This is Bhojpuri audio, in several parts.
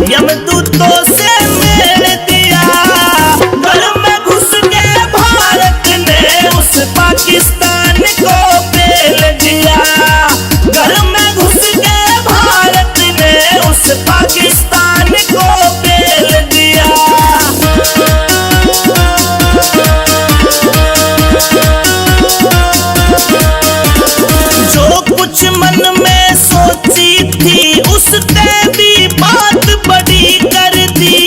यमदूतों से मेल दिया। घर में घुस के भारत ने उस पाकिस्तान को पेल दिया। घर में घुस के भारत ने उस पाकिस्तान को पेल दिया। जो कुछ मन में सोची थी उसने भी बात बड़ी कर दी।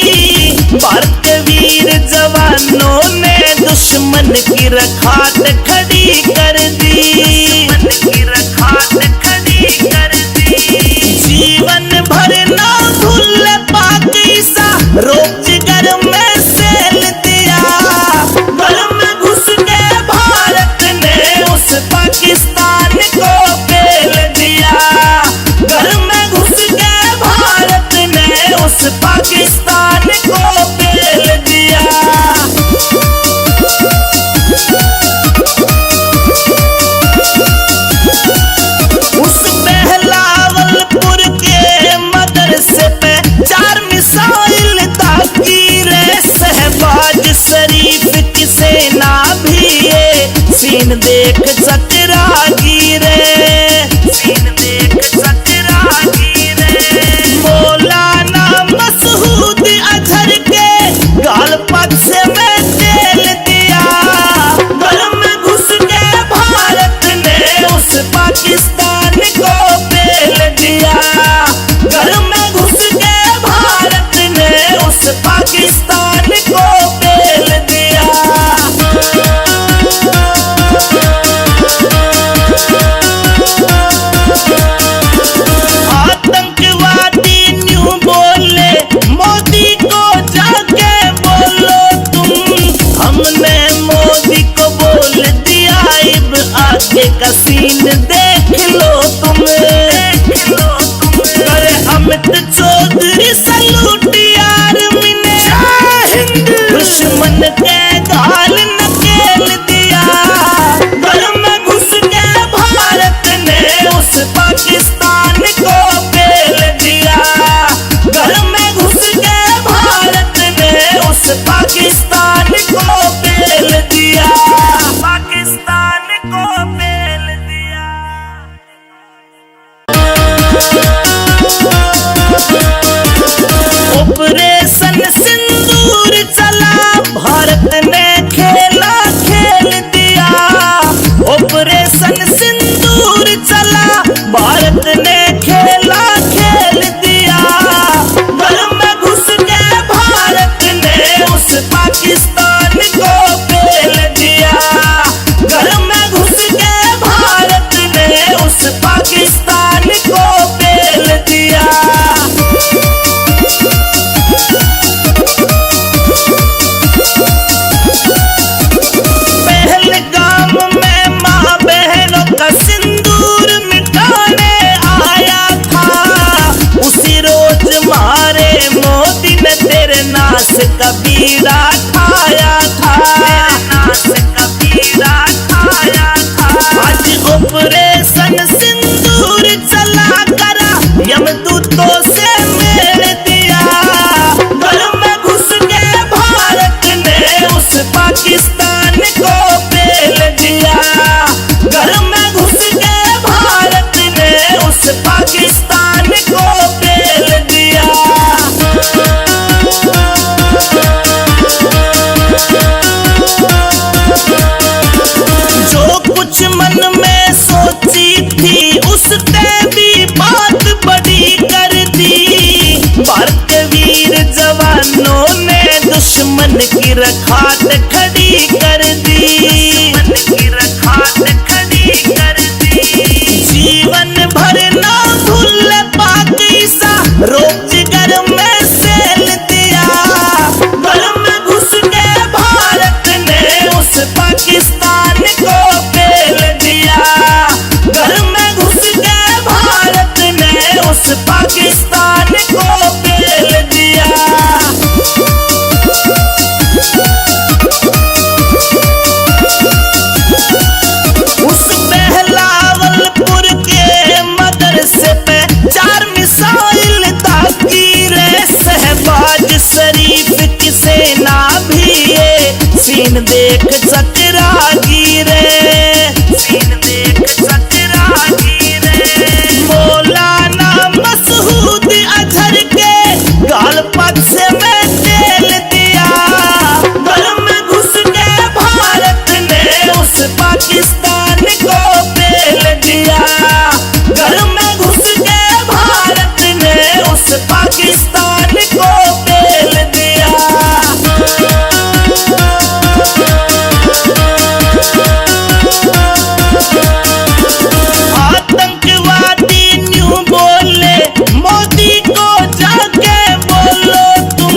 भारतीय वीर जवानों ने दुश्मन की रखात खड़ी कर दी। जीवन भर ना भूल पाकिस्ता रोजगार में सेल दिया। घर में घुस के भारत ने उस पाकिस्तान को पेल दिया। घर में घुस के भारत ने उस पाकिस्तान को पेल दिया। उस बहलावलपुर के मदरसे पे 4 मिसाइल दागी रे। शहबाज शरीफ की सेना भी ये सीन देख चकरागी रे। मौलाना मसूद अजहर के गाल पक्ष में तेल दिया। घर में घुस के भारत ने उस पाकिस्तान को पेल दिया। घर में घुस के भारत ने उस पाकिस्तान को पेल दिया। आतंकवादी न्यू बोले मोदी को जाके बोलो तुम। हमने मोदी को बोल दिया अब आगे का सीन देख लो तुम। करे अमित चौधरी सलूट आर्मी ने दुश्मन के गाल नकेल दिया। घर में घुस के भारत ने उस पाकिस्तान को पेल दिया। घर में घुस के भारत ने उस पाकिस्तान को पेल दिया। पाकिस्तान को पेल दिया। ऑपरेशन सिंदूर चला भारत ने खेला खेल दिया। ऑपरेशन सिंदूर चला भारत ने खेला खेल दिया। घर में घुस के भारत ने उस पाकिस्तान को पेल दिया। घर में घुस के भारत ने उस पाकिस्तान को पेल दिया। पहलगाम में माँ बहनों का सिंदूर मिटाने आया था। उसी रोज मारे मोदी ने तेरे नाश का बीड़ा ठाया था। आज ऑपरेशन सिंदूर चला करा यमदूतों से मेल दिया। घर में घुस के भारत ने उस पाकिस्तान को पेल दिया। घर में घुस के भारत ने उस पाकिस्तान को पेल दिया। जो कुछ मन में सोची थी उसने भी बात बड़ी कर दी। भारतीय वीर जवानों ने दुश्मन की रखात खड़ी कर दी। जीवन भर ना भूल पाकिस्ता रोजगार में सेल दिया। घर में घुस के भारत ने उस पाकिस्तान को पेल दिया। घर में घुस के भारत ने उस पाकिस्तान को पेल दिया। मिसाइल दागी रे। शहबाज शरीफ की सेना भी ये सीन देख चकरागी रे, सीन देख चकरागी रे। मौलाना मसूद अजहर के गाल पक्ष में तेल दिया, घर में घुस के भारत ने उस पाकिस्तान को पेल दिया, घर में घुस के भारत ने उस पाकिस्तान को पेल दिया। आतंकवादी न्यू बोले मोदी को जाके बोलो तुम,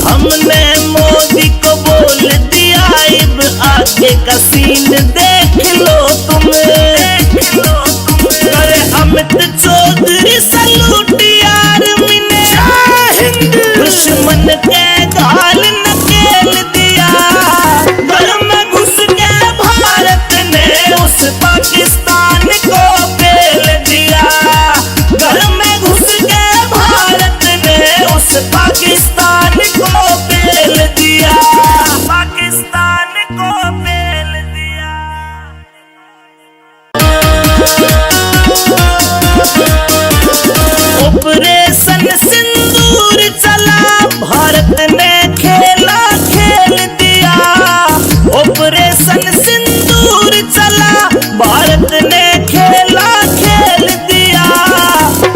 हमने मोदी को बोल दिया अब आगे का सीन देख लो तुम, देख लो तुम। करे अमित चौधरी सलूट यार मिने, दुश्मन के गाल नकेल दिया, घर में घुस के भारत ने उस पाकिस्तान को पेल दिया, घर में घुस के भारत ने उस पाकिस्तान को पेल दिया, पाकिस्तान को पेल दिया। ऑपरेशन सिंदूर चला, भारत ने खेला खेल दिया, ऑपरेशन सिंदूर चला, भारत ने खेला खेल दिया,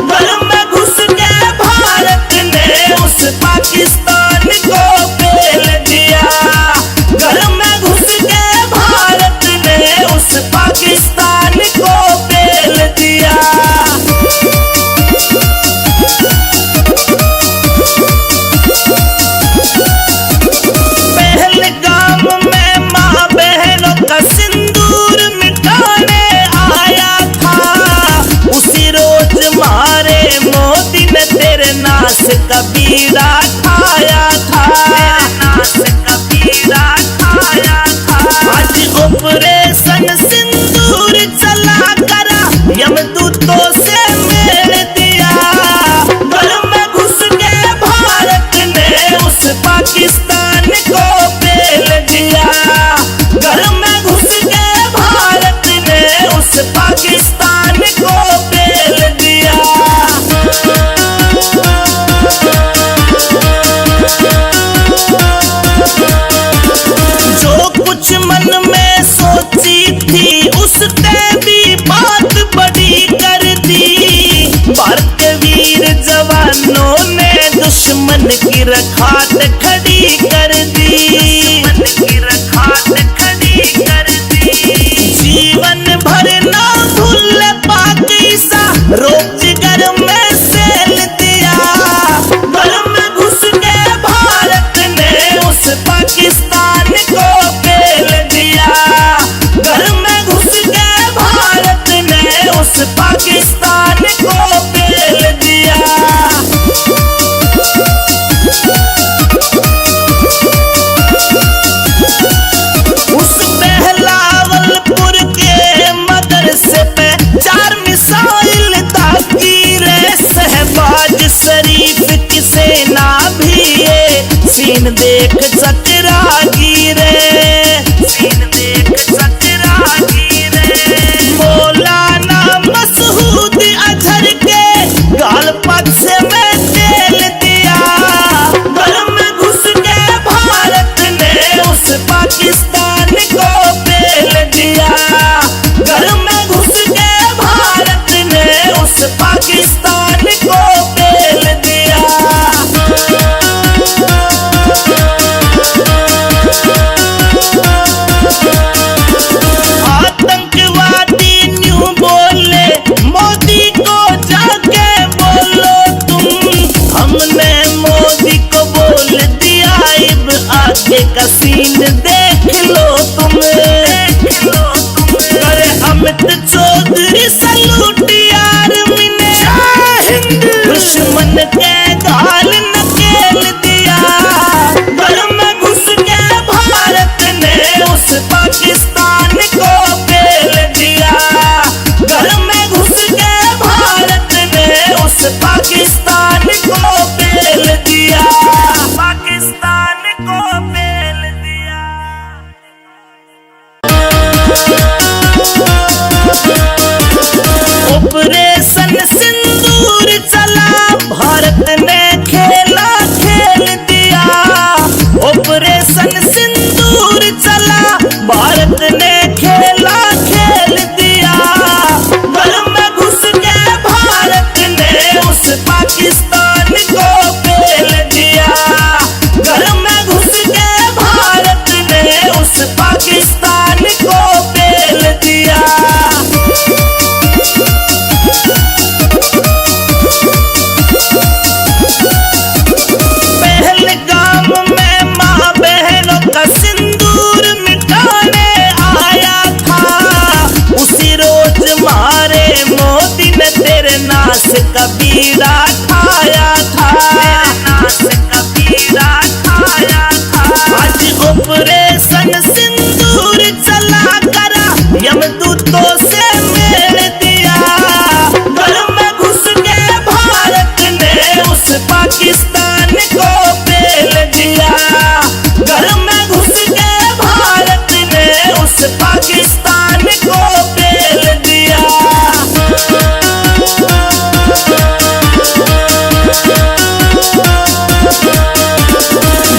घर में घुस के भारत ने उस पाकिस्तान को पेल दिया, घर में घुस के भारत ने उस पाकिस्तान को पेल दिया। पहलगाम में माँ बहनों का सिंदूर मिटाने आया था, उसी रोज मारे मोदी ने तेरे नाश का बीड़ा खाया था, नाश का बीड़ा खाया था। आज ऑपरेशन सिंदूर चला करा, यमदूतों से मेल दिया, घर में घुस के भारत ने उस पाकिस्तान को पेल दिया, घर में घुस के भारत ने उस पाकिस्तान को पेल दिया। जो कुछ मन में सोची थी उसने भी बात बड़ी कर दी, भारत वीर जवानों ने दुश्मन की रखात खड़ी कर दी, दुश्मन की रखात खड़ी कर दी। जीवन भर ना भूल पाक ईसा रोज घर में सेल दिया, घर में घुस के भारत ने उस पाकिस्तान को पेल दिया, घर में घुस के भारत ने उस पाकिस्तान को पेल दिया। उस बहलावलपुर के मदरसे पे 4 मिसाइल दागी रे, शहबाज शरीफ की सेना भी ये सीन देख चकरागी रे, सीन देख चकरागी रे। मौलाना मसूद अजहर के गाल पक्ष में तेल दिया, घर में घुस के भारत ने उस पाकिस्तान को पेल दिया, घर में घुस के भारत ने उस पाकिस्तान को पेल दिया। आतंकवादी न्यू बोले मोदी को जाके बोलो तुम, हमने मोदी को बोल दिया अब आगे का सीन देख लो तुम, देख लो तुम। करे अमित चौधरी सलूट यार मिने, दुश्मन के गाल नकेल दिया, घर में घुस के भारत ने उस पाकिस्तान को पेल दिया, घर में घुस के भारत ने उस पाकिस्तान को पेल पाकिस्तान को पेल दिया। घर में घुस के भारत ने उस पाकिस्तान को पेल दिया। पहलगाम में माँ बहनों का सिंदूर मिटाने आया था, उसी रोज मारे मोदी ने तेरे नाश का बीड़ा ठाया था। आज ऑपरेशन सिंदूर चला करा यमदूतों से मेल दिया। घर में घुस के भारत ने उस पाकिस्तान को पेल दिया। घर में घुस के भारत ने उस पाकिस्तान को पेल दिया।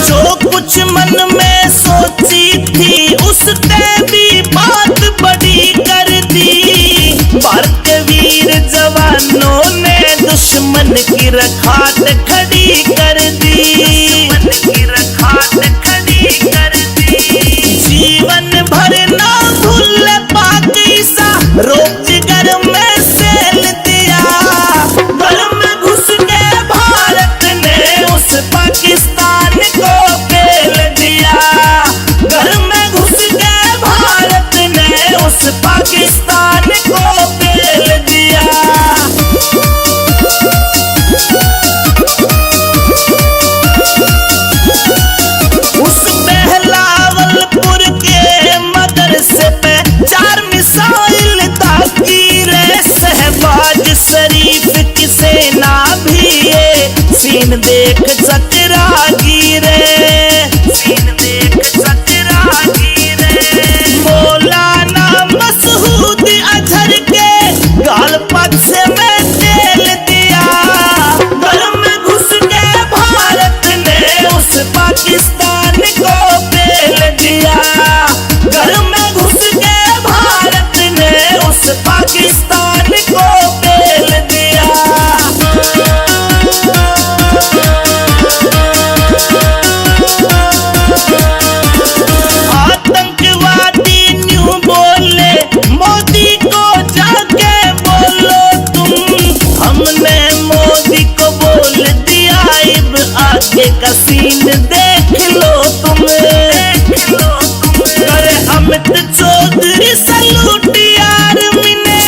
जो कुछ मन में सोची थी उसने भी बात बड़ी कर दी। भारत के वीर जवानों ने दुश्मन की रखात खड़ी कर दी। जीवन भर ना भूल पाक ईसा रोब जिगर में सेल दिया। घर में घुस के भारत ने उस पाकिस्तान को पेल दिया। घर में घुस के भारत ने उस पाकिस्तान को पेल दिया। उस बहलावलपुर के मदरसे पे 4 मिसाइल दागी रे। शहबाज शरीफ की सेना भी ये सीन देख चकरागी रे। मौलाना मसूद अजहर के गाल पक्ष में तेल दिया। घर में घुस के भारत ने उस पाकिस्तान को पेल दिया। घर में घुस के भारत ने उस पाकिस्तान को पेल दिया। आतंकवादी न्यू बोले मोदी को जाके बोलो तुम। हमने मोदी को बोल दिया अब आगे का सीन देख लो तुम। करे अमित चौधरी सलूट यार मिने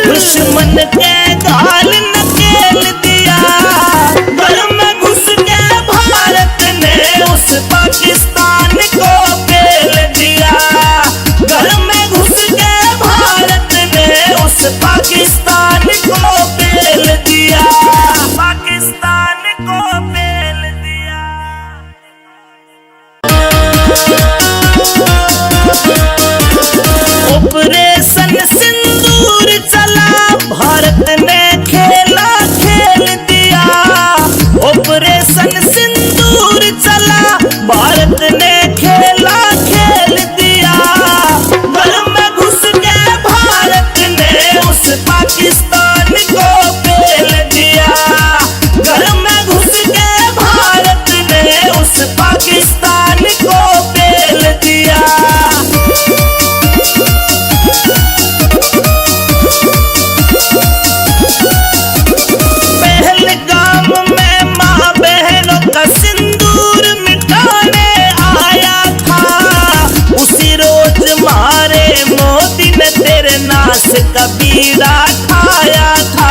दुश्मन के गाल नकेल दिया। घर में घुस के भारत ने उस पाकिस्तान को पेल दिया। घर में घुस के भारत ने उस पाकिस्तान को पेल दिया। पाकिस्तान को पेल दिया। ऑपरेशन सिंदूर चला भारत ने खेला खेल दिया। ऑपरेशन सिंदूर चला भारत ने खेला खेल दिया। घर में घुस के भारत ने उस पाकिस्तान को पेल दिया। घर में घुस के भारत ने उस पाकिस्तान को पेल दिया। पहलगाम में माँ बहनों का सिंदूर मिटाने आया था, उसी रोज मारे मोदी ने तेरे नाश का बीड़ा ठाया था।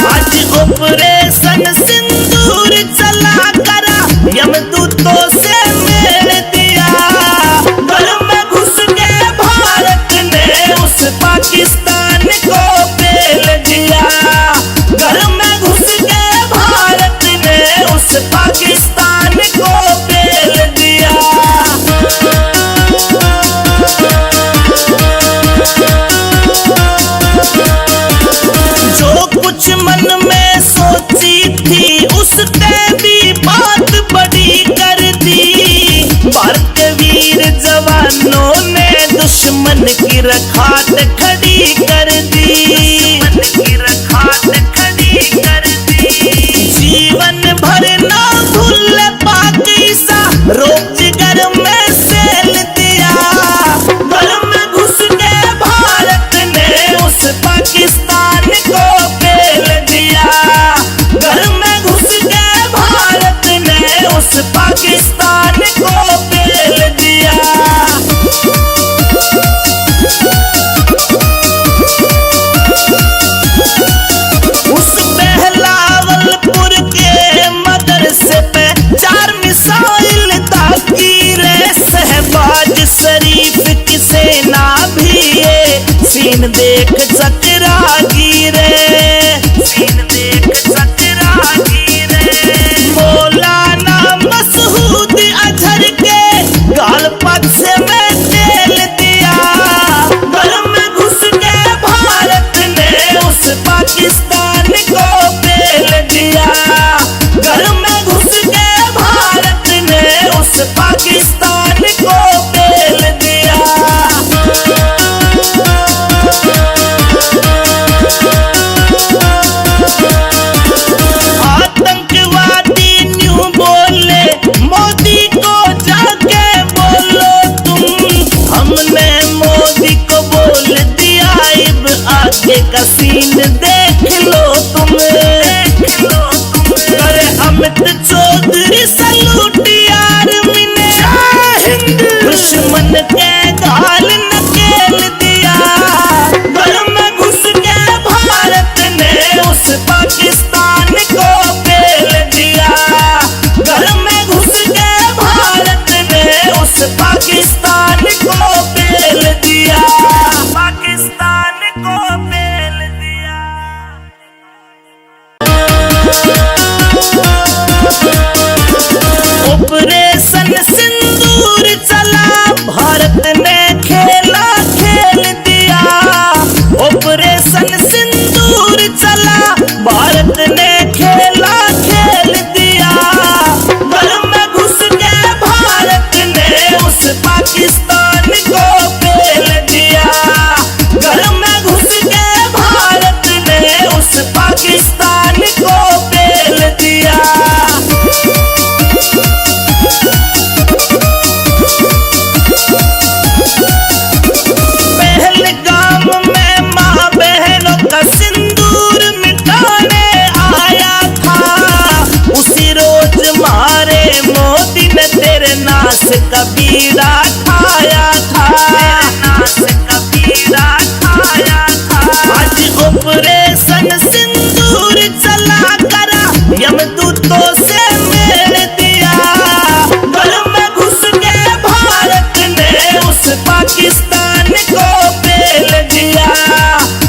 आज ऑपरेशन सिंदूर चला करा यमदूतों से मेल दिया। घर में घुस के भारत ने उस पाकिस्तान को पेल दिया। घर में घुस के भारत ने उस पाकिस्तान को पेल दिया। जो कुछ मन में सोची थी उसने भी बात बड़ी कर दी। भारत के वीर जवानों ने दुश्मन की रखात खड़ी कर दी। को पेल दिया। घर में घुस के भारत ने उस पाकिस्तान को पेल दिया। उस बहलावलपुर के मदरसे पे 4 मिसाइल दागी रे। शहबाज शरीफ की सेना भी ये सीन देख चकरागी रे, सीन देख चकरागी रे। मौलाना मसूद अजहर के गाल पक्ष में तेल दिया। घर में घुस के भारत ने उस पाकिस्तान को पेल दिया। घर में घुस के भारत ने उस पाकिस्तान को पेल दिया। आतंकवादी न्यू बोले मोदी को जाके बोलो तुम। हमने मोदी को बोल दिया अब आगे का सीन देख लो तुम। अरे अमित चौधरी सलूट यार मिने दुश्मन के गाल नकेल दिया। घर में घुस के भारत ने उस पाकिस्तान को पेल दिया। घर में घुस के भारत ने उस पाकिस्तान को पेल दिया। पाकिस्तान को पेल दिया। ऑपरेशन सिंदूर चला भारत ने खेला खेल दिया। ऑपरेशन सिंदूर चला भारत ने खेला खेल दिया। घर में घुस के भारत ने उस पाकिस्तान को पेल दिया। घर में घुस के भारत ने उस पाकिस्तान को पेल दिया। पहलगाम में माँ बहनों का सिंदूर मिटाने आया था। उसी रोज मारे मोदी ने तेरे नाश का बीड़ा खाया था। नाश का बीड़ा खाया था। आज ऑपरेशन सिंदूर चला करा यमदूतों से मेल दिया। घर में घुस के भारत ने उस पाकिस्तान को पेल दिया।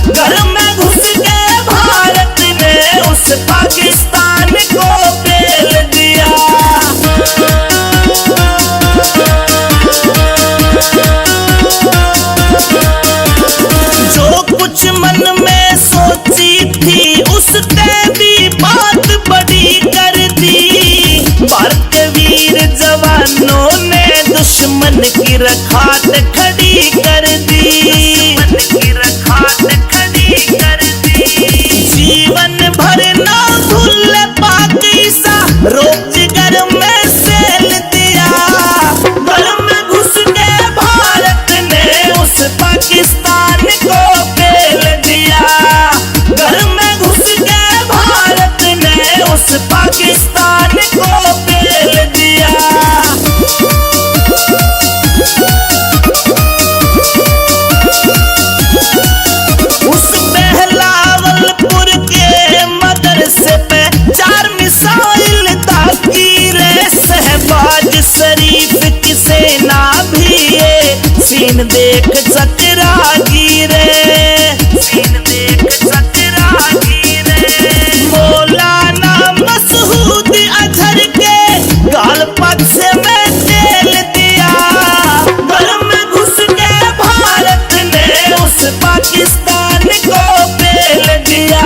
घर में घुस के भारत ने उस पाकिस्तान को पेल दिया। जो कुछ मन में सोची थी उसने भी बात बड़ी कर दी। भारत के वीर जवानों ने दुश्मन की रखात खड़ी कर दी। दुश्मन की रखात खड़ी कर दी। जीवन भर ना भूल पाक ईसा रोक जिगर में सेल दिया। घर में घुस के भारत ने उस पाकिस्तान को पेल दिया। घर में घुस के भारत ने उस पाकिस्तान को पेल दिया। उस बहलावलपुर के मदरसे पे 4 मिसाइल दागी रे। शहबाज शरीफ की सेना भी ये सीन देख चकरागी रे, सीन देख चकरागी रे। मौलाना मसूद अजहर के गाल पक्ष में तेल दिया। घर में घुस के भारत ने उस पाकिस्तान को पेल दिया।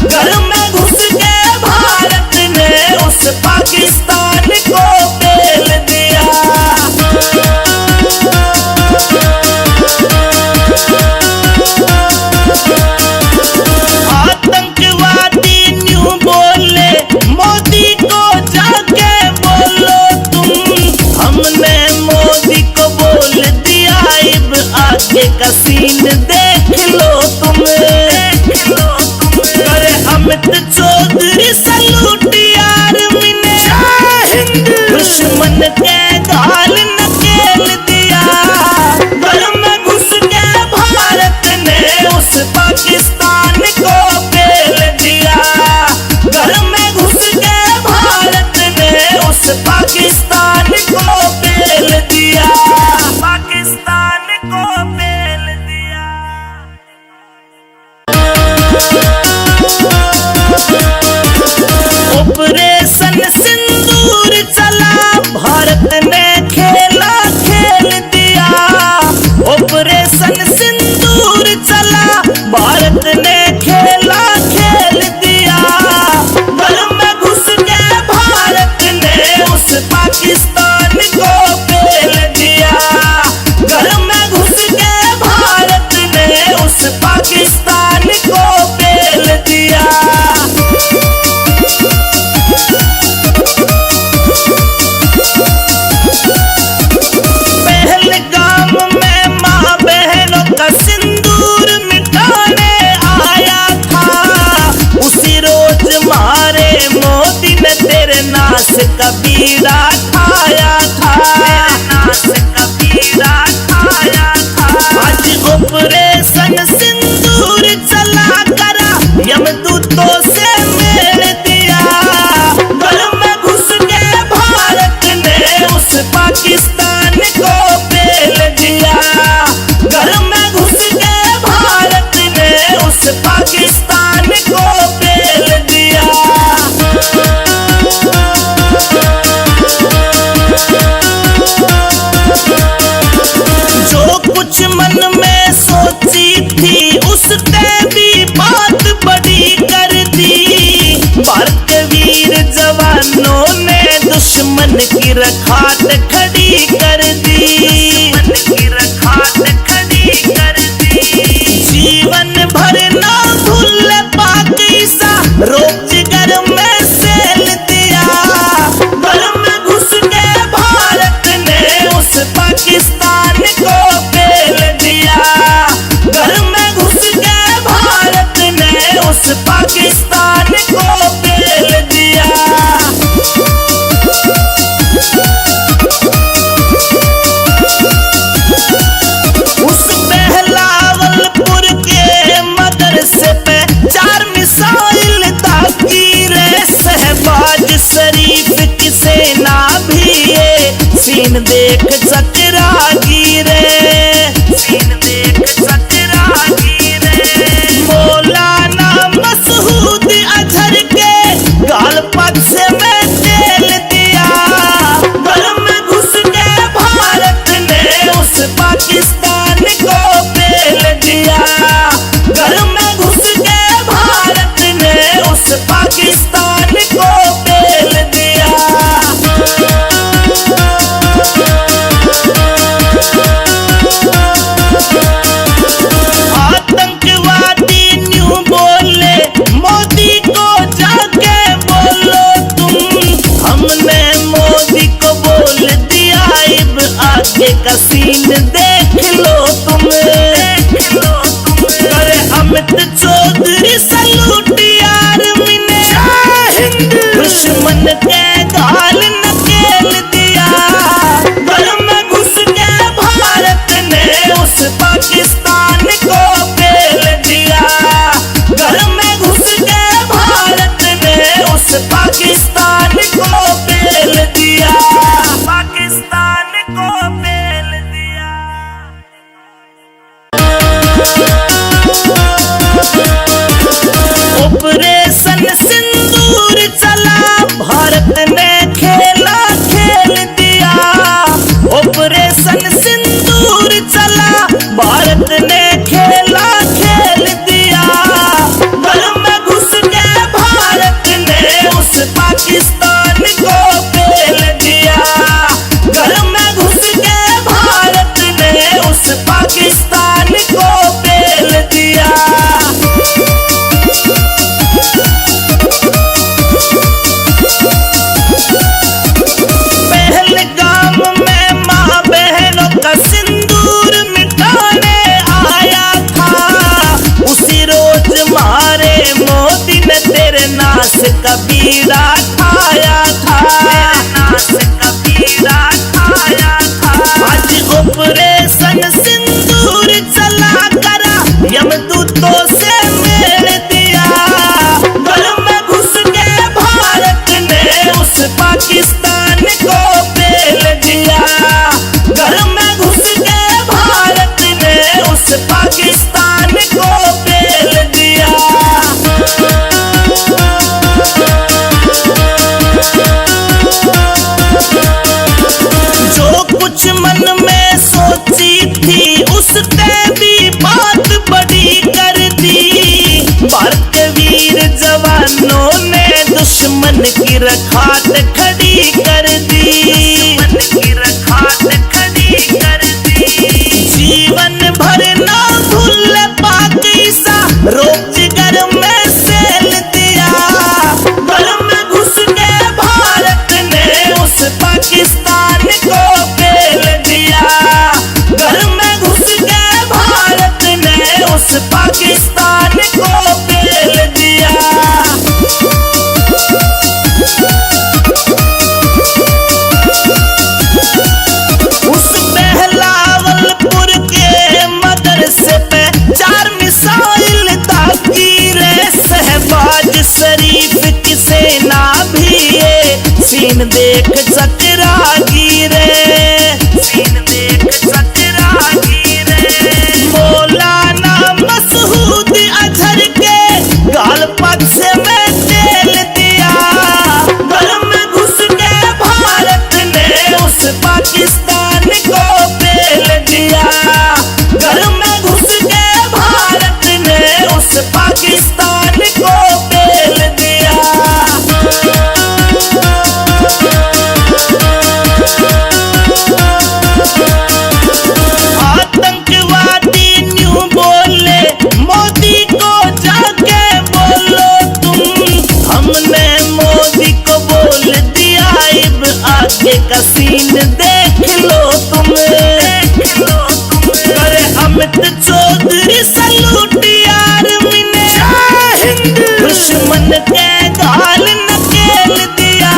घर में घुस के भारत ने उस पाकिस्तान को पेल दिया। यमदूतों से मेल दिया। घर में घुस के भारत ने उस पाकिस्तान को पेल दिया। घर में घुस के भारत ने उस पाकिस्तान को पेल दिया। जो कुछ मन में सोची थी उसने भी बात बड़ी कर दी। भारत वीर जवानों ने दुश्मन की रखात खड़ी कर दी। जीवन भर ना भूल पाकिस्ता रोजगार में सेल दिया। घर में घुस के भारत ने उस पाकिस्तान को पेल दिया। घर में घुस के भारत ने उस पाकिस्तान को पेल दिया। उस बहलावलपुर के मदरसे पे 4 मिसाइल दागी रे। शहबाज शरीफ की सेना भी ये सीन देख चकरा गिरे। मौलाना मसूद अजहर के गाल पक्ष में तेल दिया। घर में घुस के भारत ने उस पाकिस्तान को पेल दिया। घर में घुस के भारत ने उस पाकिस्तान को पेल दिया। आतंकवादी न्यू बोले मोदी को जाके बोलो तुम। हमने मोदी को बोल दिया अब आगे का सीन देख लो तुम। करे अमित चौधरी सलूट आर्मी ने दुश्मन के गाल नकेल दिया। घर में घुस के भारत ने उस पाकिस्तान को पेल दिया। घर में घुस के भारत ने उस पाकिस्तान को पेल दिया। पाकिस्तान को पेल दिया। ऑपरेशन सिंदूर चला भारत ने खेला खेल दिया। ऑपरेशन सिंदूर चला भारत ने खेला खेल दिया। घर में घुस के भारत ने उस पाकिस्तान को पेल दिया। घर में घुस के भारत ने उस पाकिस्तान को पेल दिया। पहलगाम में माँ बहनों का सिंदूर मिटाने आया था। उसी रोज मारे मोदी ने तेरे नाश का बीड़ा खाया था। आज ऑपरेशन सिंदूर चला करा यमदूतों से मेल दिया। घर में घुस के भारत ने उस पाकिस्तान को पेल दिया। घर में घुस के भारत ने उस पाकिस्तान को पेल दिया। जो कुछ मन में सोची थी उसने भी बात बड़ी कर दी। भारत वीर जवानों ने दुश्मन की रखात खड़ी कर दी। जीवन भर ना भूल पाकिस्ता रोजगार में सेल दिया। घर में घुस के भारत ने उस पाकिस्तान को पेल दिया। घर में घुस के भारत ने उस पाकिस्तान को पेल दिया। देख चकरागी रे, सीन देख चकरागी रे। मौलाना मसूद अजहर के गाल पक्ष में तेल दिया, घर में घुस के भारत ने उस पाकिस्तान को पेल दिया, घर में घुस के भारत ने उस पाकिस्तान को पेल दिया। आतंकवादी न्यू बोले मोदी को जाके बोलो तुम, हमने मोदी को बोल दिया अब आगे का सीन देख लो तुम, देख लो तुम। करे अमित चौधरी सलूट यार मिने, दुश्मन के गाल नकेल दिया,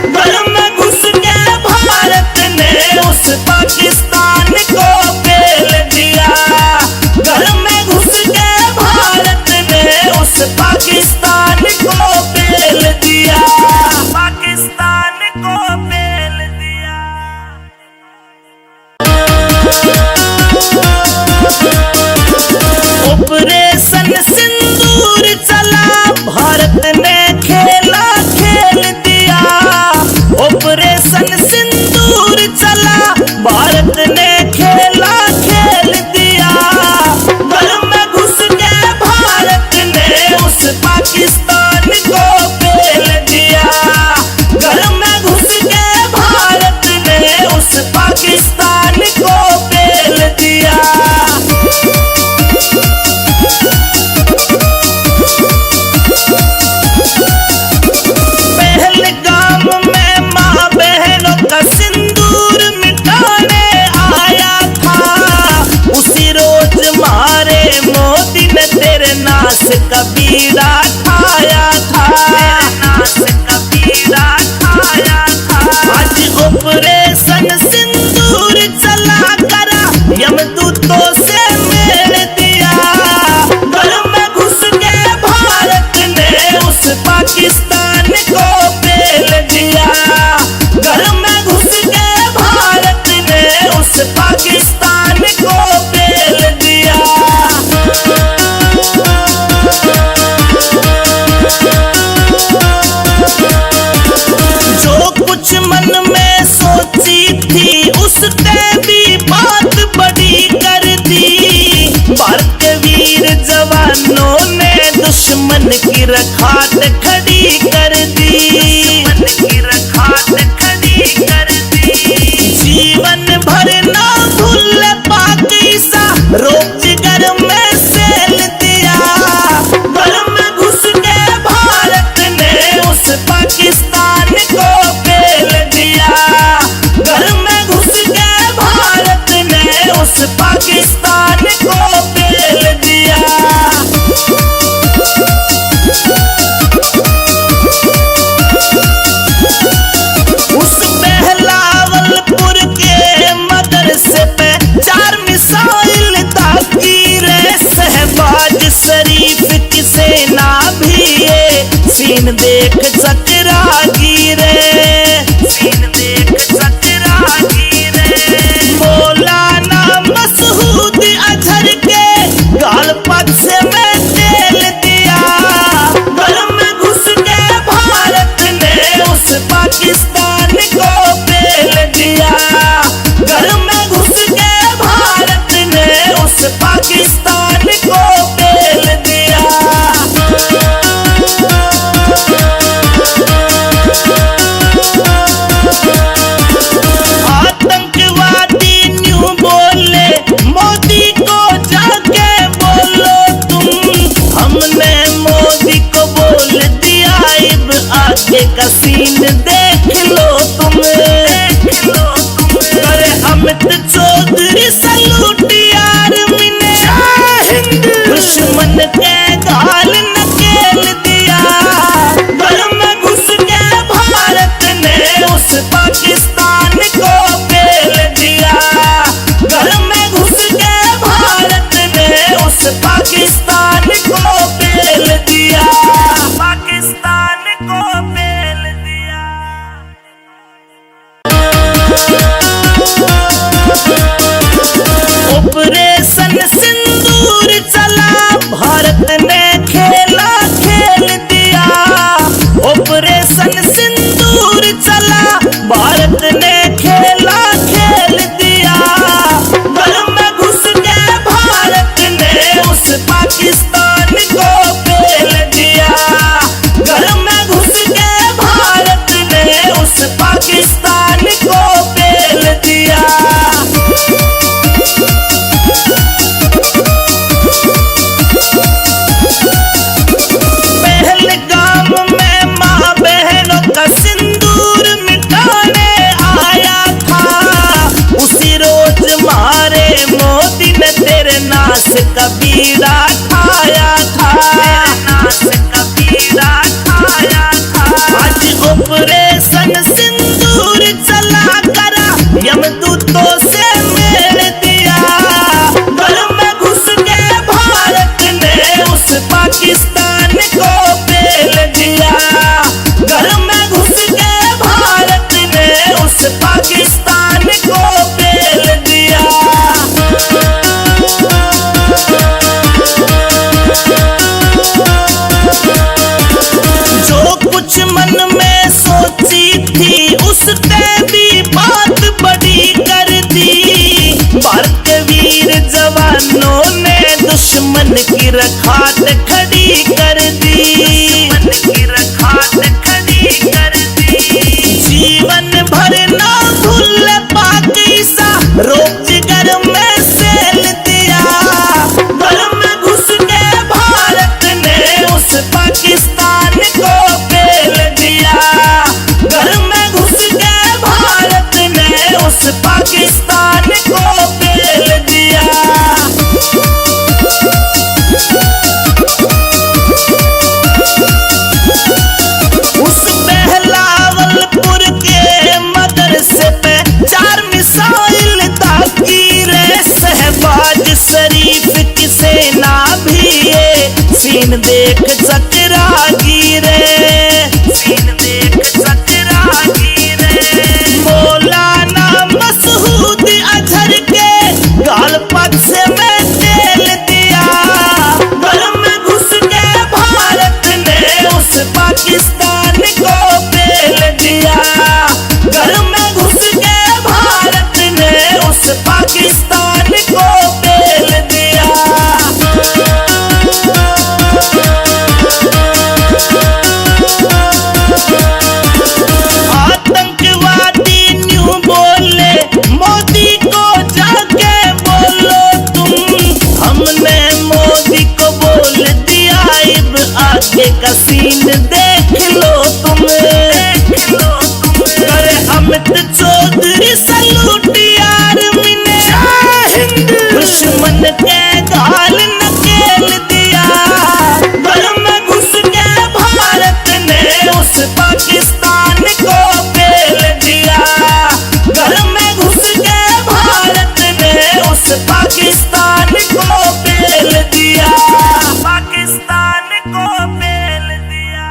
घर में घुस के भारत ने उस पाकिस्तान को पेल दिया, घर में घुस के भारत ने उस पाकिस्तान को पेल दिया, पाकिस्तान को पेल दिया। ऑपरेशन सिंदूर चला, भारत ने खेला खेल दिया, ऑपरेशन सिंदूर चला, भारत ने खेला खेल दिया, घर में घुस के भारत ने उस पाकिस्तान को पेल दिया, घर में घुस के भारत ने उस पाकिस्तान को पेल दिया। पहलगाम में माँ बहनों का सिंदूर मिटाने आया था, उसी रोज मारे मोदी ने तेरे नाश का बीड़ा ठाया था, नाश का बीड़ा ठाया था। आज ऑपरेशन सिंदूर चला करा, यमदूतों से मेल दिया, घर में घुस के भारत ने उस पाकिस्तान को पेल दिया, घर में घुस के भारत ने उस पाकिस्तान को पेल दिया। जो कुछ मन में सोची थी उसने भी बात बड़ी कर दी, भारत के वीर जवानों ने दुश्मन की रखात खड़ी कर दी, दुश्मन की रखात खड़ी कर दी। जीवन भर ना भूल पाक ईसा, रोज घर में सेल दिया, घर में घुस के भारत ने उस पाकिस्तान को पेल दिया, घर में घुस के भारत ने उस पाकिस्तान को पेल दिया। उस बहलावलपुर के मदरसे पे 4 मिसाइल दागी रे, शहबाज शरीफ की सेना भी ये सीन देख चकरागी रे, सीन देख चकरागी रे। मौलाना मसूद अजहर के गाल पक्ष में तेल दिया, घर में घुस के भारत ने उस पाकिस्तान को पेल दिया, घर में घुस के भारत ने उस पाकिस्तान को पेल दिया। आतंकवादी न्यू बोले मोदी को जाके बोलो तुम, हमने मोदी को बोल दिया अब आगे का सीन देख लो तुम, देख लो तुम। करे अमित चौधरी सलूट यार मिने, दुश्मन के गाल नकेल दिया, घर में घुस के भारत ने उस पाकिस्तान को पेल दिया, घर में घुस के भारत ने उस पाकिस्तान को पेल दिया, पाकिस्तान को पेल दिया। यमदूतों से मेल दिया। घर में घुस के भारत ने उस पाकिस्तान को पेल दिया। घर में घुस के भारत ने उस पाकिस्तान को पेल दिया। जो कुछ मन में सोची थी उसने भी बात बड़ी कर दी। भारत के वीर जवानों ने दुश्मन की रखात खड़ी कर दी। दुश्मन की रखात खड़ी कर दी। जीवन भर ना भूल पाकिस्ता रोक जिगर में सेल दिया। घर में घुस के भारत ने उस पाकिस्तान को पेल दिया। घर में घुस के भारत ने उस पाकिस्तान को पेल दिया। उस बहलावलपुर के मदरसे पे 4 मिसाइल दागी रे। शहबाज शरीफ की सेना भी ये सीन देख चकरा गिरे। सीन देख चकरा गिरे। मौलाना मसूद अजहर के गाल पक्ष में तेल दिया। घर में घुस के भारत ने उस पाकिस्तान को पेल दिया। घर में घुस के भारत ने उस पाकिस्तान को पेल दिया। आतंकवादी न्यू बोले मोदी को जाके बोलो तुम। हमने मोदी को बोल दिया अब आगे का सीन देख लो तुम। देख लो तुम। करे अमित चौधरी सलूट यार मिने। दुश्मन के गाल नकेल दिया। घर में घुस के भारत ने उस पाकिस्तान को पेल दिया। घर में घुस के भारत ने उस पाकिस्तान को पेल दिया। पाकिस्तान को पेल दिया।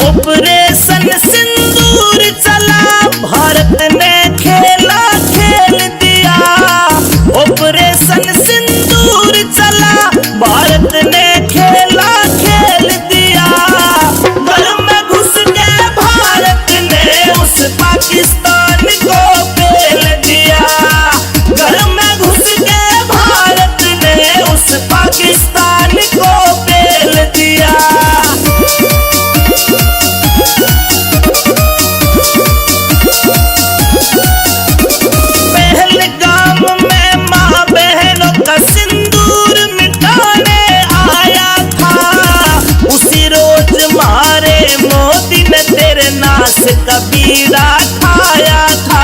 ऑपरेशन सिंदूर चला भारत ने खेला खेल दिया। ऑपरेशन सिंदूर चला भारत ने खेला खेल दिया। घर में घुस के भारत ने उस पाकिस्तान को पेल दिया। घर में घुस के भारत ने उस पाकिस्तान को पेल दिया। पहलगाम में माँ बहनों का सिंदूर मिटाने आया था। उसी रोज मारे मोदी ने तेरे नाश का बीड़ा खाया था।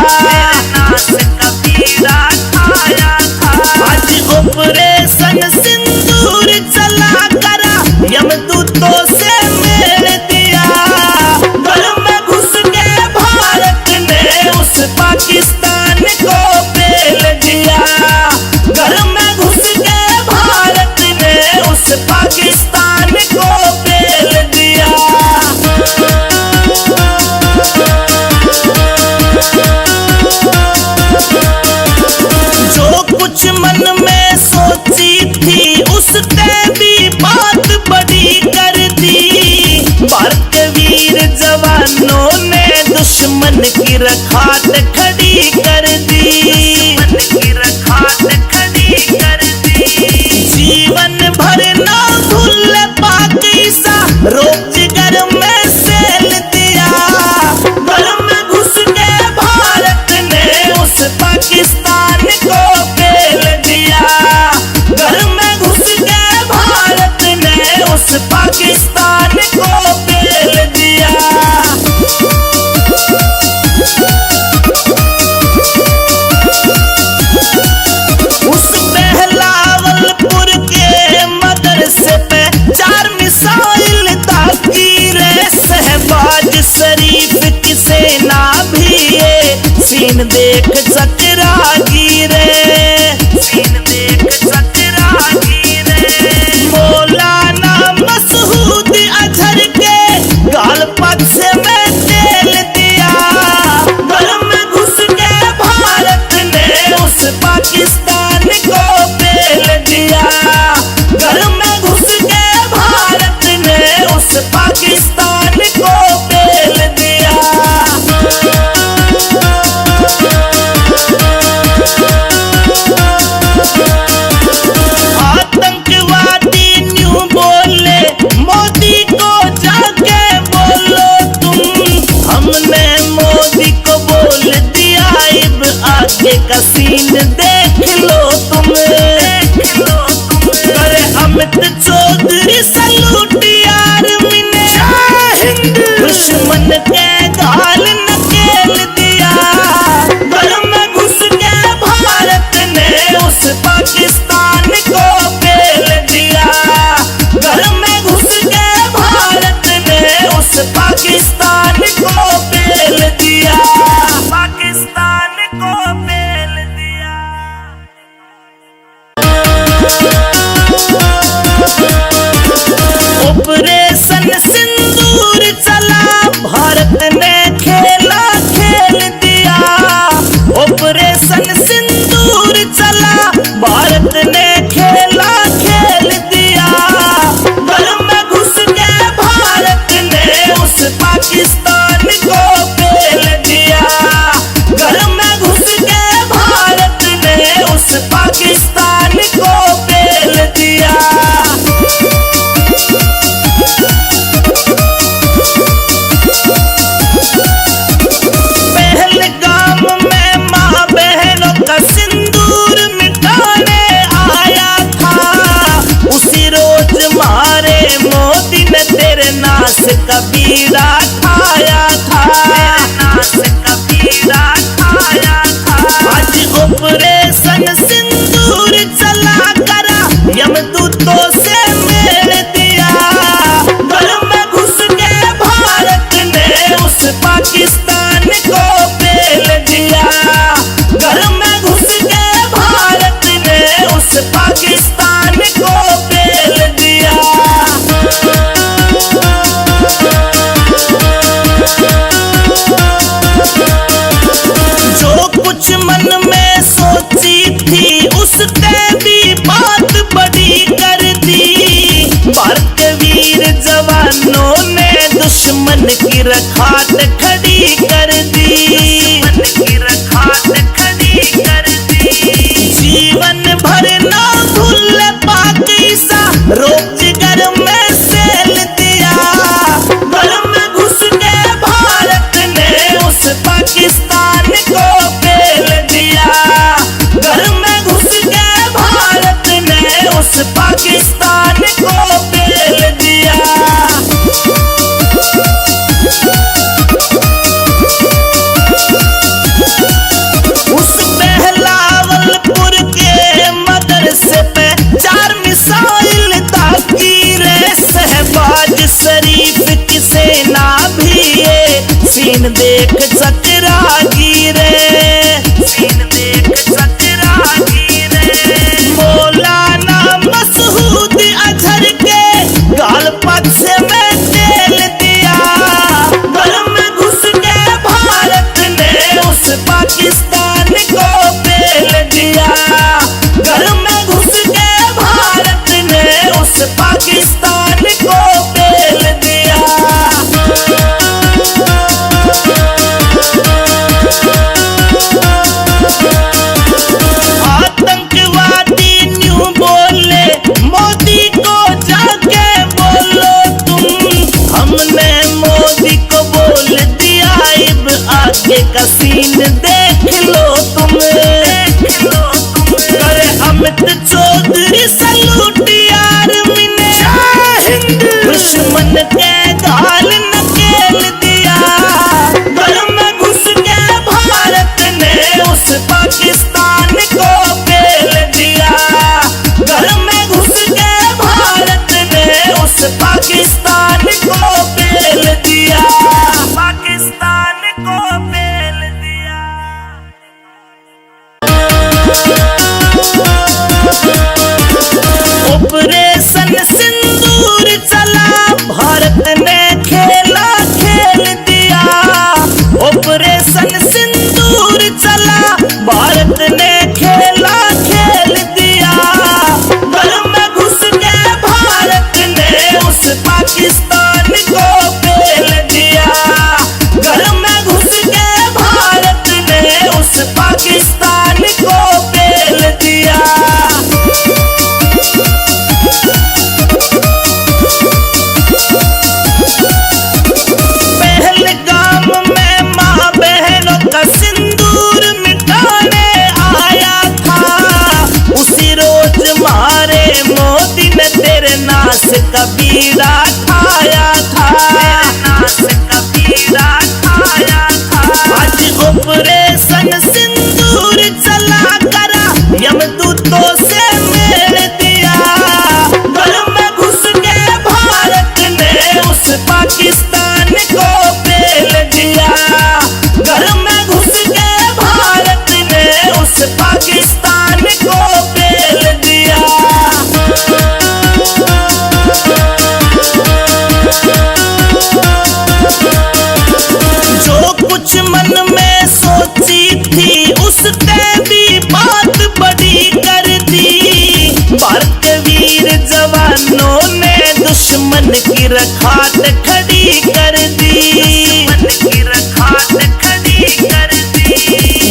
नाश का बीड़ा खाया था। आज ऑपरेशन सिंदूर चला करा यमदूतों से मेल दिया। घर में घुस के भारत ने उस पाकिस्तान को पेल दिया। घर में घुस के भारत ने उस पाकिस्तान को पेल दिया। जो कुछ मन में सोची थी उसने भी बात बड़ी कर दी। भारत के वीर जवानों ने दुश्मन की रखात खड़ी कर दी। दुश्मन की रखात खड़ी कर दी। जीवन भर ना भूल पाकिस्ता रोक जिगर में सेल दिया। घर में घुस के भारत ने उस पाकिस्तान को पेल दिया। घर में घुस के भारत ने उस पाकिस्तान को पेल दिया। देख चकरागी रे, सीन देख चकरागी रे। मौलाना मसूद अजहर के गाल पक्ष में तेल दिया, घर में घुस के भारत ने उस पाकिस्तान को पेल दिया। घर में घुस के भारत ने उस पाकिस्तान को पेल दिया। आतंकवादी न्यू बोले मोदी को जाके बोलो तुम, हमने मोदी को बोल दिया अब आगे का सीन देख लो तुम। करे अमित चौधरी सलूट आर्मी ने, दुश्मन के गाल नकेल दिया। घर में घुस के भारत ने उस पाकिस्तान को पेल दिया। घर में घुस के भारत ने उस पाकिस्तान को पेल दिया। पाकिस्तान को पेल दिया। ऑपरेशन सिंदूर चला, भारत ने खेला खेल दिया। ऑपरेशन सिंदूर चला, भारत ने खेला खेल दिया। घर में घुस के भारत ने उस पाकिस्तान को पेल दिया। घर में घुस के भारत ने उस पाकिस्तान को पेल दिया। पहलगाम में माँ बहनों का सिंदूर मिटाने आया था, उसी रोज मारे मोदी ने तेरे नाश का बीड़ा खाया था। नाश का बीड़ा खाया था। आज ऑपरेशन सिंदूर चला करा, यमदूतों से मेल दिया। घर में घुस के भारत ने उस पाकिस्तान को पेल दिया। घर में घुस के भारत ने उस पाकिस्तान को पेल दिया। जो कुछ मन में सोची थी उसने भी बात बड़ी कर दी। भारत के वीर जवानों ने दुश्मन की रखात खड़ी कर दी। दुश्मन की रखात खड़ी कर दी। जीवन भर ना भूल पाक ईसा, रोक जिगर में सेल दिया। घर में घुस के भारत ने उस पाकिस्तान को पेल दिया। घर में घुस के भारत ने उस पाकिस्तान को पेल दिया। उस बहलावलपुर के मदरसे पे 4 मिसाइल दागी रे। शहबाज शरीफ की सेना भी ये सीन देख चकरागी रे, सीन देख चकरागी रे। मौलाना मसूद अजहर के गाल पक्ष में तेल दिया। घर में घुस के भारत ने उस पाकिस्तान को पेल दिया। घर में घुस के भारत ने उस पाकिस्तान को पेल दिया। कबीरा ठाया था, नाश कबीरा ठाया था। आज ऑपरेशन सिंदूर चला करा यमदूतों से मेल दिया। घर में घुस के भारत ने उस पाकिस्तान को पेल दिया। घर में घुस के भारत ने उस पाकिस्तान को पेल दिया। जो कुछ मन में सोची थी उसने भी बात बड़ी कर दी। भारत के वीर जवानों ने दुश्मन की रखात खड़ी कर दी, दुश्मन की रखात खड़ी कर दी।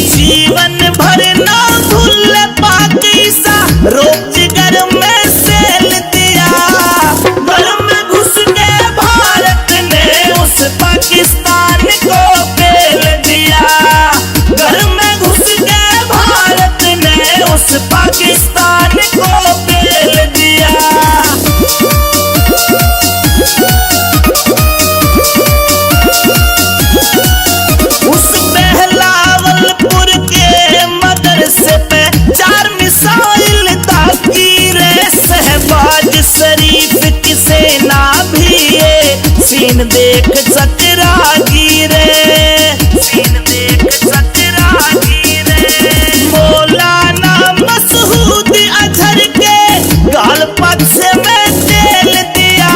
जीवन भर ना भूल पाकिस्ता रोज घर में सेल दिया। घर में घुस के भारत ने उस पाकिस्तान को पेल दिया। घर में घुस के भारत ने उस पाकिस्तान को पेल दिया। उस बहलावलपुर के मदरसे पे 4 मिसाइल दागी रे। शहबाज शरीफ की सेना भी ये सीन देख चकरा गिरे, सीन देख चकरा गिरे। मौलाना मसूद अजहर के गाल पक्ष में तेल दिया।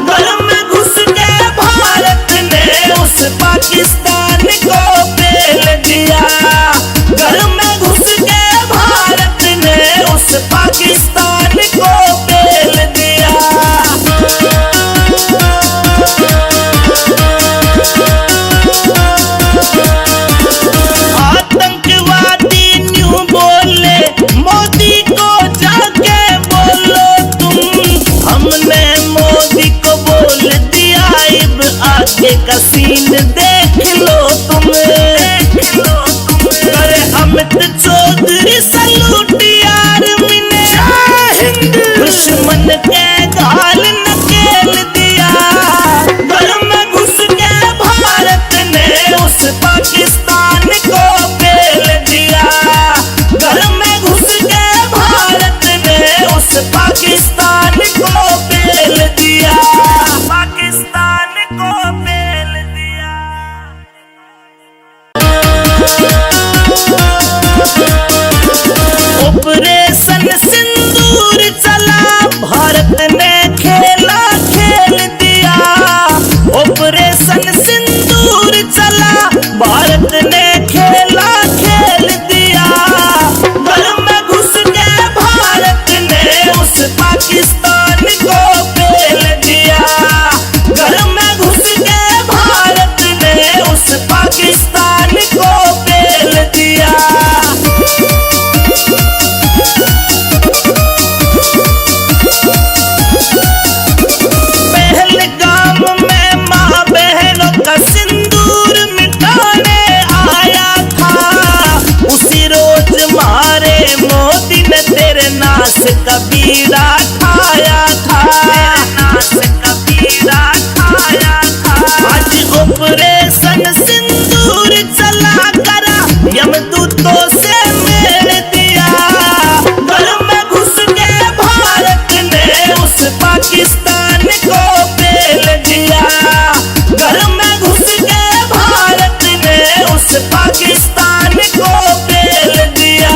घर में घुस के भारत ने उस पाकिस्तान को पेल दिया। घर में घुस के भारत ने उस पाकिस्तान को पेल दिया। आतंकवादी न्यू बोले मोदी को जाके बोलो तुम। हमने मोदी को बोल दिया अब आगे का सीन देख लो तुम, देख लो तुम। करे अमित चौधरी सलूट आर्मी ने दुश्मन के गाल नकेल दिया। घर में घुस के भारत ने उस पाकिस्तान को पेल दिया। घर में घुस के भारत ने उस पाकिस्तान को पेल दिया। पाकिस्तान को पेल दिया। ऑपरेशन सिंदूर चला भारत ने खेला खेल दिया। ऑपरेशन सिंदूर चला भारत ने खेला खेल दिया। घर में घुस के भारत ने उस पाकिस्तान को पेल दिया। घर में घुस के भारत ने उस पाकिस्तान को पेल दिया। पहलगाम में माँ बहनों का सिंदूर मिटाने आया था। उसी रोज मारे मोदी ने तेरे नाश कबीरा ठाया था, नाश कबीरा ठाया था। आज ऑपरेशन सिंदूर चला करा यमदूतों से मेल दिया। घर में घुस के भारत ने उस पाकिस्तान को पेल दिया। घर में घुस के भारत ने उस पाकिस्तान को पेल दिया।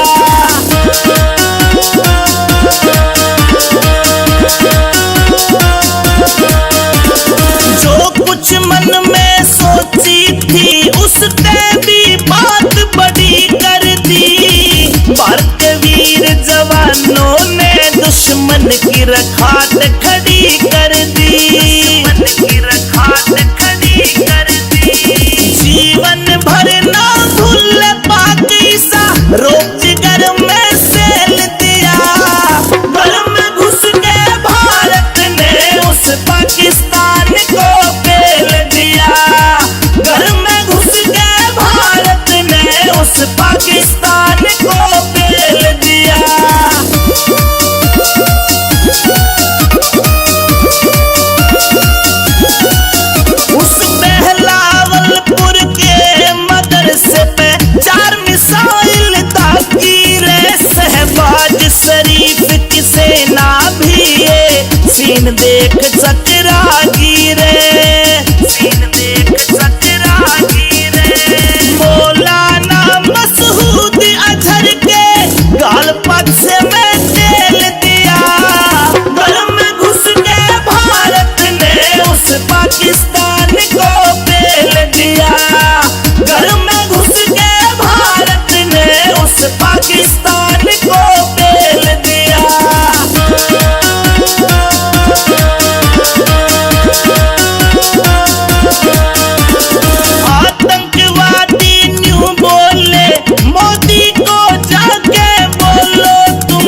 जो कुछ मन में सोची थी उसने भी बात बड़ी कर दी। भारत के वीर जवानों ने दुश्मन की रखात खड़ी कर दी, दुश्मन की रखात खड़ी कर दी। जीवन भर ना भूल पाकिस्ता रोज घर में सेल दिया। घर में घुस के भारत ने उस पाकिस्तान को पेल दिया। घर में घुस के भारत ने उस पाकिस्तान को पेल दिया। शरीफ की सेना भी ये सीन देख चकरा गिरे, सीन देख चकरा गिरे। मौलाना मसूद अजहर के गाल पक्ष में तेल दिया, घर में घुस के भारत ने उस पाकिस्तान को पेल दिया, घर में घुस के भारत ने उस पाकिस्तान को पेल दिया। आतंकवादी न्यू बोले मोदी को जाके बोलो तुम,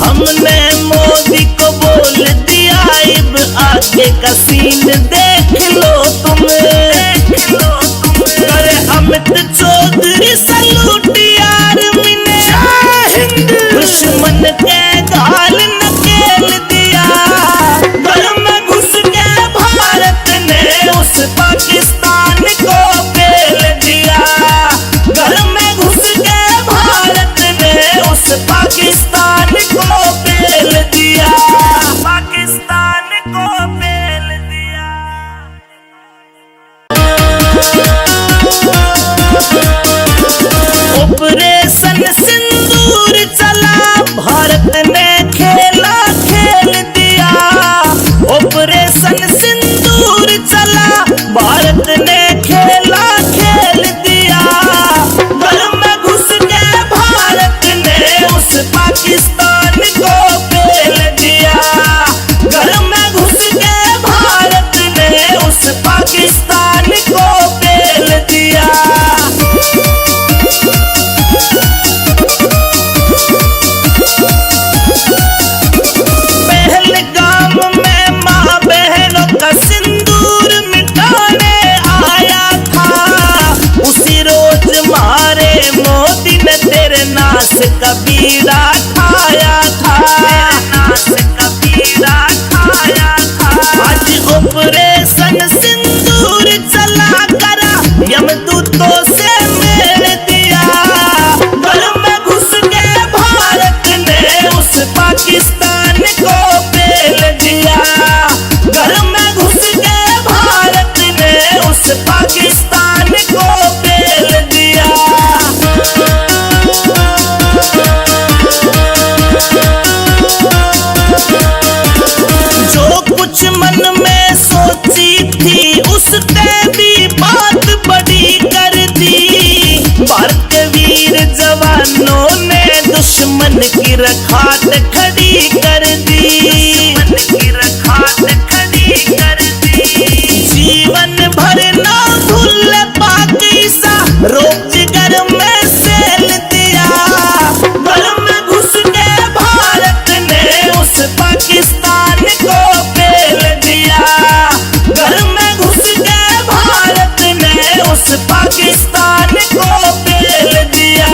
हमने मोदी को बोल दिया अब आगे का सीन देख लो तुम, देख लो तुम। करे अमित चौधरी सलूट यार मिने, दुश्मन के गाल नकेल दिया, घर में घुस के भारत ने उस पाकिस्तान को पेल दिया, घर में घुस के भारत ने उस पाकिस्तान को पेल दिया, पाकिस्तान को पेल दिया। ऑपरेशन सिंदूर चला, भारत ने खेला खेल दिया, ऑपरेशन सिंदूर चला, भारत ने खेला खेल दिया, घर में घुस के भारत ने उस पाकिस्तान को पेल दिया, घर में घुस के भारत ने उस पाकिस्तान को पेल दिया। पहलगाम में माँ बहनों का सिंदूर मिटाने आया था, उसी रोज मारे मोदी ने तेरे नाश का बीड़ा ठाया था, नाश का बीड़ा ठाया था। आज ऑपरेशन सिंदूर चला करा, यमदूतों से मेल दिया, घर में घुस के भारत ने उस पाकिस्तान को पेल दिया, घर में घुस के भारत ने उस पाकिस्तान को पेल दिया। जो कुछ मन में सोची थी उसने भी बात बड़ी कर दी, भारत के वीर जवानों ने दुश्मन की रखात खड़ी कर दी, दुश्मन की रखात खड़ी कर दी। जीवन भर ना भूल पाकिसा रोज घर में सेल दिया, घर में घुस के भारत ने उस पाकिस्तान को पेल दिया, घर में घुस के भारत ने उस पाकिस्तान को पेल दिया।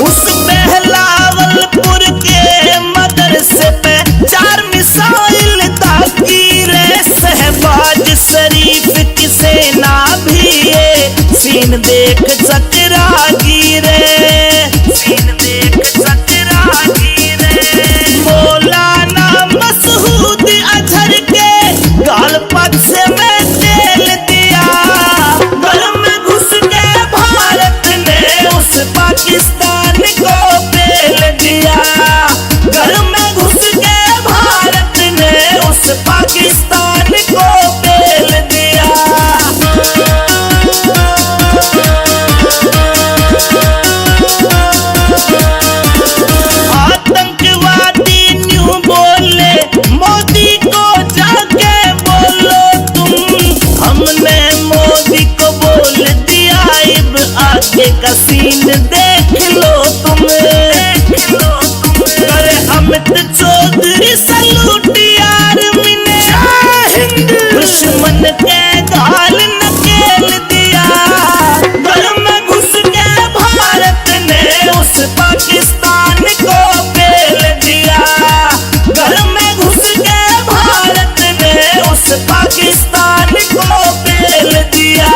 उस बहलावलपुर के मदरसे पे 4 मिसाइल दागी रे, शहबाज शरीफ की सेना भी ये सीन देख चकरा गिरे, सीन देख चकरा गिरे। मौलाना मसूद अजहर के गाल पक्ष में तेल दिया, घर में घुस के भारत ने उस पाकिस्तान को पेल दिया, घर में घुस के भारत ने उस पाकिस्तान को पेल दिया। आतंकवादी न्यू बोले मोदी को जाके बोलो तुम, हमने मोदी को बोल दिया अब आगे का सीन देख लो तुम, देख लो तुम। करे अमित चौधरी सलूट यार मिने, दुश्मन के गाल नकेल दिया, घर में घुस के भारत ने उस पाकिस्तान को पेल दिया, घर में घुस के भारत ने उस पाकिस्तान को पेल दिया।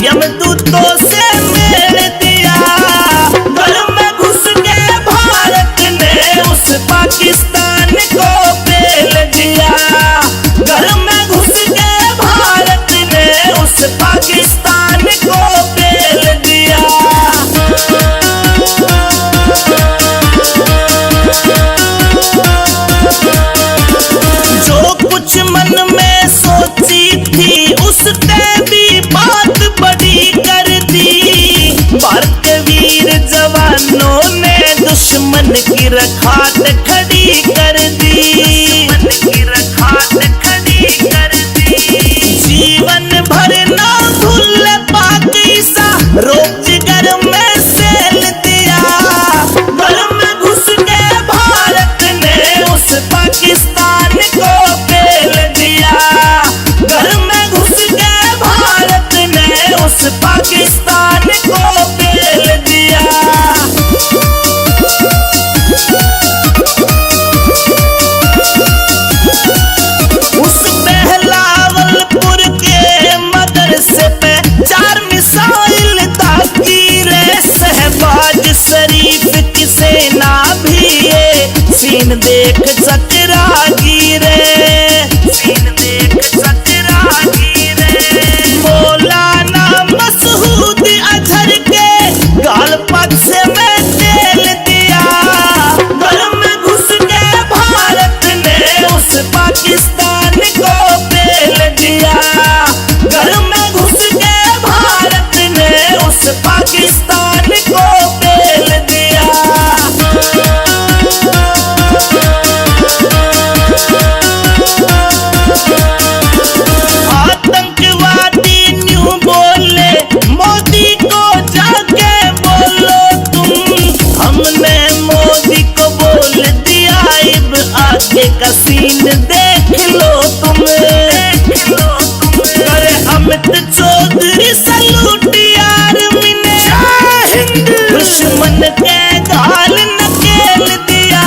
यमदूतों से मेल दिया। घर में घुस के भारत ने उस पाकिस्तान को पेल दिया। घर में घुस के भारत ने उस पाकिस्तान को पेल दिया। जो कुछ मन में सोची थी उसने भी बात बड़ी कर दी। भारत के वीर जवानों ने दुश्मन की रखात खड़ी कर दी। जीवन भर ना भूल पाकिस्ता रोजगार में सेल दिया। घर में घुस के भारत ने उस पाकिस्तान को पेल दिया। घर में घुस के भारत ने उस पाकिस्तान को पेल दिया। उस बहलावलपुर के मदरसे पे 4 मिसाइल दागी रे। शहबाज शरीफ की सेना भी ये सीन देख चकरा गिरे। मौलाना मसूद अजहर के गाल पक्ष में तेल दिया। घर में घुस के भारत ने उस पाकिस्तान को पेल दिया। घर में घुस के भारत ने उस पाकिस्तान को पेल दिया। आतंकवादी न्यू बोले मोदी को जाके बोलो तुम। हमने मोदी को बोल दिया अब आगे का सीन देख लो तुम। करे अमित चौधरी सलूट यार मिने दुश्मन के गाल नकेल दिया।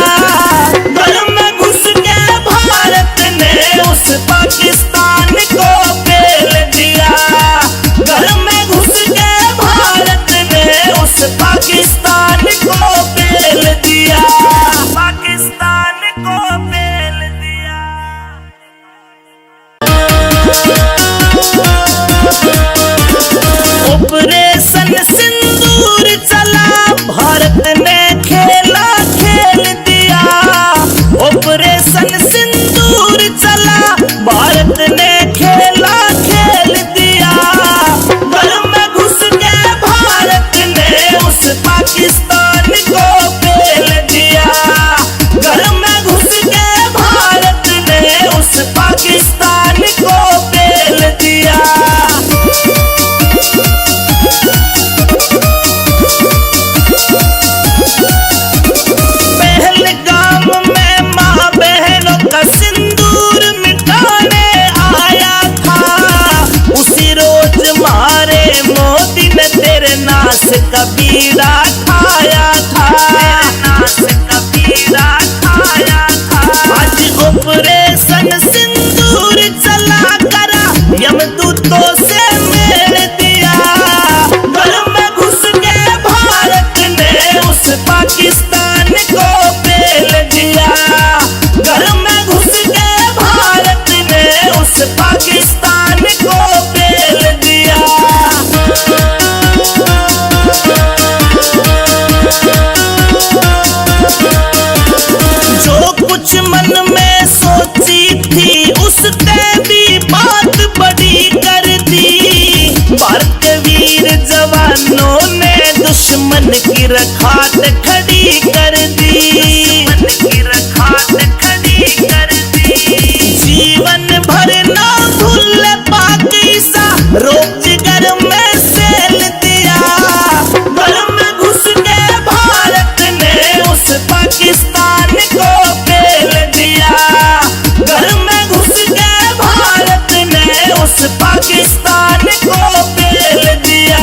घर में घुस के भारत ने उस पाकिस्तान को पेल दिया। घर में घुस के भारत ने उस पाकिस्तान को पेल दिया। पाकिस्तान को पेल दिया। ऑपरेशन सिंदूर चला भारत ने खेला खेल दिया। ऑपरेशन सिंदूर चला भारत ने खेला खेल दिया। घर में घुस के भारत ने उस पाकिस्तान को पेल दिया। घर में घुस के भारत ने उस पाकिस्तान को पेल दिया। पहलगाम में माँ बहनों का सिंदूर मिटाने आया था। उसी रोज मारे मोदी ने तेरे नाश का बीड़ा खाया था। आज ऑपरेशन सिंदूर चला करा यमदूतों से मेल दिया। घर में घुस के भारत ने उस पाकिस्तान को पेल दिया। घर में घुस के भारत ने उस पाकिस्तान को पेल दिया। जो कुछ मन में सोची थी उसने भी बात बड़ी कर दी। भारत के वीर जवानों ने दुश्मन की रखात खड़ी कर दी। जीवन भर ना भूल पाकिस्ता रोजगार में सेल दिया। घर में घुस के भारत ने उस पाकिस्तान को पेल दिया। घर में घुस के भारत ने उस पाकिस्तान को पेल दिया।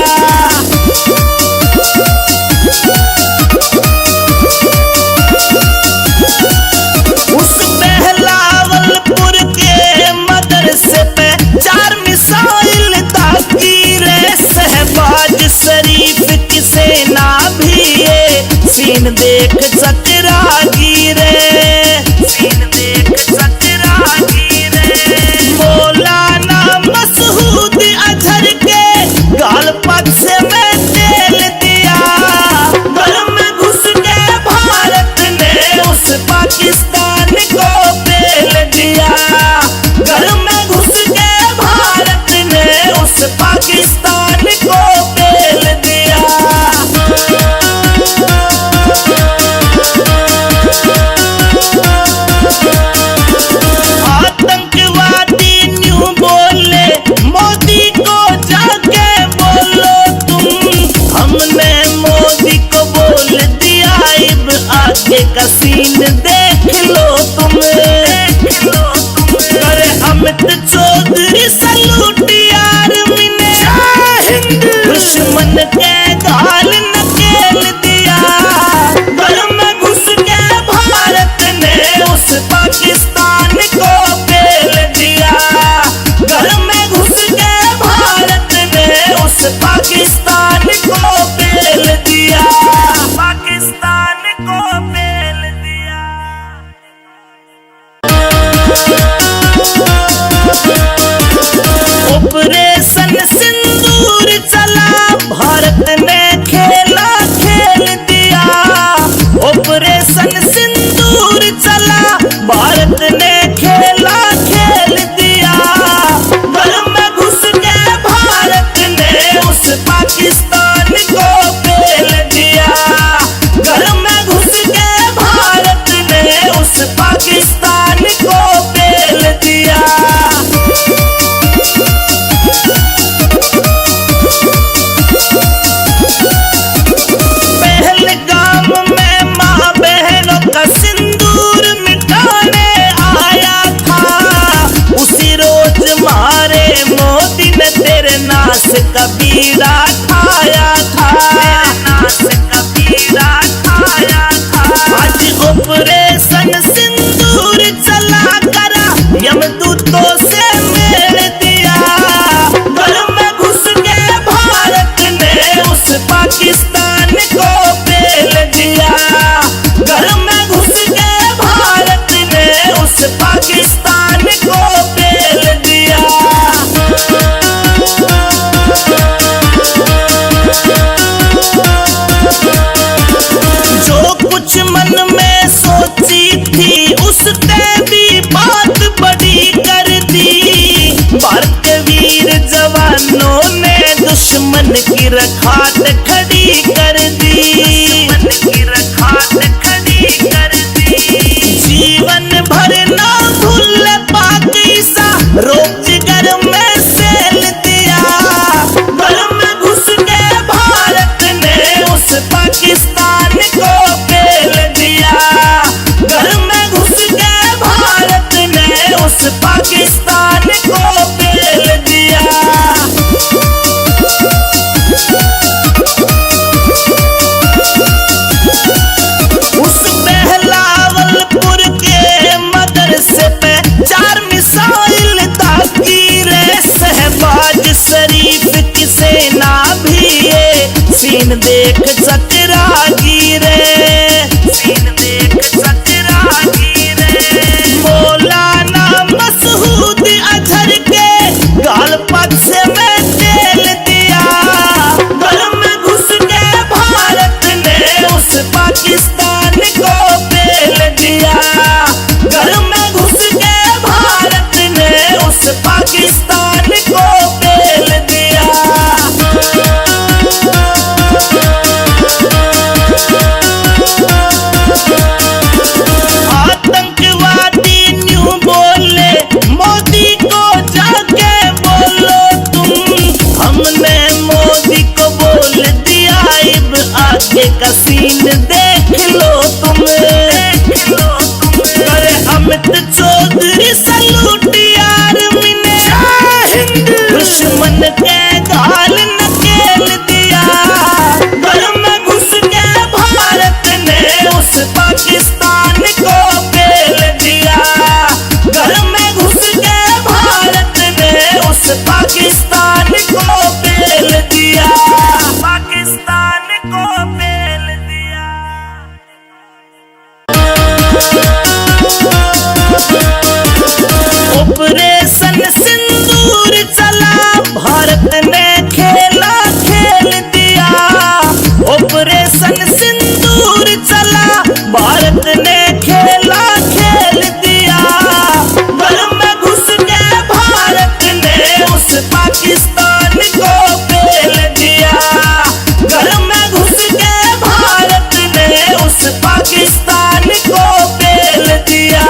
का बीड़ा ठाया था, नाश का बीड़ा ठाया था। आज ऑपरेशन सिंदूर चला करा यमदूतों से मेल दिया। घर में घुस के भारत ने उस पाकिस्तान को पेल दिया। घर में घुस के भारत ने उस पाकिस्तान को पेल दिया। जो कुछ मन में सोची थी उसने भी बात बड़ी कर दी। भारत के वीर जवानों ने दुश्मन की रखात खड़ी कर दी। दुश्मन की रखात खड़ी कर दी। जीवन भर ना भूल पाक ईसा रोक जिगर में सेल दिया। घर में घुस के भारत ने उस पाकिस्तान को पेल दिया। घर में घुस के भारत ने उस पाकिस्तान को पेल दिया। उस बहलावलपुर के मदरसे पे 4 मिसाइल दागी रे। शहबाज शरीफ की सेना भी ये सीन देख चकरा गिरे। सीन देख चकरा गिरे। मौलाना मसूद अजहर के गाल पक्ष में तेल दिया। घर में घुस के भारत ने उस पाकिस्तान को पेल दिया। घर में घुस के भारत ने उस पाकिस्तान को पेल दिया। आतंकवादी न्यू बोले मोदी को जाके बोलो तुम। हमने मोदी को बोल दिया अब आगे का सीन देख लो तुम। देख लो तुम। अरे अमित चौधरी सलूट यार मिने दुश्मन के गाल नकेल दिया। घर में घुस के भारत ने उस पाकिस्तान को पेल दिया। घर में घुस के भारत ने उस पाकिस्तान को पेल दिया। पाकिस्तान को पेल दिया। ऑपरेशन सिंदूर चला भारत ने खेला खेल दिया। ऑपरेशन सिंदूर चला भारत ने खेला खेल दिया। घर में घुस के भारत ने उस पाकिस्तान को पेल दिया। घर में घुस के भारत ने उस पाकिस्तान को पेल दिया।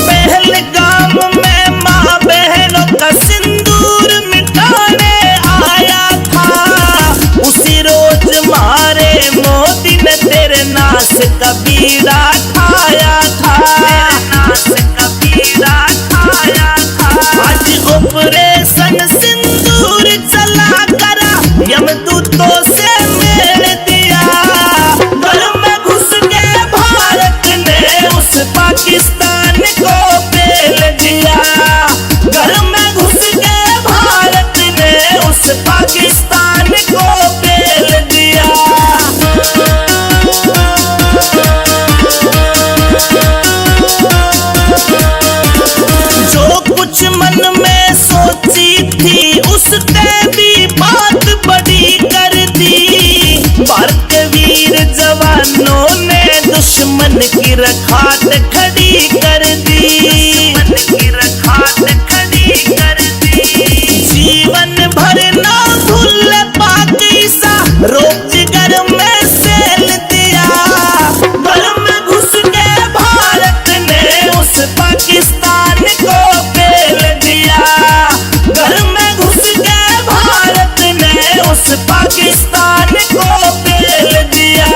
पहलगाम में माँ बहनों का सिंदूर मिटाने आया था। उसी रोज मारे मोदी ने तेरे नाश का बीड़ा ठाया था। नाश का बीड़ा ठाया था। आज ऑपरेशन सिंदूर चला करा यमदूतों से मेल दिया। घर में घुस के भारत ने उस पाकिस्तान को पेल दिया। घर में घुस के भारत ने उस पाकिस्तान को पेल दिया। जो कुछ मन में सोची थी उसने भी बात बड़ी कर दी। भारत के वीर जवानों ने दुश्मन की रखात खड़ी कर दी। दुश्मन की रखात खड़ी कर दी। जीवन भर ना भूल पाक ईसा रोक जिगर में सेल दिया। घर में घुस के भारत ने उस पाकिस्तान को पेल दिया। घर में घुस के भारत ने उस पाकिस्तान को पेल दिया।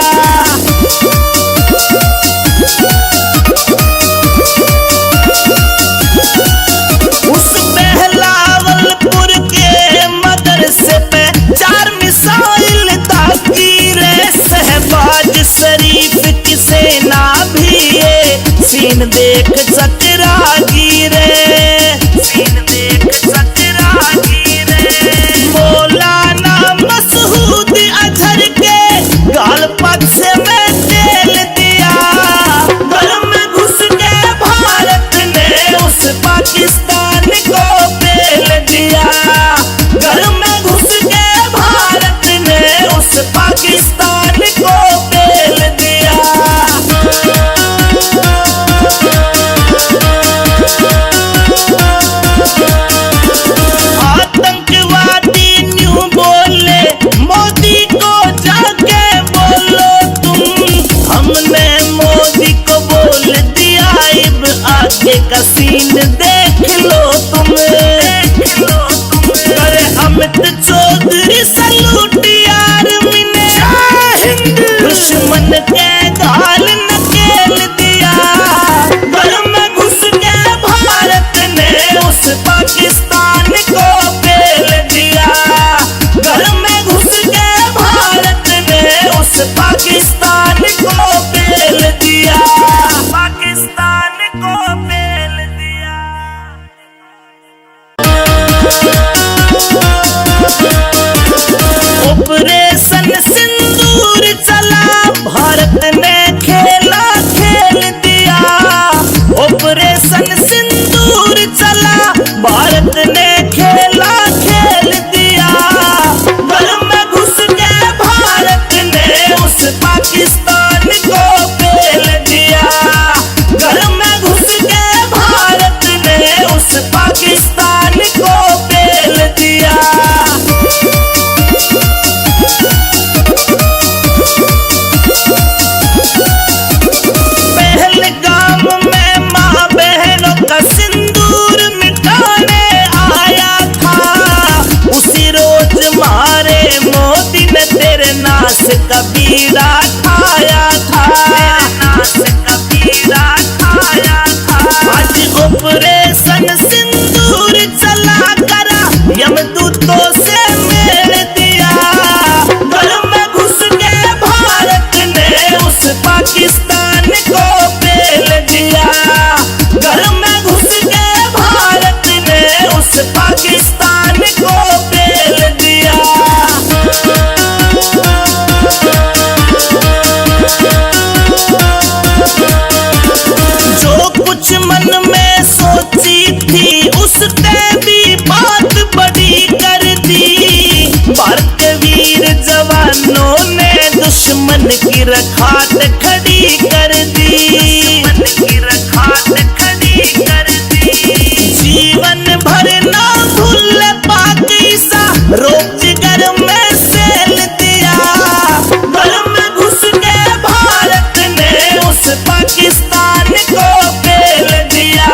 की सेना भी ये सीन देख चकरा गिरे, सीन देख चकरा गिरे। मौलाना मसूद अजहर के गाल पक्ष में तेल दिया, घर में घुस के भारत ने उस पाकिस्तान को पेल दिया, घर में घुस के भारत ने उस पाकिस्तान को पेल दिया। आतंकवादी न्यू बोले मोदी को जाके बोलो तुम, हमने मोदी को बोल दिया अब आगे का सीन देख लो तुम, देख लो तुम। अरे अमित चौधरी सलूट यार मिने दुश्मन के गाल नकेल दिया, घर में घुस के भारत ने उस पाकिस्तान को पेल दिया, घर में घुस के भारत ने उस पाकिस्तान को पेल दिया, पाकिस्तान को पेल दिया। ऑपरेशन सिंदूर चला, भारत ने खेला खेल दिया, ऑपरेशन सिंदूर चला, भारत ने खेला खेल दिया, घर में घुस के भारत ने उस पाकिस्तान को पेल दिया, घर में घुस के भारत ने उस पाकिस्तान को पेल दिया। पहलगाम में माँ बहनों का सिंदूर मिटाने आया था, उसी रोज मारे मोदी ने तेरे नाश का बीड़ा ठाया था, नाश का बीड़ा ठाया था। आज ऑपरेशन सिंदूर चला करा, यमदूतों से मेल दिया, घर में घुस के भारत ने उस पाकिस्तान को पेल दिया, घर में घुस के भारत ने उस पाकिस्तान को पेल दिया। जो कुछ मन में सोची थी उसने भी बात बड़ी कर दी, भारतीय वीर जवानों ने दुश्मन की रखात खड़ी कर दी, दुश्मन की रखात खड़ी कर दी। जीवन भर ना भूल पाक ईसा रोक जिगर में सेल दिया, घर में घुस के भारत ने उस पाकिस्तान को पेल दिया,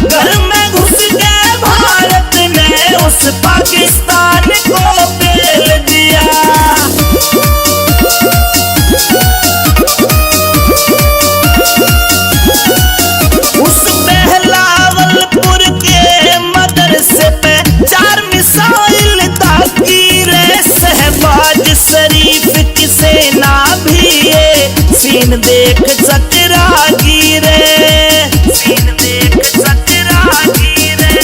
घर में घुस के भारत ने उस पाकिस्तान को पेल दिया। उस बहलावलपुर के मदरसे पे 4 मिसाइल दागी रे, शहबाज शरीफ की सेना भी ये सीन देख चकरा गिरे, सीन देख चकरा गिरे।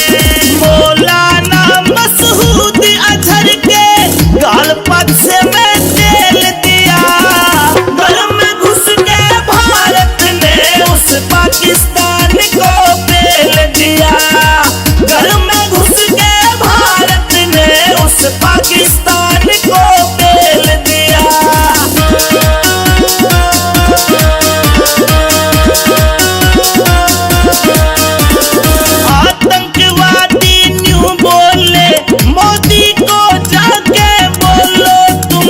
मौलाना मसूद अजहर के गाल पक्ष में तेल दिया, घर में घुस के भारत ने उस पाकिस्तान को पेल दिया, घर में घुस के भारत ने उस पाकिस्तान को पेल दिया। आतंकवादी न्यू बोले मोदी को जाके बोलो तुम,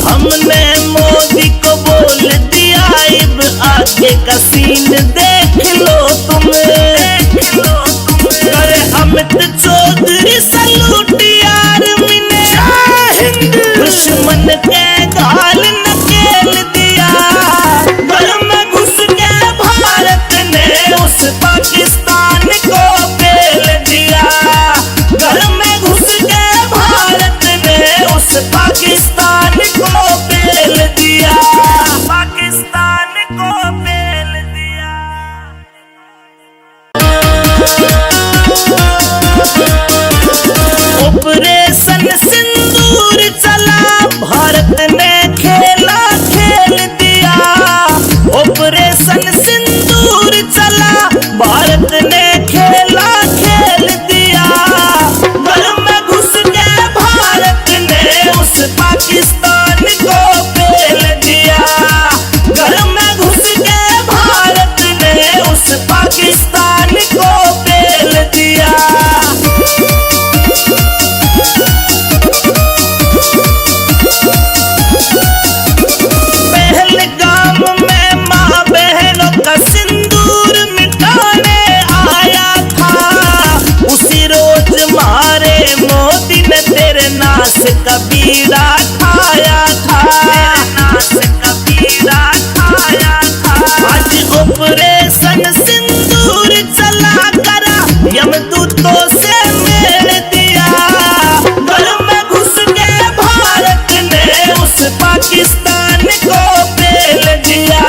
हमने मोदी को बोल दिया अब आगे का सीन देख लो तुम, देख लो तुम। अरे अमित चौधरी सलूट यार मिने दुश्मन के गाल नकेल दिया, घर में घुस के भारत ने उस पाकिस्तान को पेल दिया, घर में घुस के भारत ने उस पाकिस्तान को पेल दिया, पाकिस्तान का बीड़ा खाया था, नाश का बीड़ा खाया था। आज ऑपरेशन सिंदूर चला करा यमदूतों से मेल दिया। घर में घुस के भारत ने उस पाकिस्तान को पेल दिया।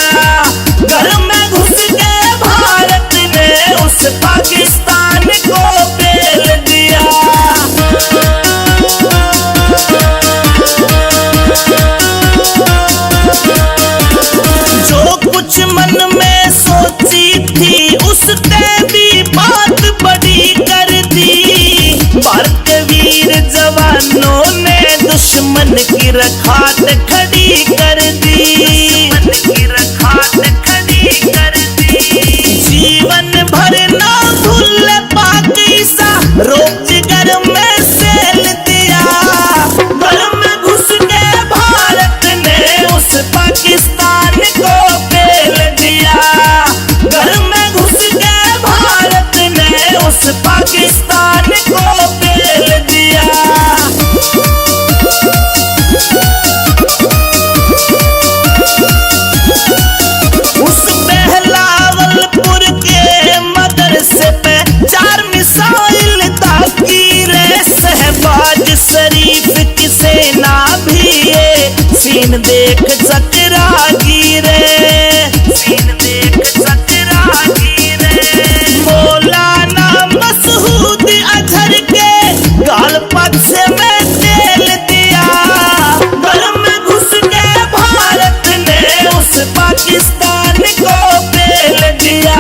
घर में घुस के भारत ने उस पाकिस्तान को पेल दिया। जो कुछ मन में सोची थी उसने भी बात बड़ी कर दी। भारत वीर जवानों ने दुश्मन की रखात खड़ी कर दी, दुश्मन की रखात खड़ी कर दी। जीवन भर ना भूल पाकिसा रोज घर में सेल दिया। घर में घुस के भारत ने उस पाकिस्तान को पेल दिया। घर में घुस के भारत ने उस पाकिस्तान को पेल दिया। उस बहलावलपुर के मदरसे पे 4 मिसाइल दागी रे। शहबाज शरीफ की सेना भी ये सीन देख चकरा गिरे, सीन देख चकरा गिरे। मौलाना मसूद अजहर के गाल पक्ष में तेल दिया। घर में घुस के भारत ने उस पाकिस्तान को पेल दिया।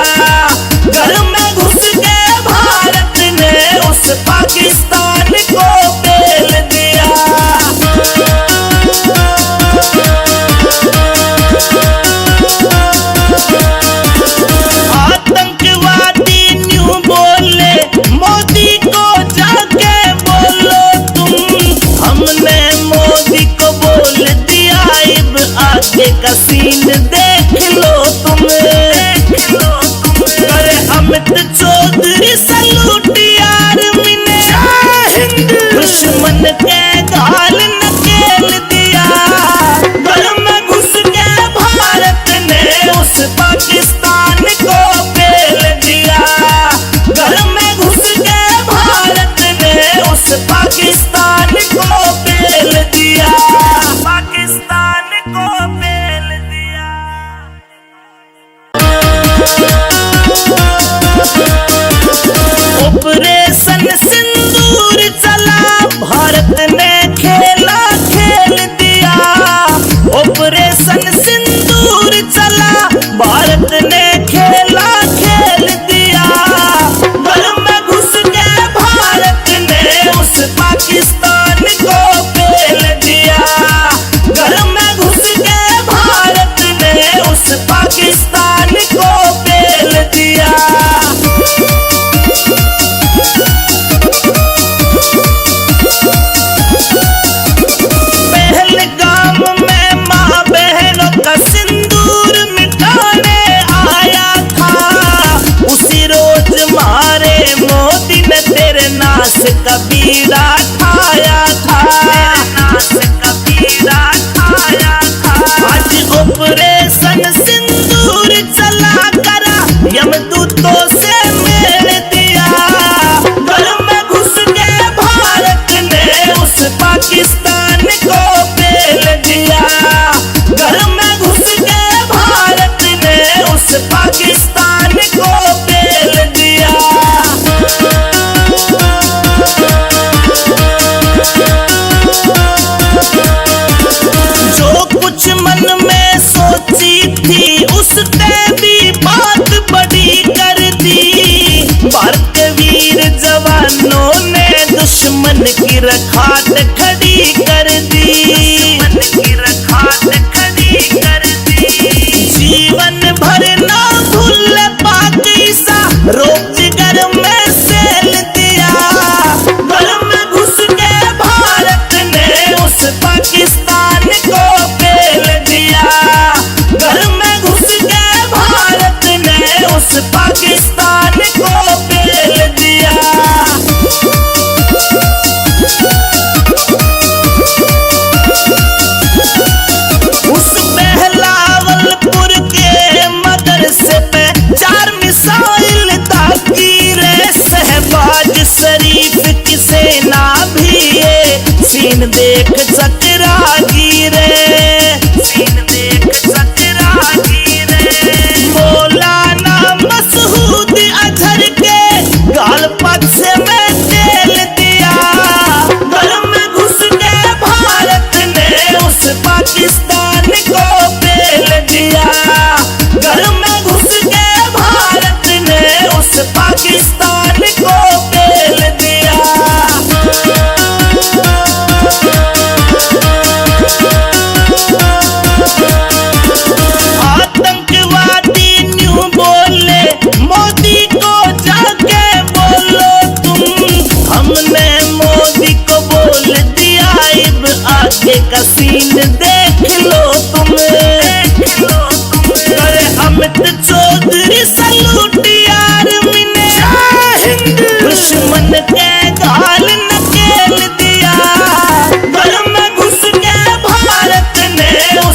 घर में घुस के भारत ने उस पाकिस्तान को पेल दिया। आतंकवादी न्यू बोले मोदी को जाके बोलो तुम। हमने मोदी को बोल दिया अब आगे का सीन देख लो तुम, देख लो तुम। करे अमित चौधरी सलूट आर्मी ने दुश्मन के गाल नकेल दिया। घर में घुस के भारत ने उस पाकिस्तान को पेल दिया। घर में घुस के भारत ने उस पाकिस्तान को पेल दिया। पाकिस्तान को पेल दिया।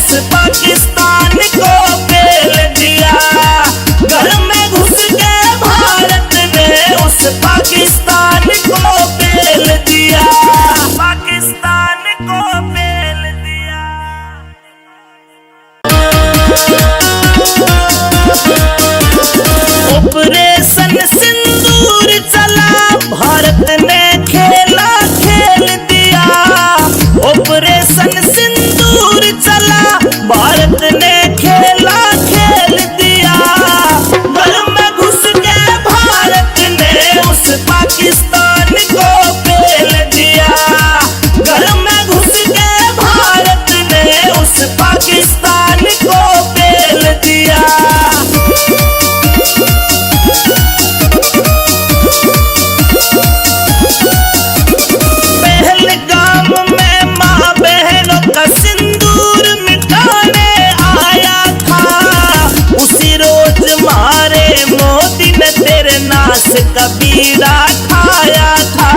उस पाकिस्तान को पेल दिया। घर में घुस के भारत ने उस पाकिस्तान को पेल दिया। पाकिस्तान को पेल दिया। ऑपरेशन सिंदूर चला, भारत ने खेला खेल दिया। ऑपरेशन सिंदूर चला, भारत ने खेला खेल दिया। घर में घुस के भारत ने उस पाकिस्तान को पेल दिया। घर में घुस के भारत ने उस पाकिस्तान को पेल दिया। पहलगाम में माँ बहनों का सिंदूर मिटाने आया था। उसी रोज मारे मोदी ने तेरे नाश का बीड़ा खाया था।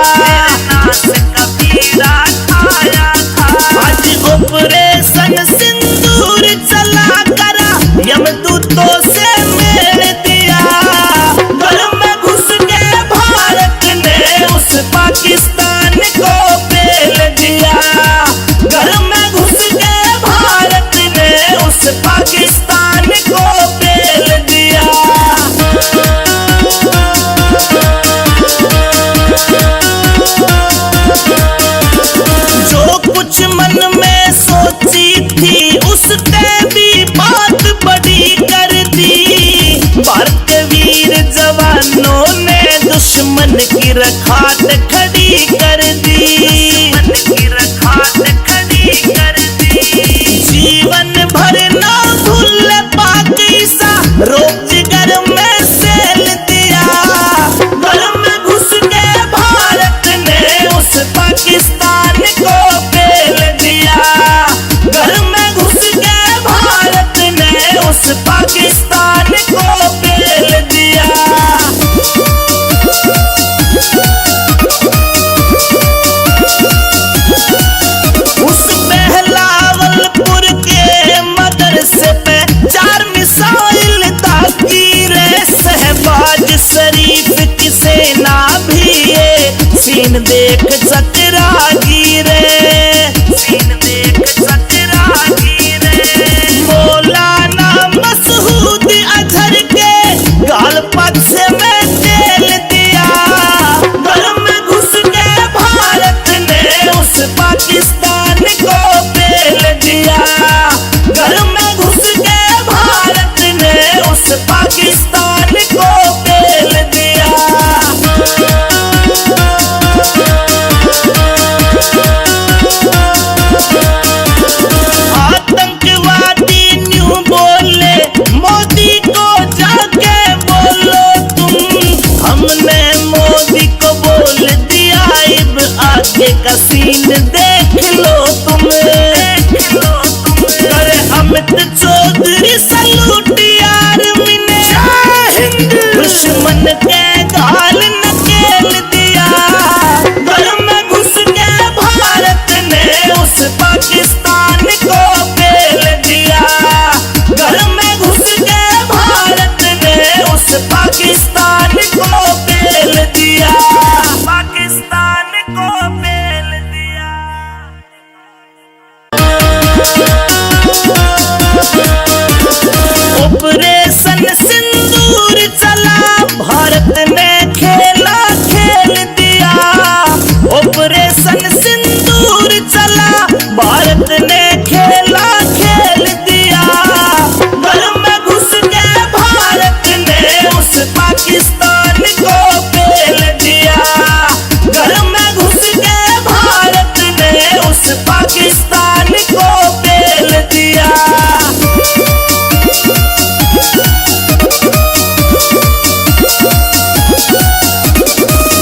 नाश का बीड़ा खाया था। आज ऑपरेशन सिंदूर चला करा, यमदूतों से मेल दिया। घर में घुस के भारत ने उस पाकिस्तान को पेल दिया। घर में घुस के भारत ने उस पाकिस्तान को पेल दिया। जो कुछ मन में सोची थी उसने भी बात बड़ी कर दी। भारत के वीर जवानों ने दुश्मन की रखात खड़ी कर दी। दुश्मन की रखात खड़ी कर दी। जीवन भर ना भूल पाक ईसा, रोजगार में सेल दिया। घर में घुस के भारत ने उस पाकिस्तान को पेल दिया। घर में घुस के भारत ने उस पाकिस्तान को पेल दिया। उस बहलावलपुर के मदरसे पे 4 मिसाइल दागी रे। शहबाज शरीफ की सेना भी ये सीन देख चकरागी रे। सीन देख चकरागी रे। मौलाना मसूद अजहर के गाल पक्ष में तेल दिया। घर में घुस के भारत ने उस पाकिस्तान को पेल दिया। घर में घुस के भारत ने उस पाकिस्तान को पेल दिया। आतंकवादी न्यू बोले, मोदी को जाके बोलो तुम। हमने मोदी को बोल दिया, अब आगे का सीन देख लो तुम। देख लो तुम। करे अमित चौधरी सलूट यार मिने। दुश्मन के गाल नकेल दिया। घर में घुस के भारत ने उस पाकिस्तान को पेल दिया। घर में घुस के भारत ने उस पाकिस्तान को पेल दिया। पाकिस्तान को पेल दिया। ऑपरेशन सिंदूर चला, भारत ने खेला खेल दिया। ऑपरेशन सिंदूर चला, भारत ने खेला खेल दिया। घर में घुस के भारत ने उस पाकिस्तान को पेल दिया। घर में घुस के भारत ने उस पाकिस्तान को पेल दिया।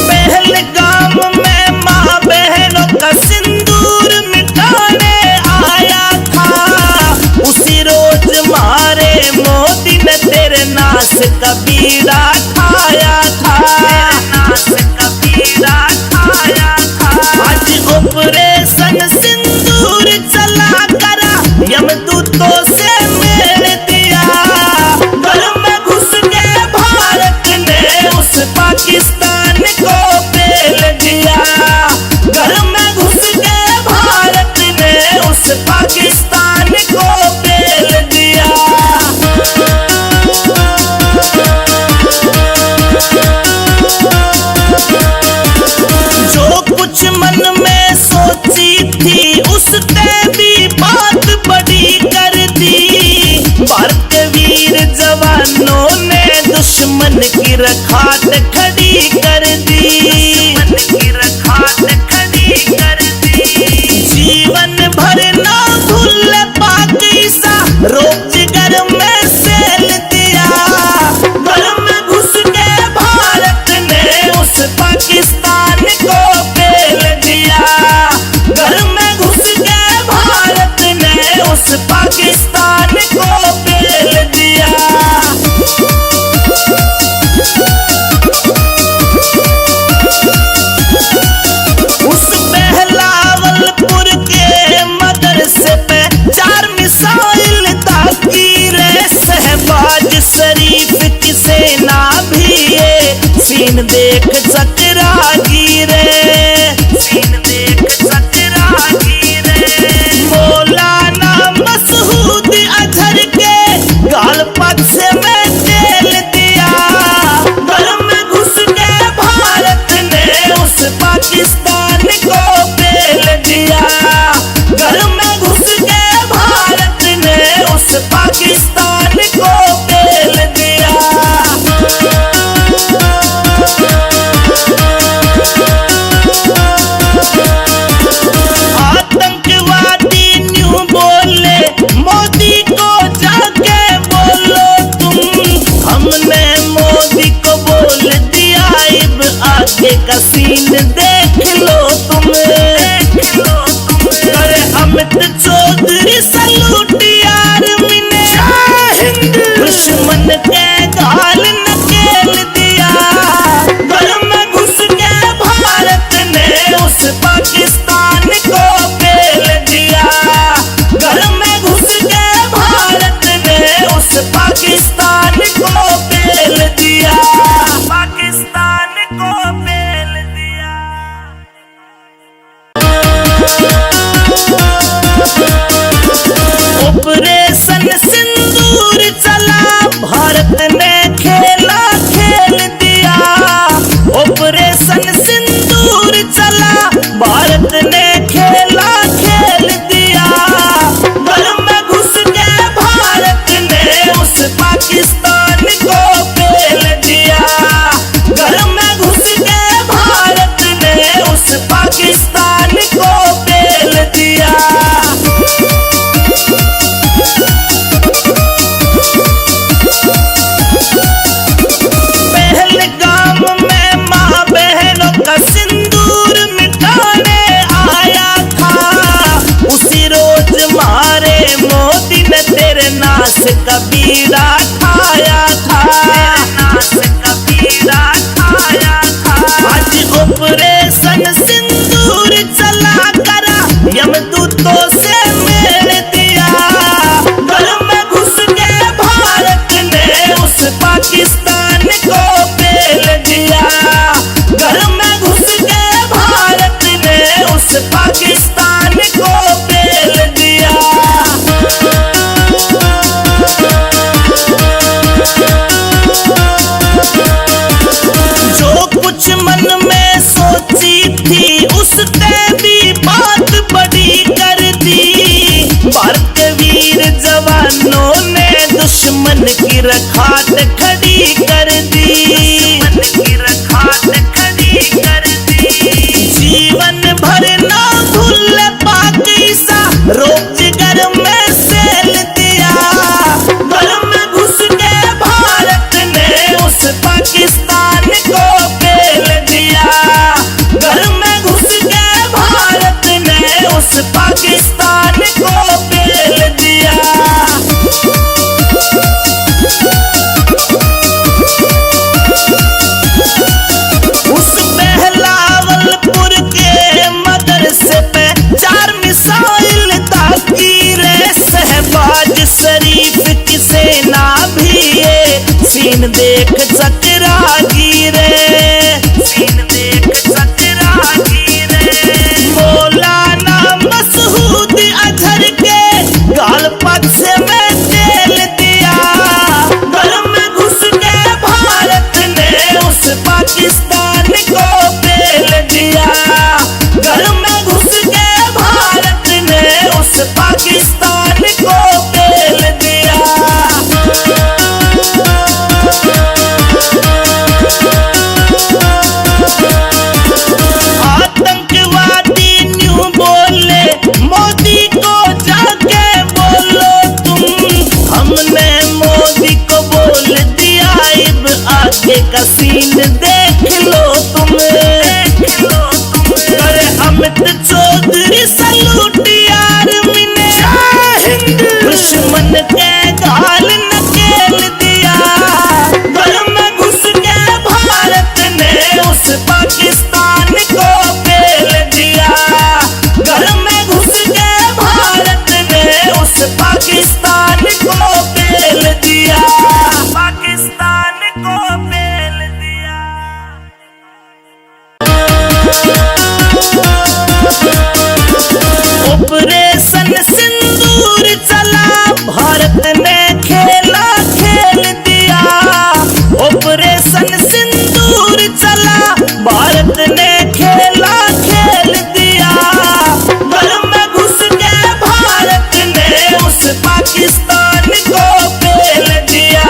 पहलगाम में माँ बहनों का सिंदूर मिटाने आया था। उसी रोज मारे मोदी ने तेरे नाश का बीड़ा खाया था। नाश का बीड़ा खाया था। आज ऑपरेशन सिंदूर चला करा, यमदूतों दुश्मन की रखात खड़ी कर दी, रखात खड़ी कर दी। जीवन भर ना भूल पाक ईसा, रोज घर में सेल दिया। घर में घुस के भारत ने उस पाकिस्तान को पेल दिया। घर में घुस के भारत ने उस पाकिस्तान को पेल दिया। उस बहलावलपुर के मदरसे पे 4 मिसाइल दागी रे। शहबाज शरीफ की सेना भी ये सीन देख चकरा गिरे, सीन देख चकरा गिरे। मौलाना मसूद अजहर के गाल पक्ष में तेल दिया। घर में घुस के भारत ने उस पाकिस्तान को पेल दिया। घर में घुस के भारत ने उस पाकिस्तान को पेल दिया। आतंकवादी न्यू बोले, मोदी को जाके बोलो तुम। हमने मोदी को बोल दिया, अब आगे का सीन देख लो तुम। अरे अमित चौधरी सलूट यार मिने, दुश्मन के गाल नकेल दिया। घर में घुस के भारत ने उस पाकिस्तान को पेल दिया। घर में घुस के भारत ने उस पाकिस्तान को पेल दिया। पाकिस्तान को पेल दिया। ऑपरेशन सिंदूर चला, भारत ने खेला खेल दिया। ऑपरेशन सिंदूर चला, भारत ने खेला खेल दिया। घर में घुस के भारत ने उस पाकिस्तान को पेल दिया। घर में घुस के भारत ने उस पाकिस्तान को पेल दिया। पहलगाम में माँ बहनों का सिंदूर मिटाने आया था। उसी रोज मारे मोदी ने तेरे नाश का बीड़ा खाया था। नाश का बीड़ा खाया था। आज ऑपरेशन सिंदूर चला करा, यमदूतों से मेल दिया। घर में घुस के भारत ने उस पाकिस्तान को पेल दिया। घर में घुस के भारत ने उस पाकिस्तान को पेल दिया। जो कुछ मन में सोची थी उसने भी बात बड़ी कर दी। भारत के वीर जवानों ने दुश्मन की रखात खड़ी कर दी। रखात खड़ी कर दी। जीवन भर ना भूल पाक ईसा, रोज घर में सेल दिया। घर में घुस के भारत ने उस पाकिस्तान को पेल दिया। घर में घुस के भारत ने उस पाकिस्तान को पेल दिया। उस बहलावलपुर के मदरसे पे 4 मिसाइल दागी रे। शहबाज शरीफ की सेना भी ये सीन देख चकरा गिरे, सीन देख चकरा गिरे। मौलाना मसूद अजहर के गाल पक्ष में तेल दिया। घर में घुस के भारत ने उस पाकिस्तान को पेल दिया। घर में घुस के भारत ने उस पाकिस्तान को पेल दिया। आगे का सीन देख लो तुम। करे अमित चौधरी सलूट आर्मी ने, दुश्मन के गाल नकेल दिया। घर में घुस के भारत ने उस पाकिस्तान को पेल दिया। घर में घुस के भारत ने उस पाकिस्तान को पेल दिया। पाकिस्तान को पेल दिया। ऑपरेशन सिंदूर चला, भारत ने खेला खेल दिया। ऑपरेशन सिंदूर चला, भारत ने खेला खेल दिया। घर में घुस के भारत ने उस पाकिस्तान को पेल दिया।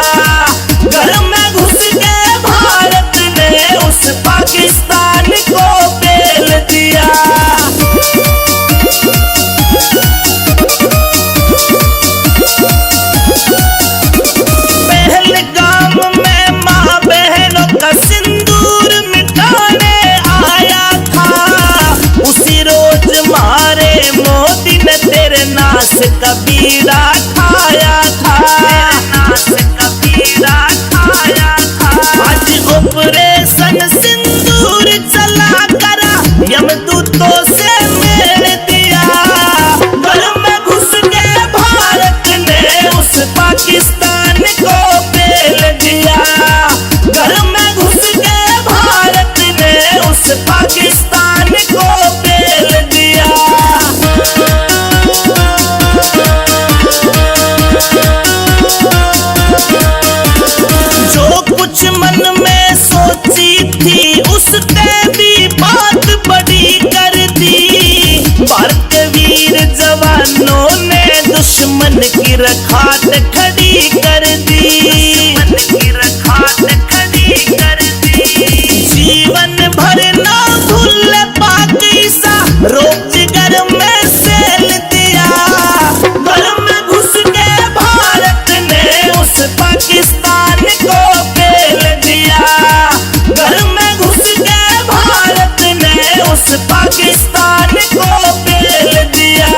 घर में घुस के भारत ने उस पाकिस्तान को पेल दिया। पहलगाम में माँ बहनों का सिंदूर मिटाने आया था। उसी रोज मारे मोदी ने तेरे नाश का बीड़ा ठाया था। नाश का बीड़ा ठाया था। आज ऑपरेशन सिंदूर चला करा, यमदूतों से मेल दिया। घर में घुस के भारत ने उस पाकिस्तान को पेल दिया। घर में घुस के भारत ने उस पाकिस्तान को पेल दिया। जो कुछ मन में सोची थी उसने भी बात बड़ी कर दी। भारत वीर जवानों ने दुश्मन की रखात खड़ी कर दी। दुश्मन की रखात खड़ी कर दी। जीवन भर ना भूल पाक ईसा, रोज घर में सेल दिया। घर में घुस के भारत ने उस पाकिस्तान को पेल दिया। घर में घुस के भारत ने उस पाकिस्तान को पेल दिया।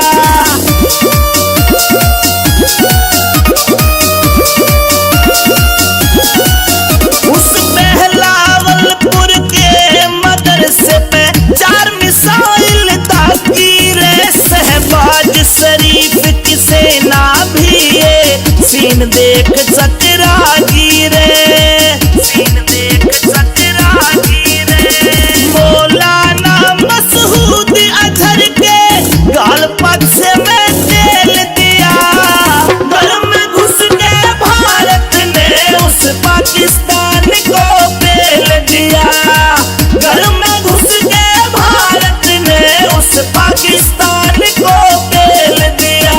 उस बहलावलपुर के मदरसे पे 4 मिसाइल दागी रे। शहबाज शरीफ की सेना भी ये सीन देख चकरा गिरे। सीन देख चकरा गिरे। मौलाना मसूद अजहर के गाल पक्ष में तेल दिया। घर में घुस के भारत ने उस पाकिस्तान को पेल दिया। घर में घुस के भारत ने उस पाकिस्तान को पेल दिया।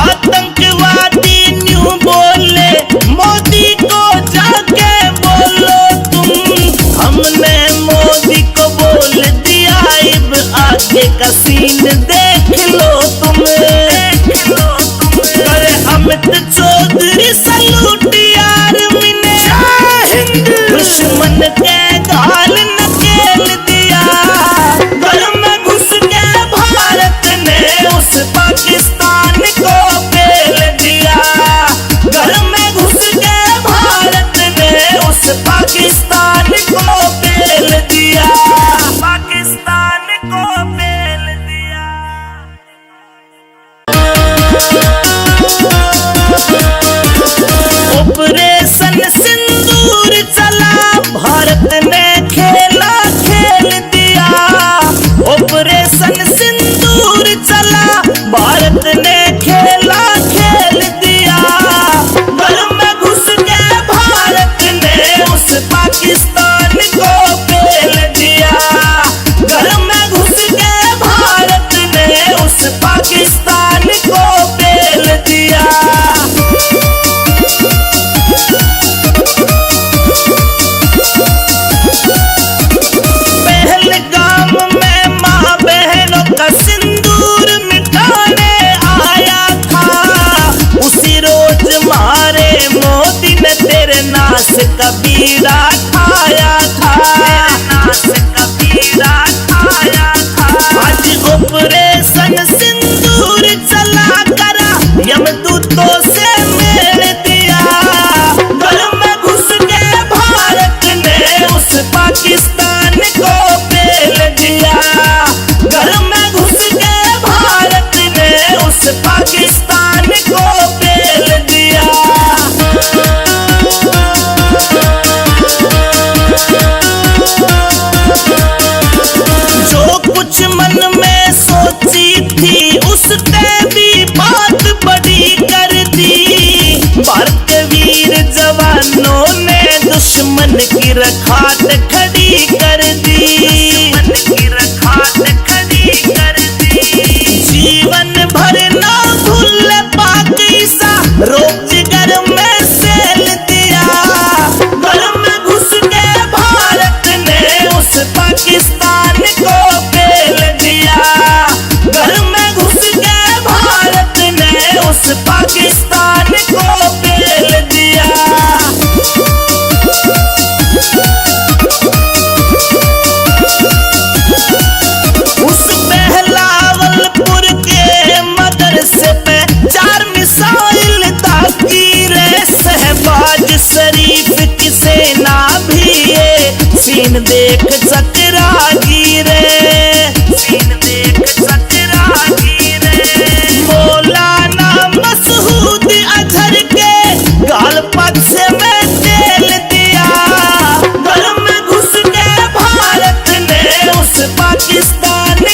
आतंकवादी न्यू बोले, मोदी को जाके बोलो तुम। हमने मोदी को बोल दिया, अब आगे का सीन देख लो तुम। करे अमित चौधरी सलूट आर्मी ने, दुश्मन के गाल नकेल दिया। घर में घुस के भारत ने उस पाकिस्तान को पेल दिया। घर में घुस के भारत ने उस पाकिस्तान को पेल दिया। पाकिस्तान को पेल दिया। ऑपरेशन सिंदूर चला, भारत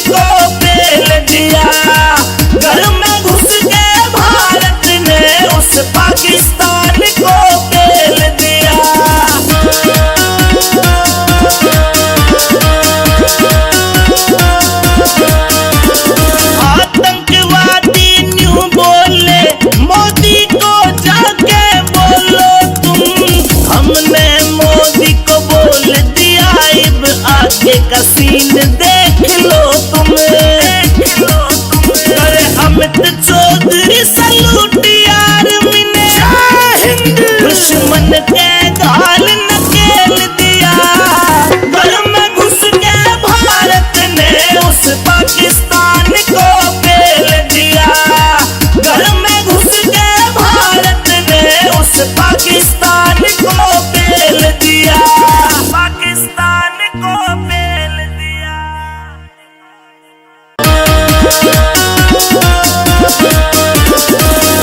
को पेल दिया। घर में घुस के भारत ने उस पाकिस्तान को पेल दिया। आतंकवादी न्यू बोले मोदी को जाके बोलो तुम। हमने मोदी को बोल दिया अब आगे का सीन देख लो तुम। अरे अमित चौधरी सलूट यार मिने दुश्मन के गाल नकेल दिया। घर में घुस के भारत ने उस पाकिस्तान को पेल दिया। घर में घुस के भारत ने उस पाकिस्तान को पेल दिया। पाकिस्तान को पेल दिया।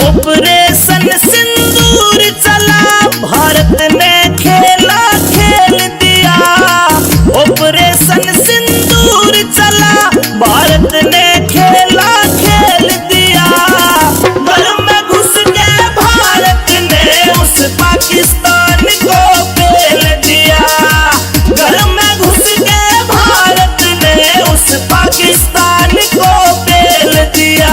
ऑपरेशन सिंदूर चला भारत ने खेला खेल दिया। ऑपरेशन सिंदूर चला भारत ने खेला खेल दिया। घर में घुस के भारत ने उस पाकिस्तान को पेल दिया। घर में घुस के भारत ने उस पाकिस्तान को पेल दिया।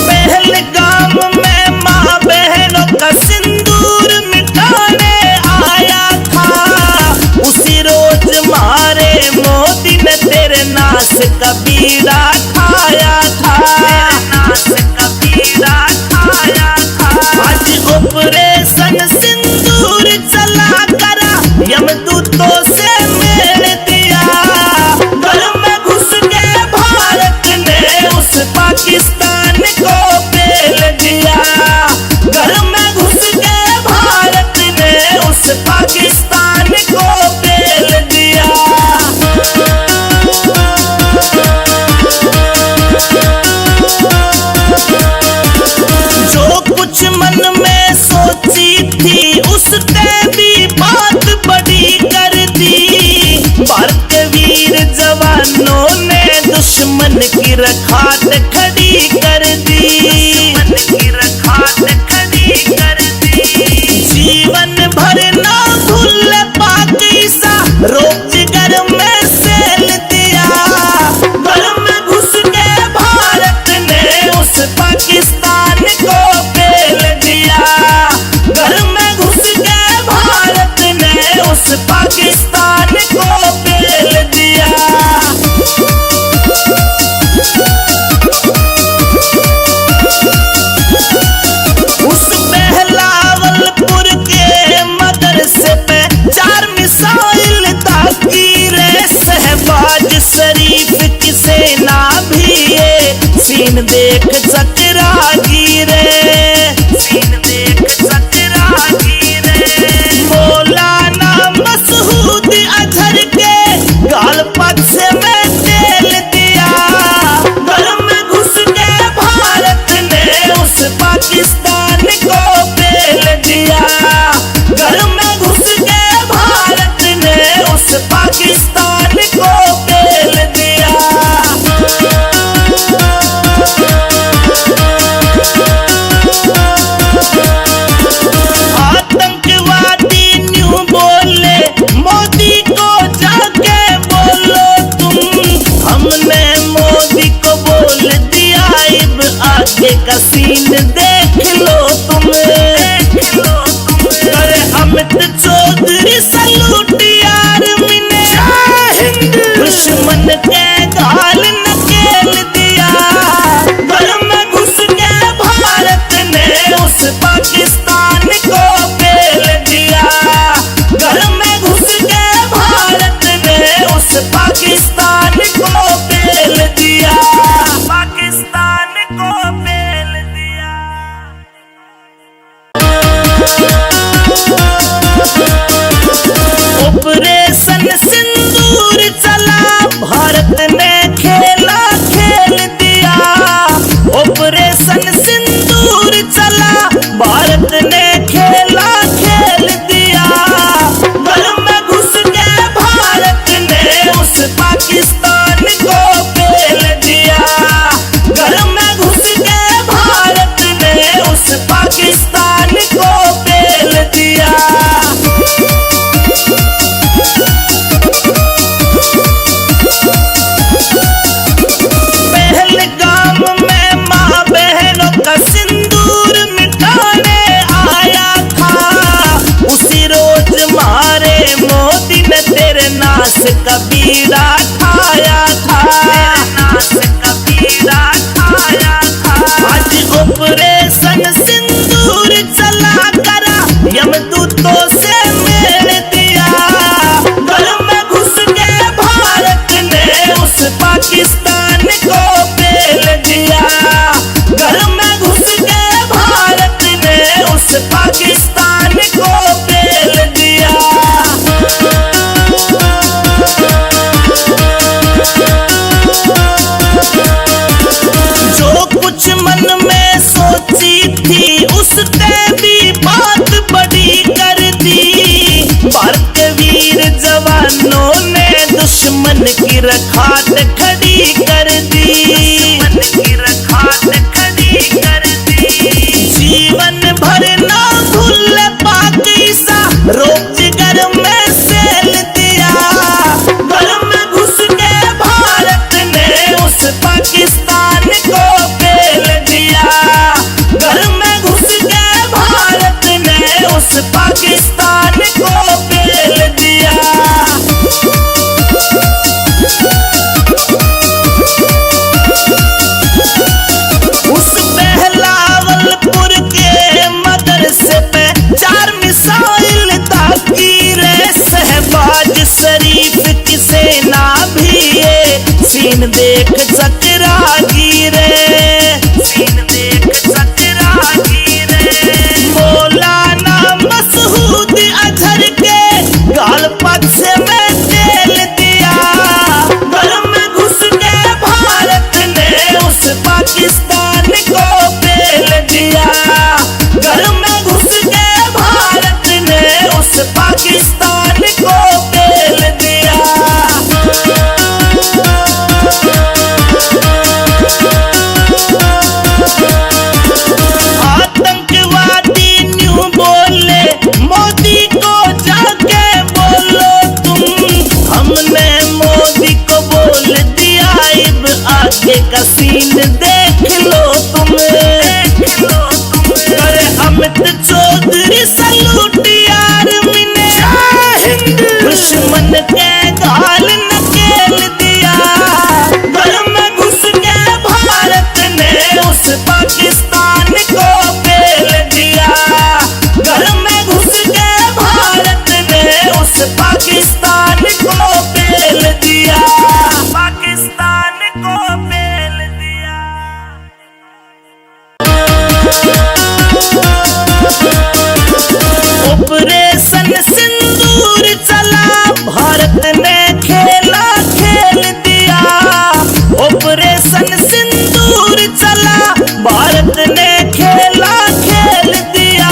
पहलगाम में माँ बहनों का सिंदूर मिटाने आया था। उसी रोज मारे मोदी ने तेरे नाश का बीड़ा खाया था। नाश का बीड़ा खाया था। आज ऑपरेशन सिंदूर चला करा यमदूतों से मेल दिया। घर में घुस के भारत ने उस पाकिस्तान को पेल दिया। घर में घुस के भारत ने उस पाकिस्तान को पेल दिया। जो कुछ मन में सोची थी उसने भी बात बड़ी कर दी। भारतीय वीर जवानों ने दुश्मन की रखात खड़ी कर दी। दुश्मन की रखात खड़ी कर दी। जीवन भर ना भूल पाक ईसा रोजगार में सेल दिया। घर में घुस के भारत ने उस पाकिस्तान को पेल दिया। घर में घुस के भारत ने उस पाकिस्तान को पेल दिया। उस बहलावलपुर के मदरसे पे 4 मिसाइल दाग कबीरा ठाया था, नाश कबीरा ठाया था। आज ऑपरेशन सिंदूर चला करा यमदूतों से मेल दिया। घर में घुस के भारत ने उस पाकिस्तान को पेल दिया। घर में घुस के भारत ने उस पाकिस्तान को पेल दिया। जो कुछ मन में सोची थी उसने भी बात बड़ी कर दी। भारत के वीर जवानों ने दुश्मन की रखात खड़ी कर दी। दुश्मन की रखात खड़ी कर दी। जीवन भर ना भूल पाक ईसा रोक जिगर में सेल दिया। घर में घुस के भारत ने उस पाकिस्तान को पेल दिया। घर में घुस के भारत ने उस पाकिस्तान को पेल दिया। उस बहलावलपुर के मदरसे पे 4 मिसाइल ताकी रे। शहबाज शरीफ की सेना भी ये सीन देख चकरा गिरे। सीन देख चकरा गिरे। मौलाना मसूद अजहर के गाल पक्ष में तेल दिया। घर में घुस के भारत ने उस पाकिस्तान को पेल दिया। घर में घुस के भारत ने उस पाकिस्तान को पेल दिया। आतंकवादी न्यू बोले मोदी को जाके बोलो तुम। हमने मोदी को बोल दिया अब आगे का सीन देख लो तुम। देख लो तुम। अरे अमित चौधरी सलूट यार मिने दुश्मन के गाल नकेल दिया। घर में घुस के भारत ने उस पाकिस्तान को पेल दिया। घर में घुस के भारत ने उस पाकिस्तान को पेल दिया। पाकिस्तान को पेल दिया। ऑपरेशन सिंदूर चला भारत ने खेला खेल दिया। ऑपरेशन सिंदूर चला भारत ने खेला खेल दिया।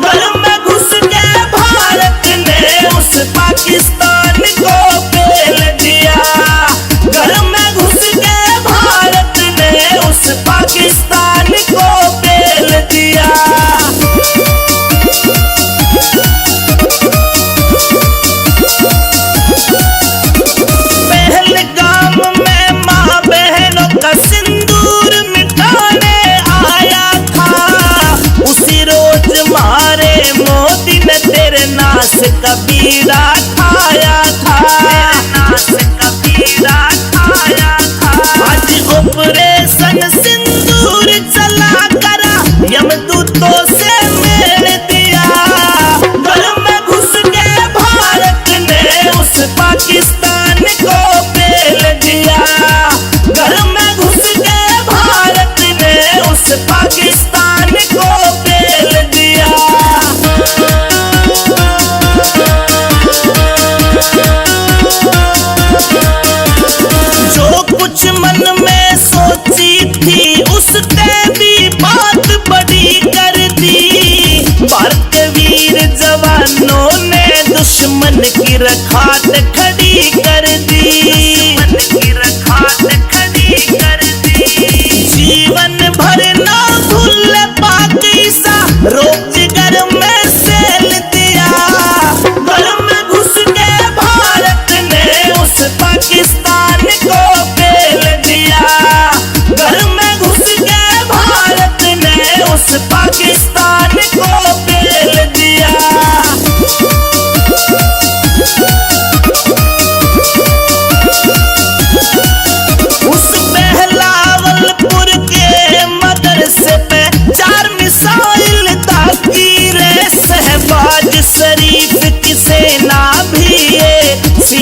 घर में घुस के भारत ने उस पाकिस्तान को पेल दिया। घर में घुस के भारत ने उस पाकिस्तान को पेल दिया। पहलगाम में माँ बहनों का सिंदूर मिटाने आया था। उसी रोज मारे मोदी ने तेरे नाश कबीरा ठाया था। नाश कबीरा ठाया था। आज ऑपरेशन सिंदूर चला करा यमदूतों से मेल दिया। घर में घुस के भारत ने उस पाकिस्तान को पेल दिया। घर में घुस के भारत ने उस पाकिस्तान को पेल दिया। जो कुछ मन में सोची थी उसने भी बात बड़ी कर दी। भारत के वीर जवानों ने दुश्मन की रखात खड़ी कर दी। दुश्मन की रखात खड़ी कर दी। जीवन भर ना भूल पाक ईसा रोक जिगर में सेल दिया। घर में घुस के भारत ने उस पाकिस्तान को पेल दिया। घर में घुस के भारत ने उस पाकिस्तान को पेल दिया।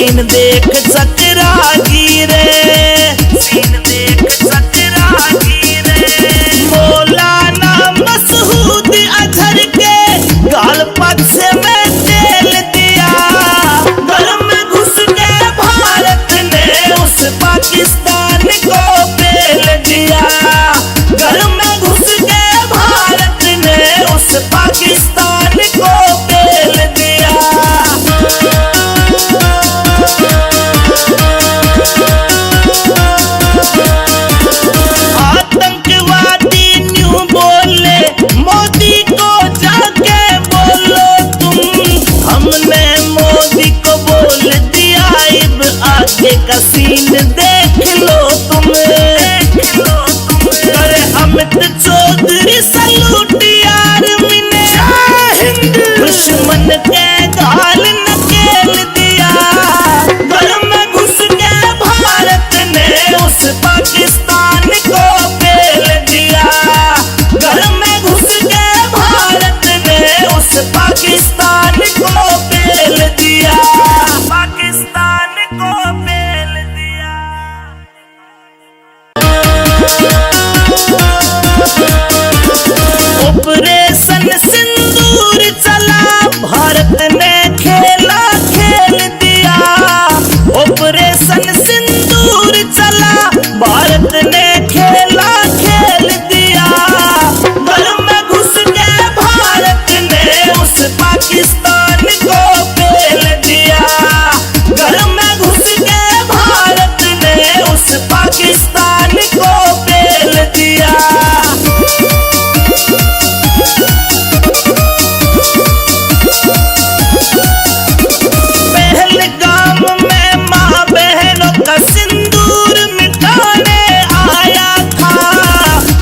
सीन देख चकरागी रे, सीन देख चकरागी रे। मौलाना मसूद अजहर के गाल पक्ष में तेल दिया, घर में घुस के भारत ने उस पाकिस्तान को पेल दिया, घर में घुस के भारत ने उस पाकिस्तान को पेल दिया। आतंकवादी न्यू बोले मोदी को जाके बोलो तुम, हमने मोदी को बोल दिया अब आगे का सीन देख लो तुम, देख लो तुम। अरे अमित चौधरी सलूट यार मिने दुश्मन के गाल नकेल दिया, घर में घुस के भारत ने उस पाकिस्तान को पेल दिया, घर में घुस के भारत ने उस पाकिस्तान को पेल दिया, पाकिस्तान को पेल दिया। ऑपरेशन सिंदूर चला, भारत ने खेला खेल दिया, ऑपरेशन सिंदूर चला, भारत ने खेला खेल दिया, घर में घुस के भारत ने उस पाकिस्तान को पेल दिया, घर में घुस के भारत ने उस पाकिस्तान को पेल दिया। पहलगाम में माँ बहनों का सिंदूर मिटाने आया था,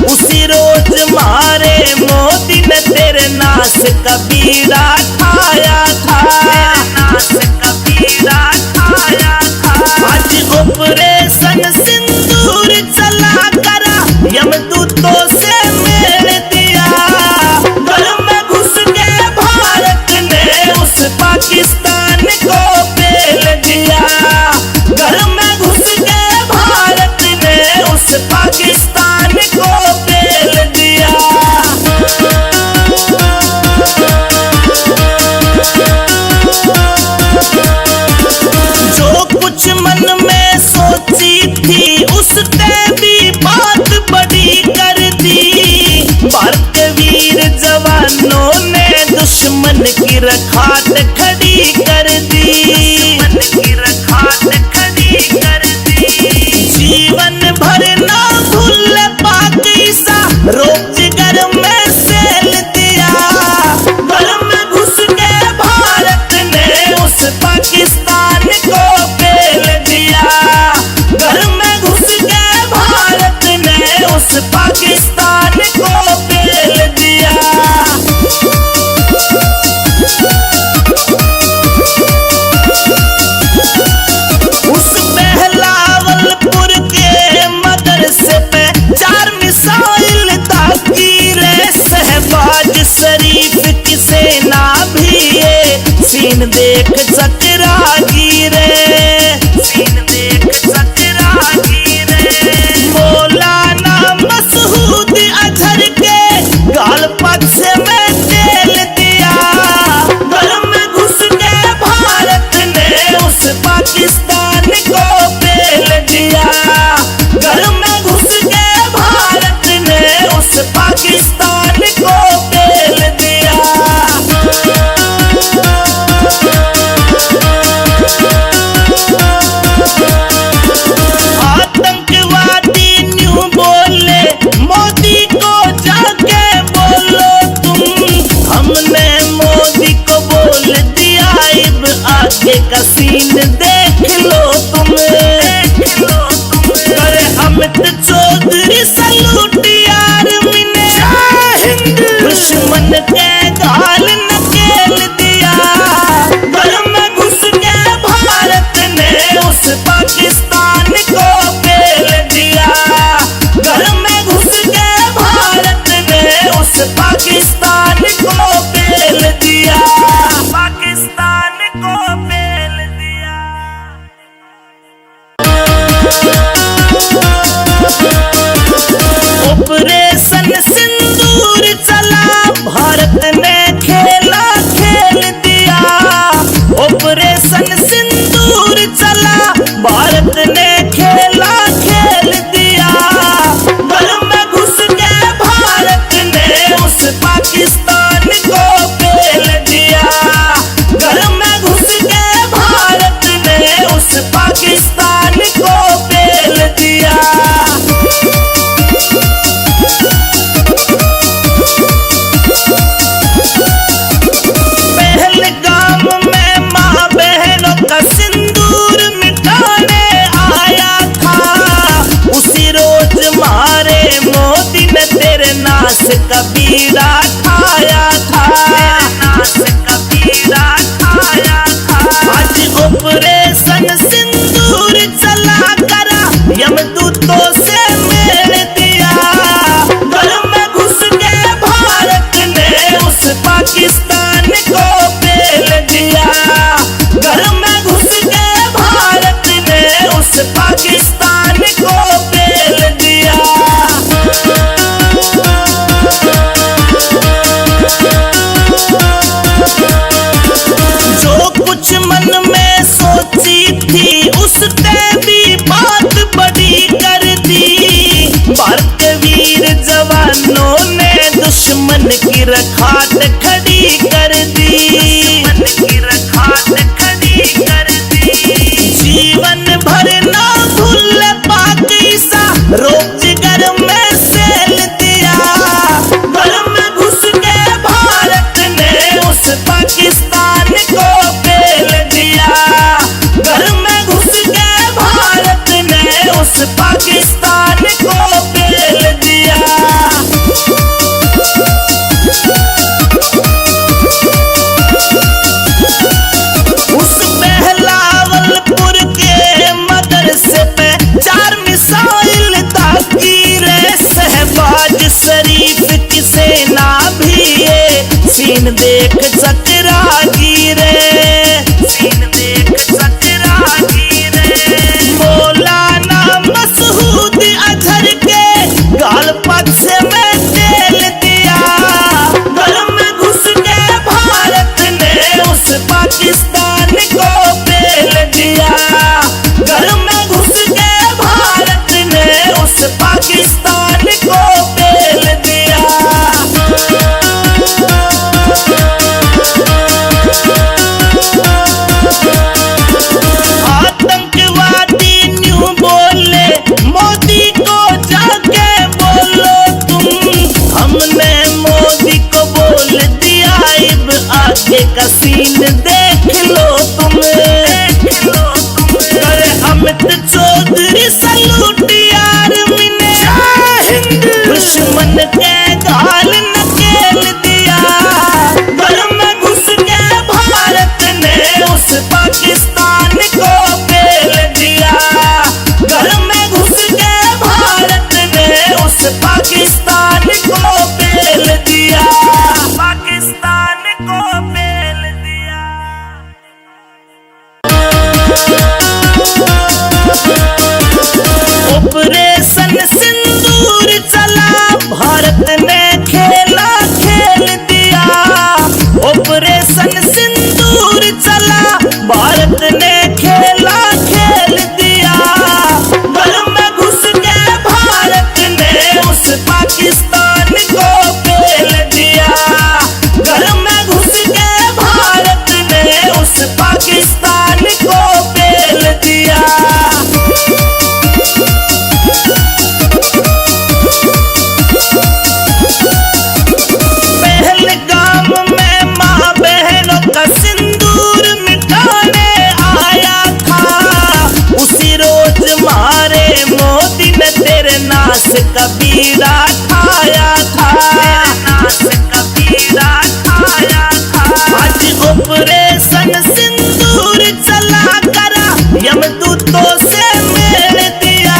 उसी रोज मारे मोदी ने तेरे नाश का बीड़ा खाया था, नाश का बीड़ा खाया था। आज ऑपरेशन सिंदूर चला करा, यमदूतों से मेल दिया, घर में घुस के भारत ने उस पाकिस्तान को पेल दिया, घर में घुस के भारत ने उस पाकिस्तान को पेल दिया। जो कुछ मन में सोची थी उसने भी बात बड़ी कर दी, भारत के वीर जवानों ने दुश्मन की रखात खड़ी कर दी, दुश्मन की रखात खड़ी कर दी। जीवन भर ना भूल पाक ईसा रोजगार में सेल दिया, घर में घुस के भारत ने उस पाकिस्तान को पेल दिया, घर में घुस के भारत ने उस पाकिस्तान को पेल दिया। उस बहलावलपुर के मदरसे पे 4 मिसाइल दागी रे, शहबाज शरीफ की सेना भी ये सीन देख चकरागी रे, सीन देख चकरागी रे। मौलाना मसूद अजहर के गाल पक्ष में तेल दिया, घर में घुस के भारत ने उस पाकिस्तान को पेल दिया, घर में घुस के भारत ने उस पाकिस्तान को पेल दिया। आतंकवादी न्यू बोले मोदी को जाके बोलो तुम, हमने मोदी को बोल दिया अब आगे का सीन देख लो तुम, देख लो तुम। अरे अमित चौधरी सलूट यार मिने दुश्मन के गाल नकेल दिया, घर में घुस के भारत ने उस पाकिस्तान को पेल दिया, घर में घुस के भारत ने उस पाकिस्तान को पेल दिया, पाकिस्तान को पेल दिया। कबीरा खाया था, नाश कबीरा खाया था। आज ऑपरेशन सिंदूर चला करा यमदूतों से मेल दिया। घर में घुस के भारत ने उस पाकिस्तान को पेल दिया। घर में घुस के भारत ने उस पाकिस्तान को पेल दिया। जो कुछ मन में सोची थी उसने भी बात बड़ी कर दी। भारत के वीर जवानों ने दुश्मन की रखात खड़ी कर दी। दुश्मन की रखात खड़ी कर दी। जीवन भर ना भूल पाक ईसा रोज घर में सेल दिया। घर में घुस के भारत ने उस पाकिस्तान को पेल दिया। घर में घुस के भारत ने उस पाकिस्तान को पेल दिया। उस बहलावलपुर के मदरसे पे 4 मिसाइल दागी रे। शहबाज शरीफ की सेना भी ये सीन देख चकरा गिरे। सीन देख चकरा गिरे। मौलाना मसूद अजहर के गाल पक्ष में तेल दिया। घर में घुस के भारत ने उस पाकिस्तान को पेल दिया। घर में घुस के भारत ने उस पाकिस्तान को पेल दिया। आतंकवादी न्यू बोले मोदी को जाके बोलो तुम। हमने मोदी को बोल दिया अब आगे का सीन देख लो तुम। करे अमित चौधरी सलूट आर्मी ने दुश्मन के गाल नकेल दिया। घर में घुस के भारत ने उस पाकिस्तान को पेल दिया। घर में घुस के भारत ने उस पाकिस्तान को पेल दिया। पाकिस्तान को पेल दिया। ऑपरेशन सिंदूर चला भारत ने खेला खेल दिया। ऑपरेशन सिंदूर चला भारत ने खेला खेल दिया। घर में घुस के भारत ने उस पाकिस्तान को पेल दिया। घर में घुस के भारत ने उस पाकिस्तान को पेल दिया। पहलगाम में माँ बहनों का सिंदूर मिटाने आया था। उसी रोज मारे मोदी ने तेरे नाश कबीरा खाया था। नाश कबीरा खाया था। आज ऑपरेशन सिंदूर चला करा यमदूतों से मेल दिया।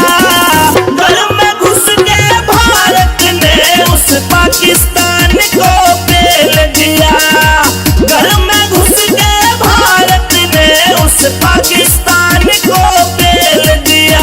घर में घुस के भारत ने उस पाकिस्तान को पेल दिया। घर में घुस के भारत ने उस पाकिस्तान को पेल दिया।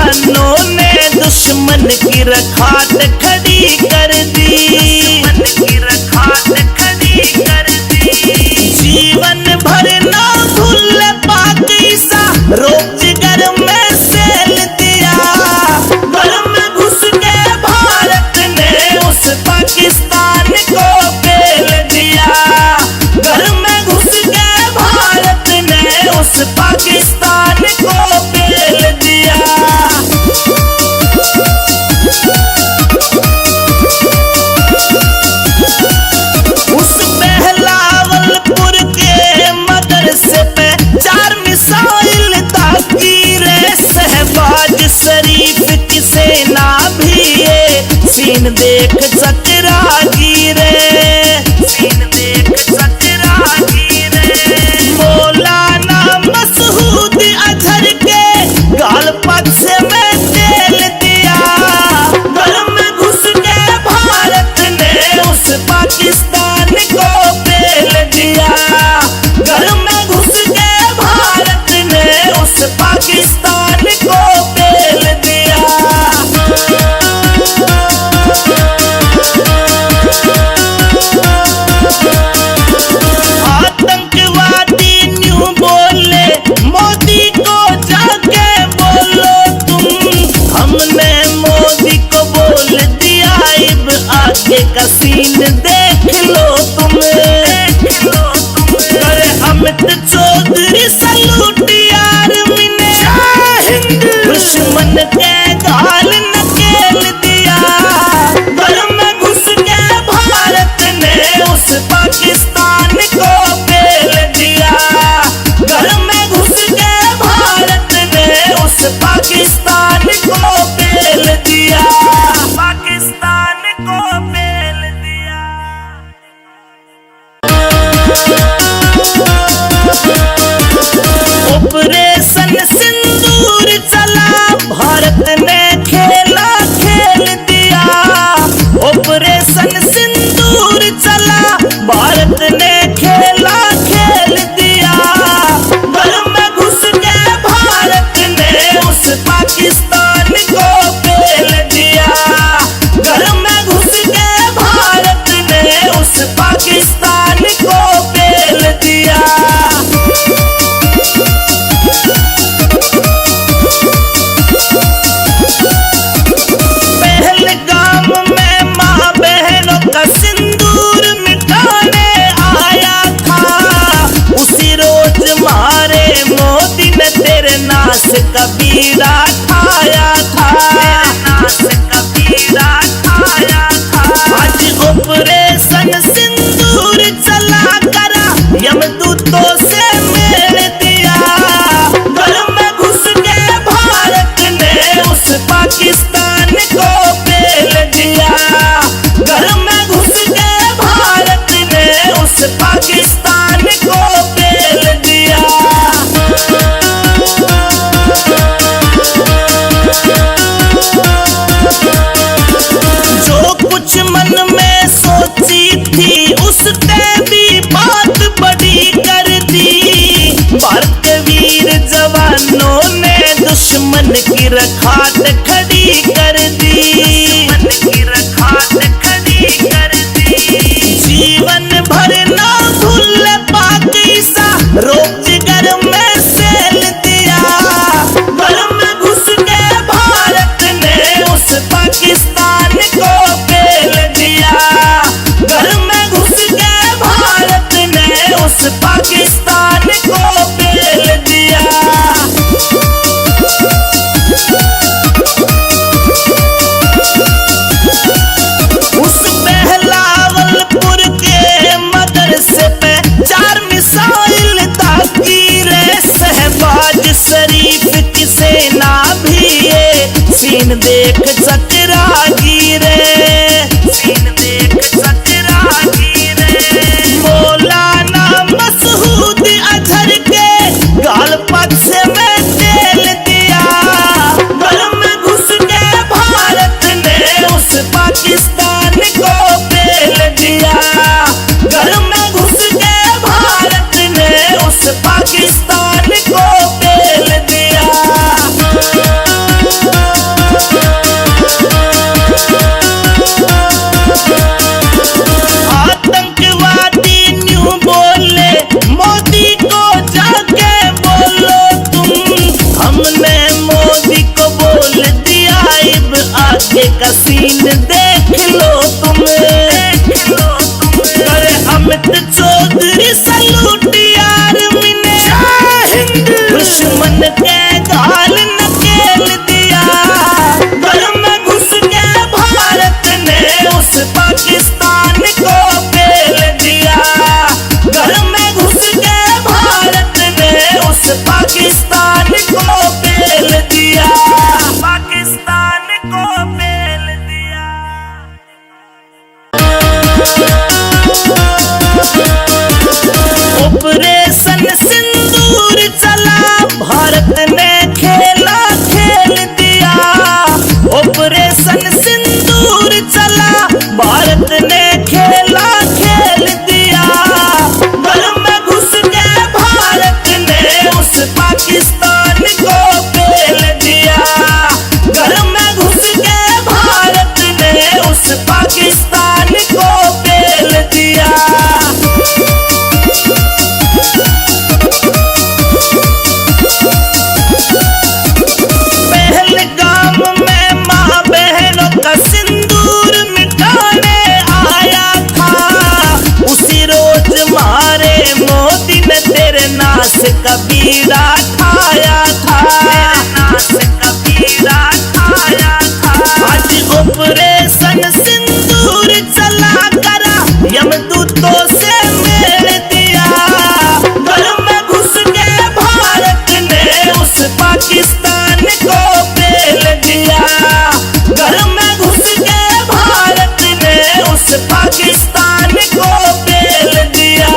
जवानों ने दुश्मन की रखात खड़ी कर दी, जीवन भर ना भूल पाक ईसा रोज घर में सेल दिया। घर में घुस के भारत ने उस पाकिस्तान को पेल दिया। घर में घुस के भारत ने उस पाकिस्तान को पेल दिया। उस बहलावलपुर के मदरसे पे 4 मिसाइल दागी रे, शहबाज शरीफ की सेना भी ये सीन देख चकरा गिरे, मौलाना मसूद अजहर के गाल पक्ष में तेल दिया। घर में घुस के भारत ने उस पाकिस्तान को पेल दिया। घर में घुस के भारत ने उस पाकिस्तान को पेल दिया। आतंकवादी न्यू बोले मोदी को जाके बोलो तुम, हमने मोदी को बोल दिया अब आगे का सीन देख लो तुम। करे अमित चौधरी सलूट आर्मी ने दुश्मन के गाल नकेल दिया। घर में घुस के भारत ने उस पाकिस्तान को पेल दिया। घर में घुस के भारत ने उस पाकिस्तान को पेल दिया। पाकिस्तान को पेल दिया। ऑपरेशन सिंदूर चला, भारत ने खेला खेल दिया। ऑपरेशन सिंदूर चला, भारत ने खेला खेल दिया। घर में घुस के भारत ने उस पाकिस्तान को पेल दिया। घर में घुस के भारत ने उस पाकिस्तान को पेल दिया। पहलगाम में माँ बहनों का सिंदूर मिटाने आया था, उसी रोज मारे मोदी ने तेरे नाश का बीड़ा ठाया था। आज ऑपरेशन सिंदूर चला करा, यमदूतों से मेल दिया। घर में घुस के भारत ने उस पाकिस्तान को पेल दिया। घर में घुस के भारत ने उस पाकिस्तान को पेल दिया। जो कुछ मन में सोची थी उसने भी बात बड़ी कर दी। भारत के वीर जवानों ने दुश्मन की रखात खड़ी कर दी। जीवन भर ना भूल पाक ईसा रोज घर में सेल दिया। घर में घुस के भारत ने उस पाकिस्तान को पेल दिया। घर में घुस के भारत ने उस पाकिस्तान को पेल दिया। उस बहलावलपुर के मदरसे पे 4 मिसाइल दागी रे, शहबाज शरीफ की सेना भी ये सीन देख चकरा गिरे। मौलाना मसूद अजहर के गाल पक्ष में तेल दिया। घर में घुस के भारत ने उस पाकिस्तान को पेल दिया। घर में घुस के भारत ने उस पाकिस्तान को पेल दिया। बीड़ा ठाया था, आज ऑपरेशन सिंदूर चला करा यमदूतों से मेल दिया। घर में घुस के भारत ने उस पाकिस्तान को पेल दिया। घर में घुस के भारत ने उस पाकिस्तान को पेल दिया।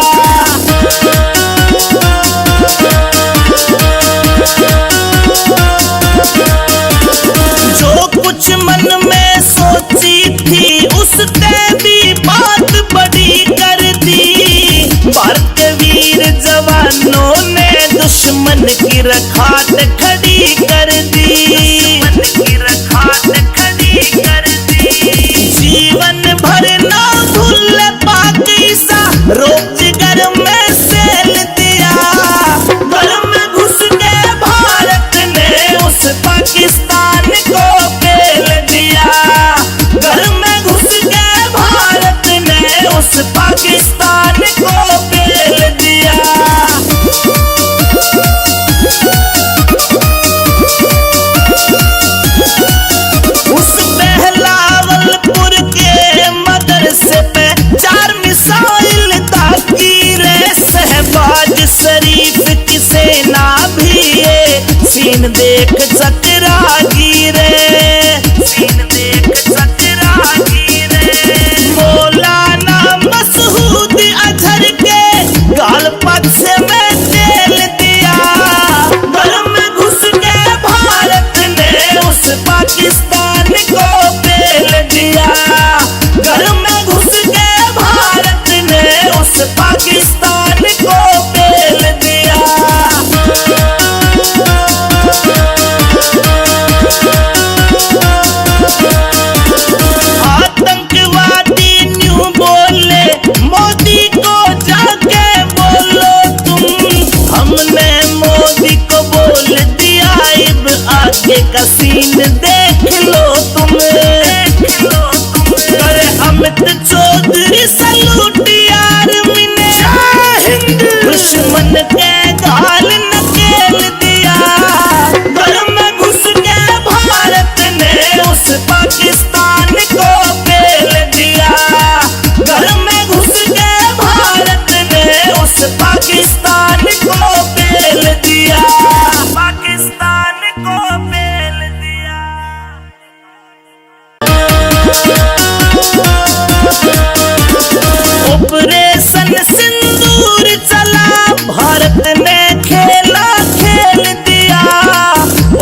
जो कुछ मन में सोची थी उसने भी बात बड़ी कर दी। भारत के वीर जवानों ने दुश्मन की रखात खड़ी कर दी। जीवन भर ना भूल पाक ईसा रोक जिगर में सेल दिया। घर में घुस के भारत ने उस पाकिस्तान को पेल दिया। घर में घुस के भारत ने उस पाकिस्तान को पेल दिया। उस बहलावलपुर के मदरसे पे 4 मिसाइल दागी रे। शहबाज शरीफ की सेना भी ये सीन देख चकरागी रे। मौलाना मसूद अजहर के गाल पक्ष में तेल दिया। घर में घुस के भारत ने उस पाकिस्तान को पेल दिया। घर में घुस के भारत ने उस पाकिस्तान को पेल दिया। आतंकवादी न्यू बोले मोदी को जाके बोलो तुम। हमने मोदी को बोल दिया अब आगे का सीन देख लो तुम। करे अमित चौधरी सलूट यार मिने दुश्मन के गाल नकेल दिया। घर में घुस के भारत ने उस पाकिस्तान को पेल दिया। घर में घुस के भारत ने उस पाकिस्तान को पेल दिया। पाकिस्तान को पेल दिया। ऑपरेशन सिंदूर चला भारत ने खेला खेल दिया।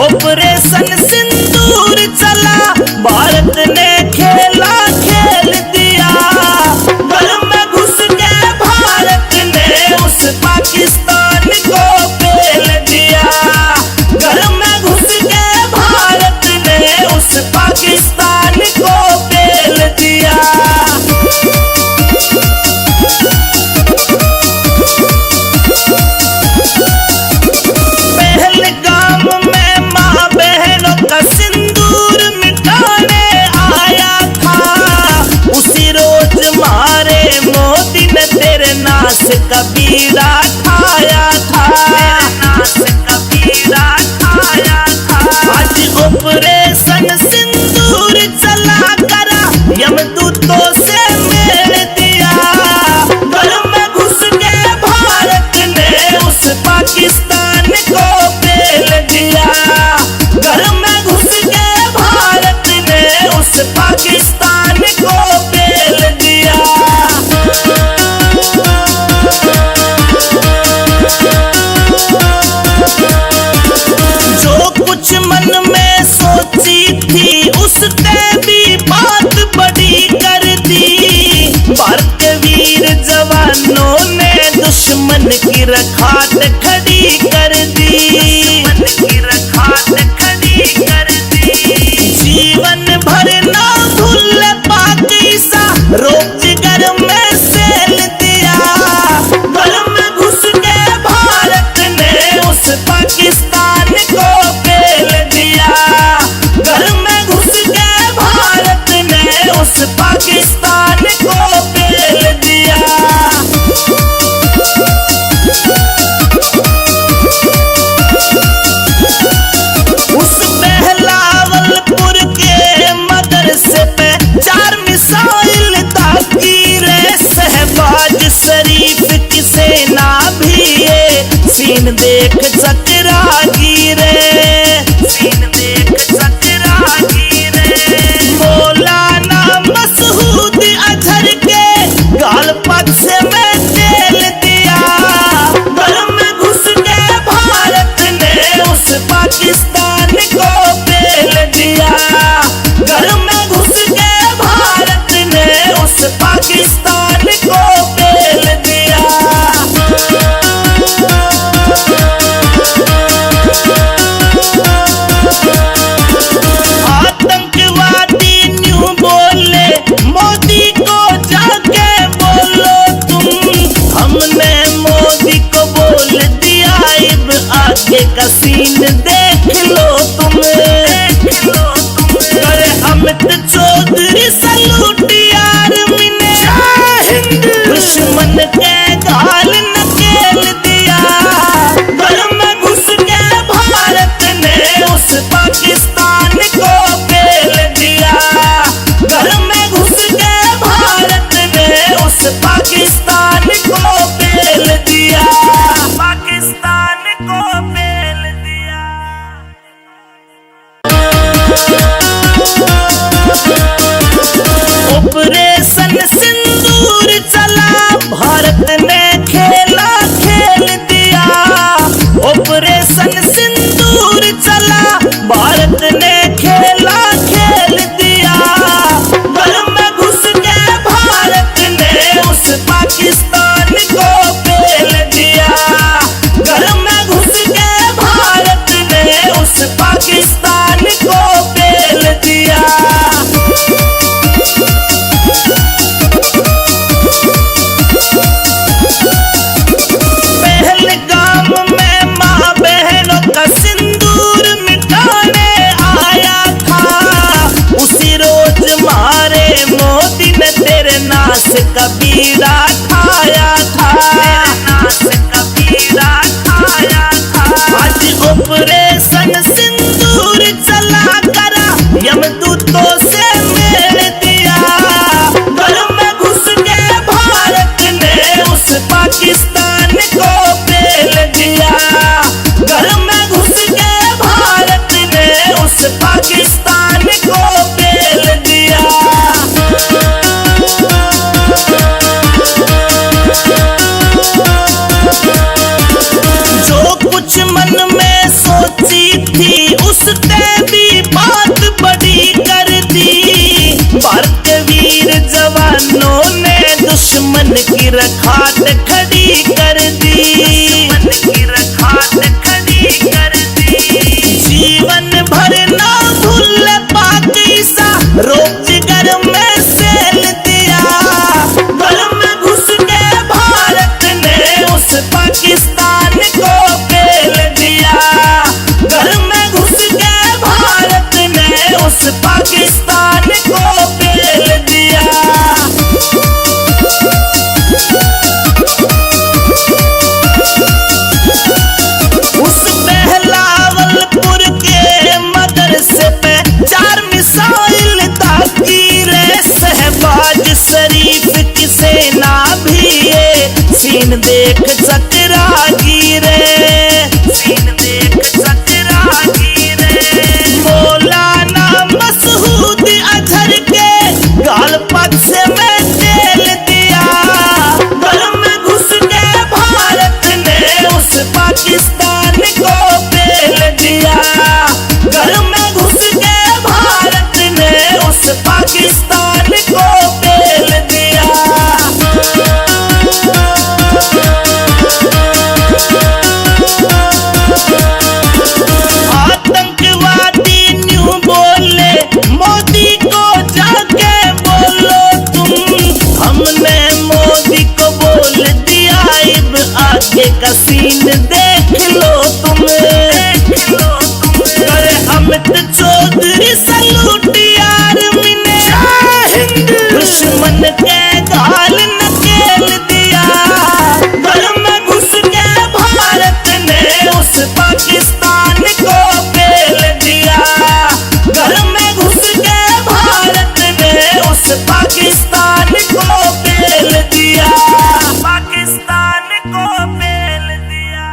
ऑपरेशन सिंदूर चला भारत ने खेला खेल दिया। घर में घुस के भारत ने उस पाकिस्तान को पेल दिया। घर में घुस के भारत ने उस पाकिस्तान को पेल दिया। पहलगाम में माँ बहनों का सिंदूर मिटाने आया था। उसी रोज मारे मोदी ने तेरे नाश का बीड़ा ठाया था। आज ऑपरेशन सिंदूर चला करा यमदूतों से मेल दिया। घर में घुस के भारत ने उस पाकिस्तान को पेल दिया। घर में घुस के भारत ने उस पाकिस्तान को पेल दिया। जो कुछ मन में सोची थी उसने भी बात बड़ी कर दी। भारत के वीर जवानों ने दुश्मन की रखात खड़ी कर दी। जीवन भर ना भूल पाक ईसा रोक जिगर में सेल दिया। घर में घुस के भारत ने उस पाकिस्तान को पेल दिया। घर में घुस के भारत ने उस पाकिस्तान को पेल दिया। देख चकरागी रे, सीन देख चकरागी रे। मौलाना मसूद अजहर के गाल पक्ष में तेल दिया, घर में घुस के भारत ने उस पाकिस्तान को पेल दिया। घर में घुस के भारत ने उस पाकिस्तान को पेल दिया। आतंकवादी न्यू बोले मोदी को जाके बोलो तुम, हमने मोदी को बोल दिया अब आगे का सीन देख लो तुम। करे अमित चौधरी सलूट आर्मी ने, दुश्मन के गाल नकेल दिया। घर में घुस के भारत ने उस पाकिस्तान को पेल दिया। घर में घुस के भारत ने उस पाकिस्तान को पेल दिया। पाकिस्तान को पेल दिया। ऑपरेशन सिंदूर चला, भारत ने खेला खेल दिया। ऑपरेशन सिंदूर चला, भारत ने खेला खेल दिया। घर में घुस के भारत ने उस पाकिस्तान को पेल दिया। घर में घुस के भारत ने उस पाकिस्तान को पेल दिया। पहलगाम में माँ बहनों का सिंदूर मिटाने आया था, उसी रोज मारे मोदी ने तेरे नाश का बीड़ा ठाया था। नाश का बीड़ा ठाया था। आज ऑपरेशन सिंदूर चला करा, यमदूतों से मेल दिया। घर में घुस के भारत ने उस पाकिस्तान को पेल दिया। घर में घुस के भारत ने उस पाकिस्तान को पेल दिया। जो कुछ मन में सोची थी उसने भी बात बड़ी कर दी। भारतीय वीर जवानों ने दुश्मन की रखात खड़ी कर दी। दुश्मन की रखात खड़ी कर दी। जीवन भर ना भूल पाक ईसा, रोक जिगर में सेल दिया। घर में घुस के भारत ने उस पाकिस्तान को पेल दिया। घर में घुस के भारत ने उस पाकिस्तान को पेल दिया। उस बहलावलपुर के मदरसे पे 4 मिसाइल दागी रे, शहबाज शरीफ की सेना भी ये सीन देख चकरागी रे, सीन देख चकरागी रे। मौलाना मसूद अजहर के गाल पक्ष में तेल दिया। घर में घुस के भारत ने उस पाकिस्तान को पेल दिया। घर में घुस के भारत ने उस पाकिस्तान को पेल दिया। आतंकवादी न्यू बोले मोदी को जाके बोलो तुम, हमने मोदी को बोल दिया अब आगे का सीन देख लो तुम। करे अमित चौधरी सलूट आर्मी ने, दुश्मन के गाल नकेल दिया। घर में घुस के भारत ने उस पाकिस्तान को पेल दिया। घर में घुस के भारत ने उस पाकिस्तान को पेल दिया। पाकिस्तान को पेल दिया।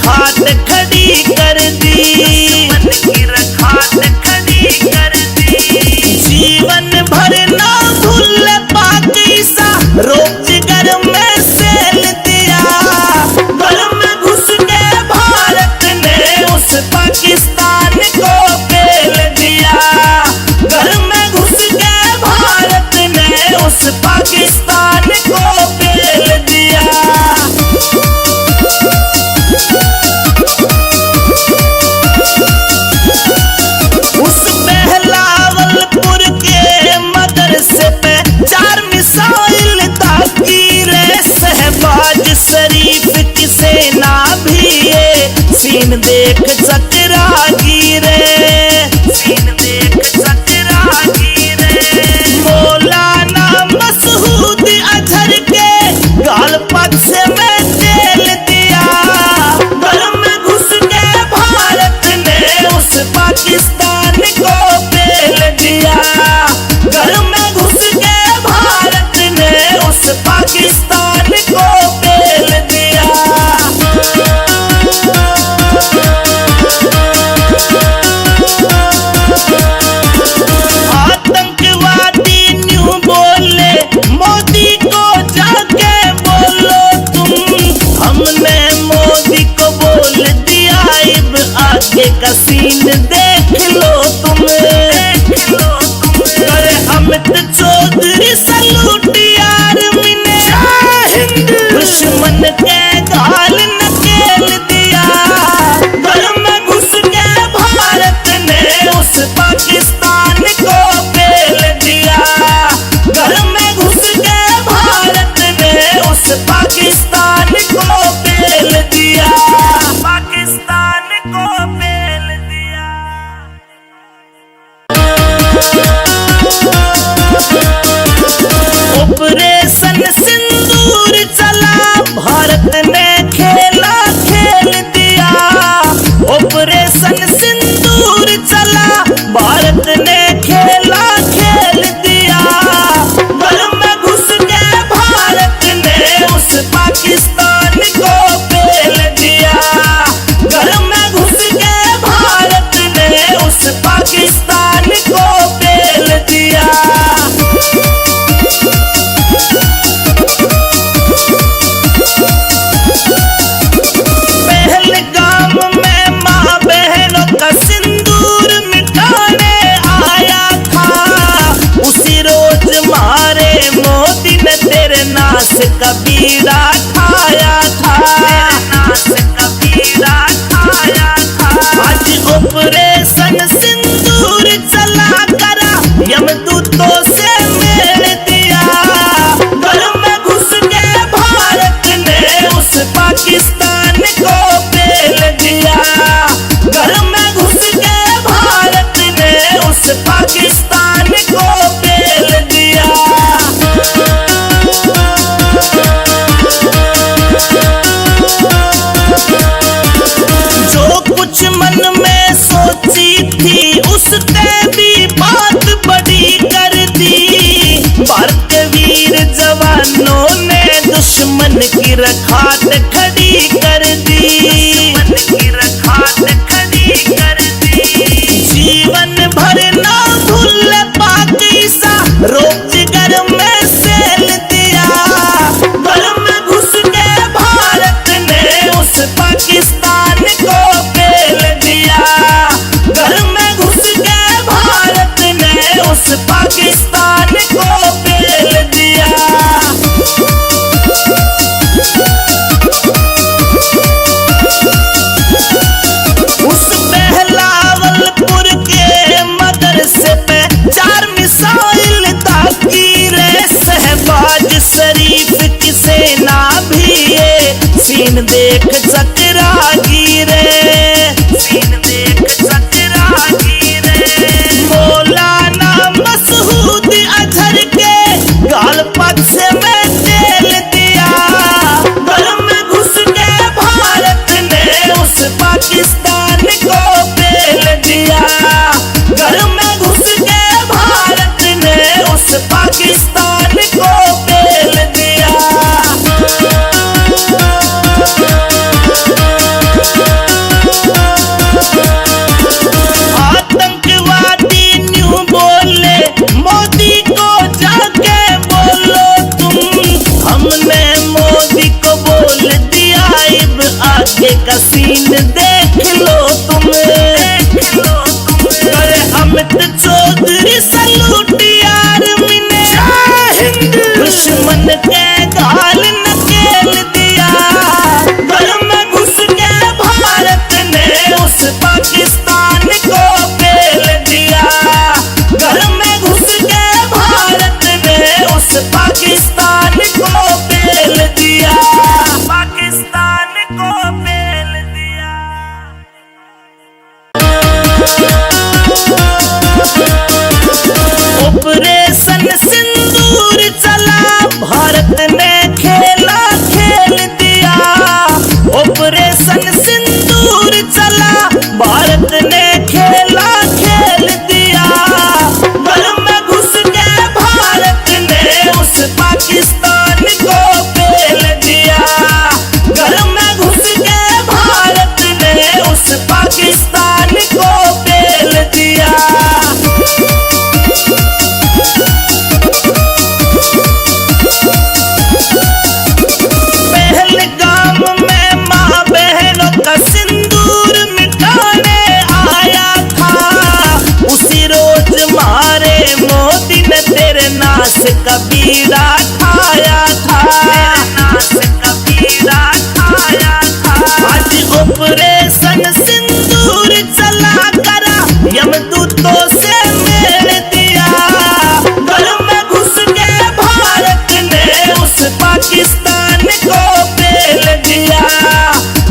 रखात खड़ी कर दी, जीवन भर ना भूल पाकी सा रोज घर में सेल दिया। घर में घुस के भारत ने उस पाकिस्तान को पेल दिया। घर में घुस के भारत ने उस पाकिस्तान को पेल दिया। उस बहलावलपुर के मदरसे पे 4 मिसाइल दागी रे, शहबाज शरीफ की सेना भी ये सीन देख चकरा गिरे, सीन देख चकरा गिरे। मौलाना मसूद अजहर के गाल पक्ष में तेल दिया। घर में घुस के भारत ने उस पाकिस्तान को पेल दिया। घर में घुस के भारत ने उस पाकिस्तान को पेल दिया। आतंकवादी न्यू बोले मोदी को जाके बोलो तुम, हमने मोदी को बोल दिया अब आगे का सीन देख लो तुम। अरे अमित चौधरी सलूट आर्मी ने दुश्मन के गाल नकेल दिया। घर में घुस के भारत ने उस पाकिस्तान को पेल दिया। घर में घुस के भारत ने उस पाकिस्तान को पेल दिया। पाकिस्तान को पेल दिया। ऑपरेशन सिंदूर चला, भारत ने खेला खेल दिया। ऑपरेशन सिंदूर चला, भारत ने खेला खेल दिया। घर में घुस के भारत ने उस पाकिस्तान को पेल दिया। घर में घुस के भारत ने उस पाकिस्तान को पेल दिया। पहलगाम में माँ बहनों का सिंदूर मिटाने आया था। उसी रोज मारे मोदी ने तेरे नाश का बीड़ा ठाया था। आज ऑपरेशन सिंदूर चला करा, यमदूतों से मेल दिया। घर में घुस के भारत ने उस पाकिस्तान को पेल दिया। घर में घुस के भारत ने उस पाकिस्तान को पेल दिया। जो कुछ मन में सोची थी उसने भी बात बड़ी कर दी। भारतीय वीर जवानों ने दुश्मन की रखात खड़ी कर दी। जीवन भर ना भूल पाकी सा रोज घर में सेल दिया। घर में घुस के भारत ने उस पाकिस्तान को पेल दिया। घर में घुस के भारत ने उस पाकिस्तान को पेल दिया। उस बहलावलपुर के मदरसे पे 4 मिसाइल दागी रे, शहबाज शरीफ की सेना भी ये सीन देख चकरा गिरे, सीन देख चकरा गिरे। मौलाना मसूद अजहर के गाल पक्ष में तेल दिया। घर में घुस के भारत ने उस पाकिस्तान को पेल दिया। घर में घुस के भारत ने उस पाकिस्तान को पेल दिया। नास का बीड़ा खाया था, नास का बीड़ा खाया था। आज ऑपरेशन सिंदूर चला करा यमदूतों से मेल दिया। घर में घुस के भारत ने उस पाकिस्तान को पेल दिया।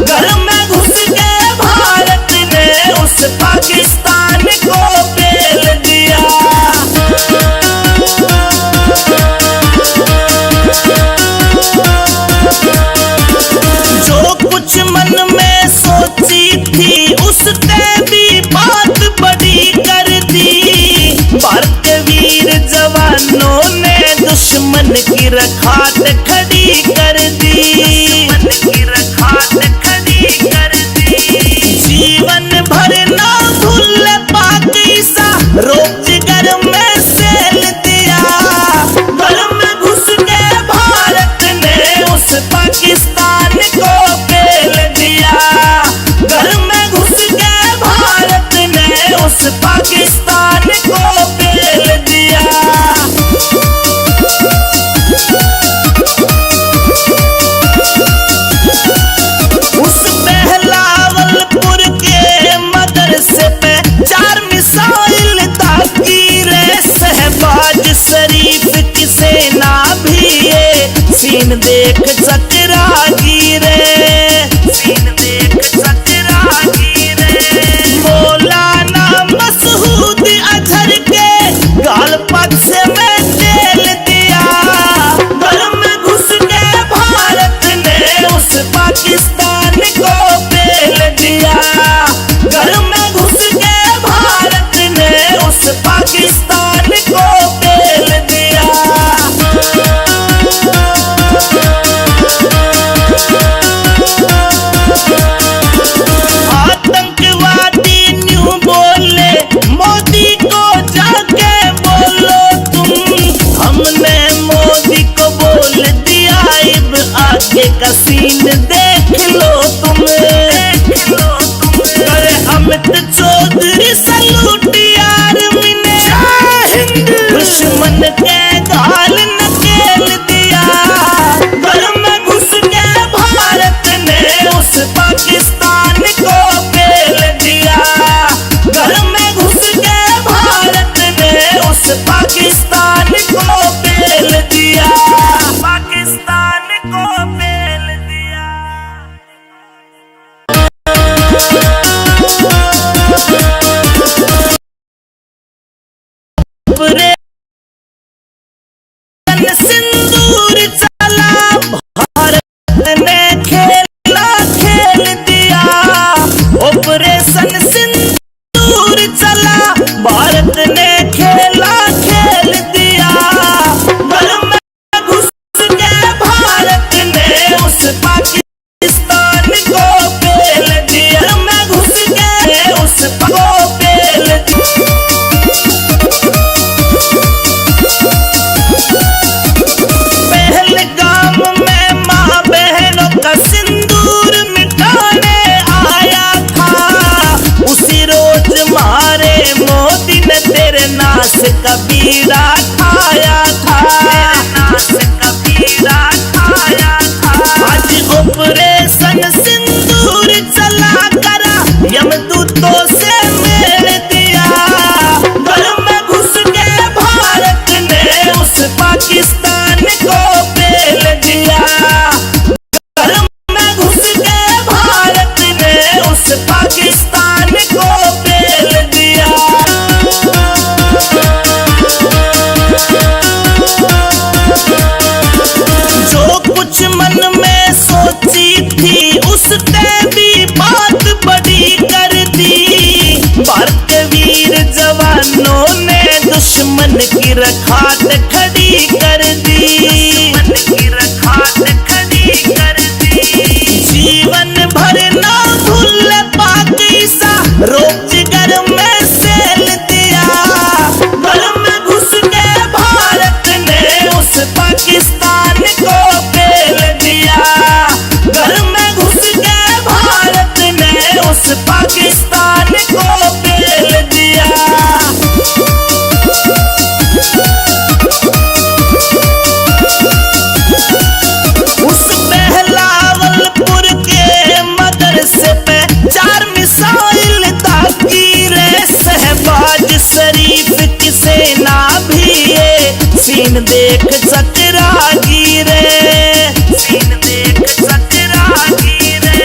घर में घुस के भारत ने उस पाकिस्तान को पेल दिया। जो कुछ मन में सोची थी उसने भी बात बड़ी कर दी। भारत के वीर जवानों ने दुश्मन की रखात खड़ी कर दी, दुश्मन की रखात खड़ी कर दी। जीवन भर ना भूल पाकिस्ता रोजगार में सेल दिया। घर में घुस के भारत ने उस पाकिस्तान को पेल दिया। घर में घुस के भारत ने उस पाकिस्तान को पेल दिया। उस बहलावलपुर के मदरसे पे 4 मिसाइल दागी रे। शहबाज शरीफ की सेना भी ये सीन देख चकरा गिरे, सीन देख चकरा गिरे। मौलाना मसूद अजहर के गाल पक्ष में तेल दिया। घर में घुस के भारत ने उस पाकिस्तान को पेल दिया। घर में घुस के भारत ने उस पाकिस्तान को पेल दिया। आतंकवादी न्यू बोले मोदी को जाके बोलो तुम। हमने मोदी को बोल दिया अब आगे का सीन देख लो तुम, देख लो तुम। अरे अमित चौधरी सलूट आर्मी ने दुश्मन के गाल नकेल दिया। घर में घुस के भारत ने उस पाकिस्तान को पेल दिया। घर में घुस के भारत ने उस पाकिस्तान को पेल दिया। पाकिस्तान को पेल दिया। सिंदूर चला भारत ने खेला खेल दिया। ऑपरेशन सिंदूर चला भारत ने खेला खेल दिया। घर में घुस के भारत ने उस पाकिस्तान को पेल दिया। घर में घुस के उस को पेल दिया। पहलगाम में माँ बहनों का सिंदूर मिटाने आया था। उसी रोज मारे मोदी ने तेरे नास का बीड़ा खाया था, नास का बीड़ा खाया था। आज ऑपरेशन सिंदूर चला करा यमदूतों से मेल दिया। घर में घुस के भारत ने उस पाकिस्तान को पेल दिया। घर में घुस के भारत ने उस पाकिस्तान को पेल दिया। जो कुछ मन में सोची थी उसने भी बात बड़ी कर दी। भारत के वीर जवानों ने दुश्मन की रखात खड़ी कर दी, दुश्मन की रखात खड़ी कर दी। जीवन भर ना भूल पाकिस्ता रोजगार में सेल दिया। घर में घुस के भारत ने उस पाकिस्तान को पेल दिया। घर में घुस के भारत ने उस पाकिस्तान को पेल दिया। सीन देख चतरागी रे, सीन देख चतरागी रे।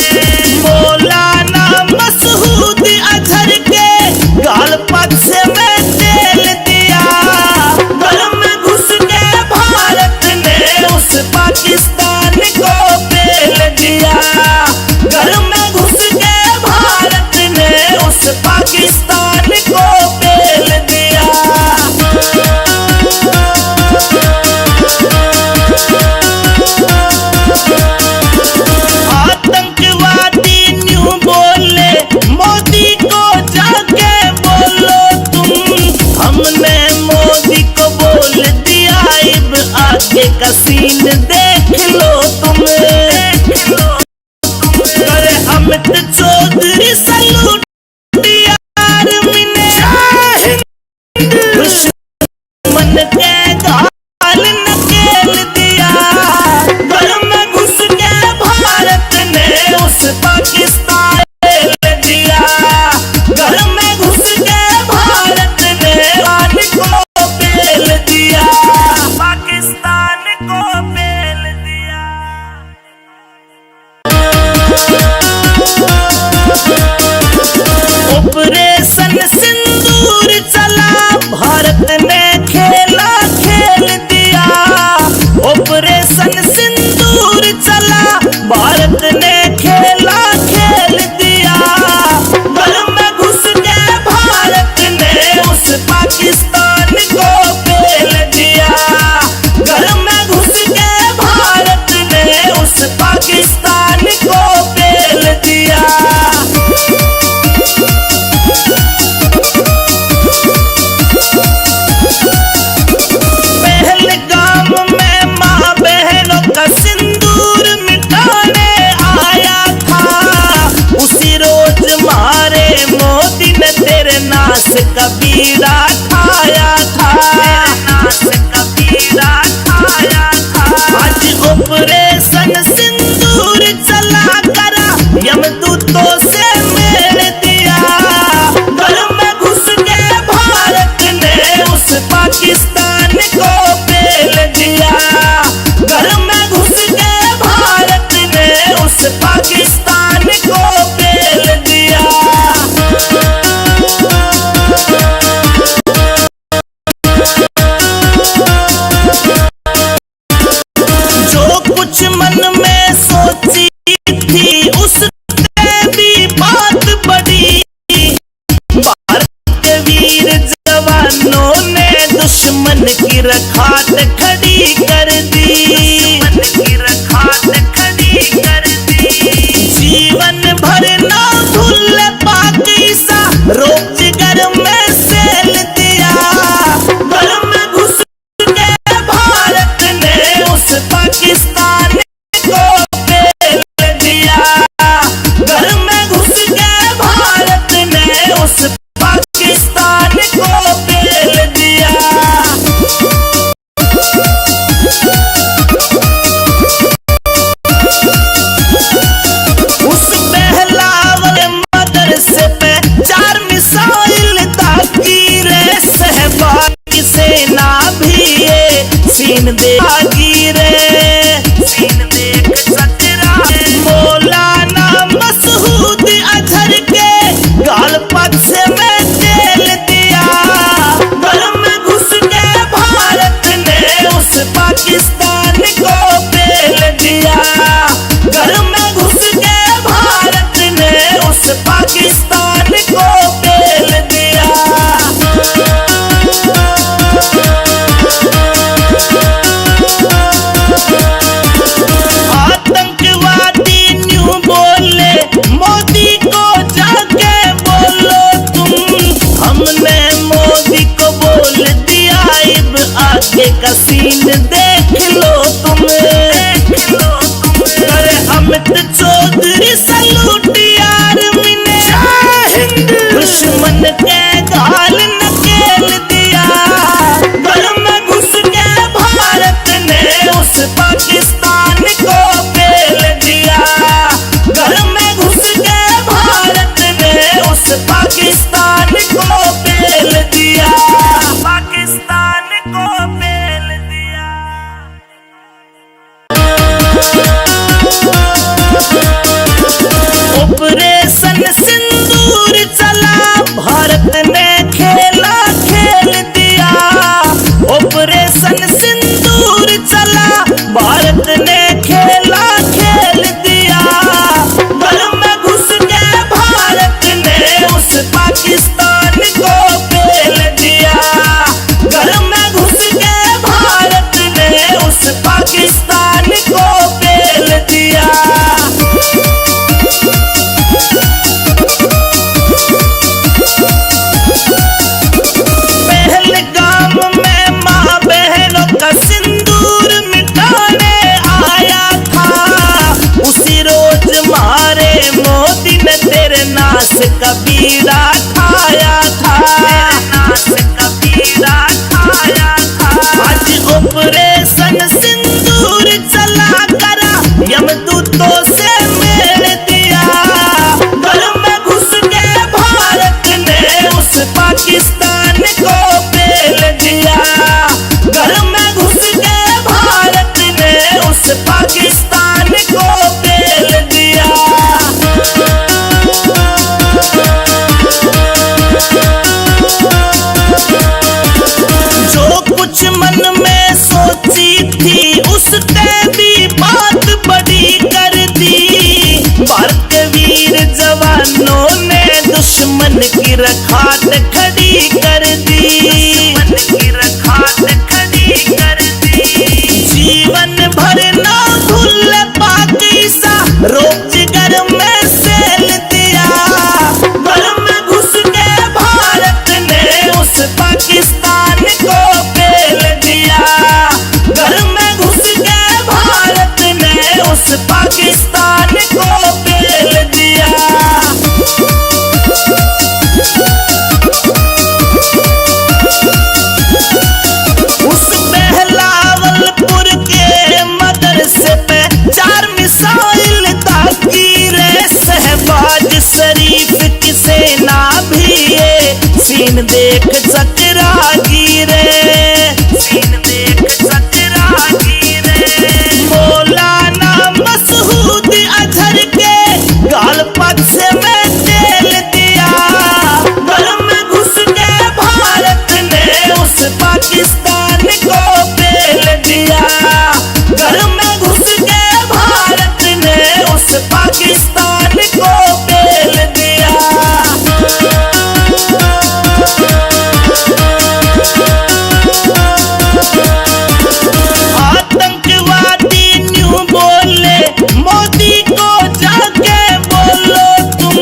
मौलाना मसूद अजहर के गाल पक्ष में तेल दिया, घर में घुस के भारत ने उस पाकिस्तान को पेल दिया, घर में घुस के भारत ने उस पाकिस्तान को पेल दिया। आतंकवादी न्यू बोले मोदी को जाके बोलो तुम, हमने मोदी को बोल दिया, अब आगे का सीन देख लो तुम, देख लो तुम। अरे अमित चौधरी सैल्यूट आर्मी ने दुश्मन के गाल नकेल दिया, घर में घुस के भारत ने उस पाकिस्तान पेल दिया, घर में घुस के भारत ने पाकिस्तान को पेल दिया, पाकिस्तान को पेल दिया। ऑपरेशन सिंदूर चला, भारत ने खेला खेल दिया, ऑपरेशन सिंदूर चला, भारत ने खेला खेल दिया, घर में घुस के भारत ने उस पाकिस्तान को पेल दिया, घर में घुस के भारत ने उस पाकिस्तान को पेल दिया। पहलगाम में माँ बहनों का सिंदूर मिटाने आया था, उसी रोज मारे मोदी ने तेरे नाश का बीड़ा खाया था, नाश का बीड़ा खाया था। आज ऑपरेशन सिंदूर चला करा, यमदूतों से मेल दिया, घर में घुस के भारत ने उस पाकिस्तान को पेल दिया, घर में घुस के भारत ने उस पाकिस्तान को पेल दिया। जो कुछ मन में सोची थी उससे भी बात बड़ी, भारत के वीर जवानों ने दुश्मन की रखात खड़ी कर दी, दुश्मन की रखात खड़ी कर दी। जीवन भर ना भूल पाकिस्ता, रोजगार में सेल दिया, घर में घुस के भारत ने उस पाकिस्तान को पेल दिया, घर में घुस के भारत ने उस पाकिस्तान को पेल दिया। उस बहलावल मदरसे पे 4 मिसाइल दागी रे, सहबाग की सेना भी ये सीन देगी रे, सीन देख चतरा। मौलाना मसूद अजहर के गाल पक्ष में तेल दिया, घर में घुस के भारत ने उस पाकिस्तान को पेल दिया, घर में घुस के भारत ने उस पाकिस्तान को पेल दिया। आतंकवादी न्यू बोले मोदी को जाके बोलो तुम, हमने मोदी को बोल दिया, अब आगे का सीन देख लो तुम, देख लो तुम। अरे अमित चौधरी सैल्यूट आर्मी ने दुश्मन के गाल नकेल दिया, घर में घुस के भारत ने उस पाकिस्तान को पेल दिया, घर में घुस के भारत ने उस पाकिस्तान को पेल दिया, पाकिस्तान को पेल दिया। भारत ने खेला खेल दिया, ऑपरेशन सिंदूर चला, भारत ने खेला खेल दिया। घर में घुस के भारत ने उस पाकिस्तान को पेल दिया, घर में घुस के भारत ने उस पाकिस्तान को पेल दिया। नास कबीरा खाया था, नास कबीरा खाया था। आज ऑपरेशन सिंदूर चला करा, यमदूतों से मेल दिया। घर में घुस के भारत ने उस पाकिस्तान को पेल दिया, घर में घुस के भारत ने उस पाकिस्तान को पेल दिया। मन में सोची थी उसने भी बात बड़ी कर दी, भारत के वीर जवानों ने दुश्मन की रखात खड़ी कर दी, दुश्मन की रखात खड़ी कर दी। जीवन भर ना भूल पाकिस्ता रोक जिगर में सेल दिया, घर में घुस के भारत ने उस पाकिस्तान को पेल दिया, घर में घुस के भारत ने उस पाकिस्तान को पेल दिया। उस बहलावलपुर के मदरसे पे 4 मिसाइल दागी रे, शहबाज शरीफ की सेना भी ये सीन देख चकरा गिरे, सीन देख चकरा गिरे। मौलाना मसूद अजहर के गाल पक्ष में तेल दिया, घर में घुस के भारत ने उस पाकिस्तान को पेल दिया, घर में घुस के भारत ने उस पाकिस्तान को पेल दिया। आतंकवादी न्यू बोले मोदी को जाके बोलो तुम,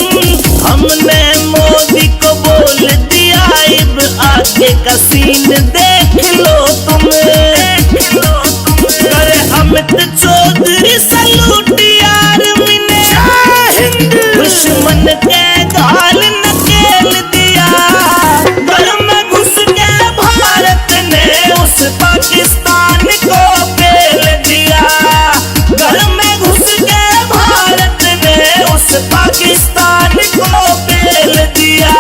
हमने मोदी को बोल दिया, अब आगे का सीन देख लो तुम, देख लो तुम। करे अमित चौधरी सलूट आर्मी ने, दुश्मन के गाल नकेल दिया, घर में घुस के भारत ने उस पाकिस्तान को पेल दिया, घर में घुस के भारत ने उस पाकिस्तान को पेल दिया,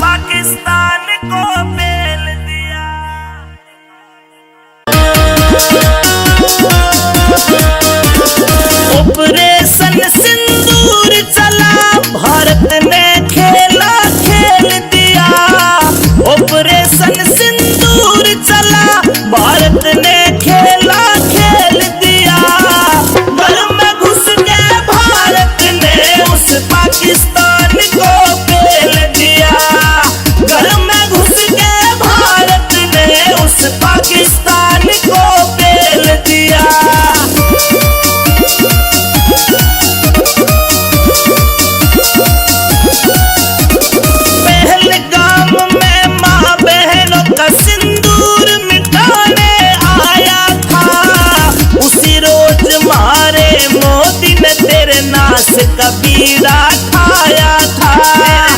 पाकिस्तान को पेल दिया। ऑपरेशन सिंदूर चला, भारत ने खेला खेल दिया, ऑपरेशन सिंदूर चला, भारत ने खेला खेल दिया। घर में घुस के भारत ने उस पाकिस्तान को पेल दिया, घर में घुस के भारत ने उस पाकिस्तान को पेल दिया। पहलगाम में माँ बहनों का सिंदूर मिटाने आया था, उसी रोज मारे मोदी ने तेरे नास कबीरा खाया था,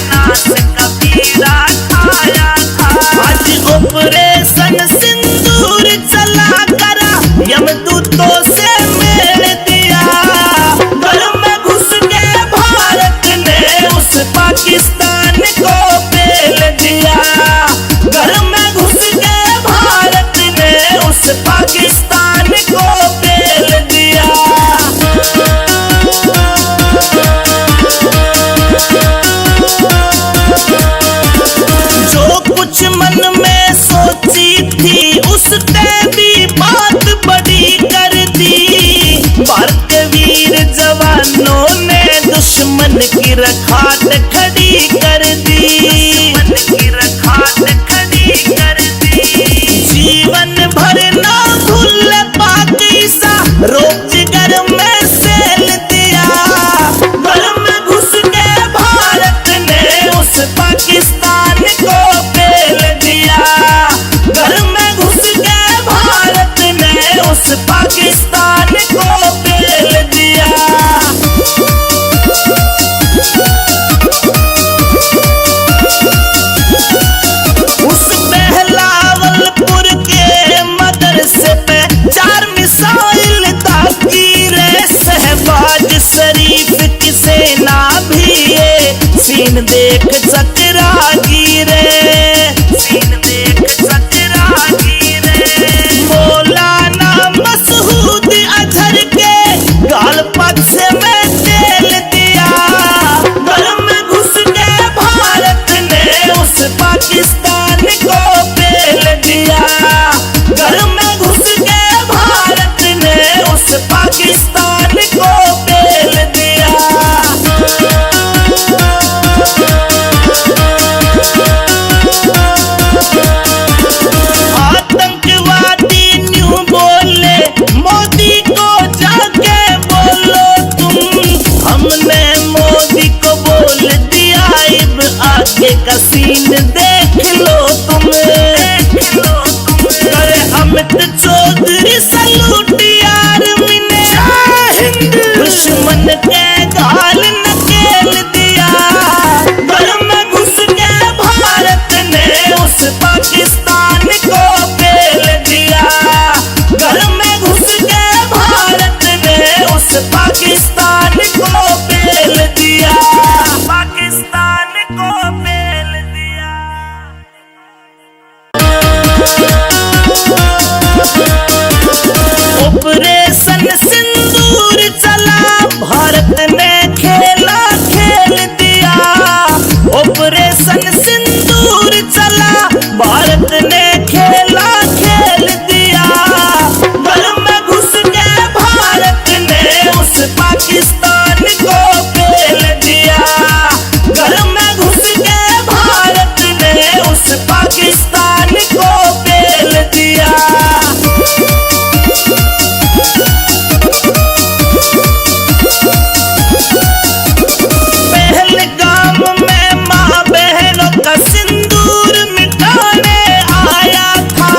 नास कबीरा खाया था। आज ऑपरेशन सिंदूर चला करा, यमदूतों से मेल दिया, घर में घुस के भारत ने उस पाकिस्तान को पेल दिया, घर में घुस के भारत ने उस पाकिस्तान को पेल दिया। मिसाइल दागी रे शहबाज शरीफ की सेना भी ये सीन देख चकरागी रे, सीन देख चकरागी रे। मौलाना मसूद अजहर के गाल पक्ष में तेल दिया, घर में घुस के भारत ने उस पाकिस्तान को पेल दिया, घर में घुस के भारत ने उस पाकिस्तान को पेल दिया। आतंकवादी न्यू बोले मोदी को जाके बोलो तुम, हमने मोदी को बोल दिया अब आगे का सीन देख लो तुम, देख लो तुम। करे अमित चौधरी सलूट यार मिने दुश्मन के गाल नकेल दिया, घर में घुस के भारत ने उस पाकिस्तान को पेल दिया, घर में घुस के भारत ने उस पाकिस्तान को पेल दिया, पाकिस्तान को पेल दिया। ऑपरेशन सिंदूर चला भारत ने खेला खेल दिया, ऑपरेशन सिंदूर चला भारत ने खेला खेल दिया, घर में घुस के भारत ने उस पाकिस्तान को पेल दिया, घर में घुस के भारत ने उस पाकिस्तान को पेल दिया। पहलगाम में माँ बहनों का सिंदूर मिटाने आया था,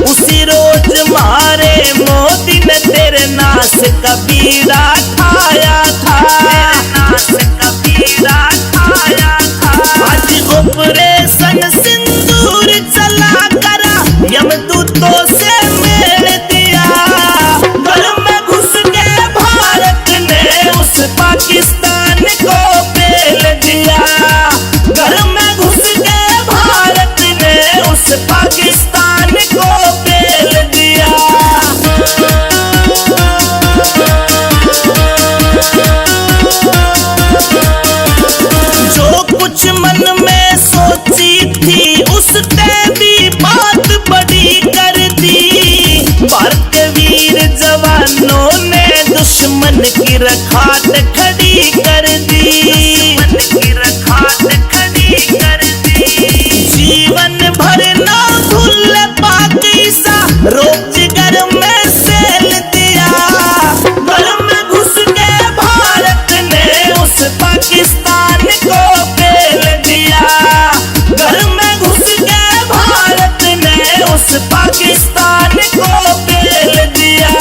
उसी रोज मारे मोदी ने तेरे नाश का बीड़ा ठाया था, नाश का बीड़ा ठाया था। आज ऑपरेशन सिंदूर चला करा यमदूतों से मेल दिया, घर में घुस के भारत ने उस पाकिस्तान को पेल दिया, घर में घुस के भारत ने उस पाकिस्तान को पेल दिया। जो कुछ मन में सोची थी उसने भी बात बड़ी कर दी, भारत के वीर जवानों ने दुश्मन की रखात खड़ी कर दी, दुश्मन की रखात खड़ी कर दी। जीवन भर ना भूल पाक ईसा रोजगार में सेल दिया, घर में घुस के भारत ने उस पाकिस्तान को पेल दिया, घर में घुस के भारत ने उस पाकिस्तान को पेल दिया।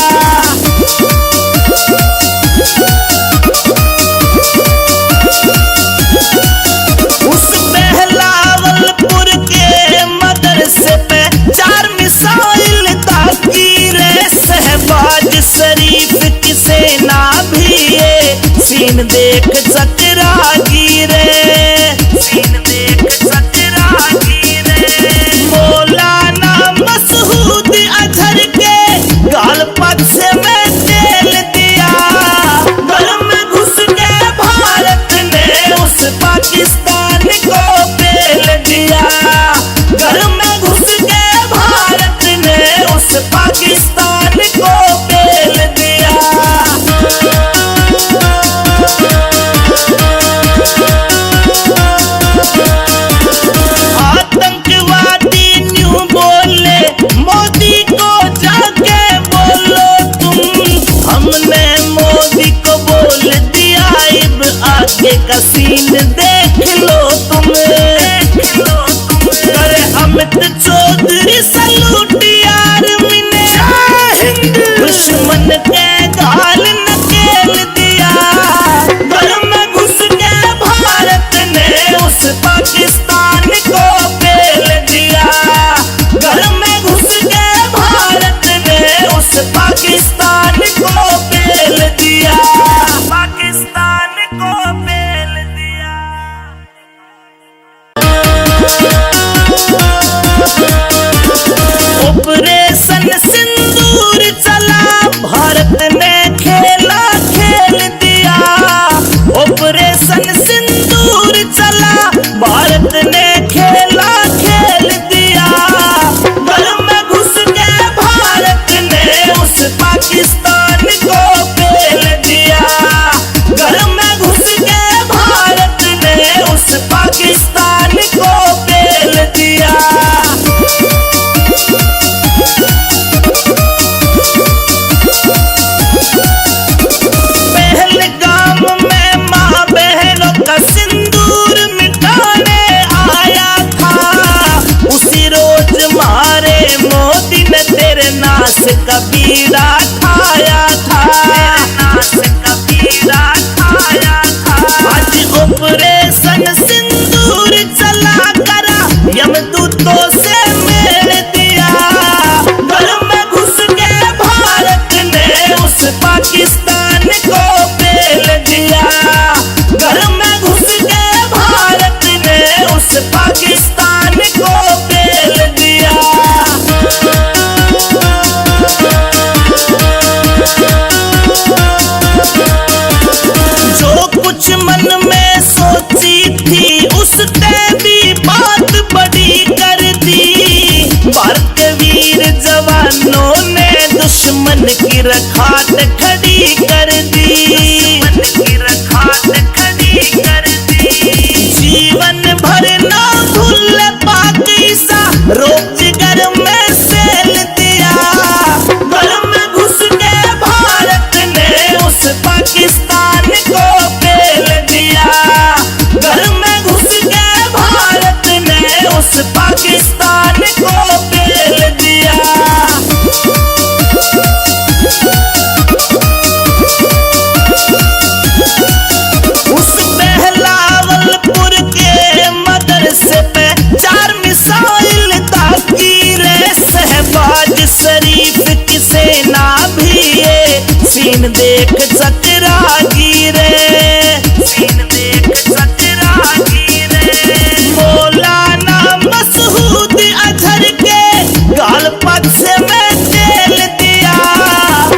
उस बहलावलपुर के मदरसे पे 4 मिसाइल दागी रे शहबाज शरीफ की सेना भी ये सीन देख चकरागी रे, सीन देख चकरागी रे। मौलाना मसूद अजहर के गाल पक्ष में तेल दिया, घर में घुस के भारत ने उस पाकिस्तान को पेल दिया, घर में घुस के भारत ने उस पाकिस्तान को पेल दिया। भारत ने खेला खेल दिया, ऑपरेशन सिंदूर चला, भारत ने खेला खेल दिया। घर में घुस के भारत ने उस पाकिस्तान को पेल दिया, घर में घुस के भारत ने उस पाकिस्तान को पेल दिया। पहलगाम में माँ बहनों का सिंदूर मिटाने आया था, उसी रोज मारे मोदी ने तेरे नाश का बीड़ा ठाया था, नाश का बीड़ा ठाया था। आज ऑपरेशन सिंदूर चला करा, यमदूतों से मेल दिया, घर में घुस के भारत ने उस पाकिस्तान को पेल दिया, घर में घुस के भारत ने उस पाकिस्तान को पेल दिया। जो कुछ मन में सोची थी उसने भी बात बड़ी कर दी, भारत के वीर जवानों ने दुश्मन की रखात खड़ी कर दी, दुश्मन की रखात खड़ी कर दी। जीवन भर ना भूल पाकिस्ता रोजगार में सेल दिया, घर में घुस के भारत ने उस पाकिस्तान को पेल दिया, घर में घुस के भारत ने उस पाकिस्तान को पेल दिया। उस बहलावलपुर के मदरसे पे 4 मिसाइल दागी रे, शहबाज शरीफ की सेना भी ये सीन देख चकरा गिरे, सीन देख चकरा गिरे। मौलाना मसूद अजहर के गाल पक्ष में तेल दिया,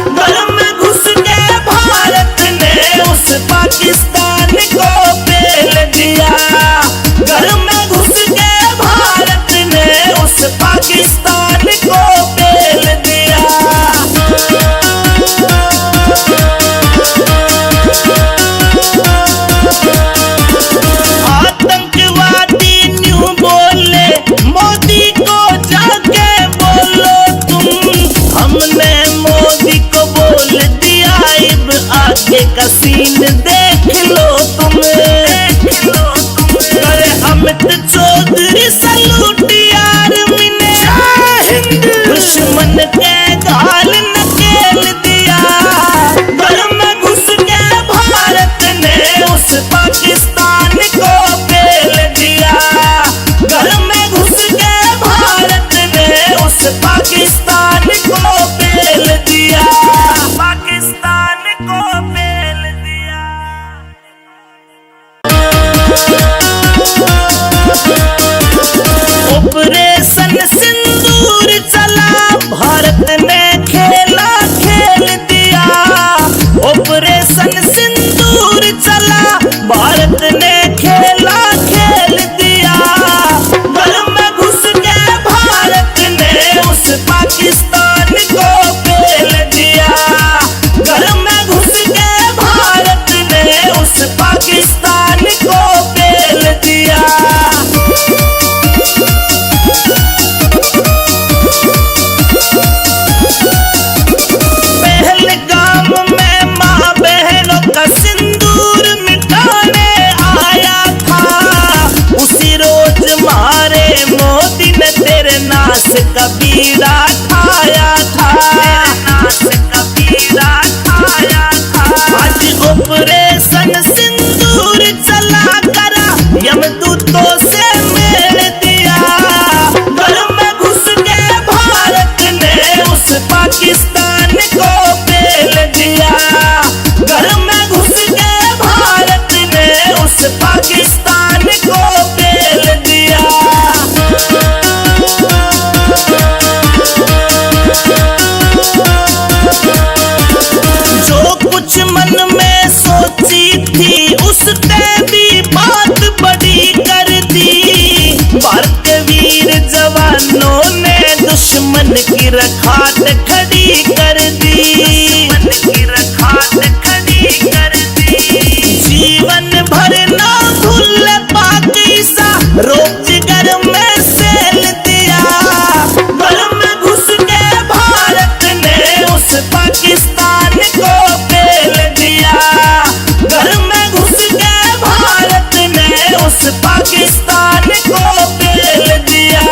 घर में घुस के भारत ने उस पाकिस्तान को पेल दिया, घर में घुस के भारत ने उस पाकिस्तान को पेल दिया। आतंकवादी न्यू बोले मोदी को जाके बोलो तुम, हमने मोदी को बोल दिया, अब आगे का सीन देख लो तुम, देख लो तुम। करे अमित चौधरी सलूट यार मिने, दुश्मन के गाल नकेल दिया, घर में घुस के भारत ने उस पाकिस्तान को पेल दिया, घर में घुस के भारत ने उस पाकिस्तान को पेल दिया, पाकिस्तान को पेल दिया। ऑपरेशन सिंदूर चला, भारत ने खेला खेल दिया, ऑपरेशन सिंदूर चला, भारत ने खेला खेल दिया, घर में घुस के भारत ने उस पाकिस्तान को पेल दिया, घर में घुस के भारत ने उस पाकिस्तान को पेल दिया। पहलगाम में माँ बहनों का सिंदूर मिटाने आया था, उसी रोज मारे मोदी ने तेरे नाश का बीड़ा ठाया था, नाश का बीड़ा ठाया था। आज ऑपरेशन सिंदूर चला करा, यमदूतों से मेल दिया, घर में घुस के भारत ने उस पाकिस्तान को पेल दिया, घर में घुस के भारत ने उस पाकिस्तान को पेल दिया। खड़ी कर दी, दुश्मन की रखात खड़ी कर दी। जीवन भर ना भूल पाकिस्ता रोब जिगर में सेल दिया। घर में घुस के भारत ने उस पाकिस्तान को पेल दिया। घर में घुस के भारत ने उस पाकिस्तान को पेल दिया।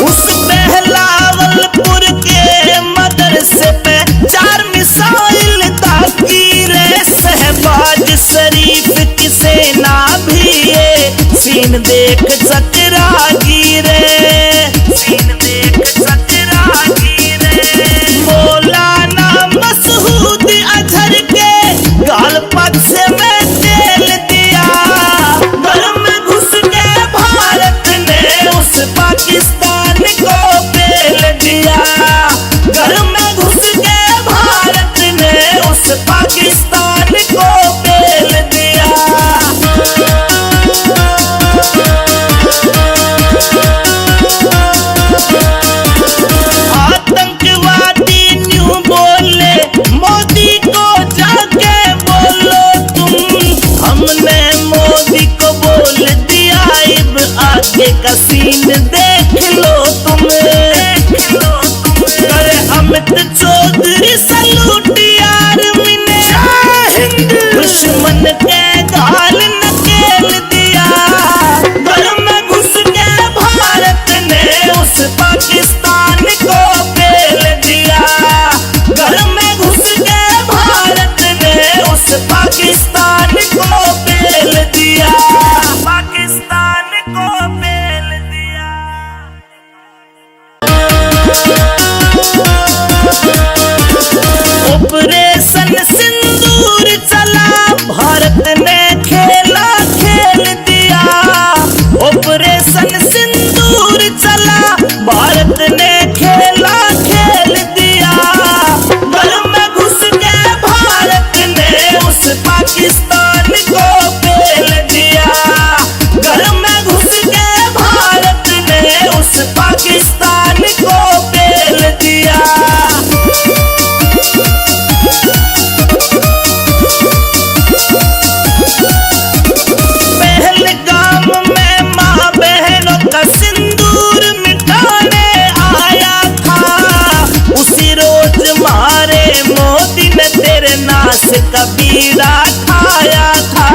उस बहलावलपुर के मदरसे पे 4 मिसाइल दागी रे। शहबाज शरीफ की सेना भी ये सीन देख चकरा गिरे, सीन देख चकरा गिरे। मौलाना मसूद अजहर के गाल पक्ष में तेल दिया। घर में घुस के भारत ने उस पाकिस्तान को पेल दिया। घर में घुस के भारत ने उस पाकिस्तान को पेल दिया। आतंकवादी न्यू बोले मोदी को जाके बोलो तुम। हमने मोदी को बोल दिया, अब आगे का सीन देख लो तुम, देख लो तुम। करे अमित चौधरी सलूट आर्मी ने, दुश्मन के गाल नकेल दिया। घर में घुस के भारत ने उस पाकिस्तान को पेल दिया। घर में घुस के भारत ने उस पाकिस्तान को पेल दिया। पाकिस्तान को पेल दिया। ऑपरेशन सिंदूर चला, भारत ने खेला खेल दिया। ऑपरेशन सिंदूर चला, भारत ने खेला खेल दिया। घर में घुस के भारत ने उस पाकिस्तान को पेल दिया। घर में घुस के भारत ने उस पाकिस्तान को पेल दिया। पहलगाम में माँ बहनों का सिंदूर मिटाने आया था। उसी रोज मारे मोदी ने तेरे नाश का बीड़ा खाया था,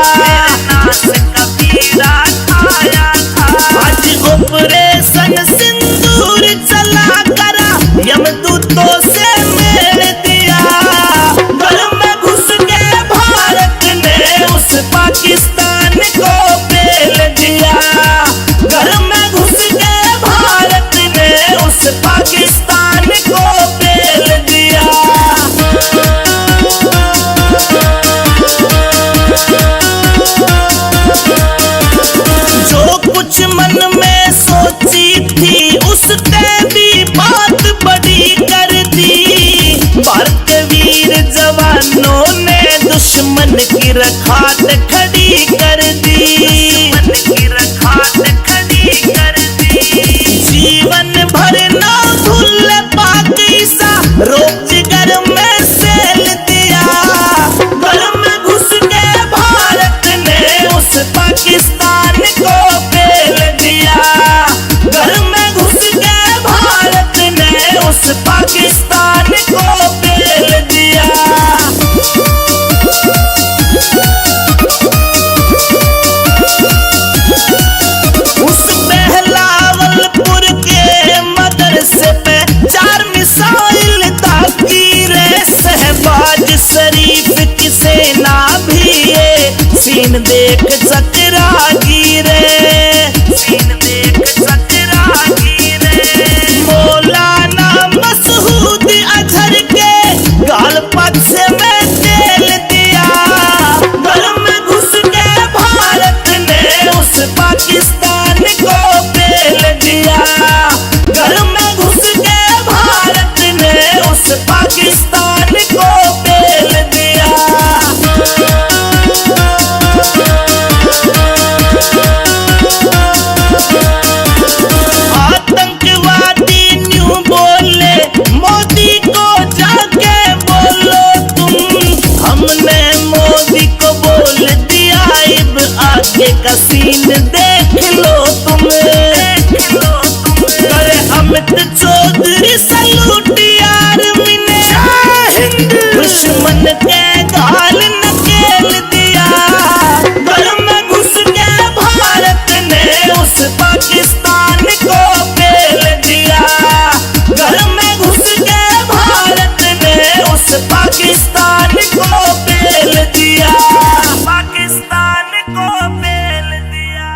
नाश का बीड़ा खाया था। आज ऑपरेशन सिंदूर चला करा, यमदूतों से मेल दिया। घर में घुस के भारत ने उस पाकिस्तान को पेल दिया। घर में घुस के भारत ने उस पाकिस्तान को पेल दिया। जो कुछ मन में सोची थी उसने भी बात बड़ी कर दी। भारत के वीर जवानों ने दुश्मन की रखात खड़ी कर दी, दुश्मन की रखात खड़ी कर दी। जीवन भर ना भूल पाकिस्ता रोब जिगर में सेल दिया। घर में घुस के भारत ने उस पाकिस्तान को पेल दिया। घर में घुस के भारत ने उस पाकिस्तान को पेल दिया। उस बहलावलपुर के मदरसे पे 4 मिसाइल दागी रे। शहबाज शरीफ की सेना भी ये सीन देख चकरा गिरे, सीन देख चकरा गिरे। मौलाना मसूद अजहर के गाल पक्ष में तेल दिया। घर में घुस के भारत ने उस पाकिस्तान को पेल दिया। घर में घुस के भारत ने उस पाकिस्तान को पेल दिया। अमित चौधरी सलूट आर्मी ने दुश्मन के गाल नकेल दिया। घर में घुस के भारत ने उस पाकिस्तान को पेल दिया। घर में घुस के भारत ने उस पाकिस्तान को पेल दिया। पाकिस्तान को पेल दिया।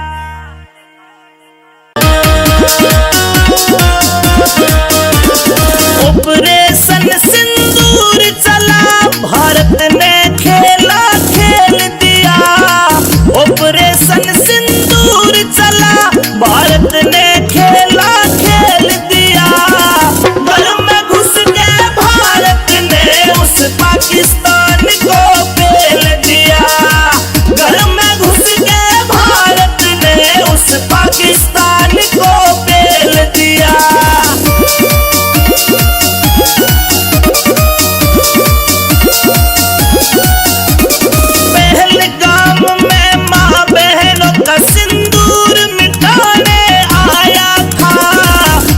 ऑपरेशन सिंदूर चला, भारत ने खेला खेल दिया। ऑपरेशन सिंदूर चला, भारत ने खेला खेल दिया। घर में घुस के भारत ने उस पाकिस्तान को पेल दिया। घर में घुस के भारत ने उस पाकिस्तान को पेल दिया। पहलगाम में माँ बहनों का सिंदूर मिटाने आया था।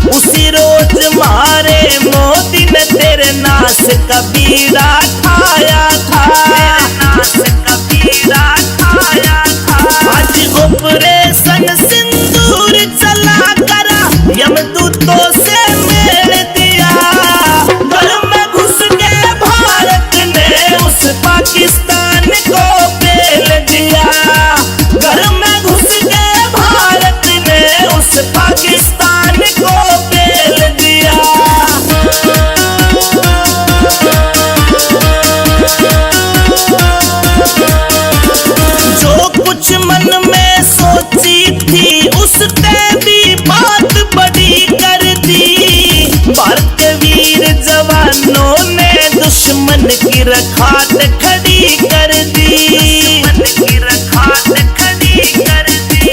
उसी रोज मारे मोदी ने तेरे नाश का बीड़ा खाया था। नाश का बीड़ा खाया था। आज ऑपरेशन सिंदूर चला करा, यमदूतों से मेल दिया। घर में घुस के भारत ने उस पाकिस्तान को पेल दिया। घर में घुस के भारत ने उस पाकिस्तान को पेल दिया। जो कुछ मन में सोची थी उसने भी बात बड़ी कर दी। भारत के वीर जवानों ने दुश्मन की रखात खड़ी कर दी। दुश्मन की रखात खड़ी कर दी।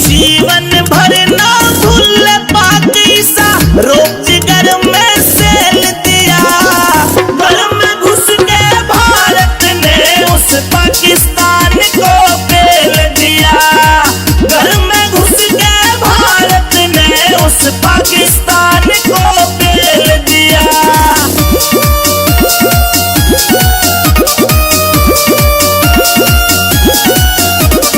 जीवन भर ना भूल पाक ईसा, रोक जिगर में सेल दिया। घर में घुस के भारत ने उस पाकिस्तान को पेल दिया। घर में घुस के भारत ने उस पाकिस्तान को पेल दिया।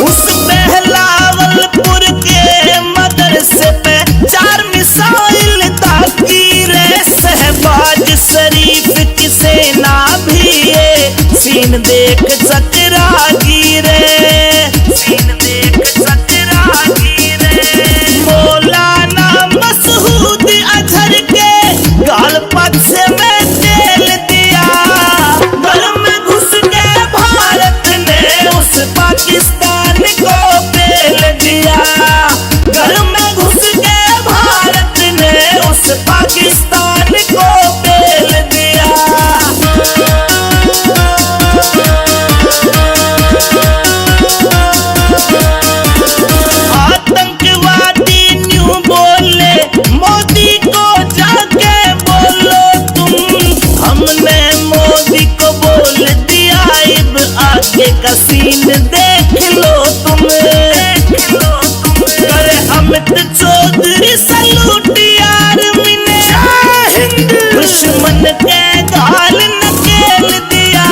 उस बहलावलपुर के मदरसे पे 4 मिसाइल दागी रे। शहबाज शरीफ की सेना भी ये सीन देख चकरा गिरे। सीन देख चकरा गिरे। मौलाना मसूद अजहर के गाल पक्ष में तेल दिया। घर में घुस के भारत ने उस पाकिस्तान को पेल दिया। घर में घुस के भारत ने उस पाकिस्तान को पेल दिया। आतंकवादी न्यू बोले, मोदी को जाके बोलो तुम। हमने मोदी को बोल दिया, अब आगे का सीन देख लो तुम। देख लो तुम। करे अमित चौधरी सलूट आर्मी ने दुश्मन के गाल नकेल दिया।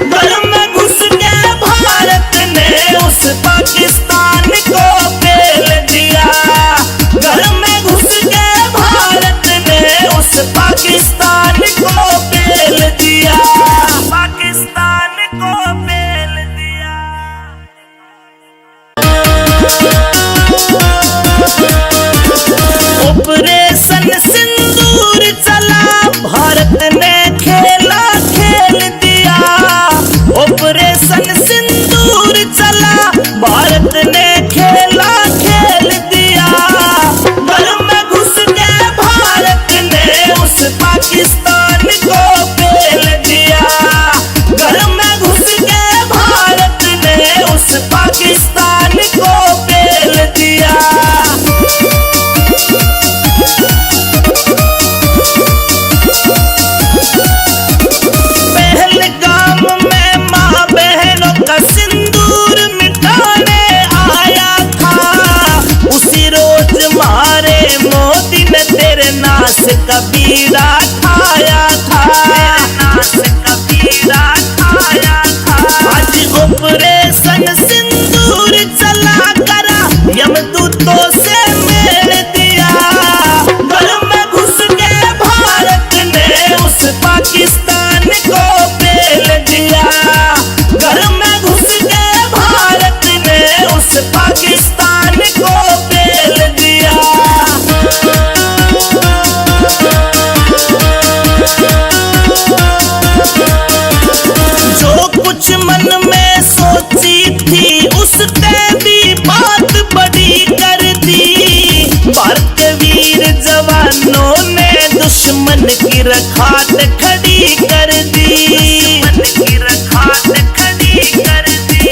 घर में घुस के भारत ने उस पाकिस्तान को पेल दिया। घर में घुस के भारत ने उस पाकिस्तान को पेल दिया। पाकिस्तान को पेल दिया। ऑपरेशन सिंदूर चला, भारत ने खेला खेल दिया। ऑपरेशन सिंदूर चला, भारत ने खेला खेल दिया। घर में घुस के भारत ने उस पाकिस्तान को पेल दिया। घर में घुस के भारत ने उस पाकिस्तान को पेल दिया। तेरे तेरे नाश का बीड़ा ठाया था, नाश का बीड़ा ठाया था। आज ऑपरेशन सिंदूर चला करा यमदूतों से मेल दिया। घर में घुस के भारत ने उस पाकिस्तान को पेल दिया। घर में घुस के भारत ने उस पाकिस्तान को पेल दिया। जो कुछ मन में सोची थी उसने भी बात बड़ी कर दी। भारत के वीर जवानों ने दुश्मन की रखात खड़ी कर दी, दुश्मन की रखात खड़ी कर दी।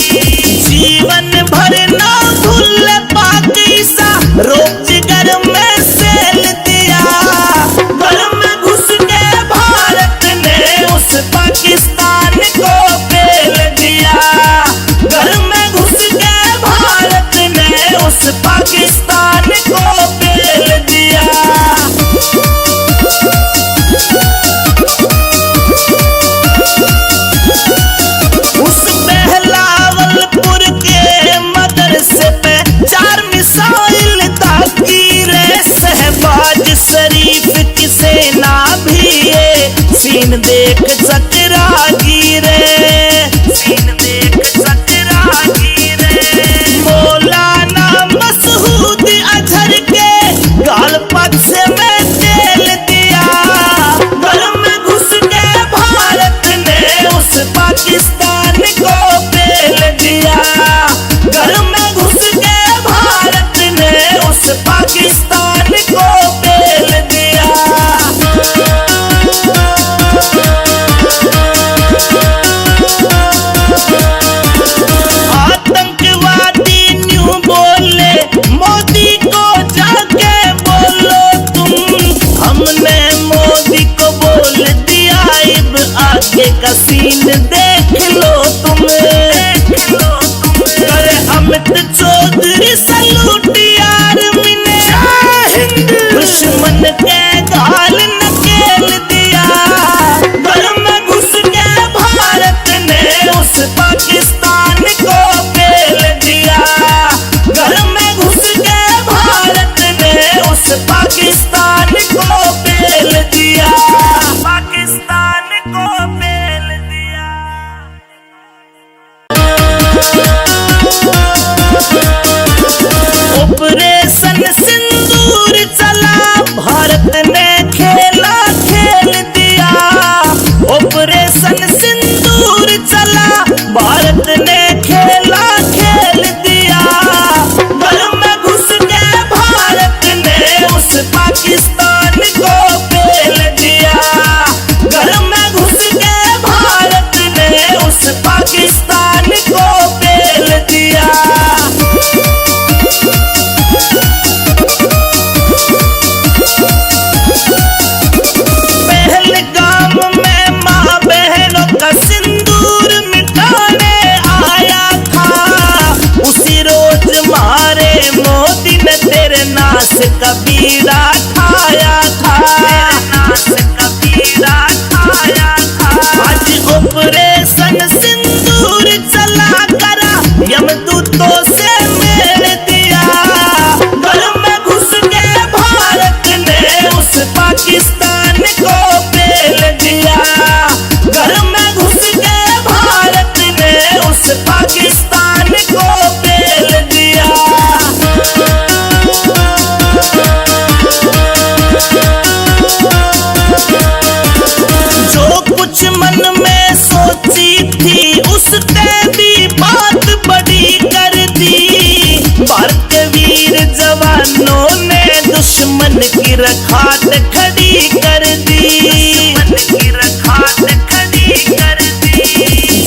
जीवन भर ना भूल पाक ईसा रोज घर में सेल दिया। घर में घुस के भारत ने उस पाकिस्तान को पेल दिया। घर में घुस के भारत ने उस पाकिस्तान को पेल दिया। उस बहलावलपुर के मदरसे पे 4 मिसाइल ताकी रे। शहबाज शरीफ की सेना भी ये सीन देख सकरा गिरे, सीन देख सकरा गिरे। मौलाना मसूद अजहर के गाल पक्ष में तेल दिया। घर में घुस के भारत ने उस पाकिस्तान को पेल दिया। घर में घुस के भारत ने उस पाकिस्तान को पेल दिया। आतंकवादी न्यू बोले मोदी को जाके बोलो तुम। हमने मोदी को बोल दिया अब आगे का सीन देख लो तुम, देख लो तुम। करे अमित चौधरी सलूट यार मिने दुश्मन के गाल नकेल दिया। घर में घुस के भारत ने उस पाकिस्तान को पेल दिया। घर में घुस के भारत ने उस पाकिस्तान को पेल दिया। पाकिस्तान को पेल दिया। ऑपरेशन सिंदूर चला भारत ने खेला खेल दिया। ऑपरेशन सिंदूर चला भारत ने खेला खेल दिया। घर में घुस के भारत ने उस पाकिस्तान को पेल दिया। घर में घुस के भारत ने उस पाकिस्तान को पेल दिया। पहलगाम में माँ बहनों का सिंदूर मिटाने आया था। उसी रोज मारे मोदी ने तेरे नाश का बीड़ा ठाया था, नाश का बीड़ा ठाया था। आज ऑपरेशन सिंदूर चला करा यमदूतों से मेल दिया। घर में घुस के भारत ने उस पाकिस्तान को पेल दिया। घर में घुस के भारत ने उस पाकिस्तान को पेल दिया। जो कुछ मन में सोची थी उसने भी बात बड़ी कर दी। भारत के वीर जवानों ने दुश्मन की रखात खड़ी कर दी, दुश्मन की रखात खड़ी कर दी।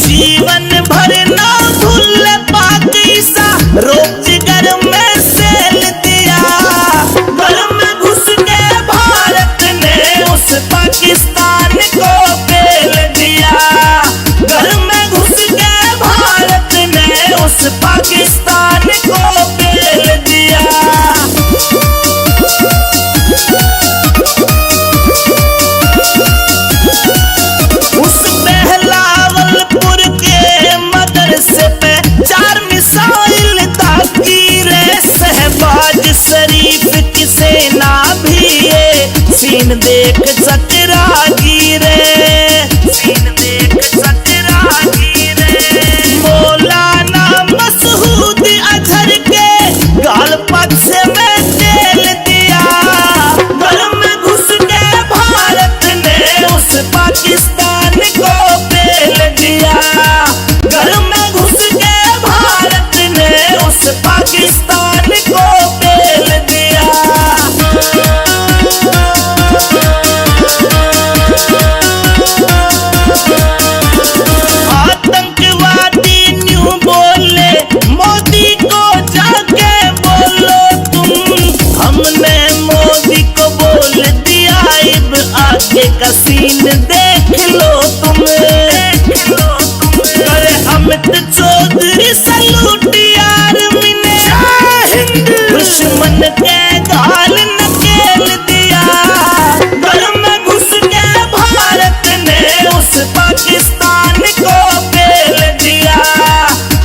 जीवन भर ना भूल पाक ईसा रोज घर में सेल दिया। घर में घुस के भारत ने उस पाकिस्तान को पेल दिया। घर में घुस के भारत ने उस पाकिस्तान को पेल दिया। हिंद। दुश्मन के गाल नकेल दिया, घर में घुस के भारत ने उस पाकिस्तान को पेल दिया।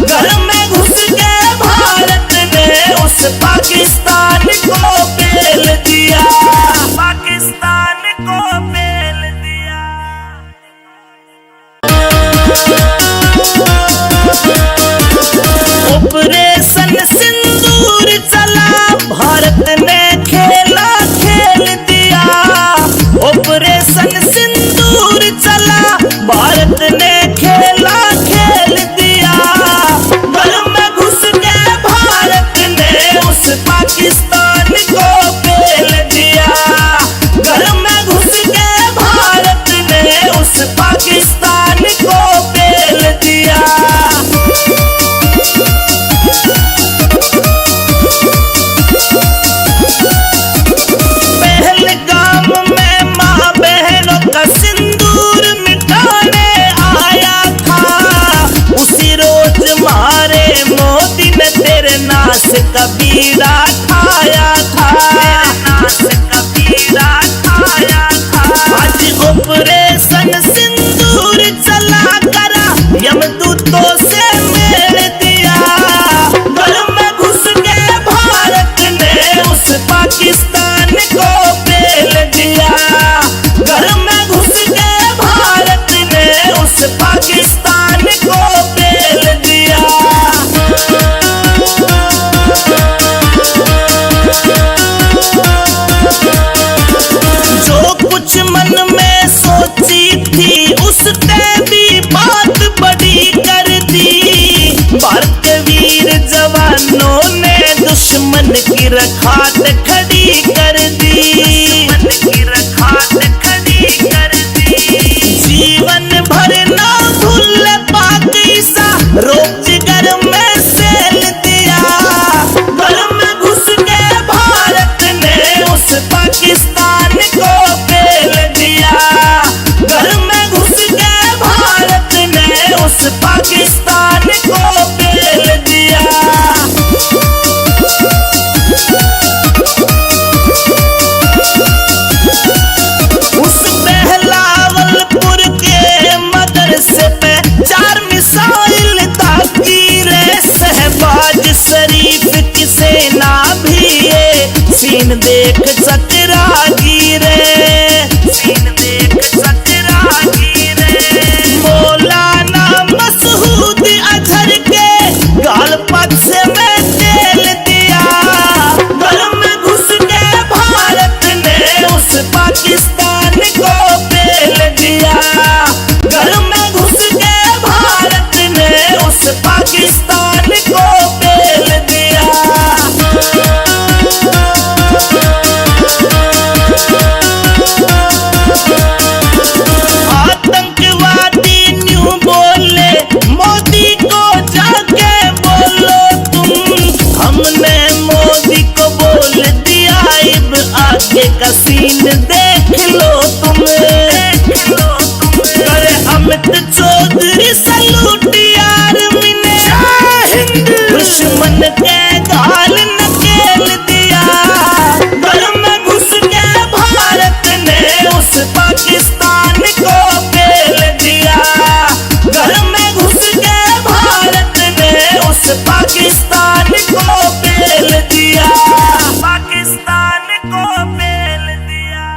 घर में घुस के भारत ने उस पाकिस्तान को पेल दिया, पाकिस्तान को पेल दिया। ऑपरेशन सिंदूर चला, भारत ने खेला खेल दिया। ऑपरेशन सिंदूर चला, भारत ने खेला खेल दिया। घर में घुस के भारत ने उस पाकिस्तान को पेल दिया। घर में घुस के भारत ने उस पाकिस्तान को पेल दिया। पहलगाम में माँ बहनों का सिंदूर मिटाने आया था, उसी रोज मारे मोदी ने तेरे नाश का बीड़ा ठाया था, नाश का बीड़ा ठाया था। आज ऑपरेशन सिंदूर चला करा, यमदूतों से मेल दिया। घर में घुस के भारत ने उस पाकिस्तान को पेल दिया। घर में घुस के भारत ने उस पाकिस्तान को पेल दिया। जो कुछ मन में सोची थी उसने भी बात बड़ी कर दी। भारत के वीर जवानों ने दुश्मन की रखात खड़ी कर दी, दुश्मन की रखात खड़ी कर दी। जीवन भर ना भूल पाक ईसा, रोज घर में सेल दिया। घर में घुस के भारत ने उस पाकिस्तान को पेल दिया। घर में घुस के भारत ने उस पाकिस्तान को पेल दिया। उस बहलावलपुर के मदरसे पे 4 मिसाइल ताकी रे, शहबाज शरीफ की सेना भी ये सीन देख चकरा गिरे, सीन देख चकरा गिरे। मौलाना मसूद अजहर के गाल पक्ष में तेल दिया। घर में घुस के भारत ने उस पाकिस्तान को पेल दिया। घर में घुस के भारत ने उस पाकिस्तान को पेल दिया। आतंकवादी न्यू बोले, मोदी को जाके बोलो तुम। हमने मोदी को बोल दिया, अब आगे का सीन देख लो तुम, देख लो तुम। करे अमित चौधरी सलूट यार मिने, दुश्मन के गाल नकेल दिया। घर में घुस के भारत ने उस पाकिस्तान को पेल दिया। घर में घुस के भारत ने उस पाकिस्तान को पेल दिया, पाकिस्तान को पेल दिया।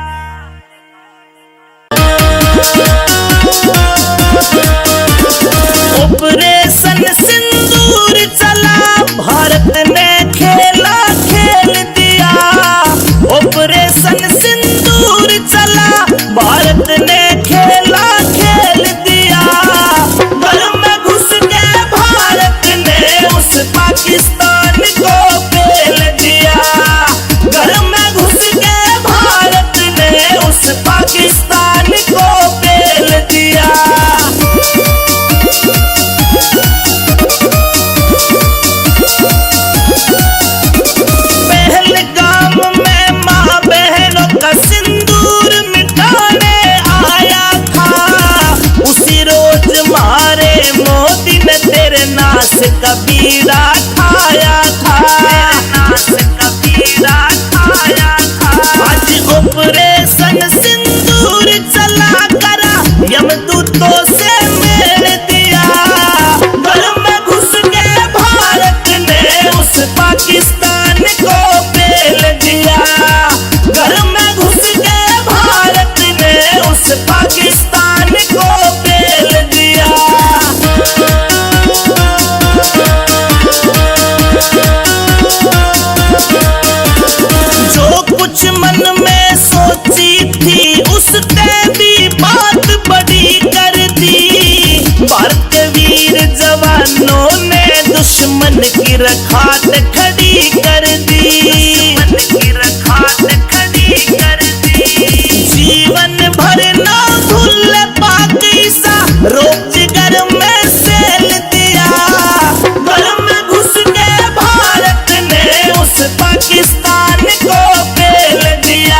उस पाकिस्तान को पेल दिया।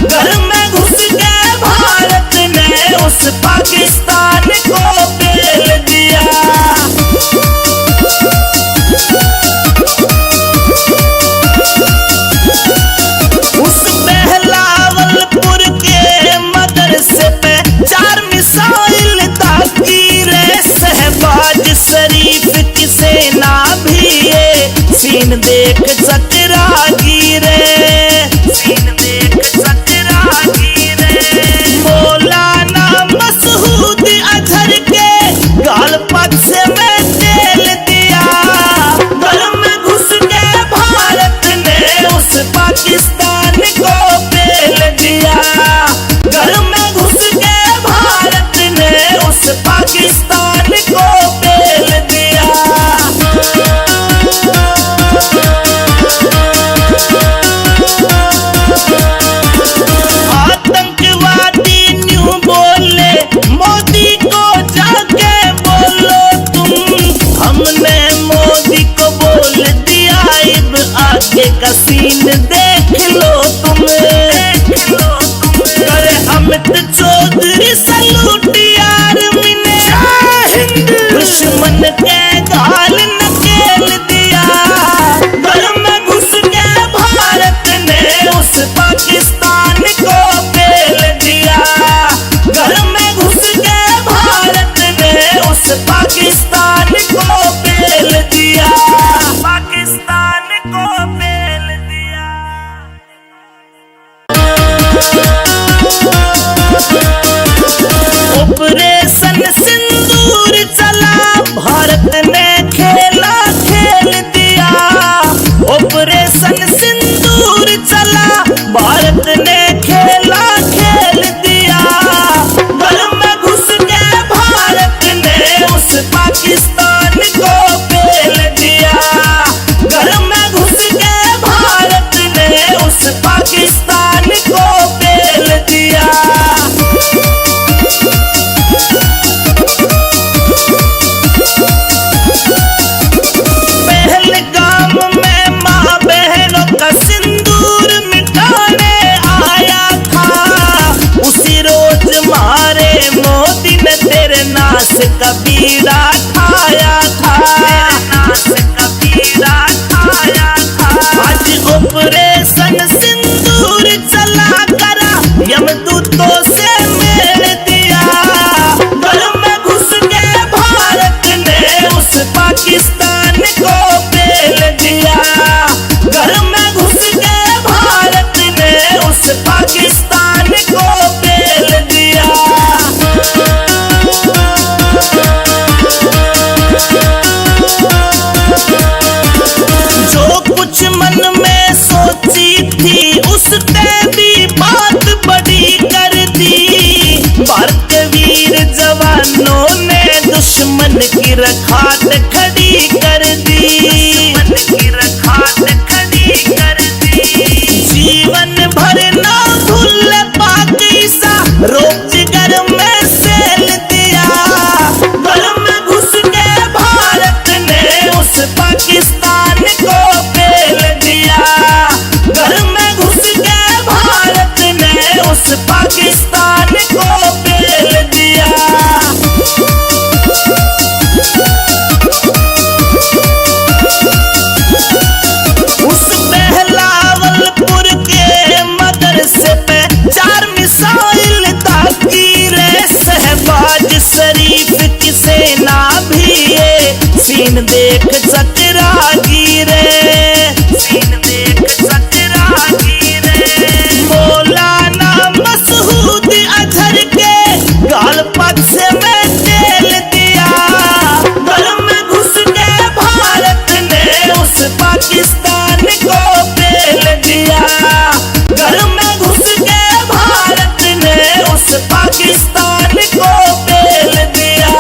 घर में घुस के भारत ने उस पाकिस्तान को पेल दिया। उस बहलावलपुर के मदरसे पे 4 मिसाइल दागी रे। शहबाज शरीफ की सेना भी ये सीन देख चकरागी रे, सीन देख चकरागी रे। मौलाना मसूद अजहर के गाल पक्ष में तेल दिया। घर में घुस के भारत ने उस पाकिस्तान को पेल दिया। घर में घुस के भारत ने उस पाकिस्तान को पेल दिया। आतंकवादी न्यू बोले मोदी को जाके बोलो तुम। हमने मोदी को बोल दिया अब आगे का सीन देख लो तुम, देख लो तुम। करे अमित चौधरी सलूट आर्मी ने दुश्मन के गाल नकेल दिया। घर में घुस के भारत ने उस पाकिस्तान को पेल दिया। घर में घुस के भारत ने उस पाकिस्तान को पेल दिया। पाकिस्तान को पेल दिया। ऑपरेशन सिंदूर चला, भारत ने खेला खेल दिया। ऑपरेशन सिंदूर चला, भारत ने खेला खेल दिया। घर में घुस के भारत ने उस पाकिस्तान को पेल दिया। घर में घुस के भारत ने उस पाकिस्तान को पेल दिया। पहलगाम में माँ बहनों का सिंदूर मिटाने आया था। उसी रोज मारे मोदी ने तेरे नाश का बीड़ा ठाया था, नाश का बीड़ा ठाया था। आज ऑपरेशन सिंदूर चला करा, यमदूतों से मेल दिया। घर में घुस के भारत ने उस पाकिस्तान को पेल दिया। घर में घुस के भारत ने उस पाकिस्तान को पेल दिया। जो कुछ मन में सोची थी उसने भी बात बड़ी कर दी। भारत के वीर जवानों ने दुश्मन की रखात खड़ी कर दी, दुश्मन की रखात खड़ी कर दी। जीवन भर ना भूल पाक ईसा, रोज घर में सेल दिया। घर में घुस के भारत ने उस पाकिस्तान को पेल दिया। घर में घुस के भारत ने उस पाकिस्तान को पेल दिया। उस बहलावलपुर के मदरसे पे 4 मिसाइल दागी रे। शहबाज शरीफ की सेना भी ये सीन देख चकरागी रे, सीन देख चकरागी रे। मौलाना मसूद अजहर के गाल पक्ष में तेल दिया। घर में घुस के भारत ने उस पाकिस्तान को पेल दिया। घर में घुस के भारत ने उस पाकिस्तान को पेल दिया।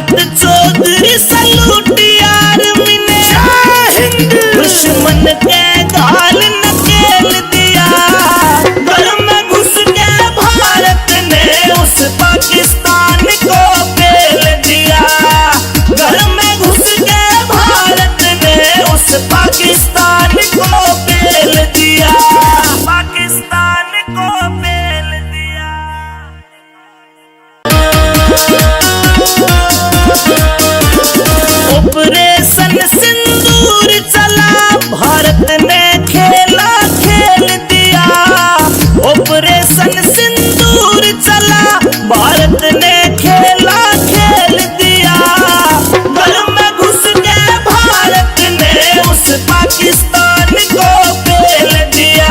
अमित चौधरी सलूट आर्मी ने दुश्मन के गाल नकेल दिया। घर में घुस के भारत ने उस पाकिस्तान को पेल दिया। घर में घुस के भारत ने उस पाकिस्तान को पेल दिया। पाकिस्तान को पेल दिया। ऑपरेशन सिंदूर चला, भारत ने खेला खेल दिया। ऑपरेशन सिंदूर चला, भारत ने खेला खेल दिया। घर में घुस के भारत ने उस पाकिस्तान को पेल दिया।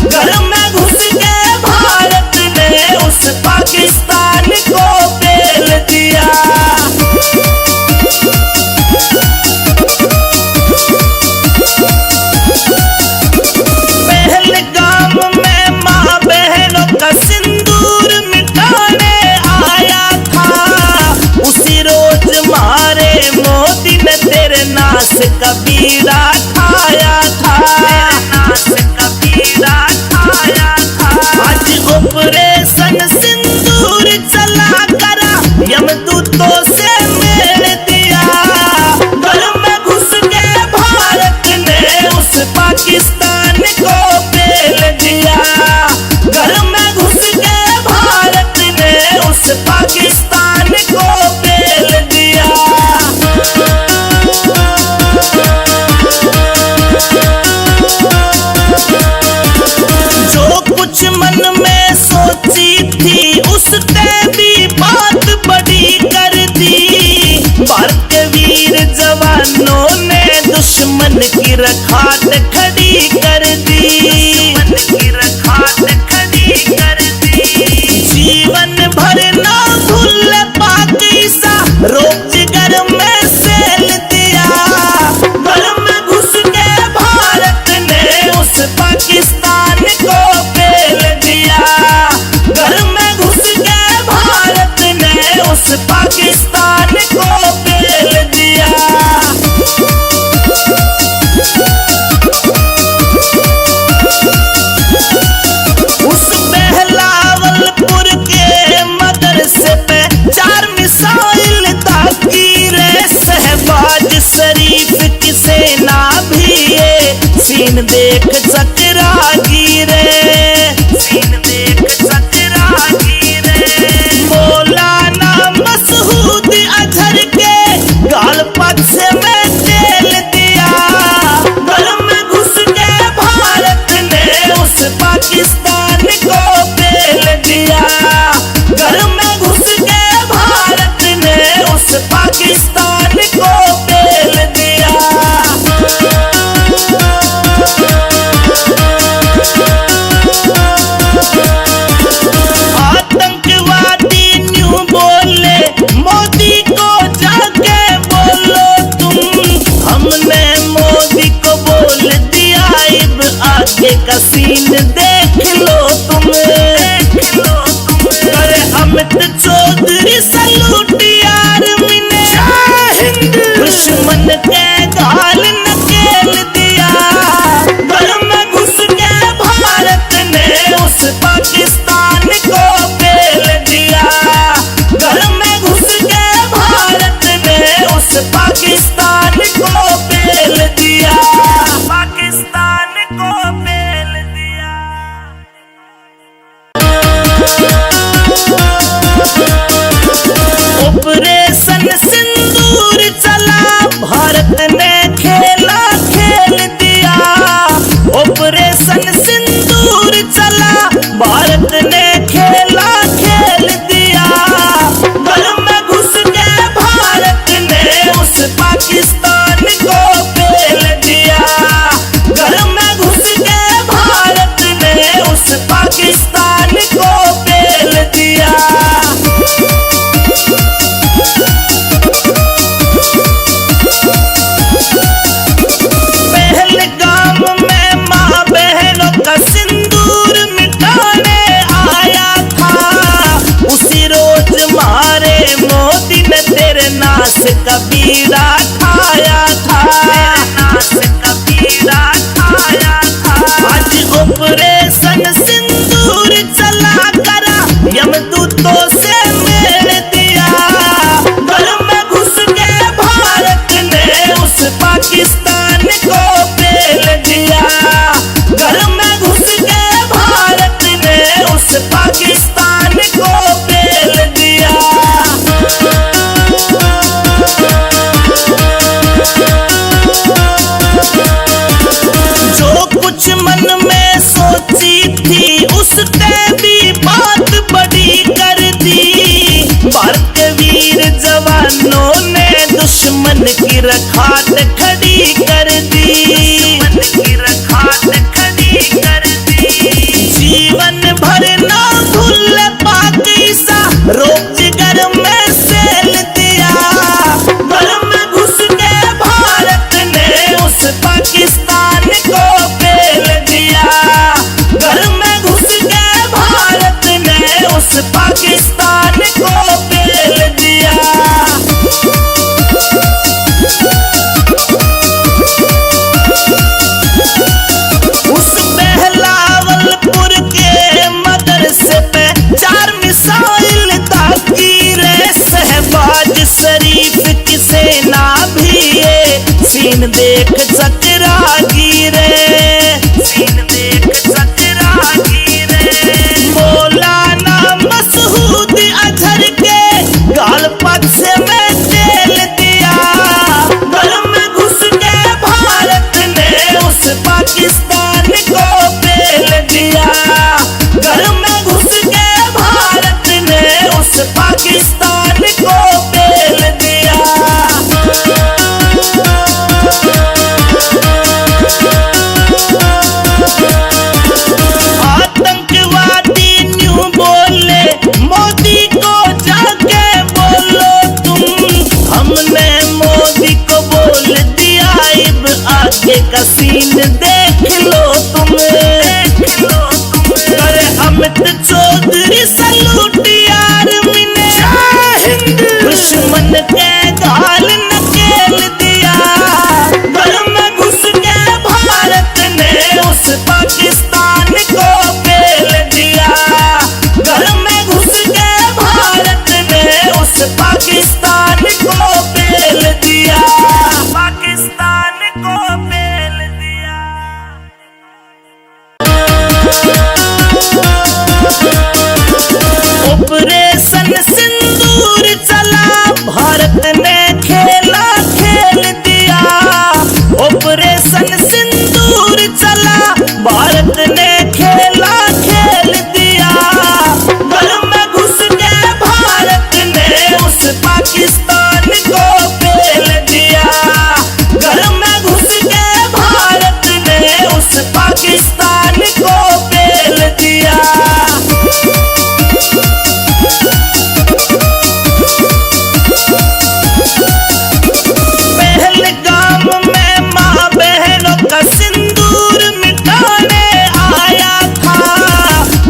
घर में घुस के भारत ने उस पाकिस्तान को पेल दिया। पहलगाम में माँ बहनों का सिंदूर मिटाने आया था। उसी रोज मारे मोदी ने तेरे नाश का बीड़ा खाया था। नाश का बीड़ा खाया था। आज ऑपरेशन सिंदूर चला करा, यमदूतों से मेल दिया। घर में घुस के भारत ने उस पाकिस्तान को पेल दिया। घर में घुस के भारत ने उस पाकिस्तान को पेल दिया। जो कुछ मन में सोची थी उसने भी बात बड़ी कर दी। भारत के वीर जवानों ने दुश्मन की रखात खड़ी कर दी। दुश्मन की रखात खड़ी कर दी। जीवन भर ना भूल पाक ईसा, रोक जिगर में सेल दिया। घर में घुस के भारत ने उस पाकिस्तान को पेल दिया। घर में घुस के भारत ने उस पाकिस्तान को पेल दिया। उस बहलावलपुर के मदरसे पे 4 मिसाइल दागी रे। शहबाज शरीफ की सेना भी ये सीन देख चकरा गिरे। सीन देख चकरा गिरे। मौलाना मसूद अजहर के गाल पक्ष में तेल दिया। घर में घुस के भारत ने उस पाकिस्तान को पेल दिया। घर में घुस के भारत ने उस पाकिस्तान को पेल दिया। आतंकवादी न्यू बोले, मोदी को जाके बोलो तुम। हमने मोदी को बोल दिया, अब आगे का सीन देख लो तुम। देख लो तुम। अरे अमित चौधरी सलूट आर्मी ने दुश्मन के गाल नकेल दिया। घर में घुस के भारत ने उस पाकिस्तान को पेल दिया। घर में घुस के भारत ने उस पाकिस्तान को पेल दिया। पाकिस्तान को पेल दिया। कबीरा ठाया था, नाश कबीरा ठाया था। आज ऑपरेशन सिंदूर चला करा यमदूतों से मेल दिया। घर में घुस के भारत ने उस पाकिस्तान को पेल दिया। घर में घुस के भारत ने उस पाकिस्तान को पेल दिया। जो कुछ मन में सोची थी उसने भी बात बड़ी कर दी। भारत के वीर जवानों ने दुश्मन की रखात खड़ी कर दी, दुश्मन की रखात खड़ी कर दी। जीवन भर ना भूल पाक ईसा रोक जिगर में सेल दिया। घर में घुस के भारत ने उस पाकिस्तान को पेल दिया। घर में घुस के भारत ने उस पाकिस्तान को पेल दिया। उस बहलावलपुर के मदरसे पे 4 मिसाइल दागी रे। शहबाज शरीफ की सेना भी ये सीन देख चकरा गिरे, सीन देख चकरा गिरे। मौलाना मसूद अजहर के गाल पक्ष में तेल दिया। घर में घुस के भारत ने उस पाकिस्तान को पेल दिया। घर में घुस के भारत ने उस पाकिस्तान को पेल दिया। आतंकवादी न्यू बोले मोदी को जाके बोलो तुम। हमने मोदी को बोल दिया अब आगे का सीन देख लो तुम, देख लो तुम। करे अमित चौधरी सलूट आर्मी ने दुश्मन के गाल नकेल दिया। घर में घुस के भारत ने उस पाकिस्तान को पेल दिया। घर में घुस के भारत ने उस पाकिस्तान को पेल दिया। पाकिस्तान को पेल दिया। ऑपरेशन सिंदूर चला भारत ने खेला खेल दिया। ऑपरेशन सिंदूर चला भारत ने खेला खेल दिया। घर में घुस के भारत ने उस पाकिस्तान को पेल दिया। घर में घुस के भारत ने उस पाकिस्तान को पेल दिया। पहलगाम में माँ बहनों का सिंदूर मिटाने आया था।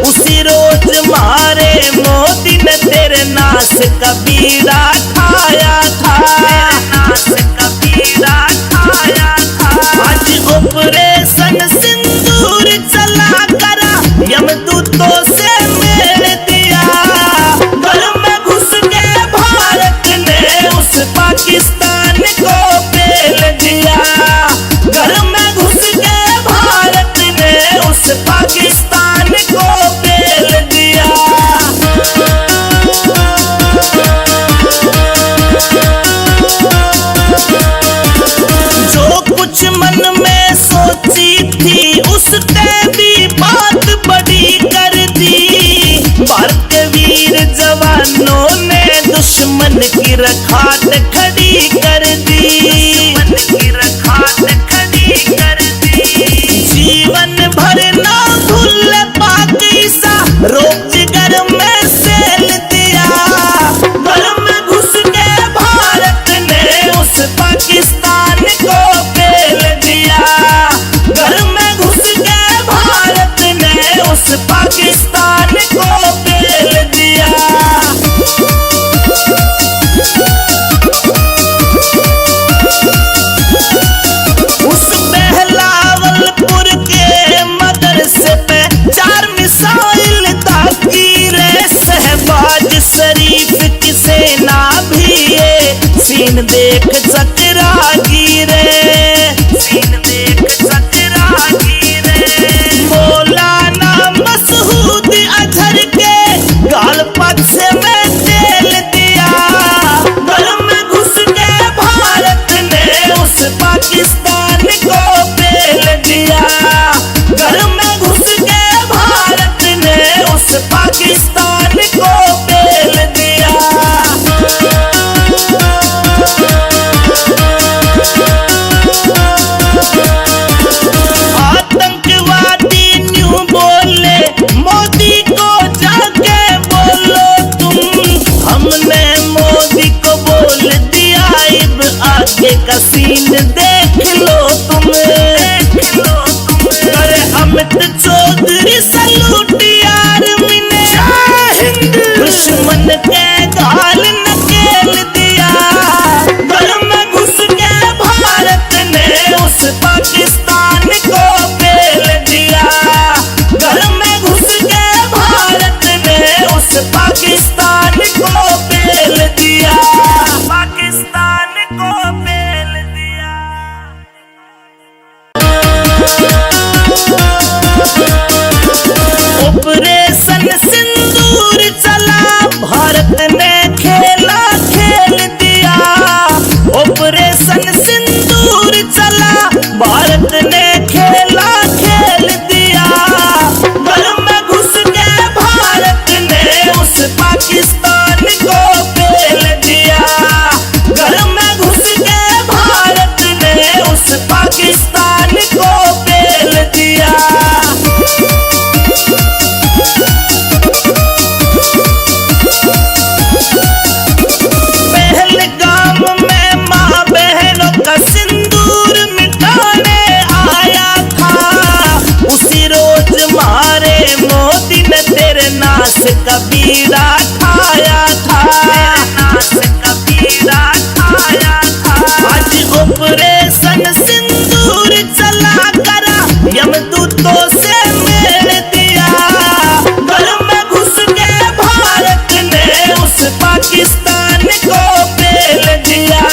उसी रोज मारे मोदी ने तेरे नाश कबीरा ठाया था, नाश कबीरा ठाया था। आज ऑपरेशन सिंदूर चला करा यमदूतों से मेल दिया। घर में घुस के भारत ने उस पाकिस्तान को पेल दिया। घर में घुस के भारत ने उस पाकिस्तान को पेल दिया। जो कुछ मन में सोची थी उसने भी बात बड़ी कर दी। भारत के वीर जवानों ने दुश्मन की रखात खड़ी कर दी, दुश्मन की रखात खड़ी कर दी। जीवन भर ना भूल पाक ईसा रोक जिगर में सेल दिया। घर में घुस के भारत ने उस पाकिस्तान को पेल दिया। घर में घुस के भारत ने उस पाकिस्तान को पेल दिया। की सेना भी ये सीन देख चकरा गिरे, सीन देख चकरा गिरे। मौलाना मसूद अजहर के गाल पक्ष में तेल दिया, घर में घुस के भारत ने उस पाकिस्तान को पेल दिया, घर में घुस के भारत ने उस पाकिस्तान को पेल दिया। आतंकवादी न्यू बोले मोदी को जाके बोलो तुम, हमने मोदी को बोल दिया अब आगे का सीन देख लो तुम, देख लो तुम। अरे अमित चौधरी सलूट यार मिने दुश्मन के गाल नकेल दिया, घर में घुस के भारत ने उस पाकिस्तान को पेल दिया, घर में घुस के भारत ने उस पाकिस्तान को पेल दिया, पाकिस्तान को पेल दिया। ऑपरेशन सिंदूर चला, भारत ने खेला खेल दिया, ऑपरेशन सिंदूर चला, भारत ने खेला खेल दिया, घर में घुस के भारत ने उस पाकिस्तान को पेल दिया, घर में घुस के भारत ने उस पाकिस्तान को पेल दिया। पहलगाम में माँ बहनों का सिंदूर मिटाने आया था, उसी रोज मारे मोदी ने तेरे नाश का बीड़ा ठाया था, नाश का बीड़ा ठाया था। आज ऑपरेशन सिंदूर चला करा, यमदूतों से मेल दिया, घर में घुस के भारत ने उस पाकिस्तान को पेल दिया,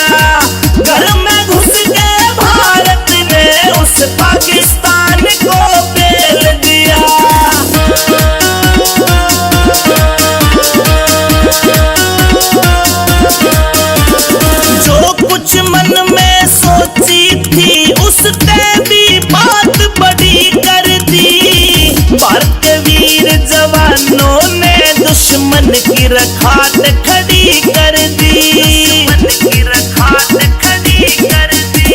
घर में घुस के भारत ने उस पाकिस्तान को पेल दिया। जो कुछ मन में सोची थी उसने भी बात बड़ी कर दी, भारत वीर जवानों ने दुश्मन की रखात खड़ी कर दी, दुश्मन की रखात खड़ी कर दी।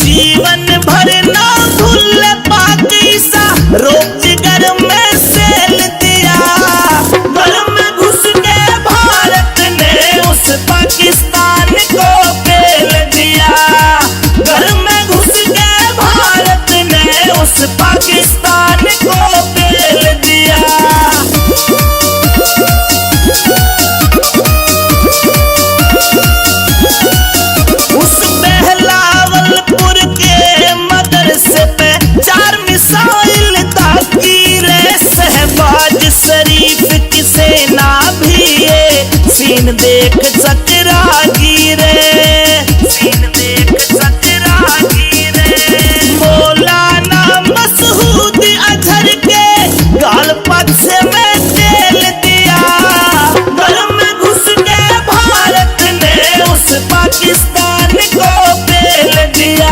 जीवन भर ना भूल पाक ईसा रोक जिगर में सेल दिया, घर में घुस के भारत ने उस पाकिस्तान को पेल दिया, घर में घुस के भारत ने उस पाकिस्तान को पेल दिया। उस बहलावलपुर के मदरसे पे 4 मिसाइल दागी रे, शहबाज शरीफ की सेना भी ये सीन देख चकरा गिरे, सीन देख चकरा गिरे। मौलाना मसूद अजहर के गाल पक्ष में तेल दिया, घर में घुस के भारत ने उस पाकिस्तान को पेल दिया,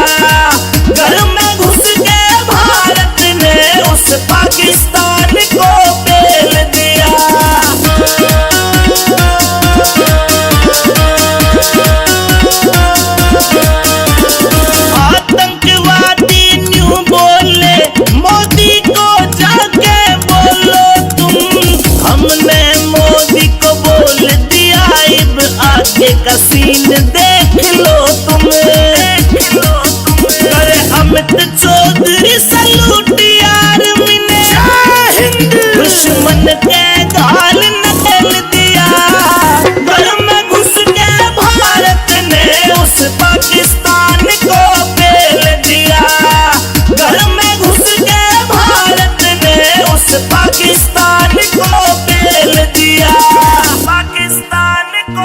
घर में घुस के भारत ने उस पाकिस्तान को पेल दिया। आगे का सीन देख लो तुम, देख लो तुम। अरे अमित चौधरी सलूट यार मिने दुश्मन के गाल नकल दिया। घर में घुस के भारत ने उस पाकिस्तान को पेल दिया। घर में घुस के भारत ने उस पाकिस्तान को पेल दिया। पाकिस्तान को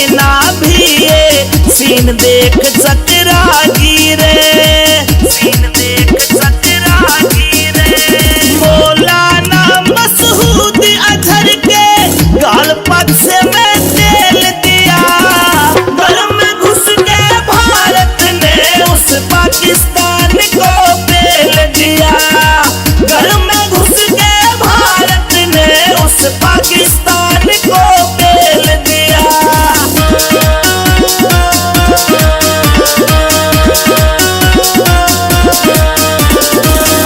सेना भी ये सीन देख चकरागी रे, सीन देख चकरागी रे। मौलाना मसूद अजहर के गाल पक्ष में तेल दिया, घर में घुस के भारत ने उस पाकिस्तान को पेल दिया, घर में घुस के भारत ने उस पाकिस्तान को पेल दिया।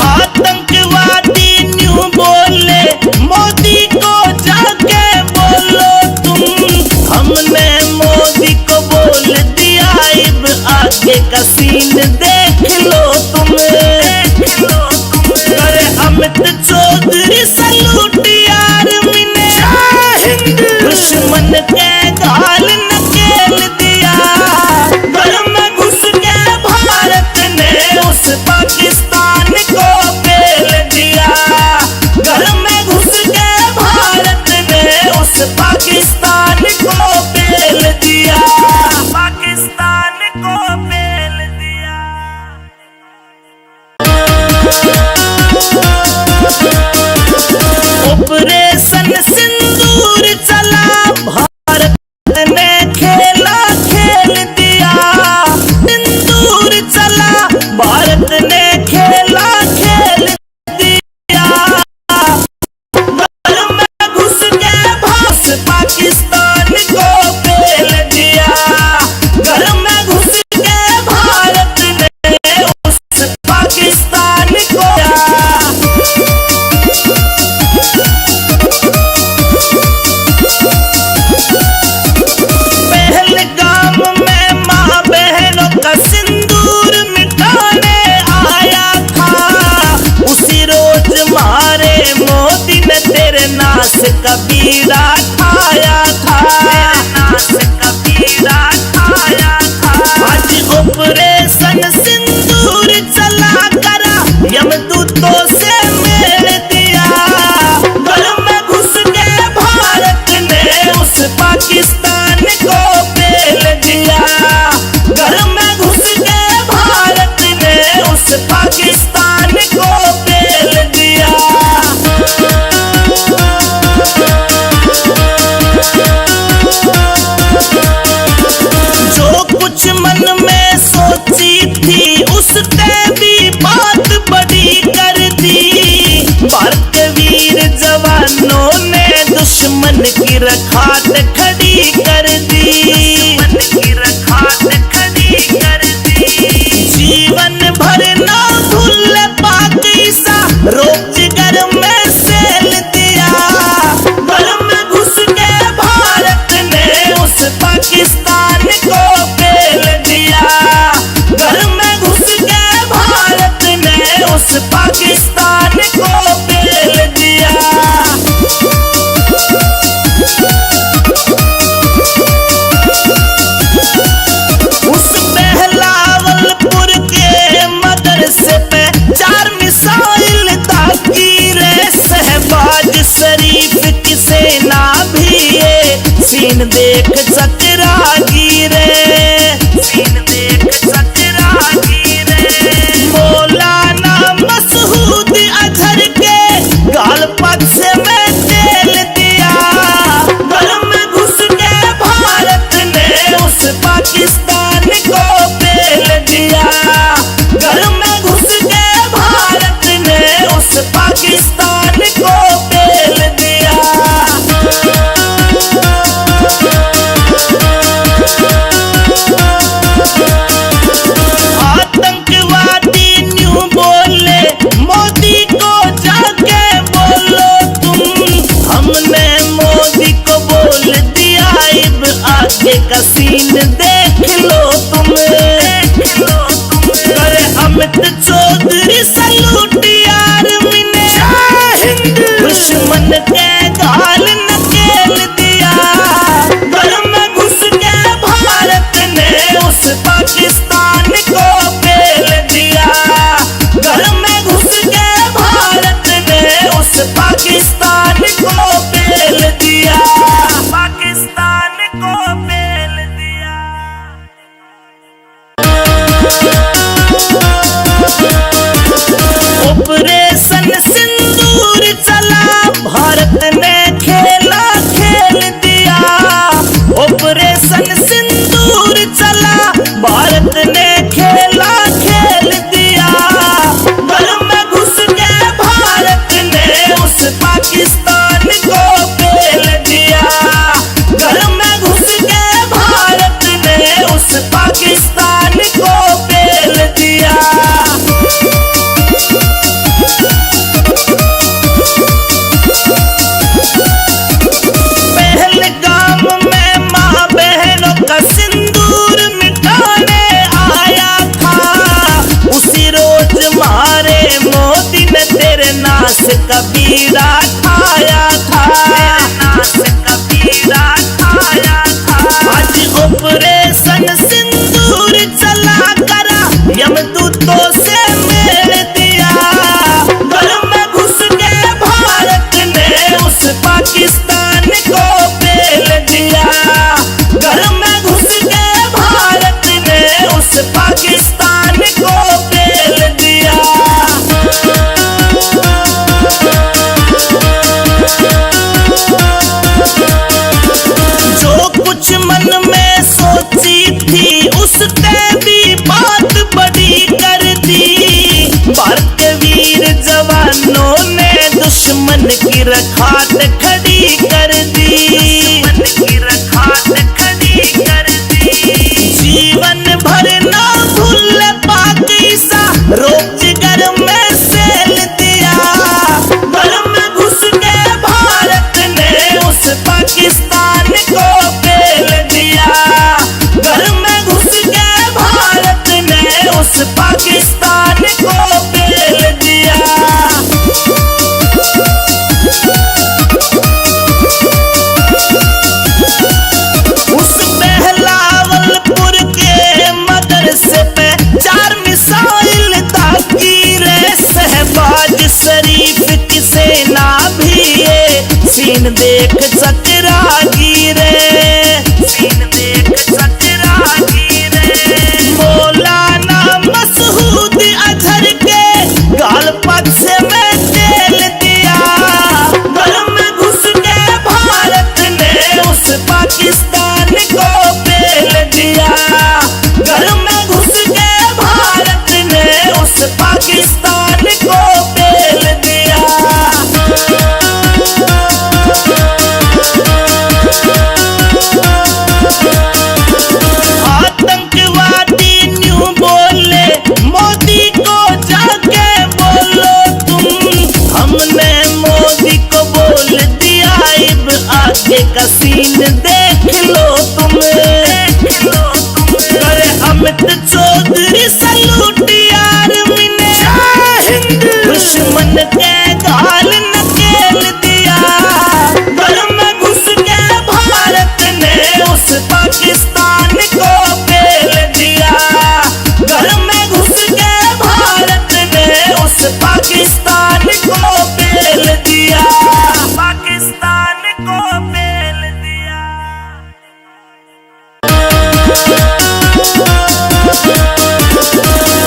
आतंकवादी न्यू बोले मोदी को जाके बोलो तुम, हमने मोदी को बोल दिया अब आगे का सीन देख लो तुम, देख लो तुम। अरे अमित चौधरी सलूट यार मिने दुश्मन के गाल नकेल दिया, घर में घुस के भारत ने उस पाकिस्तान को पेल दिया, घर में घुस के भारत ने उस पाकिस्तान को पेल दिया, पाकिस्तान को पेल दिया। ऑपरेशन सिंदूर चला, भारत ने खेला खेल दिया, सिंदूर चला भारत ने खेला खेल दिया, घर में घुस के भास पाकिस्तान को पेल दिया, घर में घुस के भारत ने उस पाकिस्तान को पहलगाम में माँ बहनों का सिंदूर मिटाने आया था, उसी रोज मारे मोदी ने तेरे नाश का बीड़ा खाया था, नाश का बीड़ा खाया था। आज ऑपरेशन सिंदूर चला करा यमदूतों से मेल दिया, घर में घुस के भारत ने उस पाकिस्तान को पेल दिया, घर में घुस के भारत ने उस पाकिस्तान को पेल दिया। जो कुछ मन में सोची थी उसने भी बात बड़ी कर दी, भारत के वीर जवानों ने दुश्मन की रखात खड़ी कर दी, दुश्मन की रखात खड़ी कर दी। जीवन भर ना भूल पाक ईसा रोजगार में सेल दिया, घर में घुस के भारत ने उस पाकिस्तान को पेल दिया, घर में घुस के भारत ने उस पाकिस्तान को पेल दिया। उस बहलावलपुर के मदरसे पे 4 मिसाइल दागी रे, शहबाज शरीफ की सेना भी ये सीन देख चकरागी रे, सीन देख चकरागी रे। मौलाना मसूद अजहर के गाल पक्ष में तेल दिया, घर में घुस के भारत ने उस पाकिस्तान को पेल दिया, घर में घुस के भारत ने उस पाकिस्तान को पेल दिया। आतंकवादी न्यू बोले मोदी को जाके बोलो तुम, हमने मोदी को बोल दिया अब आगे का सीन देख लो तुम, देख लो तुम। अरे अमित चौधरी सलूट यार मिने दुश्मन के गाल नकेल दिया, घर में घुस के भारत ने उस पाकिस्तान को पेल दिया, घर में घुस के भारत ने उस पाकिस्तान को पेल दिया, पाकिस्तान को पेल मोदी ने तेरे नाश का बीड़ा ठाया था, नाश का बीड़ा ठाया था। आज ऑपरेशन सिंदूर चला करा यमदूतों से मेल दिया। घर में घुस के भारत ने उस पाकिस्तान को पेल दिया। घर में घुस के भारत ने उस पाकिस्तान को पेल दिया। जो कुछ मन में सोची थी उसने भी बात बड़ी कर दी। भारत के वीर जवानों ने दुश्मन की रखात खड़ी कर दी, दुश्मन की रखात खड़ी कर दी। जीवन भर ना भूल पाकिस्ता रोजगार में सेल दिया। घर में घुस के भारत ने उस पाकिस्तान को पेल दिया। घर में घुस के भारत ने उस पाकिस्तान को पेल दिया। उस बहलावलपुर के मदरसे पे 4 मिसाइल दागी रे। शहबाज शरीफ की सेना भी ये सीन देख चकरा गिरे, सीन देख चकरा गिरे। मौलाना मसूद अजहर के गाल पक्ष में तेल दिया। घर में घुस के भारत ने उस पाकिस्तान को पेल दिया। घर में घुस के भारत ने उस पाकिस्तान को पेल दिया। आतंकवादी न्यू बोले मोदी को जाके बोलो तुम। हमने मोदी को बोल दिया अब आगे का सीन देख लो तुम, देख लो तुम। करे अमित चौधरी सलूट यार मिने दुश्मन के गाल नकेल दिया। घर में घुस के भारत ने उस पाकिस्तान को पेल दिया। घर में घुस के भारत ने उस पाकिस्तान को पेल दिया। पाकिस्तान को पेल दिया।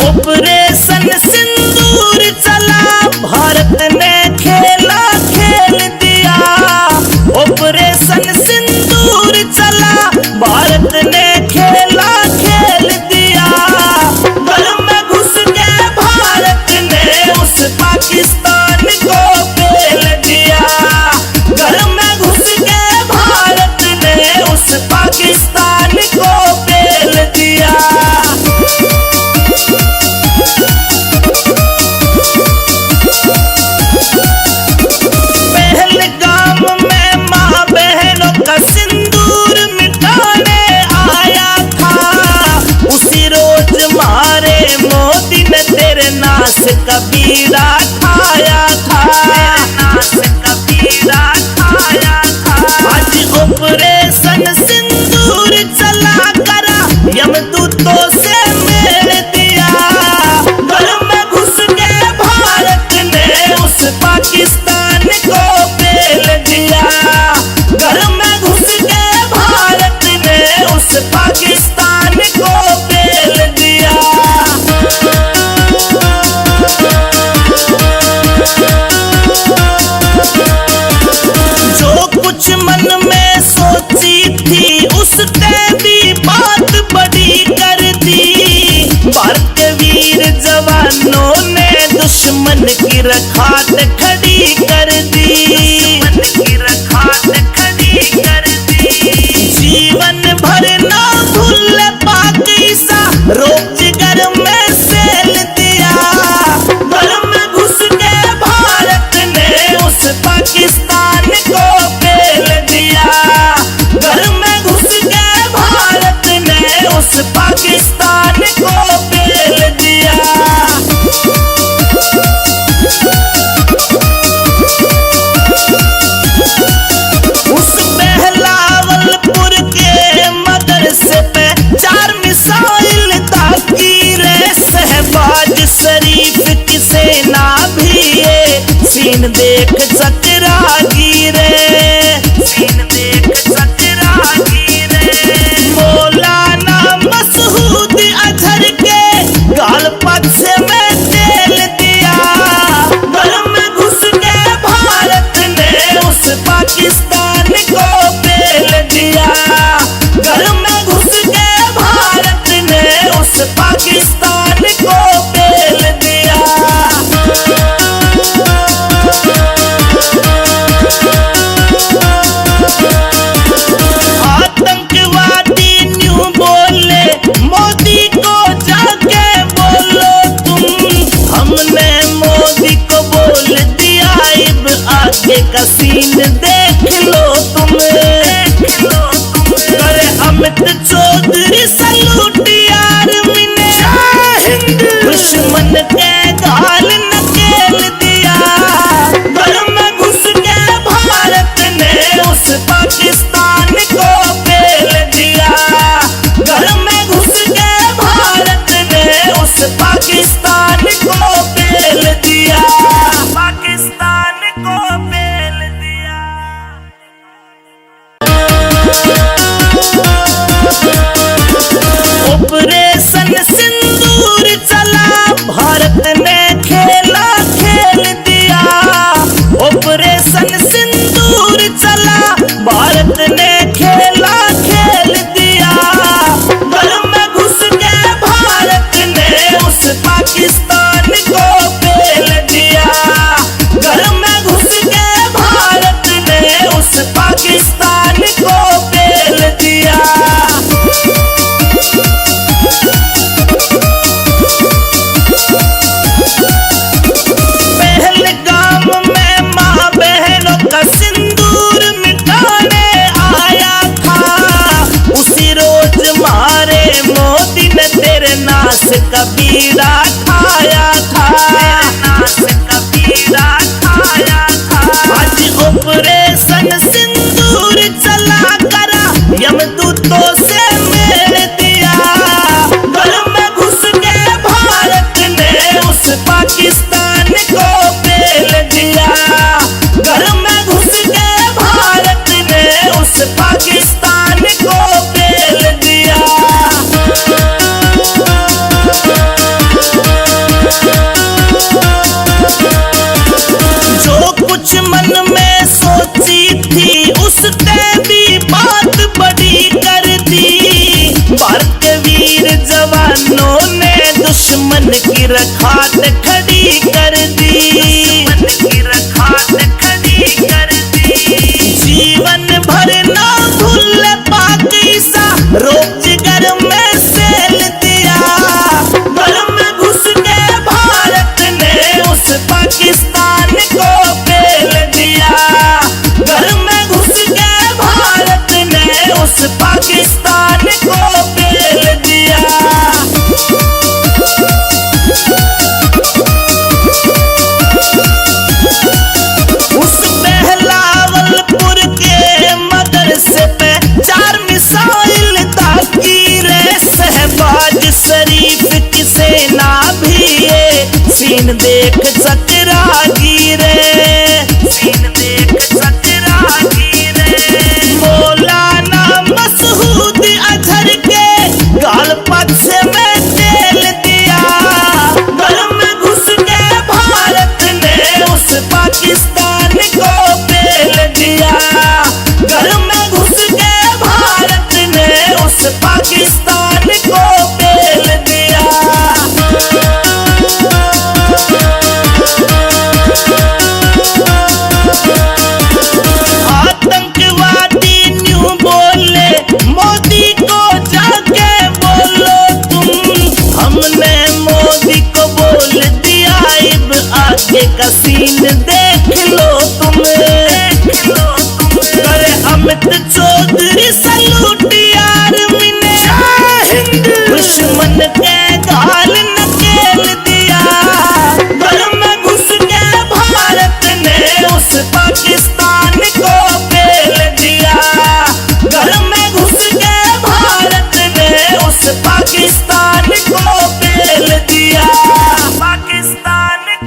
ऑपरेशन सिंदूर चला भारत ने खेला खेल दिया। ऑपरेशन सिंदूर चला भारत ने खेला खेल दिया। घर में घुस के भारत ने उस पाकिस्तान को पेल दिया। घर में घुस के भारत ने उस पाकिस्तान को पेल दिया। पहलगाम में माँ बहनों का सिंदूर मिटाने आया था। उसी रोज मारे मोदी ने तेरे नाश का बीड़ा ठाया था, नाश का बीड़ा ठाया था। आज ऑपरेशन सिंदूर चला करा यमदूतों से मेल दिया। घर में घुस के भारत ने उस पाकिस्तान को पेल दिया। घर में घुस के भारत ने उस पाकिस्तान को पेल दिया। जो कुछ मन में सोची थी उसने भी बात बड़ी कर दी। भारत के वीर जवानों ने दुश्मन की रखात खड़ी कर दी, दुश्मन की रखात खड़ी कर दी। जीवन भर ना भूल पाकिस्ता रोजगार में सेल दिया। घर में घुस के भारत ने उस पाकिस्तान को पेल दिया। घर में घुस के भारत ने उस पाकिस्तान को पेल दिया। सेना भी ये सीन देख चकरागी रे, सीन देख चकरागी रे। मौलाना मसूद अजहर के गाल पक्ष में तेल दिया, घर में घुस के भारत ने उस पाकिस्तान को पेल दिया, घर में घुस के भारत ने उस पाकिस्तान को पेल दिया। आतंकवादी न्यू बोले मोदी को जाके बोलो तुम, हमने मोदी को बोल दिया अब आगे का सीन देख लो तुम, देख लो तुम। करे अमित चौधरी सलूट यार मिने, दुश्मन के गाल नकेल दिया, घर में घुस के भारत ने उस पाकिस्तान को पेल दिया, घर में घुस के भारत ने उस पाकिस्तान को पेल दिया, पाकिस्तान को पेल दिया। ऑपरेशन सिंदूर चला, भारत ने खेला खेल दिया, ऑपरेशन सिंदूर चला, भारत ने खेला खेल दिया, घर में घुस के भारत ने उस पाकिस्तान को पेल दिया, घर में घुस के भारत ने उस पाकिस्तान को पेल दिया। पहलगाम में माँ बहनों का सिंदूर मिटाने आया था, उसी रोज मारे मोदी ने तेरे नाश का बीड़ा ठाया था, नाश का बीड़ा ठाया था। आज ऑपरेशन सिंदूर चला करा, यमदूतों से मेल दिया, घर में घुस के भारत ने उस पाकिस्तान को पेल दिया, घर में घुस के भारत ने उस पाकिस्तान को पेल दिया। जो कुछ मन में सोची थी उसने भी बात बड़ी कर दी, भारत के वीर जवानों ने दुश्मन की रखात खड़ी कर दी, दुश्मन की रखात खड़ी कर दी। जीवन भर ना भूल पाक ईसा, रोज घर में सेल दिया, घर में घुस के भारत ने उस पाकिस्तान को पेल दिया, घर में घुस के भारत ने उस पाकिस्तान को पेल दिया। उस बहलावलपुर के मदरसे पे 4 मिसाइल दागी रे, शहबाज शरीफ की सेना भी ये सीन देख चकरागी रे, सीन देख चकरागी रे। मौलाना मसूद अजहर के गाल पक्ष में तेल दिया, घर में घुस के भारत ने उस पाकिस्तान को पेल दिया, घर में घुस के भारत ने उस पाकिस्तान को पेल दिया। आतंकवादी न्यू बोले मोदी को जाके बोलो तुम, हमने मोदी को बोल दिया अब आगे का सीन देख लो तुम, देख लो तुम। करे अमित चौधरी सलूट यार मिने, दुश्मन के गाल नकेल दिया, घर में घुस के भारत ने उस पाकिस्तान को पेल दिया, घर में घुस के भारत ने उस पाकिस्तान को पेल दिया, पाकिस्तान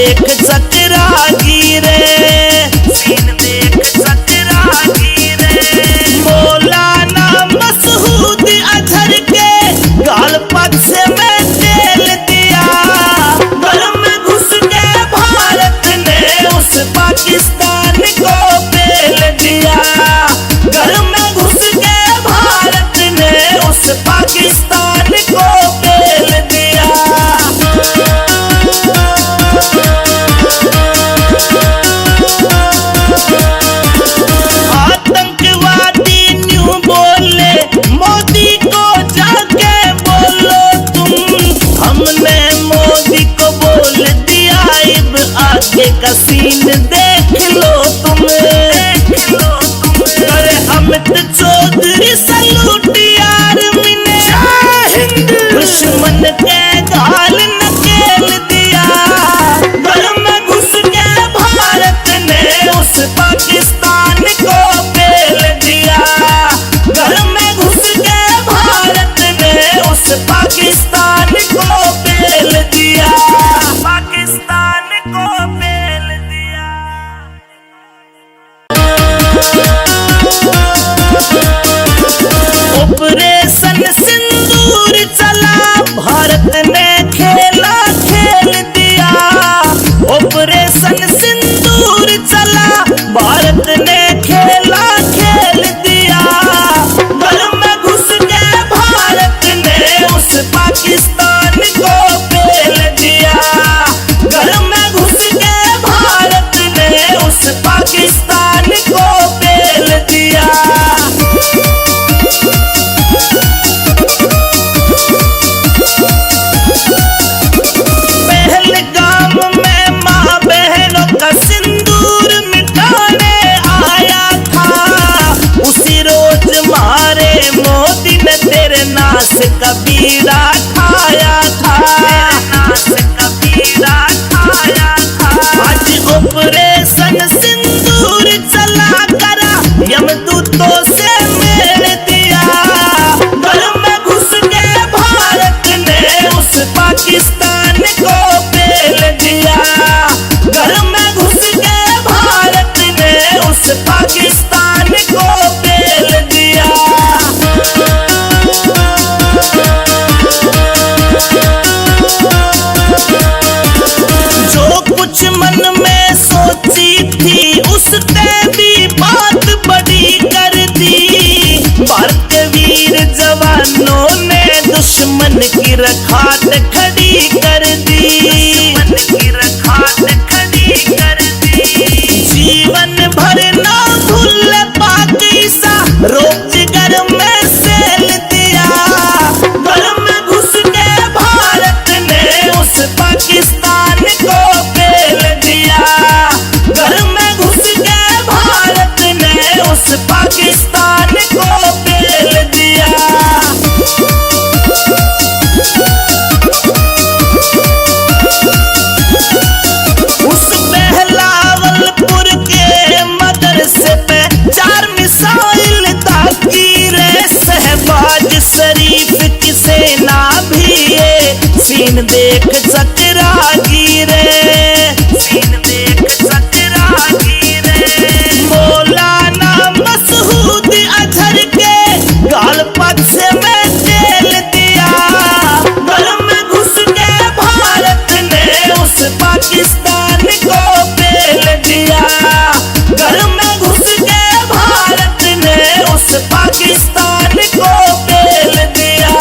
देख सकरागी रे, सीन देख सकरागी रे। मौलाना मसऊद अजहर के गाल पग से मैं तेल दिया, घर में घुस के भारत ने उस पाकिस्तान को पेल दिया। घर में घुस के भारत ने उस पाकिस्तान को पेल दिया। आतंकवादी न्यू बोले मोदी को जाके बोलो तुम, हमने मोदी को बोल दिया अब आगे का सीन देख लो तुम, देख लो तुम। अरे अमित चौधरी सलूट यार मिने दुश्मन के गाल नकेल दिया। घर में घुस के भारत ने उस पाकिस्तान को पेल दिया। घर में घुस के भारत ने उस पाकिस्तान को पेल दिया, पाकिस्तान को पेल दिया। ऑपरेशन सिंदूर चला, भारत ने खेला खेल दिया। ऑपरेशन सिंदूर चला, भारत ने खेला खेल दिया। घर में घुस के भारत ने उस पाकिस्तान को पेल दिया। घर में घुस के भारत ने उस पाकिस्तान को पेल दिया। पहलगाम में माँ बहनों का सिंदूर मिटाने आया था, उसी रोज मारे मोदी ने तेरे नाश का बीड़ा खाया था, नाश का बीड़ा खाया था। आज ऑपरेशन सिंदूर चला करा, यमदूतों से मेल दिया। घर में घुस के भारत ने उस पाकिस्तान को पेल दिया। घर में घुस के भारत ने उस पाकिस्तान को पेल दिया। जो कुछ मन में सोची थी उसने भी बात बड़ी कर दी। भारत के वीर जवानों ने दुश्मन की रखात खड़ी कर दी, दुश्मन की रखात खड़ी कर दी। जीवन भर ना भूल पाक ईसा, रोज घर में सेल दिया। घर में घुस के भारत ने उस पाकिस्तान को पेल दिया। घर में घुस के भारत ने उस पाकिस्तान को पेल दिया। उस बहलावलपुर के मदरसे पे 4 मिसाइल दागी रे, शहबाज शरीफ की सेना भी ये सीन देख सकरागी रे, सीन देख सकरागी रे। मौलाना मसऊद अजहर के गाल पग से मैं तेल दिया। घर में घुस के भारत ने उस पाकिस्तान को पेल दिया। घर में घुस के भारत ने उस पाकिस्तान को पेल दिया।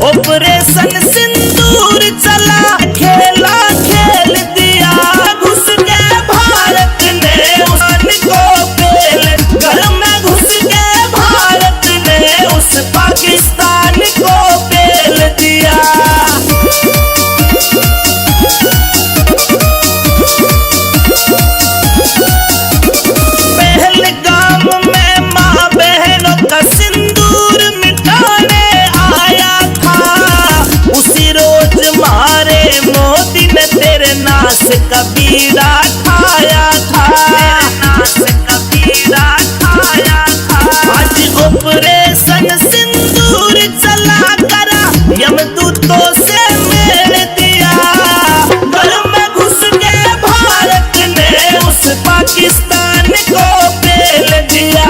ऑपरेशन सिंदूर चला, खेला खेल दिया, घुस के भारत ने उस को पेल, घर में घुस के भारत ने उस पाकिस्तान को पेल दिया। पहलगाम में माँ बहनों का सिंदूर मिटाने आया था, उसी रोज मारे मोदी ने तेरे नाश का बीड़ा ठाया था, नाश का बीड़ा ठाया था। आज ऑपरेशन सिंदूर चला करा, यमदूतों से मेल दिया, घर में घुस के भारत ने उस पाकिस्तान को पेल दिया,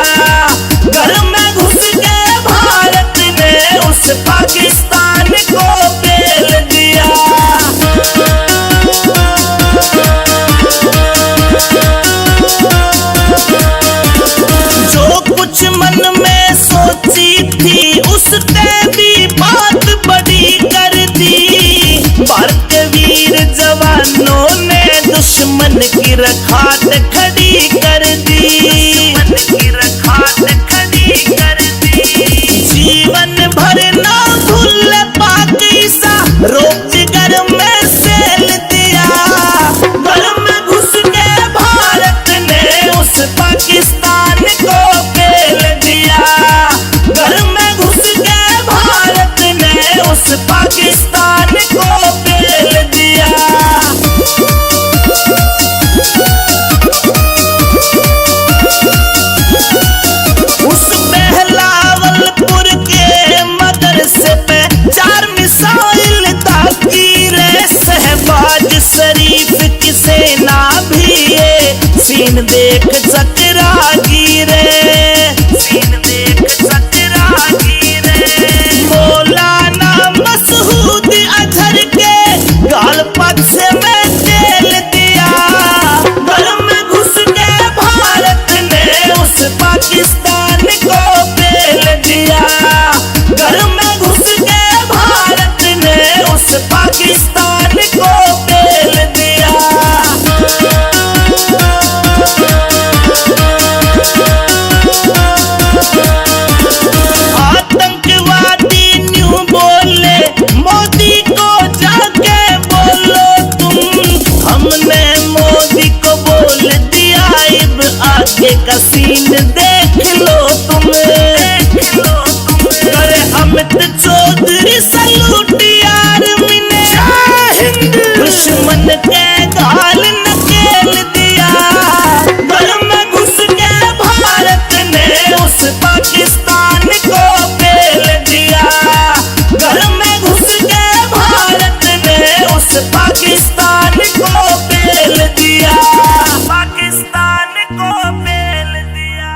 घर में घुस के भारत ने उस पाकिस्तान को पेल दिया। जो कुछ मन में सोची थी उसने भी बात बड़ी कर दी, भारत के वीर जवानों ने दुश्मन की रखात खड़ी कर दी, दुश्मन की रखात खड़ी कर दी। जीवन भर ना भूल पाकिस्ता, रोजगार में सेल दिया, घर में घुस के भारत ने उस पाकिस्तान को पेल दिया, घर में घुस के भारत ने उस पाकिस्तान को पेल दिया। उस बहलावलपुर के मदरसे पे 4 मिसाइल ताकी रे, शहबाज शरीफ की सेना भी ये सीन देख चकरा गिरे, सीन देख चकरा गिरे। मौलाना मसूद अजहर के गाल पक्ष में तेल दिया, घर में घुस के भारत ने उस पाकिस्तान को पेल दिया, घर में घुस के भारत ने उस पाकिस्तान को पेल दिया। आतंकवादी न्यू बोले, मोदी को जाके बोलो तुम, हमने मोदी को बोल दिया, अब आगे का सीन देख लो तुम, देख लो तुम। करे अमित चौधरी सलूट यार मिने, दुश्मन के गाल नकेल दिया, घर में घुस के भारत ने उस पाकिस्तान को पेल दिया, घर में घुस के भारत ने उस पाकिस्तान को पेल दिया, पाकिस्तान को पेल दिया।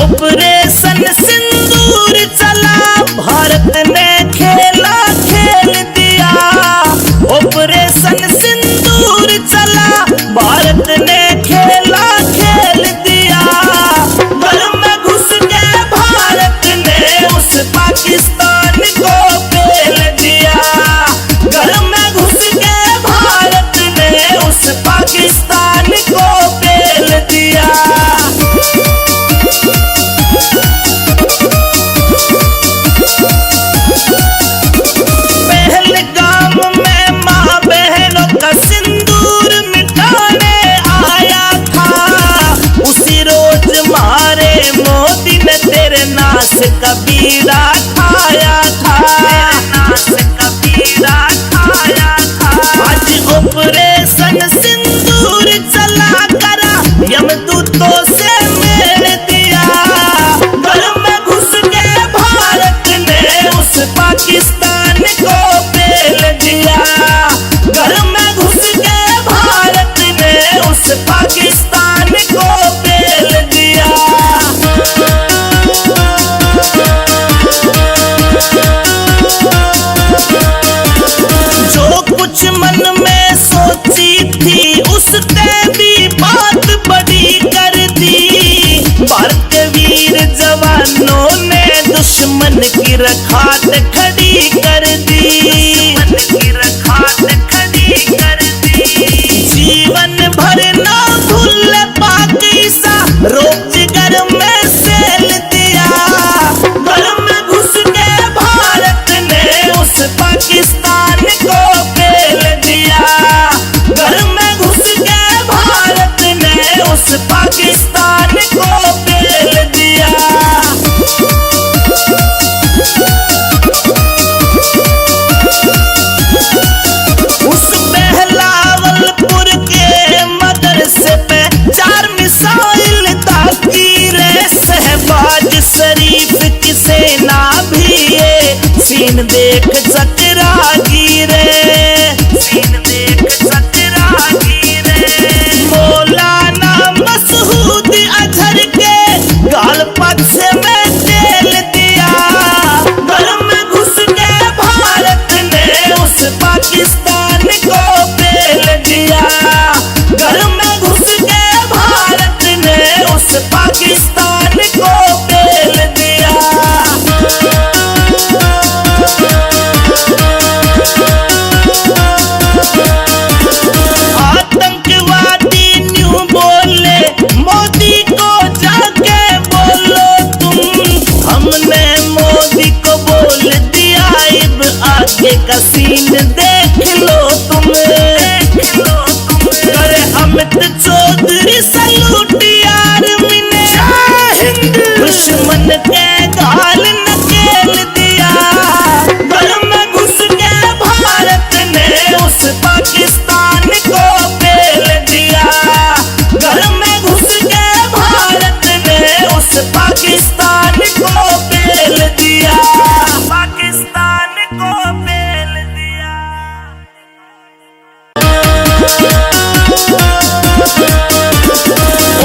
ऑपरेशन सिंदूर चला, भारत ने खेला खेल दिया, ऑपरेशन सिंदूर चला, भारत ने खेला खेल दिया, घर में घुस के भारत ने उस पाकिस्तान को पेल दिया, घर में घुस के भारत ने उस पाकिस्तान को पेल दिया। पहलगाम में माँ बहनों का सिंदूर मिटाने आया था, उसी रोज मारे मोदी ने तेरे नाश का बीड़ा ठाया था, नाश का बीड़ा ठाया था। आज ऑपरेशन सिंदूर चला करा, यमदूतों से मेल दिया, घर में घुस के भारत ने उस पाकिस्तान को पेल दिया, घर में घुस के भारत ने उस पाकिस्तान को पेल दिया। जो कुछ मन में सोची थी उसने भी बात बड़ी दुश्मन की रखात खड़ी कर दी, जीवन भर ना भूल पाक ईसा रोब जिगर में सेल दिया। घर में घुस के भारत ने उस पाकिस्तान को पेल दिया, घर में घुस के भारत ने उस पाकिस्तान को पेल दिया। उस बहलावलपुर के मदरसे पे 4 मिसाइल दागी रे, शहबाज शरीफ की सेना भी ये सीन देख चकरा गिरे, सीन देख चकरा गिरे। मौलाना मसूद अजहर के गाल पक्ष में तेल दिया। घर में घुस के भारत ने उस पाकिस्तान को पेल दिया, घर में घुस के भारत ने उस पाकिस्तान को पेल दिया। आतंकवादी न्यू बोले मोदी को जाके बोलो तुम, हमने मोदी को बोल दिया अब आगे का सीन देख लो तुम, देख लो तुम। करे अमित चौधरी सलूट यार मिने दुश्मन के गाल नकेल दिया। घर में घुस के भारत ने उस पाकिस्तान को पेल दिया, घर में घुस के भारत ने उस पाकिस्तान को पेल दिया, पाकिस्तान को पेल दिया।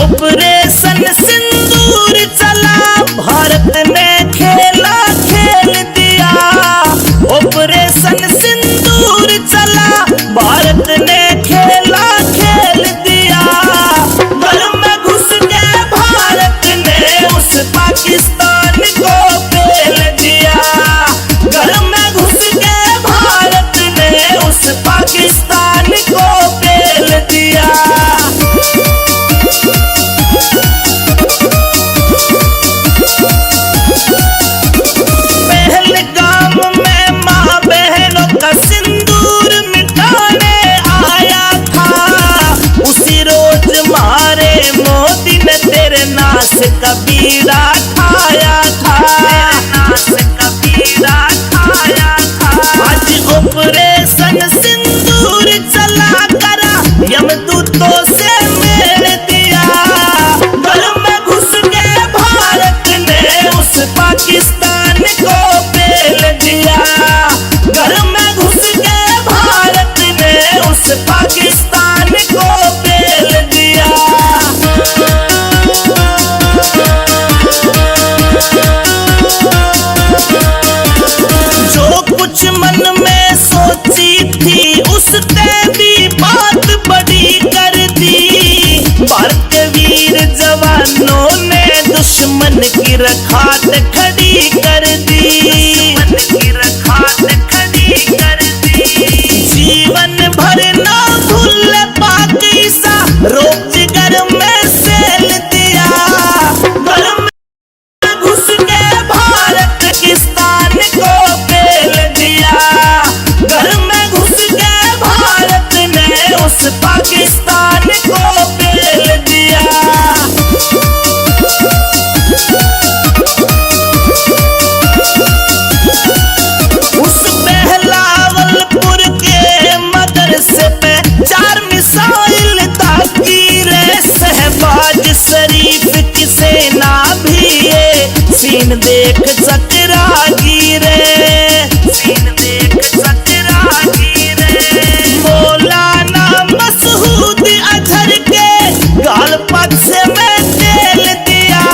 ऑपरेशन सिंदूर चला, भारत ने खेला खेल दिया। ऑपरेशन सिंदूर चला, भारत ने खेला खेल दिया। घर में घुस के भारत ने उस पाकिस्तान को पेल दिया, घर में घुस के भारत ने उस पाकिस्तान को पेल दिया। पहलगाम में माँ बहनों का सिंदूर मिटाने आया था, उसी रोज मारे मोदी ने तेरे नाश का बीड़ा ठाया था, नाश का बीड़ा ठाया था। आज ऑपरेशन सिंदूर चला करा, यमदूतों से मेल दिया। घर में घुस के भारत ने उस पाकिस्तान को पेल दिया, घर में घुस के भारत ने उस पाकिस्तान को पेल दिया। जो कुछ मन में सोची थी उसने भी बात बड़ी कर दी। भारत के वीर जवानों ने दुश्मन की रखात खड़ी कर दी, दुश्मन की रखात खड़ी कर दी। जीवन भर ना भूल पाक ईसा रोब जिगर में सेल दिया। घर में घुस के भारत पाकिस्तान को पेल दिया, घर में घुस के भारत ने उस पाकिस्तान को पेल दिया। उस बहलावलपुर के मदरसे पे 4 मिसाइल दागी रे, शहबाज शरीफ की सेना भी ये सीन देख चकरा गिरे, सीन देख चकरा गिरे। मौलाना मसूद अजहर के गाल पक्ष में तेल दिया।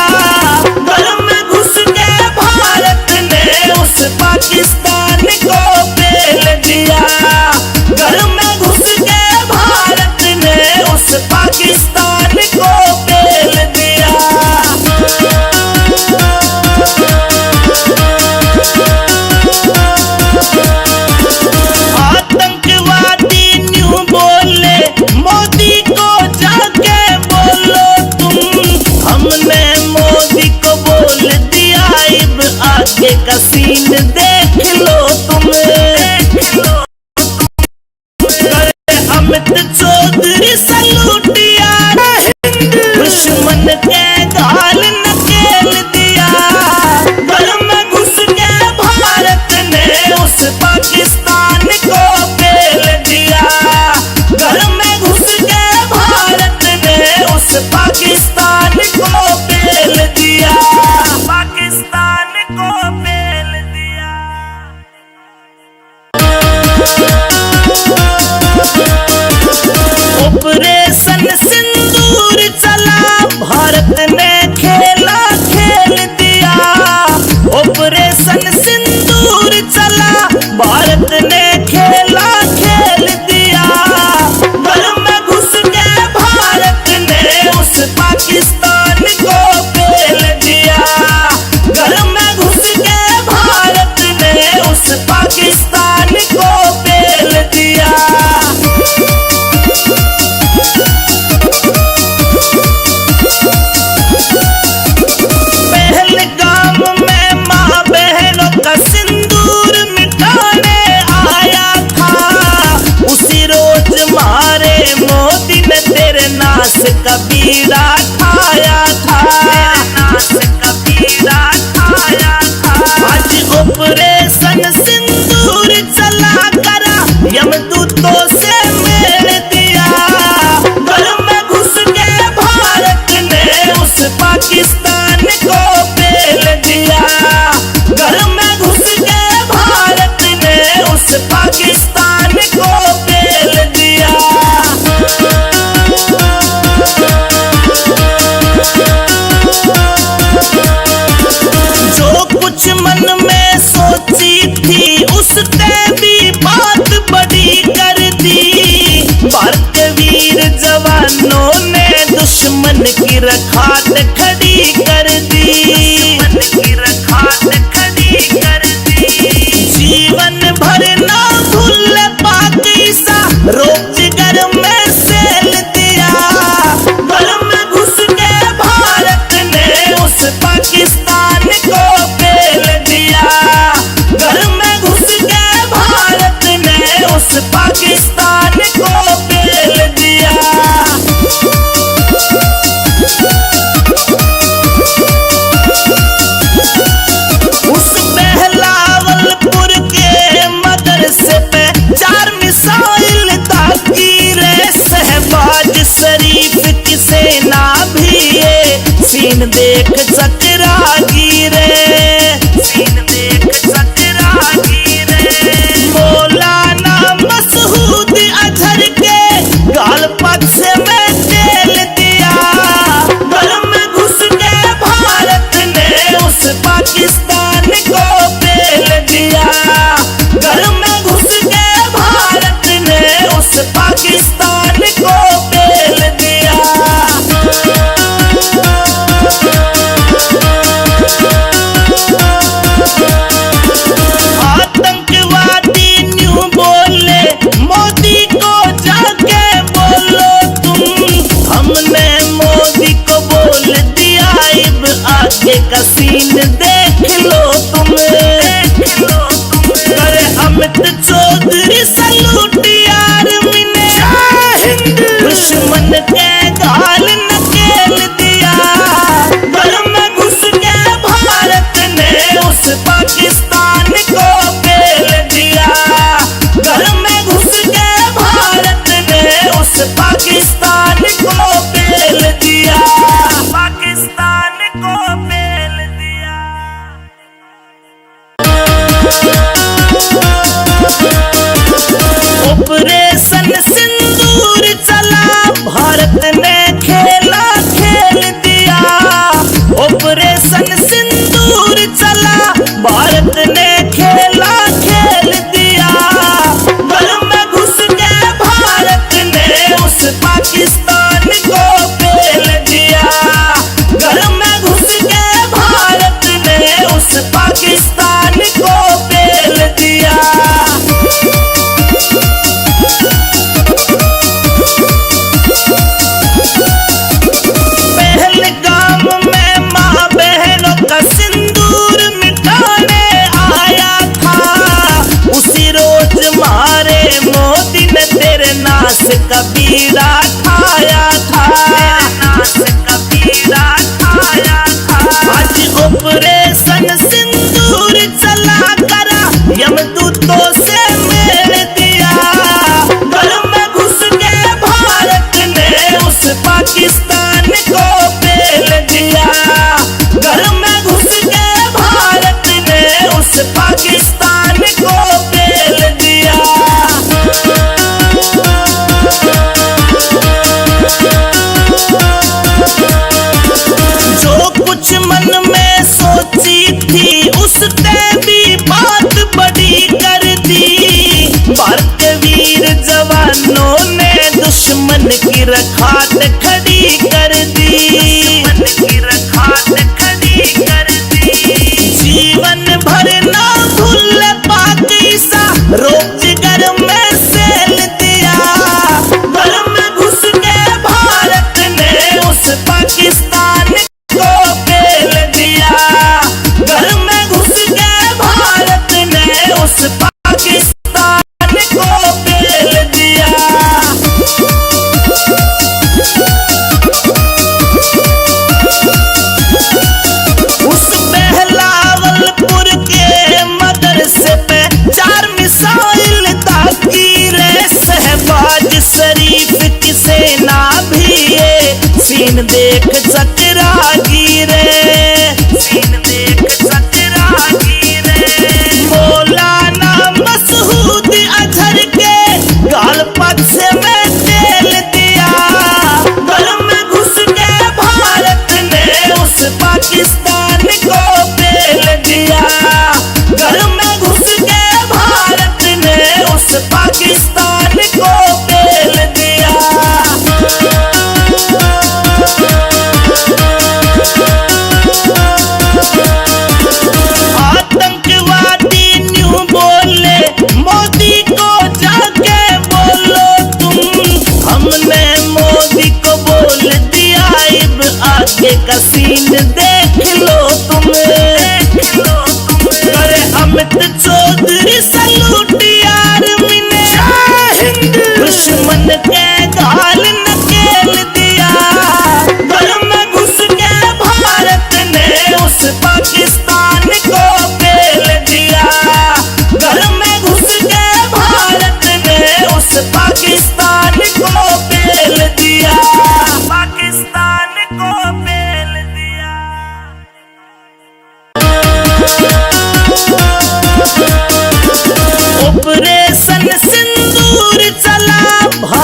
घर में घुस के भारत ने उस पाकिस्तान को पेल दिया, घर में घुस के भारत ने उस पाकिस्तान को पेल दिया। कर दी, जीवन भर ना भूल पाकिस्ता रोज घर में सेल दिया। घर में घुस के भारत ने उस पाकिस्तान को पेल दिया। घर में घुस के भारत ने उस पाकिस्तान को पेल दिया। उस बहलावलपुर के मदरसे पे 4 मिसाइल दागी रे। शहबाज शरीफ की सेना भी ये सीन देख चकरा गिरे, सीन देख चकरा गिरे। मौलाना मसूद अजहर के गाल पक्ष में तेल दिया। घर में घुस के भारत ने उस पाकिस्तान को पेल दिया। घर में घुस के भारत ने उस पाकिस्तान को पेल दिया। आतंकवादी न्यू बोले मोदी को जाके बोलो तुम। हमने मोदी को बोल दिया, अब आगे का सीन देख लो तुम, देख लो तुम। करे अमित चौधरी सलूट यार मिने, दुश्मन के गाल नकेल दिया। घर में घुस के भारत ने उस पाकिस्तान को पेल दिया। घर में घुस के भारत ने उस पाकिस्तान को पेल दिया। पाकिस्तान को पेल दिया। ऑपरेशन सिंदूर चला, भारत ने खेला खेल दिया। ऑपरेशन सिंदूर चला, भारत ने खेला खेल दिया। घर में घुस के भारत ने उस पाकिस्तान को पेल दिया। घर में घुस के भारत ने उस पाकिस्तान को पेल दिया। पहलगाम में माँ बहनों का सिंदूर मिटाने आया था। उसी रोज मारे मोदी ने तेरे नाश का बीड़ा ठाया था, नाश का बीड़ा ठाया था। आज ऑपरेशन सिंदूर चला करा, यमदूतों से मेल दिया। घर में घुस के भारत ने उस पाकिस्तान को पेल दिया। घर में घुस के भारत ने उस पाकिस्तान को पेल दिया। जो कुछ मन में सोची थी उसने भी बात बड़ी कर दी। भारत वीर जवानों ने दुश्मन की रखात खड़ी कर दी, दुश्मन की रखात खड़ी कर दी। जीवन भर ना भूल पाकिस्ता रोज घर में सेल दिया। घर में घुस के भारत ने उस पाकिस्तान को पेल दिया। घर में घुस के भारत ने उस पाकिस्तान को पेल दिया। उस बहलावलपुर के मदरसे पे 4 मिसाइल दागी रे। शहबाज शरीफ की सेना भी ये सीन देख चकरा गिरे, सीन देख चकरा गिरे। मौलाना मसूद अजहर के गाल पक्ष में तेल दिया। घर में घुस के भारत ने उस पाकिस्तान को पेल दिया। घर में घुस के भारत ने उस पाकिस्तान को पेल दिया।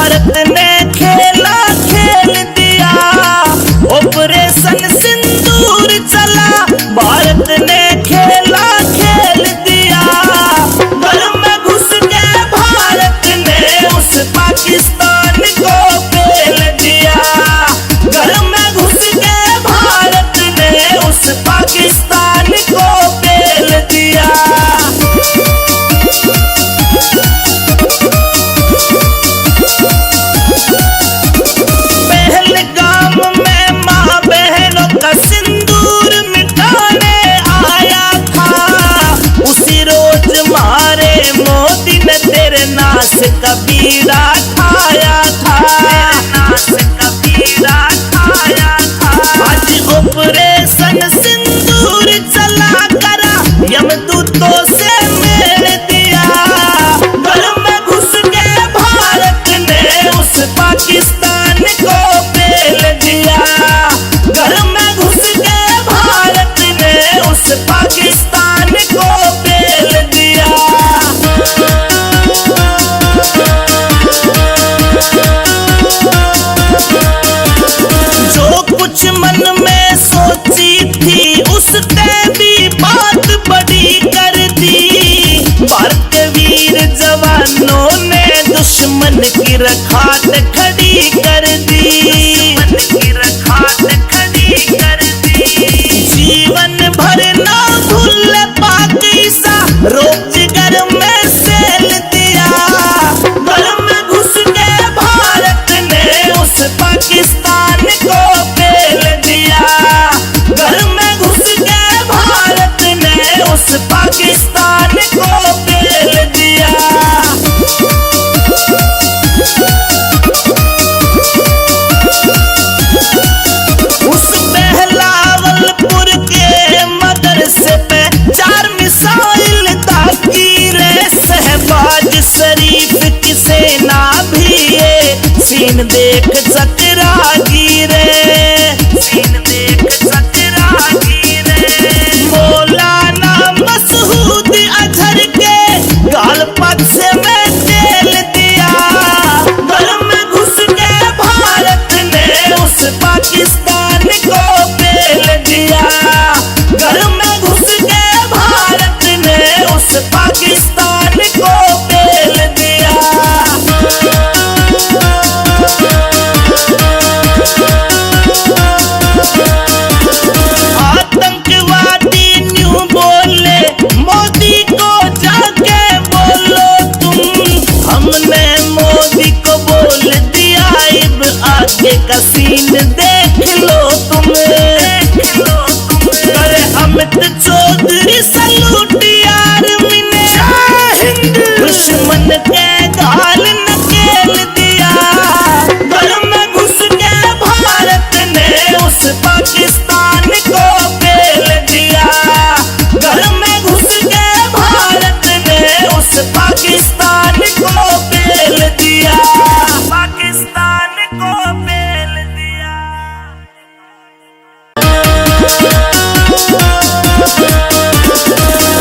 भारत ने खेला खेल दिया, ऑपरेशन सिंदूर चला, भारत ने खेला खेल दिया। घर में घुस के भारत ने उस पाकिस्तान को पेल दिया, घर में घुस के भारत ने उस पाकिस्तान को पेल दिया। पहलगाम में माँ बहनों का सिंदूर मिटाने आया था, उसी रोज मारे मोदी ने तेरे नाश का बीड़ा ठाया था, नाश का बीड़ा ठाया था। आज ऑपरेशन सिंदूर चला करा, यमदूतों से मेल दिया, घर में घुस के भारत ने उस पाकिस्तान को पेल दिया, घर में घुस के भारत ने उस पाकिस्तान को पेल दिया। जो कुछ मन में सोची थी उसने भी बात बड़ी कर दी, भारत के वीर जवानों ने दुश्मन की रखात खड़ी कर दी, दुश्मन की रखात खड़ी कर दी। जीवन भर ना भूल पाक ईसा, रोजगार में सेल दिया, घर में घुस के भारत ने उस पाकिस्तान को पेल दिया, घर में घुस के भारत ने उस पाकिस्तान को पेल दिया। उस बहलावलपुर के मदरसे पे 4 मिसाइल दागी रे, शहबाज शरीफ की सेना भी ये सीन देख चकरा गिरे, सीन देख चकरा गिरे। मौलाना मसूद अजहर के गाल पक्ष में तेल दिया, घर में घुस के भारत ने उस पाकिस्तान को पेल दिया, घर में घुस के भारत ने उस पाकिस्तान को पेल दिया। आतंकवादी न्यू बोले, मोदी को जाके बोलो तुम, हमने मोदी को बोल दिया, अब आगे का सीन देख लो तुम, देख लो तुम। करे अमित चौधरी सलूट यार मिने, दुश्मन के गाल नकेल दिया, घर में घुस के भारत ने उस पाकिस्तान को पेल दिया, घर में घुस के भारत ने उस पाकिस्तान को पेल दिया, पाकिस्तान को पेल दिया।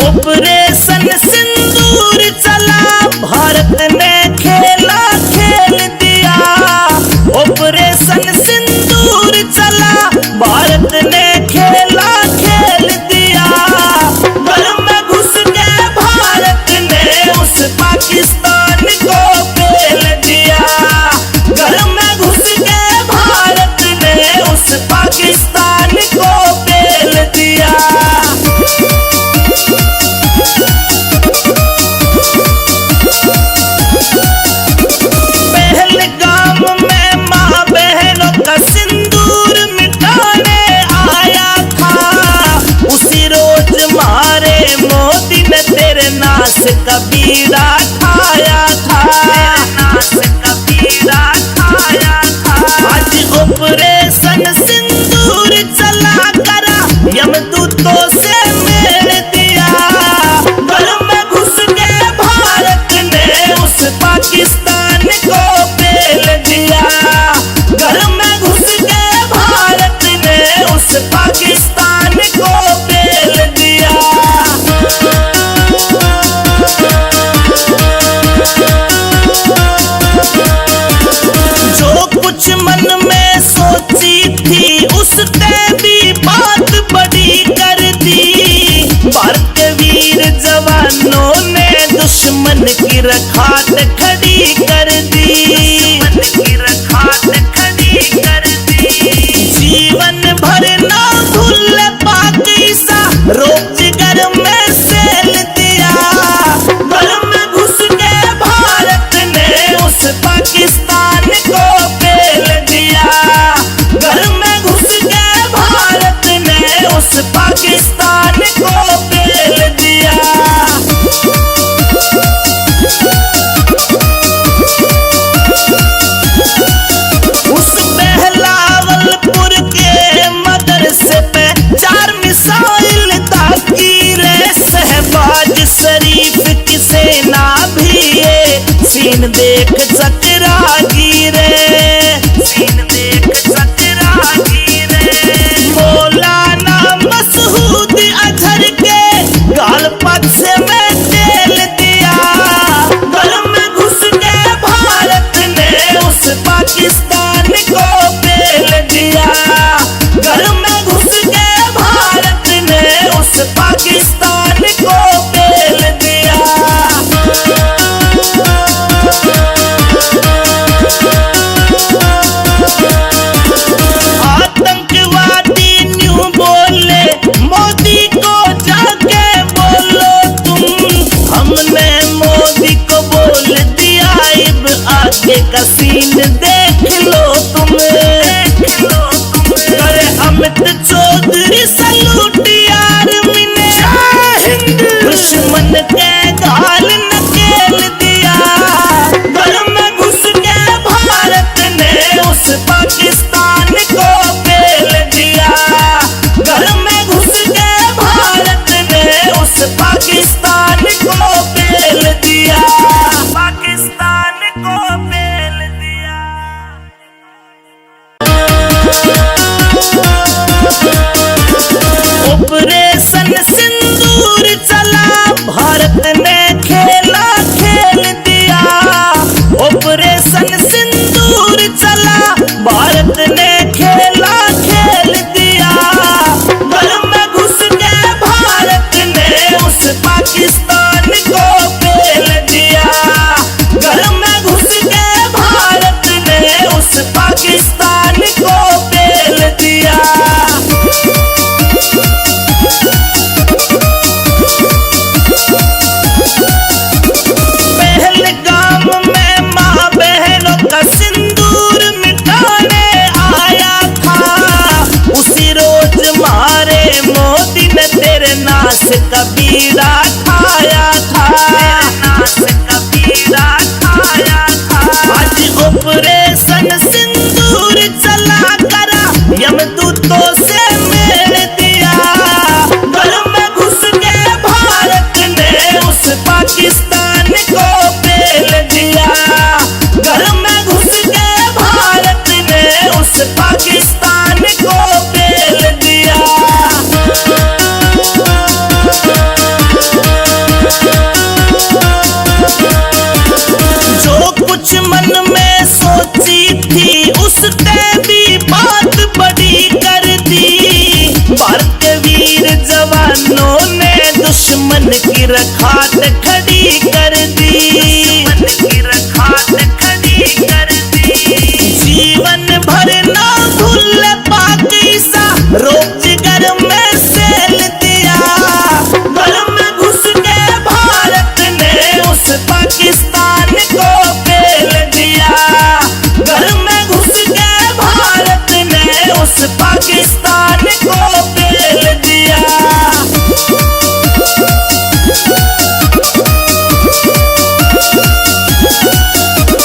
ऑपरेशन सिंदूर चला, भारत ने खेला खेल दिया, ऑपरेशन सिंदूर चला, भारत ने खेला खेल दिया, घर में घुस के भारत ने उस पाकिस्तान को पेल दिया, घर में घुस के भारत ने उस पाकिस्तान को पेल दिया। पहलगाम में माँ बहनों का सिंदूर मिटाने आया था, उसी रोज मारे मोदी ने तेरे नाश का बीड़ा ठाया था, नाश का बीड़ा ठाया था। आज ऑपरेशन सिंदूर चला करा, यमदूतों से मेल दिया, घर में घुस के भारत ने उस पाकिस्तान को पेल दिया, घर में घुस के भारत ने उस पाकिस्तान को पेल दिया। पाकिस्तान को पेल दिया। उस बहलावलपुर के मदरसे पे 4 मिसाइल दागी रे, शहबाज शरीफ की सेना भी ये सीन देख चकरा गिरे, सीन देख चकरा गिरे। मौलाना मसूद अजहर के गाल पक्से में तेल दिया, घर में घुस के भारत ने उस पाकिस्तान को पेल दिया। घर में घुस के भारत ने उस पाकिस्तान को पेल दिया। आतंकवादी न्यू बोले मोदी को जाके बोलो तुम, हमने मोदी को बोल दिया, अब आगे का सीन देख लो तुम, देख लो तुम। अरे अमित चौधरी सलूट आर्मी ने दुश्मन के गाल नकेल दिया। घर में घुस के भारत ने उस पाकिस्तान को पेल दिया। घर में घुस के भारत ने उस पाकिस्तान को पेल दिया, पाकिस्तान को पेल दिया। ऑपरेशन सिंदूर चला, भारत ने खेला खेल दिया। ऑपरेशन सिंदूर चला, भारत ने खेला खेल दिया। घर में घुस के भारत ने उस पाकिस्तान को पेल दिया। घर में घुस के भारत ने उस पाकिस्तान को पेल दिया। पहलगाम में माँ बहनों का सिंदूर मिटाने आया था, उसी रोज मारे मोदी ने तेरे नाश का बीड़ा खाया था, नाश का बीड़ा खाया था। आज ऑपरेशन सिंदूर चला करा, यमदूतों से मेल दिया। घर में घुस के भारत ने उस पाकिस्तान को पेल दिया। घर में घुस के भारत ने उस पाकिस्तान को पेल दिया। जो कुछ मन में सोची थी उसने भी बात बड़ी कर दी। भारतीय वीर जवानों ने दुश्मन की रखात खड़ी कर दी, दुश्मन की रखात खड़ी कर दी। जीवन भर ना भूल पाक ईसा, रोजगार में सेल दिया। घर में घुस के भारत ने उस पाकिस्तान को पेल दिया। घर में घुस के भारत ने उस पाकिस्तान को पेल दिया।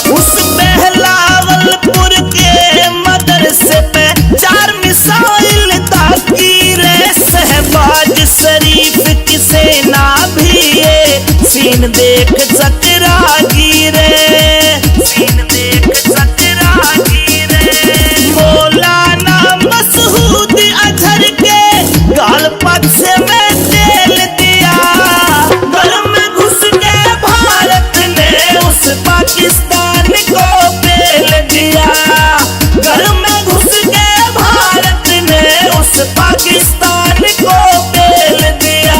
उस बहलावलपुर के मदरसे पे 4 मिसाइल दागी रे, शहबाज शरीफ की सेना भी ये सीन देख चकरा गिरे, सीन देख चकरा गिरे। मौलाना मसूद अजहर के गाल पक्से में तेल दिया। घर में घुस के भारत ने उस पाकिस्तान को पेल दिया। घर में घुस के भारत ने उस पाकिस्तान को पेल दिया।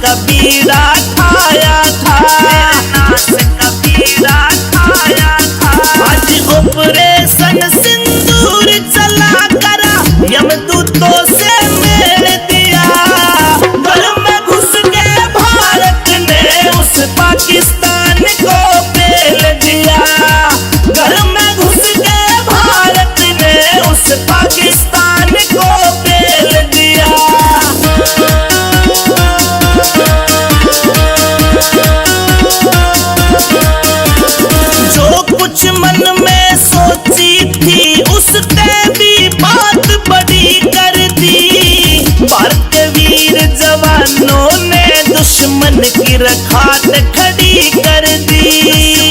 कबीरा ठाया था, नाश कबीरा ठाया था। आज ऑपरेशन सिंदूर चला करा यमदूतों से मेल दिया। घर में घुस के भारत ने उस पाकिस्तान को पेल दिया। घर में घुस के भारत ने उस पाकिस्तान को पेल दिया। जो कुछ मन में सोची थी उसने भी बात बड़ी कर दी। भारतीय वीर जवानों ने दुश्मन की रखात खड़ी कर दी।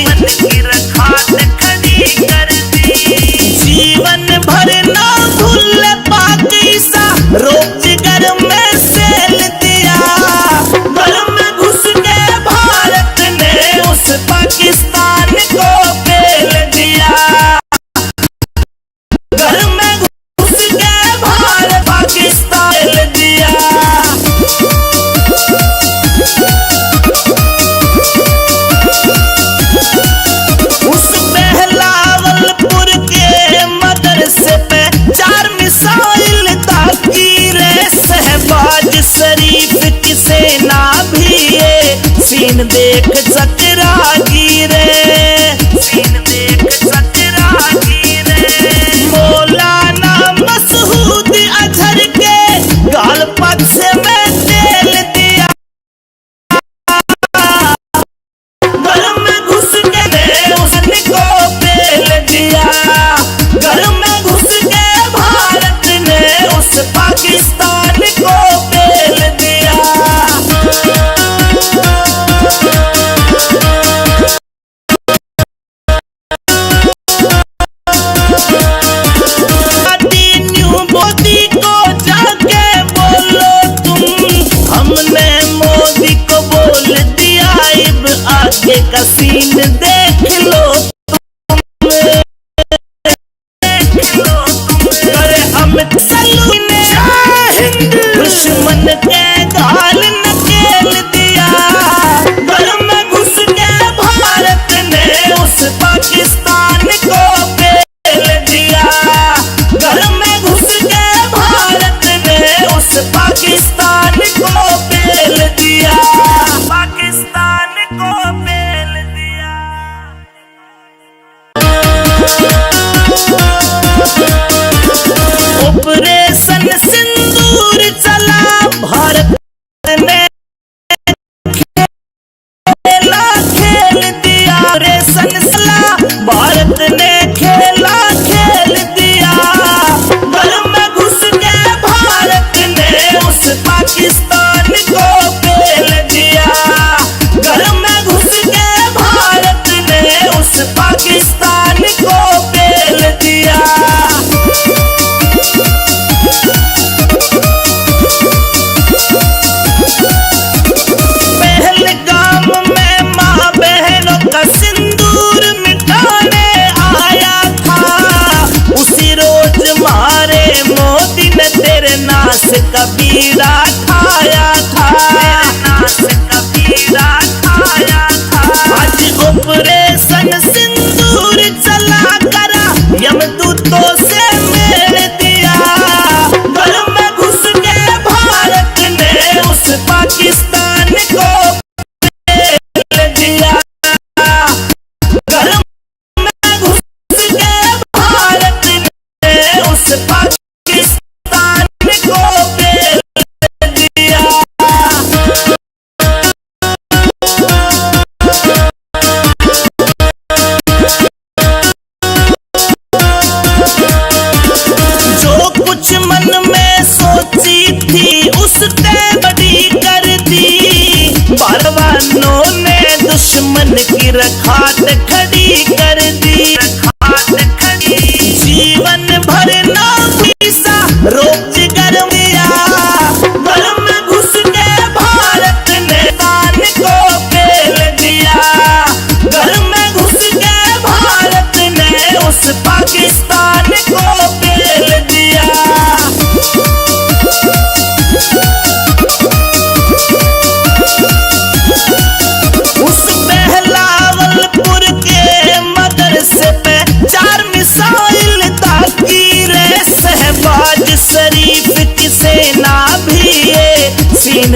दुश्मन की रखात खड़ी कर दी। जीवन भर ना भूल पाकिस्ता रोजगार में सेल दिया। घर में घुस के भारत ने उस पाकिस्तान को पेल दिया। घर में घुस के भारत पाकिस्तान पेल दिया। उस बहलावलपुर के मदरसे पे 4 मिसाइल दागी रे। शहबाज शरीफ की सेना भी ये सीन देख चकरा गिरे। सीन देख चकरा गिरे। मौलाना मसूद अजहर के गाल पक्ष में तेल दिया। घर में घुस के उसने को पेल दिया। घर में घुस के भारत ने उस पाकिस्तान को पेल दिया। मोदी को जाके बोलो तुम। हमने मोदी को बोल दिया अब आगे का सीन देख लो। करे अमित सलून दुश्मन के गाल नकेल दिया। घर में घुस के भारत ने उस पाकिस्तान को पेल दिया। घर में घुस के भारत ने उस पाकिस्तान को पेल दिया। पाकिस्तान को पेल दिया। ऑपरेशन सिंदूर चला भारत ने खेला खेल दिया। ऑपरेशन चला भारत ने खेला खेल दिया। घर में घुस के भारत ने उस पाकिस्तान को पेल दिया। घर में घुस के भारत ने उस पाकिस्तान को पेल दिया। पहलगाम में माँ बहनों का सिंदूर मिटाने आया था। उसी रोज मारे मोदी ने तेरे नाश कबीरा ठाया था। नाश कबीरा ठाया था। आज ऑपरेशन सिंदूर चला करा यमदूतों से मेल दिया। घर में घुस के भारत ने उस पाकिस्तान को पेल दिया। घर में घुस के भारत ने उस पाकिस्तान को पेल दिया। जो कुछ मन में सोची थी उसने बड़ी कर दी। बारवानों ने दुश्मन की रखात खड़ी कर दी। रखात खड़ी। जीवन भर ना पीसा रोजगार दिया। घर में घुस के भारत ने पान को पेल दिया। घर में घुस के भारत ने उस पाकिस्तान को पेल दिया।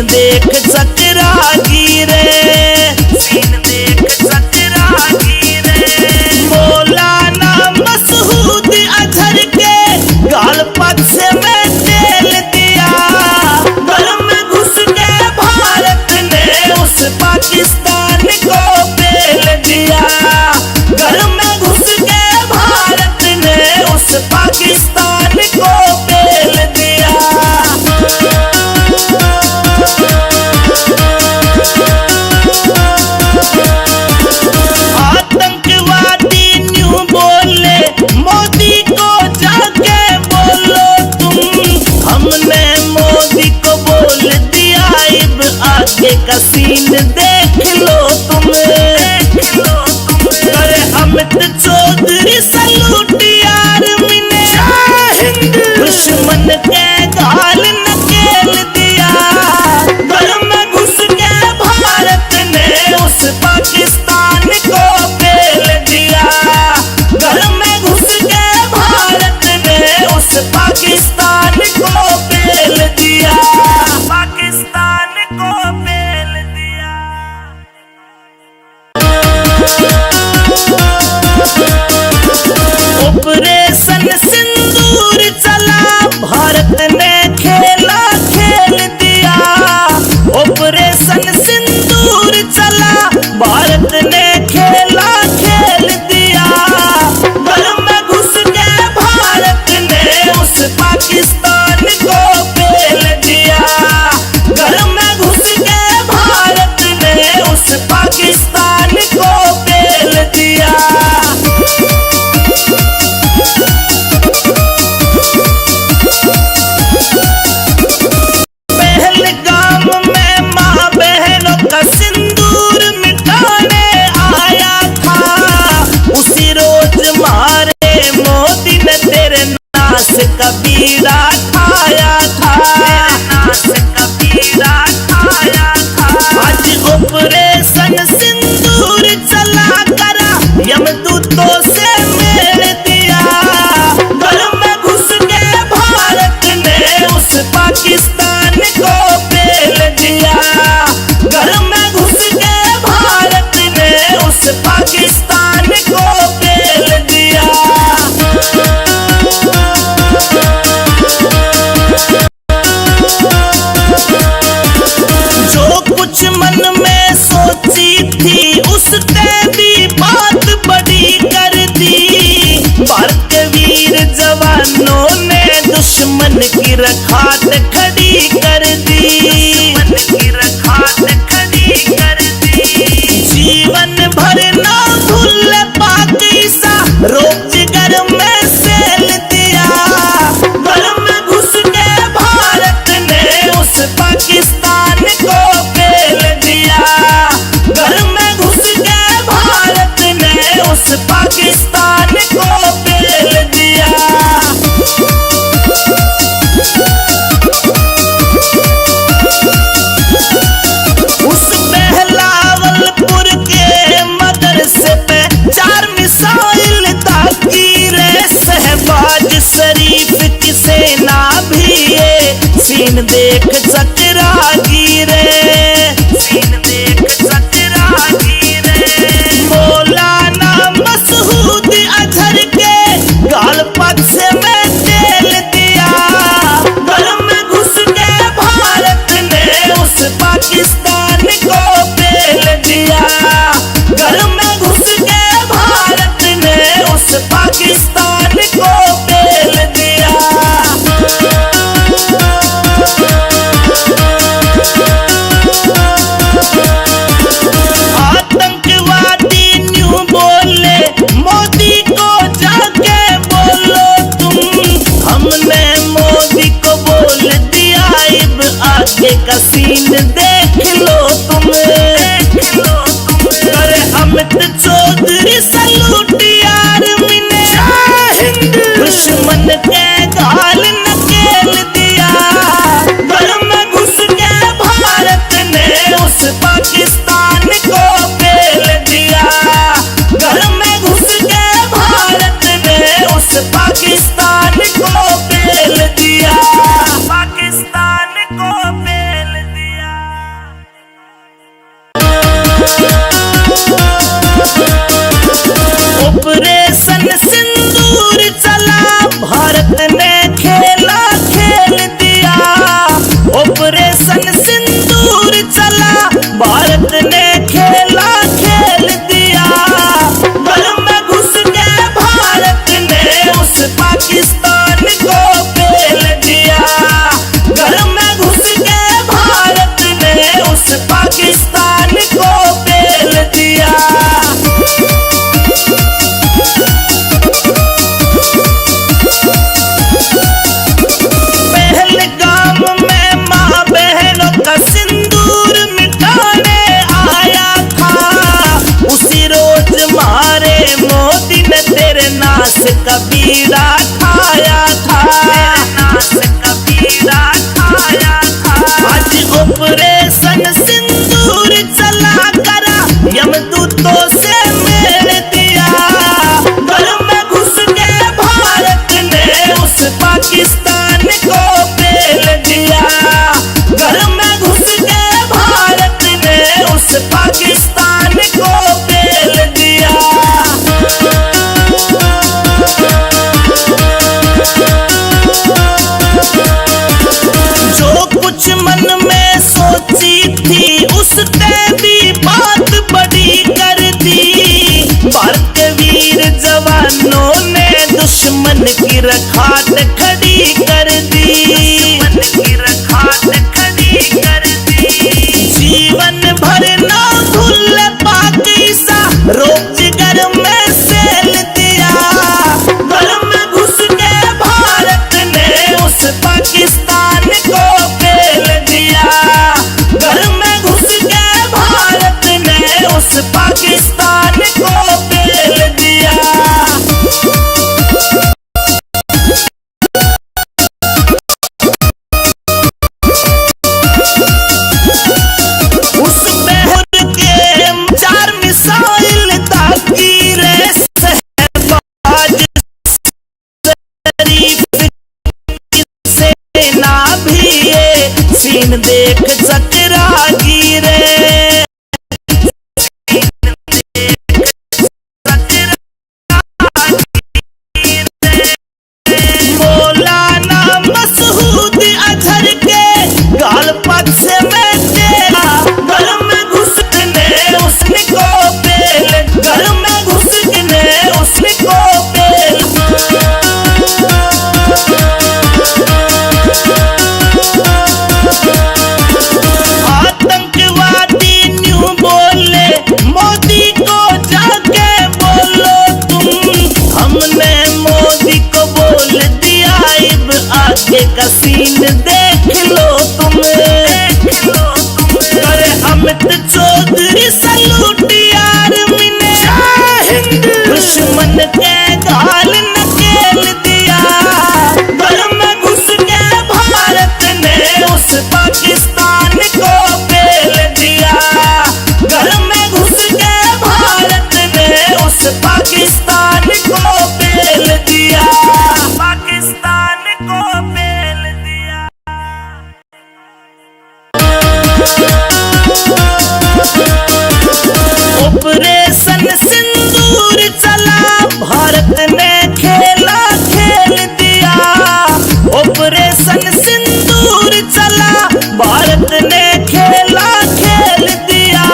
सीन देख चकरा गिरे, सीन देख चकरा गिरे। मौलाना मसूद अजहर के गाल पक्ष में तेल दिया, घर में घुस के भारत ने उस पाकिस्तान को पेल दिया। घर में घुस के भारत ने उस पाकिस्तान को पेल दिया। आतंकवादी न्यू बोले मोदी को जाके बोलो तुम, हमने मोदी को बोल दिया अब आगे का सीन देख लो तुम, देख लो तुम। अरे अमित चौधरी सलूट यार मिने दुश्मन के गाल नकेल दिया। घर में घुस के भारत ने उस पाकिस्तान को पेल दिया। घर में घुस के भारत ने उस पाकिस्तान को पेल दिया, पाकिस्तान को पेल दिया। ऑपरेशन सिंदूर चला, भारत ने खेला खेल दिया। ऑपरेशन सिंदूर चला, पाकिस्तान को पेल दिया। जो कुछ मन में सोची थी उसने भी बात बड़ी कर दी। भारत के वीर जवानों ने दुश्मन की रखात खड़ी कर दी। जीवन भर ना भूल पाकिस्तान रोजगार में सेल दिया। घर में घुस के भारत ने उस पाकिस्तान को पेल दिया। घर में घुस के भारत ने उस पाकिस्तान को पेल दिया। सीन देख चकरा गिरे। मौलाना मसूद अजहर के गाल पक्ष में तेरा। घर में घुसने उसने को पेल। घर में घुसने उसने को पेल। मोदी को जाके बोलो तुम। हमने मोदी को बोल दिया अब आगे का सीन देख लो तुम। अरे अमित चौधरी सलूट यार मिने दुश्मन के गाल नकेल दिया। घर में घुस के भारत ने उस पाकिस्तान को पेल दिया। घर में घुस के भारत ने उस पाकिस्तान को पेल दिया। पाकिस्तान को पेल दिया। ऑपरेशन सिंदूर चला भारत ने खेला खेल दिया। ऑपरेशन सिंदूर चला भारत ने खेला खेल दिया।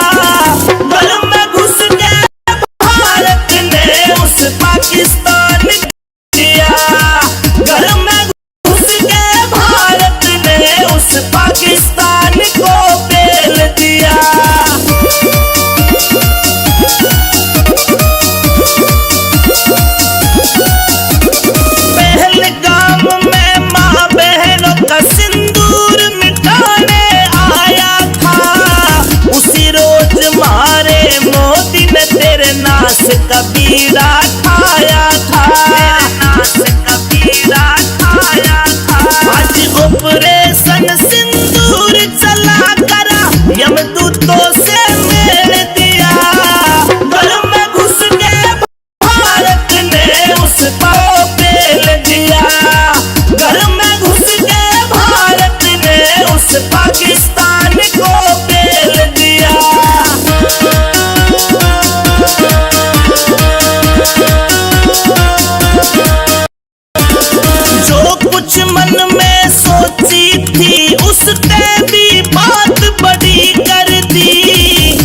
घर में घुस के भारत ने उस पाकिस्तान दिया। घर में घुस के भारत ने उस पाकिस्तान को पेल दिया। पहलगाम में माँ बहनों का सिंदूर मिटाने आया था। उसी रोज मारे मोदी ने तेरे नाश का बीड़ा ठाया था। आज ऑपरेशन सिंदूर चला करा यमदूतों से मेल दिया। घर में घुस के भारत ने उस को पेल दिया। घर में घुस के भारत ने उस पाकिस्तान को पेल दिया। जो कुछ मन में सोची थी उसने भी बात बड़ी कर दी।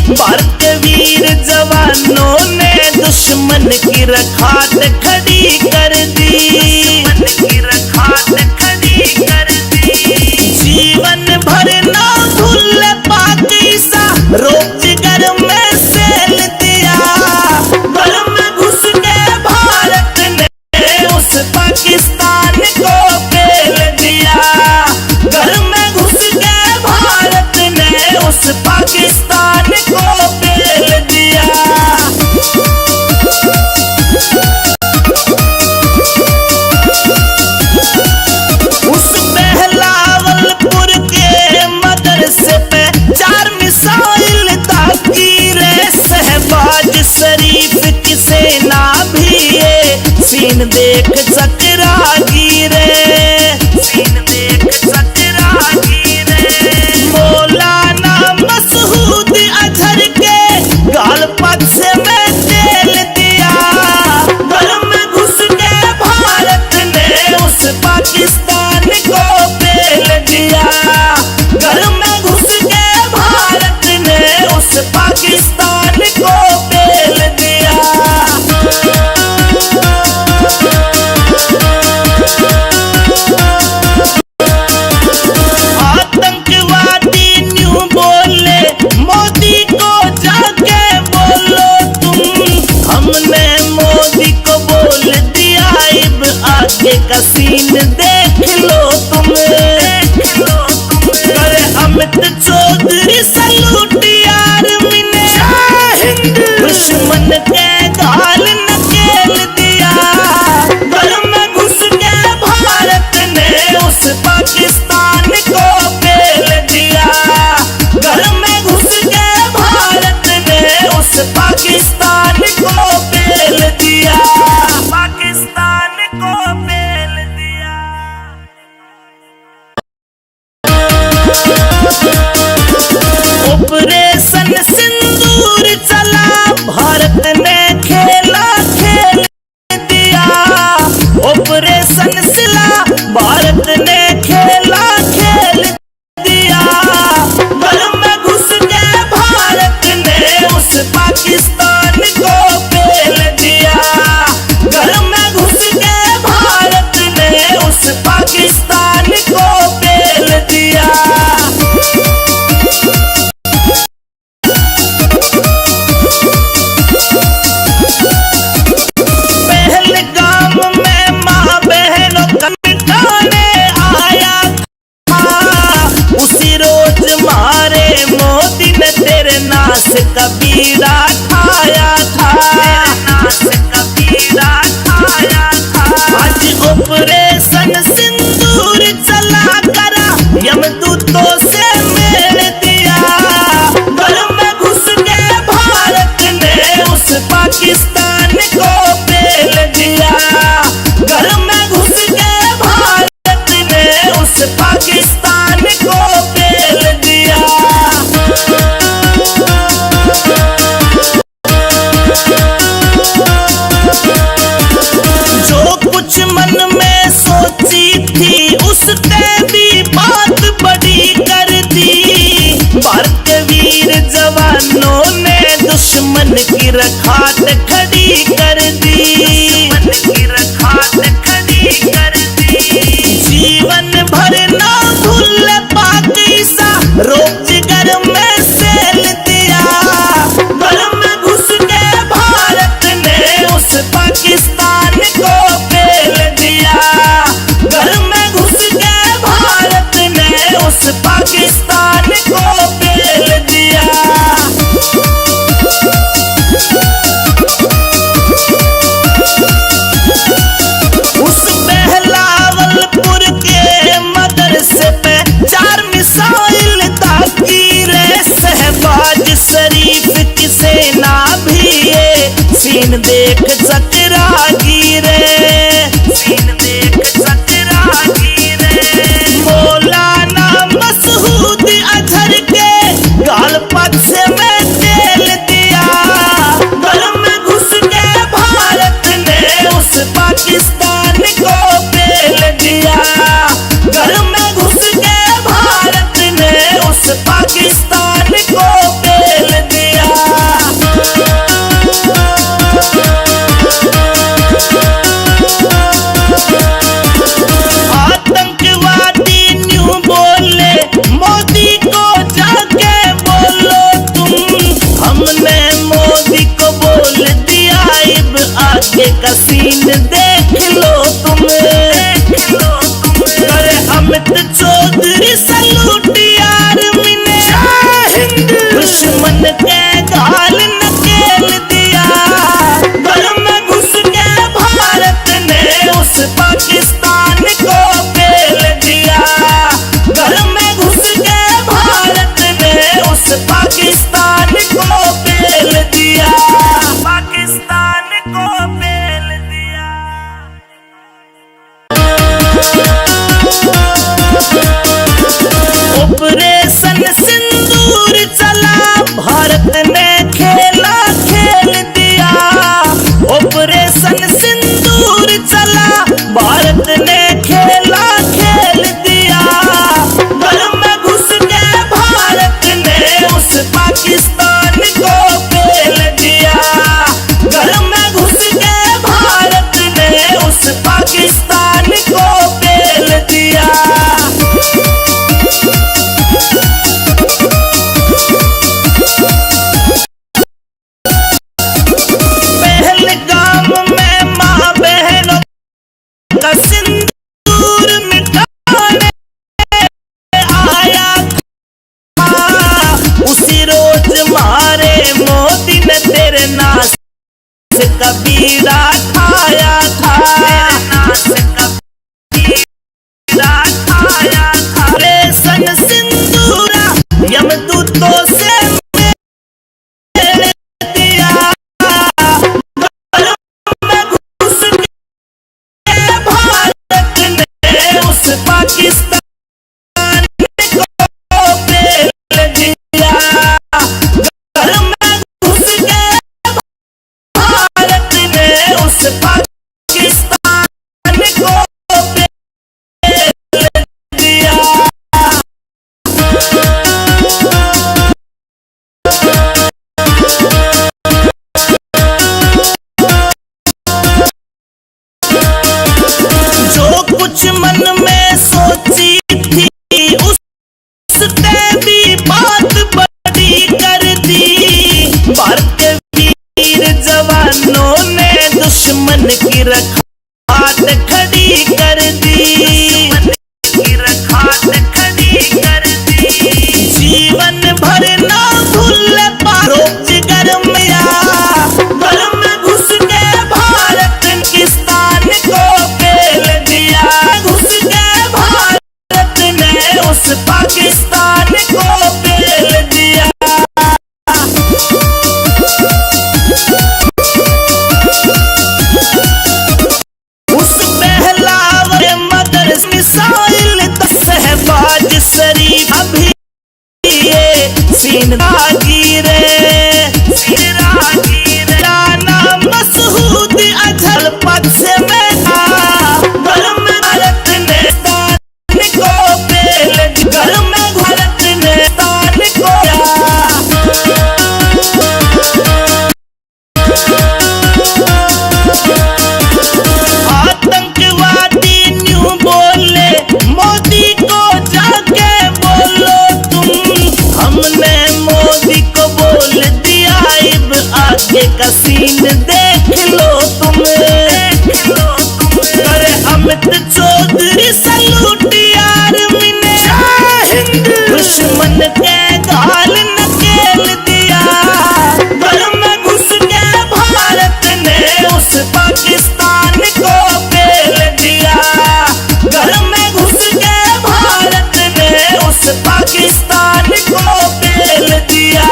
भारत के वीर जवानों ने दुश्मन की रखात खड़ी कर दी। जीवन भर ना भूल पाकिस्तान रोजगार में सेल दिया। घर में घुस के भारत ने उस पाकिस्तान को पेल दिया। घर में घुस के भारत ने उस पाकिस्तान को पेल दिया। सीन देख चकरा गिरे, सीन देख चकरा गिरे। मौलाना मसूद अजहर के हमने मोदी को बोल दिया अब आगे का सीन देख लो तुम। करे अमित चौधरी सलूट आर्मी ने दुश्मन के गाल नकेल दिया। घर में घुस के भारत ने उस पाकिस्तान को पेल दिया। घर में घुस के भारत ने उस पाकिस्तान को पेल दिया। पाकिस्तान को पेल दिया। ऑपरेशन सिंदूर चला भारत ने खेला खेल दिया। ऑपरेशन सिला भारत ने खेला खेल दिया। घर में घुस के भारत ने उस पाकिस्तान को पेल दिया। घर में घुस के भारत ने उस पाकिस्तान को पेल दिया। पहलगाम में माँ बहनों का मिटाने आया था। उसी रोज मारे मोदी ने तेरे नाश का बीड़ा ठाया था। नाश का बीड़ा ठाया था। आज ऑपरेशन सिंदूर चला करा यमदूतों से मेल दिया। घर में घुस के भारत ने उस पाकिस्तान को पेल दिया। घर में घुस के भारत ने उस पाकिस्तान को पेल दिया। जो कुछ मन में सोची थी उसने भी बात बड़ी कर दी। भारत के वीर जवानों ने दुश्मन की रखात खड़ी कर दी। दुश्मन की रखात खड़ी कर दी। जीवन भर ना भूल पाक ईसा रोजगार में सेल दिया। घर में घुस के भारत ने उस पाकिस्तान को पेल दिया। घर में घुस के भारत ने उस पाकिस्तान को पेल दिया। उस बहलावलपुर के मदरसे पे 4 मिसाइल दागी रे। शहबाज शरीफ की सेना भी ये सीन देख चकरा गिरे। सीन देख चकरा गिरे। मौलाना मसूद अजहर के गाल पक्ष में तेल दिया। घर में घुस के भारत ने उस पाकिस्तान को पेल दिया। घर में घुस के भारत ने उस पाकिस्तान को पेल दिया। आतंकवादी न्यू बोले मोदी को जाके बोलो तुम। हमने मोदी को बोल दिया अब आगे का सीन देख लो तुम। करे अमित चौधरी सलूट आर्मी ने दुश्मन के गाल नकेल दिया। घर में घुस के भारत ने उस पाकिस्तान को पेल दिया। घर में घुस के भारत ने उस पाकिस्तान को पेल दिया। पाकिस्तान को पेल दिया। मेरे नास कबीरा खाया था, मेरे नास कबीरा खाया था। रेशन सिंदूरा यमदूतों से मेरे दिया, घर में घुस के भारत ने उस पाकिस्तान को पेल दिया। घर में घुस के भारत ने उस पाकिस्तान को पेल दिया। जो कुछ मन में सोची थी उसने भी बात बड़ी कर दी। भारत के वीर जवानों ने दुश्मन की रखात खड़ी कर दी, दुश्मन की रखात खड़ी कर दी। जीवन भर ना भूल पारो जिगर मिया, घर में घुस के भारत पाकिस्तान को पेल दिया। घुस के भारत ने उस पाकिस्तान को पेल दिया। उस पहलावर मगर मिसाइल शहबाज शरीफ अभी ये सीन रागीरे राना मसूद अजहर पक्ष में था। घर में भारत ने तान को पेल, घर में भारत ने तान को। आतंकवादी न्यू बोले मोदी को जाके बोलो तुम, हमने मोदी को बोल दिया इब आगे का सीन देख लो तुम। अरे अमित चौधरी सलूट यार मिने दुश्मन के गाल नकेल दिया। घर में घुस के भारत ने उस पाकिस्तान को पेल दिया। घर में घुस के भारत ने उस पाकिस्तान को पेल दिया,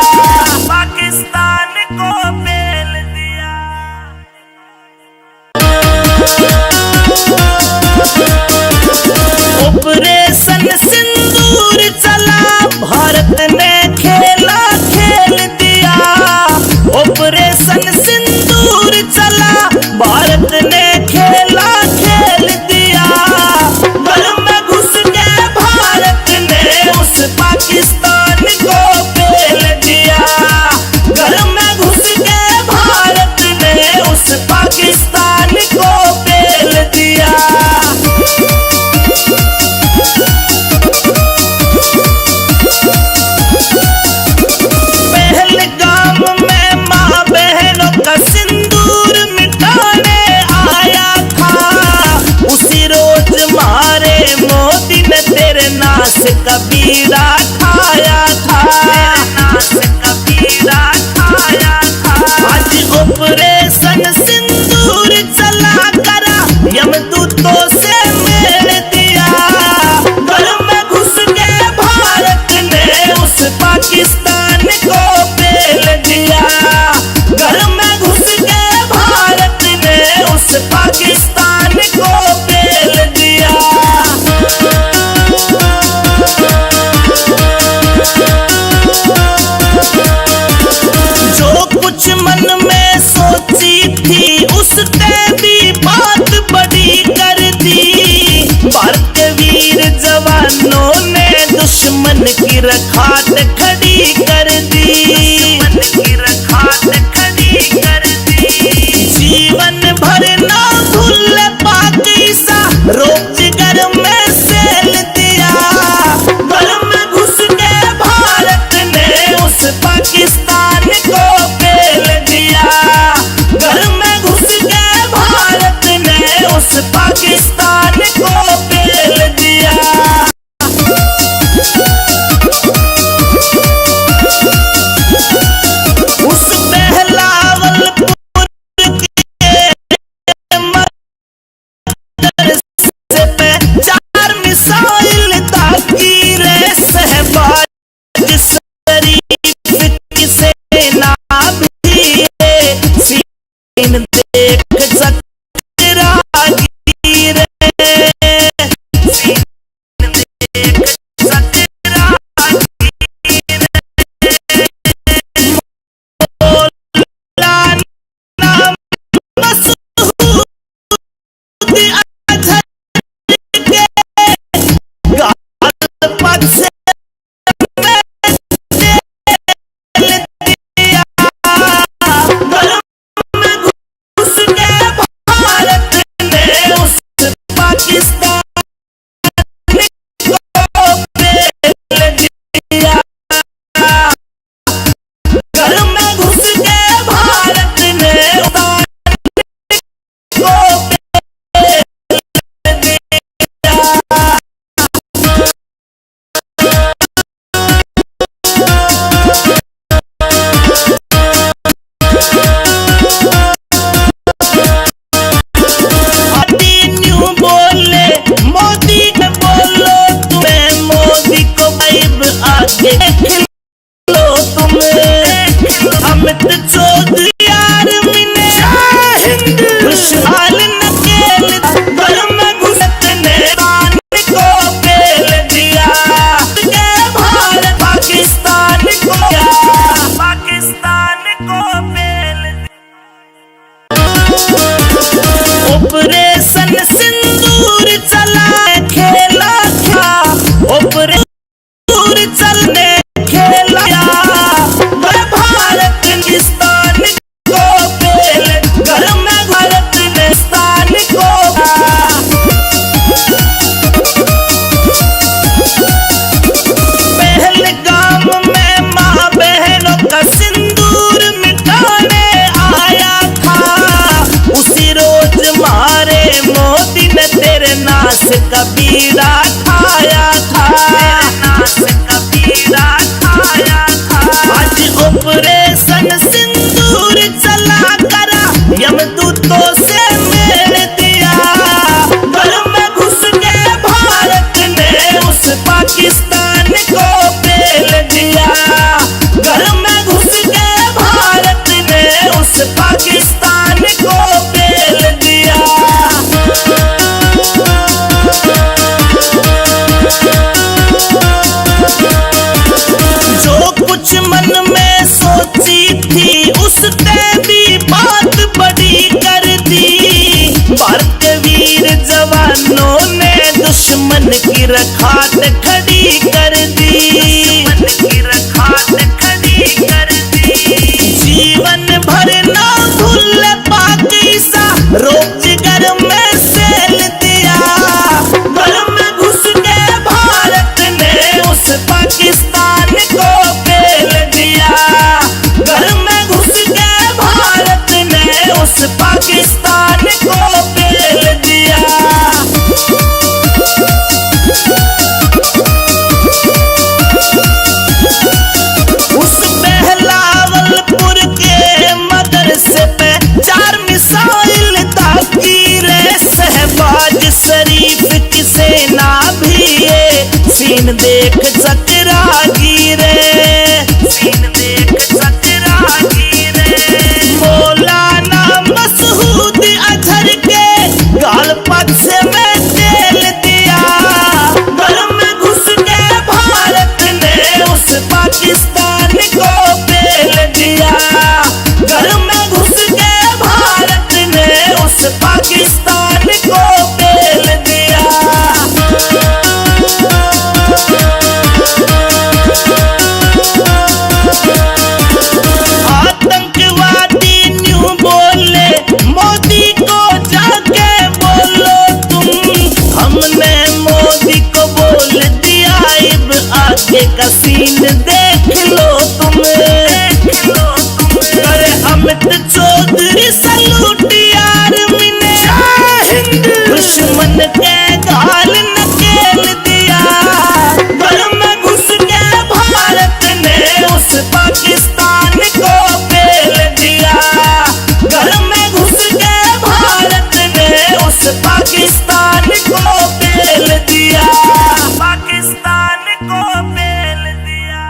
पाकिस्तान को पेल दिया। ऑपरेशन सिंदूर चला भारत ने खेला खेल दिया। ऑपरेशन सिंदूर चला भारत ने खेला खेल दिया। घर में घुस के भारत ने उस पाकिस्तान को पेल दिया। घर में घुस के भारत ने उस पाकिस्तान को पेल दिया। सीन देख सकरागी रे, सीन देख सकरागी रे, मौलाना मसूद अजहर के गाल पग से अमित चौधरी यार मिने खुशहाल नकेल घर में घुसत ने तान को पेल दिया, भारत पाकिस्तान को पेल दिया। ऑपरेशन सिंदूर चला खेला था, ऑपरेशन सिंदूर चलने खेला कबीरा खाया था, कबीरा खाया था। आज ऑपरेशन सिंदूर चला करा यमदूतों से मेल दिया, घर में घुस के भारत ने उस पाकिस्तान को पेल दिया, घर में घुस के भारत ने उस पाकिस्तान को पेल दिया। मन में सोची थी उसने भी बात बड़ी कर दी, भारतीय वीर जवानों ने दुश्मन की रखात खड़ी कर दी, जीवन भर ना भूल पाकिस्ता रोजगार में सेल दिया, घर में घुस के भारत ने उस पाकिस्तान को पाकिस्तान को पेल दिया। उस बहलावलपुर के मदरसे पे 4 मिसाइल दागी रे, शहबाज शरीफ की सेना भी ये सीन देख सकरागी रे, सीन देख सकरागी रे, मौलाना मसूद अजहर के गाल पग से मैं तेल दिया, घर में घुस के भारत ने उस पाकिस्तान को पेल दिया, घर में घुस के भारत ने उस पाकिस्तान को पेल दिया। आतंकवादी न्यू बोले मोदी को जाके बोलो तुम, हमने मोदी को बोल दिया अब आगे का सीन देख लो तुम, करे अमित चौधरी सलूट यार मिने दुश्मन के गाल नकेल दिया, घर में घुस के भारत ने उस पाकिस्तान को पेल दिया, घर में घुस के भारत ने उस पाकिस्तान को पेल दिया, पाकिस्तान को पेल दिया।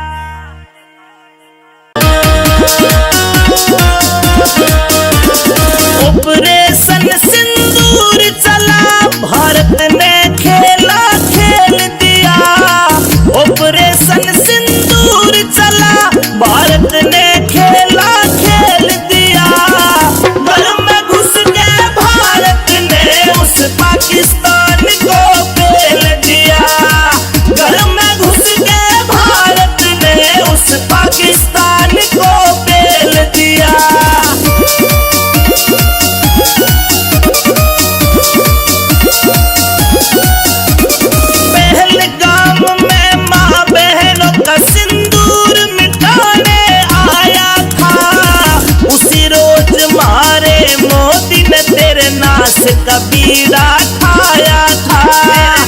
बीड़ा ठाया था,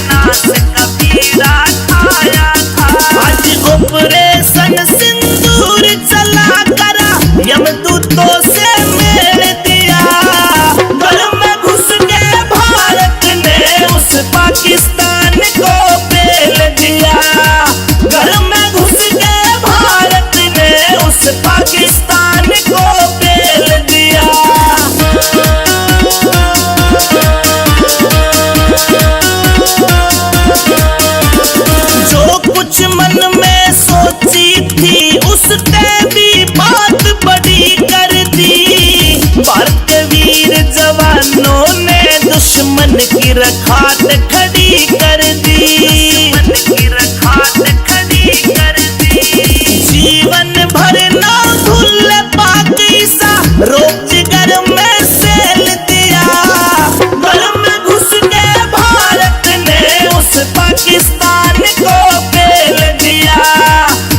नाश का बीड़ा ठाया था। आज ऑपरेशन सिंदूर चला करा यमदूतों से मेल दिया। घर में घुस के भारत ने उस पाकिस्तान को पेल दिया। घर में घुस के भारत ने उस पाकिस्तान को पेल दिया। जो कुछ मन में सोची थी उसने भी बात बड़ी कर दी। भारत वीर जवानों ने दुश्मन की रखात खड़ी कर दी। दुश्मन की रखात खड़ी कर दी। जीवन भर ना भूल पाक ईसा रोजगार में सेल दिया। घर में घुस के भारत ने उस पाकिस्तान को पेल दिया।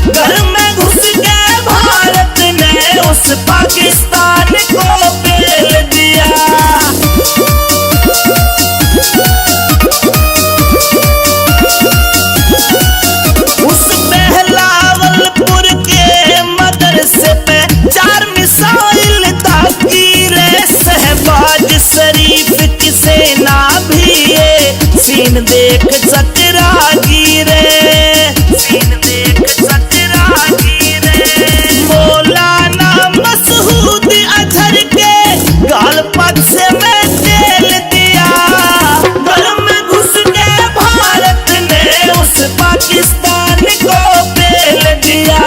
घर में घुस के भारत ने उस पाकिस्तान को पेल दिया। उस बहलावलपुर के मदरसे पे 4 मिसाइल दागी रे। शहबाज शरीफ की सेना भी ये सीन देख चकरा गिरे। सीन देख चकरा गिरे। मौलाना मसूद अजहर के गाल पक्ष में तेल दिया। घर में घुस के भारत ने उस पाकिस्तान को पेल दिया।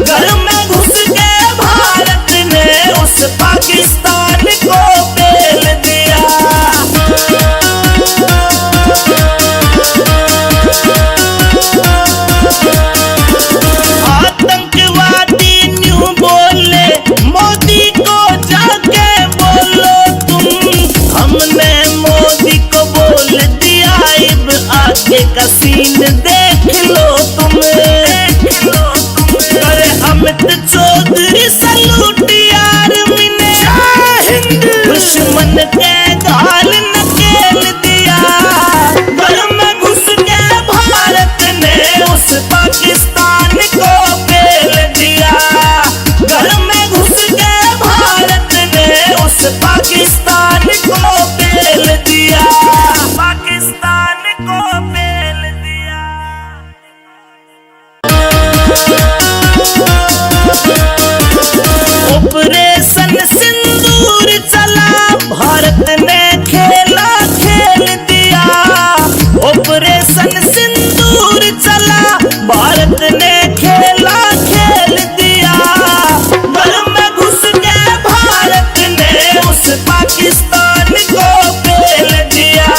घर में घुस के भारत ने उस पाकिस्तान को पेल दिया। आतंकवादी न्यू बोले मोदी को जाके बोलो तुम। हमने मोदी को बोल दिया अब आगे का सीन देख लो तुम। अरे अमित चौधरी सलूट यार मिने दुश्मन के गाल नकेल दिया। घर में घुस के भारत ने उस पाकिस्तान को पेल दिया। घर में घुस के भारत ने उस पाकिस्तान को पेल दिया। पाकिस्तान को पेल दिया। ऑपरेशन सिंदूर चला भारत ने खेला खेल दिया। ऑपरेशन सिंदूर चला भारत ने खेला खेल दिया। घर में घुस के भारत ने उस पाकिस्तान को पेल दिया।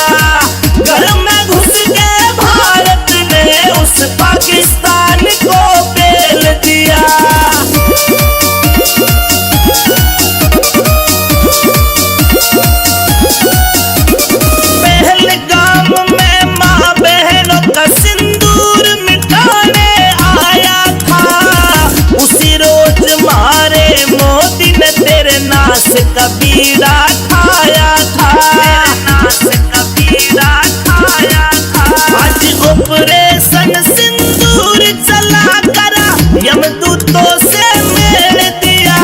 घर में घुस के भारत ने उस पाकिस्तान को पेल दिया। पहलगाम में माँ बहनों का सिंदूर मिटाने आया था। उसी रोज मारे मोदी ने तेरे नाश का बीड़ा ठाया था। नाश का बीड़ा ठाया था। आज ऑपरेशन सिंदूर चला करा यमदूतों से मेल दिया।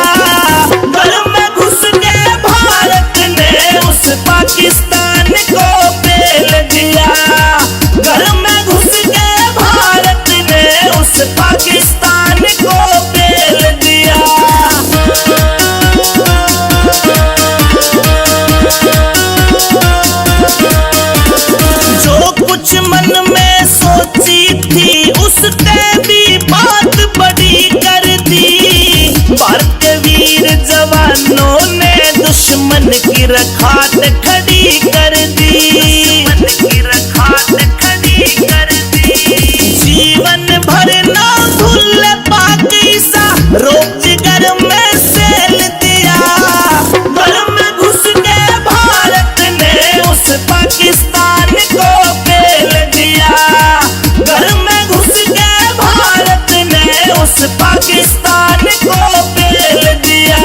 घर में घुस के भारत ने उस पाकिस्तान को पेल दिया। घर में घुस के भारत ने उस पाकिस्तान को पेल दिया। जो कुछ मन में सोची थी उसने भी बात बड़ी कर दी। भारत वीर जवानों ने दुश्मन की रखात खड़ी कर दी। दुश्मन की रखात खड़ी कर दी। जीवन भर ना भूल पाक ईसा रोजगार में सेल दिया। घर में घुस के भारत ने उस पाकिस्तान को पेल दिया। घर में घुस के भारत ने उस पाकिस्तान को पेल दिया।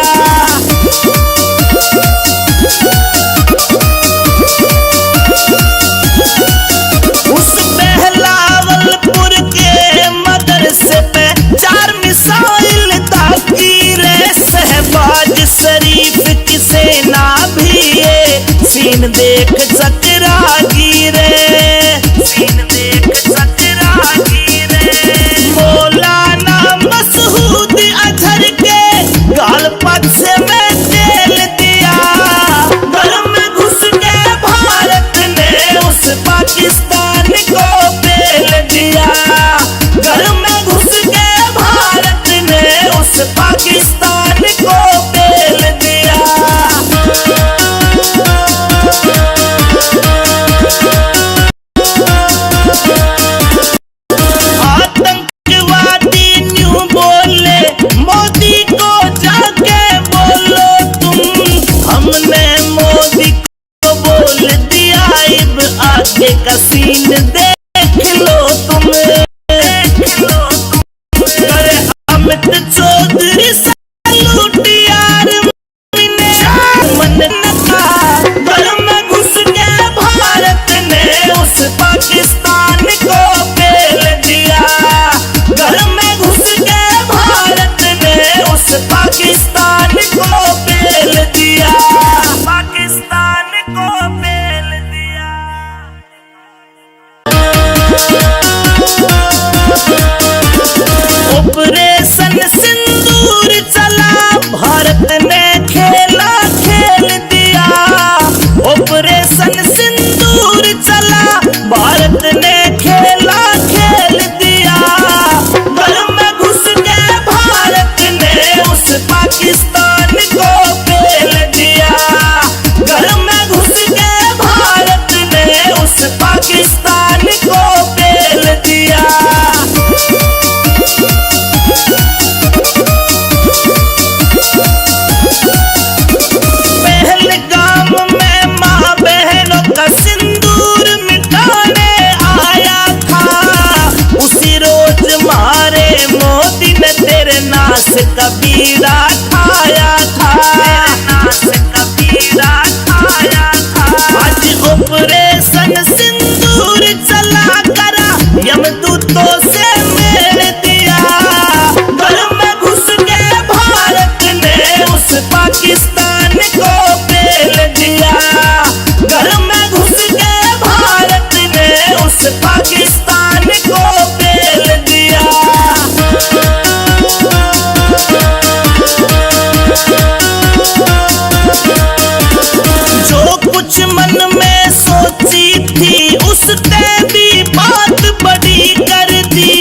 सेना भी ये सीन देख चकरा गिरे, सीन देख चकरा गिरे। मौलाना मसूद अजहर के गाल पक्ष में तेल दिया, घर में घुस के भारत ने उस पाकिस्तान को पेल दिया, घर में घुस के भारत ने उस पाकिस्तान को पेल दिया। आतंकवादी न्यू बोले मोदी को जाके बोलो तुम, हमने मोदी को बोल दिया अब आगे का सीन देख लो तुम, देख लो तुम। अरे अमित चौधरी सैल्यूट यार मन नखा, घर में घुस के भारत ने उस पाकिस्तान को पेल दिया, घर में घुस के भारत ने उस पाकिस्तान को पेल दिया, पाकिस्तान को पेल दिया। ऑपरेशन सिंदूर चला, भारत ने खेला खेल दिया, ऑपरेशन सिंदूर चला, भारत ने खेला खेल दिया, घर में घुस के भारत ने उस पाकिस्तान को पेल दिया, घर में घुस के भारत ने उस पाकिस्तान को पेल दिया। पहलगाम में माँ बहनों का सिंदूर मिटाने आया था, उसी रोज मारे मोदी ने तेरे नाश का बीड़ा ठाया था, नाश का बीड़ा ठाया था। आज ऑपरेशन सिंदूर चला करा, यमदूतों से मेल दिया, घर में घुस के भारत ने उस पाकिस्तान को पेल दिया, घर में घुस के भारत ने उस पाकिस्तान को पेल दिया। जो कुछ मन में सोची थी उसने भी बात बड़ी कर दी,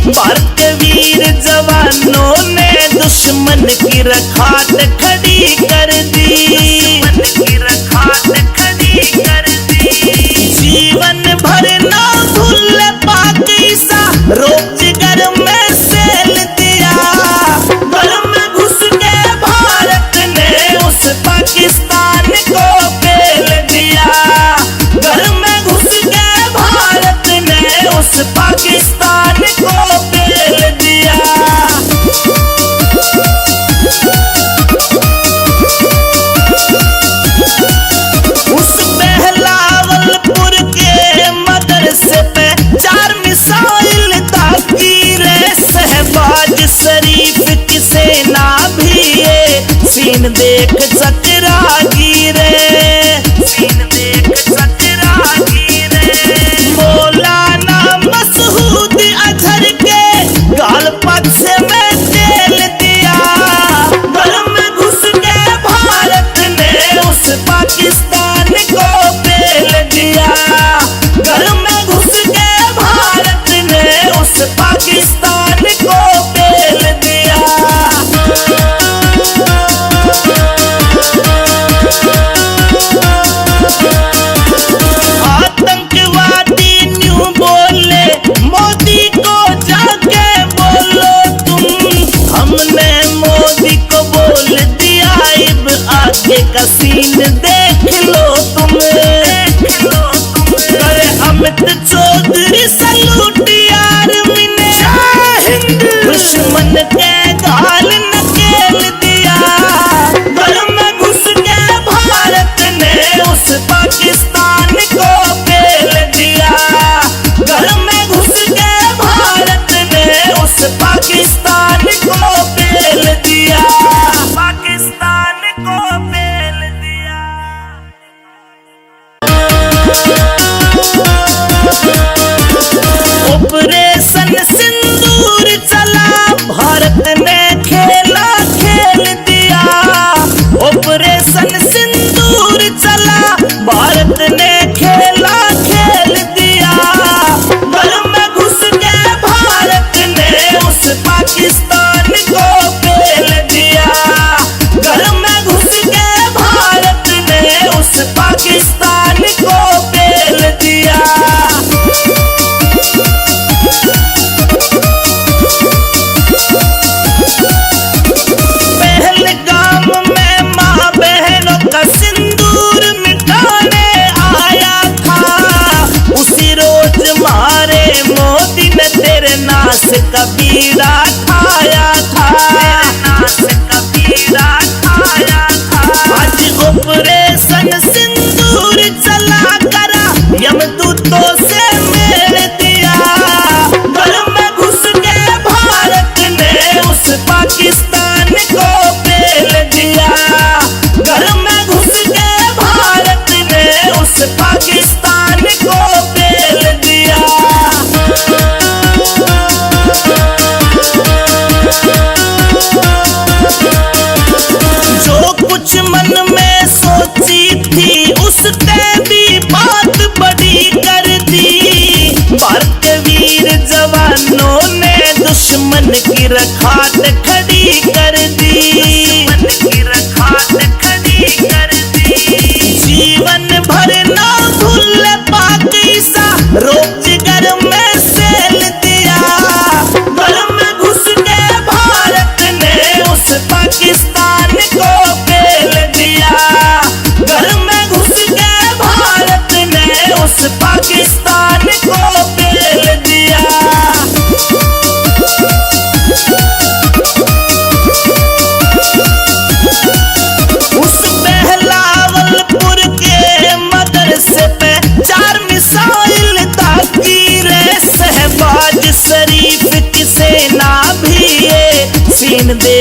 भारत के वीर जवानों ने दुश्मन की रखात खड़ी कर दी, दुश्मन की रखात खड़ी कर दी। जीवन भर ना भूल पाक ईसा, रोज घर में सेल दिया, घर में घुस के भारत ने उस पाकिस्तान को पेल दिया, घर में घुस के भारत ने उस पाकिस्तान को पेल दिया। उस बहलावलपुर के मदरसे पे 4 मिसाइल दागी रे, शहबाज शरीफ की सेना भी ये सीन देख चकरा गिरे, सीन देख चकरा गिरे। मौलाना मसूद अजहर के गाल पक्ष में तेल दिया, घर में घुस के भारत ने उस पाकिस्तान को पेल दिया, घर में घुस के भारत ने उस पाकिस्तान को पेल दिया। आतंकवादी न्यू बोले मोदी को जाके बोलो तुम, हमने मोदी को बोल दिया अब आगे का सीन देख लो तुम, देख लो तुम। अरे अमित चौधरी सैल्यूट यार दुश्मन के गाल नकेल दिया, घर में घुस के भारत ने उस पाकिस्तान को पेल दिया, घर में घुस के भारत ने उस पाकिस्तान को पेल दिया, पाकिस्तान को पेल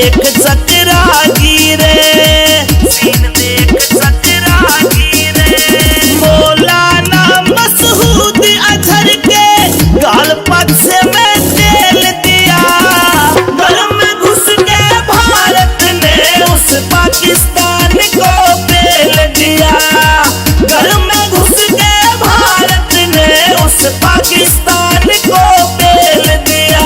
देख सकरागी रे, सीन देख सकरागी रे। मौलाना मसऊद अजहर के गाल पक्ष में तेल दिया, घर में घुस के भारत ने उस पाकिस्तान को पेल दिया। घर में घुस के भारत ने उस पाकिस्तान को पेल दिया।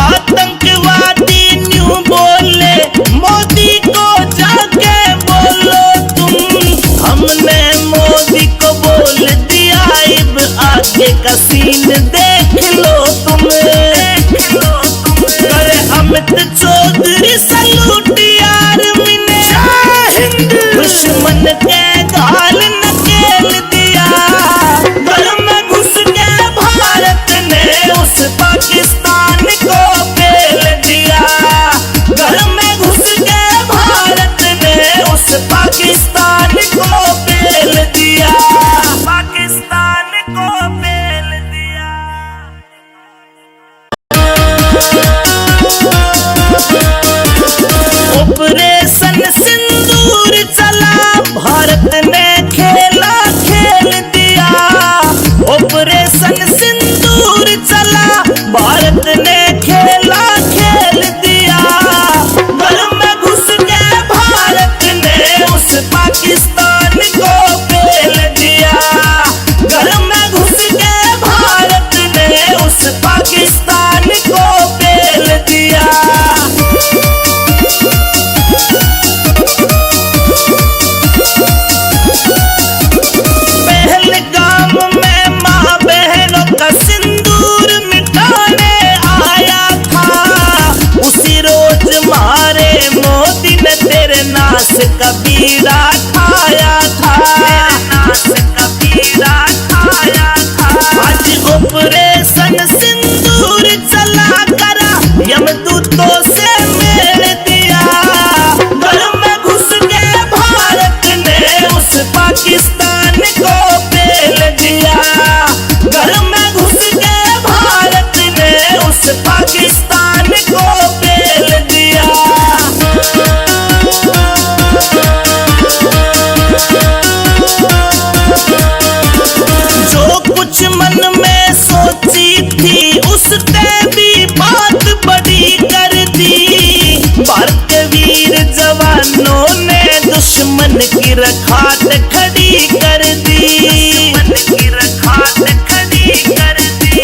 आतंकवादी न्यू बोले मोदी को जाके बोलो तुम, हमने मोदी को बोल दिया अब आगे का सीन देख लो तुम। करे अमित चौधरी सलूट यार मिने, दुश्मन के गाल नकेल दिया। घर में घुस के भारत ने उस पाकिस्तान को पेल दिया। घर में घुस के भारत ने उस पाकिस्तान को पेल दिया। पाकिस्तान को पेल दिया। ऑपरेशन सिंदूर चला, भारत ने खेला खेल दिया। ऑपरेशन सिंदूर चला, भारत ने खेला खेल दिया। घर में घुस के भारत ने उस पाकिस्तान को पेल दिया। घर में घुस के भारत ने उस पाकिस्तान को पेल दिया। पहलगाम में माँ बहनों का सिंदूर मिटाने आया था, उसी रोज मारे मोदी ने तेरे नाश का बीड़ा खाया था। नाश का बीड़ा खाया था। आज ऑपरेशन सिंदूर चला करा, यमदूतों से मेल दिया। घर में घुस के भारत ने उस पाकिस्तान को पेल दिया। घर में घुस के भारत ने उस पाकिस्तान को पेल दिया। जो कुछ मन में सोची थी उसने भी बात बड़ी कर दी। भारत के वीर जवानों ने दुश्मन की रखात खड़ी कर दी। दुश्मन की रखात खड़ी कर दी।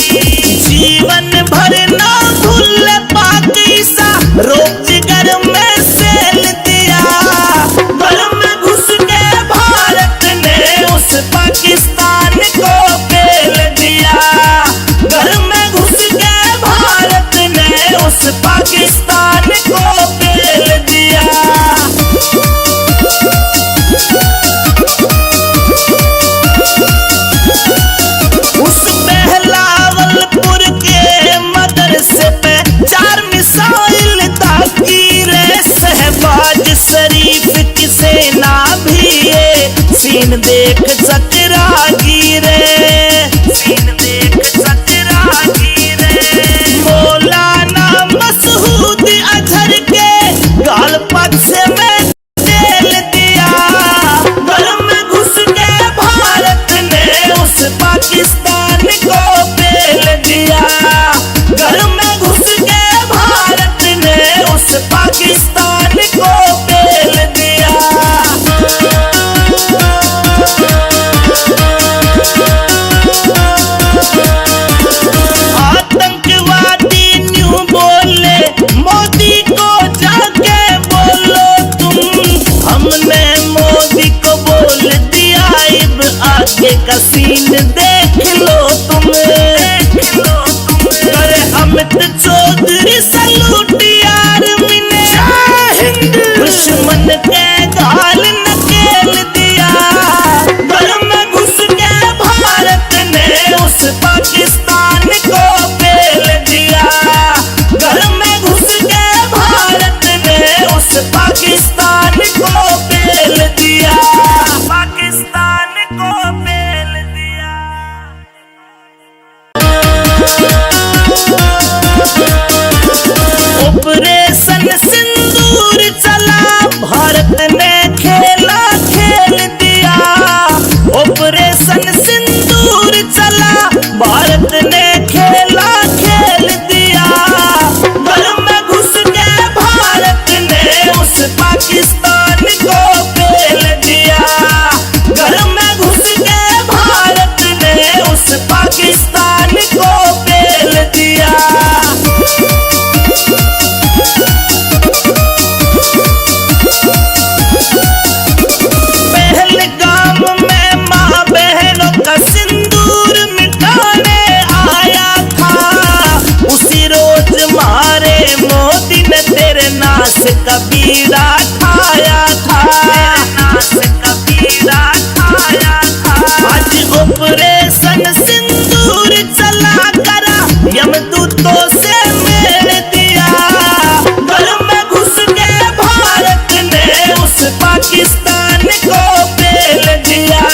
जीवन भर ना भूल पाक ईसा, रोज घर में सेल दिया। घर में घुस के भारत ने उस पाकिस्तान को पेल दिया। घर में घुस के भारत ने उस पाकिस्तान को पेल दिया। दिया। पहलगाम में माँ बहनों का सिंदूर मिटाने आया था, उसी रोज मारे मोदी ने तेरे नाश का बीड़ा ठाया था। आज ऑपरेशन सिंदूर चला करा यमदूतों से मेल दिया। घर में घुस के भारत ने उस पाकिस्तान को पेल दिया।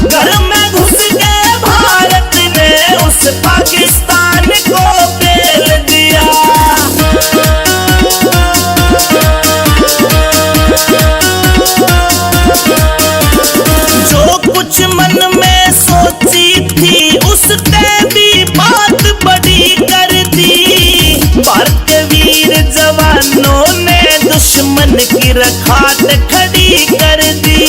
घर में घुस के भारत ने उस पाकिस्तान को पेल दिया। जो कुछ मन में सोची थी उसने भी बात बड़ी कर दी। भारत के वीर जवानों ने दुश्मन की रखात खड़ी कर दी।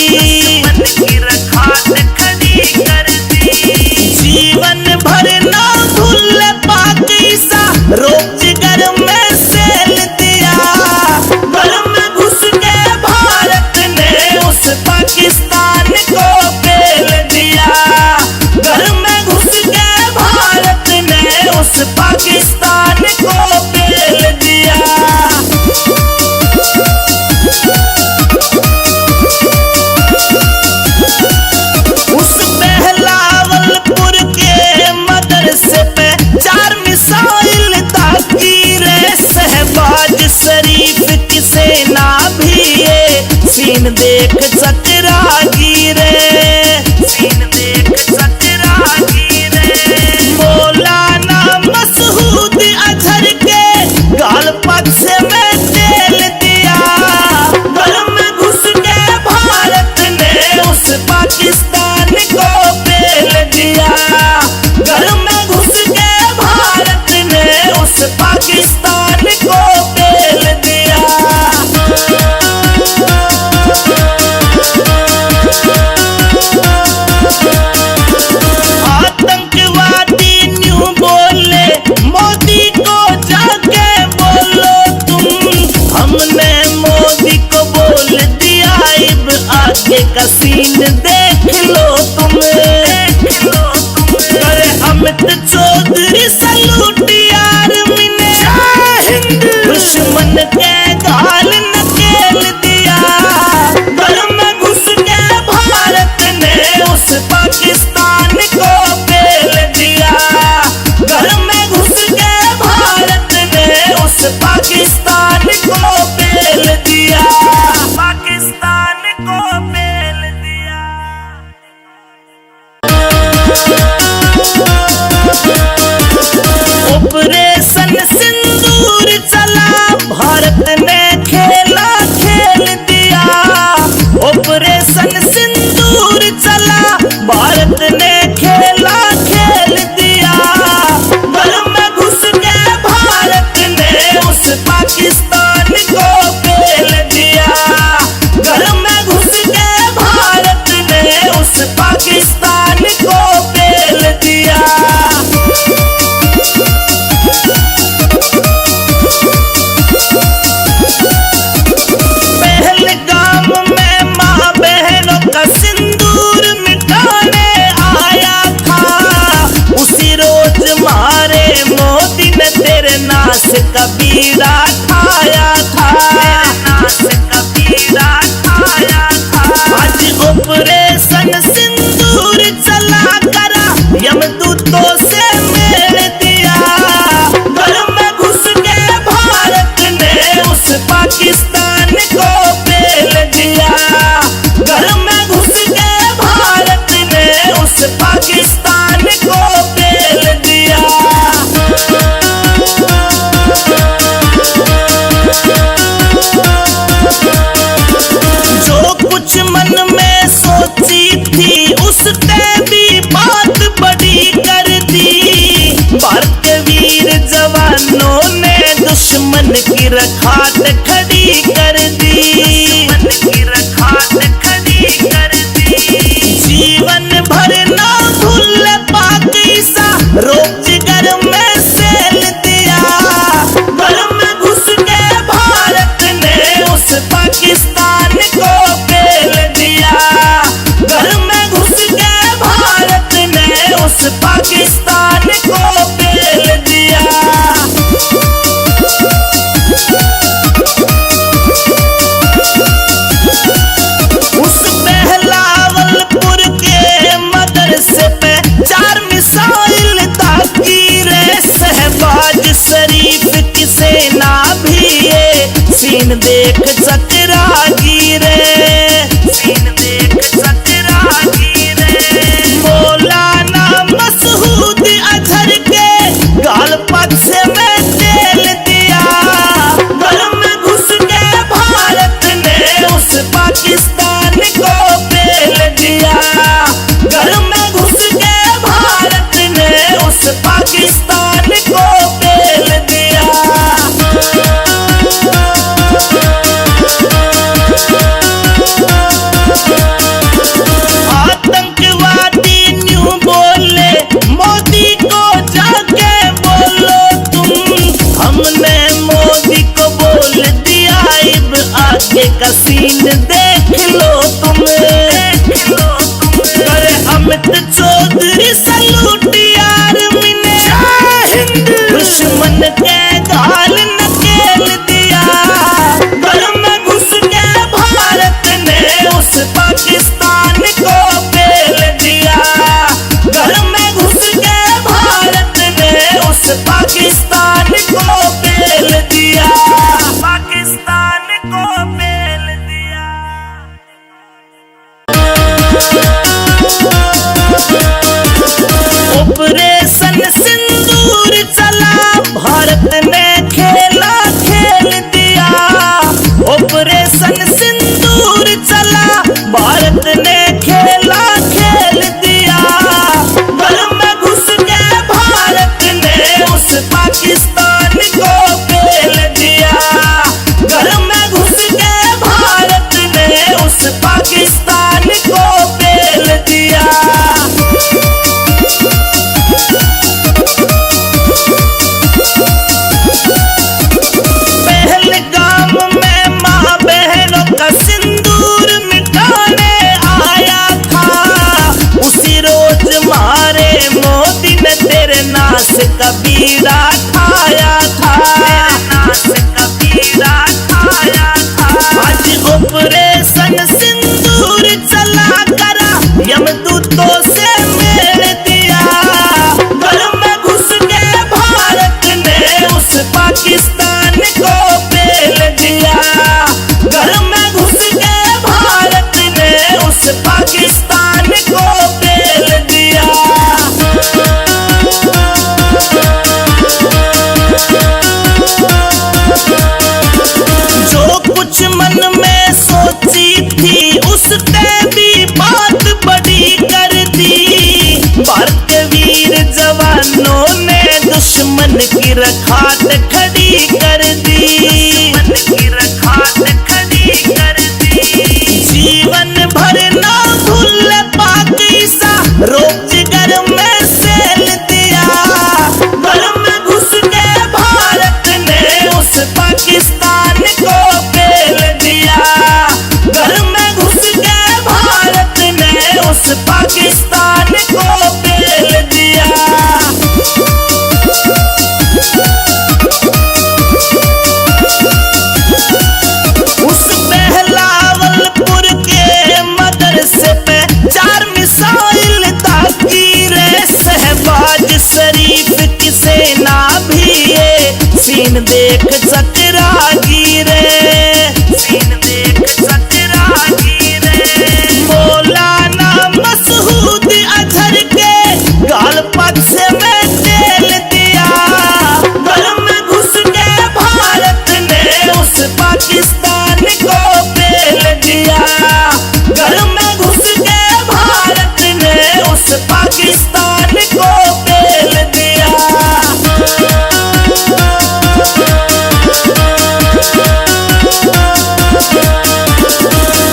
जीवन भर ना भूल पाकिस्ता रोजगार में सेल दिया। घर में घुस के भारत ने उस पाकिस्तान को पेल दिया। घर में घुस के भारत ने उस पाकिस्तान को पेल दिया। उस बहलावलपुर के मदरसे पे 4 मिसाइल दागी रे। शहबाज शरीफ की सेना भी ये सीन देख चकरागी रे। मौलाना मसूद अजहर के गाल पक्ष में तेल दिया। घर में घुस के भारत ने उस पाकिस्तान को पेल दिया। घर में घुस के भारत ने उस पाकिस्तान को पेल दिया। आतंकवादी न्यू बोले मोदी को जाके बोलो तुम। हमने मोदी को बोल दिया अब आगे का सीन देख लो तुम। अरे अमित चौधरी सलूट यार मिने दुश्मन के गाल नकेल दिया। घर में घुस के भारत ने उस पाकिस्तान को पेल दिया। घर में घुस के भारत ने उस पाकिस्तान को पेल दिया। पाकिस्तान को पेल दिया। ऑपरेशन सिंदूर चला भारत ने खेला खेल दिया। ऑपरेशन सिंदूर चला भारत ने खेला खेल दिया। घर में घुस के भारत ने उस पाकिस्तान को पेल दिया। घर में घुस के भारत ने उस पाकिस्तान को पेल दिया। पहलगाम में माँ बहनों का सिंदूर मिटाने आया था, उसी रोज मारे मोदी ने तेरे नाश का बीड़ा ठाया था। आज ऑपरेशन सिंदूर चला करा यमदूतों से मेल दिया। घर में घुस के भारत ने उस पाकिस्तान को पेल दिया। घर में घुस के भारत ने उस पाकिस्तान को पेल दिया। जो कुछ मन में सोची थी उसने भी बात बड़ी कर दी। भारत के वीर जवानों ने दुश्मन की रखात खड़ी कर दी। जीवन भर ना भूल पाकिस्ता रोजगार में से शरीफ की सेना भी ये सीन देख चकरा गिरे, सीन देख चकरा गिरे। मौलाना मसूद अजहर के गाल पक्ष में तेल दिया, घर में घुस के भारत ने उस पाकिस्तान को पेल दिया, घर में घुस के भारत ने उस पाकिस्तान को पेल दिया। आतंकवादी न्यू बोले मोदी को जाके बोलो तुम, हमने मोदी को बोल दिया अब आगे का सीन देख लो तुम, देख लो तुम। अरे अमित चौधरी सलूट आर्मी ने दुश्मन के गाल नकेल दिया, घर में घुस के भारत ने उस पाकिस्तान को पेल दिया, घर में घुस के भारत ने उस पाकिस्तान को पेल दिया, पाकिस्तान को पेल दिया। ऑपरेशन सिंदूर चला, भारत ने खेला खेल दिया, ऑपरेशन सिंदूर चला, भारत ने खेला खेल दिया, घर में घुस के भारत ने उस पाकिस्तान को पेल दिया, घर में घुस के भारत ने उस पाकिस्तान को पेल दिया। पहलगाम में माँ बहनों का सिंदूर मिटाने आया था, उसी रोज मारे मोदी ने तेरे नाश का बीड़ा ठाया था, नाश का बीड़ा ठाया था। आज ऑपरेशन सिंदूर चला करा, यमदूतों से मेल दिया, घर में घुस के भारत ने उस पाकिस्तान को पेल दिया, घर में घुस के भारत ने उस पाकिस्तान को पेल दिया। जो कुछ मन में सोची थी उसने भी बात बड़ी कर दी, भारत के वीर जवानों ने दुश्मन की रखात खड़ी कर दी, दुश्मन की रखात खड़ी कर दी। जीवन भर ना भूल पाक ईसा रोज घर में सेल दिया, घर में घुस के भारत ने उस पाकिस्तान को पेल दिया, घर में घुस के भारत ने उस पाकिस्तान को पेल दिया। उस बहलावलपुर के मदरसे पे 4 मिसाइल दागी रे, शहबाज शरीफ की सेना भी ये सीन देख चकरा गिरे, सीन देख चकरा गिरे। मौलाना मसूद अजहर के गाल पक्ष में तेल दिया, घर में घुस के भारत ने उस पाकिस्तान को पेल दिया, घर में घुस के भारत ने उस पाकिस्तान को पेल दिया।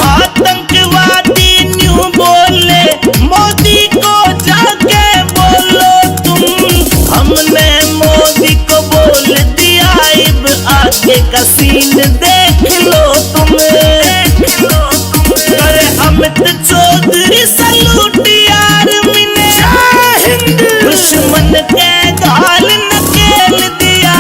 आतंकवादी न्यू बोले मोदी को जाके बोलो तुम, हमने मोदी को बोल दिया अब आगे का सीन देख लो तुम, देख लो तुम। अरे अमित चौधरी सलूट आर्मी ने दुश्मन के गाल नकेल दिया,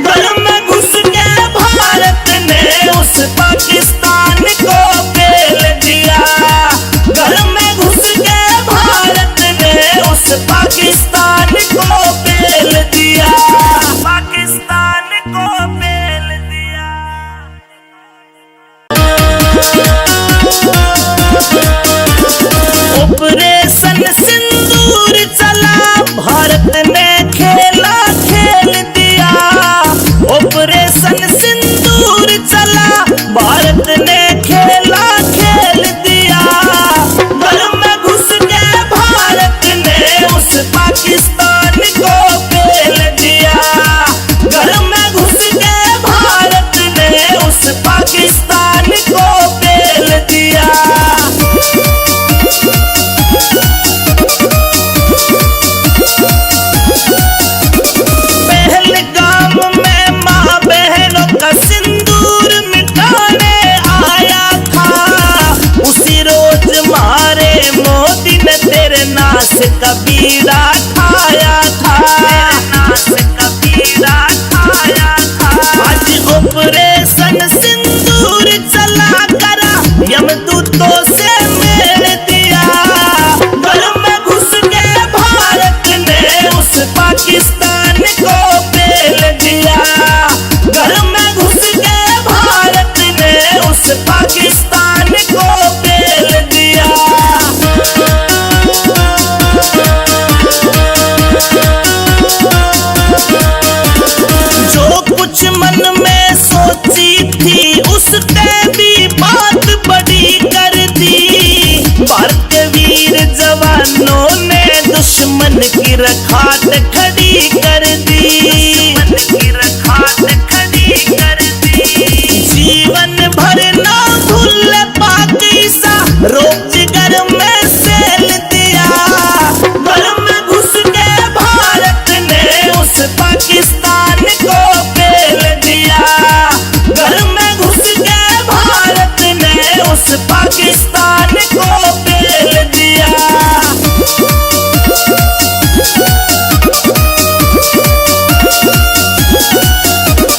घर में घुस के भारत ने उस पाकिस्तान को पेल दिया, घर में घुस के भारत ने उस पाकिस्तान को पेल दिया। रखात खड़ी कर दी, दुश्मन की रखात खड़ी कर दी। जीवन भर ना भूल पाक ईसा, रोब जिगर में सेल दिया। घर में घुस के भारत ने उस पाकिस्तान को पेल दिया। घर में घुस के भारत ने उस पाकिस्तान को पेल दिया।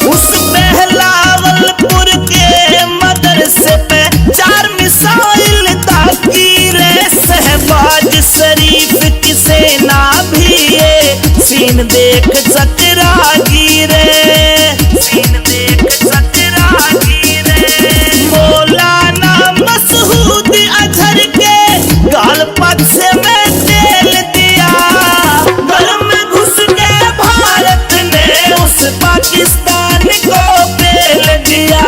उस बहलावलपुर के मदरसे पे 4 मिसाइल दागी रे। शहबाज शरीफ की सेना भी ये सीन देख चकरा गिरे, सीन देख चकरा गिरे। मौलाना मसूद अजहर के गाल पक्ष में तेल दिया। घर में घुस के भारत ने उस पाकिस्तान को पेल दिया।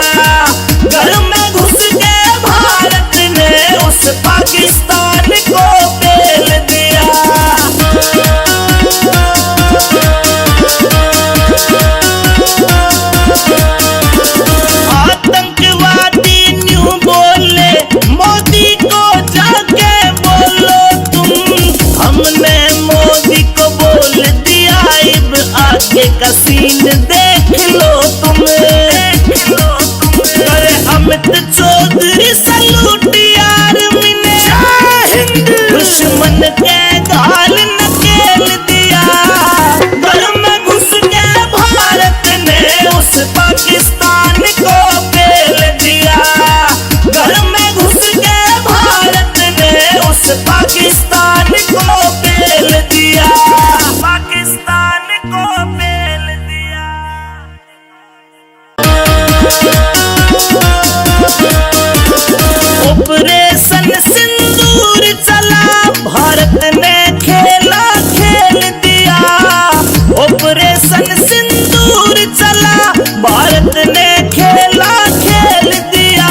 घर में घुस के भारत ने उस पाकिस्तान को पेल दिया। आतंकवादी न्यू बोले, मोदी को जाके बोलो तुम। हमने मोदी को बोल दिया, अब आगे का सीन देख लो तुम, देख लो तुम। अरे अमित चौधरी सलूट आर्मी ने, दुश्मन के गाल नकेल दिया। घर में घुस के भारत ने उस पाकिस्तान को पेल दिया। घर में घुस के भारत ने उस पाकिस्तान को पेल दिया। पाकिस्तान को पेल दिया। ऑपरेशन सिंदूर चला, भारत ने खेला खेल दिया। ऑपरेशन सिंदूर चला, भारत ने खेला खेल दिया।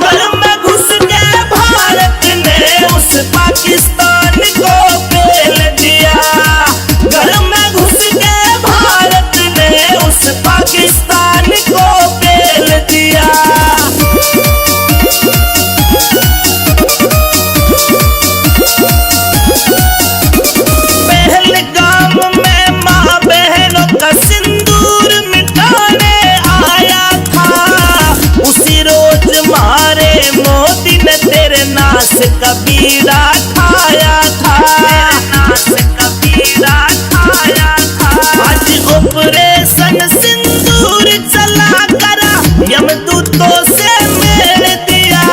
घर में घुस के भारत ने उस पाकिस्तान को पेल दिया। घर में घुस के भारत ने उस पाकिस्तान को पेल दिया। पहलगाम में माँ बहनों का सिंदूर मिटाने आया था। उसी रोज मारे मोदी ने तेरे नाश का बीड़ा ठाया था, नाश का बीड़ा ठाया था। आज ऑपरेशन सिंदूर चला करा, यमदूतों से मेल दिया।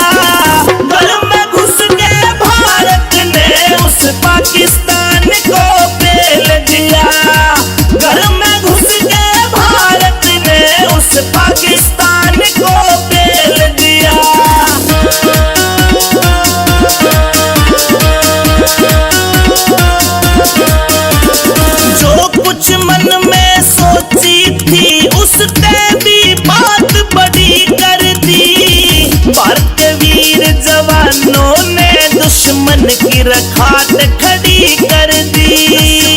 घर में घुस के भारत ने उस पाकिस्तान को पेल दिया। घर में घुस के भारत ने उस पाकिस्तान को पेल दिया। जो कुछ मन में सोची थी उसने भी बात बड़ी कर दी। भारत वीर जवानों ने दुश्मन की रखात खड़ी कर दी,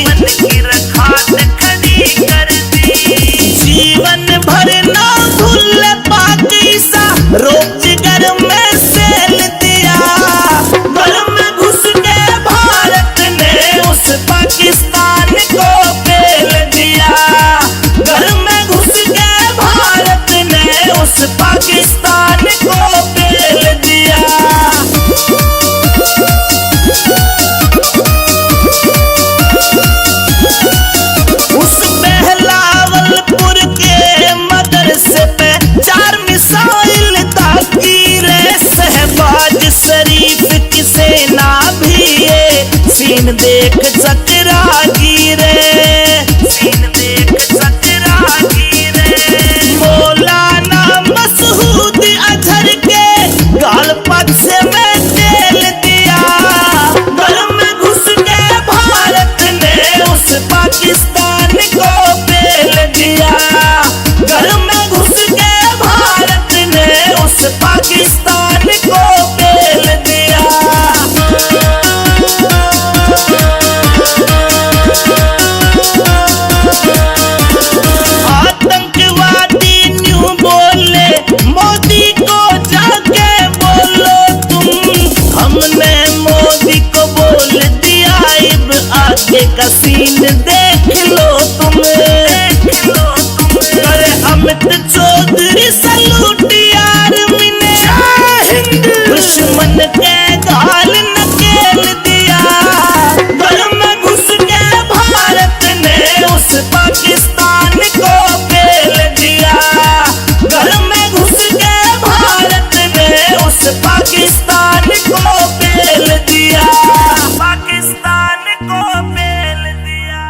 दुश्मन की रखात खड़ी कर दी। जीवन भर ना भूल पाक ईसा, रोब जिगर में सेल दिया। घर में घुस के भारत ने उस पाकिस्तान को पेल दिया। घर में घुस के भारत ने उस पाकिस्तान को पेल दिया। उस बहलावलपुर के मदरसे पे 4 मिसाइल दागी रे। शहबाज शरीफ की सेना भी ये सीन देख चकरा गिरे, सीन देख चकरा गिरे। मौलाना मसूद अजहर के गाल पक्ष में तेल दिया। घर में घुस के भारत ने उस पाकिस्तान को पेल दिया। घर में घुस के भारत ने उस पाकिस्तान को पेल दिया। पाकिस्तान को पेल दिया। घर में घुस के भारत ने उस पाकिस्तान को पेल दिया, पाकिस्तान को पेल दिया।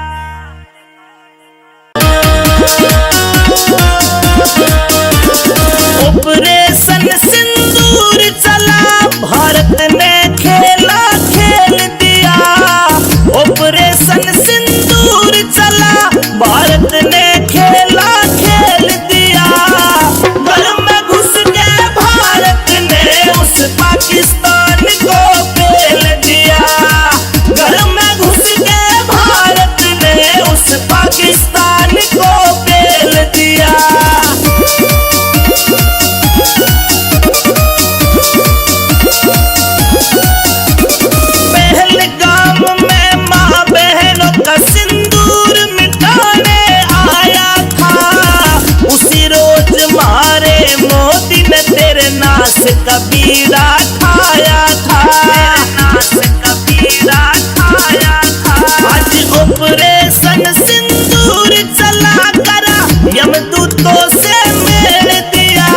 ऑपरेशन सिंदूर चला, भारत ने खेला खेल दिया। ऑपरेशन सिंदूर चला, भारत ने खेला खेल दिया। घर में घुस के भारत ने उस पाकिस्तान को पेल दिया। घर में घुस के भारत ने उस पाकिस्तान को पेल दिया। नास कबीरा ठाया था, नास कबीरा ठाया था। आज ऑपरेशन सिंदूर चला करा, यमदूतों से मेल दिया।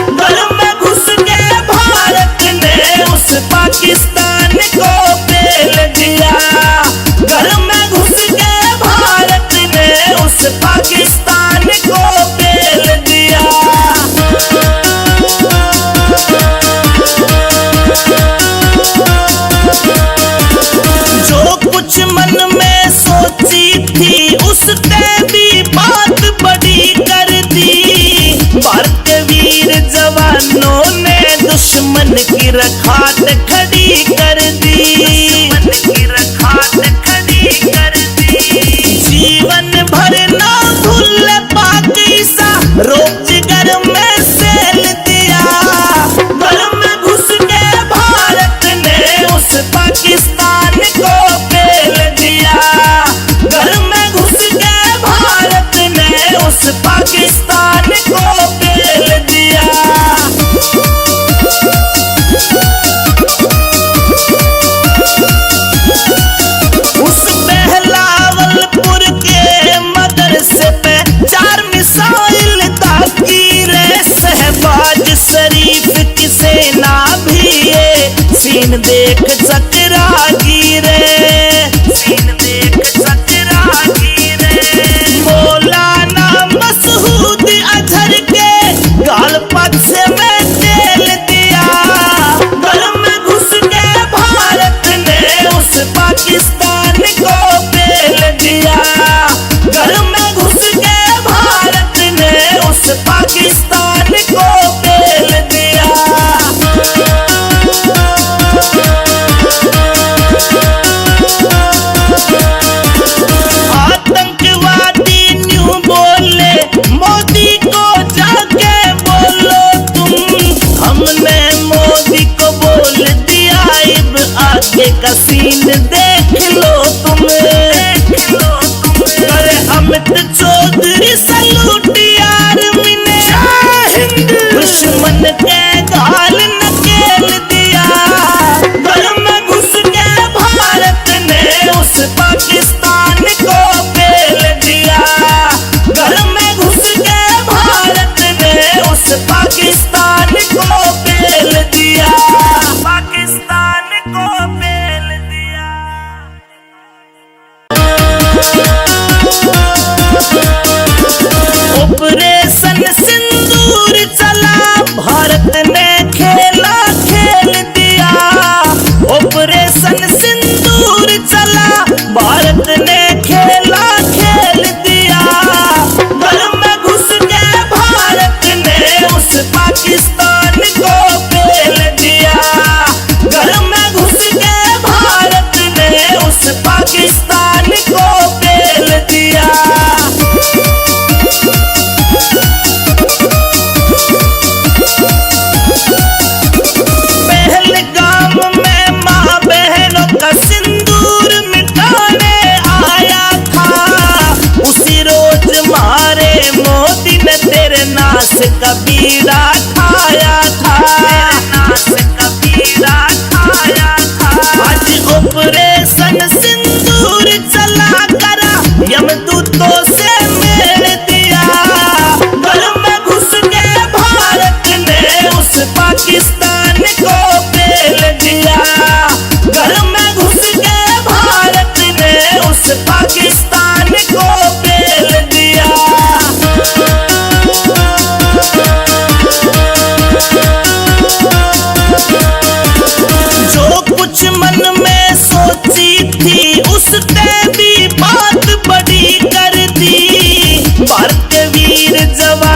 घर में घुस के भारत ने उस पाकिस्तान को पेल दिया। घर में घुस के भारत ने उस पाकिस्तान को पेल दिया। मन में सोची थी उसने भी बात बड़ी कर दी। भारतीय वीर जवानों ने दुश्मन की रखात खड़ी कर दी, दुश्मन की रखात खड़ी कर दी। जीवन भर ना भूल पाक ईसा, रोजगार में सेल दिया। घर में घुस के भारत ने उस पाकिस्तान को पेल दिया। घर में घुस के भारत ने उस पाकिस्तान को पेल दिया। उस बहलावलपुर के मदरसे पे 4 मिसाइल दागी रे। शहबाज शरीफ की सेना भी ये सीन देख चकरा गिरे, सीन देख चकरा गिरे। मौलाना मसूद अजहर के गाल पद से मैं तेल दिया। घर में घुस के भारत ने उस पाकिस्तान को पेल दिया। घर में घुस के भारत ने उस पाकिस्तान को पेल दिया। आतंकवादी न्यू बोले, मोदी को जाके बोलो तुम। हमने मोदी को बोल दिया, अब आगे का सीन देख लो तुम, देख लो तुम। अरे अमित चौधरी सलूट आर्मी ने, दुश्मन के गाल नकेल दिया। घर में घुस के भारत ने उस पाकिस्तान को पेल दिया। घर में घुस के भारत ने उस पाकिस्तान को पेल दिया, पाकिस्तान को पेल दिया। ऑपरेशन सिंदूर चला, भारत ने खेला खेल दिया। ऑपरेशन सिंदूर चला, भारत ने खेला खेल दिया। घर में घुस के भारत ने उस पाकिस्तान को पेल दिया। घर में घुस के भारत ने उस पाकिस्तान को पेल दिया। पहलगाम में माँ बहनों का सिंदूर मिटाने आया था। उसी रोज मारे मोदी ने तेरे नास का बीड़ा ठाया था, नास का बीड़ा ठाया था। आज ऑपरेशन सिंदूर चला करा, यमदूतों से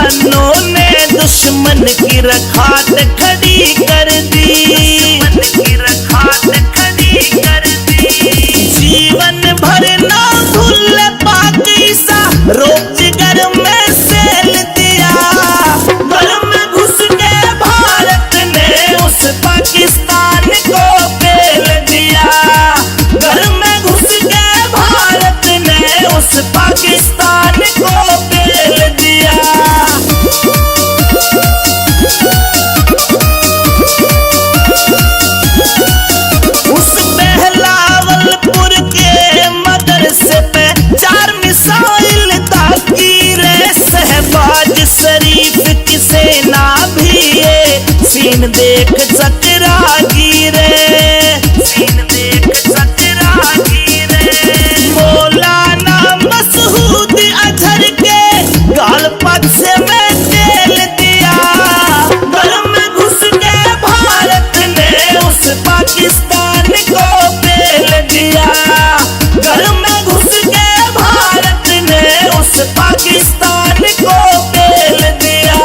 जवानों ने दुश्मन की रखात खड़ी कर दी, दुश्मन की रखात खड़ी कर दी। जीवन भर ना भूल पाक ईसा रोज घर में सेल दिया। घर में घुस के भारत ने उस पाकिस्तान को पेल दिया। घर में घुस के भारत ने उस पाकिस्तान को पेल दिया। उस बहलावलपुर के मदरसे पे 4 मिसाइल दागी रे। शहबाज शरीफ की सेना भी ये सीन देख चकरा गिरे, सीन देख चकरा गिरे। मौलाना मसूद अजहर के गाल पक्ष में तेल दिया। घर में घुस के भारत ने उस पाकिस्तान को पेल दिया। घर में घुस के भारत ने उस पाकिस्तान को पेल दिया।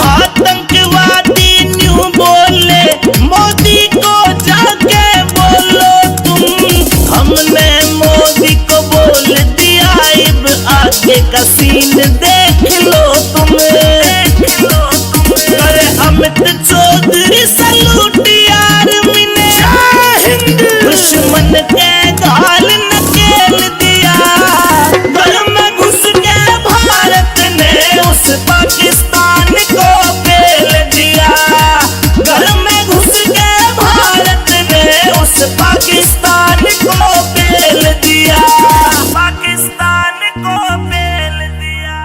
आतंकवादी न्यू बोले मोदी को जाके बोलो तुम। हमने मोदी को बोल दिया अब आगे का सीन देख लो तुम, देख लो तुम। अरे अमित चौधरी सलूट यार मिने दुश्मन के गाल नकेल दिया। घर में घुस के भारत ने उस पाकिस्तान को पेल दिया। घर में घुस के भारत ने उस पाकिस्तान को पेल दिया। पाकिस्तान को पेल दिया।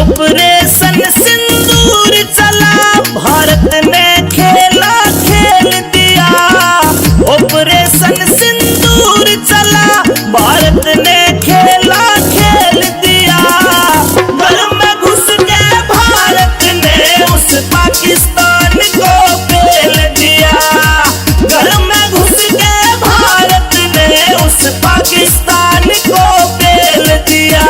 ऑपरेशन सिंदूर चला, भारत ने खेला खेल दिया। ऑपरेशन सिंदूर चला, भारत ने खेला खेल दिया। घर में घुस के भारत ने उस पाकिस्तान को पेल दिया। घर में घुस के भारत ने उस पाकिस्तान को पेल दिया।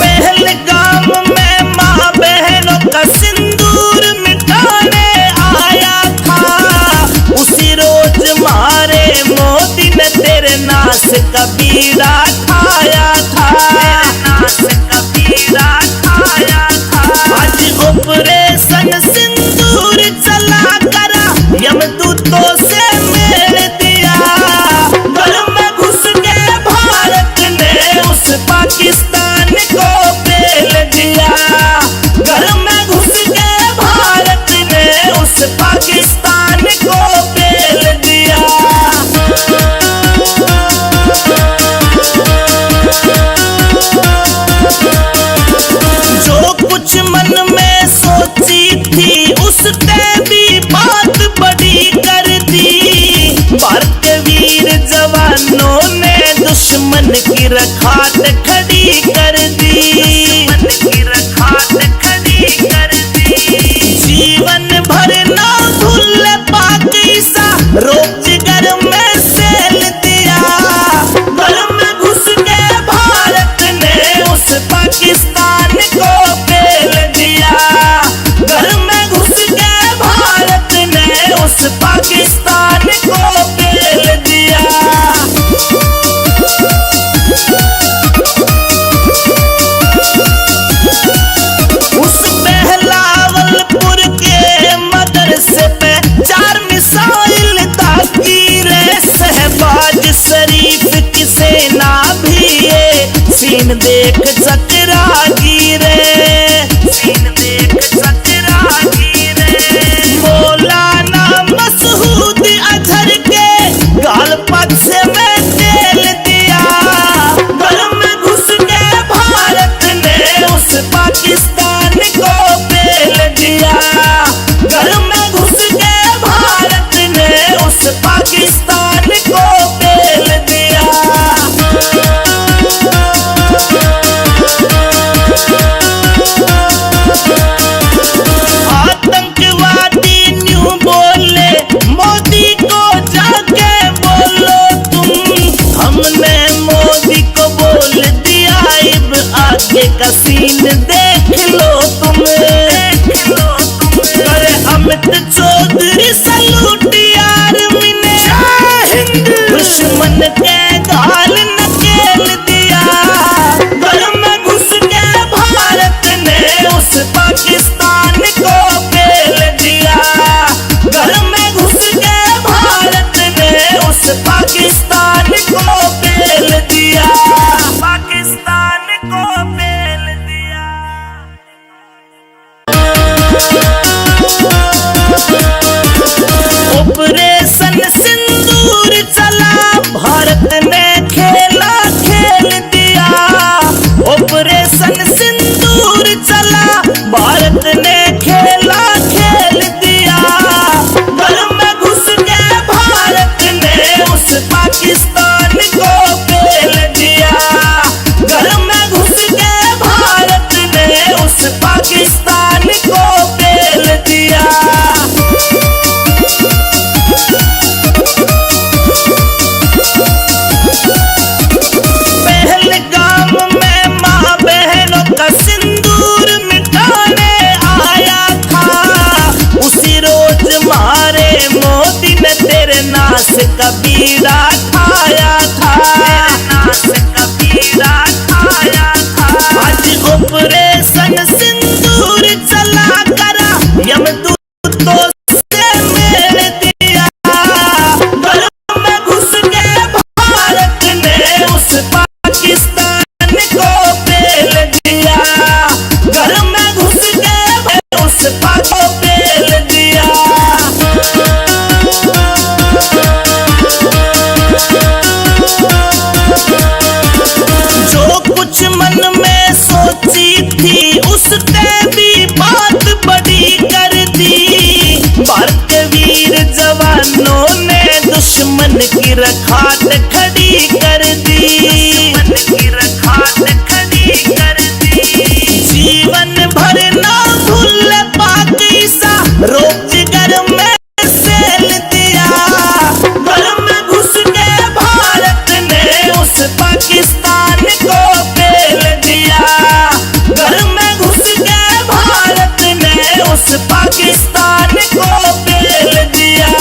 पहलगाम में माँ बहनों का सिंदूर मिटाने आया था। उसी रोज मारे मोदी ने तेरे नाश का बीड़ा खाया था, नाश का बीड़ा खाया था। आज ऑपरेशन सिंदूर चला करा, यमदूतों से मेल दिया। घर में घुस के भारत ने उस पाकिस्तान को पेल दिया। घर में घुस के भारत ने उस पाकिस्तान को पेल दिया। जो कुछ मन में सोची थी उसने भी बात बड़ी कर दी। भारत के वीर जवानों ने दुश्मन की रखात खड़ी कर दी, दुश्मन की रखात खड़ी कर दी। जीवन भर ना भूल पाक ईसा रोज घर में सेल दिया। घर में घुस के भारत ने उस पाकिस्तान को पेल दिया। घर में घुस के भारत ने उस पाकिस्तान को पेल दिया। उस बहलावलपुर के मदरसे पे 4 मिसाइल दागी रे। शहबाज शरीफ की सेना भी ये सीन देख चकरा गिरे, सीन देख चकरा गिरे। मौलाना मसूद अजहर के गाल पक्ष में तेल दिया। घर में घुस के भारत ने उस पाकिस्तान को पेल दिया। घर में घुस के भारत ने उस पाकिस्तान को पेल दिया। मोदी को बोल दिया अब आगे का सीन देख लो तुम। अरे अमित चौधरी सलूट आर्मी ने दुश्मन के गाल नकेल दिया। घर में घुस के भारत ने उस पाकिस्तान को पेल दिया। घर में घुस के भारत ने उस पाकिस्तान को पेल दिया। पाकिस्तान को पेल दिया। ऑपरेशन सिंदूर चला, भारत ने खेला खेल दिया। ऑपरेशन सिंदूर चला, भारत ने खेला खेल दिया। घर में घुस के भारत ने उस पाकिस्तान को पेल दिया। घर में घुस के भारत ने उस पाकिस्तान को पेल दिया। पहलगाम में माँ बहनों का सिंदूर मिटाने आया था। उसी रोज मारे मोदी ने तेरे नाश का बीड़ा खाया था। नाश का बीड़ा खाया था। आज ऑपरेशन सिंदूर चला करा यमदूतों से मेल दिया। घर में घुस के भारत ने उस पाकिस्तान को पेल दिया। घर में घुस के उस पाक को पेल दिया। जो कुछ मन में सोची थी उसने भी बात बड़ी कर दी। भारत के वीर जवानों ने दुश्मन की रखात खड़ी कर दी। दुश्मन की रखात खड़ी कर दी। जीवन भर ना भूल पाक ईसा रोजगार में सेल दिया। घर में घुस के भारत ने उस पाकिस्तान को पेल दिया। घर में घुस के भारत ने उस पाकिस्तान को पेल दिया।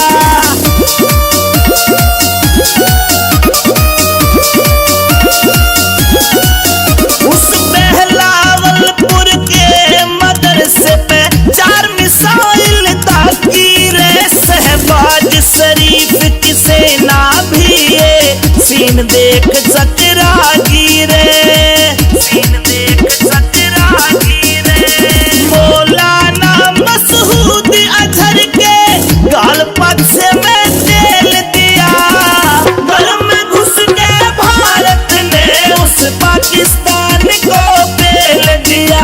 उस बहलावलपुर के मदरसे पे 4 मिसाइल दागी रे। शहबाज शरीफ की सेना भी ये सीन देख चकरा गिरे। सीन देख चकरा गिरे। मौलाना मसूद अजहर के गाल पक्ष में तेल दिया। घर में घुस के भारत ने उस पाकिस्तान को पेल दिया।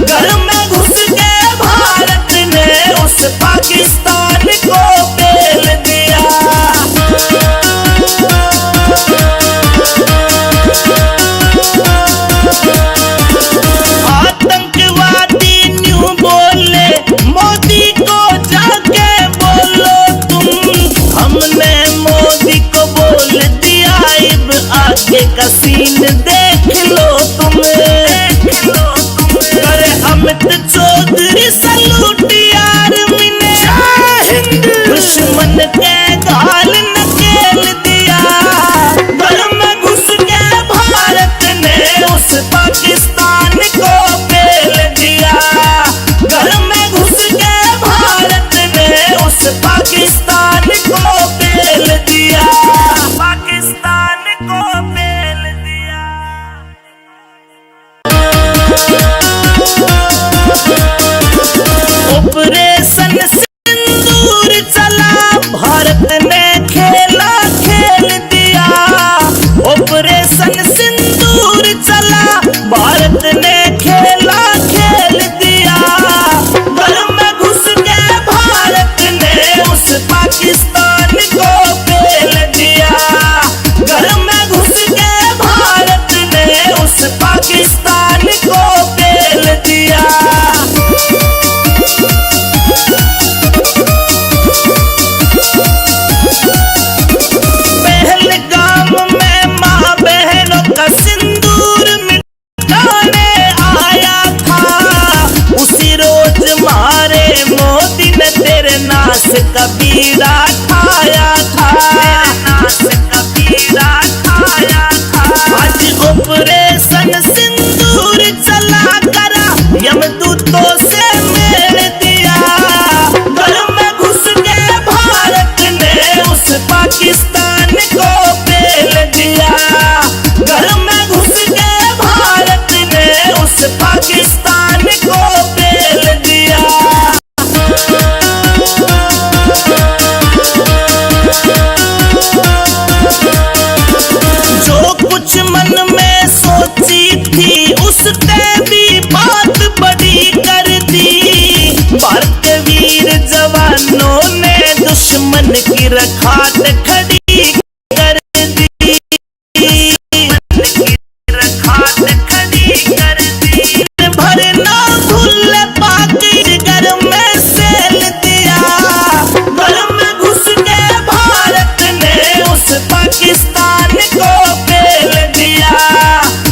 घर में घुस के भारत ने उस पाकिस्तान को पेल दिया। आतंकवादी न्यू बोले मोदी को जाके बोलो तुम। हमने मोदी को बोल दिया अब आगे का सीन देख लो तुम। अरे अमित चौधरी सलूट आर्मी ने दुश्मन के गाल नकेल दिया। घर में घुस के भारत ने उस पाकिस्तान को पेल दिया। घर में घुस के भारत ने उस पाकिस्तान को पेल दिया। पाकिस्तान को पेल दिया। कबीरा खाया था, कबीरा खाया था। आज ऑपरेशन सिंदूर चला करा यमदूतों से मेल दिया। घर में घुस के भारत ने उस पाकिस्तान को पेल दिया। घर में घुस के भारत ने उस पाकिस्तान को पेल दिया। जो कुछ मन में सोची थी उसने भी बात बड़ी कर दी। भारत के वीर जवानों ने दुश्मन की रखाट खड़ी कर दी। रखाट खड़ी कर दी। भरना भूल पाकी घर में सेल दिया। घर में घुस के भारत ने उस पाकिस्तान को पेल दिया।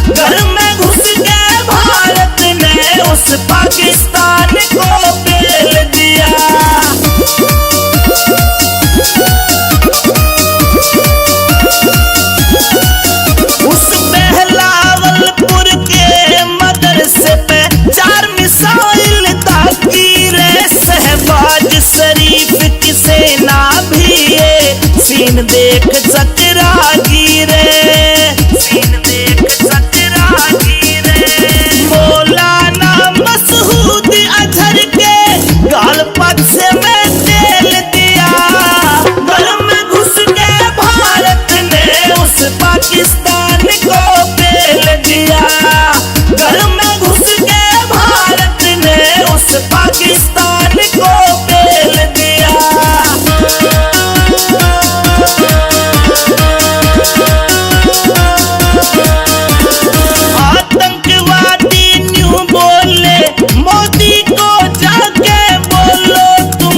घर में घुस के भारत ने उस पाकिस्तान को पेल दिया। उस बहलावलपुर के मदरसे पे 4 मिसाइल दागी रे। शहबाज शरीफ की सेना भी ये सीन देख चकरागी रे। सीन देख चकरागी रे। मौलाना मसूद अजहर के गाल पक्ष में तेल दिया। घर में घुस के भारत ने उस पाकिस्तान को पेल दिया। घर में घुस के भारत ने उस पाकिस्तान को पेल दिया। आतंकवादी न्यू बोले मोदी को जाके बोलो तुम।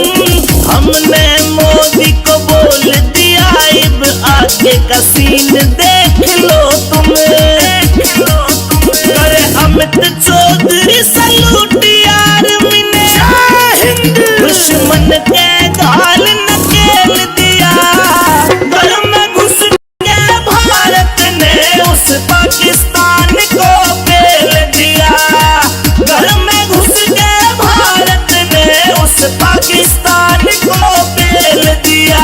हमने मोदी को बोल दिया अब आगे का सीन देख लो तुम। करे अमित चौधरी सलूट आर्मी ने दुश्मन के गाल नकेल दिया। घर में घुस के भारत ने उस पाकिस्तान को पेल दिया। घर में घुस के भारत ने उस पाकिस्तान को पेल दिया।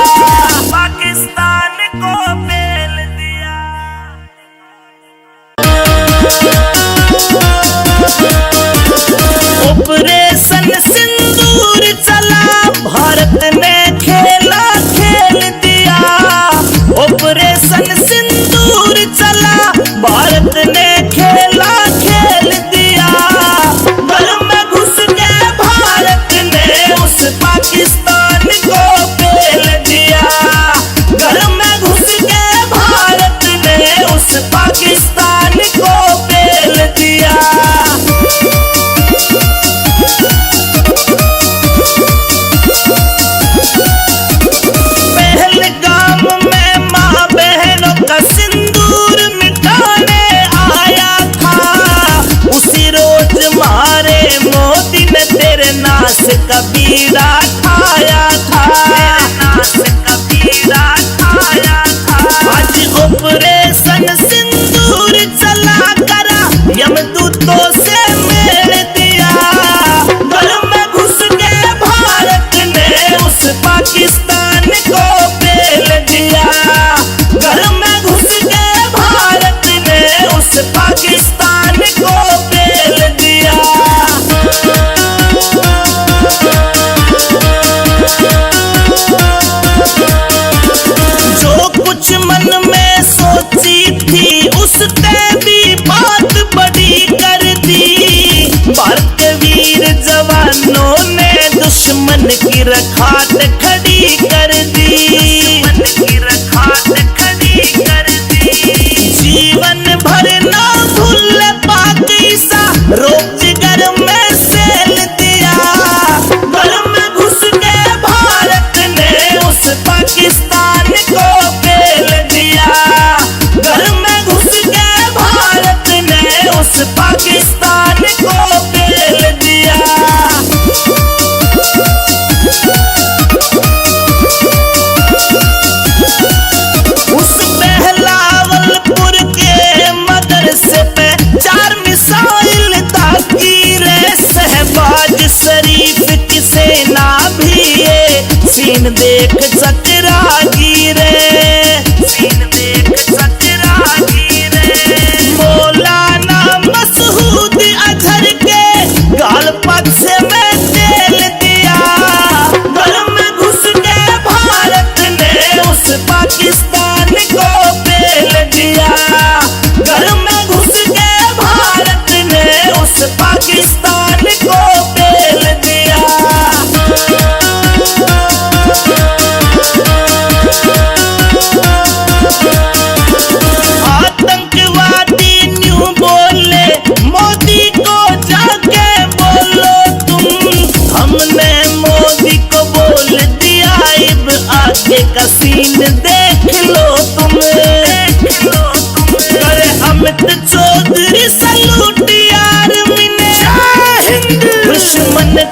पाकिस्तान को पेल दिया। ऑपरेशन सिंदूर चला भारत ने खेला खेल दिया। ऑपरेशन सिंदूर चला भारत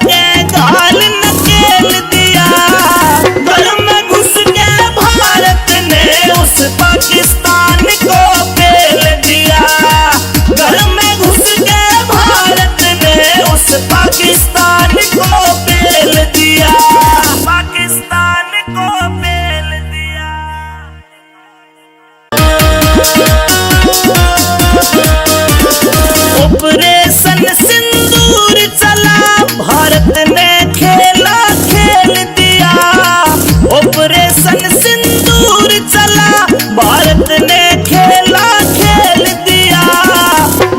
के गाल नकेल दिया। घर में घुस के भारत ने उस पाकिस्तान को पेल दिया। घर में घुस के भारत ने उस पाकिस्तान को पेल दिया। पाकिस्तान को पेल दिया। ऑपरेशन सिंदूर चला, भारत ने खेला खेल दिया। ऑपरेशन सिंदूर चला, भारत ने खेला खेल दिया।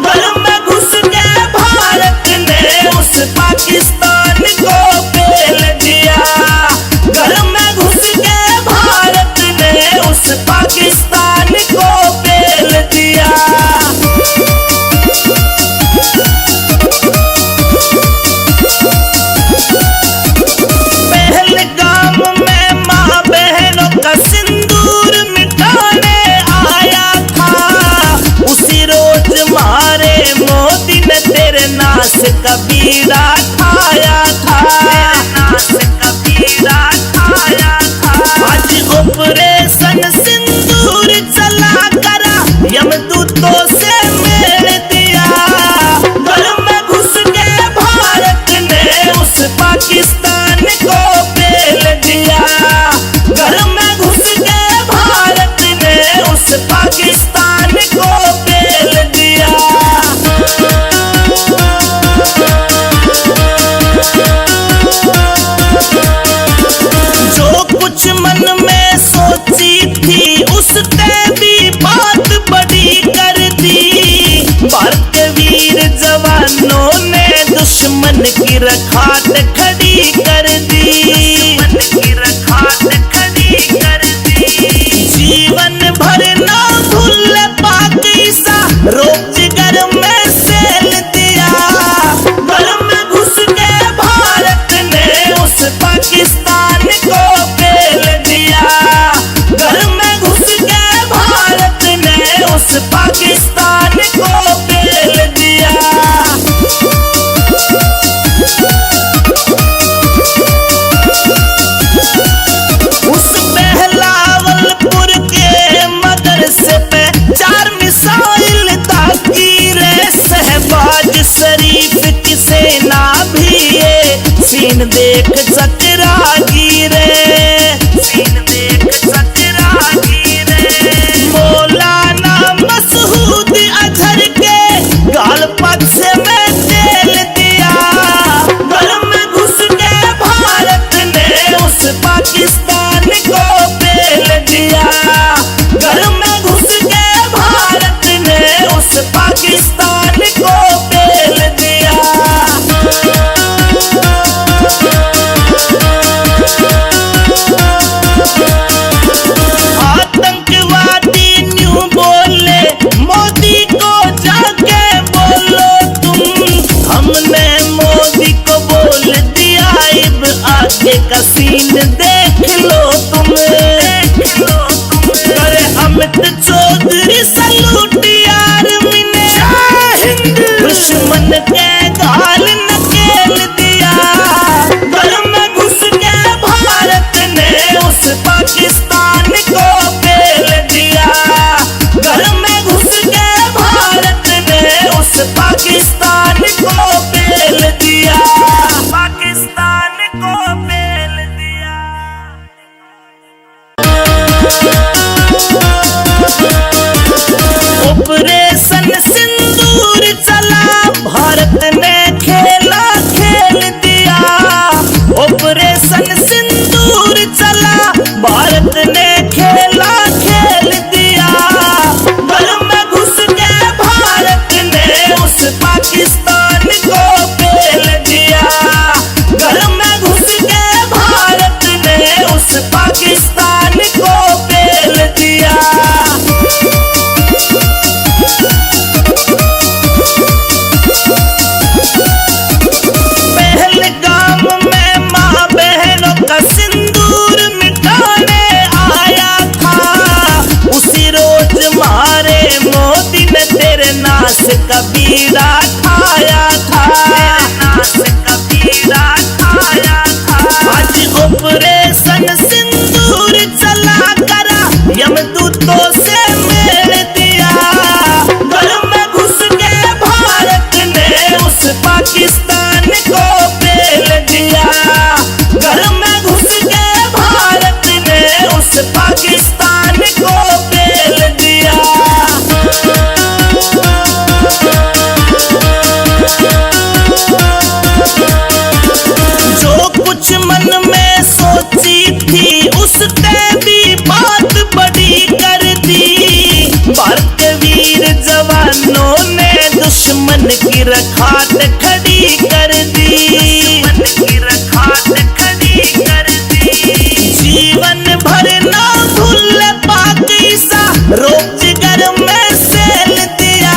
घर में घुस के भारत ने उस पाकिस्तान को पेल दिया। घर में घुस के भारत ने उस पाकिस्तान को पेल दिया। पहलगाम में माँ बहनों का सिंदूर मिटाने आया था। उसी रोज मारे मोदी ने तेरे नाश का बीड़ा ठाया था। नाश का बीड़ा ठाया था। आज ऑपरेशन सिंदूर चला करा, यमदूतों से मेल दिया। घर में घुस के भारत ने उस पाकिस्तान को पेल दिया। घर में घुस के भारत ने उस पाकिस्तान को पेल दिया। जो कुछ मन में सोची थी उसने भी बात बड़ी कर दी। भारत के वीर जवानों ने दुश्मन की रखात खड़ी कर दी। दुश्मन की रखात खड़ी कर दी। जीवन भर ना भूल पाकिस्ता, रोक जिगर में सेल दिया। घर में घुस के भारत ने उस पाकिस्तान को पेल दिया। घर में घुस के भारत ने उस पाकिस्तान को पेल दिया। उस बहलावलपुर के मदरसे पे 4 मिसाइल ताकी रे। शहबाज शरीफ की सेना भी ये सीन देख चकरा गिरे। सीन देख चकरा गिरे। मौलाना मसूद अजहर के गाल पक्ष में तेल दिया। घर में घुस के भारत ने उस पाकिस्तान को पेल दिया। घर में घुस के भारत ने उस पाकिस्तान को पेल दिया। आतंकवादी न्यू बोले, मोदी को जाके बोलो तुम। हमने मोदी को बोल दिया, अब आगे का सीन देख लो तुम। करे अमित चौधरी सलूट यार मिने। दुश्मन के गाल नकेल दिया। घर में घुस के भारत ने उस पाकिस्तान को पेल दिया। घर में घुस के भारत ने उस पाकिस्तान को पेल दिया। पाकिस्तान को पेल दिया। ऑपरेशन सिंदूर चला, भारत ने खेला खेल दिया। ऑपरेशन सिंदूर चला, भारत ने खेला खेल दिया। घर में घुस के भारत ने उस पाकिस्तान को पेल दिया। घर में घुस के भारत ने उस पाकिस्तान को पेल दिया। नाश का बीड़ा ठाया था। नाश का बीड़ा की रखात खड़ी कर दी, दुश्मन की रखात खड़ी कर दी। जीवन भर ना भूल पाक ईसा रोब जिगर में सेल दिया।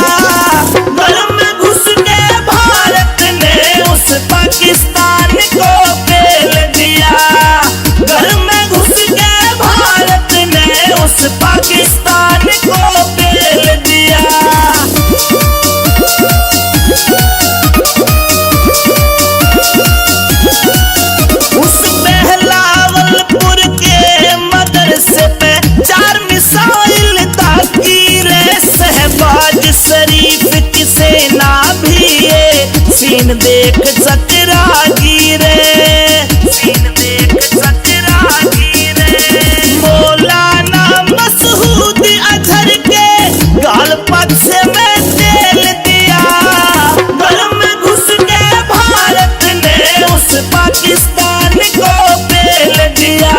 घर में घुस के भारत ने उस पाकिस्तान को पेल दिया। घर में घुस के भारत ने उस पाकिस्तान को पेल दिया। उस बहलावलपुर के मदरसे पे 4 मिसाइल ताकी रे। शहबाज शरीफ की सेना भी ये सीन देख चकरा गिरे, सीन देख चकरा गिरे। मौलाना मसूद अजहर के गाल पग से मैं तेल दिया। घर में घुस के भारत ने उस पाकिस्तान को पेल दिया।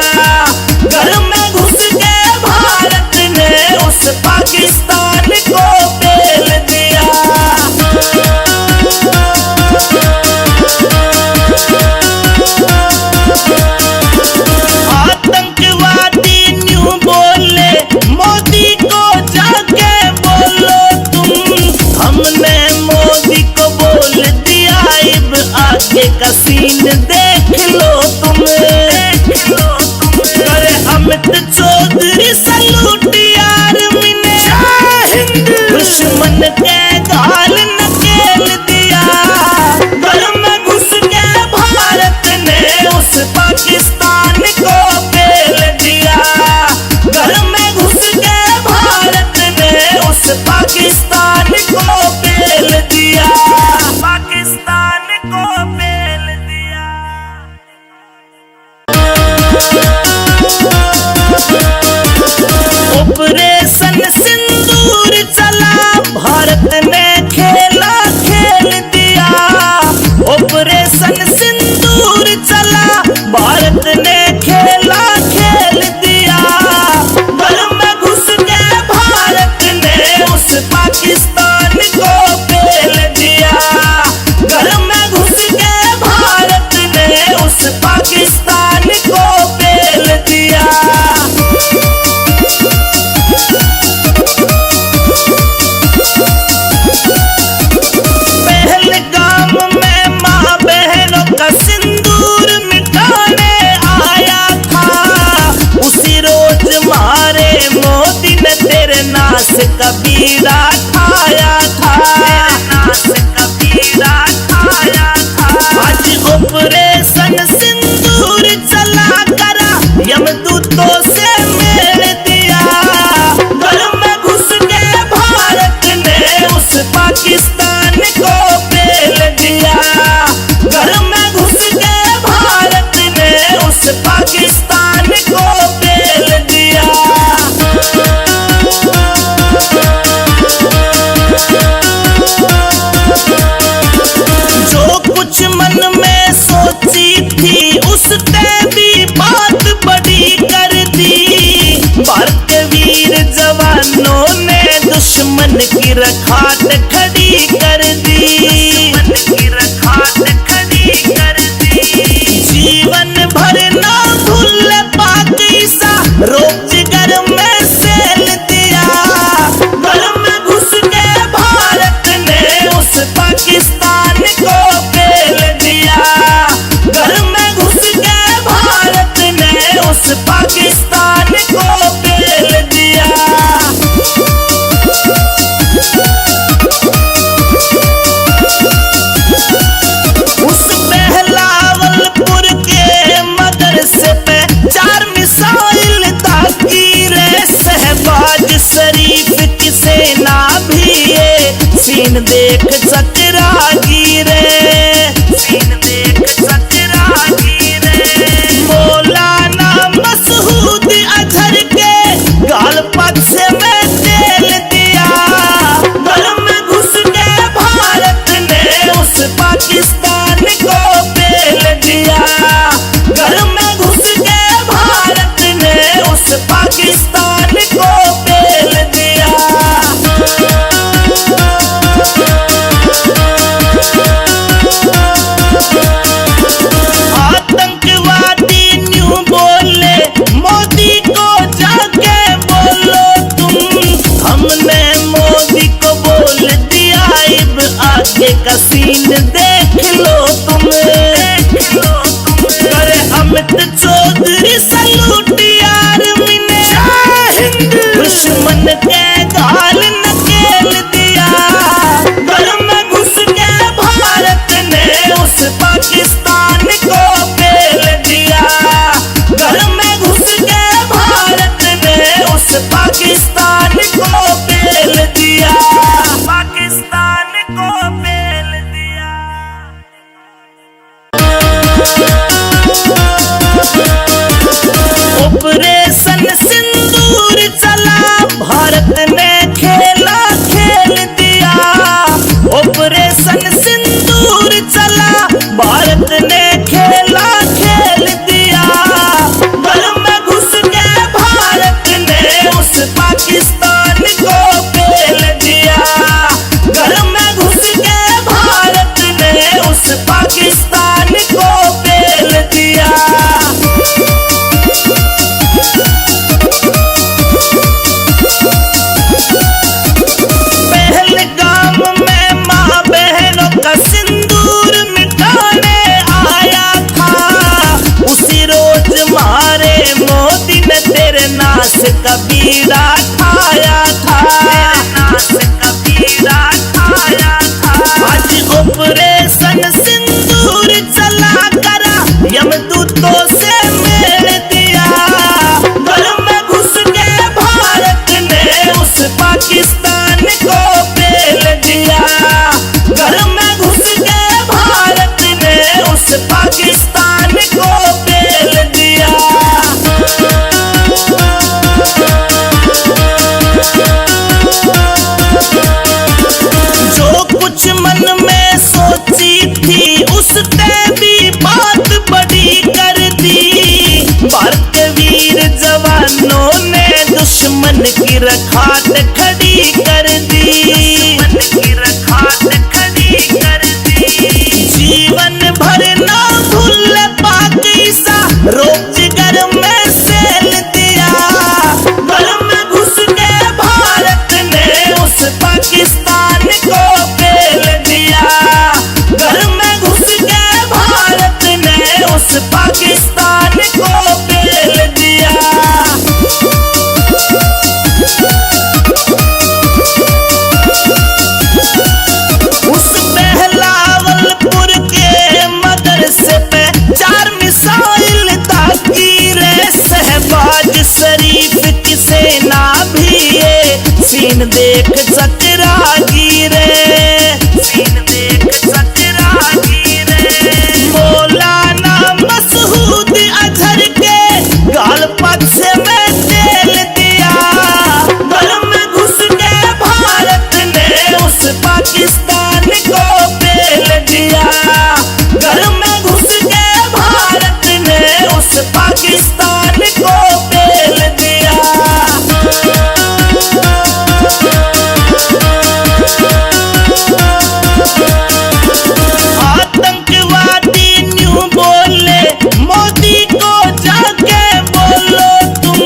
घर में घुस के भारत ने उस पाकिस्तान को पेल दिया। आतंकवादी न्यू बोले मोदी को जाके बोलो तुम। हमने मोदी को बोल दिया अब आगे का सीन देख लो तुम, देख लो तुम। करे अमित चौधरी सलूट आर्मी ने, दुश्मन के गाल नकेल दिया। घर में घुस के भारत ने उस पाकिस्तान को पेल दिया। घर में घुस के भारत ने उस पाकिस्तान को पेल दिया। पाकिस्तान को पेल दिया। ऑपरेशन सिंदूर चला, भारत ने खेला खेल दिया। ऑपरेशन सिंदूर चला, भारत ने खेला खेल दिया। घर में घुस के भारत ने उस पाकिस्तान को पेल दिया। घर में घुस के भारत ने उस पाकिस्तान को पेल दिया। पहलगाम में माँ बहनों का सिंदूर मिटाने आया था। उसी रोज मारे मोदी ने तेरे नाश का बीड़ा ठाया था, नाश का बीड़ा ठाया था। आज ऑपरेशन सिंदूर चला करा, यमदूतों से मेल दिया। घर में घुस के भारत ने उस पाकिस्तान को पेल दिया। घर में घुस के भारत ने उस पाकिस्तान को पेल दिया। जो कुछ मन में सोची थी उसने भी बात बड़ी कर दी। भारत के वीर जवानों ने दुश्मन की रखात खड़ी कर दी, दुश्मन की रखात खड़ी कर दी। जीवन भर ना भूल पाक ईसा रोब जिगर में सेल दिया। घर में घुस के भारत ने उस पाकिस्तान को पेल दिया। घर में घुस के भारत ने उस पाकिस्तान को पेल दिया। उस बहलावलपुर के मदरसे पे 4 मिसाइल ताकी रे। शहबाज शरीफ की सेना भी ये सीन देख चकरा गिरे, सीन देख चकरा गिरे। मौलाना मसूद अजहर के गाल पग से मैं तेल दिया। घर में घुस के भारत ने उस पाकिस्तान को पेल दिया। घर में घुस के भारत ने उस पाकिस्तान को पेल दिया। आगे का सीन देख लो तुम। करे अमित चौधरी सलूट आर्मी ने, दुश्मन के गाल नकेल दिया। घर में घुस के भारत ने उस पाकिस्तान को पेल दिया। घर में घुस के भारत ने उस पाकिस्तान को पेल दिया। पाकिस्तान को पेल दिया। ऑपरेशन सिंदूर चला, भारत ने खेला खेल दिया। ऑपरेशन सिंदूर चला, भारत ने खेला खेल दिया। घर में घुस के भारत ने उस पाकिस्तान को पेल दिया। घर में घुस के भारत ने उस पाकिस्तान को पेल दिया। पहलगाम में माँ बहनों का सिंदूर मिटाने आया था। उसी रोज मारे मोदी ने तेरे नाश का बीड़ा खाया था। आज ऑपरेशन सिंदूर चला करा, यमदूतों से मेल दिया। घर में घुस के भारत ने उस पाकिस्तान को पेल दिया। घर में घुस के भारत ने उस पाकिस्तान को पेल दिया। जो कुछ मन में सोची थी उसने भी बात बड़ी कर दी। भारत के वीर जवानों ने दुश्मन की रखाट खड़ी कर दी। जीवन भर ना भूल पाकिस्ता, रोजगार में सेल दिया। घर में घुस के भारत ने उस पाकिस्तान को पेल दिया। घर में घुस के भारत ने उस पाकिस्तान को पेल दिया। उस बहलावलपुर के मदरसे पे 4 मिसाइल दागी रे। शहबाज शरीफ की सेना भी ये सीन देख चकरागी रे। मौलाना मसूद अजहर के गाल पक्ष में तेल दिया। घर में घुस के भारत ने उस पाकिस्तान को पेल दिया। घर में घुस के भारत ने उस पाकिस्तान को पेल दिया। आतंकवादी न्यू बोले, मोदी को जाके बोलो तुम।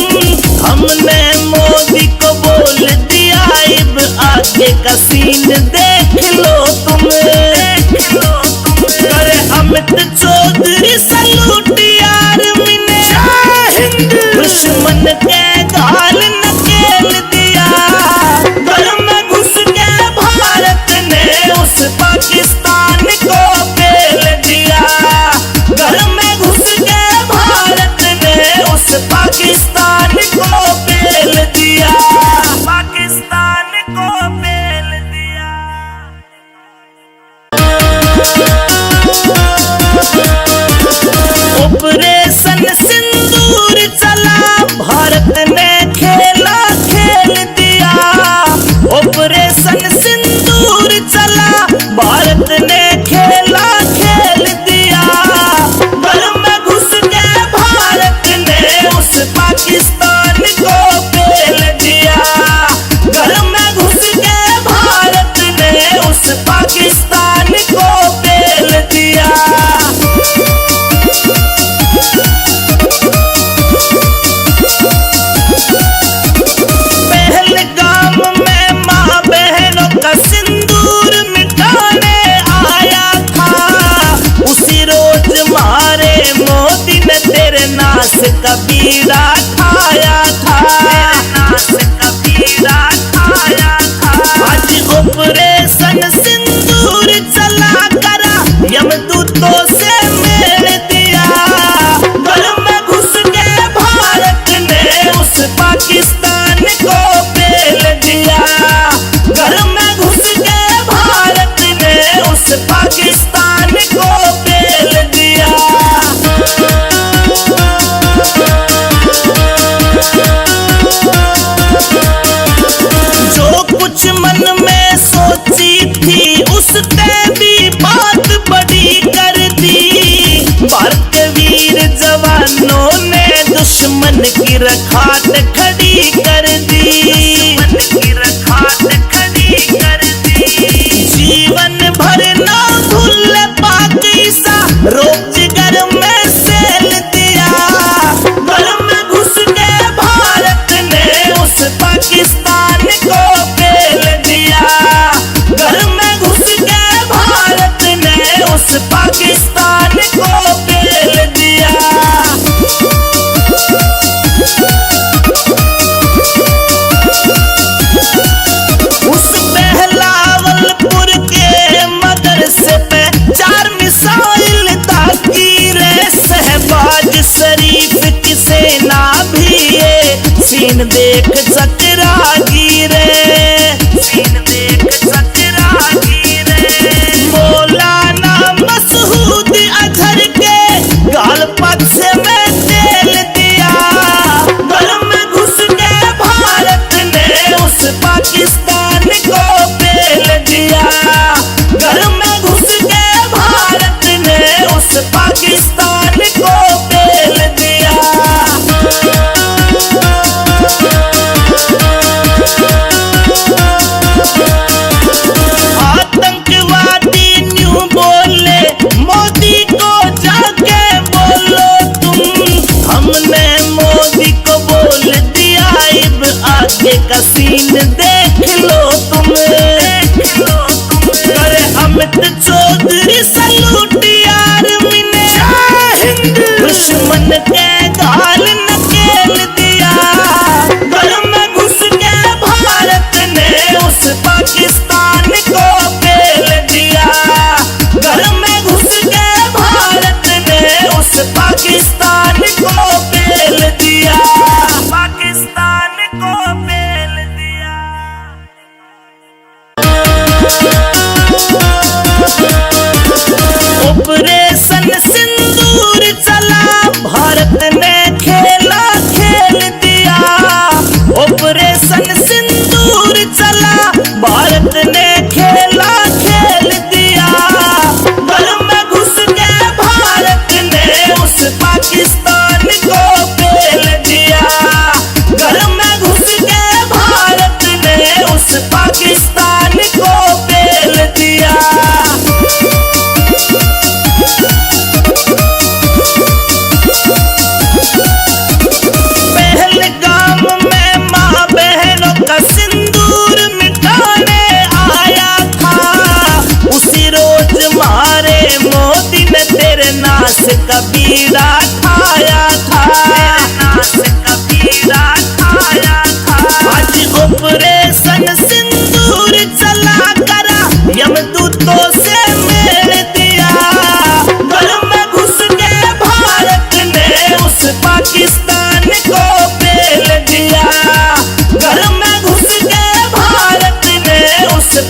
हमने मोदी को बोल दिया, अब आगे का सीन देख लो तुम। करे अमित चौधरी सलूट आर्मी ने, दुश्मन के गाल नकेल दिया। घर में घुस के भारत ने उस पाकिस्तान को पेल दिया। घर में घुस के भारत ने उस पाकिस्तान को पेल दिया। पाकिस्तान को पेल दिया। ऑपरेशन सिंदूर चला, भारत ने खेला खेल दिया। ऑपरेशन सिंदूर चला, भारत ने खेला खेल दिया। घर में घुस के भारत ने उस पाकिस्तान को पेल दिया। घर में घुस के भारत ने उस पाकिस्तान को पेल दिया।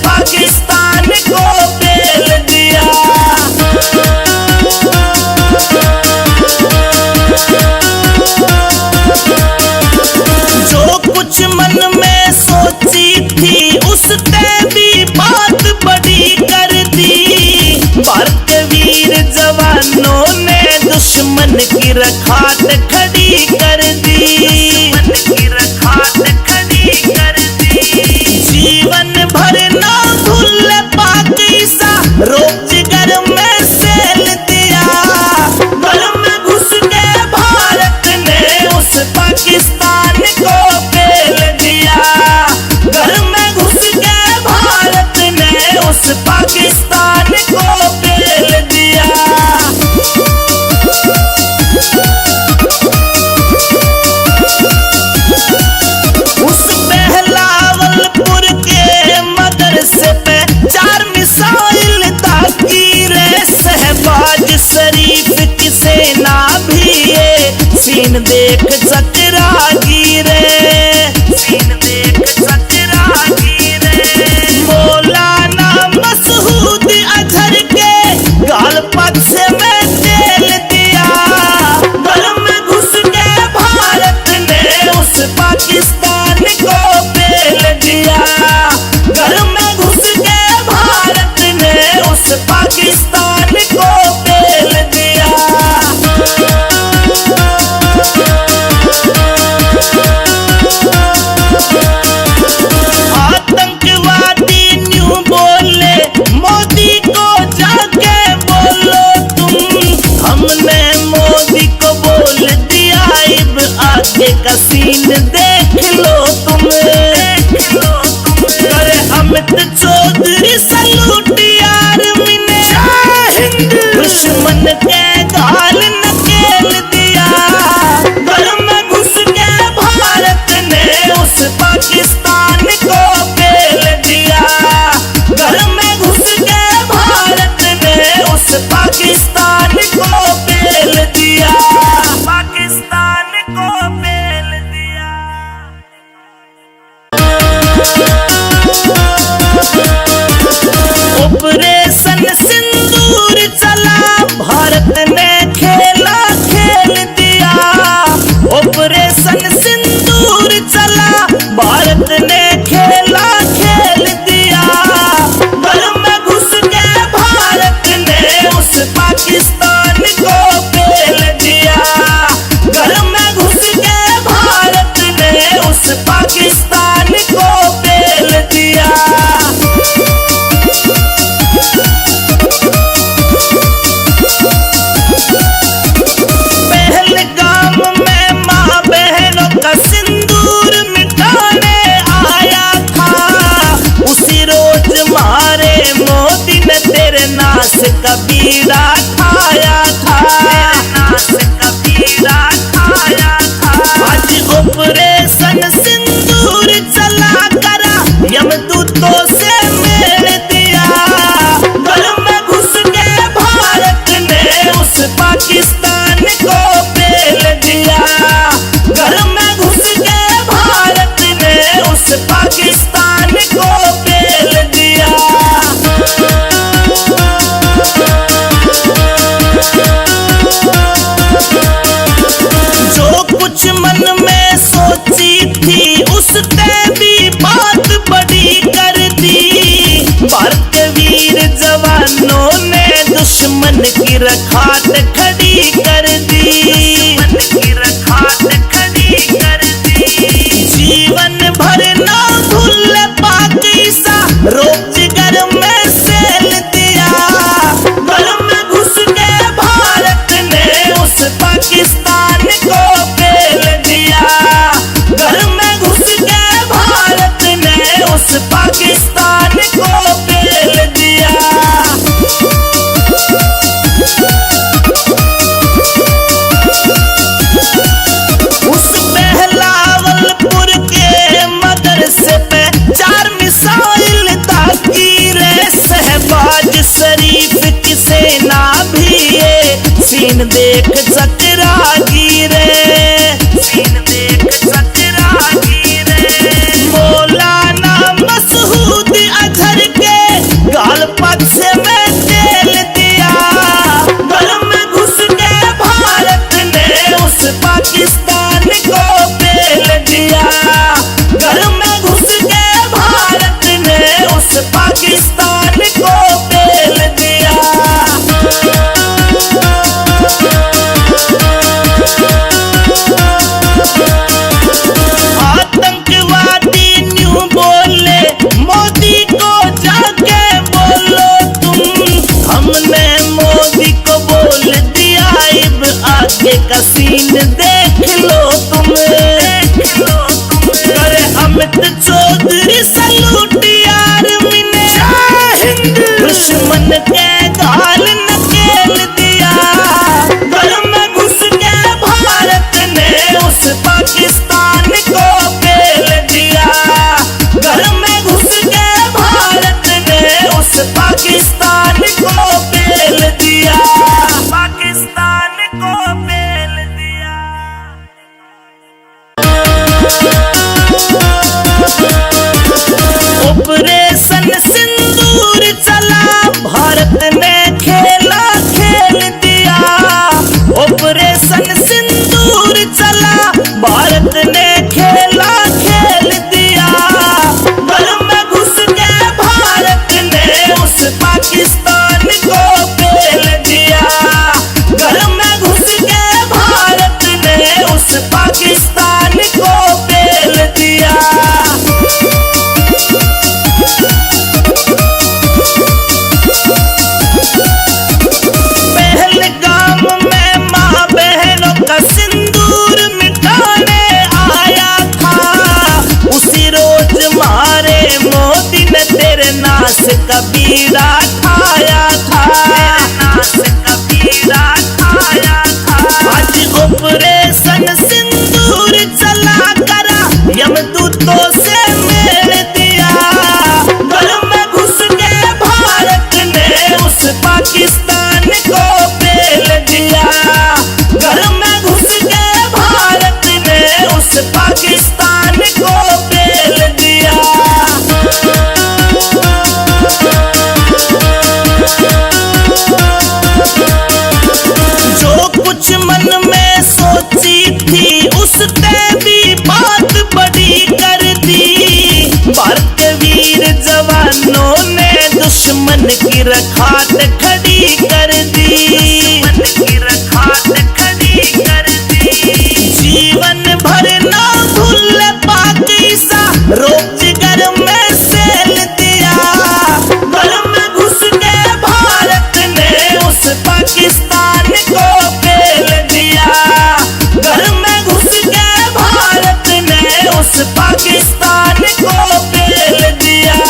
पाकिस्तान को पेल दिया। जो कुछ मन में सोची थी उसने भी बात बड़ी कर दी। भारत के वीर जवानों ने दुश्मन की रखात खड़ी कर दी। जीवन भर ना भूल पाकिस्ता रोजगार में सेल दिया। घर में घुस के भारत ने उस पाकिस्तान को पेल दिया। घर में घुस के भारत ने उस पाकिस्तान को पेल दिया। उस बहलावलपुर के मदरसे पे 4 मिसाइल दागी रे। शहबाज शरीफ की सेना भी ये सीन देख चकरागी रे। मौलाना मसूद अजहर के गाल पक्ष में तेल दिया। घर में घुस के भारत ने उस पाकिस्तान को पेल दिया। घर में घुस के भारत ने उस पाकिस्तान को पेल दिया। आतंकवादी न्यू बोले मोदी को जाके बोलो तुम। हमने मोदी को बोल दिया अब आगे का सीन देख लो तुम। अरे अमित चौधरी सलूट आर्मी ने दुश्मन के गाल नकेल दिया। घर में घुस के भारत ने उस पाकिस्तान को पेल दिया। घर में घुस के भारत ने उस पाकिस्तान को पेल दिया। पाकिस्तान को पेल दिया। ऑपरेशन सिंदूर चला भारत ने खेला खेल दिया। ऑपरेशन सिंदूर चला भारत ने खेला खेल दिया। घर में घुस के भारत ने उस पाकिस्तान को पेल दिया। घर में घुस के भारत ने उस पाकिस्तान को पेल दिया। पहलगाम में माँ बहनों का सिंदूर मिटाने आया था। उसी रोज मारे मोदी ने तेरे नाश का बीड़ा ठाया था। आज ऑपरेशन सिंदूर चला करा यमदूतों से मेल दिया। घर में घुस के भारत ने उस पाकिस्तान को पेल दिया। घर में घुस के भारत ने उस पाकिस्तान को पेल दिया। जो कुछ मन में सोची थी उसने भी बात बड़ी कर दी। भारत के वीर जवानों ने दुश्मन की रखात खड़ी कर दी। जीवन भर ना भूल पाकिस्ता रोजगार में सेल दिया। घर में घुस के भारत ने उस पाकिस्तान को पेल दिया। घर में घुस के भारत ने उस पाकिस्तान को पेल दिया। सीन देख चकरागी रे, सीन देख चकरागी रे। मौलाना मसूद अजहर भारत ने खेला खेल दिया, ऑपरेशन सिंदूर चला, भारत ने खेला खेल दिया। घर में घुस के भारत ने उस पाकिस्तान को पेल दिया, घर में घुस के भारत ने उस पाकिस्तान को पेल दिया। नास कबीरा खाया था, नास कबीरा खाया था। आज ऑपरेशन सिंदूर चला करा, यमदूतों से मेल दिया। घर में घुस के भारत ने उस पाकिस्तान को पेल दिया, घर में घुस के भारत ने उस पाकिस्तान को पेल दिया। मन में सोची थी उसने भी बात बड़ी कर दी, भारत के वीर जवानों ने दुश्मन की रखात खड़ी कर दी, दुश्मन की रखात खड़ी कर दी। जीवन भर ना भूल पाकिस्ता रोजगार में सेल दिया, घर में घुस के भारत ने उस पाकिस्तान को पेल दिया, घर में घुस के भारत ने उस पाकिस्तान को पेल दिया।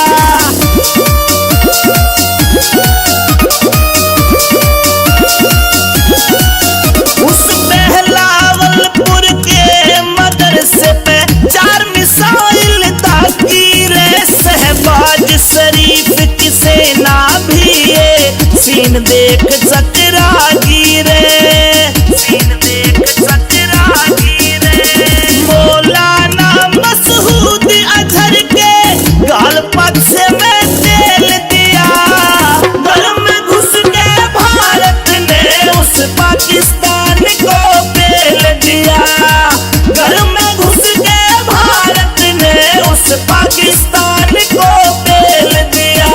उस बहलावलपुर के मदरसे पे 4 मिसाइल दागी रे, शहबाज शरीफ की सेना भी ये सीन देख चकरा गिरे, सीन देख चकरा गिरे। मौलाना मसूद अजहर के गाल पक्ष में तेल दिया, घर में घुस के भारत ने उस पाकिस्तान को पेल दिया, घर में घुस के भारत ने उस पाकिस्तान को पेल दिया।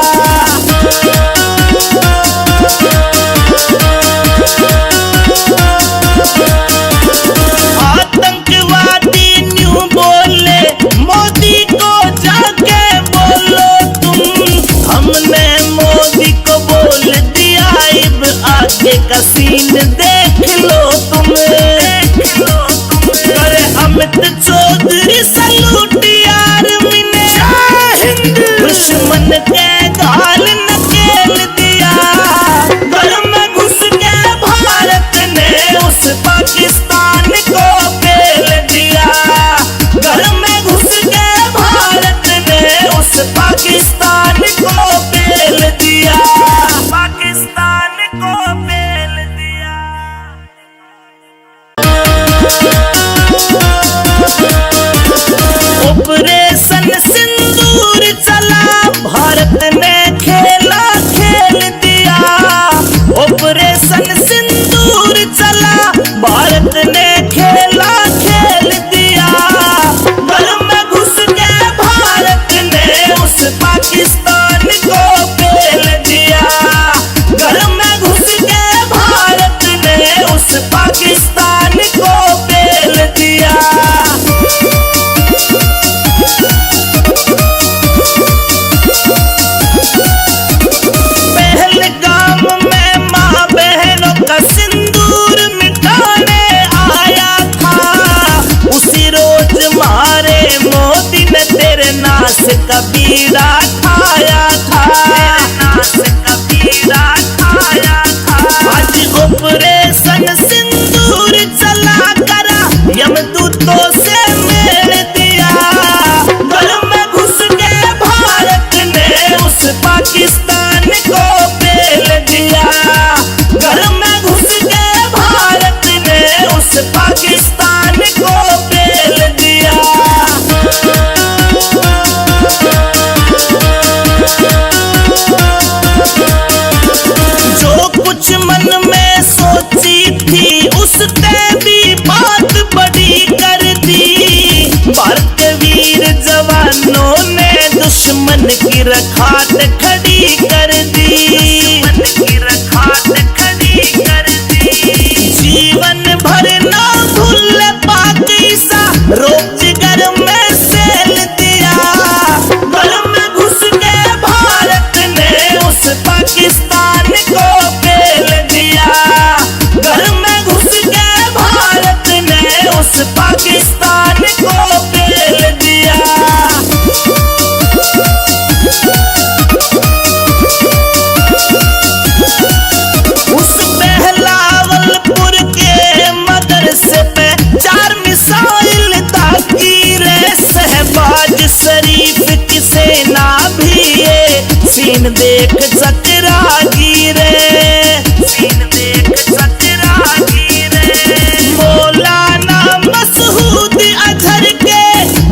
आतंकवादी न्यू बोले मोदी को जाके बोलो तुम, हमने मोदी को बोल दिया, अब आगे का सीन देख लो तुम, देख लो तुम। अरे अमित चौधरी सलूट आर्मी ने, दुश्मन के गाल नकेल दिया, घर में घुस के भारत ने उस पाकिस्तान को पेल दिया, घर में घुस के भारत ने उस पाकिस्तान को पेल दिया, पाकिस्तान को पेल दिया। ऑपरेशन सिंदूर चला, भारत ने खेला खेल दिया, ऑपरेशन सिंदूर चला, भारत ने खेला खेल दिया। घर में घुस के भारत ने उस पाकिस्तान को पेल दिया, घर में घुस के भारत ने उस पाकिस्तान को पेल दिया। पहलगाम में माँ बहनों का सिंदूर मिटाने आया था, उसी रोज मारे मोदी ने तेरे नास कबीरा खाया था, नास कबीरा खाया था। आज ऑपरेशन सिंदूर चला करा, यमदूतों से मेल दिया, घर में घुस के भारत ने उस पाकिस्तान को पेल दिया, घर में घुस के भारत ने उस पाकिस्तान को पेल दिया। सीन देख चतरागी रे, सीन देख चतरागी रे। मौलाना मसूद अजहर के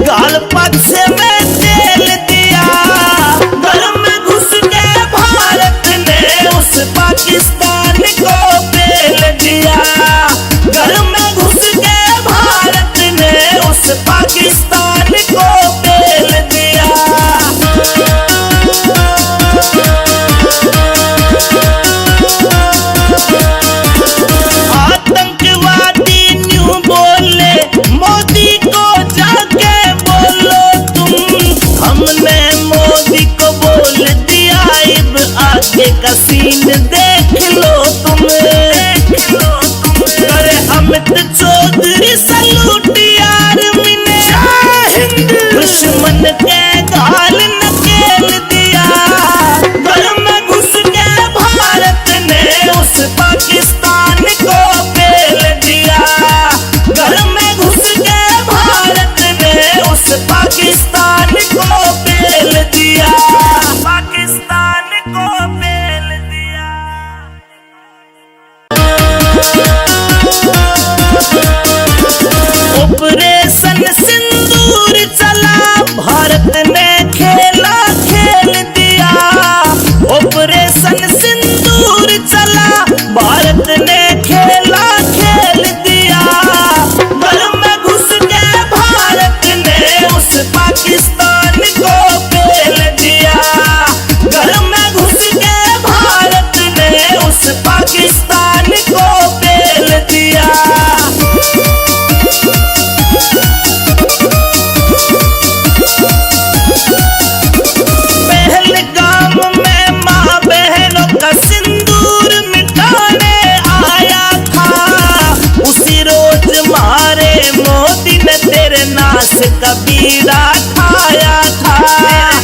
गाल पक्ष में तेल दिया, घर में घुस के भारत ने उस पाकिस्तान को पेल दिया, घर में घुस के भारत ने उस पाकिस्तान को पेल दिया। आतंकवादी न्यू बोले मोदी को जाके बोलो तुम, हमने मोदी को बोल दिया अब आगे का सीन देख लो तुम, देख लो तुम। अरे अमित चौधरी सलूट यार मिने दुश्मन के गाल नकेल दिया, घर में घुस के भारत ने उस पाकिस्तान को पेल दिया, घर में घुस के भारत ने उस पाकिस्तान को पेल दिया, पाकिस्तान को पेल दिया। ऑपरेशन सिंदूर चला, भारत ने खेला खेल दिया, ऑपरेशन सिंदूर चला, भारत ने खेला खेल दिया, घर में घुस के भारत ने उस पाकिस्तान को पेल दिया, घर में घुस के भारत ने उस पाकिस्तान को पेल दिया। पहलगाम में माँ बहनों का सिंदूर मिटाने आया था, उसी रोज मारे मोदी ने तेरे नाश का बीड़ा खाया था,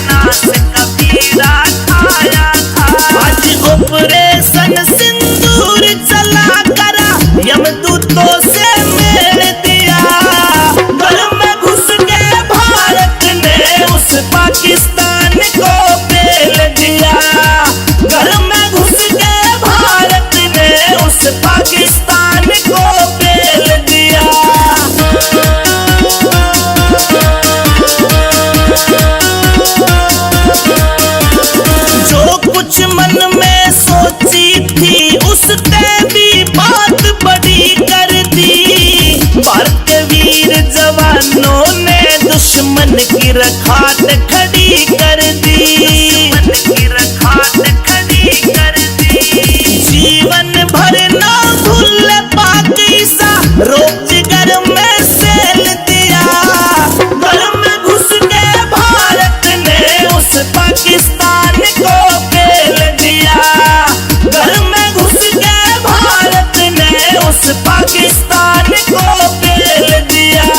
नाश का बीड़ा खाया था। आज ऑपरेशन सिंदूर चला करा, यमदूतों से मेल दिया, घर में घुस के भारत ने उस पाकिस्तान को पेल दिया, घर में घुस के भारत ने उस पाकिस्तान को पेल दिया। जो कुछ मन में सोची थी उसने भी बात बड़ी कर दी, भारत के वीर जवानों ने दुश्मन की रखात खड़ी कर दी, दुश्मन की रखात खड़ी कर दी। जीवन भर ना भूल पाकिस्ता रोजगार में सेल दिया, घर में घुस के भारत ने उस पाकिस्तान को पेल दिया, घर में घुस के भारत ने उस पाकिस्तान को पेल दिया।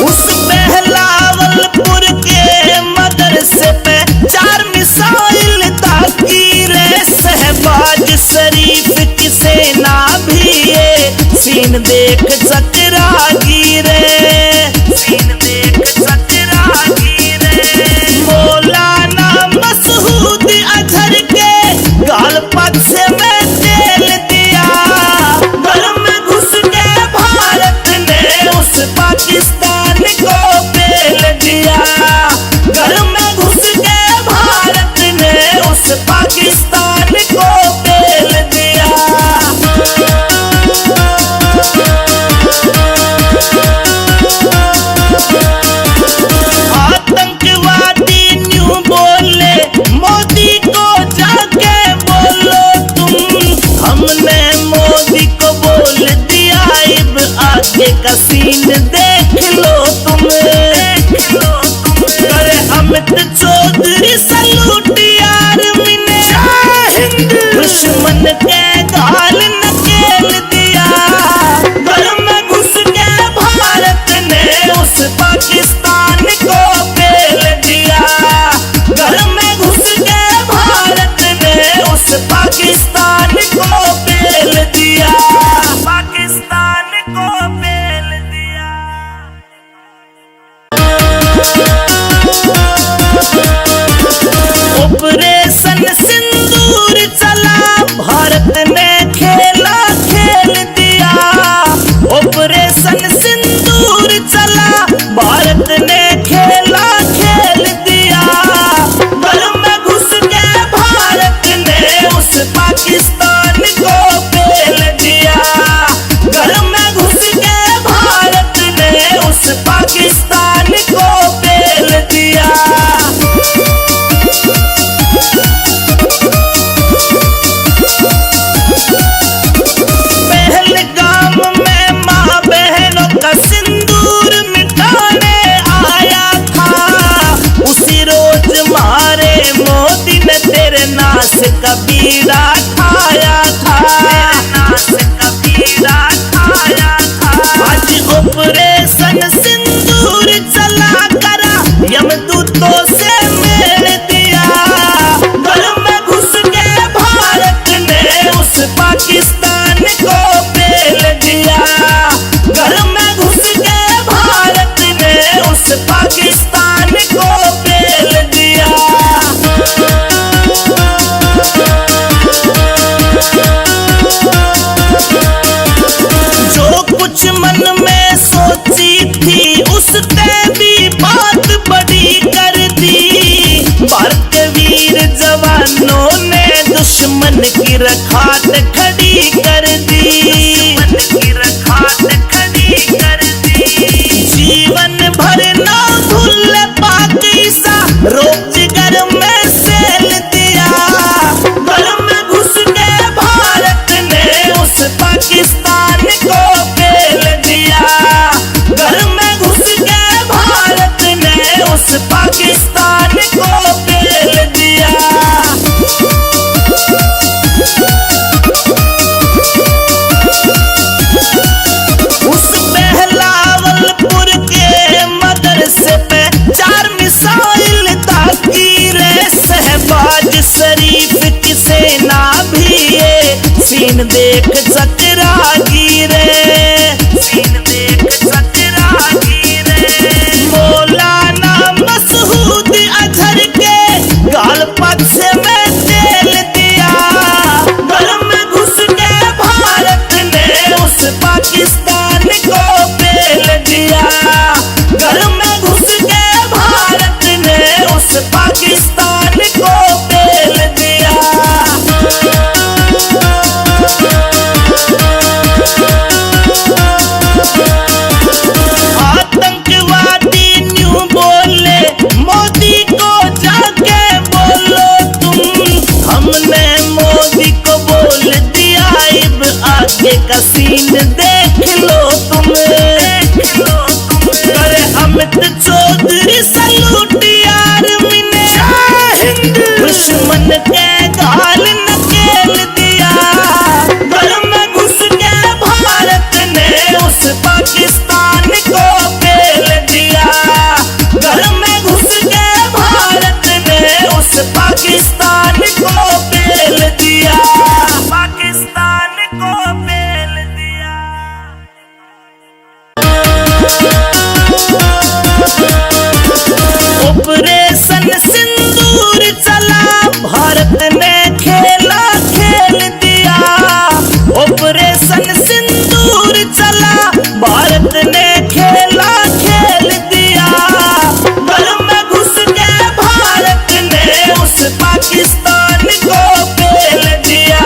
उस बहलावलपुर के मदरसे पे 4 मिसाइल दागी रे, शहबाज शरीफ की सेना भी ये सीन देख चतरागी रे, सीन देख चतरागी रे। मौलाना मसूद अजहर के गाल पक्ष में तेल दिया, घर में घुस के भारत ने उस पाकिस्तान को पेल दिया, घर में घुस के भारत ने उस पाकिस्तान को पेल दिया। आतंकवादी न्यू बोले मोदी को जाके बोलो तुम, हमने मोदी को बोल दिया अब आगे का सीन देख लो तुम, देख लो तुम। अरे अमित चौधरी सलूट यार मिने दुश्मन के गाल नकेल दिया, घर में घुस के भारत ने उस पाकिस्तान को पेल दिया, घर में घुस के भारत ने उस पाकिस्तान को पेल दिया, पाकिस्तान को पेल दिया। भारत ने खेला खेल दिया, ऑपरेशन सिंदूर चला, भारत ने खेला खेल दिया। घर में घुस के भारत ने उस पाकिस्तान को पेल दिया, घर में घुस के भारत ने उस पाकिस्तान को पेल दिया। पहलगाम में माँ बहनों का सिंदूर मिटाने आया था, उसी रोज मारे मोदी ने तेरे नाश का बीड़ा ठाया था, नाश का बीड़ा ठाया था। आज ऑपरेशन सिंदूर चला करा, यमदूतों से मेल दिया, घर में घुस के भारत ने उस पाकिस्तान को पेल दिया, घर में घुस के भारत ने उस पाकिस्तान को पेल दिया। जो कुछ मन में सोची थी उसने भी बात बड़ी कर दी, भारत के वीर जवानों ने दुश्मन की रखात खड़ी कर दी, दुश्मन की रखात खड़ी कर दी। जीवन भर ना भूल पाक ईसा, रोजगार में सेल दिया, घर में घुस के भारत ने उस पाकिस्तान को पेल दिया, घर में घुस के भारत ने उस पाकिस्तान को पेल दिया। उस बहलावलपुर के मदरसे पे 4 मिसाइल ताकी रे, शहबाज शरीफ की सेना भी ये सीन देख चकरा गिरे, सीन देख चकरा गिरे। मौलाना मसूद अजहर के गाल पक्ष में तेल दिया, घर में घुस के भारत ने उस पाकिस्तान को पेल दिया, घर में घुस के भारत ने उस पाकिस्तान को पेल दिया। आतंकवादी न्यू बोले, मोदी को जाके बोलो तुम, हमने मोदी को बोल दिया, अब आगे का सीन देख लो तुम, देख लो तुम। करे अमित चौधरी सलूट यार मिने, दुश्मन के गाल नकेल दिया, घर में घुस के भारत ने उस पाकिस्तान को पेल दिया, घर में घुस के भारत ने उस पाकिस्तान को पेल दिया, पाकिस्तान को पेल दिया। ऑपरेशन सिंदूर चला, भारत ने खेला खेल दिया, ऑपरेशन सिंदूर चला, भारत ने खेला खेल दिया, घर में घुस के भारत ने उस पाकिस्तान को पेल दिया,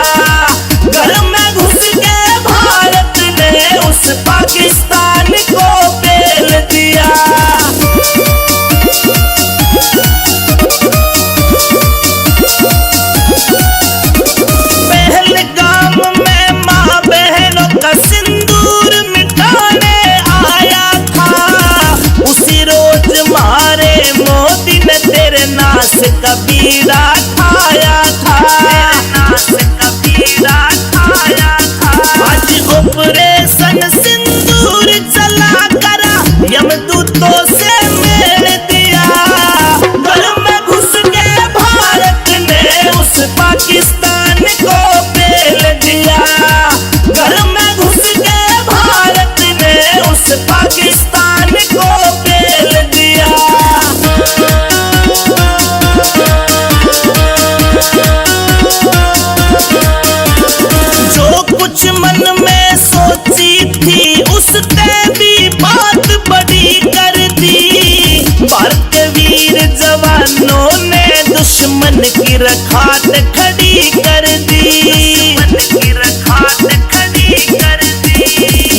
घर में घुस के भारत ने उस पाकिस्तान को पेल दिया। पहलगाम में माँ बहनों का सिंदूर मिटाने आया था, उसी रोज मारे मोदी ने तेरे नाश का बीड़ा ठाया था, नाश का बीड़ा ठाया था। आज ऑपरेशन सिंदूर चला करा, यमदूतों से मेल दिया, घर में घुस के भारत ने उस पाकिस्तान को पेल दिया, घर में घुस के भारत ने उस पाकिस्तान को पेल दिया। रखात खड़ी कर दी, रखात खड़ी कर दी।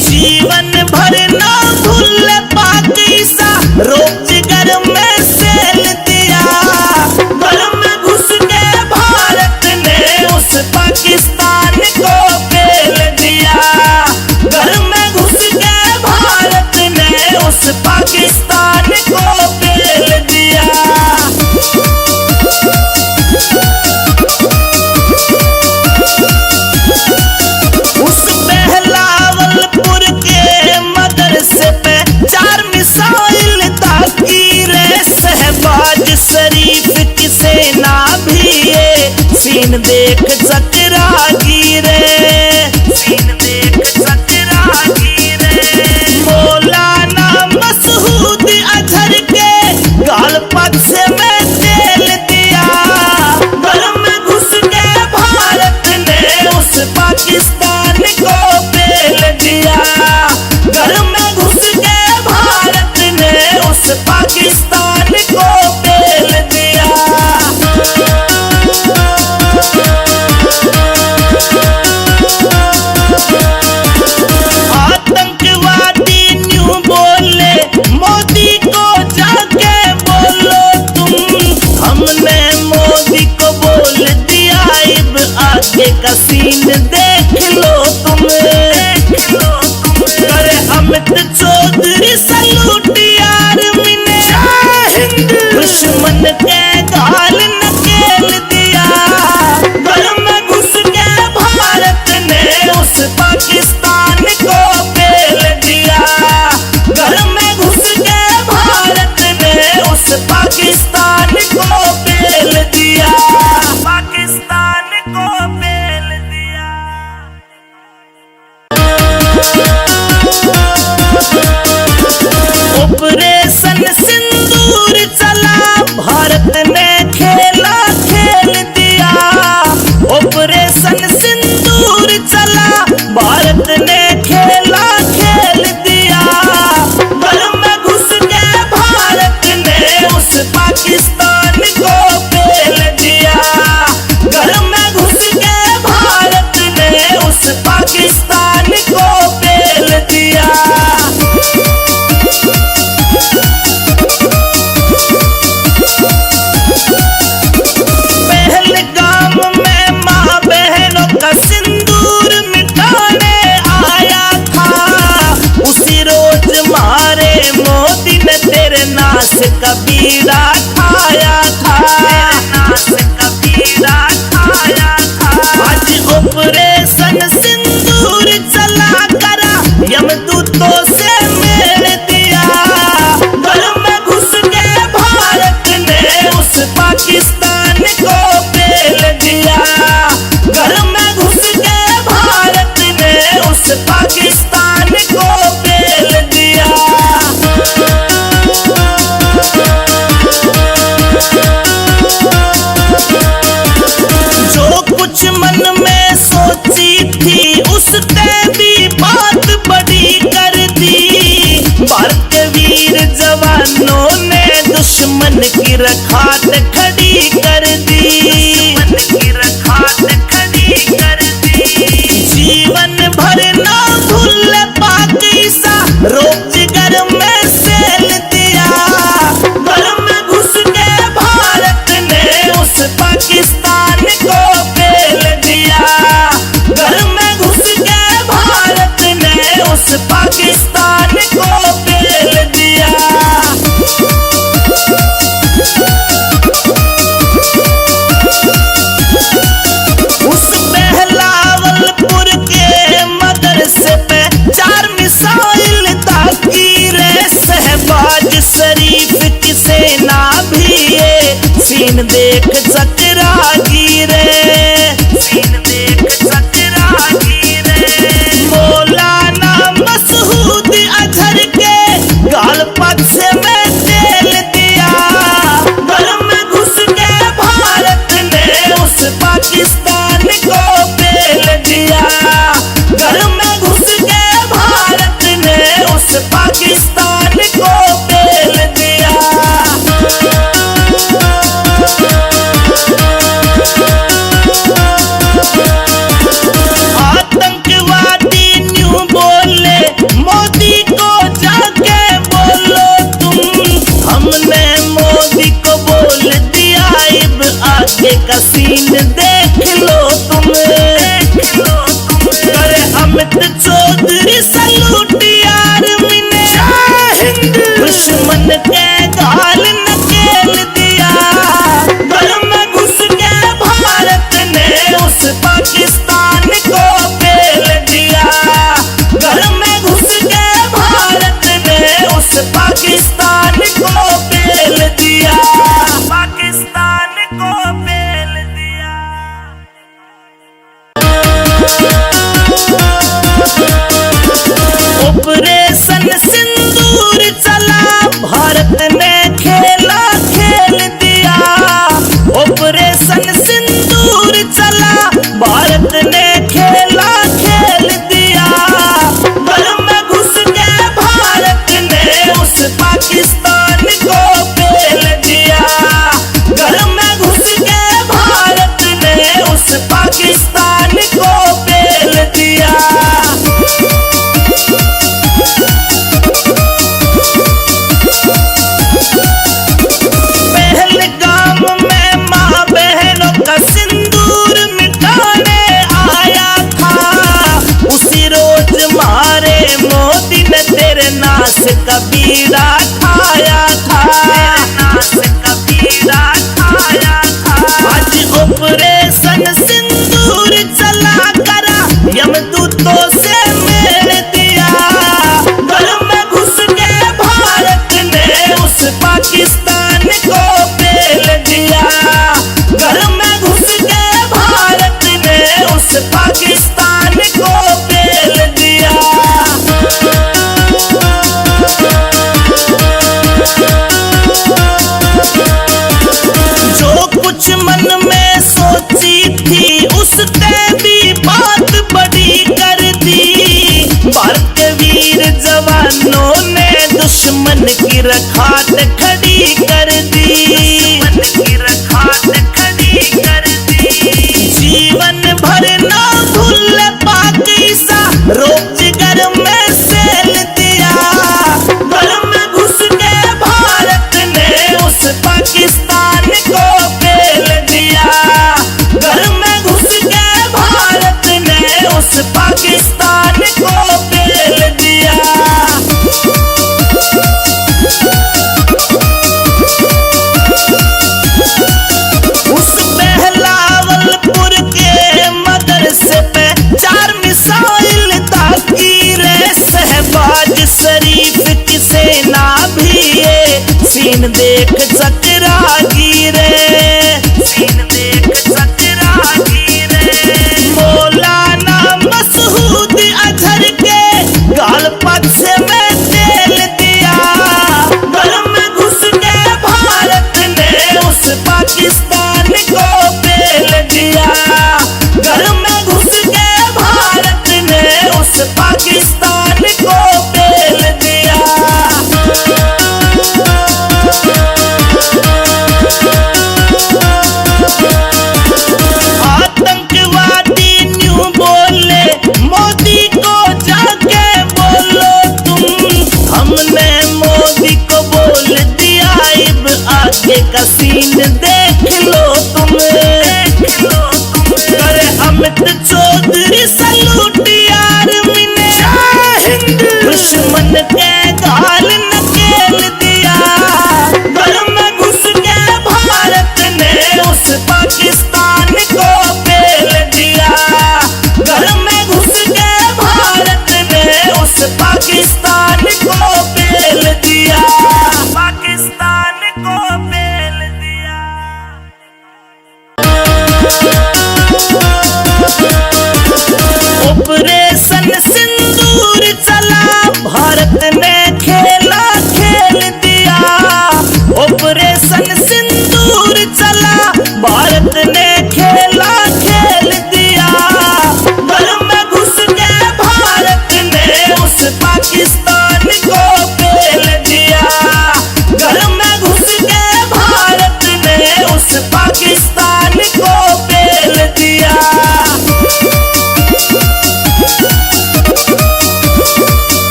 जीवन भर ना भूल पाक ईसा रोज घर में सेल दिया। घर में घुस के भारत ने उस पाकिस्तान को पेल दिया। घर में घुस के भारत ने उस पाकिस्तान को पेल दिया। उस बहलावलपुर के मदरसे पे 4 मिसाइल ताकी रे। शहबाज शरीफ की सेना भी ये सीन देख चकरा गिरे, सीन देख चकरा गिरे। मौलाना मसूद अजहर के गाल पक्ष में तेल दिया। घर में घुस के भारत ने उस पाकिस्तान को पेल दिया। घर में घुस के भारत ने उस पाकिस्तान को पेल दिया। आतंकवादी न्यू बोले मोदी को जाके बोलो तुम। हमने मोदी को बोल दिया, अब आगे का सीन देख लो तुम, देख लो तुम। करे अमित चौधरी सलूट आर्मी ने, दुश्मन के गाल नकेल दिया। घर में घुस के भारत ने उस पाकिस्तान को पेल दिया। घर में घुस के भारत ने उस पाकिस्तान को पेल दिया। पाकिस्तान को पेल दिया। ऑपरेशन सिंदूर चला, भारत ने खेला खेल दिया। ऑपरेशन सिंदूर चला, भारत ने खेला खेल दिया। घर में घुस के भारत ने उस पाकिस्तान को पेल दिया। घर में घुस के भारत ने उस पाकिस्तान को पेल दिया। पहलगाम में माँ बहनों का सिंदूर मिटाने आया था। उसी रोज मारे मोदी ने तेरे नाश का बीड़ा खाया था, नाश का बीड़ा खाया था। आज ऑपरेशन सिंदूर चला करा, यमदूतों से मेल दिया। घर में घुस के भारत ने उस पाकिस्तान को पेल दिया। घर में घुस के भारत ने उस पाकिस्तान को पेल दिया। जो कुछ मन में सोची थी उसने भी बात बड़ी कर दी। भारत के वीर जवानों ने दुश्मन की रखात खड़ी कर दी, दुश्मन की रखात खड़ी कर दी। जीवन भर ना भूल पाक ईसा रोज घर में सेल दिया। घर में घुस के भारत ने उस पाकिस्तान को पेल दिया। घर में घुस के भारत ने उस पाकिस्तान को पेल दिया। उस बहलावलपुर के मदरसे पे 4 मिसाइल ताकी रे। शहबाज शरीफ की सेना भी ये सीन देख चकरा गिरे, सीन देख चकरा गिरे। मौलाना मसूद अजहर के गाल पक्ष में तेल दिया। घर में घुस के भारत ने उस पाकिस्तान को पेल दिया। घर में घुस के भारत ने उस पाकिस्तान को पेल दिया। दुश्मन के गाल नकेल दिया। घर में घुस के भारत ने उस पाकिस्तान को पेल दिया। घर में घुस के भारत ने उस पाकिस्तान को पेल दिया। पाकिस्तान को पेल दिया। ऑपरेशन सिंदूर चला, भारत ने खेला खेल दिया। ऑपरेशन सिंदूर चला, भारत ने खेला खेल दिया। घर में घुस के भारत ने उस पाकिस्तान को पेल दिया। घर में घुस के भारत ने उस पाकिस्तान को पेल दिया। पहलगाम में माँ बहनों का सिंदूर मिटाने आया था। उसी रोज मारे मोदी ने तेरे नाश का बीड़ा खाया था। नाश का बीड़ा खाया था। आज ऑपरेशन सिंदूर चला करा, यमदूतों से मेल दिया। घर में घुस के भारत ने उस पाकिस्तान को पेल दिया। घर में घुस के भारत ने उस पाकिस्तान को पेल दिया। जो कुछ मन में सोची थी उसने भी बात बड़ी कर दी। भारत के वीर जवानों ने दुश्मन की रखात खड़ी कर दी। दुश्मन की रखात खड़ी कर दी। जीवन भर ना भूल पाकिस्ता, रोज घर में सेल दिया। घर में घुस के भारत ने उस पाकिस्तान को पेल दिया। घर में घुस के भारत ने उस पाकिस्तान को पेल दिया। उस बहलावलपुर के मदरसे पे 4 मिसाइल दागी रे। शहबाज शरीफ की सेना भी ये सीन देख चकरा गिरे। सीन देख चकरा गिरे। मौलाना मसूद अजहर के गाल पक्ष में तेल दिया। घर में घुस के भारत ने उस पाकिस्तान को पेल दिया। घर में घुस के भारत ने उस पाकिस्तान को पेल दिया।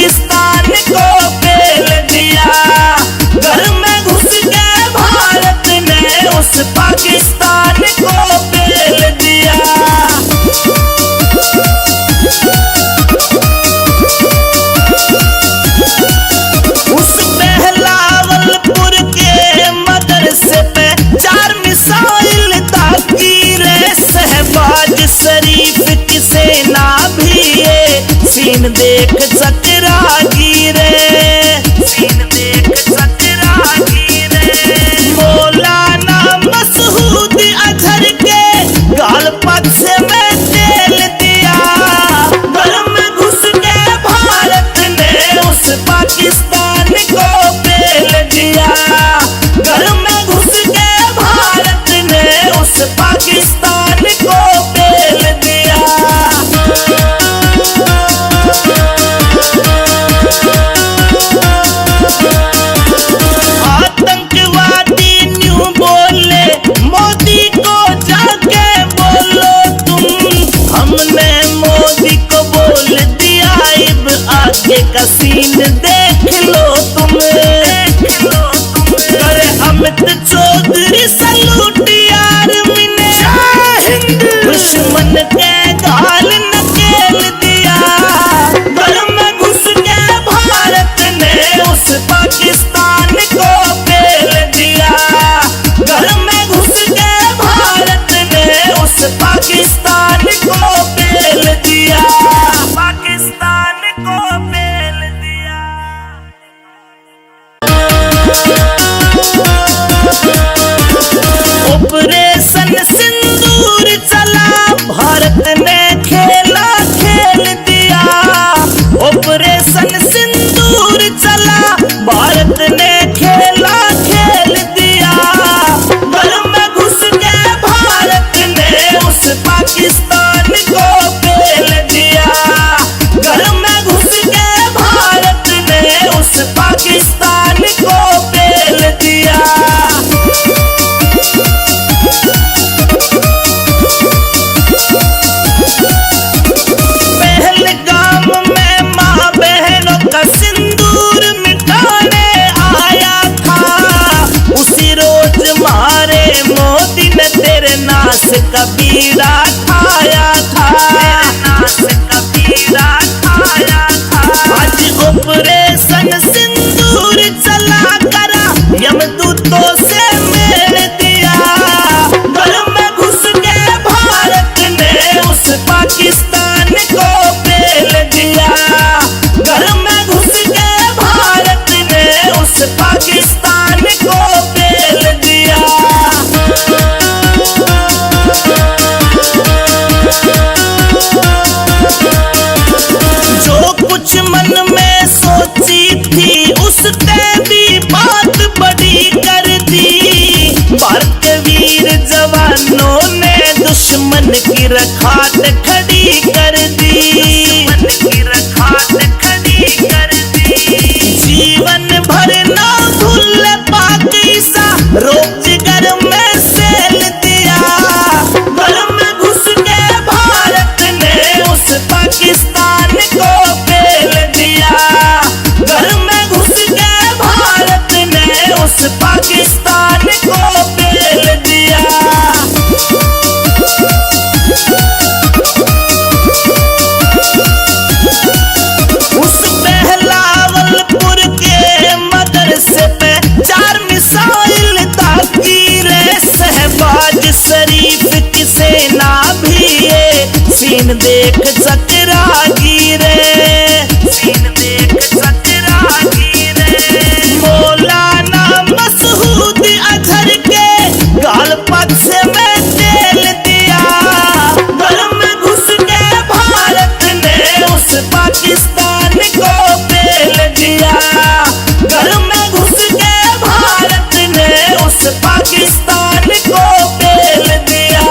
पाकिस्तान को पेल दिया। घर में घुस के भारत ने उस पाकिस्तान को पेल दिया। उस बहलावलपुर के मदरसे पे 4 मिसाइल दागी रे। शहबाज शरीफ की सेना भी ये सीन देख चकरागी रे, सीन देख चकरागी रे। मौलाना मसूद अजहर के गाल पक्ष में तेल दिया। घर में घुस के भारत ने उस पाकिस्तान को पेल दिया। घर में घुस के भारत ने उस पाकिस्तान को पेल दिया। आतंकवादी न्यू बोले मोदी को जाके बोलो तुम। हमने मोदी को बोल दिया अब आगे का सीन देख लो तुम, देख लो तुम। अरे अमित चौधरी सलूट यार मिने दुश्मन के गाल नकेल दिया। घर में घुस के भारत ने उस पाकिस्तान को पेल दिया। घर में घुस के भारत ने उस पाकिस्तान को पेल दिया। पाकिस्तान को पेल दिया। ऑपरेशन सिंदूर चला, भारत ने खेला खेल दिया। ऑपरेशन सिंदूर चला, भारत ने खेला खेल दिया। घर में घुस के भारत ने उस पाकिस्तान को पेल दिया। घर में घुस के भारत ने उस पाकिस्तान को पेल दिया। पहलगाम में माँ बहनों का सिंदूर मिटाने आया था। उसी रोज मारे मोदी ने तेरे नाश का बीड़ा ठाया था, नाश का बीड़ा ठाया था। आज ऑपरेशन सिंदूर चला करा, यमदूतों से मेल दिया। घर में घुस के भारत ने उस पाकिस्तान को पेल दिया। घर में घुस के भारत ने उस पाकिस्तान को पेल दिया। जो कुछ मन में सोची थी उसने भी बात बड़ी कर दी। भारत वीर जवानों ने दुश्मन की रखात खड़ी कर दी, दुश्मन की रखात खड़ी कर दी। जीवन भर ना भूल पाकिसा रोज घर में सेल दिया। घर में घुस के भारत ने उस पाकिस्तान को पेल दिया। घर में घुस के भारत ने उस पाकिस्तान को पेल दिया। उस बहलावलपुर के मदरसे पे 4 मिसाइल दागी रे। शहबाज शरीफ की सेना भी ये सीन देख चकरागी रे, सीन देख चकरागी रे। मौलाना मसूद अजहर के गाल पक्ष में तेल दिया। घर में घुस के भारत ने उस पाकिस्तान को पेल दिया। घर में घुस के भारत ने उस पाकिस्तान को पेल दिया।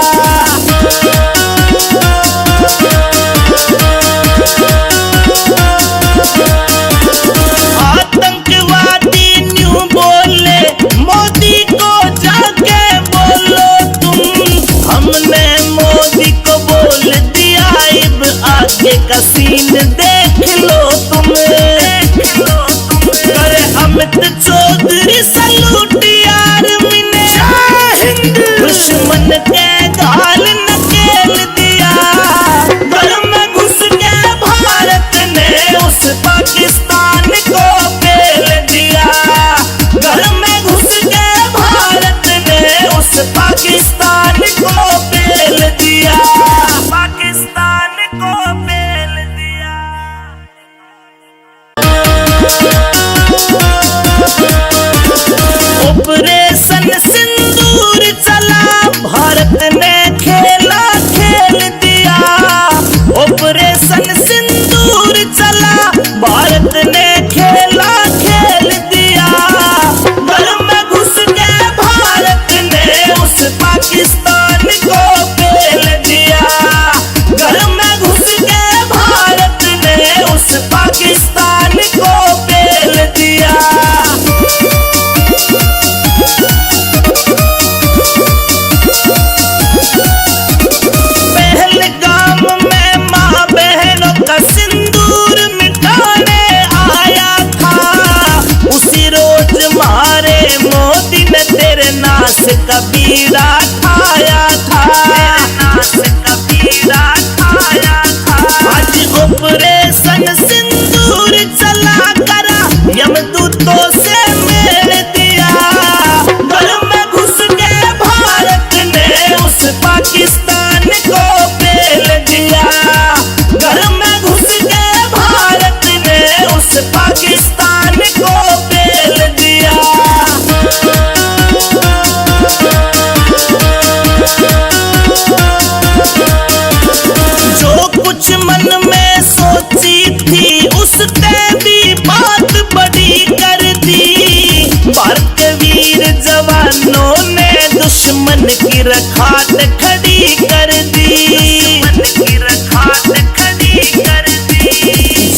भारत ने खेला खेल दिया। घर में घुस के भारत ने उस पाकिस्तान को पेल दिया। घर में घुस के भारत ने उस पाकिस्तान को पेल दिया। पहलगाम में माँ बहनों का सिंदूर मिटाने आया था। उसी रोज मारे मोदी ने तेरे नाश का बीड़ा ठाया था। आज ऑपरेशन सिंदूर चला करा यमदूतों से मेल दिया। घर में घुस के भारत ने उस पाकिस्तान को पेल दिया। घर में घुस के भारत ने उस पाकिस्तान को पेल दिया। जो कुछ मन में सोची थी उसने भी बात बड़ी कर दी। भारत के वीर जवानों ने दुश्मन की रखात खड़ी कर दी।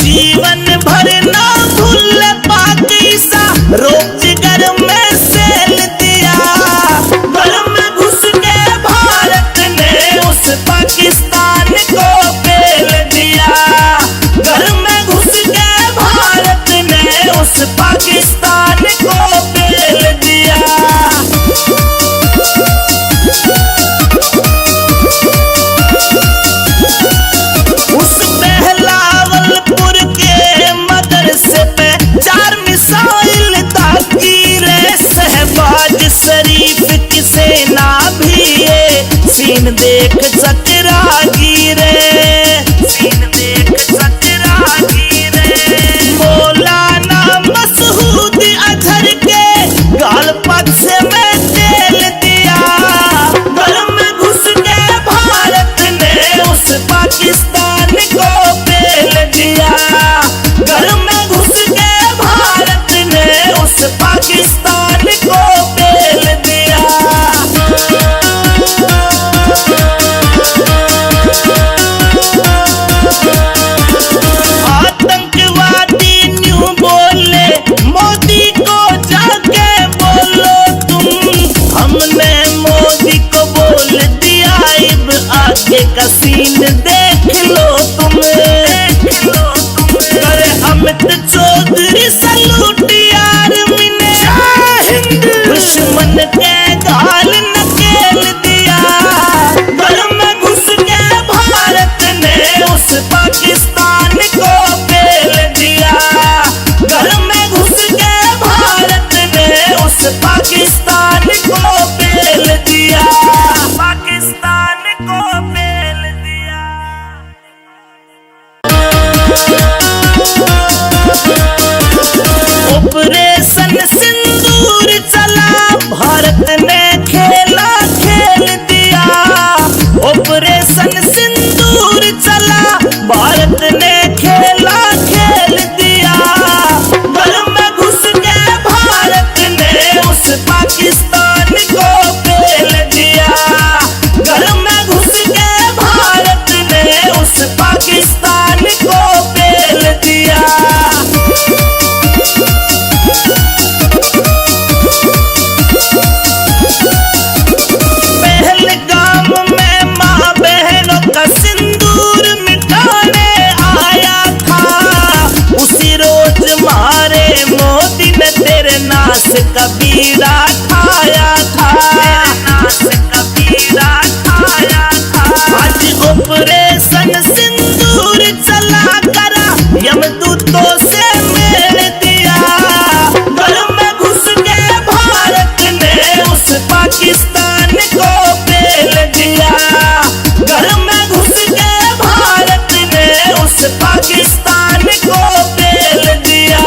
जीवन भर ना भूल पाकिस्ता रोजगार में सेल दिया। घर में घुस के भारत ने उस पाकिस्तान को पेल दिया। घर में घुस के भारत ने उस पाकिस्तान को पेल दिया। उस बहलावलपुर के मदरसे पे 4 मिसाइल दागी रे। शहबाज शरीफ की सेना भी ये सीन देख चकरा गिरे। मौलाना मसूद अजहर के गाल पक्ष में तेल दिया। घर में घुस के भारत ने उस पाकिस्तान को पेल दिया। घर में घुस के भारत ने उस पाकिस्तान को पेल दिया। आतंकवादी न्यू बोले मोदी को जाके बोलो तुम। हमने मोदी को बोल दिया अब आगे का सीन देख लो तुम। अरे अमित चौधरी सलूट यार मिने दुश्मन के गाल नकेल दिया। घर में घुस के भारत ने उस पाकिस्तान को पेल दिया। घर में घुस के भारत ने उस पाकिस्तान को पेल दिया। पाकिस्तान को पेल दिया। ऑपरेशन सिंदूर चला भारत ने खेला खेल दिया। ऑपरेशन सिंदूर चला भारत ने खेला खेल दिया। घर में घुस के भारत ने उस पाकिस्तान को पेल दिया। घर में घुस के भारत ने उस पाकिस्तान को पेल दिया। पहलगाम में माँ बहनों का सिंदूर मिटाने आया था। उसी रोज मारे मोदी ने तेरे नाश का बीड़ा ठाया था। आज ऑपरेशन सिंदूर चला करा यमदूतों से मेल दिया। घर में घुस के भारत ने उस पाकिस्तान को पेल दिया। घर में घुस के भारत ने उस पाकिस्तान को पेल दिया।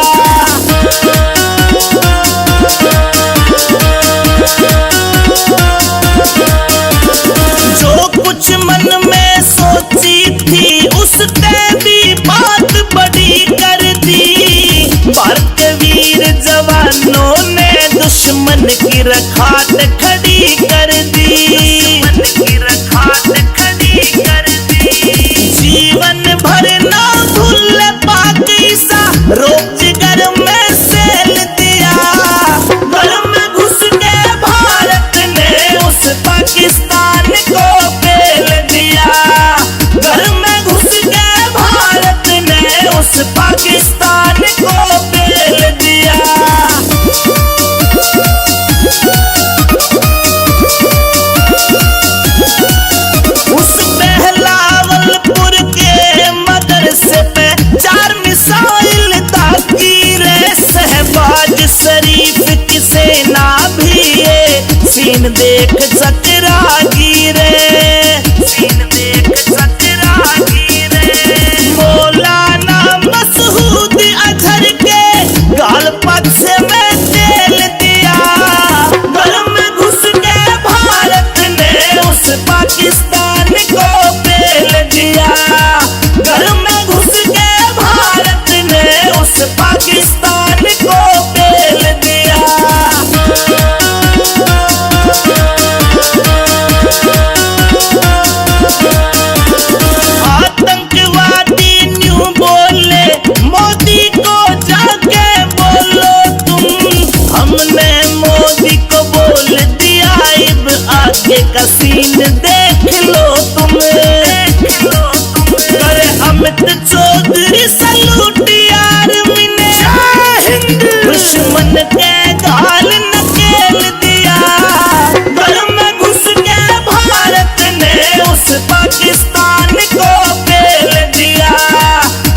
जवानों ने दुश्मन की रखात खड़ी कर दी, जीवन भर ना भूल पाक ईसा रोज जिगर में सेल दिया। घर में घुस के भारत ने उस पाकिस्तान को पेल दिया, घर में घुस के भारत ने उस पाकिस्तान को पेल दिया। उस बहलावलपुर के मदरसे पे 4 मिसाइल दागी रे, शहबाज शरीफ की सेना भी ये सीन देख चकरा गिरे, मौलाना मसूद अजहर के गाल पक्ष में तेल दिया। घर में घुस के भारत ने उस पाकिस्तान को पेल दिया, घर में घुस के भारत ने उस पाकिस्तान को पेल दिया। आतंकवादी न्यू बोले मोदी को जाके बोलो तुम, हमने मोदी को बोल दिया अब आगे का सीन देख लो तुम। करे अमित चौधरी सलूट आर्मी ने दुश्मन के गाल नकेल दिया। घर में घुस के भारत ने उस पाकिस्तान को पेल दिया,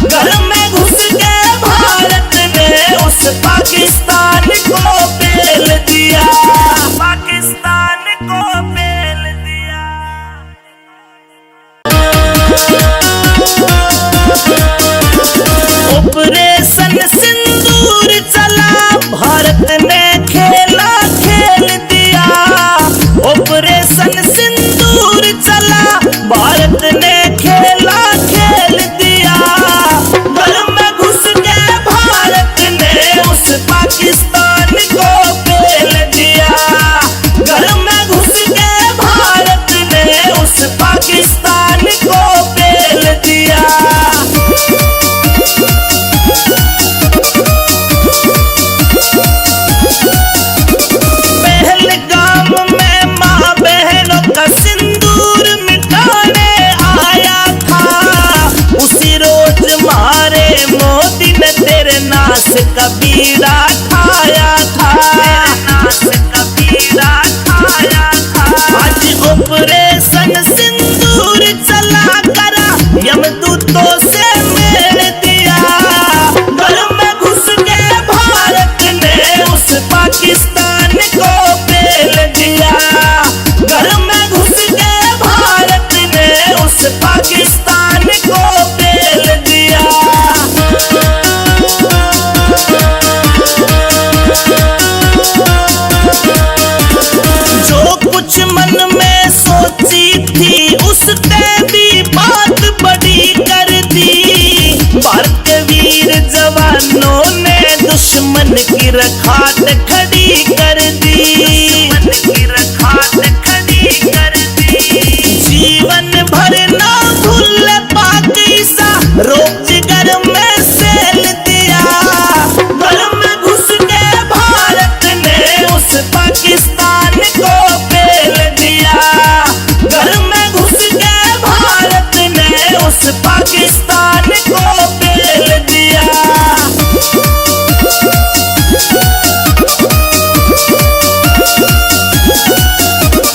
घर में घुस के भारत ने उस पाकिस्तान को पेल दिया, पाकिस्तान को पेल दिया। ऑपरेशन सिंदूर चला, भारत ने खेला खेल दिया। ऑपरेशन सिंदूर चला, भारत ने खेला खेल दिया। घर में घुस के भारत ने उस पाकिस्तान को पेल दिया, घर में घुस के भारत ने उस पाकिस्तान को पेल दिया। पहलगाम में माँ बहनों का सिंदूर मिटाने आया था, उसी रोज मारे मोदी ने तेरे नाश का बीड़ा ठाया था। आज ऑपरेशन सिंदूर चला करा, यमदूतों से मेल दिया। घर में घुस के भारत ने उस पाकिस्तान को पेल दिया, घर में घुस के भारत ने उस पाकिस्तान को पेल दिया। जो कुछ मन में सोची थी उसने भी बात बड़ी कर दी। भारत के वीर जवानों ने दुश्मन की रखात खड़ी कर दी, जीवन भर ना भूल पाक ईसा रोज जिगर में सेल दिया। घर में घुस के भारत ने उस पाकिस्तान को पेल दिया, घर में घुस के भारत ने उस पाकिस्तान को पेल दिया।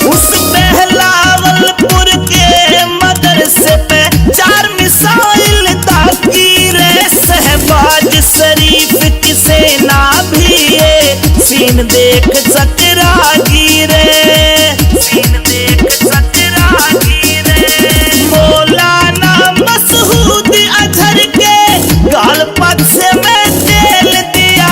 उस बहलावलपुर के मदरसे पे 4 मिसाइल दागी रे, शहबाज शरीफ की सेना भी ये सीन देख चकरा गिरे, मौलाना मसूद अजहर के गाल पक्ष में तेल दिया।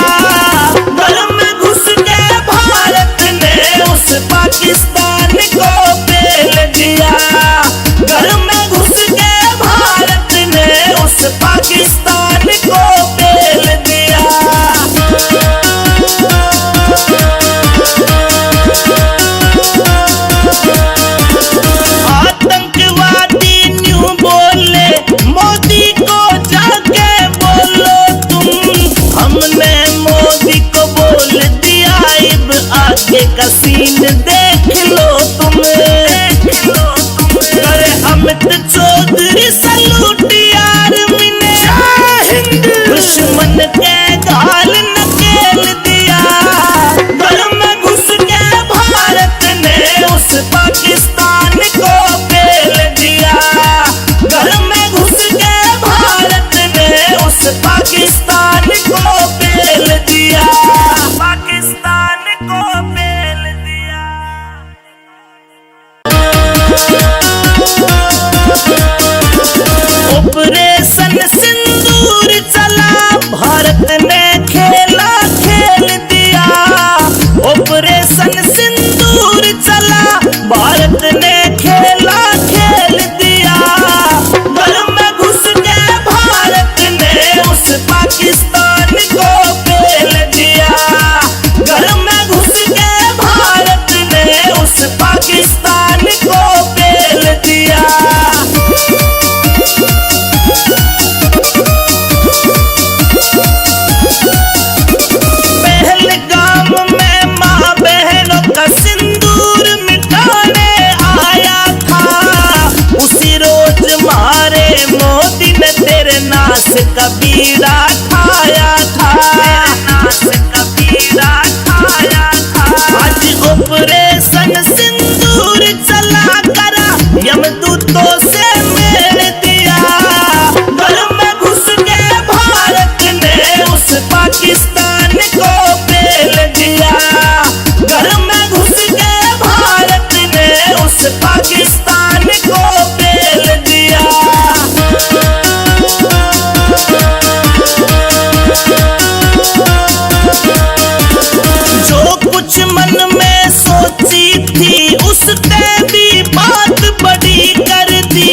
घर में घुस के भारत ने उस पाकिस्तान को पेल दिया, घर में घुस के भारत ने उस पाकिस्तान को पेल दिया। हमने मोदी को बोल दिया अब आगे का सीन देख लो तुम। अरे अमित चौधरी सलूट यार मिने दुश्मन के गाल नकेल दिया। घर में घुस के भारत ने उस पाकिस्तान को पेल दिया। घर में घुस के भारत ने उस पाकिस्तान को पेल दिया। पाकिस्तान को पेल दिया। ऑपरेशन सिंदूर चला भारत ने खेला खेल दिया। ऑपरेशन सिंदूर चला भारत ने खेला खेल दिया। घर में घुस के भारत ने उस पाकिस्तान को पेल दिया। घर में घुस के भारत ने उस पाकिस्तान को पेल दिया। पहलगाम में माँ बहनों का सिंदूर मिटाने आया था। उसी रोज मारे मोदी ने तेरे नाश का बीड़ा ठाया था। आज ऑपरेशन सिंदूर चला करा यमदूतों से मेल दिया। घर में घुस के भारत ने उस पाकिस्तान को पेल दिया। घर में घुस के भारत ने उस पाकिस्तान को पेल दिया। जो कुछ मन में सोची थी उसने भी बात बड़ी कर दी।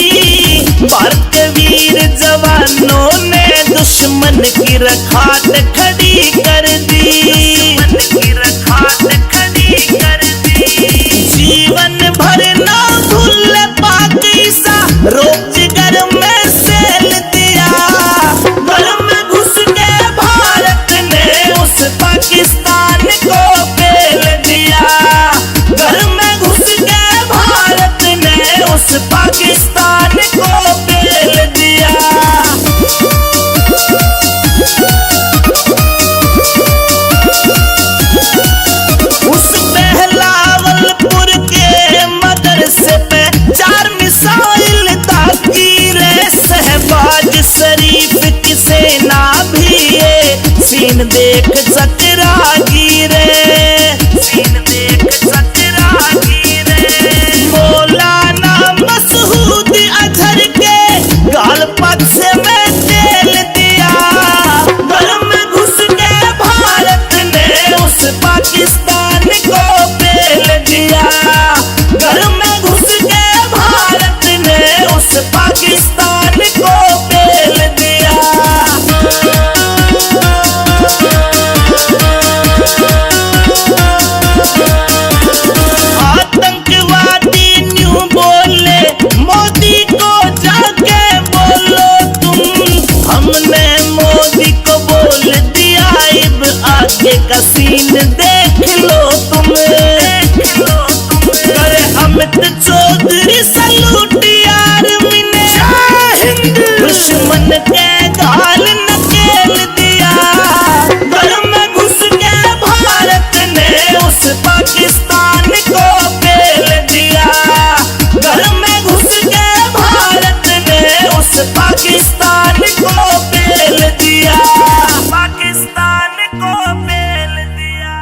भारतीय वीर जवानों ने दुश्मन की रखात खड़ी कर दी। जीवन भर ना भूल पाकिस्ता रोजगार में सेल दिया। घर में घुस के भारत ने उस पाकिस्तान को पेल दिया। घर में घुस के भारत ने उस पाकिस्तान को पेल दिया। उस बहलावलपुर के मदरसे पे 4 मिसाइल दागी रे। शहबाज शरीफ की सेना भी ये सीन देख चकरागी रे। मौलाना मसूद अजहर के गाल पक्ष में तेल दिया। घर में घुस के भारत ने उस पाकिस्तान को पेल दिया। घर में घुस के भारत ने उस पाकिस्तान को पेल दिया। आतंकवादी न्यू बोले मोदी को जाके बोलो तुम। हमने मोदी को बोल दिया अब आगे का सीन देख लो तुम। अरे अमित चौधरी सलूट यार मिने दुश्मन के गाल नकेल दिया। घर में घुस के भारत ने उस पाकिस्तान को पेल दिया। घर में घुस के भारत ने उस पाकिस्तान को पेल दिया। पाकिस्तान को पेल दिया।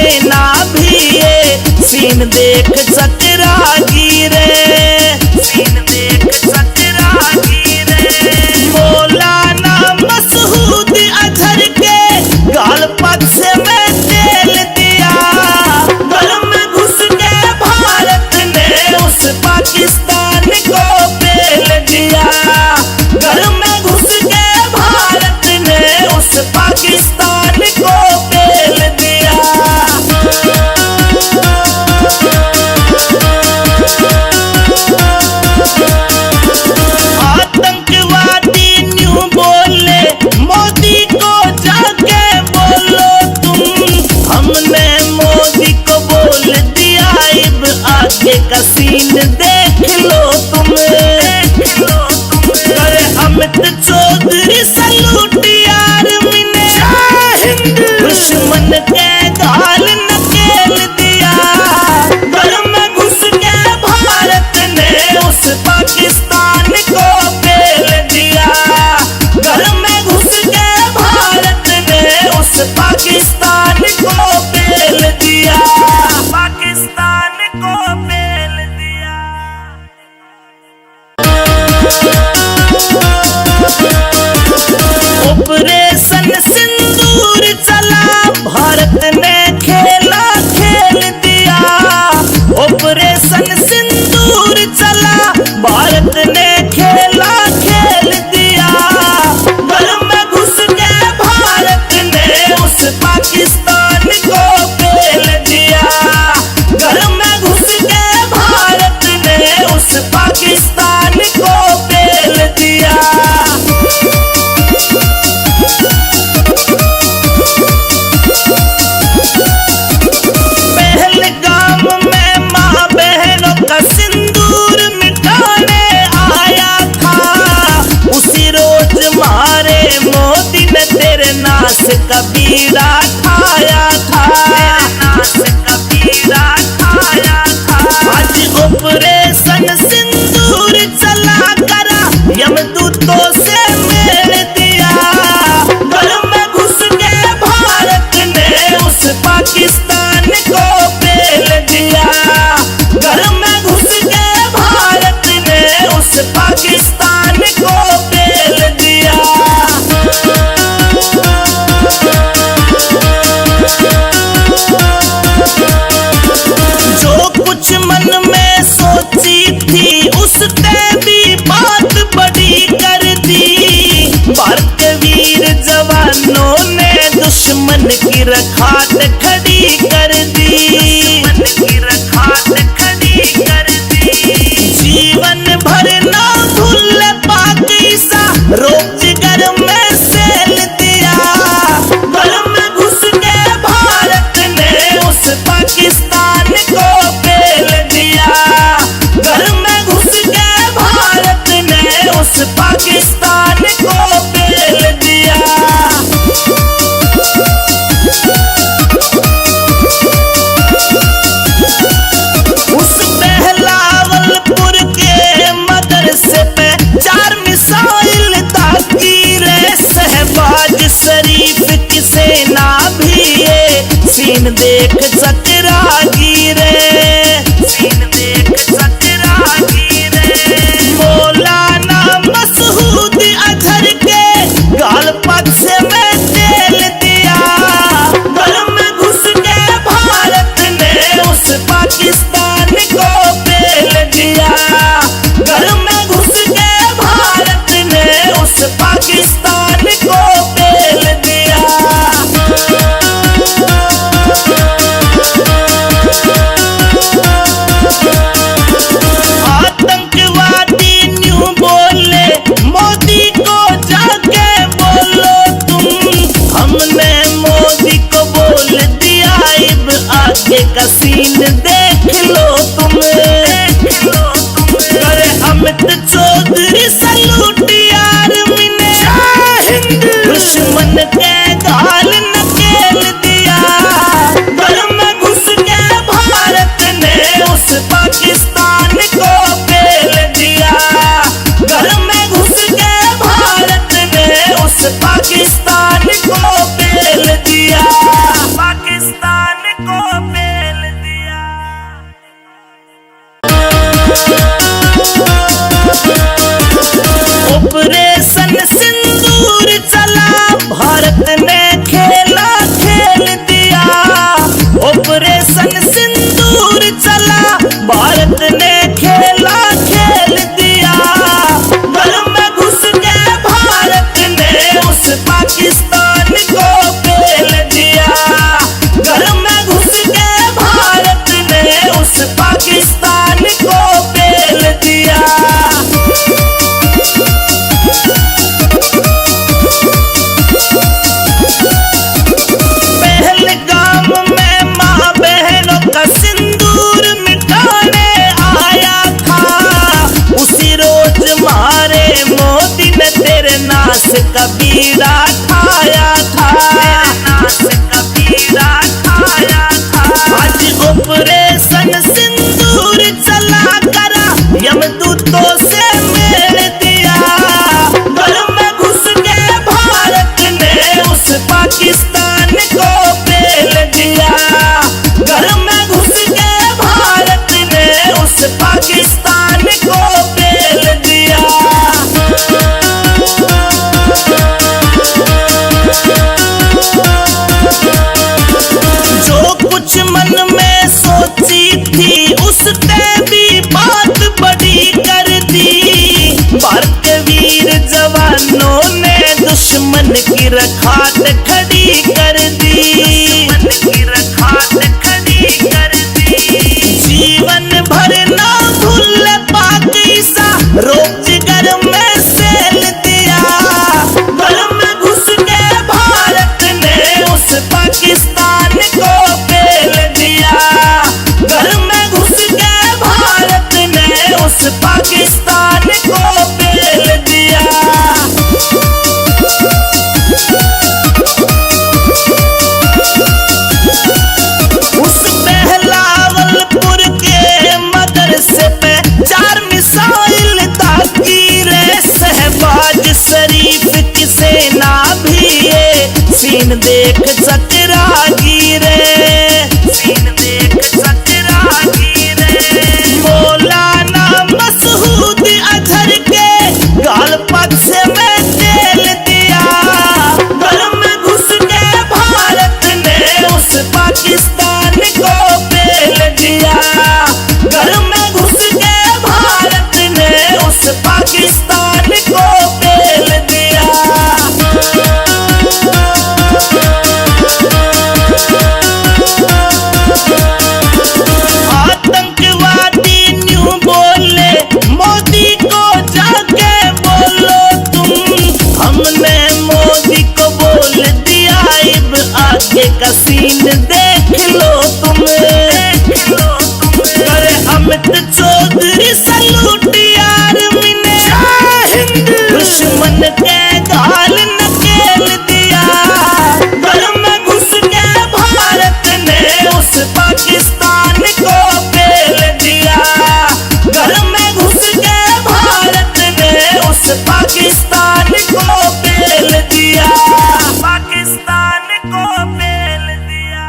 सेना भी ये सीन देख चकरागी रे, सीन देख चकरागी रे। मौलाना मसूद अजहर के गाल पक्ष में तेल दिया, घर में घुस के भारत ने उस पाकिस्तान को पेल दिया, घर में घुस के भारत ने उस पाकिस्तान को पेल दिया। आतंकवादी न्यू बोले मोदी को जाके बोलो तुम, हमने मोदी को बोल दिया अब आगे का सीन देख लो तुम, देख लो तुम। अरे अमित चौधरी सलूट यार मिने दुश्मन के गाल नकेल दिया, घर में घुस के भारत ने उस पाकिस्तान को पेल दिया, घर में घुस के भारत ने उस पाकिस्तान को पेल दिया, पाकिस्तान को पेल दिया। ऑपरेशन सिंदूर चला, भारत ने खेला खेल दिया, ऑपरेशन सिंदूर चला, भारत ने खेला खेल दिया, घर में घुस के भारत ने उस पाकिस्तान को पेल दिया, घर में घुस के भारत ने उस पाकिस्तान को पेल दिया। पहलगाम में माँ बहनों का सिंदूर मिटाने आया था, उसी रोज मारे मोदी ने तेरे नाश का बीड़ा ठाया था, नाश का बीड़ा ठाया था। आज ऑपरेशन सिंदूर चला करा, यमदूतों से मेल दिया, घर में घुस के भारत ने उस पाकिस्तान को पेल दिया, घर में घुस के भारत ने उस पाकिस्तान को पेल दिया। जो कुछ मन में सोची थी उसने भी बात बड़ी कर दी, भारत वीर जवानों ने दुश्मन की रखात खड़ी कर दी, दुश्मन की रखात खड़ी कर दी। जीवन भर ना भूल पाकिसा रोजगार में सेल दिया, घर में घुस के भारत ने उस पाकिस्तान को पेल दिया, घर में घुस के भारत ने उस पाकिस्तान को पेल दिया। उस बहलावलपुर के मदरसे पे 4 मिसाइल दागी रे, शहबाज शरीफ की सेना भी ये सीन देख चकरागी रे, सीन देख चकरागी रे। मौलाना मसूद अजहर के गाल पक्ष में तेल दिया, घर में घुस के भारत ने उस पाकिस्तान को पेल दिया, घर में घुस के भारत ने उस पाकिस्तान को पेल दिया। पाकिस्तान को पेल दिया, पाकिस्तान को नाश का बीड़ा ठाया था, नाश का बीड़ा ठाया था। आज ऑपरेशन सिंदूर चला करा यमदूतों से मेल दिया। घर में घुस के भारत ने उस पाकिस्तान को पेल दिया। घर में घुस के भारत ने उस पाकिस्तान को पेल दिया। जो कुछ मन में सोची थी उसने भी बात बड़ी कर दी। भारत के वीर जवानों ने दुश्मन की रखात खड़ी कर दी, दुश्मन की रखात खड़ी कर दी। जीवन भर ना भूल पाकिस्ता रोजगार में सेल दिया। घर में घुस के भारत ने उस पाकिस्तान को पेल दिया। घर में घुस के भारत ने उस पाकिस्तान को पेल दिया। उस बहलावलपुर के मदरसे पे 4 मिसाइल दागी रे। शहबाज शरीफ की सेना भी ये सीन देख चकरागी रे, सीन देख चकरागी रे। मौलाना मसूद अजहर के गाल पक्ष में तेल दिया। घर में घुस के भारत ने उस पाकिस्तान को पेल दिया। घर में घुस के भारत ने उस पाकिस्तान को पेल दिया। आतंकवादी न्यू बोले मोदी को जाके बोलो तुम। हमने मोदी को बोल दिया अब आगे का सीन देख लो तुम, देख लो तुम। अरे अमित चौधरी सलूट यार मिने दुश्मन के गाल नकेल दिया। घर में घुस के भारत ने उस पाकिस्तान को पेल दिया। घर में घुस के भारत ने उस पाकिस्तान को पेल दिया। पाकिस्तान को पेल दिया।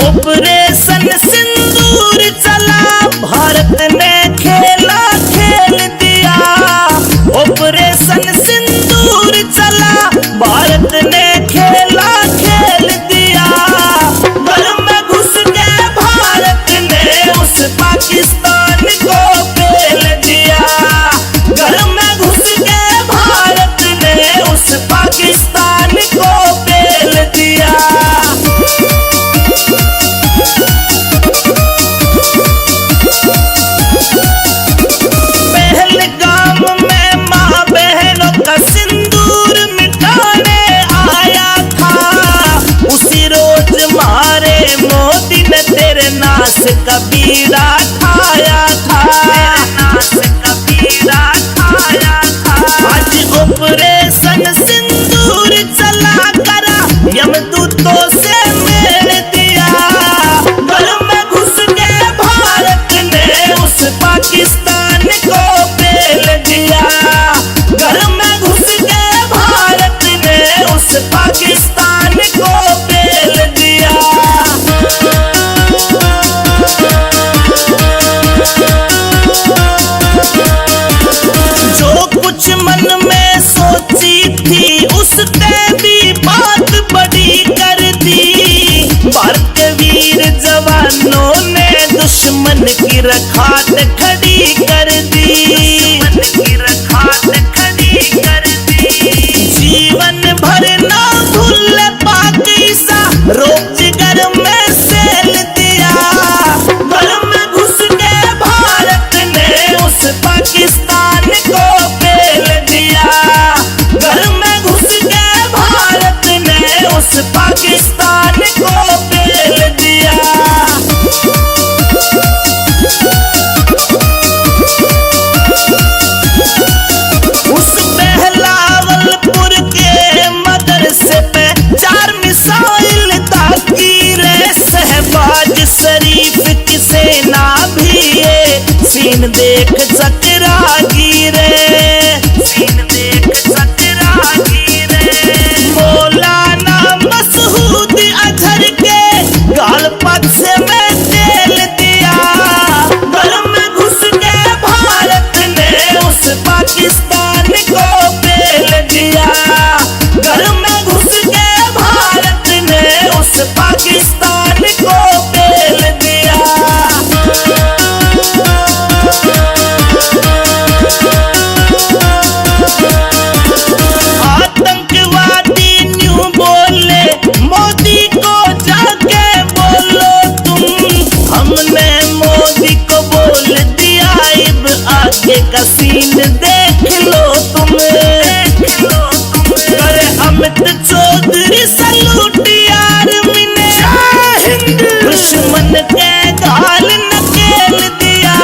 ऑपरेशन सिंदूर चला भारत ने खेला खेल दिया। ऑपरेशन सिंदूर चला भारत ने खेला खेल दिया। घर में घुस के भारत ने उस पाकिस्तान को पेल दिया। घर में घुस के भारत ने उस पाकिस्तान को पेल दिया। पहलगाम में माँ बहनों का सिंदूर मिटाने आया था। उसी रोज मारे मोदी ने तेरे नाश का बीड़ा ठाया था, नाश का बीड़ा ठाया था। आज ऑपरेशन सिंदूर चला करा यमदूतों से मेल दिया। घर में घुस के भारत ने उस पाकिस्तान को पेल दिया। घर में घुस के भारत ने उस पाकिस्तान को पेल दिया। जो कुछ मन में सोची थी उसने भी बात बड़ी कर दी। भारत के वीर जवानों ने दुश्मन की रखात खड़ी कर दी, दुश्मन की रखात खड़ी कर दी। जीवन भर ना भूल पाकिस्ता रोजगार में सेल दिया। घर में घुस के भारत ने उस पाकिस्तान को पेल दिया। घर में घुस के भारत ने उस पाकिस्तान को पेल दिया। सेना भी ये सीन देख चकरागी रे, सीन देख चकरागी रे। मौलाना मसूद अजहर के गाल पग से मैं तेल दिया, घर में घुस के भारत ने उस पाकिस्तान को पेल दिया, घर में घुस के भारत ने उस पाकिस्तान को पेल दिया। आतंकवादी न्यू बोले मोदी को जाके बोलो तुम, हमने मोदी को बोल दिया अब आगे का सीन देख लो तुम, देख लो तुम। करे अमित चौधरी सलूट आर्मी ने, दुश्मन के गाल नकेल दिया,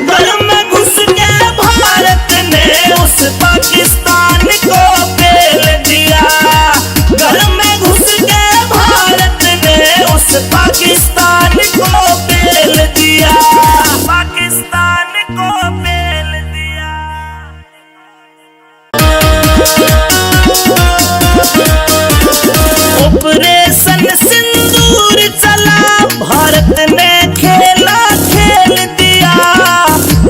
घर में घुस के भारत ने उस पाकिस्तान को पेल दिया, घर में घुस के भारत ने उस पाकिस्तान को पेल दिया, पाकिस्तान को पेल दिया। ऑपरेशन सिंदूर चला, भारत ने खेला खेल दिया,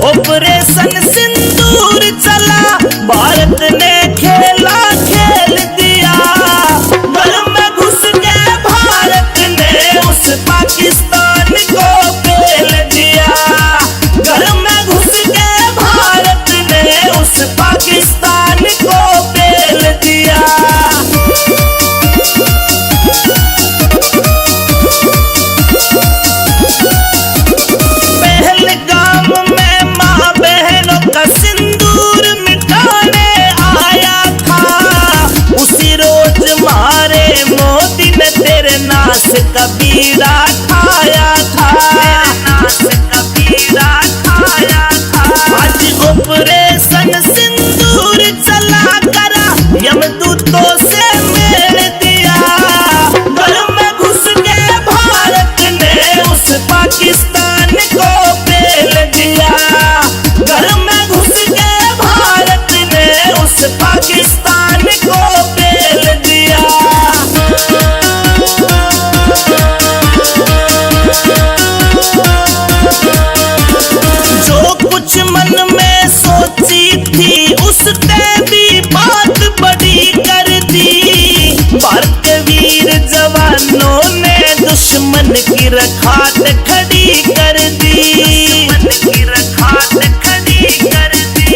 ऑपरेशन सिंदूर चला, भारत ने खेला खेल दिया, घर में घुस के भारत ने उस पाकिस्तान को पेल दिया, घर में घुस के भारत ने उस पाकिस्तान को पेल दिया। पहलगाम में माँ बहनों का सिंदूर मिटाने आया था, उसी रोज मारे मोदी ने तेरे नाश का बीड़ा ठाया था, नाश का बीड़ा ठाया था। आज ऑपरेशन सिंदूर चला करा, यमदूतों से मेल दिया, घर में घुस के भारत ने उस पाकिस्तान को पेल दिया, घर में घुस के भारत ने उस पाकिस्तान को पेल दिया। जो कुछ मन में सोची थी उसने भी बात बड़ी कर दी, भारत के वीर जवानों ने दुश्मन की रखात खड़ी कर दी, दुश्मन की रखात खड़ी कर दी।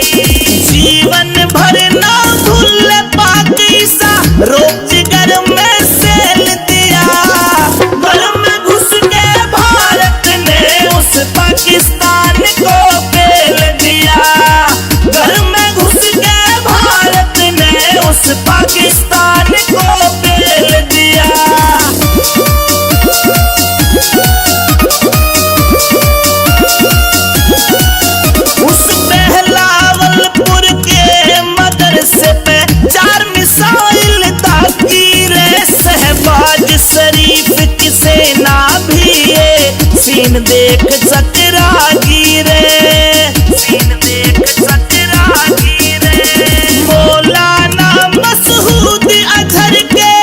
जीवन भर ना भूल पाक ईसा रोज घर में सेल दिया, घर में घुस के भारत ने उस पाकिस्तान को पेल दिया, घर में घुस के भारत ने उस पाकिस्तान को पेल दिया। उस बहलावलपुर के मदरसे पे 4 मिसाइल दागी रे, शहबाज शरीफ की सेना भी ये सीन देख चकरागी रे, सीन देख चकरागी रे। मौलाना मसूद अजहर के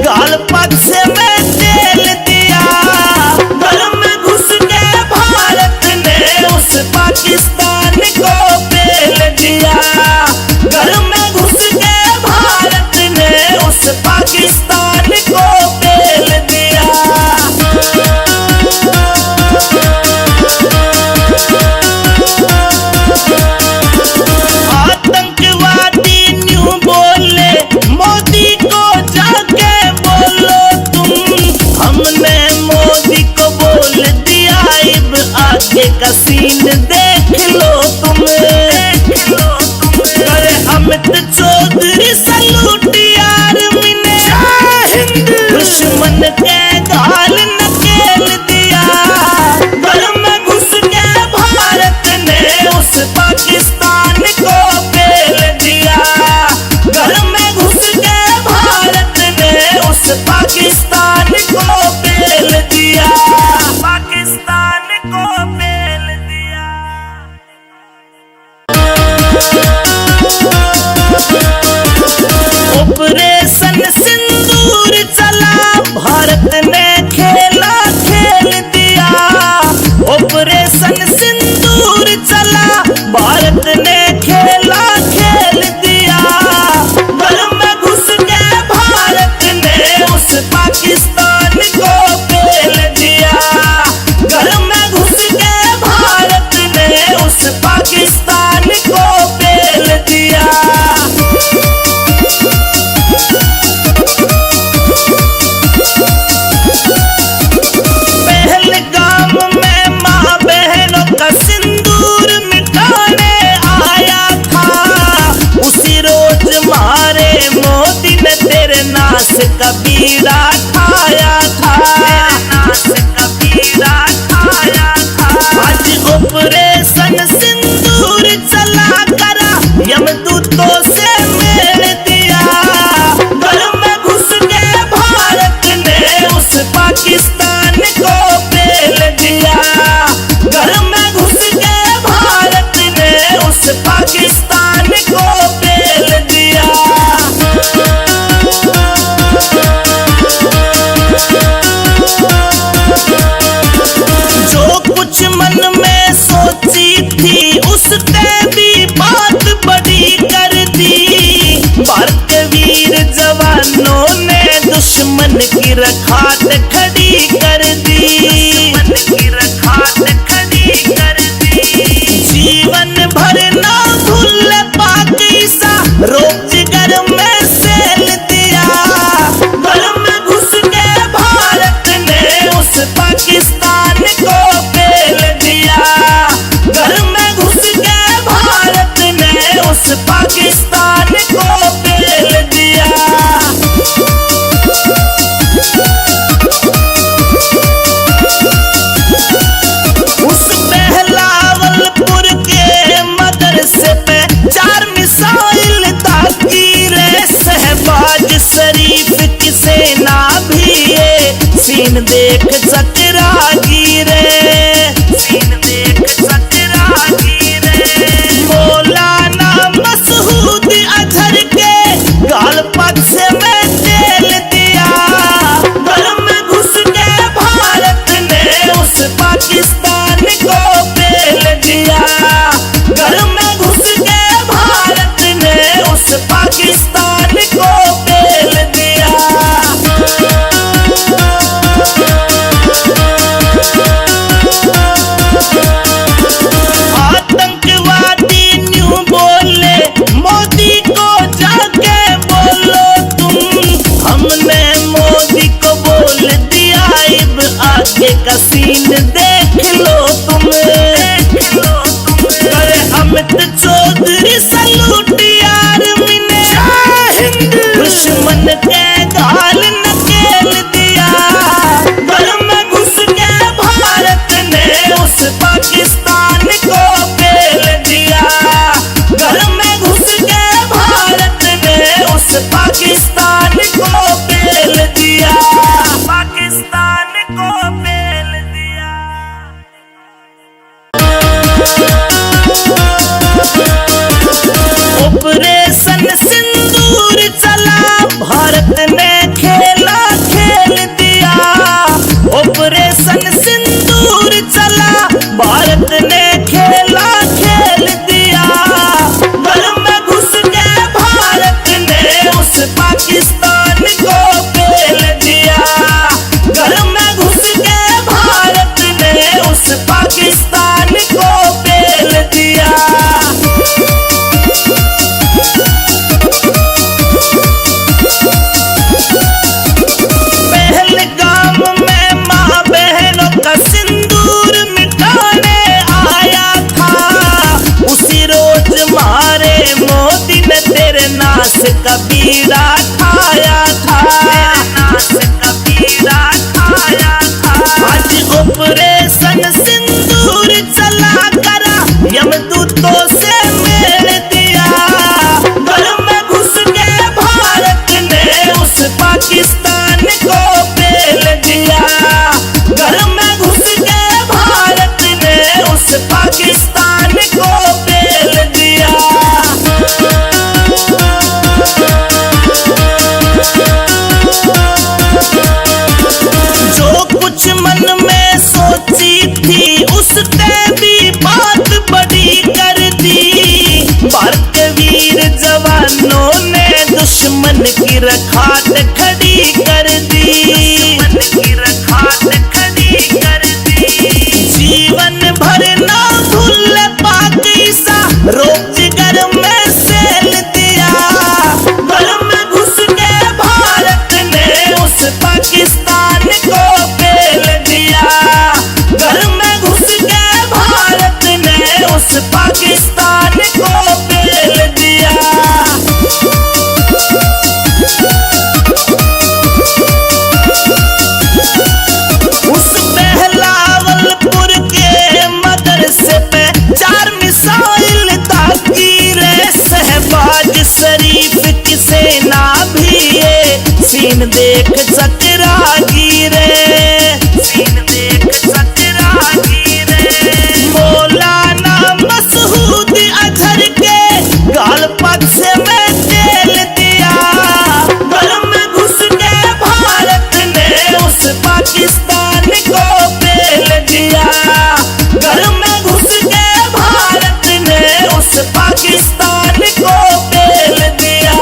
गाल पग से मैं तेल दिया, घर में घुस के भारत ने उस पाकिस्तान को पेल दिया, घर में घुस के भारत ने उस पाकिस्तान को पेल दिया। आतंकवादी न्यू बोले मोदी को जाके बोलो तुम, हमने मोदी को बोल दिया अब आगे का सीन देख लो तुम, देख लो तुम। करे अमित चौधरी सलूट आर्मी ने, दुश्मन के गाल नकेल दिया, घर में घुस के भारत ने उस पाकिस्तान को पेल दिया, घर में घुस के भारत ने उस पाकिस्तान को पेल दिया, पाकिस्तान को खड़ी कर दी, जीवन भर ना भूल पाकिस्ता रोक जिगर में सेल दिया। घर में घुस के भारत ने उस पाकिस्तान को पेल दिया। घर में घुस के भारत ने उस पाकिस्तान को पेल दिया। उस बहलावलपुर के मदरसे पे 4 मिसाइल दागी रे। शहबाज शरीफ की सेना भी ये सीन देख चकरा गिरे, सीन देख चकरा गिरे। मौलाना मसूद अजहर के गाल पक्ष में तेल दिया। घर में घुस के भारत ने उस पाकिस्तान को पेल दिया। घर में घुस के भारत ने उस पाकिस्तान को पेल दिया। आतंकवादी न्यू बोले मोदी को जाके बोलो तुम। हमने मोदी को बोल दिया, अब आगे का सीन देख लो तुम। अरे अमित चौधरी सलूट आर्मी ने दुश्मन के गाल नकेल दिया। घर में घुस के भारत ने उस पाकिस्तान को पेल दिया। घर में घुस के भारत ने उस पाकिस्तान को पेल दिया। पाकिस्तान को पेल दिया। ऑपरेशन सिंदूर चला, भारत ने खेला खेल दिया। ऑपरेशन सिंदूर चला, भारत ने खेला खेल दिया। घर में घुस के भारत ने उस पाकिस्तान को पेल दिया। घर में घुस के भारत ने उस पाकिस्तान को पेल दिया। पहलगाम में माँ बहनों का सिंदूर मिटाने आया था। उसी रोज मारे मोदी ने तेरे नाश का बीड़ा खाया था। नाश का बीड़ा खाया था। आज ऑपरेशन सिंदूर चला करा, यमदूतों से मेल दिया। घर में घुस के भारत ने उस पाकिस्तान को पेल दिया। घर में घुस के भारत ने उस पाकिस्तान को पेल दिया। जो कुछ मन में सोची थी उसने भी बात बड़ी कर दी। भारत के वीर जवानों ने दुश्मन की रखात खड़ी कर दी। जीवन भर ना भूल पाकिस्ता रोक जिगर में सेल दिया। घर में घुस के भारत ने उस पाकिस्तान को पेल दिया। घर में घुस के भारत ने उस पाकिस्तान को पेल दिया। उस बहलावलपुर के मदरसे पे 4 मिसाइल दागी रे। शहबाज शरीफ की सेना भी ये सीन देख चकरा गिरे, सीन देख चकरा गिरे। मौलाना मसूद अजहर के गाल पक्ष में तेल दिया। घर में घुस के भारत ने उस पाकिस्तान को पेल दिया। घर में घुस के भारत ने उस पाकिस्तान को पेल दिया।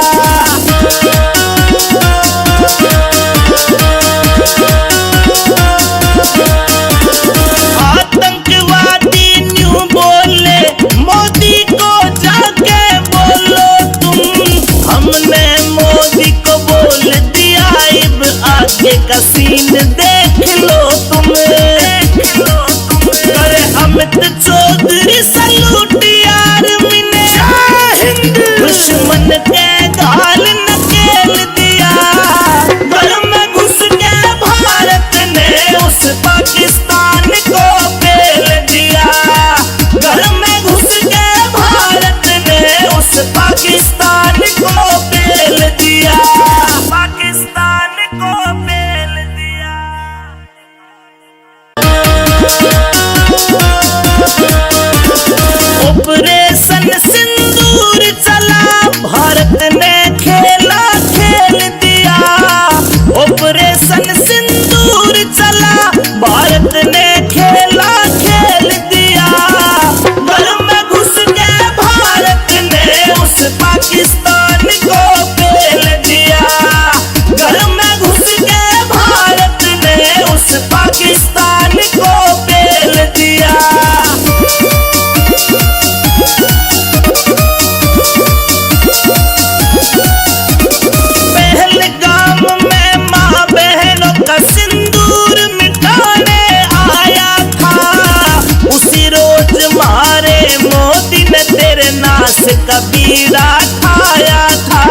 खाया था,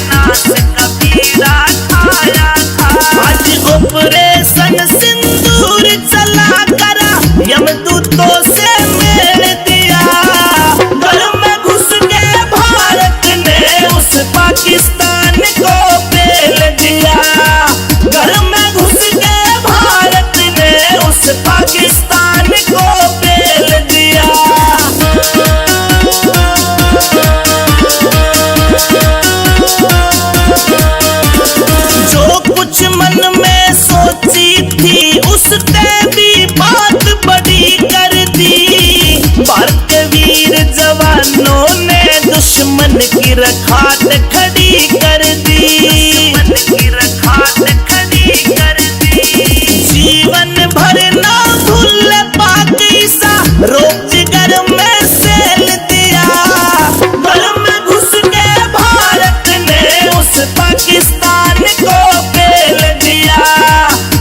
नाश का बीड़ा खाया था। आज ऑपरेशन सिंदूर चला करा यमदूतों से मेल दिया। घर में घुस के भारत ने उस पाकिस्तान को पेल दिया। घर में घुस के भारत ने उस पाकिस्तान को पेल दिया। जो कुछ मन में सोची थी उसने भी बात बड़ी कर दी। भारत के वीर जवानों ने दुश्मन की रखात खड़ी कर दी। दुश्मन की रखात खड़ी कर दी। जीवन भर ना भूल पाक ईसा रोक जिगर में सेल दिया। घर में घुस के भारत ने उस पाकिस्तान को पेल दिया।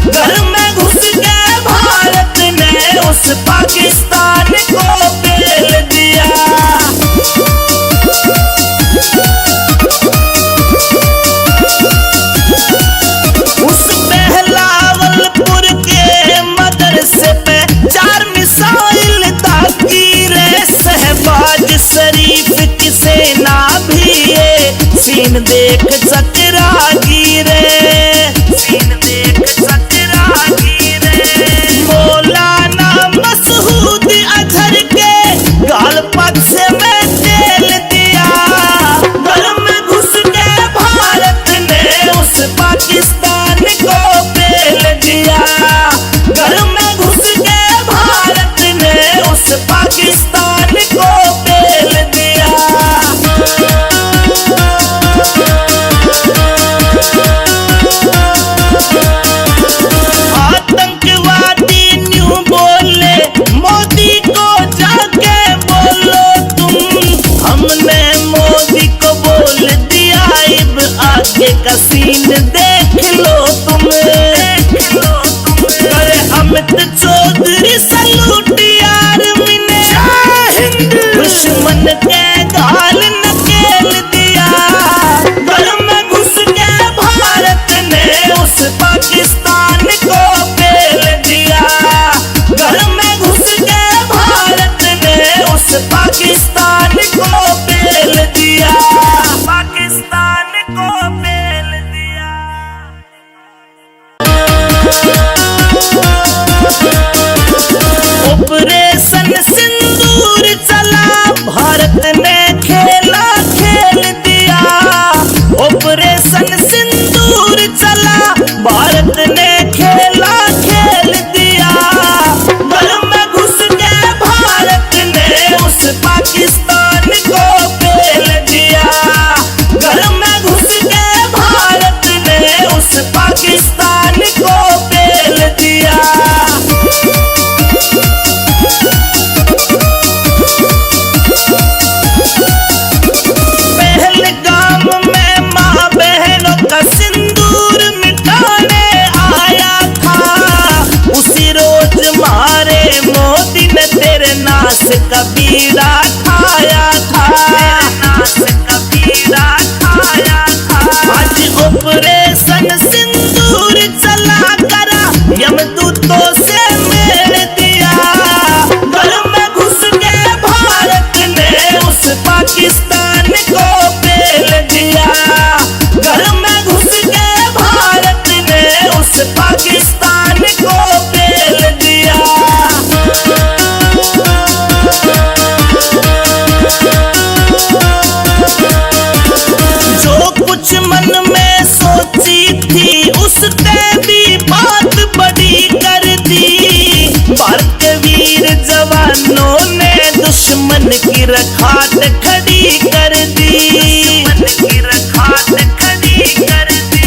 घर में घुस के भारत ने उस पाकिस्तान को पेल दिया। उस बहलावलपुर के मदरसे पे 4 मिसाइल दागी रे। शहबाज शरीफ की सेना भी ये सीन देख चकरा गिरे। सीन देख चकरा गिरे। मौलाना मसूद अजहर के गाल पग से मैं तेल दिया। घर में घुस के भारत ने उस पाकिस्तान को पेल दिया। घर में घुस के भारत ने उस पाकिस्तान को पेल दिया। आतंकवादी न्यू बोले मोदी को जाके बोलो तुम। हमने मोदी को बोल दिया अब आगे का सीन देख लो तुम। देख लो तुम। अरे अमित चौधरी सलूट आर्मी ने दुश्मन के गाल नकेल दिया। घर में घुस के भारत ने उस पाकिस्तान को पेल दिया। घर में घुस के भारत ने उस पाकिस्तान को पेल दिया। पाकिस्तान को पेल दिया। ऑपरेशन सिंदूर चला भारत ने खेला खेल दिया। ऑपरेशन सिंदूर चला भारत ने खेला खेल दिया। घर में घुस के भारत ने उस पाकिस्तान को पेल दिया। घर में घुस के भारत ने उस पाकिस्तान को पेल दिया। पहलगाम में माँ बहनों का सिंदूर मिटाने आया था। उसी रोज मारे मोदी ने तेरे नाश का बीड़ा खाया था। नाश का बीड़ा खाया था। आज ऑपरेशन सिंदूर चला करा यमदूतों से मेल दिया। घर में घुस के भारत ने उस पाकिस्तान को पेल दिया। घर में घुस के भारत ने उस पाकिस्तान को पेल दिया। जो कुछ मन में सोची थी उसने भी बात बड़ी कर दी। भारत के वीर जवानों ने दुश्मन की रखात खड़ी कर दी। दुश्मन की रखात खड़ी कर दी।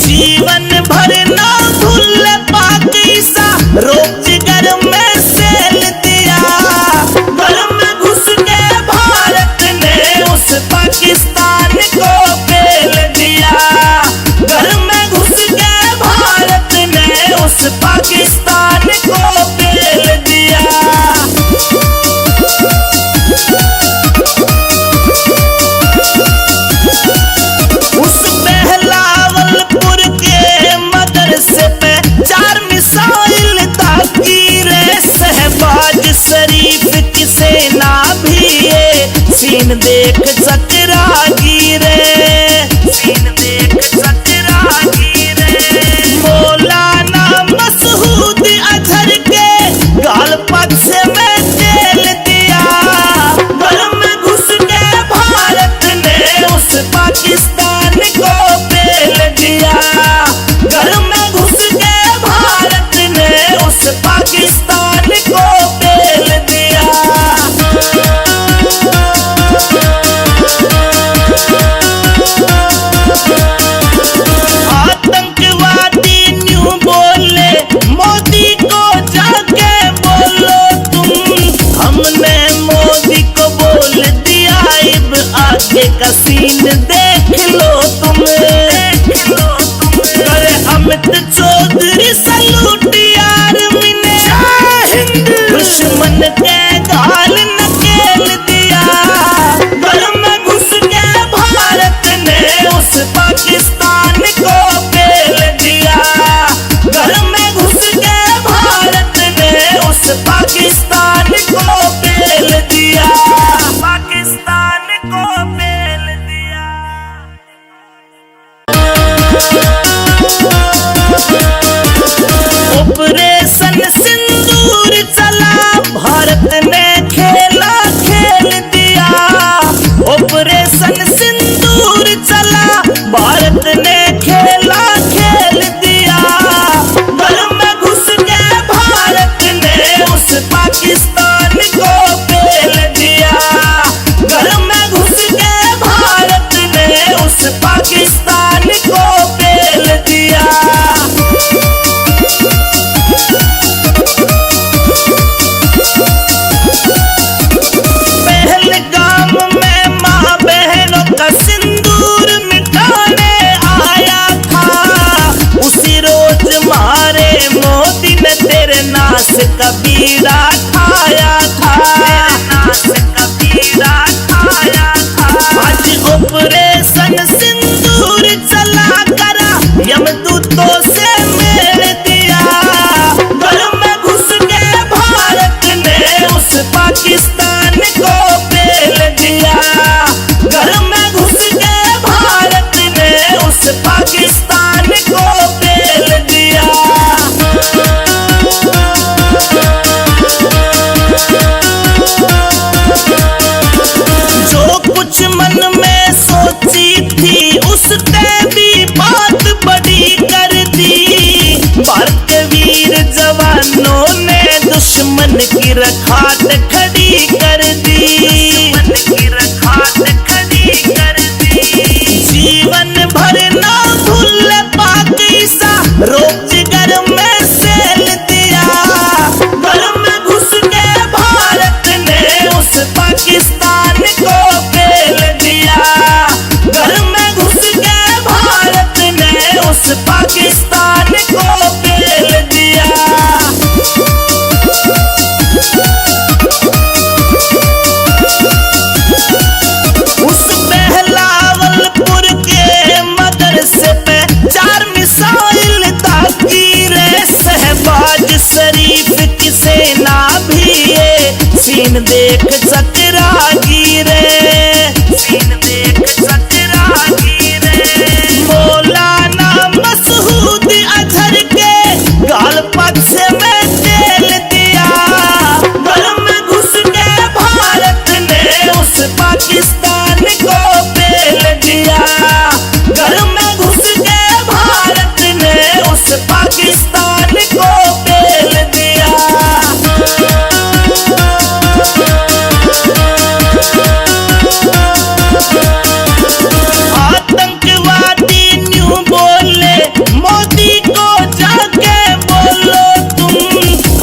जीवन भर ना भूल पाक ईसा रोक जिगर में सेल दिया। घर में घुस के भारत ने उस पाकिस्तान को पेल दिया। घर में घुस के भारत ने उस पाकिस्तान को पेल दिया। शरीफ की सेना भी ये सीन देख चकरा गिरे, सीन देख चकरा गिरे। मौलाना मसूद अजहर के गाल पक्ष में तेल दिया, घर में घुस के भारत ने उस पाकिस्तान को पेल दिया, घर में घुस के भारत ने उस पाकिस्तान को पेल दिया। आतंकवादी न्यू बोले मोदी को जाके बोलो तुम, हमने मोदी को बोल दिया अब आगे का सीन देख लो तुम, देख लो तुम। करे अमित चौधरी सलूट आर्मी ने, दुश्मन के गाल नकेल दिया, घर में घुस के भारत ने उस पाकिस्तान को पेल दिया, घर में घुस के भारत ने उस पाकिस्तान को पेल दिया, पाकिस्तान को पेल दिया। ऑपरेशन सिंदूर चला, भारत ने खेला खेल दिया, ऑपरेशन सिंदूर चला, भारत ने खेला खेल दिया, घर में घुस के भारत ने उस पाकिस्तान को पेल दिया, घर में घुस के भारत ने उस पाकिस्तान को पेल दिया। पहलगाम में माँ बहनों का सिंदूर मिटाने आया था, उसी रोज मारे मोदी ने तेरे नाश का बीड़ा खाया था, नाश का बीड़ा खाया था। आज ऑपरेशन सिंदूर चला करा, यमदूतों से मेल दिया, घर में घुस के भारत ने उस पाकिस्तान को पेल दिया, घर में घुस के भारत ने उस पाकिस्तान को पेल दिया। जो कुछ मन में सोची थी उसने भी बात बड़ी कर दी, भारत के वीर जवानों ने दुश्मन की रखात खड़ी कर दी, दुश्मन की रखात खड़ी कर दी। जीवन भर ना भूल पाक ईसा रोक जिगर में सेल दिया, घर में घुस के भारत ने उस पाकिस्तान को पेल दिया, घर में घुस के भारत ने उस पाकिस्तान को पेल दिया। उस बहलावलपुर के मदरसे पे 4 मिसाइल दागी रे, शहबाज शरीफ की सेना भी ये सीन देख चकरा गिरे, सीन देख चकरा गिरे। मौलाना मसूद अजहर के गाल पक्ष में तेल दिया, घर में घुस के भारत ने उस पाकिस्तान को पेल दिया, घर में घुस के भारत ने उस पाकिस्तान को पेल दिया। आतंकवादी न्यू बोले मोदी को जाके बोलो तुम,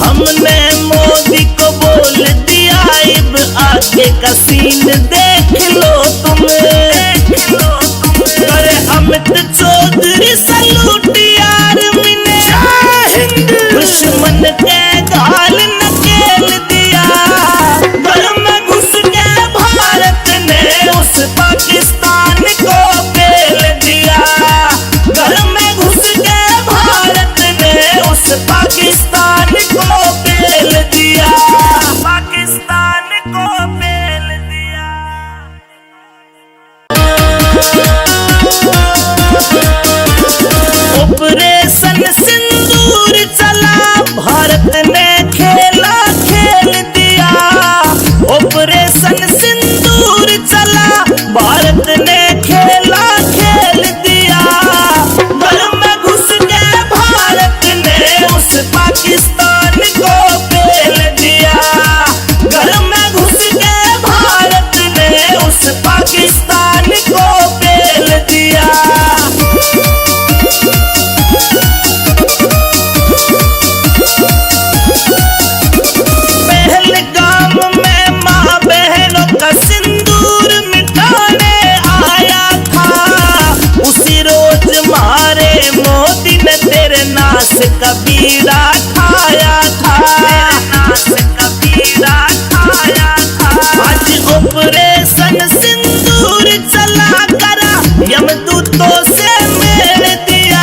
हमने मोदी को बोल दिया अब आगे का सीन देख लो तुम, देख लो तुम। करे अमित चौधरी सलूट आर्मी ने, दुश्मन के गाल नकेल दिया, घर में घुस के भारत ने उस पाकिस्तान को पेल दिया, घर में घुस के भारत ने उस पाकिस्तान को पेल दिया। यमदूतों से मेल दिया।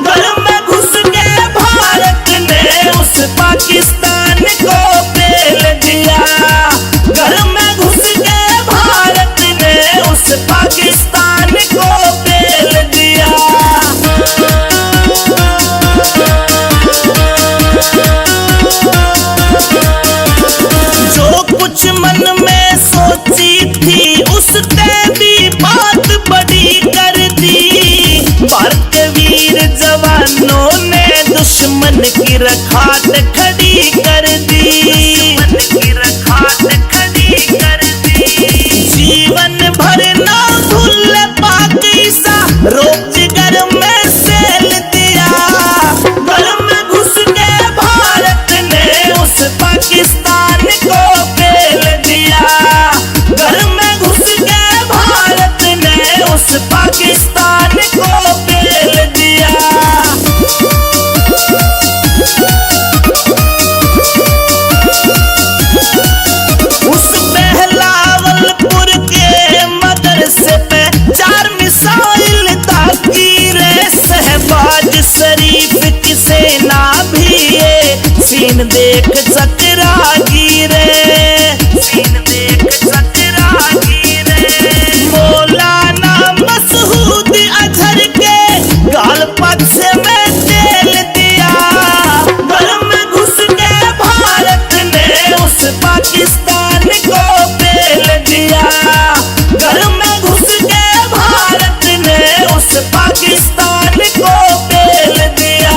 घर में घुस के भारत ने उस पाकिस्तान को पेल दिया। घर में घुस के भारत ने उस पाकिस्तान को पेल दिया। जो कुछ मन में सोची थी उसने भी बात बड़ी कर दी। भारत के वीर जवानों ने दुश्मन की रखात खड़ी कर दी। जीवन भर ना भूल पाकिस्ता रोज घर में सेल दिया। घर में घुस के भारत ने उस पाकिस्तान को पेल दिया। घर में घुस के भारत ने उस पाकिस्तान को पेल दिया। उस बहलावलपुर के मदरसे पे 4 मिसाइल दागी रे। शहबाज शरीफ की सेना भी ये सीन देख चकरा गिरे। मौलाना मसूद अजहर के गाल पक्ष में तेल दिया। घर में घुस के भारत ने उस पाकिस्तान को पेल दिया। घर में घुस के भारत ने उस पाकिस्तान को पेल दिया।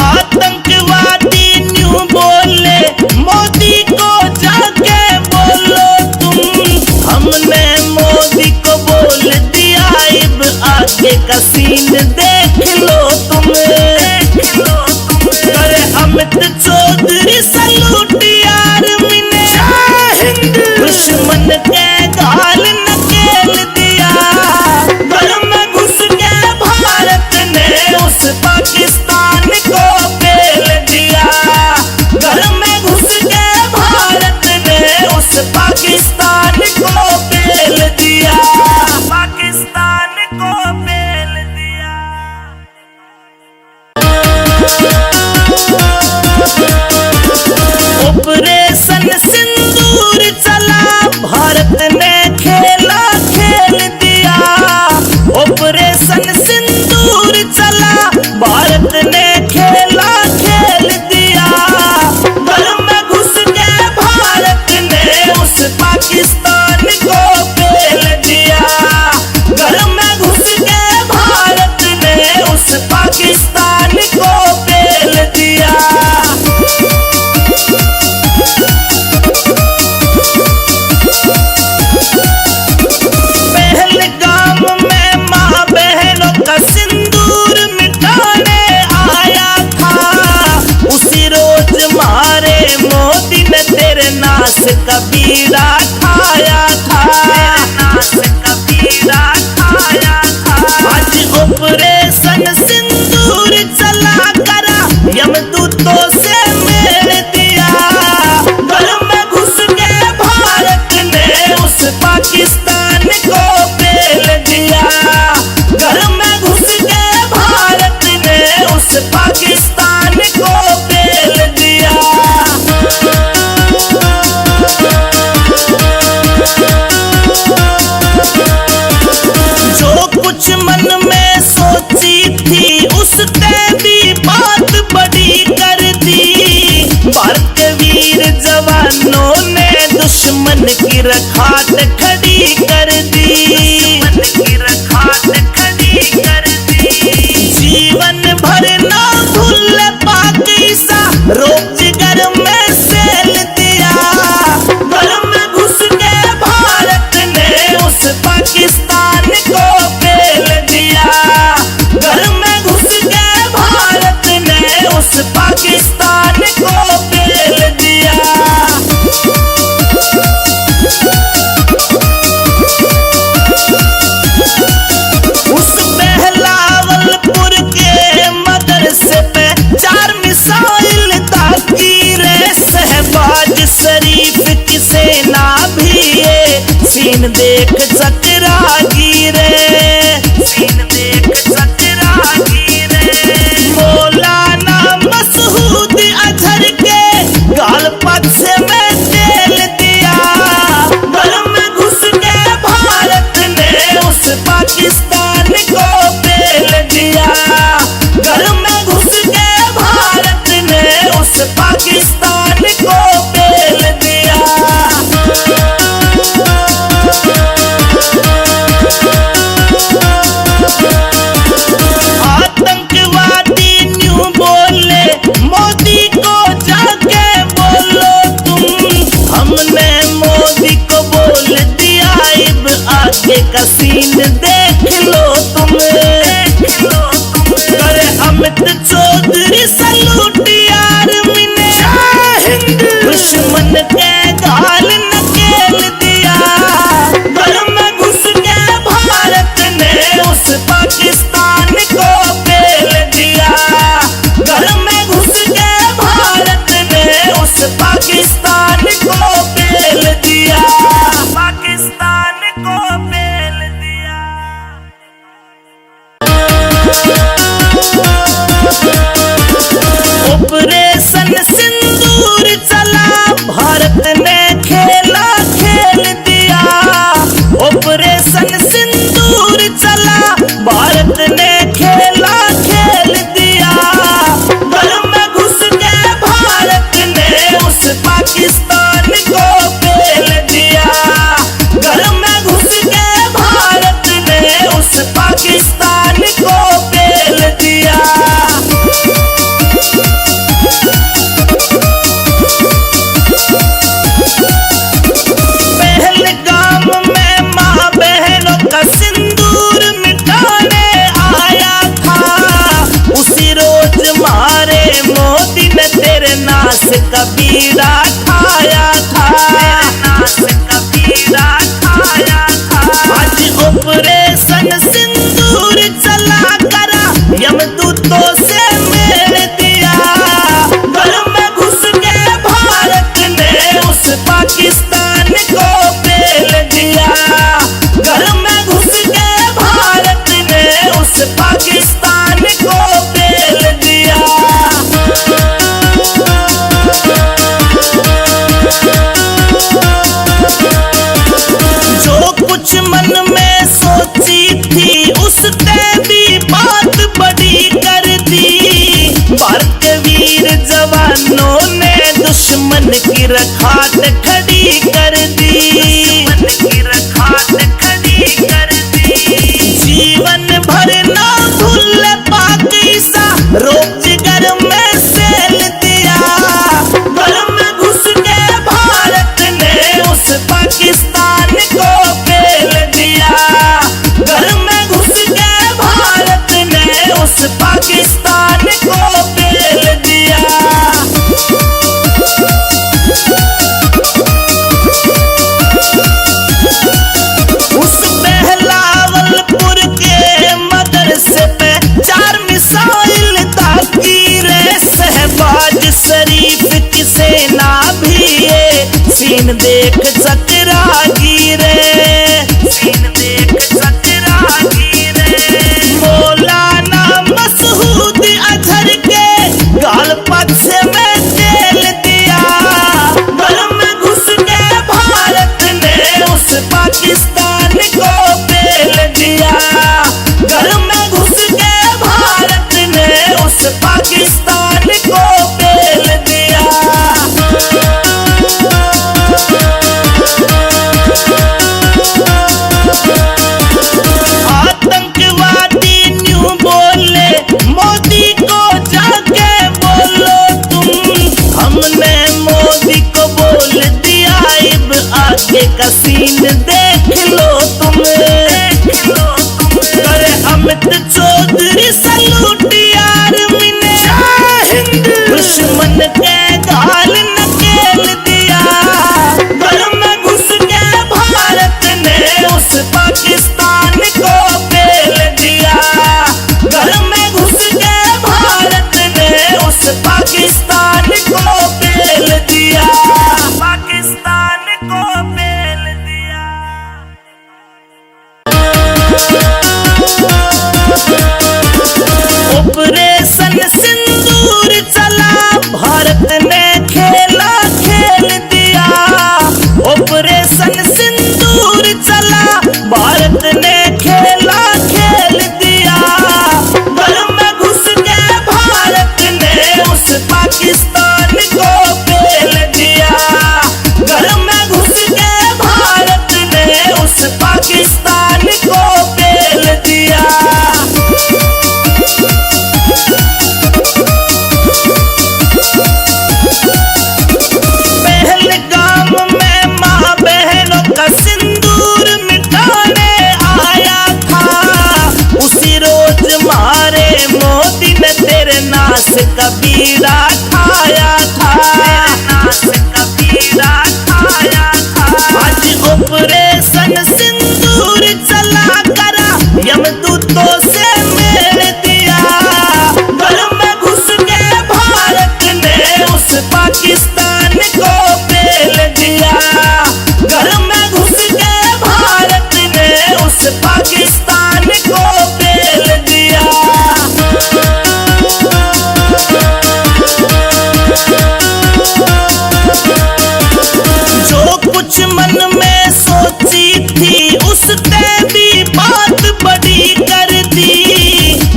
आतंकवादी न्यू बोले मोदी को जाके बोलो तुम। हमने मोदी को बोल दिया अब आगे का सीन देख लो तुम। करे अमित चौधरी सलूट आर्मी ने दुश्मन के गाल नकेल दिया। घर में घुस के भारत ने उस पाकिस्तान को पेल दिया। घर में घुस के भारत ने उस पाकिस्तान को पेल दिया। पाकिस्तान को पेल दिया। ऑपरेशन सिंदूर चला भारत ने खेला खेल दिया। ऑपरेशन सिंदूर चला भारत ने खेला खेल दिया। घर में घुस के भारत ने उस पाकिस्तान को पेल दिया। घर में घुस के भारत ने उस पाकिस्तान को पेल दिया। पहलगाम में माँ बहनों का सिंदूर मिटाने आया था। उसी रोज मारे मोदी ने तेरे नाश का बीड़ा खाया था। आज ऑपरेशन सिंदूर चला करा यमदूतों से मेल दिया। घर में घुस के भारत ने उस पाकिस्तान को पेल दिया। घर में घुस के भारत ने उस पाकिस्तान को पेल दिया। जो कुछ मन में सोची थी उसने भी बात बड़ी कर दी। भारत के वीर जवानों ने दुश्मन की रखात खड़ी कर दी। जीवन भर ना भूल पाकिस्ता रोज घर में सेल दिया। घर में घुस के भारत ने उस पाकिस्तान को पेल दिया। घर में घुस के भारत ने उस पाकिस्तान को पेल दिया। दिया। घर में घुस के भारत ने उस पाकिस्तान को पेल दिया। आतंकवादी न्यू बोले मोदी को जाके बोलो तुम, हमने मोदी को बोल दिया अब आगे का सीन देख लो तुम। करे अमित चौधरी सलूट आर्मी ने दुश्मन के गाल नकेल दिया। घर में घुस के भारत ने उस पाकिस्तान को पेल दिया। घर में घुस के भारत ने उस पाकिस्तान को पेल दिया। पाकिस्तान को पेल दिया। ऑपरेशन सिंदूर चला, भारत ने खेला खेल दिया। ऑपरेशन सिंदूर चला, भारत ने खेला खेल दिया। घर में घुस के भारत ने उस पाकिस्तान को पेल दिया। घर में घुस के भारत ने उस पाकिस्तान को पेल दिया। पहलगाम में माँ बहनों का सिंदूर मिटाने आया था, उसी रोज मारे मोदी ने तेरे नाश का बीड़ा खाया था। आज ऑपरेशन सिंदूर चला करा, यमदूतों से मेल दिया। घर में घुस के भारत ने उस पाकिस्तान को पेल दिया। घर में घुस के भारत ने उस पाकिस्तान को पेल दिया। जो कुछ मन में सोची थी उसने भी बात बड़ी कर दी। भारत वीर जवानों ने दुश्मन की रखात खड़ी कर दी। जीवन भर ना भूल पाकिस्ता, रोजगार में सेल दिया। घर में घुस के भारत ने उस पाकिस्तान को पेल दिया। घर में घुस के भारत ने उस पाकिस्तान को पेल दिया। उस बहलावलपुर के मदरसे पे 4 मिसाइल दागी रे, शहबाज शरीफ की सेना भी ये सीन देख चकरागी रे। मौलाना मसूद अजहर के गाल पक्ष में तेल दिया। घर में घुस के भारत ने उस पाकिस्तान को पेल दिया। घर में घुस के भारत ने उस पाकिस्तान को पेल दिया। आतंकवादी न्यू बोले मोदी को जाके बोलो तुम, हमने मोदी को बोल दिया अब आगे का सीन देख लो तुम। करे अमित चौधरी सलूट आर्मी ने दुश्मन के गाल नकेल दिया। घर में घुस के भारत ने उस पाकिस्तान को पेल दिया। घर में घुस के भारत ने उस पाकिस्तान को पेल दिया। पाकिस्तान को पेल दिया। बीड़ा ठाया था, आज ऑपरेशन सिंदूर चला करा यमदूतों से मेल दिया। घर में घुस के भारत ने उस पाकिस्तान को पेल दिया। घर में घुस के भारत ने उस पाकिस्तान को पेल दिया। जो कुछ मन में सोची थी उसने भी बात बड़ी कर दी।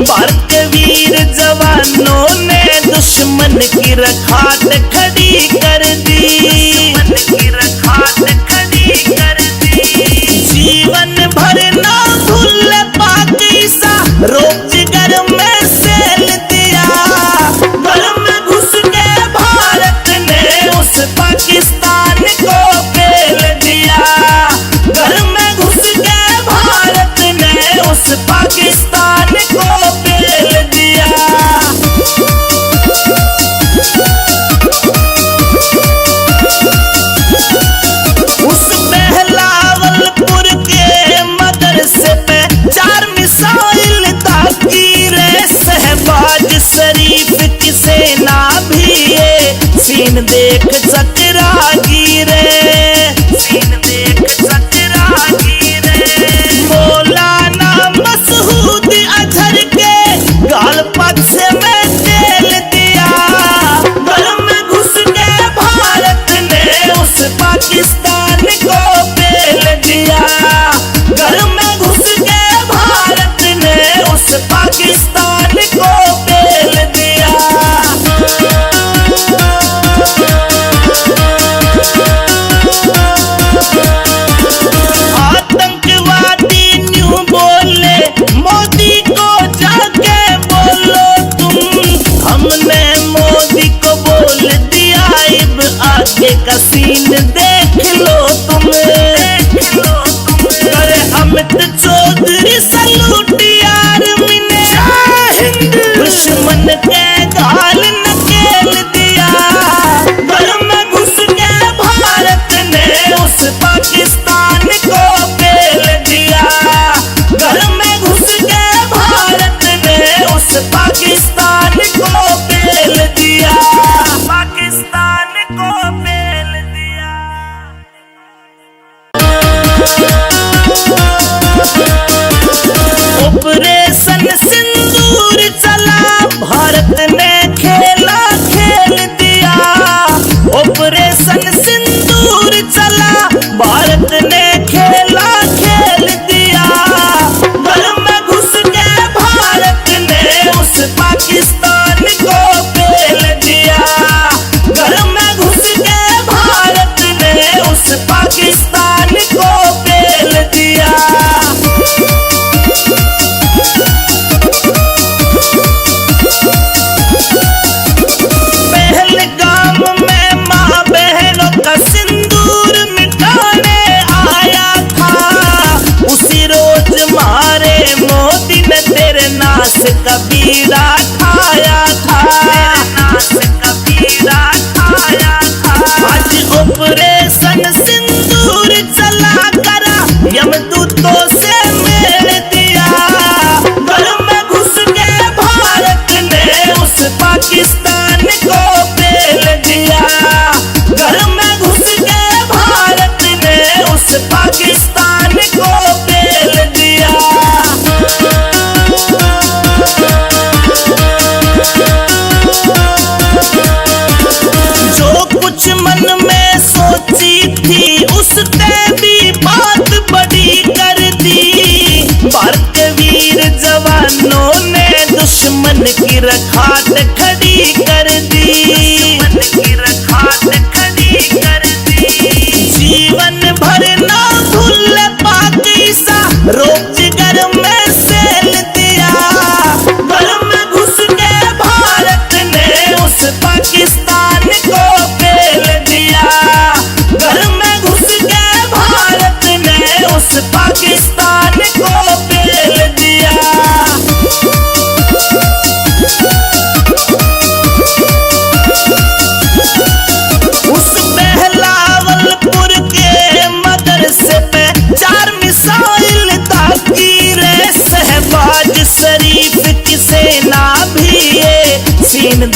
भारत के वीर जवानों ने दुश्मन की रखात खड़ी कर दी। जीवन भर ना भूल पाकिस्ता रोज घर में सेल दिया। घर में घुस के भारत ने उस पाकिस्तान को पेल दिया। घर में घुस के भारत ने उस पाकिस्तान को पेल दिया। उस बहलावलपुर के मदरसे पे 4 मिसाइल ताकी रे। शहबाज शरीफ की सेना भी ये सीन देख चकरा गिरे। मौलाना मसूद अजहर के गाल पक्ष में तेल दिया। घर में घुस के भारत ने उस पाकिस्तान को पेल दिया। घर में घुस के भारत ने उस पाकिस्तान को पेल दिया। आतंकवादी न्यू बोले मोदी को जाके बोलो तुम। हमने मोदी को बोल दिया अब आगे का सीन देख लो तुम। करे अमित चौधरी सलूट यार मिने दुश्मन के गाल नकेल दिया। घर में घुस के भारत ने उस पाकिस्तान को पेल दिया। घर में घुस के भारत ने उस पाकिस्तान को पेल दिया। पाकिस्तान को पेल दिया। ऑपरेशन सिंदूर चला भारत ने खेला खेल दिया। ऑपरेशन सिंदूर चला भारत ने खेला खेल दिया। घर में घुस के भारत ने उस पाकिस्तान को पेल दिया। घर में घुस के भारत ने उस पाकिस्तान को पेल दिया। पहलगाम में माँ बहनों का सिंदूर मिटाने आया था। उसी रोज मारे मोदी ने तेरे नाश का बीड़ा ठाया था। आज ऑपरेशन सिंदूर चला करा यमदूतों से मेल दिया। घर में घुस के भारत ने उस पाकिस्तान को पेल दिया। घर में घुस के भारत ने उस पाकिस्तान को पेल दिया। जो कुछ मन में सोची थी उसने भी बात बड़ी कर दी। भारत के वीर जवानों ने दुश्मन की रखात खड़ी कर दी। जीवन भर ना भूल पाकिस्ता रोज घर में सेल दिया। घर में घुस के भारत ने उस पाकिस्तान को पेल दिया। घर में घुस के भारत ने उस पाकिस्तान को पेल दिया।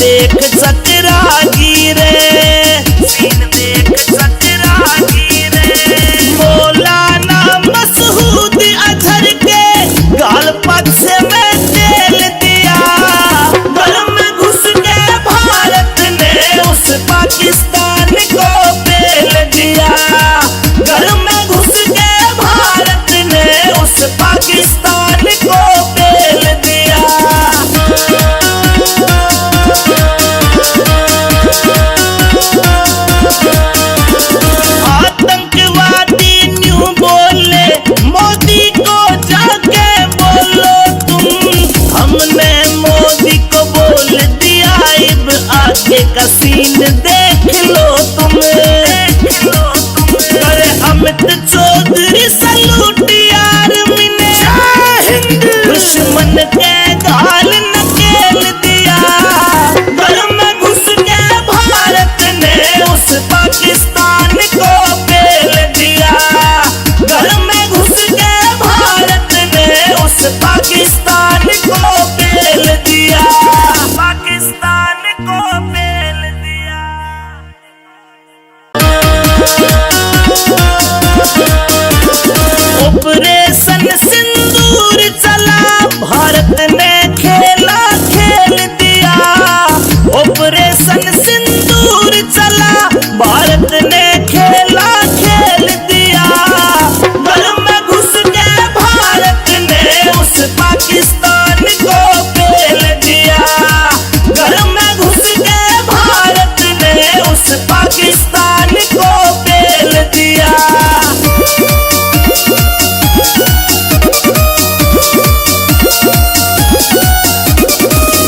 देख चकरागी रे, सीन देख चकरागी रे। मौलाना मसऊद अजहर के गाल पक्ष में तेल दिया, घर में घुस के भारत ने उस पाकिस्तान को पेल दिया। घर में घुस के भारत ने उस पाकिस्तान को पेल दिया। आतंकवादी न्यू बोले मोदी को जाके बोलो तुम, हमने मोदी को बोल दिया अब आगे का सीन देख लो तुम। अरे अमित चौधरी सलूट आर्मी ने दुश्मन के गाल नकेल दिया। घर में घुस के भारत ने उस पाकिस्तान को पेल दिया। घर में घुस के भारत ने उस पाकिस्तान को पेल दिया। पाकिस्तान को पेल दिया। ऑपरेशन सिंदूर चला, भारत ने खेला खेल दिया। ऑपरेशन सिंदूर चला, भारत ने खेला खेल दिया। घर में घुस के भारत ने उस पाकिस्तान को पेल दिया। घर में घुस के भारत ने उस पाकिस्तान को पेल दिया।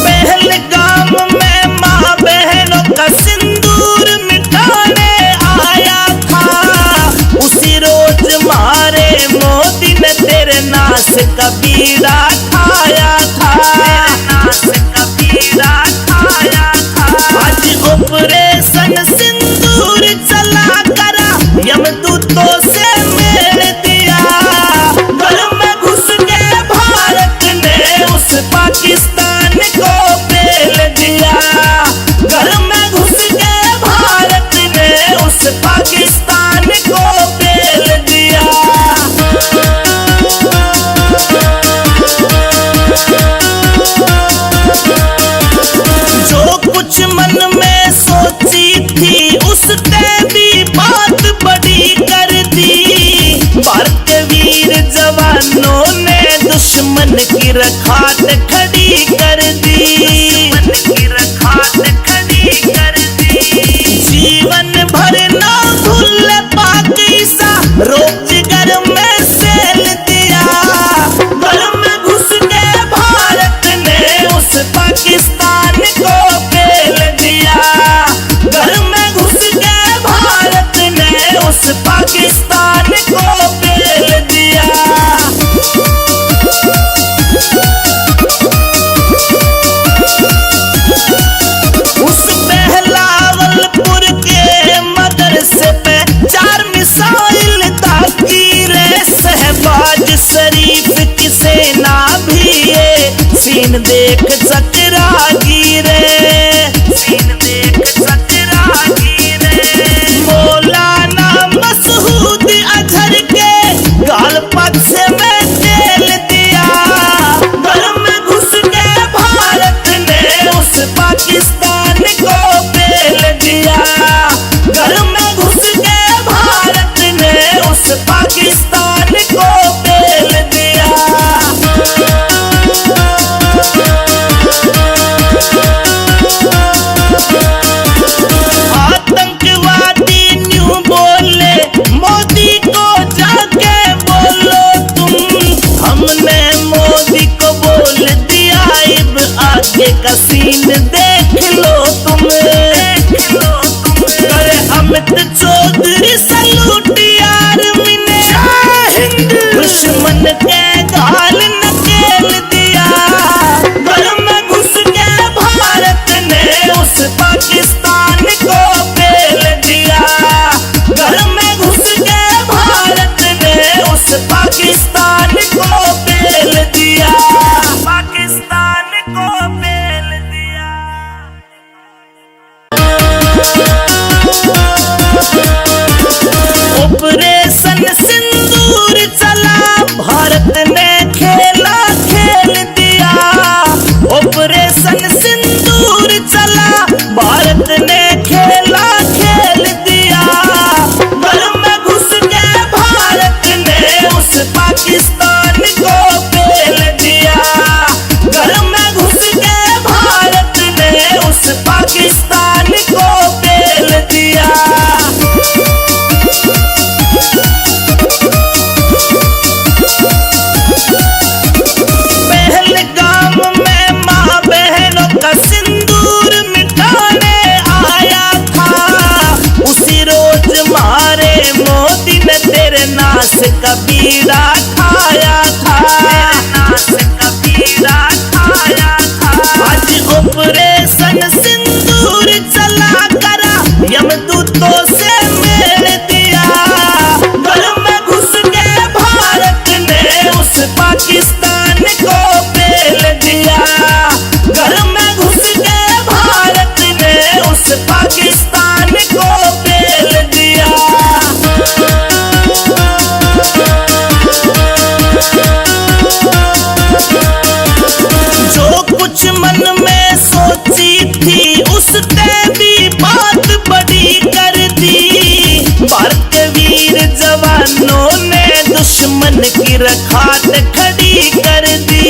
पहलगाम में माँ बहनों का सिंदूर मिटाने आया था, उसी रोज मारे मोदी ने तेरे नाश का बीड़ा ठाया था। नाश का बीड़ा ठाया था। आज ऑपरेशन सिंदूर चला करा, यमदूतों से मेल दिया। घर में घुस के भारत ने उस पाकिस्तान को पेल दिया। घर में घुस के भारत ने उस पाकिस्तान को पेल दिया। जो कुछ मन में सोची थी उसने भी बात बड़ी कर दी। भारत के वीर जवानों ने दुश्मन की रखात खड़ी कर दी। दुश्मन की रखात खड़ी कर दी। जीवन भर ना भूल पाक ईसा, रोजगार में सेल दिया। घर में घुस के भारत ने उस पाकिस्तान को पेल दिया। घर में घुस के भारत ने उस पाकिस्तान को पेल दिया। उस बहलावलपुर के मदरसे पे 4 मिसाइल दागी रे। शहबाज शरीफ की सेना भी ये सीन देख चकरागी रे, सीन देख चकरागी रे। मौलाना मसऊद अजहर के गाल पक्ष में तेल दिया। घर में घुस के भारत ने उस पाकिस्तान को पेल दिया। घर में घुस के भारत ने उस पाकिस्तान को पेल दिया। आतंकवादी न्यू बोले मोदी को जाके बोलो तुम, हमने मोदी को बोल दिया अब आगे का सीन देख लो तुम। अरे अमित चौधरी सलूट आर्मी ने दुश्मन के गाल नकेल दिया। घर में घुस के भारत ने उस पाकिस्तान को पेल दिया। घर में घुस के भारत ने उस पाकिस्तान को पेल दिया। पाकिस्तान को पेल दिया। बीड़ा खाया था, आज ऑपरेशन सिंदूर चला करा यमदूतों से मेल दिया। घर में घुस के भारत ने उस पाकिस्तान को पेल दिया। घर में घुस के भारत ने उस पाकिस्तान को पेल दिया। जो कुछ मन में सोची थी उसने भी बात बड़ी कर दी। भारतीय वीर जवानों ने दुश्मन की रखात खड़ी कर दी।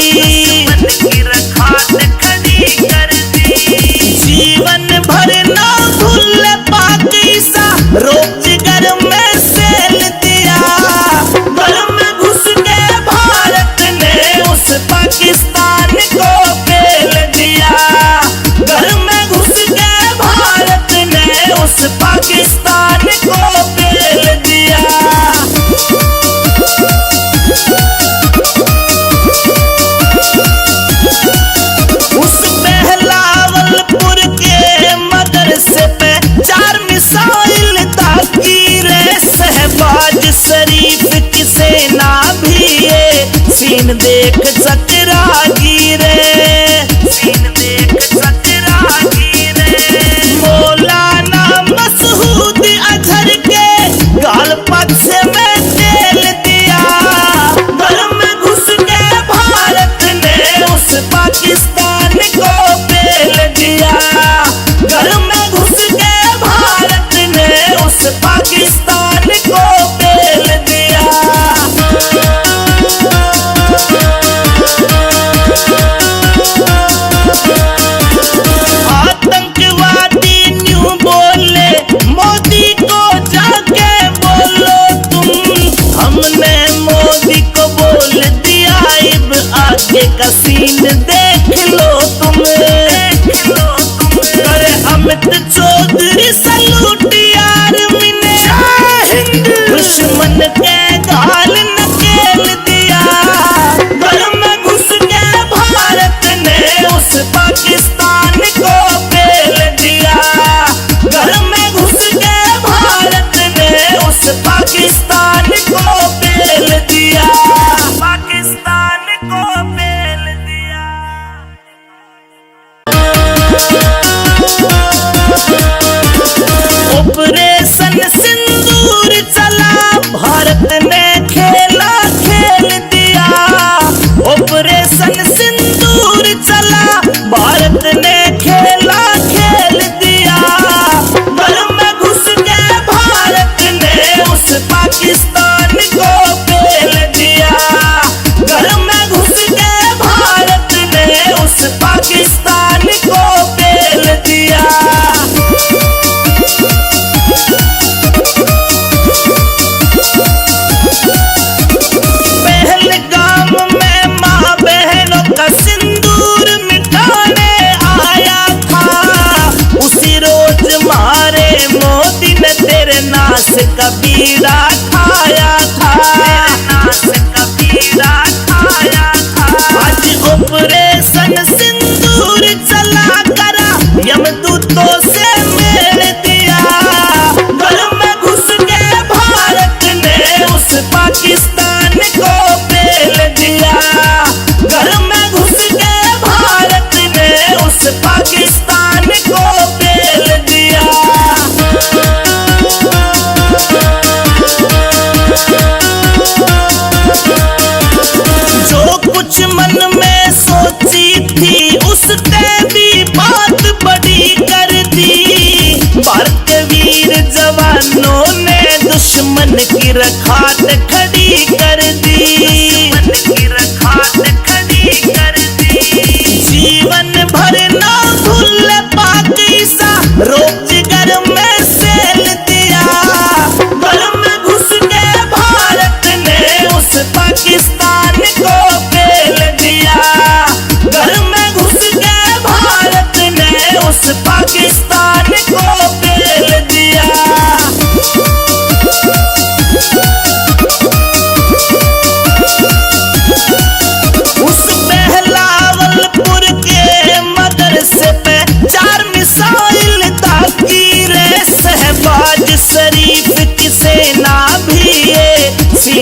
जीवन भर ना भूल पाक ईसा रोक जिगर में सेल दिया। घर में घुस के भारत ने उस पाकिस्तान को पेल दिया। घर में घुस के भारत ने उस पाकिस्तान को पेल दिया। उस बहलावलपुर के मदरसे पे 4 मिसाइल ताकी रे। शहबाज शरीफ की सेना भी ये सीन देख चकरा गिरे। मौलाना मसूद अजहर के गाल पक्ष में तेल दिया। घर में घुस के भारत ने उस पाकिस्तान को पेल दिया। घर में घुस के भारत ने उस पाकिस्तान को पेल दिया। आतंकवादी न्यू बोले मोदी को जाके बोलो तुम। हमने मोदी को बोल दिया अब आगे का सीन देख लो तुम। अरे अमित चौधरी सलूट यार मिने दुश्मन के गाल नकेल दिया। घर में घुस के भारत ने उस पाकिस्तान को पेल दिया। घर में घुस के भारत ने उस पाकिस्तान को पेल दिया। पाकिस्तान को पेल दिया। ऑपरेशन सिंदूर चला भारत ने खेला खेल दिया। ऑपरेशन सिंदूर चला भारत ने खेला खेल दिया। घर में घुस के भारत ने उस पाकिस्तान को पेल दिया। घर में घुस के भारत ने उस पाकिस्तान को पेल दिया। पहलगाम में माँ बहनों का सिंदूर मिटाने आया था। उसी रोज मारे मोदी ने तेरे नाश का बीड़ा खाया था। आज ऑपरेशन सिंदूर चला करा यमदूतों से मेल दिया। घर में घुस के भारत ने उस पाकिस्तान को पेल दिया। घर में घुस के भारत ने उस पाकिस्तान को पेल दिया।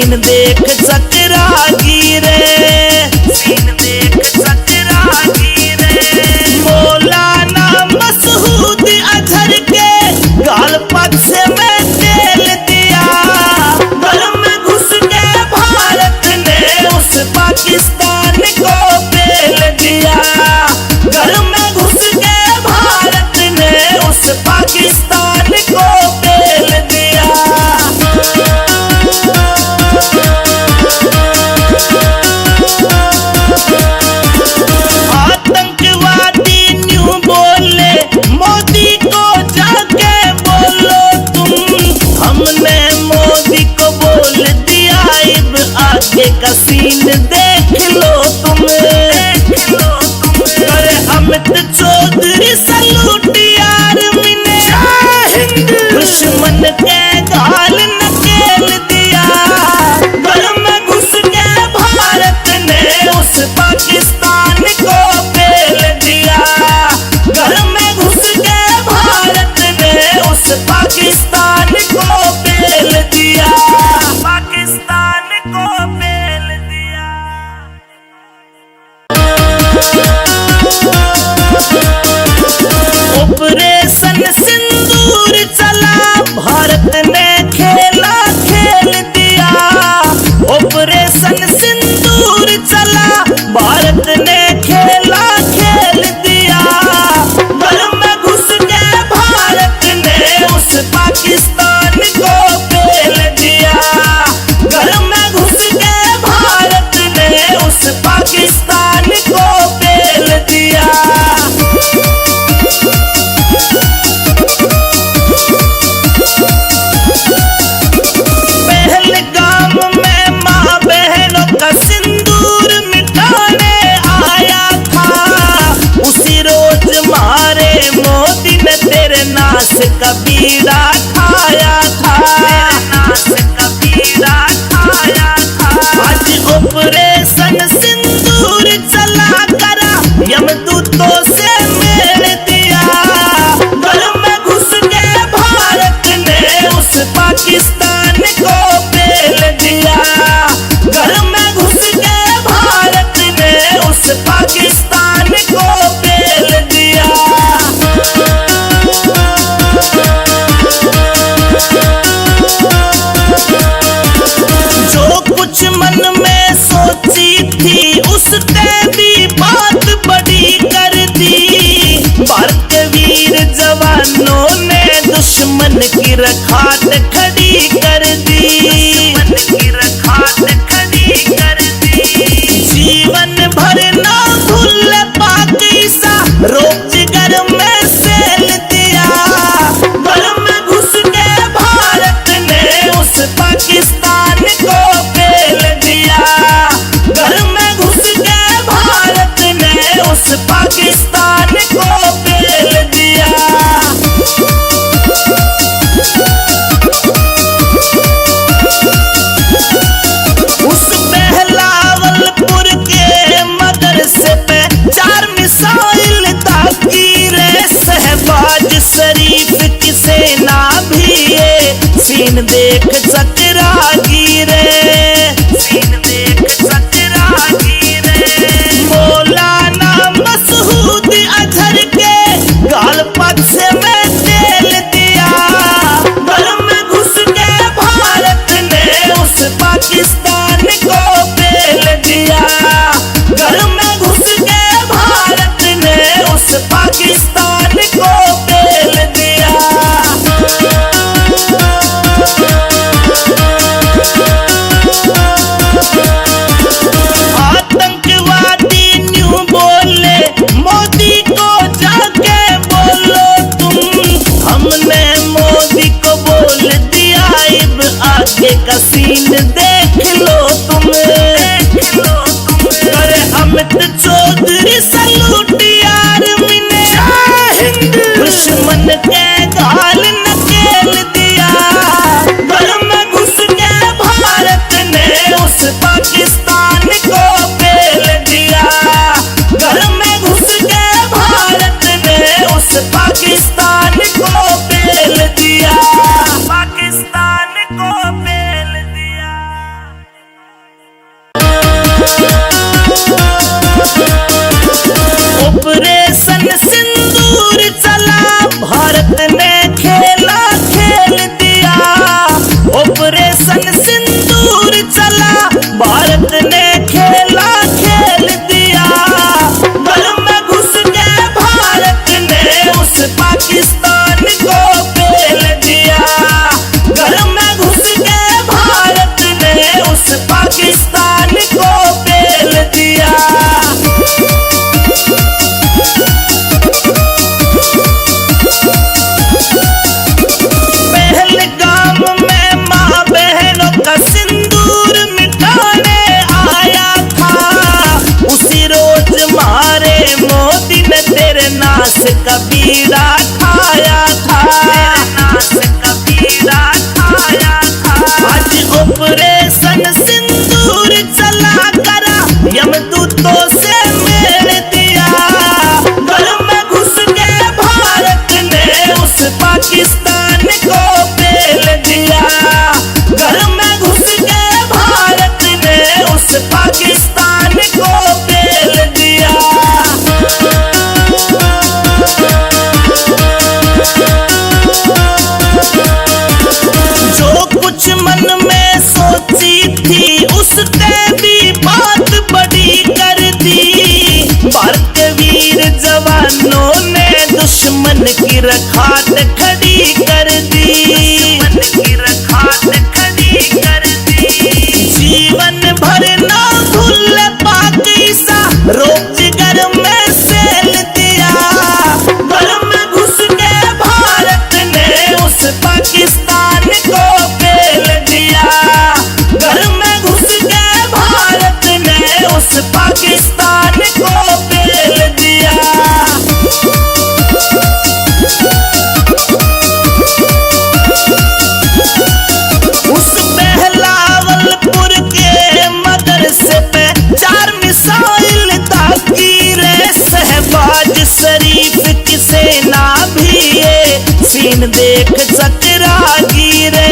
सीन देख चकरागी रे, सीन देख चकरागी रे। मौलाना मसूद अजहर के गाल पक्ष में तेल दिया, घर में घुस के भारत ने उस पाकिस्तान को पेल दिया। घर में घुस के भारत ने उस पाकिस्तान को पेल दिया। आतंकवादी न्यू बोले मोदी को जाके बोलो तुम, हमने मोदी को बोल दिया अब आगे का सीन देख लो तुम, देख लो तुम। अरे अमित चौधरी सलूट आर्मी ने दुश्मन के गाल नकेल दिया। घर में घुस के भारत ने उस पाकिस्तान को पेल दिया। घर में घुस के भारत ने उस पाकिस्तान को पेल दिया, पाकिस्तान को पेल दिया। ऑपरेशन सिंदूर चला, भारत ने खेला खेल दिया। ऑपरेशन सिंदूर चला, भारत ने खेला खेल दिया। घर में घुस के भारत ने उस पाकिस्तान को पेल दिया। घर में घुस के भारत ने उस पाकिस्तान को पेल दिया। पहलगाम में माँ बहनों का सिंदूर मिटाने आया था, उसी रोज मारे मोदी ने तेरे नाश का बीड़ा खाया था, नाश का बीड़ा खाया था। आज ऑपरेशन सिंदूर चला करा, यमदूतों से मेल दिया। घर में घुस के भारत ने उस पाकिस्तान को पेल दिया। घर में घुस के भारत ने उस पाकिस्तान को पेल दिया। जो कुछ मन में सोची थी उसने भी बात बड़ी कर दी। भारत वीर जवानों ने दुश्मन की रखात खड़ी कर दी, दुश्मन की रखात खड़ी कर दी। जीवन भर ना भूल पाक ईसा, रोक जिगर में सेल दिया। घर में घुस के भारत ने उस पाकिस्तान को पेल दिया। घर में घुस के भारत ने उस पाकिस्तान को पेल दिया। उस बहलावलपुर के मदरसे पे 4 मिसाइल दागी रे, शहबाज शरीफ की सेना भी ये सीन देख चकरागी रे, सीन देख चकरागी रे। मौलाना मसूद अजहर के गाल पक्ष में तेल दिया। घर में घुस के भारत ने उस पाकिस्तान को पेल दिया। घर में घुस के भारत ने उस पाकिस्तान को पेल दिया। का बीड़ा खाया था, नाश का बीड़ा खाया था। आज ऑपरेशन सिंदूर चला करा यमदूतों से मेल दिया। घर में घुस के भारत ने उस पाकिस्तान को पेल दिया। घर में घुस के भारत ने उस पाकिस्तान को पेल दिया। जो कुछ मन में सोची थी उसने भी बात बड़ी कर दी। भारत के वीर जवानों ने दुश्मन की रखात खड़ी कर दी, दुश्मन की रखात खड़ी कर दी। जीवन भर ना भूल पाक ईसा रोजगार में सेल दिया। घर में घुस के भारत ने उस पाकिस्तान को पेल दिया। घर में घुस के भारत ने उस पाकिस्तान को पेल दिया। उस बहलावलपुर के मदरसे पे 4 मिसाइल दागी रे। शहबाज शरीफ की सेना भी ये सीन देख चकरा गिरे,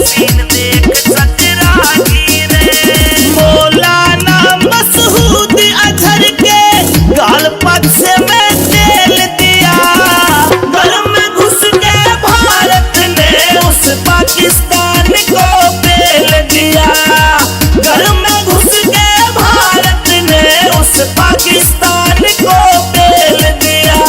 सीन देख चकरा गिरे। मौलाना मसूद अजहर के गाल पक्ष में तेल दिया। घर में घुस के भारत ने उस पाकिस्तान को पेल दिया। घर में घुस के भारत ने उस पाकिस्तान को पेल दिया।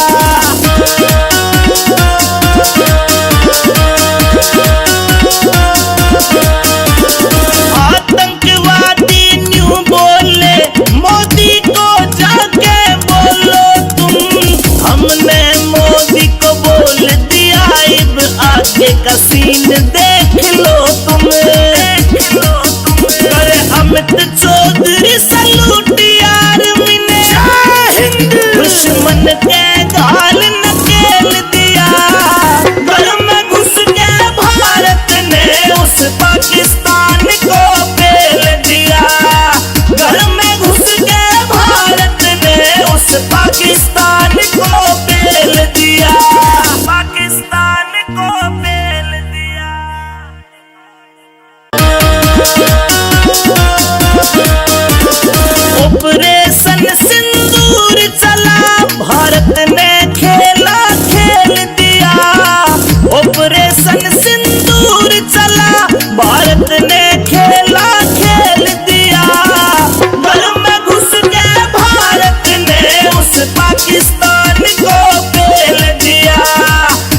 आतंकवादी न्यू बोले मोदी को जाके बोलो तुम। हमने मोदी को बोल दिया अब आगे का सीन देख लो तुम, देख लो तुम। करे अमित चौधरी सलूट आर्मी ने दुश्मन के गाल नकेल दिया। घर में घुस के भारत ने उस पाकिस्तान को पेल दिया। घर में घुस के भारत ने उस पाकिस्तान को पेल दिया। पाकिस्तान को पेल दिया। ऑपरेशन सिंदूर चला भारत ने खेला खेल दिया। ऑपरेशन सिंदूर चला भारत ने खेला खेल दिया। घर में घुस के भारत ने उस पाकिस्तान को पेल दिया।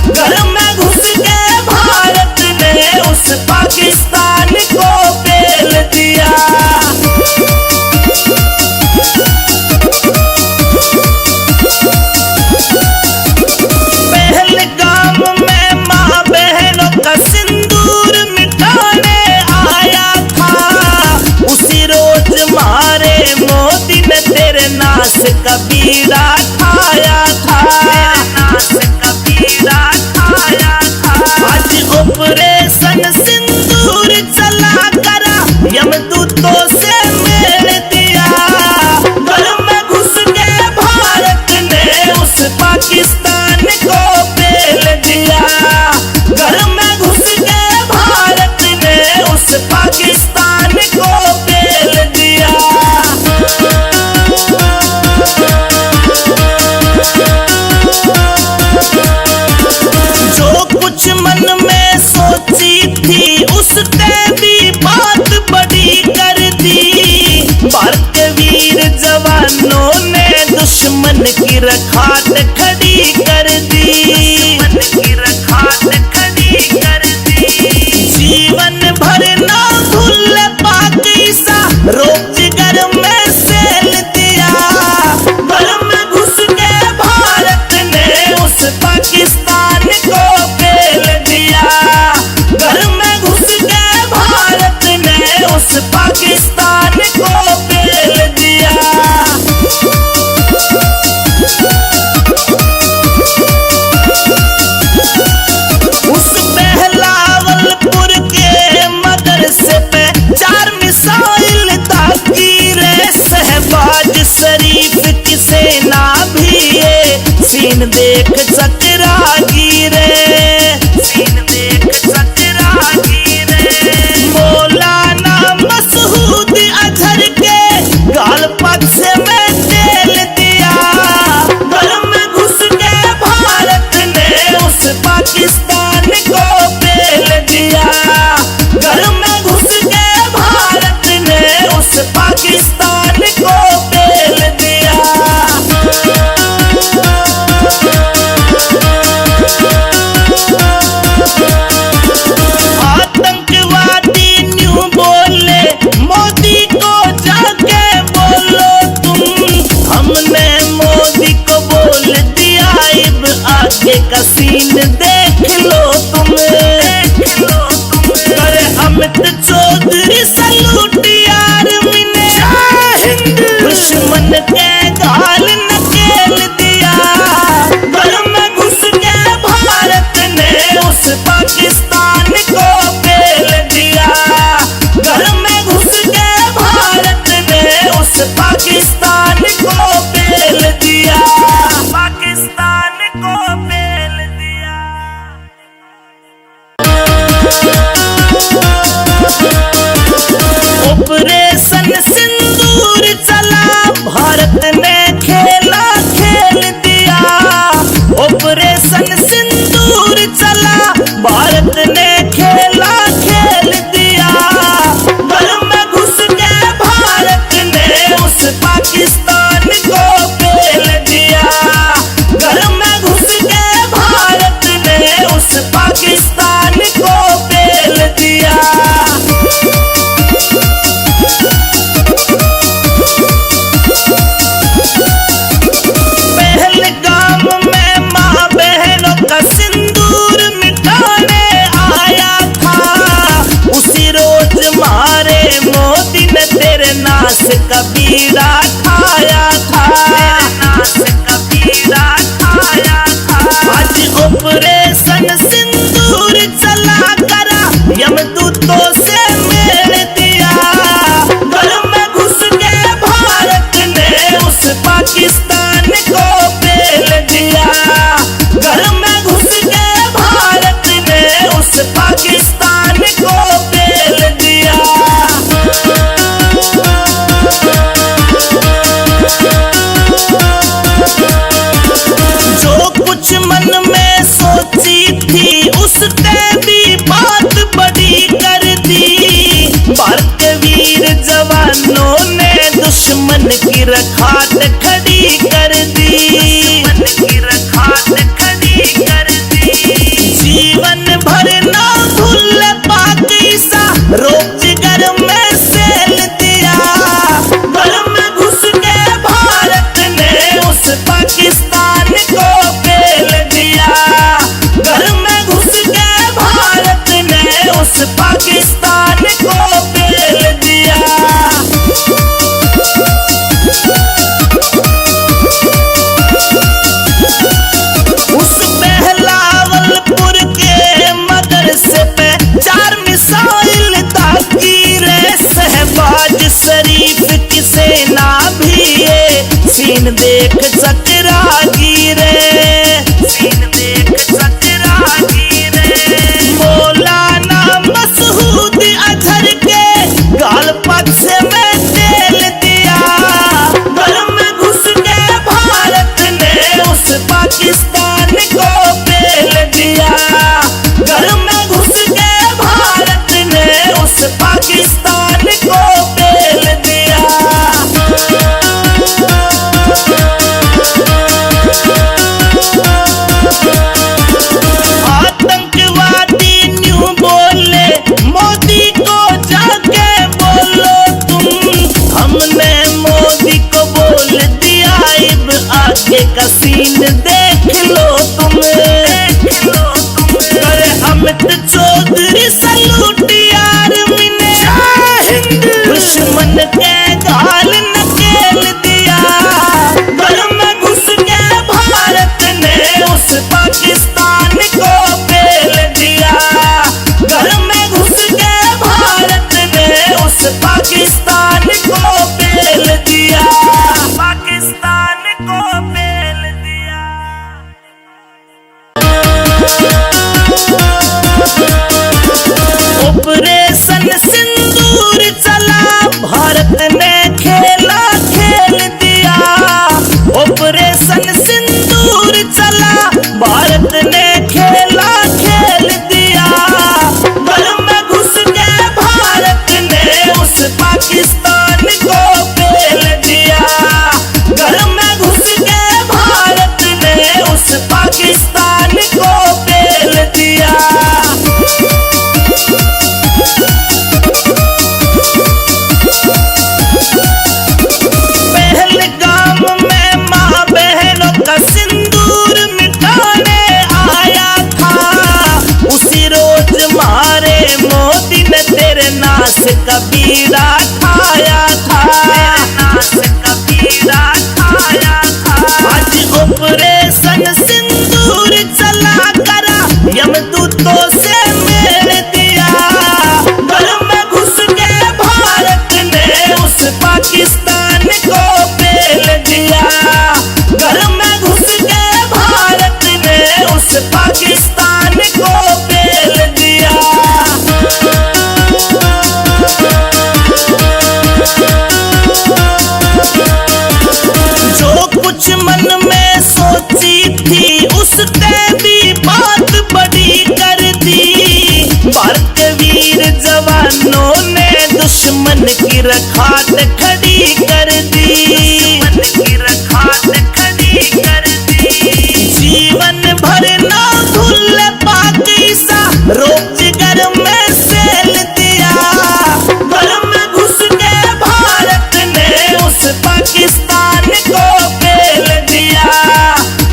घर में घुस के भारत ने उस पाकिस्तान को पेल दिया। पहलगाम में माँ बहनों का सिंदूर मिटाने आया था। उसी रोज मारे मोदी ने तेरे नाश का बीड़ा खाया था, नाश का बीड़ा खाया था। आज ऑपरेशन सिंदूर चला करा यमदूतों से मेल दिया। घर में घुस के भारत ने उस पाकिस्तान को पेल दिया। घर में घुस के भारत ने उस पाकिस्तान को पेल दिया। जो कुछ मन में सोची थी उसने भी बात बड़ी कर दी। भारत के वीर जवानों ने दुश्मन की रखात खड़ी कर दी, दुश्मन की रखात खड़ी कर दी। जीवन भर ना भूल पाक ईसा रोजगार में सेल दिया। घर में घुस के भारत ने उस पाकिस्तान को पेल दिया। घर में घुस के भारत ने उस पाकिस्तान को पेल दिया। सीन देख चकरागी रे, सीन देख चकरागी रे। मौलाना मसूद अजहर के गाल पक्ष में तेल दिया, घर में घुस के भारत ने उस पाकिस्तान को पेल दिया, घर में घुस के भारत ने उस पाकिस्तान को पेल दिया। आतंकवादी न्यू बोले मोदी को जाके बोलो तुम, हमने मोदी को बोल दिया अब आगे का सीन देख लो तुम, देख लो तुम। अरे अमित चौधरी सलूट यार मिने दुश्मन के गाल नकेल दिया, घर में घुस के भारत ने उस पाकिस्तान को पेल दिया, घर में घुस के भारत ने उस पाकिस्तान को पेल दिया, पाकिस्तान को पेल दिया। ऑपरेशन सिंदूर चला, भारत ने खेला खेल दिया, ऑपरेशन सिंदूर चला, भारत ने खेला खेल दिया, घर में घुस के भारत ने उस पाकिस्तान को पेल दिया, घर में घुस के भारत ने उस पाकिस्तान को पेल दिया। पहलगाम में माँ बहनों का सिंदूर मिटाने आया था, उसी रोज मारे मोदी ने तेरे नाश का बीड़ा खाया था, नाश का बीड़ा खाया था। आज ऑपरेशन सिंदूर चला करा, यमदूतों से मेल दिया, घर में घुस के भारत ने उस पाकिस्तान को पेल दिया, घर में घुस के भारत ने उस पाकिस्तान को पेल दिया। जो कुछ मन में सोची थी उसने भी बात बड़ी कर दी, भारत वीर जवानों ने दुश्मन की रखात खड़ी कर दी, दुश्मन की रखात खड़ी कर दी। जीवन भर ना भूल पाक ईसा, रोज घर में सेल दिया, घर में घुस के भारत ने उस पाकिस्तान को पेल दिया, घर में घुस के भारत ने उस पाकिस्तान को पेल दिया। उस बहलावलपुर के मदरसे पे 4 मिसाइल दागी रे, शहबाज शरीफ की सेना भी ये सीन देख चकरागी रे, सीन देख चकरागी रे। मौलाना मसूद अजहर के गाल पक्ष में तेल दिया, घर में घुस के भारत ने उस पाकिस्तान को पेल दिया, घर में घुस के भारत ने उस पाकिस्तान को पेल दिया। को पेल दिया। रखात खड़ी कर दी, की रखात खड़ी कर दी। जीवन भर ना भूल पाकिस्ता रोज घर में सेल दिया, घर में घुस के भारत ने उस पाकिस्तान को पेल दिया,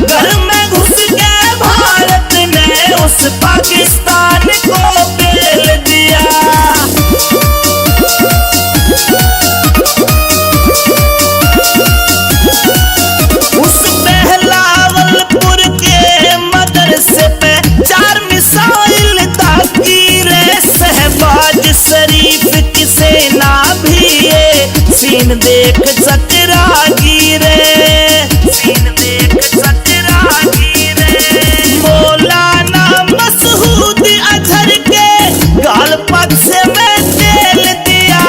घर में घुस के भारत ने उस पाकिस्तान को पेल दिया। उस बहलावलपुर के मदरसे पे 4 मिसाइल ताकी रे, शहबाज शरीफ की सेना भी ये सीन देख चकरा गिरे, सीन देख चकरा गिरे। मौलाना मसूद अजहर के गाल पक्ष में तेल दिया,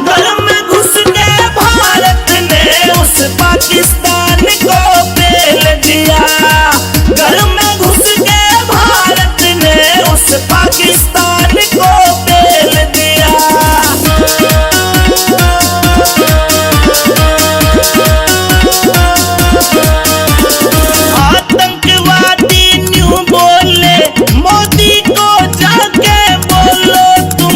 घर में घुस के भारत ने उस पाकिस्तान को पेल दिया, घर में घुस के भारत ने उस पाकिस्तान को पेल दिया। आतंकवादी न्यू बोले मोदी को जाके बोलो तुम,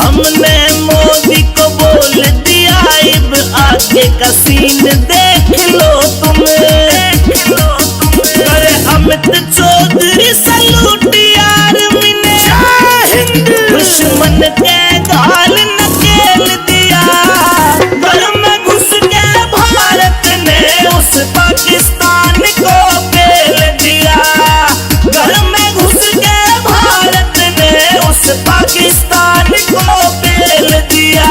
हमने मोदी को बोल दिया अब आगे का सीन देख लो तुम, देख लो तुम। करे अमित चौधरी सलूट यार मिने दुश्मन के गाल नकेल दिया, घर में घुस के भारत ने उस पाकिस्तान को पेल दिया, घर में घुस के भारत ने उस पाकिस्तान को पेल दिया,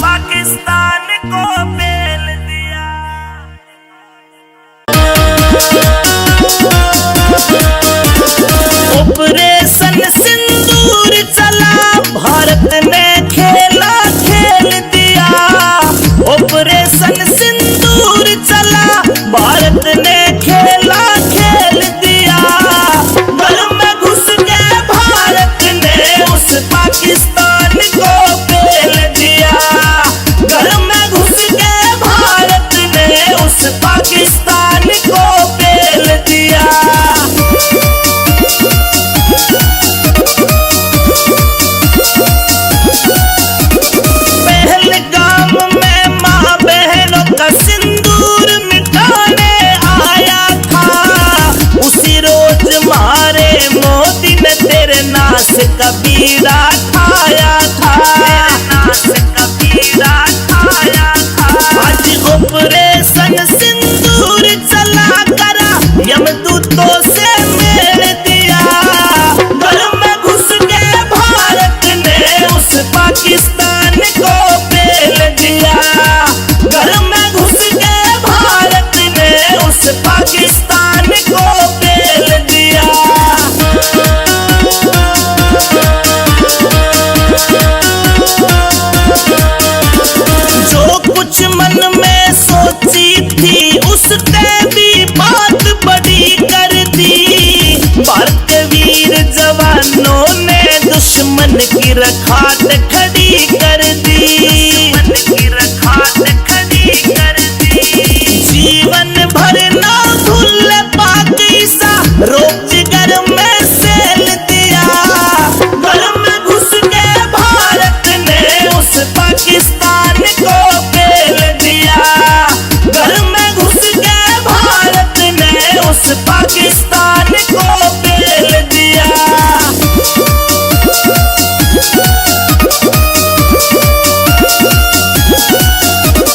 पाकिस्तान को पेल दिया। ऑपरेशन सिंदूर चला, भारत ने खेला खेल दिया, ऑपरेशन सिंदूर चला, भारत ने खेला खेल दिया, घर में घुस के भारत ने उस पाकिस्तान को पेल दिया, घर में घुस के भारत ने उस पाकिस्तान को पेल दिया। पहलगाम में माँ बहनों का सिंदूर मिटाने आया था, उसी रोज मारे मोदी ने तेरे नाश का बीड़ा खाया था, नाश का बीड़ा खाया था। आज ऑपरेशन सिंदूर चला करा, यमदूतों से मेल दिया, घर में घुस के भारत ने उस पाकिस्तान को पेल दिया, घर में घुस के भारत ने उस पाकिस्तान को पेल दिया। जो कुछ मन में सोची थी उसने भी बात बड़ी कर दी, भारत वीर जवानों ने दुश्मन की रखात खड़ी कर दी, दुश्मन की रखात खड़ी कर दी। जीवन भर ना भूल पाकिस्ता रोज घर में सेल दिया, घर में घुस के भारत ने उस पाकिस्तान को पेल दिया, घर में घुस के भारत ने उस पाकिस्तान को पेल दिया।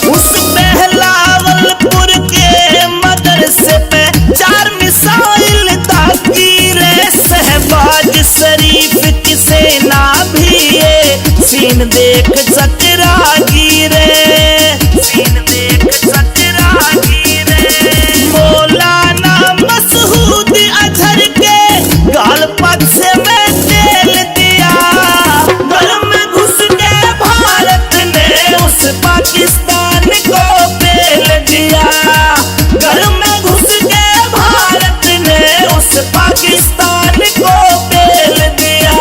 उस बहलावलपुर के मदरसे पे 4 मिसाइल ताकी रे, शहबाज शरीफ की सेना भी ये सीन देख चकरा गिरे, सीन देख चकरा गिरे। मौलाना मसूद अजहर के गाल पक्ष में तेल दिया, घर में घुस के भारत ने उस पाकिस्तान को पेल दिया, घर में घुस के भारत ने उस पाकिस्तान को पेल दिया।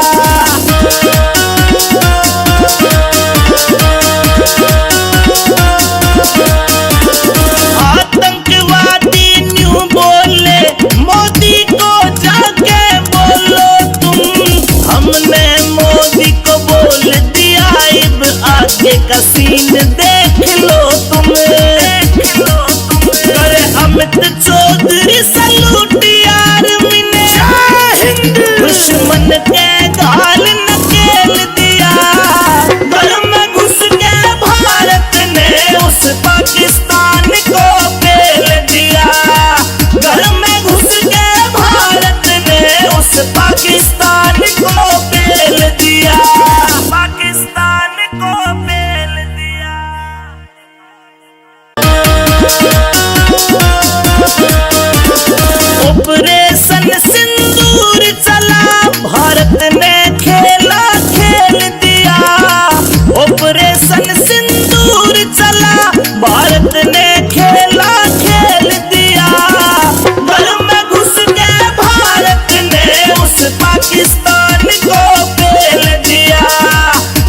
अमित चौधरी सलूट आर्मी ने दुश्मन के गाल नकेल दिया। घर में घुस के भारत ने उस पाकिस्तान को पेल दिया। घर में घुस के भारत ने उस पाकिस्तान को पेल दिया। पाकिस्तान को पेल दिया। ऑपरेशन सिंदूर चला, भारत ने खेला खेल दिया। ऑपरेशन सिंदूर चला, भारत ने खेला खेल दिया। घर में घुस के भारत ने उस पाकिस्तान को पेल दिया।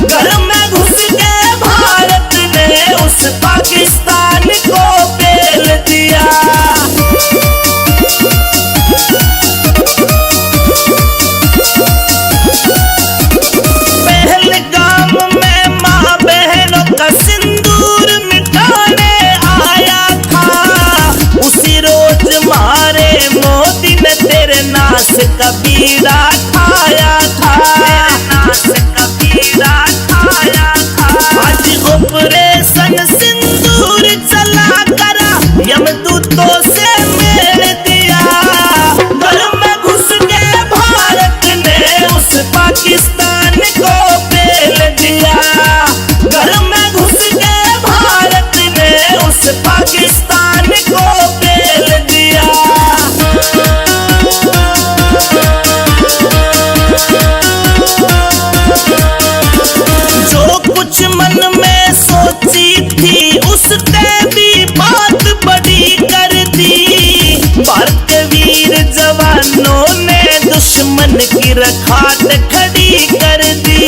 घर में घुस के भारत ने उस पाकिस्तान को पेल दिया। पहलगाम में माँ बहनों का सिंदूर मिटाने आया था। उसी रोज मारे मोदी ने तेरे नाश का बीड़ा खाया था। नाश का बीड़ा खाया था। आज ऑपरेशन सिंदूर चला करा, यमदूतों से मेल दिया। घर में घुस के भारत ने उस पाकिस्तान को पेल दिया। घर में घुस के भारत ने उस पाकिस्तान को पेल दिया। जो कुछ मन में सोची थी उसने भी बात बड़ी कर दी। भारत के वीर जवानों ने दुश्मन की रखात खड़ी कर दी।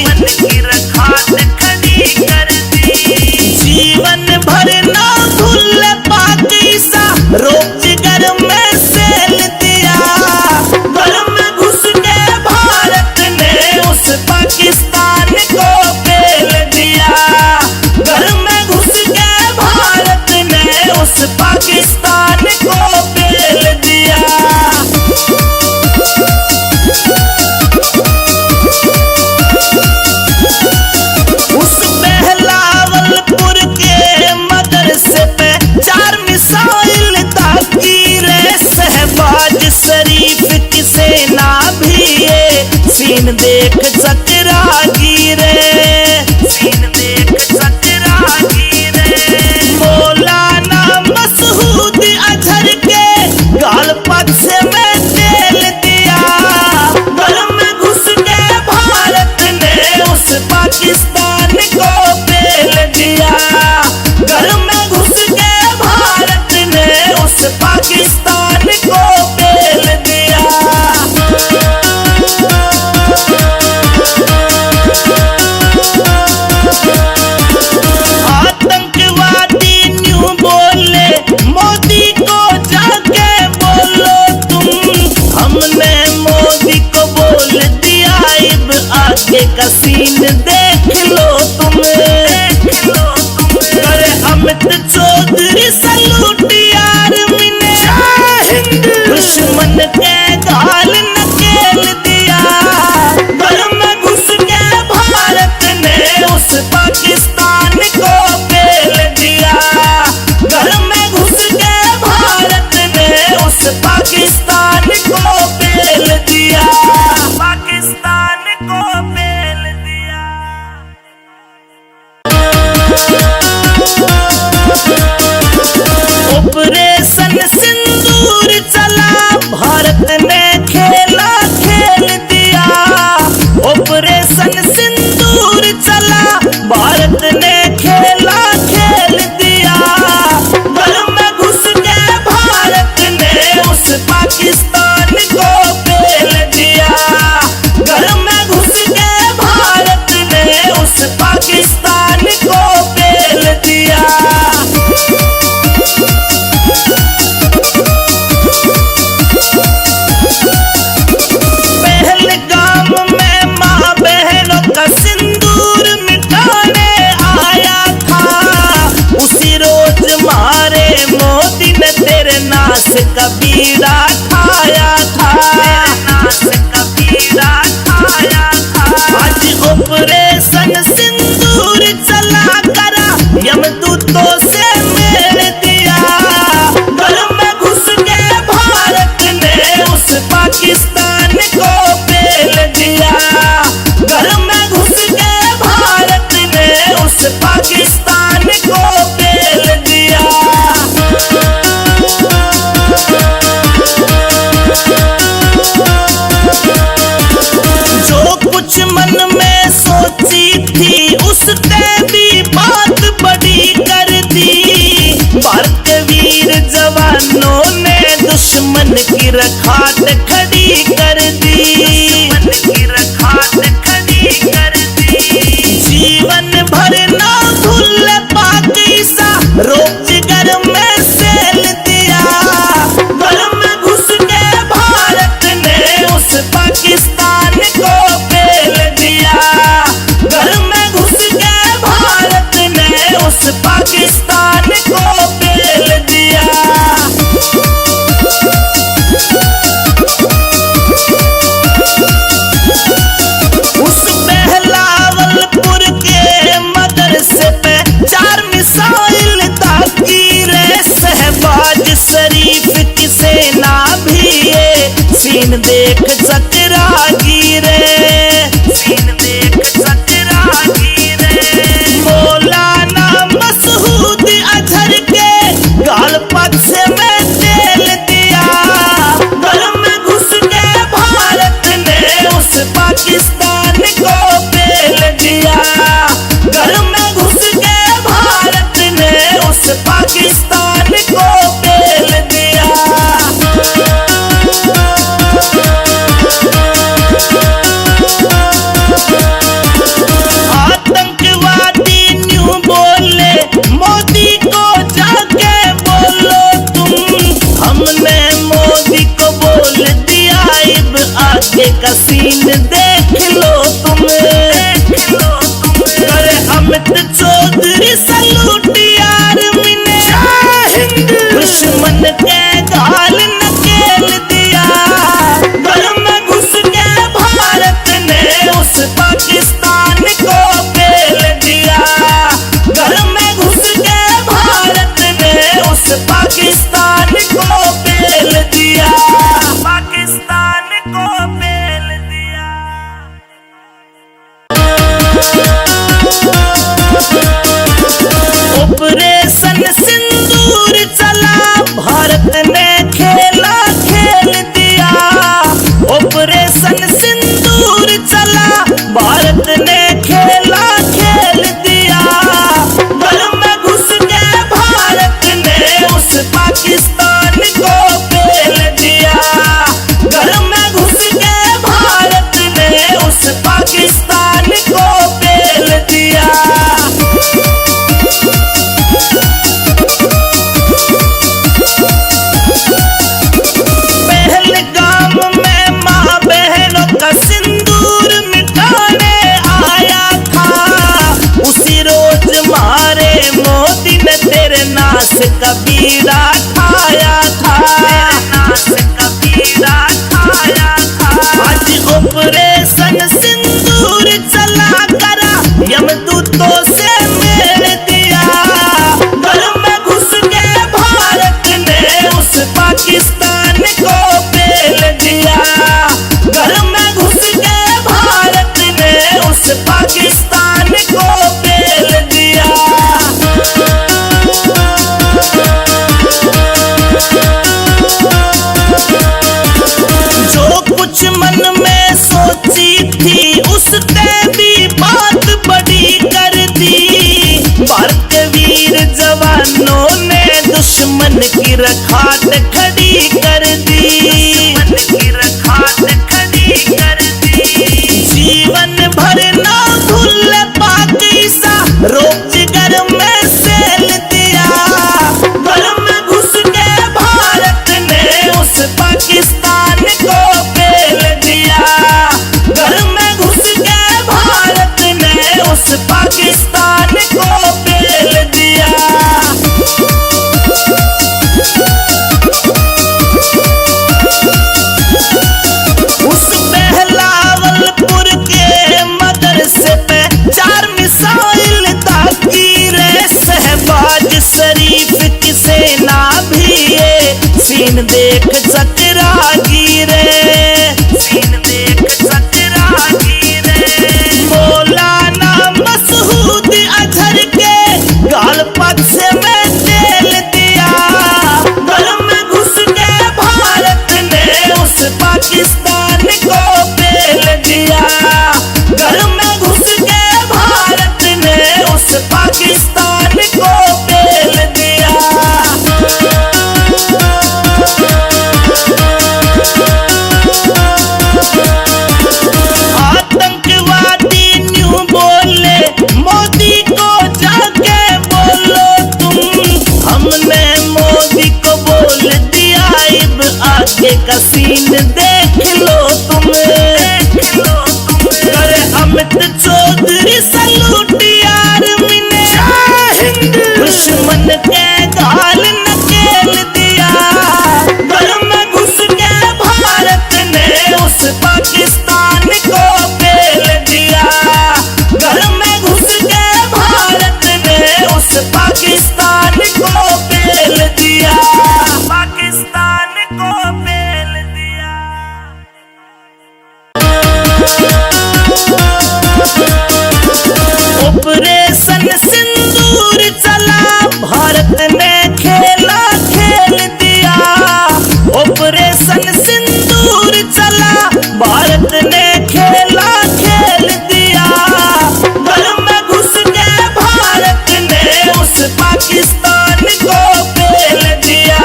दुश्मन की रखात खड़ी कर दी। जीवन भर ना भूल पाक ईसा, रोक जिगर में सेल दिया। घर में घुस के भारत ने उस पाकिस्तान को पेल दिया। घर में घुस के भारत ने उस पाकिस्तान को पेल दिया। उस बहलावलपुर के मदरसे पे 4 मिसाइल ताकी रे। शहबाज शरीफ की सेना भी ये सीन देख चकरा गिरे। सीन देख चकरा गिरे। मौलाना मसूद अजहर के गाल पक्ष में तेल दिया। घर में घुस के भारत ने उस पाकिस्तान को पेल दिया। घर में घुस के भारत ने उस पाकिस्तान को पेल दिया। आतंकवादी न्यू बोले, मोदी को जाके बोलो तुम। हमने मोदी को बोल दिया, अब आगे का सीन देख लो तुम। करे अमित चौधरी सलूट आर्मी ने दुश्मन के गाल नकेल दिया। घर में घुस के भारत ने उस पाकिस्तान को पेल दिया। घर में घुस के भारत ने उस पाकिस्तान को पेल दिया। पाकिस्तान को पेल दिया। ऑपरेशन सिंदूर चला, भारत ने खेला खेल दिया। ऑपरेशन सिंदूर चला, भारत नाश का बीड़ा ठाया था, नाश का बीड़ा ठाया था। आज ऑपरेशन सिंदूर चला करा यमदूतों से मेल दिया। घर में घुस के भारत ने उस पाकिस्तान को पेल दिया। घर में घुस के भारत ने उस पाकिस्तान को पेल दिया। जो कुछ मन में सोची थी उसने भी बात बड़ी कर दी। भारत वीर जवानों ने दुश्मन की रखाट खड़ी कर दी, दुश्मन की रखाट खड़ी कर दी। जीवन भर ना भूल पाकिस्तान रोज घर में सेल दिया। घर में घुस के भारत ने उस पाकिस्तान को पेल दिया। घर में घुस के भारत ने उस पाकिस्तान को पेल दिया। उस बहलावलपुर के मदरसे पे 4 मिसाइल दागी रे। शहबाज शरीफ की सेना भी ये सीन देख चकरागी रे, सीन देख चकरागी रे। मौलाना मसूद अजहर के गाल पक्ष में तेल दिया। घर में घुस के भारत ने उस पाकिस्तान को पेल दिया। घर में घुस के भारत ने उस पाकिस्तान को पेल दिया। आतंकवादी न्यू बोले मोदी को जाके बोलो तुम। हमने मोदी को बोल दिया अब आगे का सीन देख लो तुम, देख लो तुम। करे अमित चौधरी सलूट आर्मी ने दुश्मन के गाल नकेल दिया। घर में घुस के भारत ने उस पाकिस्तान को पेल दिया। घर में घुस के भारत ने उस पाकिस्तान को पेल दिया। पाकिस्तान को पेल दिया। ऑपरेशन सिंदूर चला भारत ने खेला खेल दिया। ऑपरेशन सिंदूर चला भारत ने खेला खेल दिया। घर में घुस के भारत ने उस पाकिस्तान को पेल दिया। घर में घुस के भारत ने उस पाकिस्तान को पेल दिया। पहलगाम में माँ बहनों का सिंदूर मिटाने आया था। उसी रोज मारे मोदी ने तेरे नाश का बीड़ा ठाया था, नाश का बीड़ा ठाया था। आज ऑपरेशन सिंदूर चला करा यमदूतों से मेल दिया। घर में घुस के भारत ने उस पाकिस्तान को पेल दिया। घर में घुस के भारत ने उस पाकिस्तान को पेल दिया। जो कुछ मन में सोची थी उसने भी बात बड़ी कर दी। भारत वीर जवानों ने दुश्मन की रखाट खड़ी कर दी, दुश्मन की रखाट खड़ी कर दी। जीवन भर ना भूल पाकिस्तान रोज घर में सेल दिया। घर में घुस के भारत ने उस पाकिस्तान को पेल दिया। घर में घुस के भारत ने उस पाकिस्तान को पेल दिया। सीन देख चतरागी रे, सीन देख चतरागी रे। मौलाना मसूद अजहर के गाल पक्ष में तेल दिया, घर में घुस के भारत ने उस पाकिस्तान को पेल दिया, घर में घुस के भारत ने उस पाकिस्तान को पेल दिया। आतंकवादी न्यू बोले मोदी को जाके बोलो तुम, हमने मोदी को बोल दिया अब आगे का सीन देख लो तुम, देख लो तुम। करे अमित चौधरी सलूट यार मिने, दुश्मन के गाल नकेल दिया, घर में घुस के भारत ने उस पाकिस्तान को पेल दिया, घर में घुस के भारत ने उस पाकिस्तान को पेल दिया, पाकिस्तान को पेल दिया। ऑपरेशन सिंदूर चला, भारत ने खेला खेल दिया, ऑपरेशन सिंदूर चला, भारत ने खेला खेल दिया, घर में घुस के भारत ने उस पाकिस्तान को पेल दिया,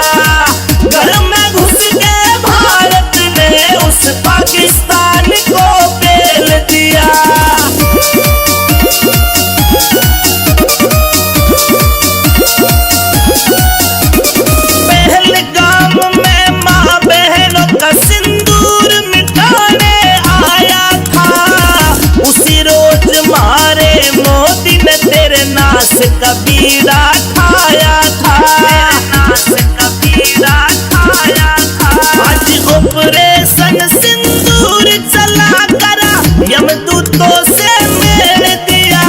घर में घुस के भारत ने उस पाकिस्तान को पेल दिया। पहलगाम में माँ बहनों का सिंदूर मिटाने आया था, उसी रोज मारे मोदी ने तेरे नाश का बीड़ा खाया था, नाश का बीड़ा खाया था। आज ऑपरेशन सिंदूर चला करा, यमदूतों से मेल दिया,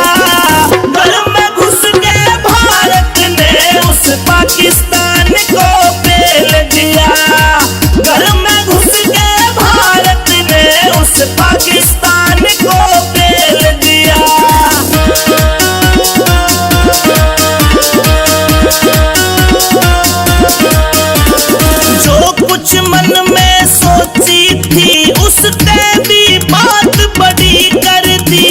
घर में घुस के भारत ने उस पाकिस्तान को पेल दिया, घर में घुस के भारत ने उस पाकिस्तान को पेल दिया। जो कुछ मन में सोची थी उसने भी बात बड़ी कर दी,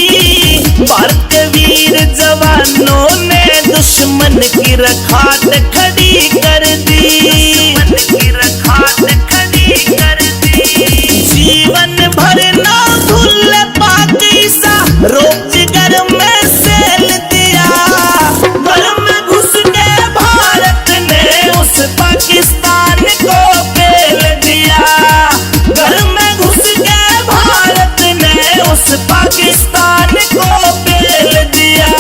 भारत के वीर जवानों ने दुश्मन की रखात खड़ी कर दी, दुश्मन की रखात खड़ी कर दी। जीवन भर ना भूल पाकिस्ता रोजगार में सेल दिया, घर में घुस के भारत ने उस पाकिस्तान को पेल दिया, घर में घुस के भारत ने उस पाकिस्तान को पेल दिया।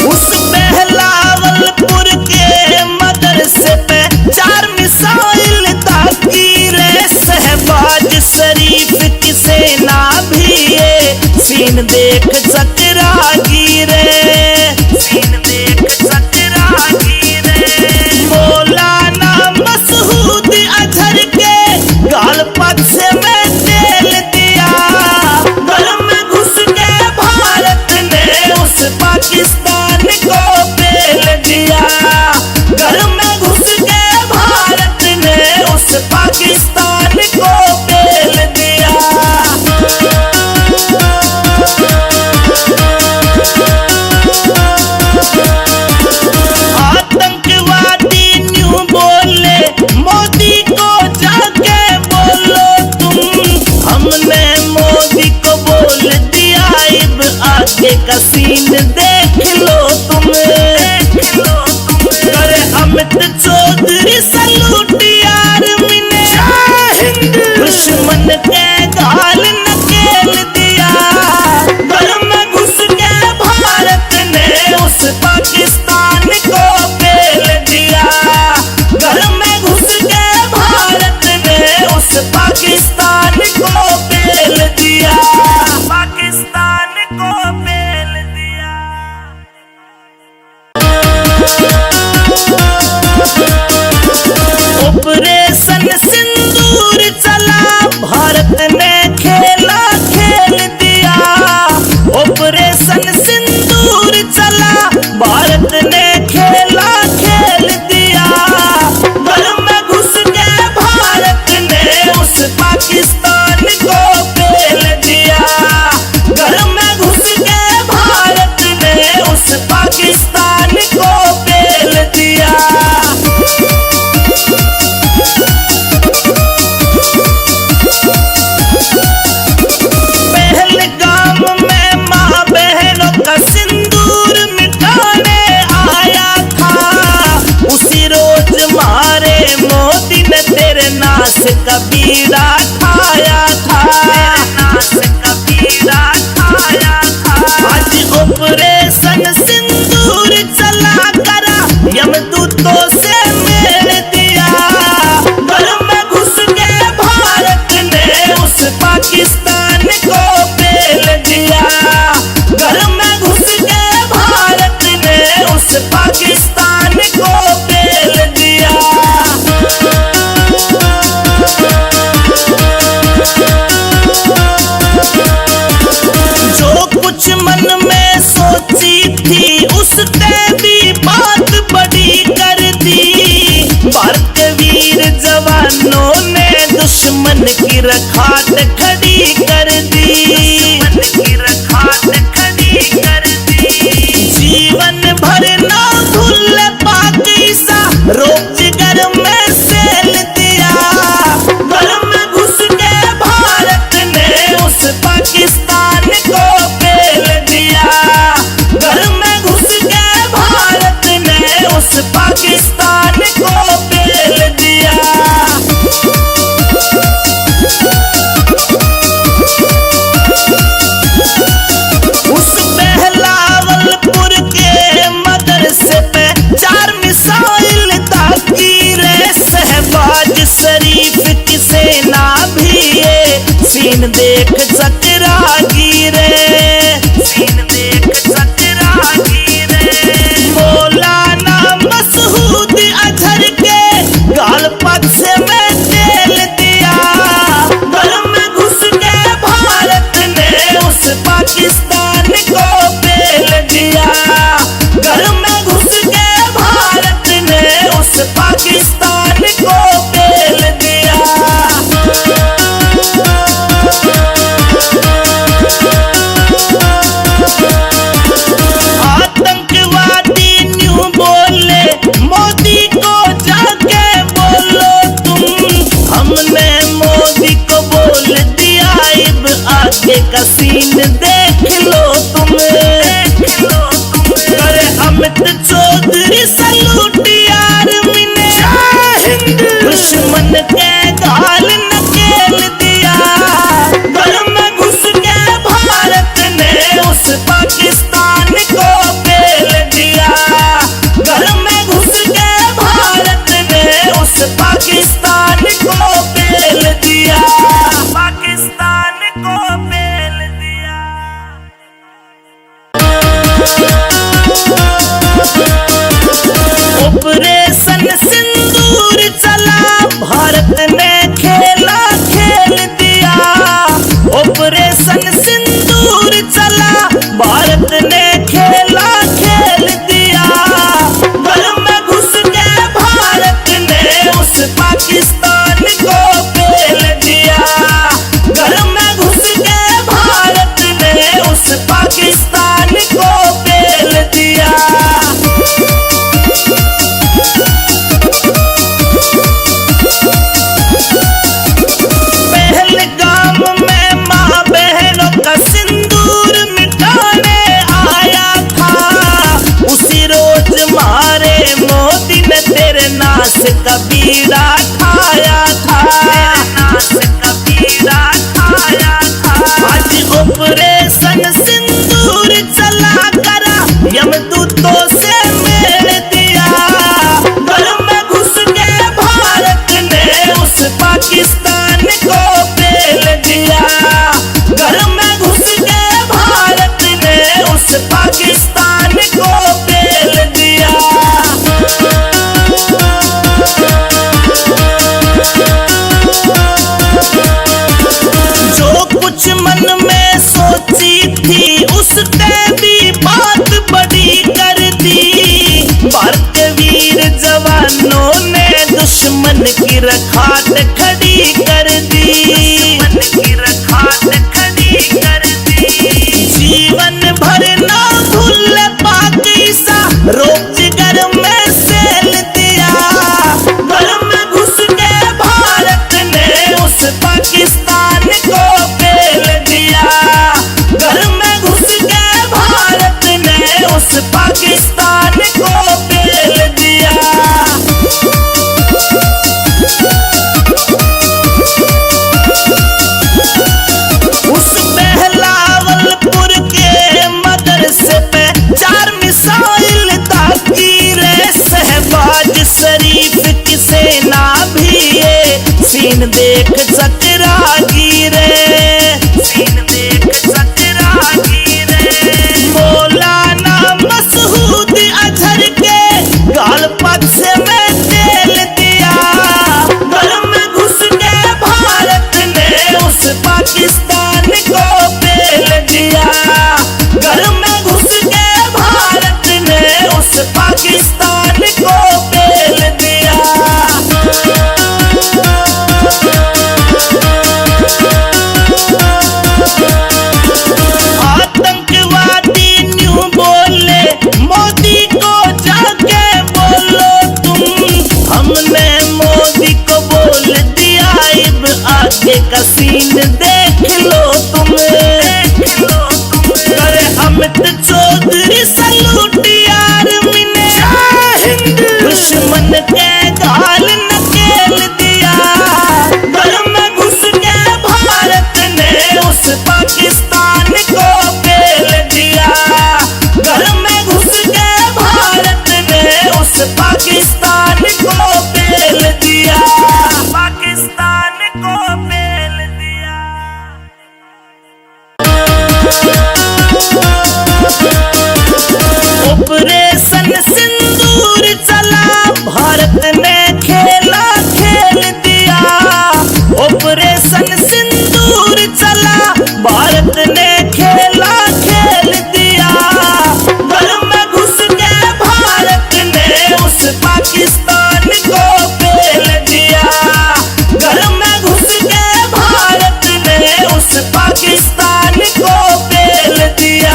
उस बहलावलपुर के मदरसे पे 4 मिसाइल दागी रे, शहबाज शरीफ की सेना भी ये सीन देख चतरागी रे, सीन देख चतरागी रे। मौलाना मसूद अजहर के गाल पक्ष में तेल दिया, घर में घुस के भारत ने उस पाकिस्तान को पेल दिया, घर में घुस के भारत ने उस पाकिस्तान को पेल दिया। का बीड़ा खाया था, आज ऑपरेशन सिंदूर चला करा यमदूतों से मेल दिया। घर में घुस के भारत ने उस पाकिस्तान को पेल दिया। घर में घुस के भारत ने उस पाकिस्तान को पेल दिया। जो कुछ मन में सोची थी उसने भी बात बड़ी कर दी। भारत के वीर जवानों ने दुश्मन की रखात खड़ी कर दी। जीवन भर ना भूल पाकिस्ता रोजगार में सेल दिया। घर में घुस के भारत ने उस पाकिस्तान को पेल दिया। घर में घुस के भारत ने उस पाकिस्तान को पेल दिया। उस बहलावलपुर के मदरसे पे 4 मिसाइल दागी रे। शहबाज शरीफ की सेना भी ये सीन देख चकरा गिरे। मौलाना मसूद अजहर के गाल पक्ष में तेल दिया। घर में घुस के भारत ने उस पाकिस्तान को पेल दिया। घर में घुस के भारत ने उस पाकिस्तान को पेल दिया। मिसाइल दागी रे, शहबाज शरीफ की सेना भी ये सीन देख चकरागी रे, सीन देख चकरागी रे। मौलाना मसूद अजहर के गाल पक्ष में तेल दिया, घर में घुस के भारत ने उस पाकिस्तान को पेल दिया, घर में घुस के भारत ने उस पाकिस्तान को पेल दिया। आतंकवादी न्यू बोले मोदी को जाके बोलो तुम, हमने मोदी को बोल दिया अब आगे का सीन देख लो तुम, देख लो तुम। करे अमित चौधरी सलूट यार मिने, दुश्मन के गाल नकेल दिया, घर में घुस के भारत ने उस पाकिस्तान को पेल दिया, घर में घुस के भारत ने उस पाकिस्तान को पेल दिया, पाकिस्तान को पेल दिया। ऑपरेशन सिंदूर चला, भारत ने खेला खेल दिया, ऑपरेशन सिंदूर चला, भारत ने खेला खेल दिया, घर में घुस के भारत ने उस पाकिस्तान को पेल दिया, घर में घुस के भारत ने उस पाकिस्तान को पेल दिया।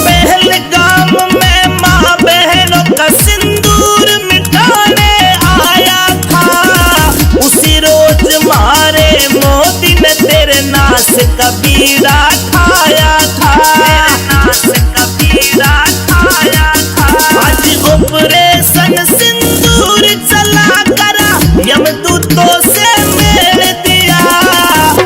पहलगाम में माँ बहनों का सिंदूर मिटाने आया था, उसी रोज मारे मोदी ने तेरे नाश का बीड़ा ठाया था, नाश का बीड़ा ठाया था। आज ऑपरेशन सिंदूर चला करा, यमदूतों से मेल दिया,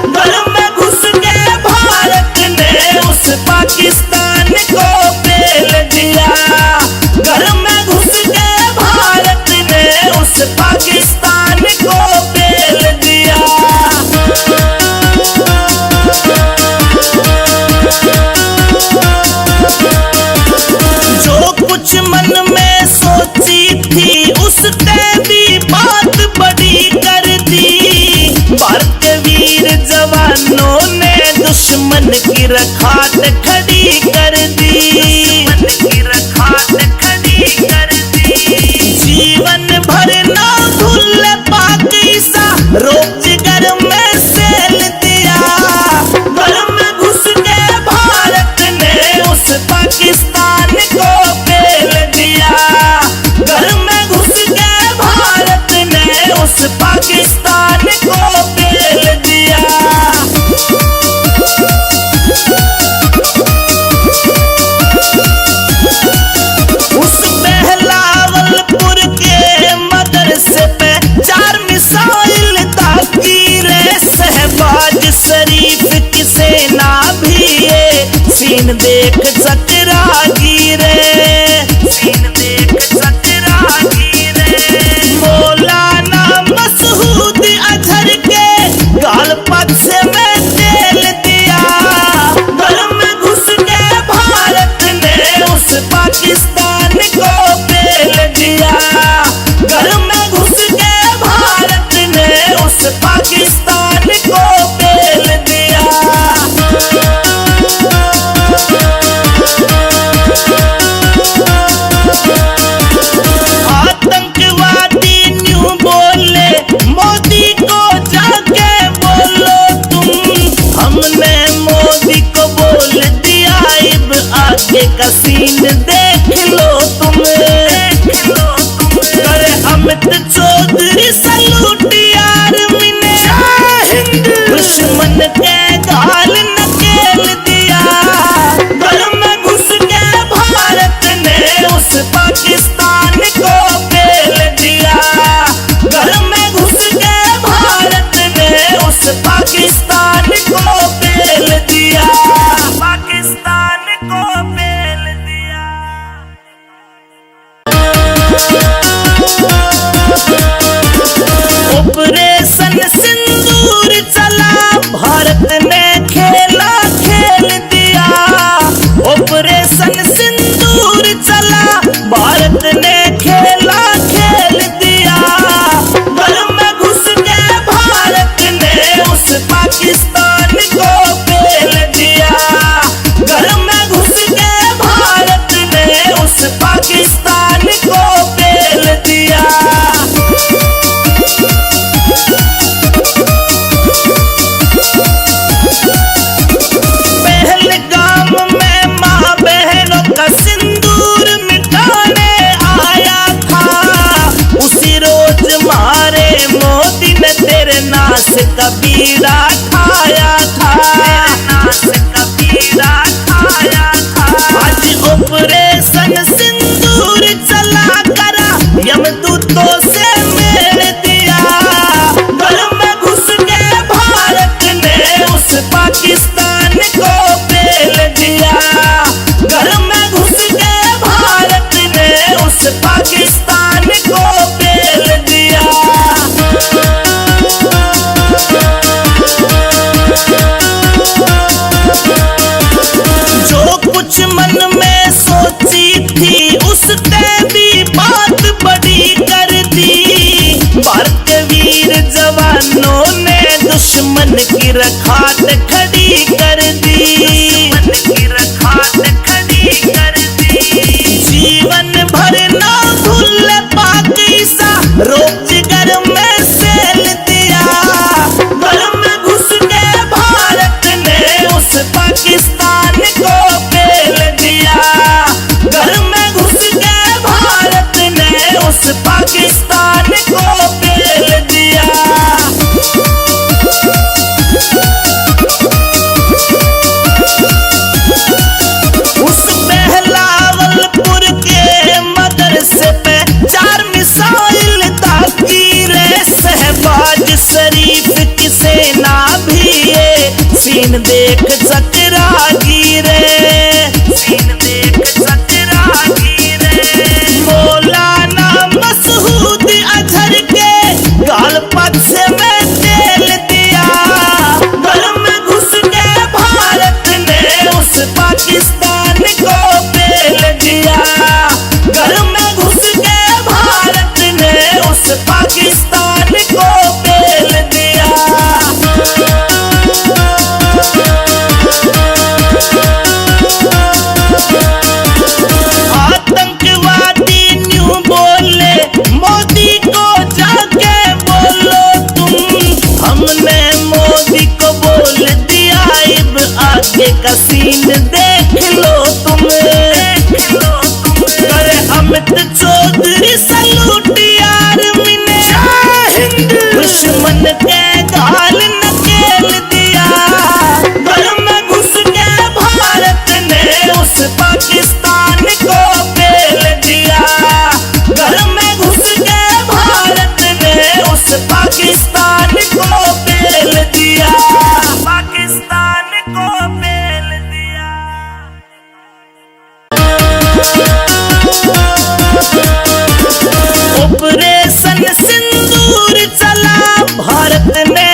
घर में घुस के भारत ने उस पाकिस्तान को पेल दिया, घर में घुस के भारत ने उस पाकिस्तान को पेल दिया। जो कुछ मन में सोची थी उसने भी बात बड़ी कर दी, भारतीय वीर जवानों ने दुश्मन की रखात खड़ी कर दी, दुश्मन की रखात खड़ी कर दी। जीवन भर ना भूल पाक ईसा, रोजगार में सेल दिया, घर में घुस के भारत ने उस पाकिस्तान को पेल दिया, घर में घुस के भारत ने उस पाकिस्तान को पेल दिया। उस बहलावलपुर के मदरसे पे 4 मिसाइल दागी रे, शहबाज शरीफ की सेना भी ये सीन देख चकरागी रे, सीन देख चकरागी रे। मौलाना मसूद अजहर के गाल पक्ष में तेल दिया, घर में घुस के भारत ने उस पाकिस्तान को पेल दिया, घर में घुस के भारत ने उस पाकिस्तान को पेल दिया। आगे का सीन देख लो तुम, देख लो तुम। करे अमित चौधरी सलूट यार मिने, दुश्मन के गाल नकेल दिया। घर में घुस के भारत ने उस पाकिस्तान को पेल दिया। घर में घुस के भारत ने उस पाकिस्तान भारत ने खेला खेल दिया। ऑपरेशन सिंदूर चला, भारत ने खेला खेल दिया। घर में घुस के भारत ने उस पाकिस्तान को पेल दिया। घर में घुस के भारत ने उस पाकिस्तान को पेल दिया। पहलगाम में माँ बहनों का सिंदूर मिटाने आया था। उसी रोज मारे मोदी ने तेरे नाश का बीड़ा ठाया था। आज ऑपरेशन सिंदूर चला करा, यमदूतों से मेल दिया। घर में घुस के भारत ने उस पाकिस्तान को पेल दिया। घर में घुस के भारत ने उस पाकिस्तान को पेल दिया। जो कुछ मन में सोची थी उसने भी बात बड़ी कर दी। भारत के वीर जवानों ने दुश्मन की रखात खड़ी कर दी। जीवन भर ना भूल पाकिस्ता, रोजगार में सेल दिया। घर में घुस के भारत ने उस पाकिस्तान को पेल दिया। घर में घुस के भारत ने उस पाकिस्तान को पेल दिया। उस बहलावलपुर के मदरसे पे 4 मिसाइल दागी रे। शहबाज शरीफ की सेना भी ये सीन देख चकरा गिरे। मौलाना मसूद अजहर के गाल पक्ष में तेल दिया। घर में घुस के भारत ने उस पाकिस्तान को पेल दिया। घर में घुस के भारत ने उस पाकिस्तान को पेल दिया। आतंकवादी न्यू बोले, मोदी को जाके बोलो तुम। हमने मोदी को बोल दिया, अब आगे का सीन देख लो तुम। करे अमित चौधरी सलूट यार मिने, दुश्मन के गाल नकेल दिया। घर में घुस के भारत ने उस पाकिस्तान को पेल दिया। घर में घुस के भारत ने उस पाकिस्तान को पेल दिया। पाकिस्तान को पेल दिया। ऑपरेशन सिंदूर चला, भारत ने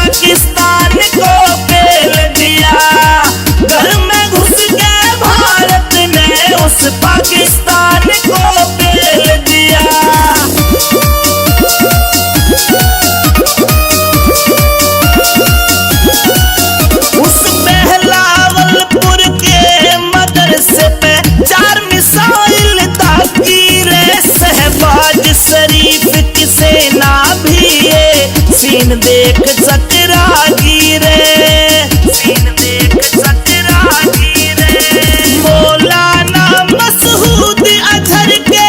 पाकिस्तान को पेल दिया। घर में घुस के भारत ने उस पाकिस्तान को पेल दिया। उस बहलावलपुर के मदरसे पे 4 मिसाइल दागी रे। शहबाज शरीफ की सेना भी ये सीन देख चकरा गिरे, सीन देख चकरा गिरे। मौलाना मसूद अजहर के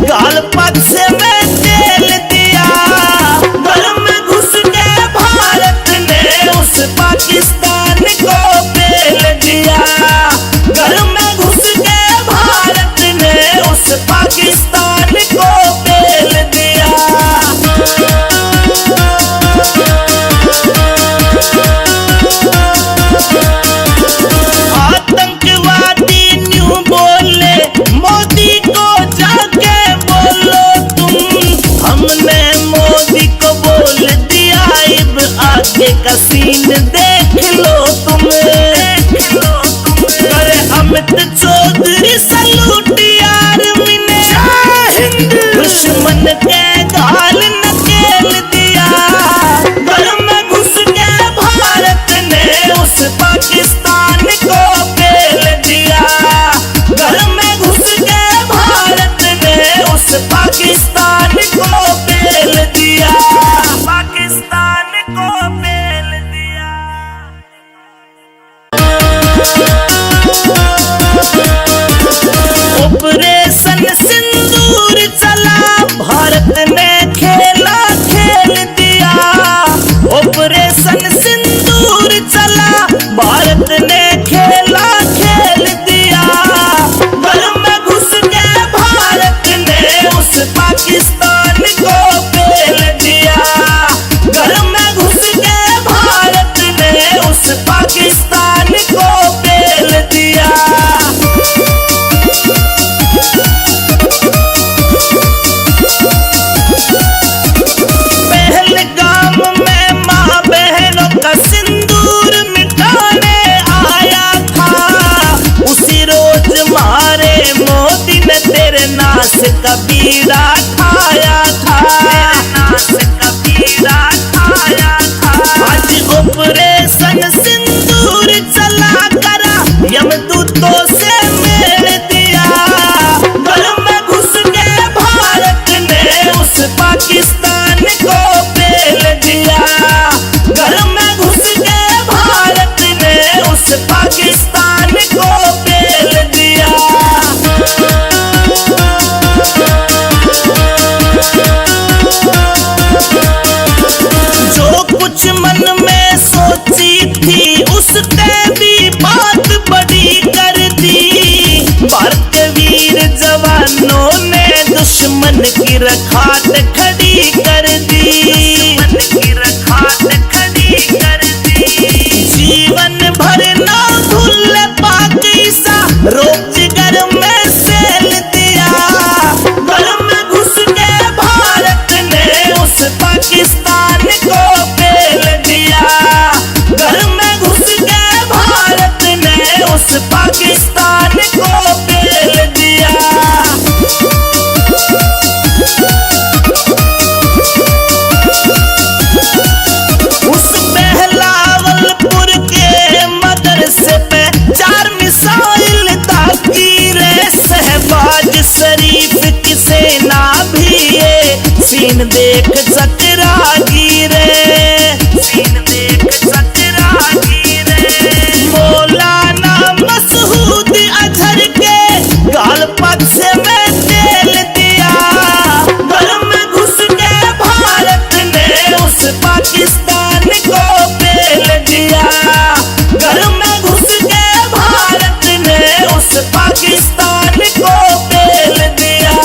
गाल पक्ष में तेल दिया। घर में घुस के भारत ने उस पाकिस्तान को पेल दिया। घर में घुस के भारत ने उस पाकिस्तान को पेल दिया। आतंकवादी न्यू बोले मोदी को जाके बोलो तुम। हमने मोदी को बोल दिया, अब आगे का सीन देख लो तुम, देख लो तुम। करे अमित चौधरी सलूट आर्मी ने, दुश्मन के गाल नकेल दिया। घर में घुस के भारत ने उस पाकिस्तान को पेल दिया। घर में घुस के भारत ने उस पाकिस्तान को पेल दिया। पाकिस्तान को पेल दिया। ऑपरेशन सिंदूर चला, भारत ने खेला खेल दिया। ऑपरेशन सिंदूर चला, भारत ने खेला खेल दिया। घर में घुस के भारत ने उस पाकिस्तान को पेल दिया। घर में घुस के भारत ने उस पाकिस्तान को पेल दिया। पहलगाम में माँ बहनों का सिंदूर मिटाने आया था। उसी रोज मारे मोदी ने तेरे नाश का बीड़ा ठाया था, नाश का बीड़ा ठाया था। आज ऑपरेशन सिंदूर चला करा, यमदूतों से मेल दिया। घर में घुस के भारत ने उस पाकिस्तान को पेल दिया। घर में घुस के भारत ने उस पाकिस्तान को पेल दिया। जो कुछ मन में सोची थी उसने भी बात बड़ी कर दी। भारत वीर जवानों ने दुश्मन की रखात खड़ी कर दी, दुश्मन की रखात खड़ी कर दी। जीवन भर ना भूल पाक ईसा, रोजगार में सेल दिया। घर में घुस के भारत ने उस पाकिस्तान को पेल दिया। घर में घुस के भारत ने उस पाकिस्तान को पेल दिया। उस बहलावलपुर के मदरसे पे 4 मिसाइल दागी रे। शहबाज शरीफ की सेना भी ये सीन देख चकरा गिरे, सीन देख चकरा गिरे। मौलाना मसूद अजहर के गाल पक्ष में तेल दिया। घर में घुस के भारत ने उस पाकिस्तान को पेल दिया। घर में घुस के भारत ने उस पाकिस्तान को पेल दिया।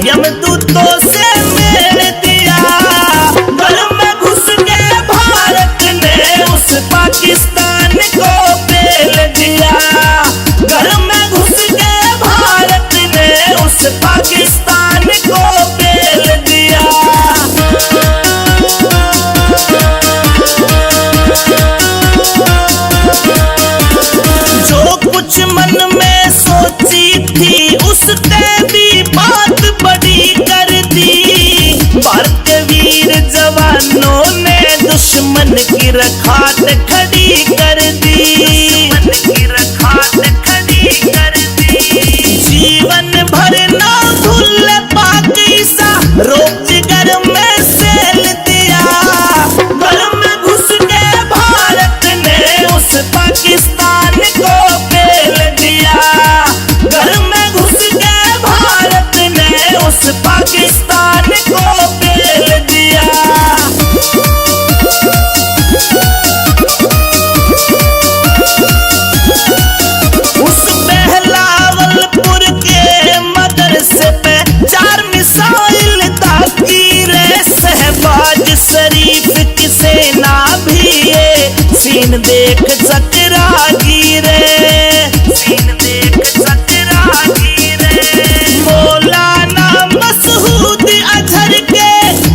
यमदूतों से मेल दिया। घर में घुस के भारत ने उस पाकिस्तान को पेल दिया। घर में घुस के भारत ने उस पाकिस्तान को पेल दिया। जो कुछ मन में सोची थी उसने भी बात बड़ी कर दी। भारत के वीर जवानों ने दुश्मन की रखात खड़ी कर दी। जीवन भर ना भूल पाकिस्ता रोजगार में सेल दिया। घर में घुस के भारत ने उस पाकिस्तान को पेल दिया। घर में घुस के भारत ने उस पाकिस्तान को पेल दिया। उस बहलावलपुर के मदरसे पे 4 मिसाइल दागी रे। शहबाज शरीफ की सेना भी ये सीन देख चकरा गिरे। मौलाना मसूद अजहर के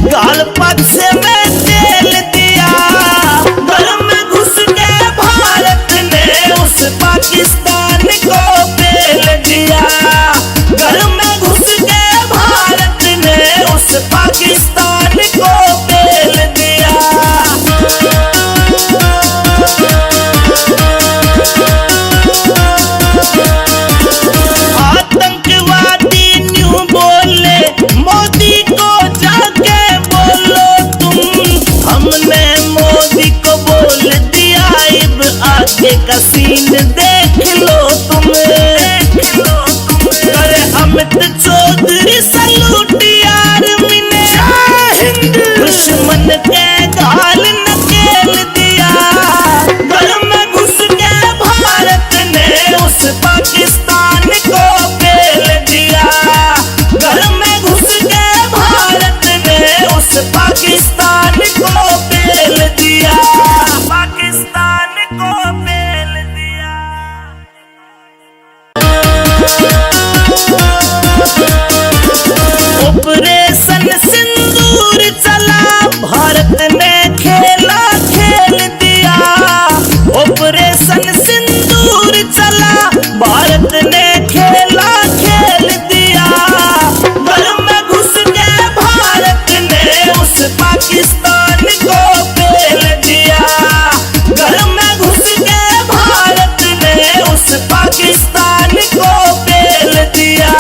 गाल पग से मैं तेल दिया। घर में घुस के भारत ने उस पाकिस्तान को पेल दिया। घर में घुस के भारत ने उस पाकिस्तान को पेल दिया। आतंकवादी न्यू बोले मोदी को जाके बोलो तुम। हमने मोदी को बोल दिया अब आगे का सीन देख लो तुम। करे अमित चौधरी सलूट आर्मी ने दुश्मन के गाल नकेल दिया। घर में घुस के भारत ने उस पाकिस्तान को पेल दिया। घर में घुस के भारत ने उस पाकिस्तान को पेल दिया। पाकिस्तान को पेल दिया। ऑपरेशन सिंदूर चला भारत ने खेला खेल दिया। ऑपरेशन सिंदूर चला भारत ने खेला खेल दिया। घर में घुस के भारत ने उस पाकिस्तान को पेल दिया। घर में घुस के भारत ने उस पाकिस्तान को पेल दिया।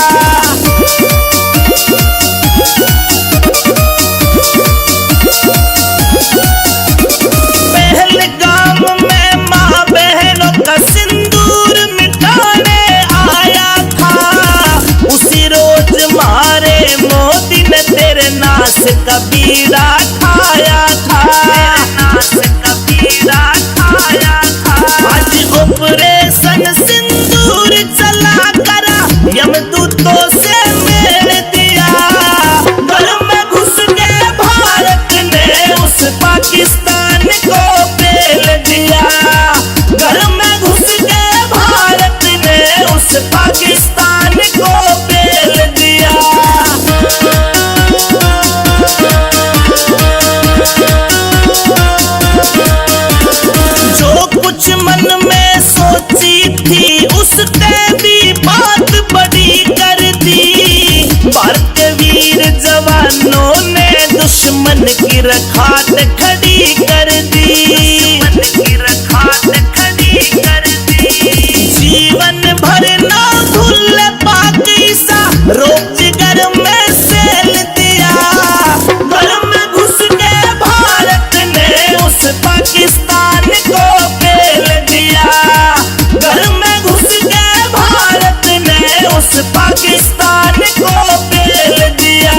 पहलगाम में माँ बहनों का सिंदूर मिटाने आया था। उसी रोज मारे मोदी ने तेरे नाश का बीड़ा खाया था। आज ऑपरेशन सिंदूर चला करा यमदूतों से मेल दिया। घर में घुस के भारत ने उस पाकिस्तान को पेल दिया। घर में घुस के भारत ने उस पाकिस्तान को पेल दिया। जो कुछ मन में सोची थी उसने भी बात बड़ी कर दी। भारत के वीर जवानों ने दुश्मन की रखात खड़ी कर दी। जीवन भर ना भूल पाकिस्ता रोजगार में सेल दिया। घर में घुस के भारत ने उस पाकिस्तान को पेल दिया। घर में घुस के भारत ने उस पाकिस्तान को पेल दिया।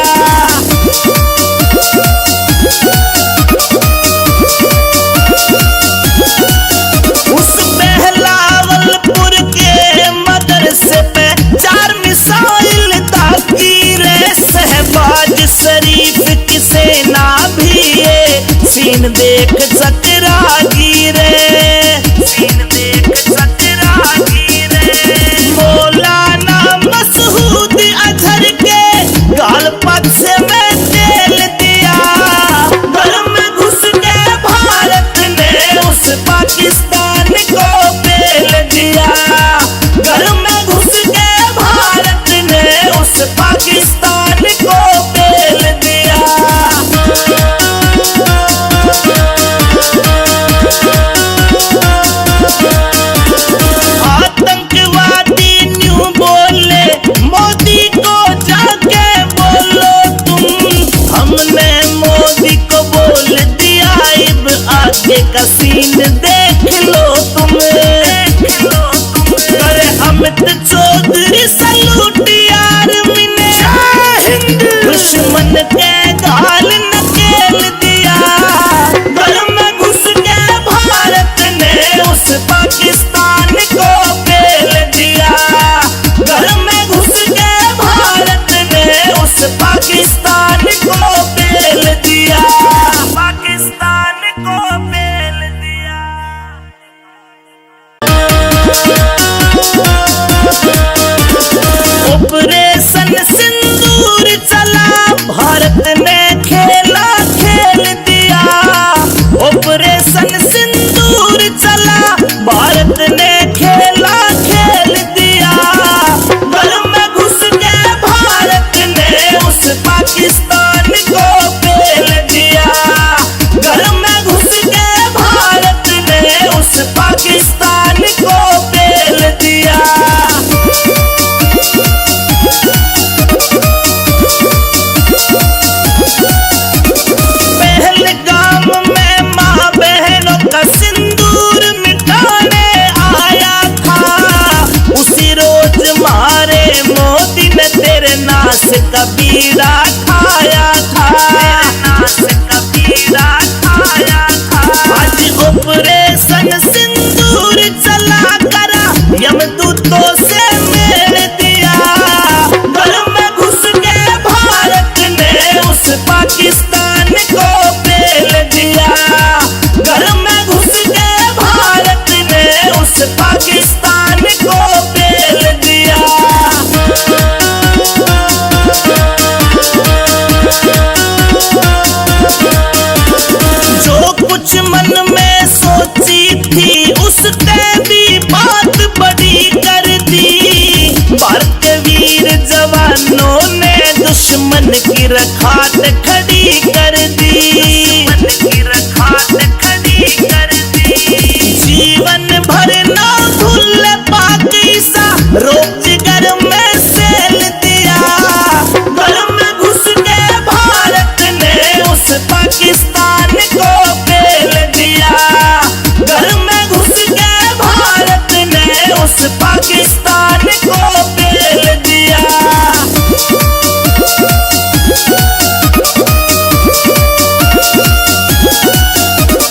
पाकिस्तान को पेल दिया, पाकिस्तान को पेल दिया। ऑपरेशन सिंदूर चला, भारत ने खेला खेल दिया। ऑपरेशन सिंदूर चला, भारत ने खेला खेल दिया। घर में घुस के भारत ने उस पाकिस्तान को पेल दिया। घर में घुस के भारत ने उस पाकिस्तान को पेल दिया। नाश का बीड़ा खाया था, नाश का बीड़ा खाया था। आज ऑपरेशन सिंदूर चला करा, यमदूतों से मेल दिया। घर में घुस के भारत ने उस पाकिस्तान को पेल दिया। घर में घुस के भारत ने उस पाकिस्तान को पेल दिया। मन में सोची थी उसने भी बात बड़ी कर दी। भारत के वीर जवानों ने दुश्मन की रखात खड़ी कर दी, दुश्मन की रखात खड़ी कर दी। जीवन भर ना भूल पाकिस्ता, रोजगार में सेल दिया। घर में घुस के भारत ने उस पाकिस्तान को पेल दिया। घर में घुस के भारत ने उस पाकिस्तान को पेल दिया।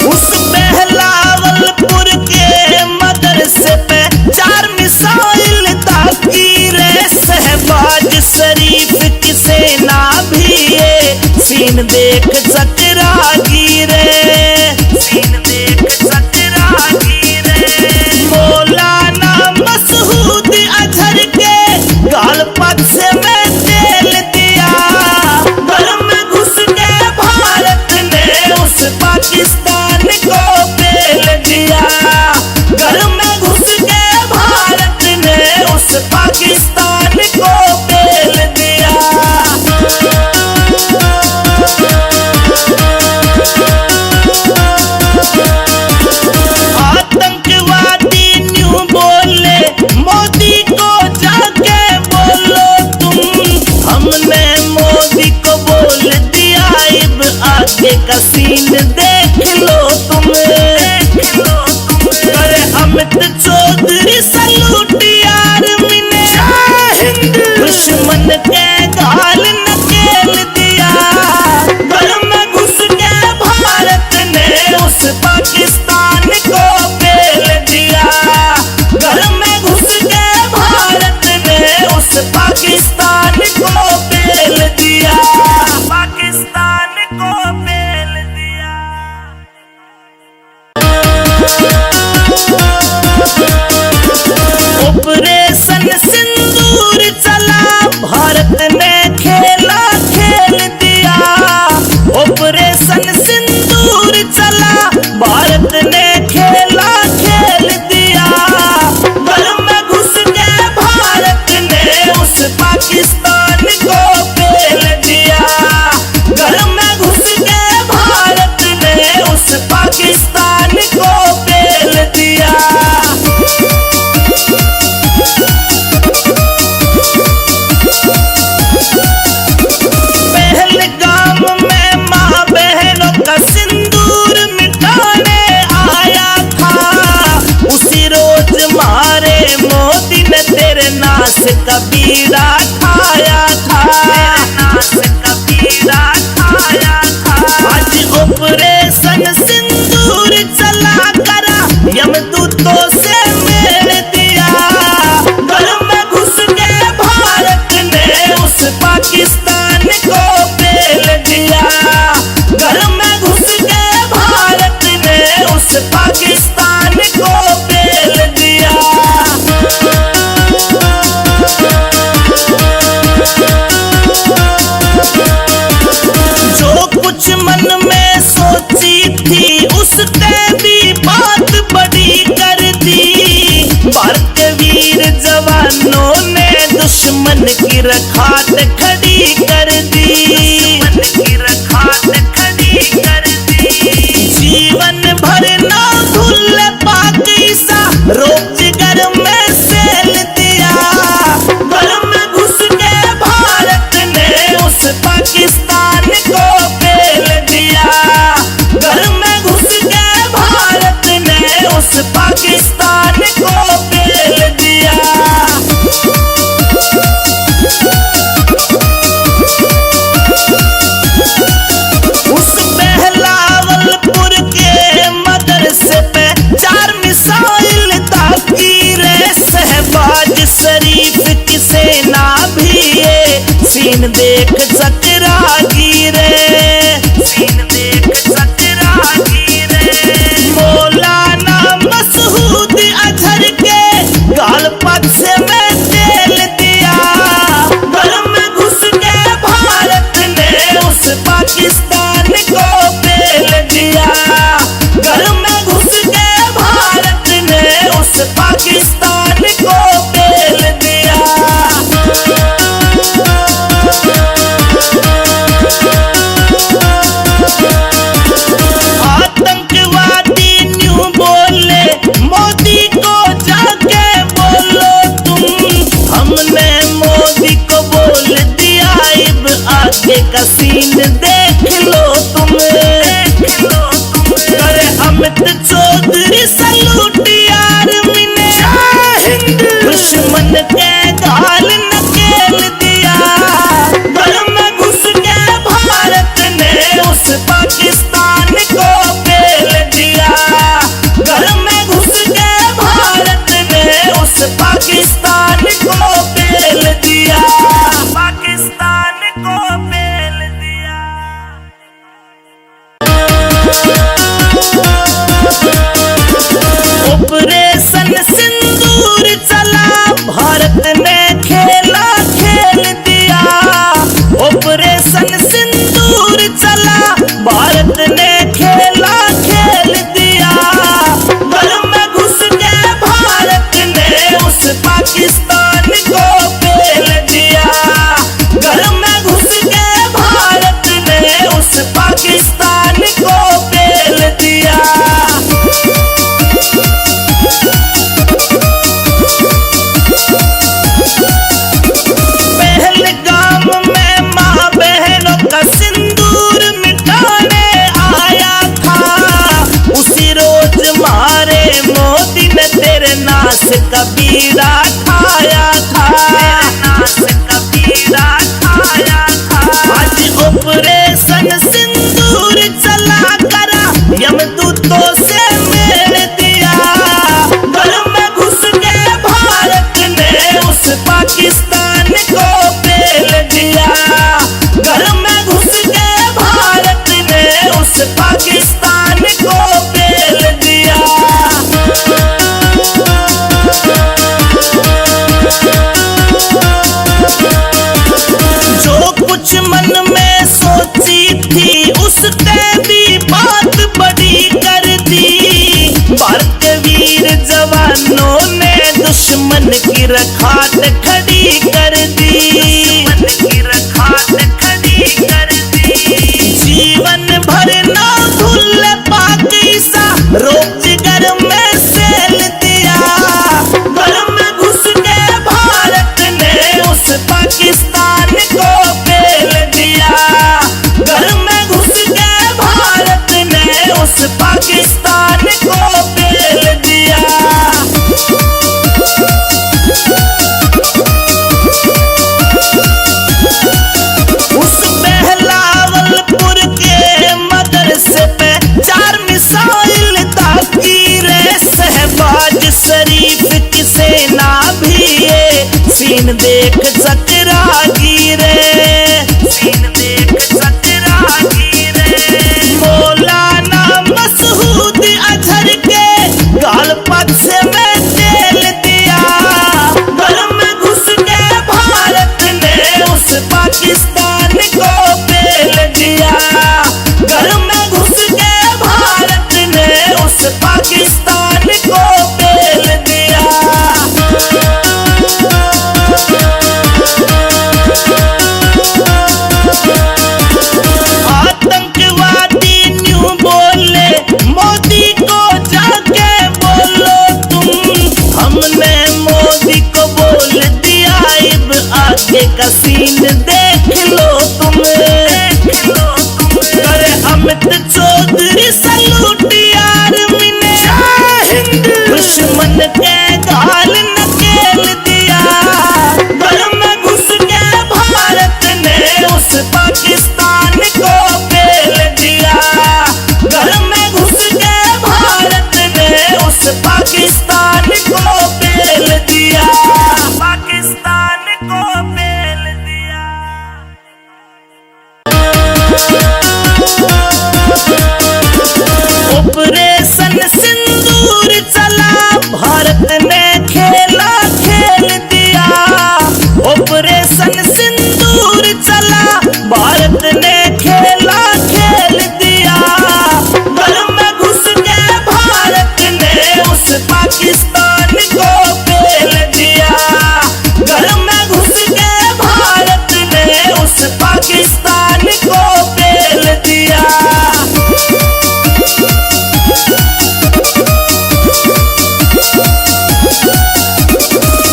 उस बहलावलपुर के मदरसे पे 4 मिसाइल दागी रे। शहबाज शरीफ की सेना भी ये सीन देख चकरा गिरे, सीन देख चकरा गिरे। मौलाना मसूद अजहर के गाल पक्ष में तेल दिया। घर में घुस के भारत ने उस पाकिस्तान को पेल दिया। घर में घुस के भारत ने उस पाकिस्तान को पेल दिया। आतंकवादी न्यू बोले, मोदी को जाके बोलो तुम। हमने मोदी को बोल दिया, अब आगे का सीन देख लो तुम, देख लो तुम। अरे अमित चौधरी सलूट आर्मी ने, दुश्मन के गाल नकेल दिया। घर में घुस के भारत ने उस पाकिस्तान को पेल दिया। घर में घुस के भारत ने उस पाकिस्तान को पेल दिया, पाकिस्तान को पेल दिया। पाकिस्तान को पेल दिया। घर में घुस के भारत ने उस पाकिस्तान को पेल दिया। जो कुछ मन में सोची थी उसने भी बात बड़ी कर दी। भारत के वीर जवानों ने दुश्मन की रखात खड़ी कर दी। जीवन भर ना भूल पाकिस्ता रोजगार में सेल दिया। घर में घुस के भारत ने उस पाकिस्तान को पेल दिया। घर में घुस के भारत ने उस पाकिस्तान को पेल दिया। उस बहलावलपुर के मदरसे पे 4 मिसाइल दागी रे। शहबाज शरीफ की सेना भी ये सीन देख चकरागी रे। मौलाना मसूद अजहर के गाल पक्ष में तेल दिया। घर में घुस के भारत ने उस पाकिस्तान को पेल दिया। घर में घुस के भारत ने उस पाकिस्तान को पेल दिया। आतंकवादी न्यू बोले मोदी को जाके बोलो तुम। हमने मोदी को बोल दिया अब आगे का सीन देख लो तुम। करे अमित चौधरी सलूट यार मिने दुश्मन के गाल नकेल दिया। घर में घुस के भारत ने उस पाकिस्तान को पेल दिया। घर में घुस के भारत ने उस पाकिस्तान को पेल दिया। पाकिस्तान को पेल दिया। ऑपरेशन सिंदूर चला भारत ने पाकिस्तान को पेल दिया। घर में घुस के भारत ने उस पाकिस्तान को पेल दिया। आतंकवादी न्यू बोले मोदी को जाके बोलो तुम, हमने मोदी को बोल दिया अब आगे का सीन देख लो तुम। अरे अमित चौधरी सलूट आर्मी ने दुश्मन के गाल नकेल दिया। घर में घुस के भारत ने उस पाकिस्तान को पेल दिया। घर में घुस के भारत ने उस पाकिस्तान को पेल दिया। पाकिस्तान को पेल दिया। ऑपरेशन सिंदूर चला, भारत ने खेला खेल दिया। ऑपरेशन सिंदूर चला, भारत ने खेला खेल दिया। घर में घुस के भारत ने उस पाकिस्तान को पेल दिया। घर में घुस के भारत ने उस पाकिस्तान को पेल दिया।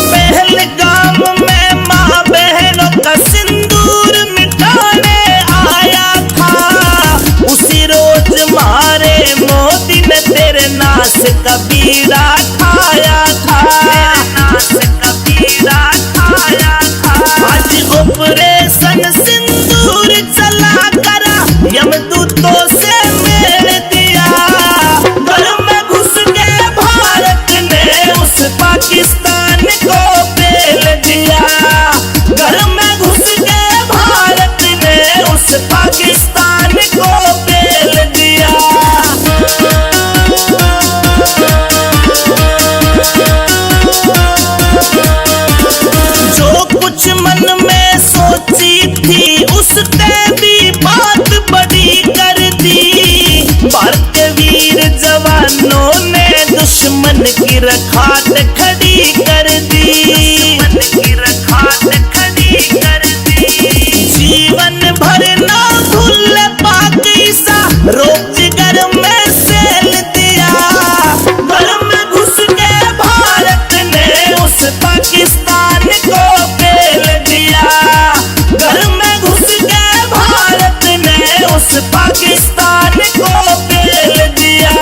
पहलगाम में माँ बहनों का सिंदूर मिटाने आया था, उसी रोज मारे मोदी ने तेरे नाश का बीड़ा खाया था। नाश का बीड़ा खाया था। आज ऑपरेशन सिंदूर चला करा, यमदूतों से मेल दिया। घर में घुस के भारत ने उस पाकिस्तान को पेल दिया। घर में घुस के भारत ने उस पाकिस्तान को पेल दिया। जो कुछ मन में सोची थी उसने भी बात बड़ी कर दी। भारतीय वीर जवानों ने दुश्मन की रखात खड़ी कर दी। दुश्मन की रखात खड़ी कर दी। जीवन भर ना भूल पाक ईसा, रोजगार में सेल दिया। घर में घुस के भारत ने उस पाकिस्तान को पेल दिया। घर में घुस के भारत ने उस पाकिस्तान को पेल दिया।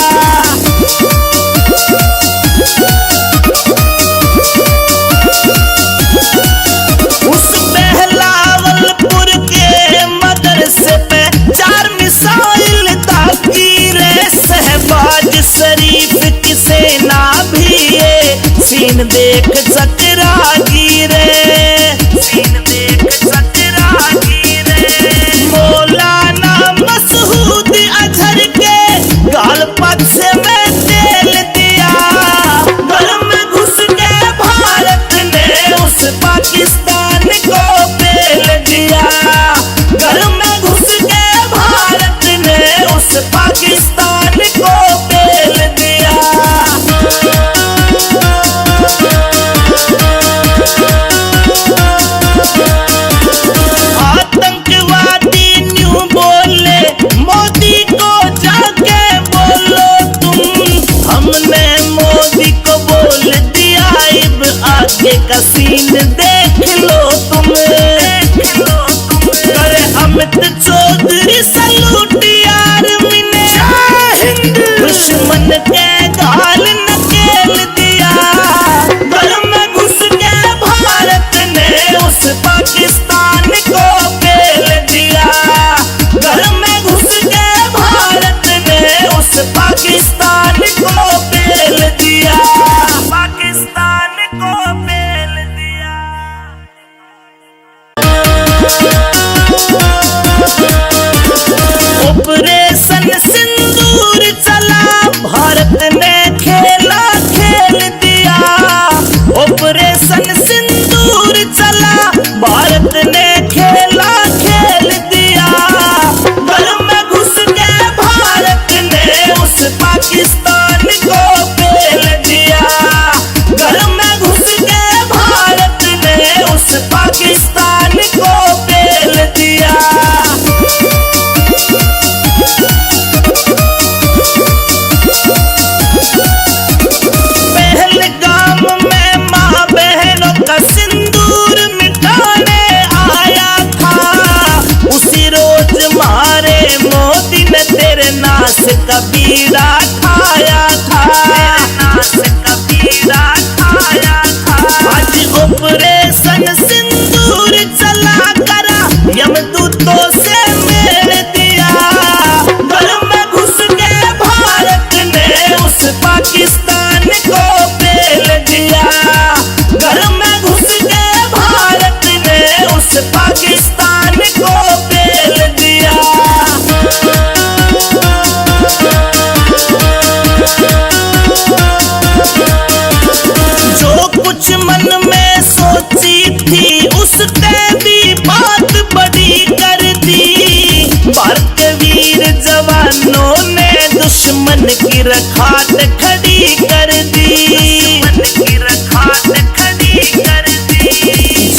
उस बहलावलपुर के मदरसे पे 4 मिसाइल दागी रे। शहबाज शरीफ की सेना भी ये सीन देख चकरा गिरे। सीन देख चकरा गिरे। मौलाना मसूद अजहर के गाल पक्ष में तेल दिया। घर में घुस के भारत ने उस पाकिस्तान को पेल दिया। घर में घुस के भारत ने उस पाकिस्तान को पेल दिया। आतंकवादी न्यू बोले मोदी को जाके बोलो तुम, हमने मोदी को बोल दिया अब आगे का सीन देख लो तुम। अरे अमित चौधरी सलूट आर्मी ने दुश्मन के गाल नकेल दिया। घर में घुस के भारत ने उस पाकिस्तान को पेल दिया। घर में घुस के भारत ने उस पाकिस्तान को पेल दिया। पाकिस्तान को पेल दिया। का बीड़ा खाया था, नाश का बीड़ा खाया था। आज ऑपरेशन सिंदूर चला करा यमदूतों से मेल दिया। घर में घुस के भारत ने उस पाकिस्तान को पेल दिया। घर में घुस के भारत ने उस पाकिस्तान को पेल दिया। जो कुछ मन में सोची थी उसने भी बात बड़ी कर दी। भारत के वीर जवानों ने दुश्मन की रखात खड़ी कर दी। दुश्मन की रखात खड़ी कर दी।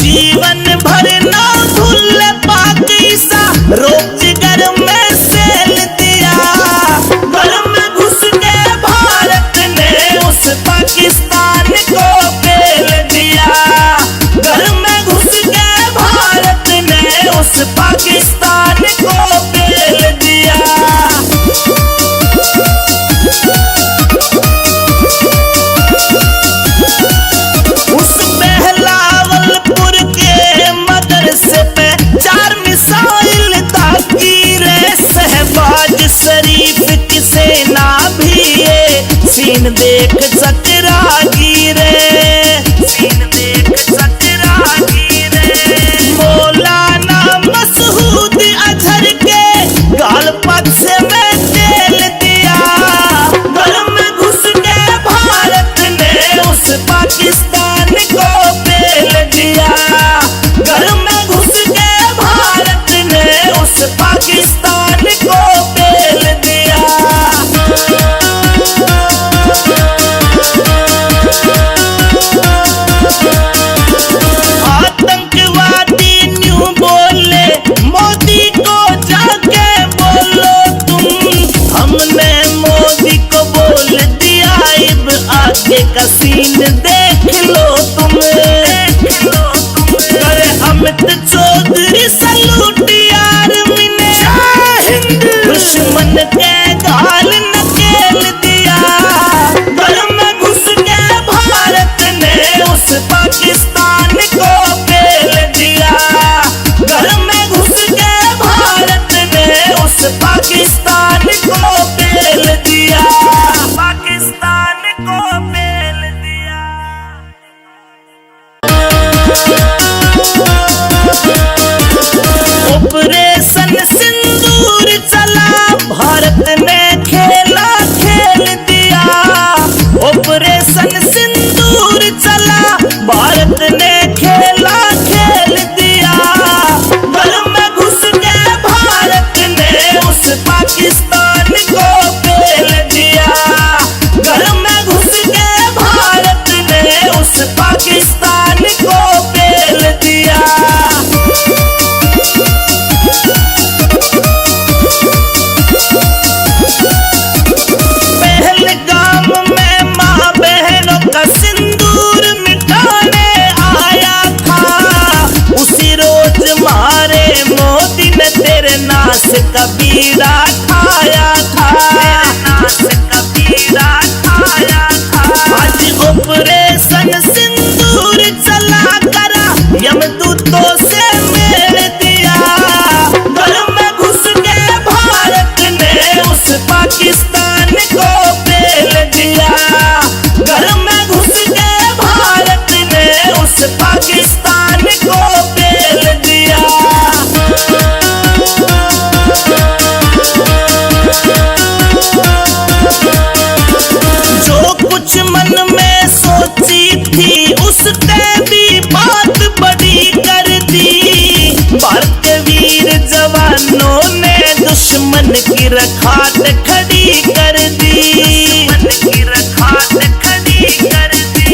जीवन भर ना भूल पाकिस्ता रोजगार में सेल दिया। घर में घुस के भारत ने उस पाकिस्तान को पेल दिया। घर में घुस के भारत ने उस पाकिस्तान को पेल दिया। उस बहलावलपुर के मदरसे पे 4 मिसाइल दागी रे। शहबाज शरीफ की सेना भी ये सीन देख चकरा गिरे। सीन देख चकरा गिरे। मौलाना मसूद अजहर के गाल पक्ष में तेल दिया। घर में घुस के भारत ने उस पाकिस्तान को पेल दिया। घर में घुस के भारत ने उस पाकिस्तान को पेल दिया। आतंकवादी न्यू बोले मोदी को जाके बोलो तुम। हमने मोदी को बोल दिया अब आगे का सीन देख लो तुम। देख लो तुम। करे अमित चौधरी सलूट आर्मी ने दुश्मन के गाल नकेल दिया। घर में घुस के भारत ने उस पाकिस्तान को पेल दिया। घर में घुस के भारत ने उस पाकिस्तान को पेल दिया। पाकिस्तान को पेल दिया। ऑपरेशन सिंदूर चला भारत ने खेला खेल दिया। ऑपरेशन सिंदूर चला भारत ने खेला खेल दिया। घर में घुस के भारत ने उस पाकिस्तान को पेल दिया। घर में घुस के भारत ने उस पाकिस्तान को पेल दिया। पहलगाम में माँ बहनों का सिंदूर मिटाने आया था। उसी रोज मारे मोदी ने तेरे नाश का बीड़ा खाया था। नाश का बीड़ा खाया था। आज ऑपरेशन सिंदूर चला करा यमदूतों से मेल दिया। घर में घुस के भारत ने उस पाकिस्तान को पेल दिया। घर में घुस के भारत ने उस पाकिस्तान को पेल दिया। जो कुछ मन में सोची थी उसने भी बात बड़ी कर दी। भारत के वीर जवानों ने दुश्मन की रखात खड़ी कर दी। दुश्मन की रखात खड़ी कर दी।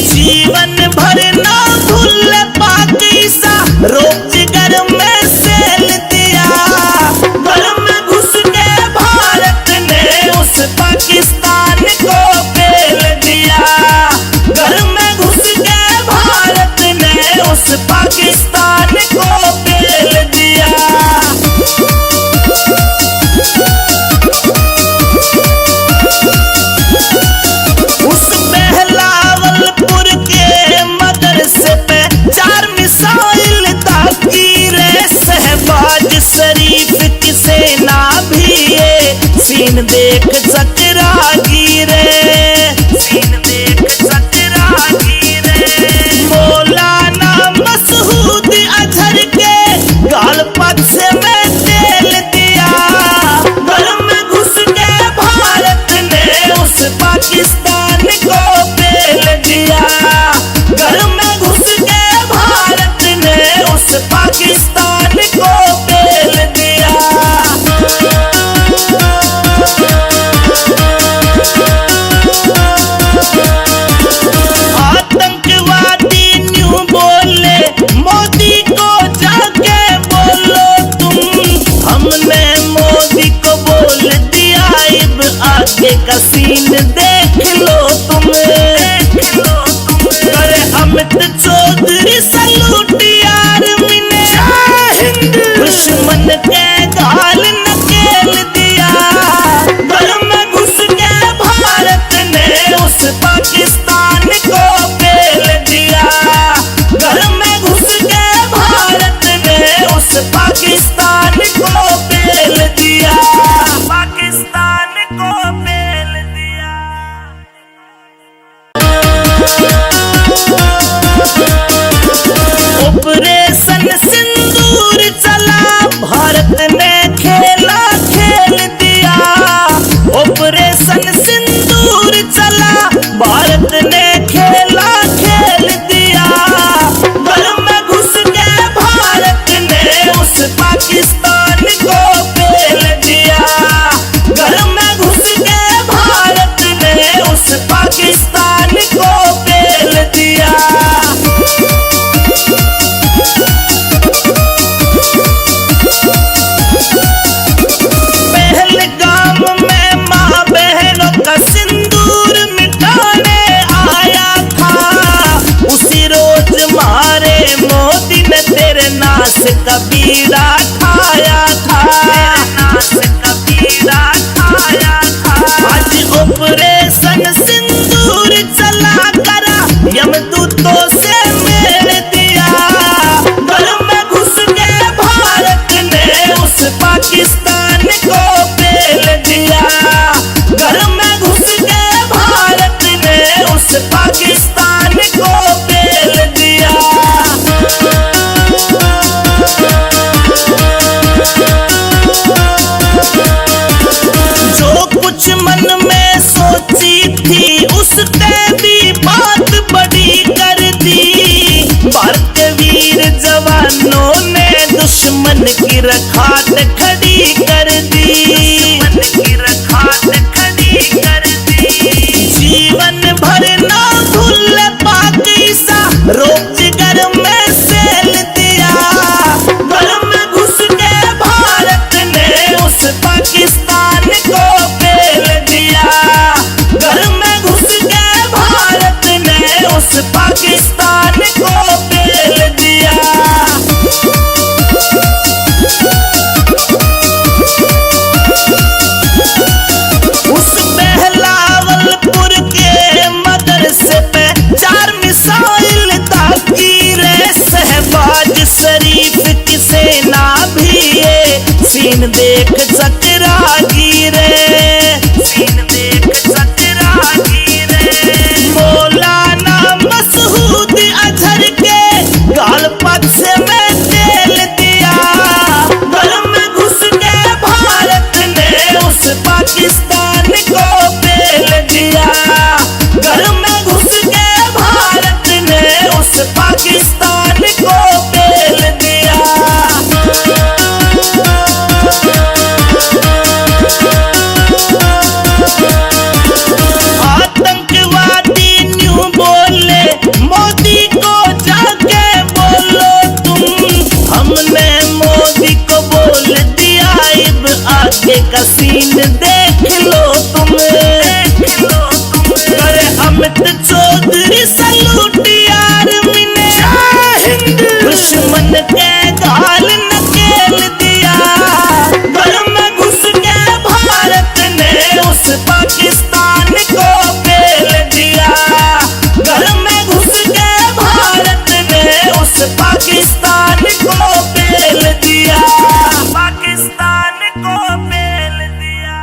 जीवन भर ना भूल पाकिस्ता रोजगार में सेल दिया। घर में घुस के भारत ने उस पाकिस्तान को पेल दिया। घर में घुस के भारत ने उस पाकिस्तान को पेल दिया। सीन देख चतरागी रे, सीन देख चतरागी रे। मौलाना मसूद अजहर के गाल पक्ष में तेल दिया, घर में घुस के भारत ने उस पाकिस्तान को पेल दिया, घर में घुस के भारत ने उस पाकिस्तान को पेल दिया। आतंकवादी न्यू बोले मोदी को जाके बोलो तुम, हमने मोदी को बोल दिया अब आगे का सीन देख लो तुम, देख लो तुम। करे अमित चौधरी सलूट यार मिने दुश्मन के गाल नकेल दिया, घर में घुस के भारत ने उस पाकिस्तान को पेल दिया, घर में घुस के भारत ने उस पाकिस्तान को पेल दिया, पाकिस्तान को पेल दिया। ऑपरेशन सिंदूर चला, भारत ने खेला खेल दिया, ऑपरेशन सिंदूर चला, भारत ने खेला खेल दिया, घर में घुस के भारत ने उस पाकिस्तान को पेल दिया, घर में घुस के भारत ने उस पाकिस्तान को पेल दिया। पहलगाम में माँ बहनों का सिंदूर मिटाने आया था, उसी रोज मारे मोदी ने तेरे नाश का बीड़ा खाया था, नाश का बीड़ा खाया था। आज ऑपरेशन सिंदूर चला करा, यमदूतों से मेल दिया, घर में घुस के भारत ने उस पाकिस्तान को पेल दिया, घर में घुस के भारत ने उस पाकिस्तान को पेल दिया। जो कुछ मन में सोची थी उसने भी बात बड़ी कर दी, भारतीय वीर जवानों ने दुश्मन की रखात खड़ी कर दी, दुश्मन की रखात खड़ी कर दी। जीवन भर ना भूल पाक ईसा रोजगार में सेल दिया, घर में घुस के भारत ने उस पाकिस्तान को पेल दिया, घर में घुस के भारत ने उस पाकिस्तान को पेल दिया। उस बहलावलपुर के मदरसे पे 4 मिसाइल दागी रे, शहबाज शरीफ की सेना भी ये सीन देख चतरागी रे, सीन देख चतरागी रे। मौलाना मसूद अजहर के गाल पक्ष में तेल दिया, घर में घुस के भारत ने उस पाकिस्तान को पेल दिया, घर में घुस के भारत ने उस पाकिस्तान को पेल दिया। आतंकवादी न्यू बोले मोदी को जाके बोलो तुम, हमने मोदी को बोल दिया अब आगे का सीन देख लो तुम, देख लो तुम। करे अमित चौधरी सलूट यार मिने दुश्मन के गाल नकेल दिया, घर में घुस के भारत ने उस पाकिस्तान को पेल दिया, घर में घुस के भारत ने उस पाकिस्तान को पेल दिया, पाकिस्तान को पेल दिया।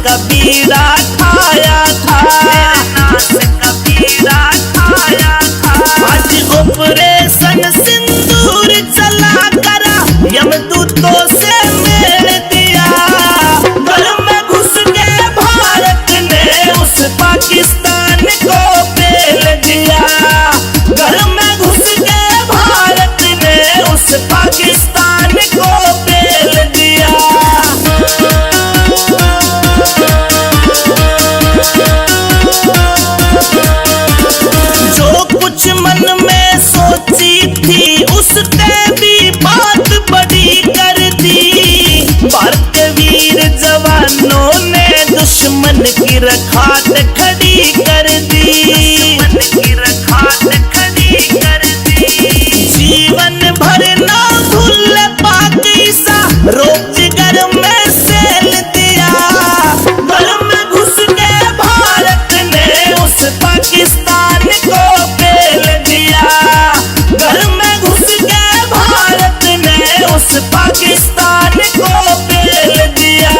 कबीरा खाया था, आज ऑपरेशन सिंदूर चला करा यमदूतों से मेल दिया। घर में घुस के भारत ने उस पाकिस्तान को पेल दिया। घर में घुस के भारत ने उस पाकिस्तान को पेल दिया। जो कुछ मन में सोची थी उसने भी बात बड़ी कर दी। भारत वीर जवानों ने दुश्मन की रखात खड़ी कर दी। जीवन भर ना भूल पाक ईसा रोजगार में सेल दिया। घर में घुस के भारत ने उस पाकिस्तान को पेल दिया। घर में घुस के भारत ने उस पाकिस्तान को पेल दिया।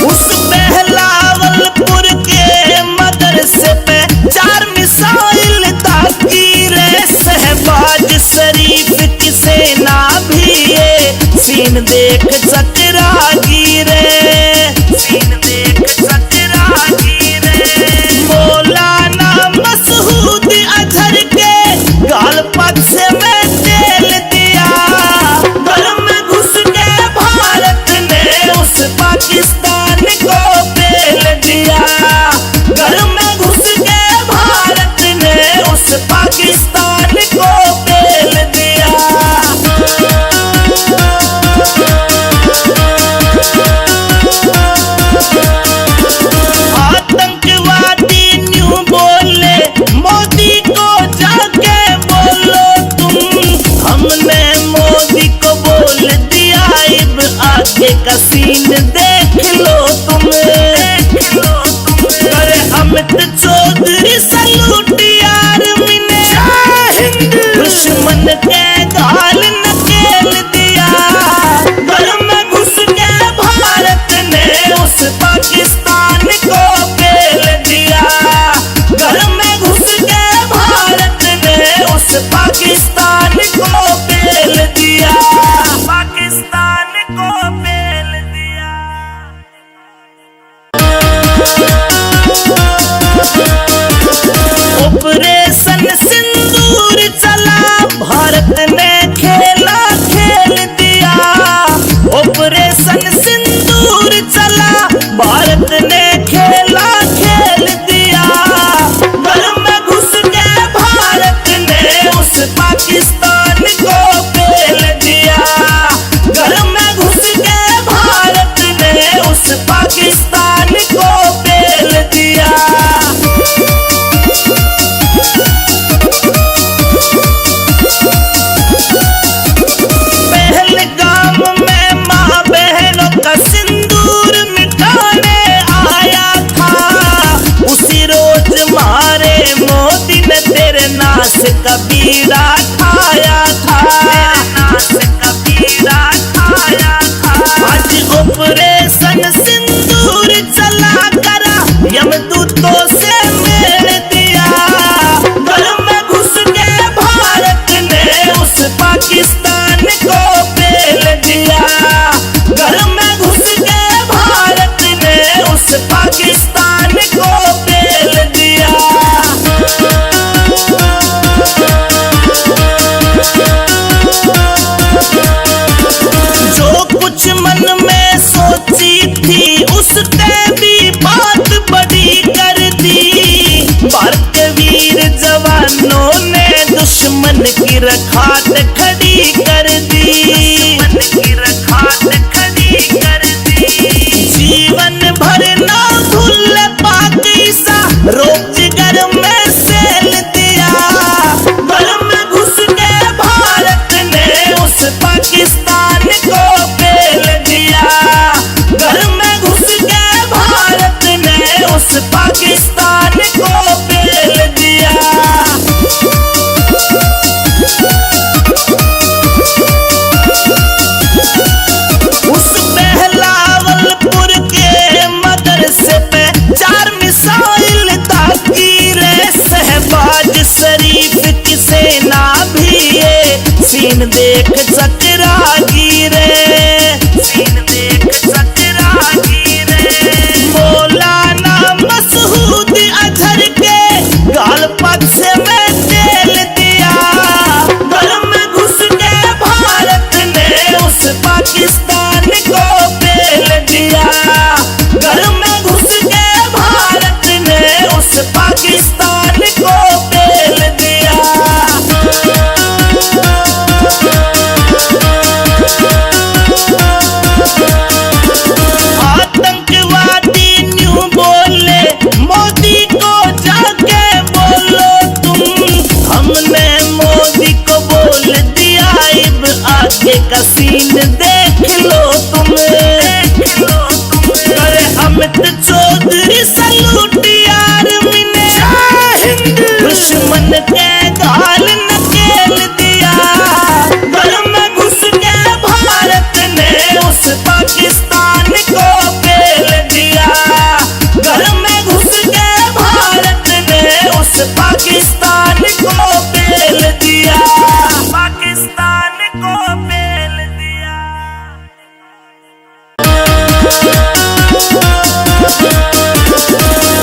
उस बहलावलपुर के मदरसे पे 4 मिसाइल ताकी रे। शहबाज शरीफ की सेना भी ये सीन देख चकरा गिरे। मौलाना मसूद अजहर के गाल पक्ष में तेल दिया। घर में घुस के भारत ने उस पाकिस्तान को पेल दिया। घर में घुस के भारत ने उस पाकिस्तान को पेल दिया। आतंकवादी न्यू बोले मोदी को जाके बोलो तुम। हमने मोदी को बोल दिया अब आगे का सीन देख लो तुम। अरे अमित चौधरी सलूट यार मिने दुश्मन के गाल नकेल दिया। घर में घुस के भारत ने उस पाकिस्तान को पेल दिया। घर में घुस के भारत ने उस पाकिस्तान को पेल दिया। पाकिस्तान को पेल दिया। ऑपरेशन सिंदूर चला भारत ने खेला खेल दिया। ऑपरेशन सिंदूर चला भारत ने खेला खेल दिया। घर में घुस के भारत ने उस पाकिस्तान को पेल दिया। घर में घुस के भारत ने उस पाकिस्तान को पेल दिया। पहलगाम में माँ बहनों का सिंदूर मिटाने आया था। उसी रोज मारे मोदी ने तेरे नाश कबीरा खाया था। आज ऑपरेशन सिंदूर चला करा यमदूतों से मेल दिया। घर में घुस के भारत ने उस पाकिस्तान को पेल दिया। घर में घुस के भारत ने उस पाकिस्तान को पेल दिया। जो कुछ मन में सोची थी उसने भी बात बड़ी कर दी। भारत वीर जवानों ने दुश्मन की रखात खड़ी कर दी। जीवन भर ना भूल पाक ईसा रोजगार में सेल दिया। घर में घुस के भारत ने उस पाकिस्तान को पेल दिया। घर में घुस के भारत ने उस पाकिस्तान को पेल दिया। चौधरी सलूट आर्मी ने दुश्मन के गाल नकेल दिया। घर में घुस के भारत ने उस पाकिस्तान को पेल दिया। घर में घुस के भारत ने उस पाकिस्तान को पेल दिया। पाकिस्तान को पेल दिया।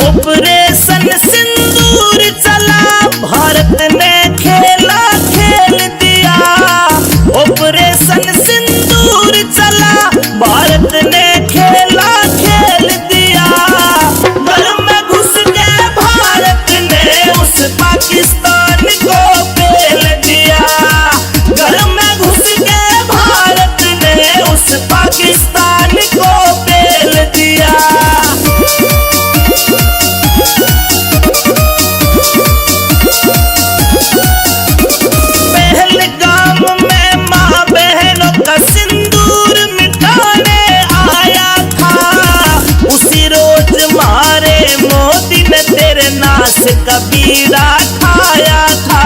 ऑपरेशन सिंदूर चला, भारत ने खेला खेल दिया। ऑपरेशन सिंदूर चला, भारत ने खेला खेल दिया। घर में घुस के भारत ने उस पाकिस्तान को पेल दिया। घर में घुस के भारत ने उस पाकिस्तान को पेल दिया। पहलगाम में माँ बहनों का सिंदूर मिटाने आया था। उसी रोज मारे मोदी ने तेरे नाश का बीड़ा खाया था।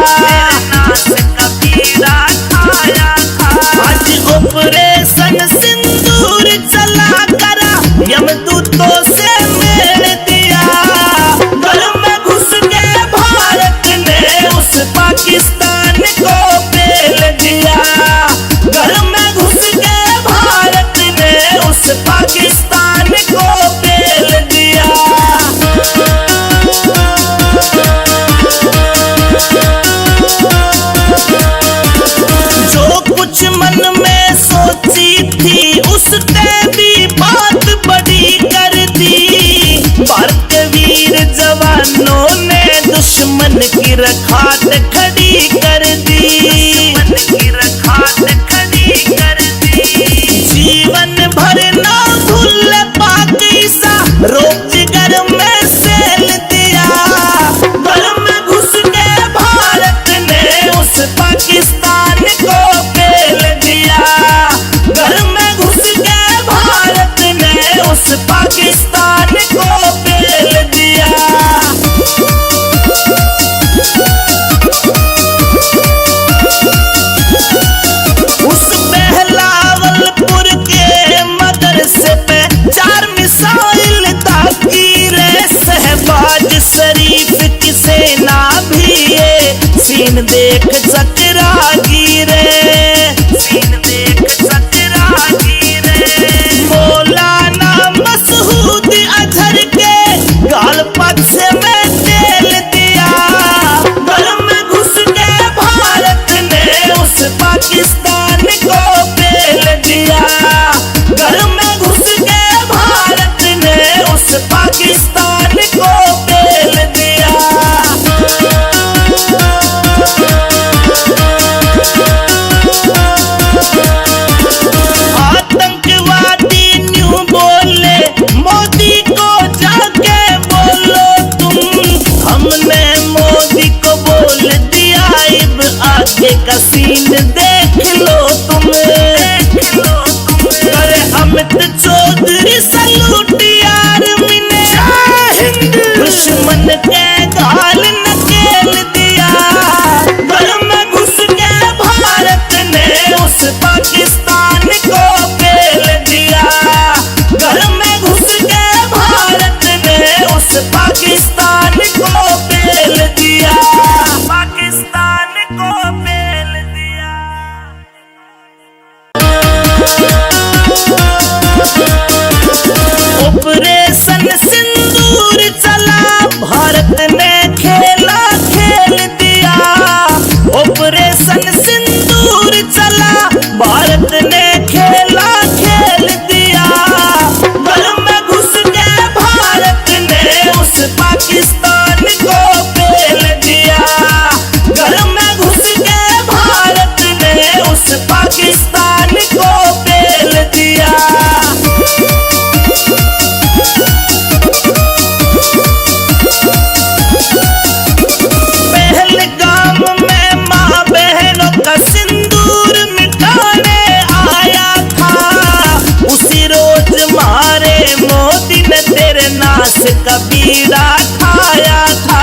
नाश का बीड़ा खाया था। आज ऑपरेशन सिंदूर चला करा, यमदूतों से मेल दिया। घर में घुस के भारत ने उस पाकिस्तान को पेल दिया। घर में घुस के भारत ने उस पाकिस्तान को पेल दिया। जो कुछ मन में सोची थी उसने भी बात बड़ी कर दी। भारत वीर जवानों ने दुश्मन की रखात खड़ी कर दी। दुश्मन की रखात खड़ी कर दी। जीवन भर ना भूल पाक ईसा, रोजगार में सेल दिया। घर में घुस के भारत ने उस पाकिस्तान को पेल दिया। घर में घुस के भारत ने उस पाकिस्तान को पेल दिया। उस बहलावलपुर के मदरसे पे 4 मिसाइल दागी रे। शहबाज शरीफ की सेना भी ये सीन देख चकरा गिरे। सीन देख चकरा गिरे। मौलाना मसूद अजहर के गाल पक्ष में तेल दिया। घर में घुस के भारत ने उस पाकिस्तान को पेल दिया। घर में घुस के भारत ने उस पाकिस्तान को पेल दिया। नाश का बीड़ा खाया था,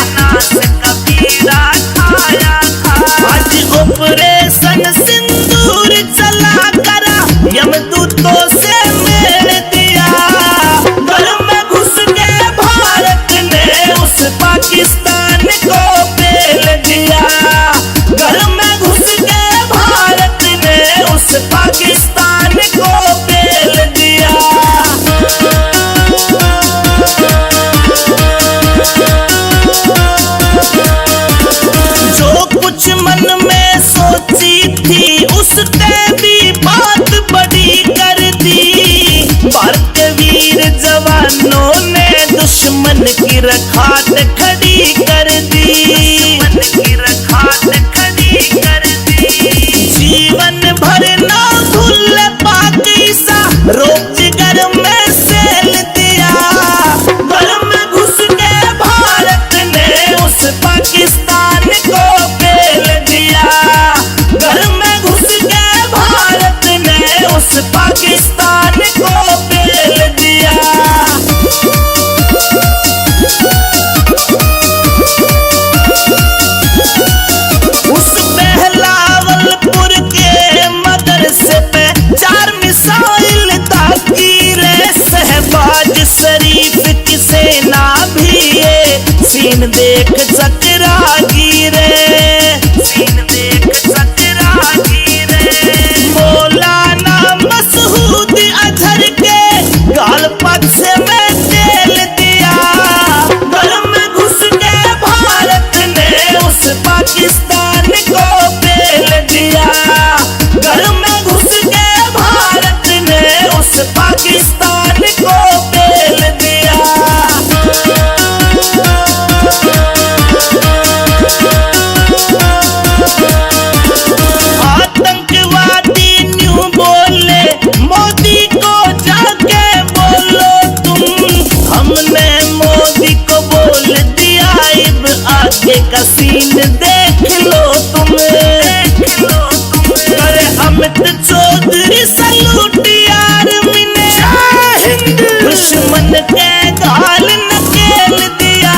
नाश का बीड़ा खाया था। आज ऑपरेशन सिंदूर चला करा यमदूतों से मेल दिया। घर में घुस के भारत ने उस पाकिस्तान को पेल दिया। घर में घुस के भारत ने उस पाकिस्तान को पेल दिया। जो कुछ मन में सोची थी उसने भी बात बड़ी कर दी। भारतीय वीर जवानों ने दुश्मन की रखात खड़ी कर दी, दुश्मन की रखात खड़ी कर दी। जीवन भर ना भूल पाकिस्ता रोक जिगर में सेल दिया। घर में घुस के भारत ने उस पाकिस्तान को पेल दिया। घर में घुस के भारत ने उस पाकिस्तान को पेल दिया। उस बहलावलपुर के मदरसे पे 4 मिसाइल दागी रे। शहबाज शरीफ की सेना भी ये सीन देख चकरा गिरे, सीन देख चकरा गिरे। मौलाना मसूद अजहर के गाल पक्ष में तेल दिया। घर में घुस के भारत ने उस पाकिस्तान को पेल दिया। घर में घुस के भारत ने उस पाकिस्तान को पेल दिया। आतंकवादी न्यू बोले मोदी को जाके बोलो तुम। हमने मोदी को बोल दिया अब आगे का सीन देख लो तुम, देख लो तुम। अरे अमित चौधरी सलूट यार मिने दुश्मन के गाल नकेल दिया।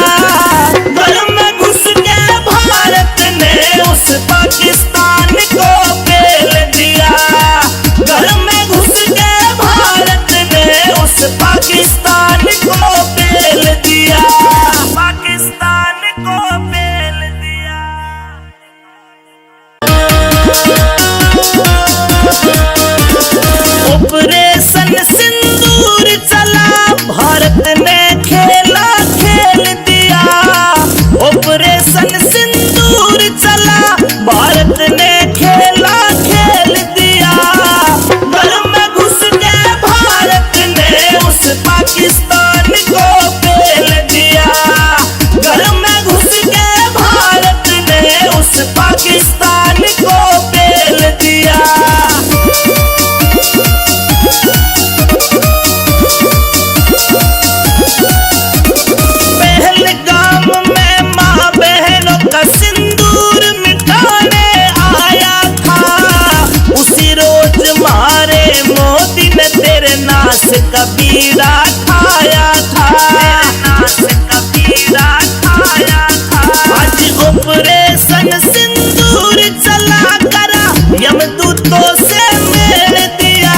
घर में घुस के भारत ने उस पाकिस्तान को पेल दिया। घर में घुस के भारत ने उस पाकिस्तान को पेल दिया। पाकिस्तान को पेल दिया। ऑपरेशन सिंदूर चला भारत ने खेला खेल दिया। ऑपरेशन सिंदूर चला भारत ने खेला खेल दिया। घर में घुस के भारत ने उस पाकिस्तान को पेल दिया। घर में घुस के भारत ने उस पाकिस्तान को पेल दिया। पहलगाम में माँ बहनों का सिंदूर मिटाने आया था। उसी रोज मारे मोदी ने तेरे नाश का बीड़ा खाया था, नाश का बीड़ा खाया था। आज ऑपरेशन सिंदूर चला करा यमदूतों से मेल दिया।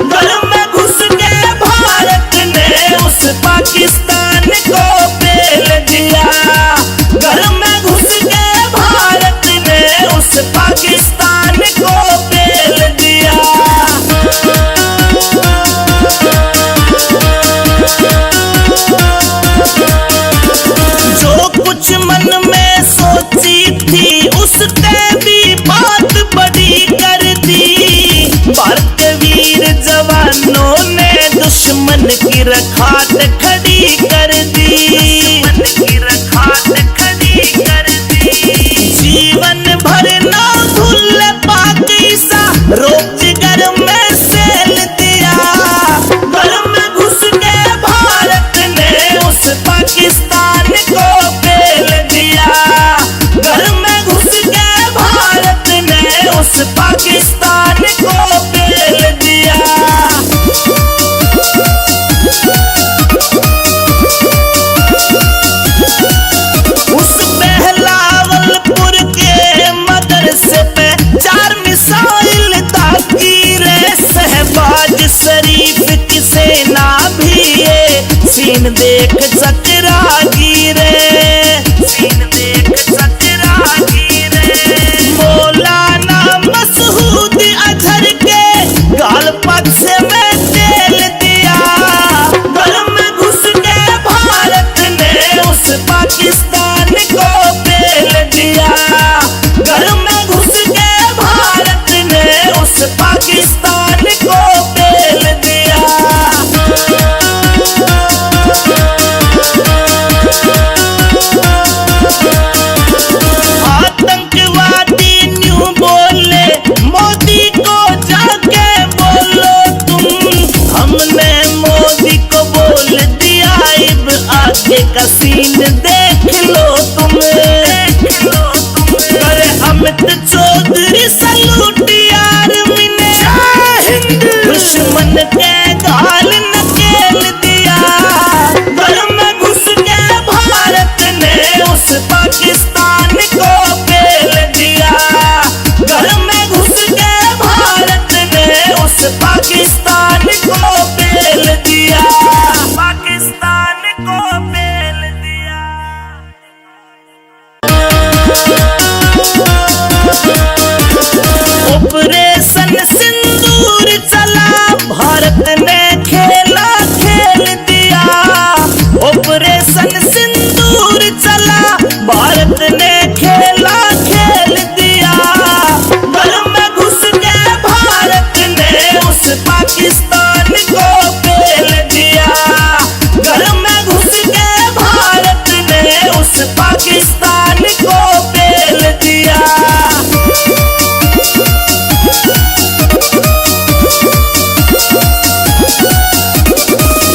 घर में घुस के भारत ने उस पाकिस्तान को पेल दिया। घर में घुस के भारत ने उस पाकिस्तान को पेल दिया। जो कुछ मन में सोची थी उसने भी बात बड़ी कर दी। भारतीय वीर जवानों ने दुश्मन की रखात खड़ी कर दी, दुश्मन की रखात खड़ी कर दी। जीवन भर ना भूल पाकिस्ता रोक जिगर में सेल दिया। घर में घुस के भारत ने उस पाकिस्तान को पेल दिया। घर में घुस के भारत ने उस पाकिस्तान को पेल दिया। की सेना भी ये सीन देख चकरा गिरे, सीन देख चकरा गिरे। मौलाना मसूद अजहर के गाल पक्ष में तेल दिया, घर में घुस के भारत ने उस पाकिस्तान को पेल दिया, घर में घुस के भारत ने उस पाकिस्तान को पेल दिया। आतंकवादी न्यू बोले मोदी को जाके बोलो तुम, हमने मोदी को बोल दिया अब आगे का सीन देख लो तुम, देख लो तुम। करे अमित चौधरी सलूट यार मिने, दुश्मन के गाल नकेल दिया, घर में घुस के भारत ने उस पाकिस्तान को पेल दिया, घर में घुस के भारत ने उस पाकिस्तान को पेल दिया, पाकिस्तान को पेल दिया। ऑपरेशन सिंदूर चला, भारत ने खेला खेल दिया, ऑपरेशन सिंदूर चला, भारत ने खेला खेल दिया, घर में घुस के भारत ने उस पाकिस्तान को पेल दिया, घर में घुस के भारत ने उस पाकिस्तान को पेल दिया।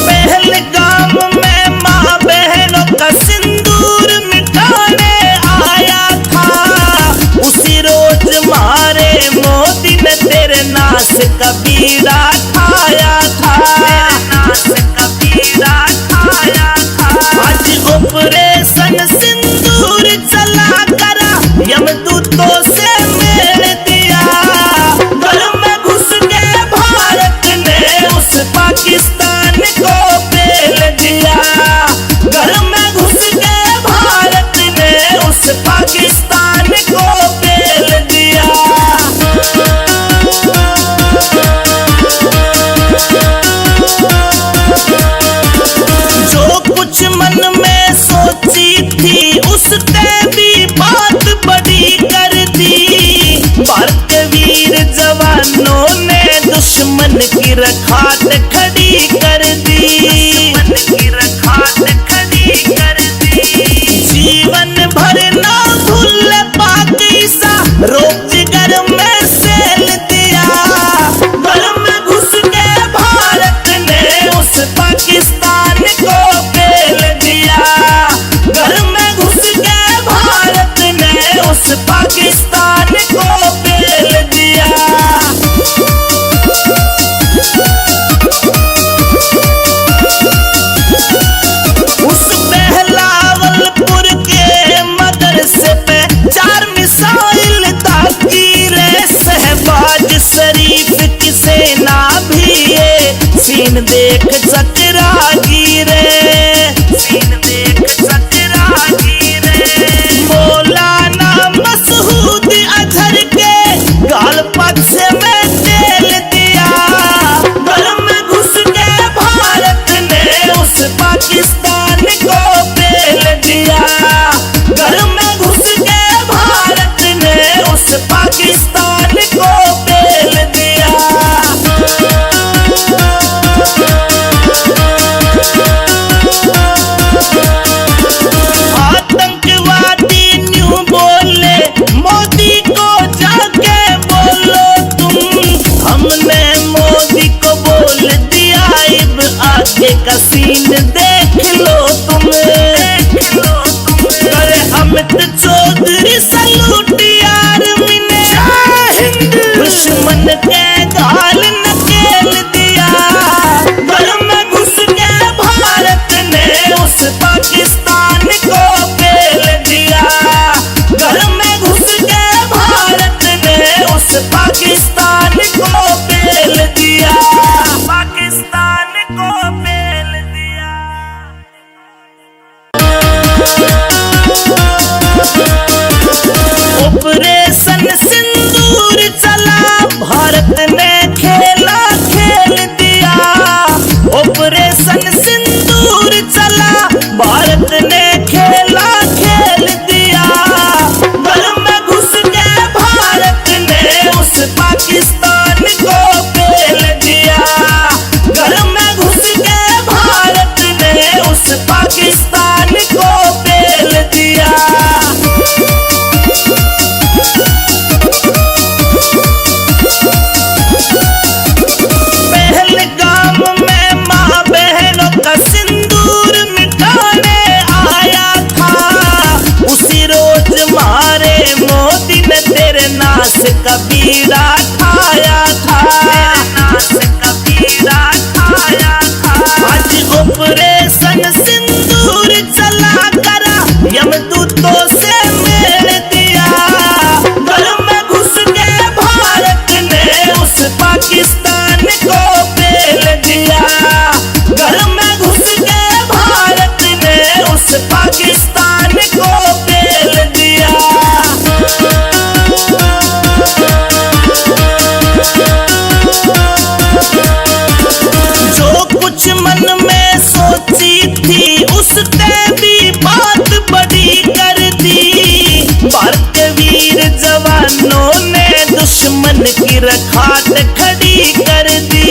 पहलगाम में माँ बहनों का सिंदूर मिटाने आया था, उसी रोज मारे मोदी ने तेरे नाश का बीड़ा खाया था, नाश का बीड़ा खाया था। आज ऑपरेशन सिंदूर चला करा, यमदूतों से मेल दिया, घर में घुस के भारत ने उस पाकिस्तान को पेल दिया, घर में घुस के भारत ने उस पाकिस्तान को पेल दिया। जो कुछ मन में सोची थी उसने भी बात बड़ी कर दी, भारत के वीर जवानों ने दुश्मन की रखात खड़ी कर दी, दुश्मन की रखात खड़ी कर दी। जीवन भर ना भूल पाक ईसा, रोक जिगर में सेल दिया, घर में घुस के भारत ने उस पाकिस्तान को पेल दिया, घर में घुस के भारत ने उस पाकिस्तान को पेल दिया। उस बहलावलपुर के मदरसे पे 4 मिसाइल दागी रे, शहबाज शरीफ की सेना भी ये सीन देख चकरा गिरे, सीन देख चकरा गिरे। मौलाना मसूद अजहर के गाल पक्ष में तेल दिया, घर में घुस के भारत ने उस पाकिस्तान को पेल दिया, घर में घुस के भारत ने उस पाकिस्तान को पेल दिया। आतंकवादी न्यू बोले मोदी को जाके बोलो तुम, हमने मोदी को बोल दिया अब आगे का सीन देख लो तुम, देख लो तुम। करे अमित चौधरी सलूट यार मिने, दुश्मन के गाल नकेल दिया, घर में घुस के भारत ने उस पाकिस्तान को पेल दिया, घर में घुस के भारत ने उस पाकिस्तान को पेल दिया, पाकिस्तान कबीरा खाया था, आज ऑपरेशन सिंदूर चला करा यमदूतों से मेल दिया। घर में घुस के भारत ने उस पाकिस्तान को पेल दिया। घर में घुस के भारत ने उस पाकिस्तान को पेल दिया। जो कुछ मन में सोची थी उसने भी बात बड़ी कर दी। भारतीय वीर जवानों ने दुश्मन की रखात खड़ी कर दी।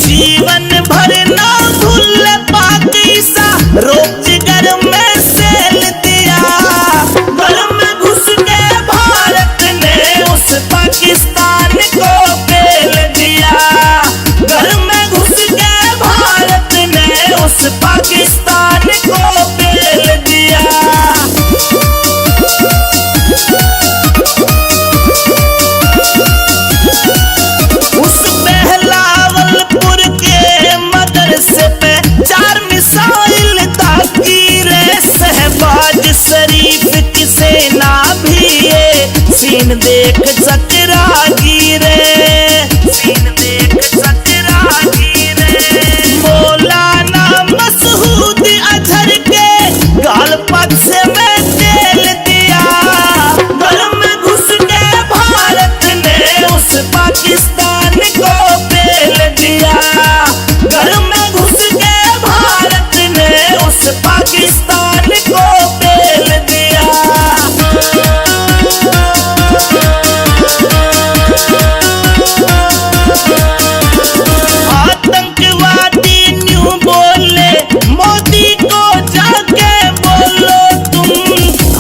जीवन भर ना भूल पाक ईसा रोजगार में सेल दिया। घर में घुस के भारत ने उस पाकिस्तान को पेल दिया। घर में घुस के भारत ने उस पाकिस्तान को पेल दिया। उस बहलावलपुर के मदरसे पे 4 मिसाइल दागी रे। शहबाज शरीफ की सेना भी ये सीन देख चकरा गिरे। मौलाना मसूद अजहर के गाल पक्ष में तेल दिया। घर में घुस के भारत ने उस पाकिस्तान को पेल दिया। घर में घुस के भारत ने उस पाकिस्तान को पेल दिया। आतंकवादी न्यू बोले मोदी को जाके बोलो तुम।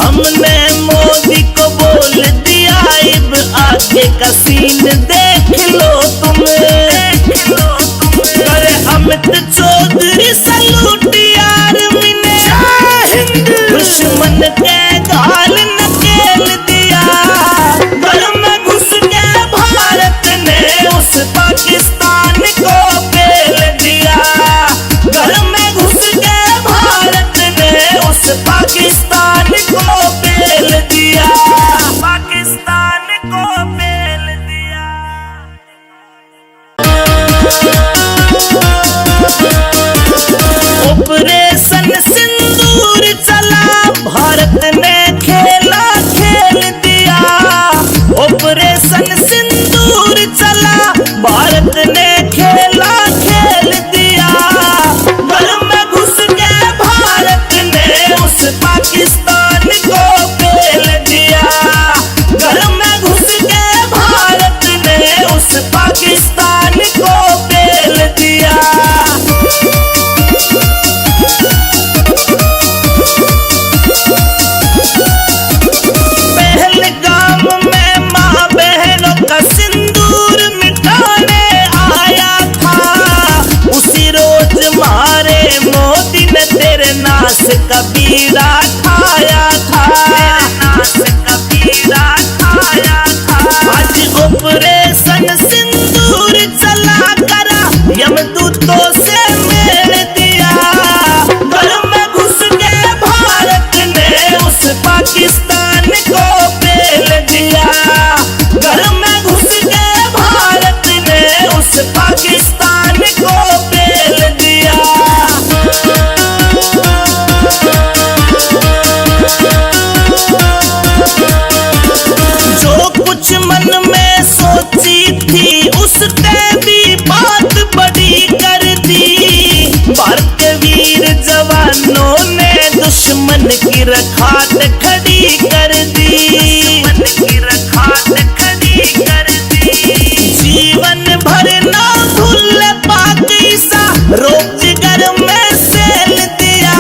हमने मोदी को बोल दिया अब आगे का सीन देख लो तुम। करे अमित चौधरी सलूट आर्मी ने दुश्मन के गाल नकेल दिया। घर में घुस के भारत ने उस पाकिस्तान को पेल दिया। घर में घुस के भारत ने उस पाकिस्तान को पेल दिया। पाकिस्तान को पेल दिया। ऑपरेशन सिंदूर चला भारत ने खेला खेल दिया। ऑपरेशन सिंदूर चला भारत ने खेला खेल दिया। घर में घुस के भारत ने उस पाकिस्तान को पेल दिया। घर में घुस के भारत ने उस पाकिस्तान को पेल दिया। पहलगाम में माँ बहनों का सिंदूर मिटाने आया था। उसी रोज मारे मोदी ने तेरे नाश कबीरा खाया था। आज ऑपरेशन सिंदूर चला करा यमदूतों से मेल दिया। घर में घुस के भारत ने उस पाकिस्तान को पेल दिया। घर में घुस के भारत ने उस पाकिस्तान को पेल दिया। जो कुछ मन में सोची थी उसने भी बात बड़ी कर दी। भारतीय वीर जवानों ने दुश्मन की रखात खड़ी कर दी। जीवन भर ना भूल पाक ईसा रोजगार में सेल दिया।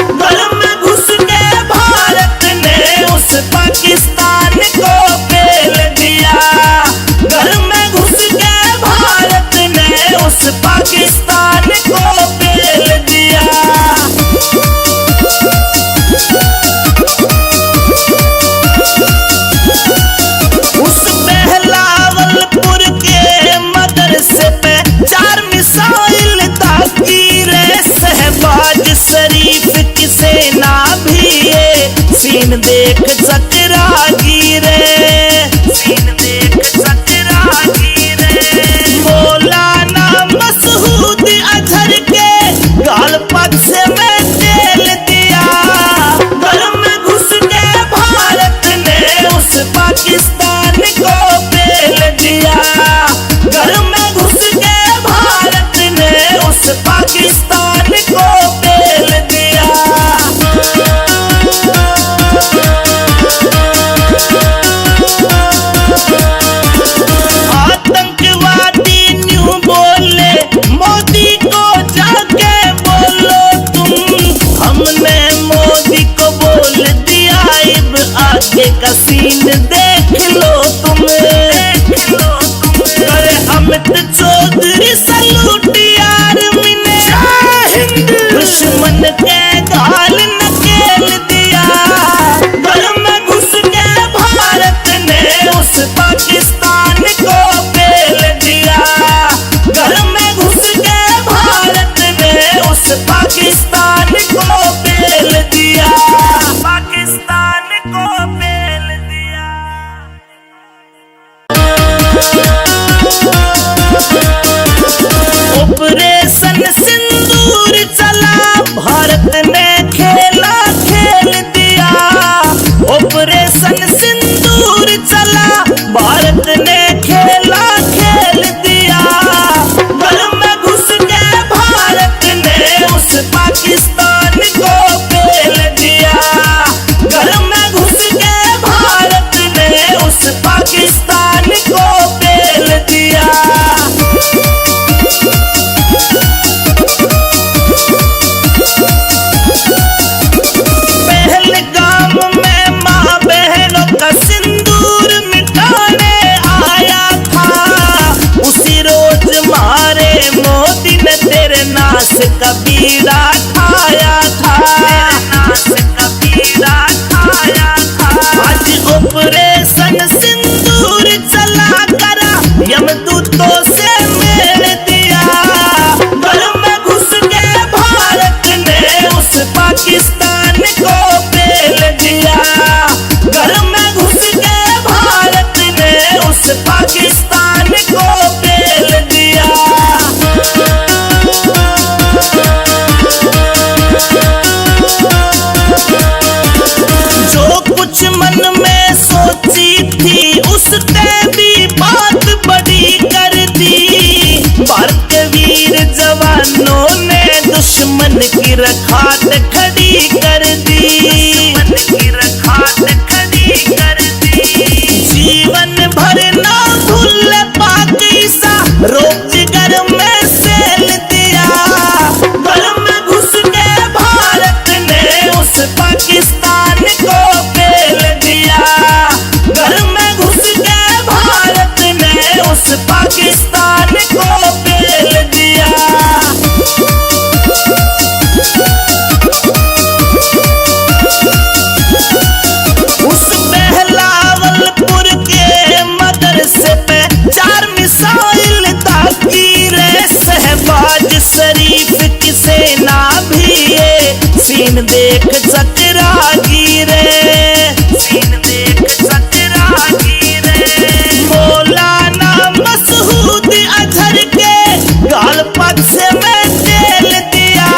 घर में घुस के भारत ने उस पाकिस्तान को पेल दिया। घर में घुस के भारत ने उस पाकिस्तान को पेल दिया। आगे का सीन देख लो तुम। अरे अमित चौधरी सलूट आर्मी ने दुश्मन के गाल नकेल दिया। घर में घुस के भारत ने उस पाकिस्तान को पेल दिया। घर में घुस के भारत ने उस पाकिस्तान को पेल दिया। पाकिस्तान को पेल दिया। ऑपरेशन सिंदूर चला, भारत ने खेला खेल दिया। ऑपरेशन सिंदूर चला, भारत ने खेला खेल दिया। घर में घुस के भारत ने उस पाकिस्तान को पेल दिया। घर में घुस के भारत ने उस पाकिस्तान को पेल दिया। पहलगाम में माँ बहनों का सिंदूर मिटाने आया था। उसी रोज मारे मोदी ने तेरे नाश का बीड़ा ठाया था। आज ऑपरेशन सिंदूर चला करा, यमदूतों से मेल दिया। घर में घुस के भारत ने उस पाकिस्तान को पेल दिया। घर में घुस के भारत ने उस पाकिस्तान को पेल दिया। जो कुछ मन में सोची थी उसने भी बात बड़ी कर दी। भारतीय वीर जवानों ने दुश्मन की रखात खड़ी कर दी। जीवन भर ना भूल पाक ईसा, रोक जिगर में सेल दिया। घर में घुस के भारत ने उस पाकिस्तान को पेल दिया। घर में घुस के भारत ने उस पाकिस्तान को पेल दिया। उस बहलावलपुर के मदरसे पे 4 मिसाइल ताकी रे। शहबाज शरीफ की सेना भी ये सीन देख चकरा गिरे। मौलाना मसूद अजहर के गाल पक्ष में तेल दिया।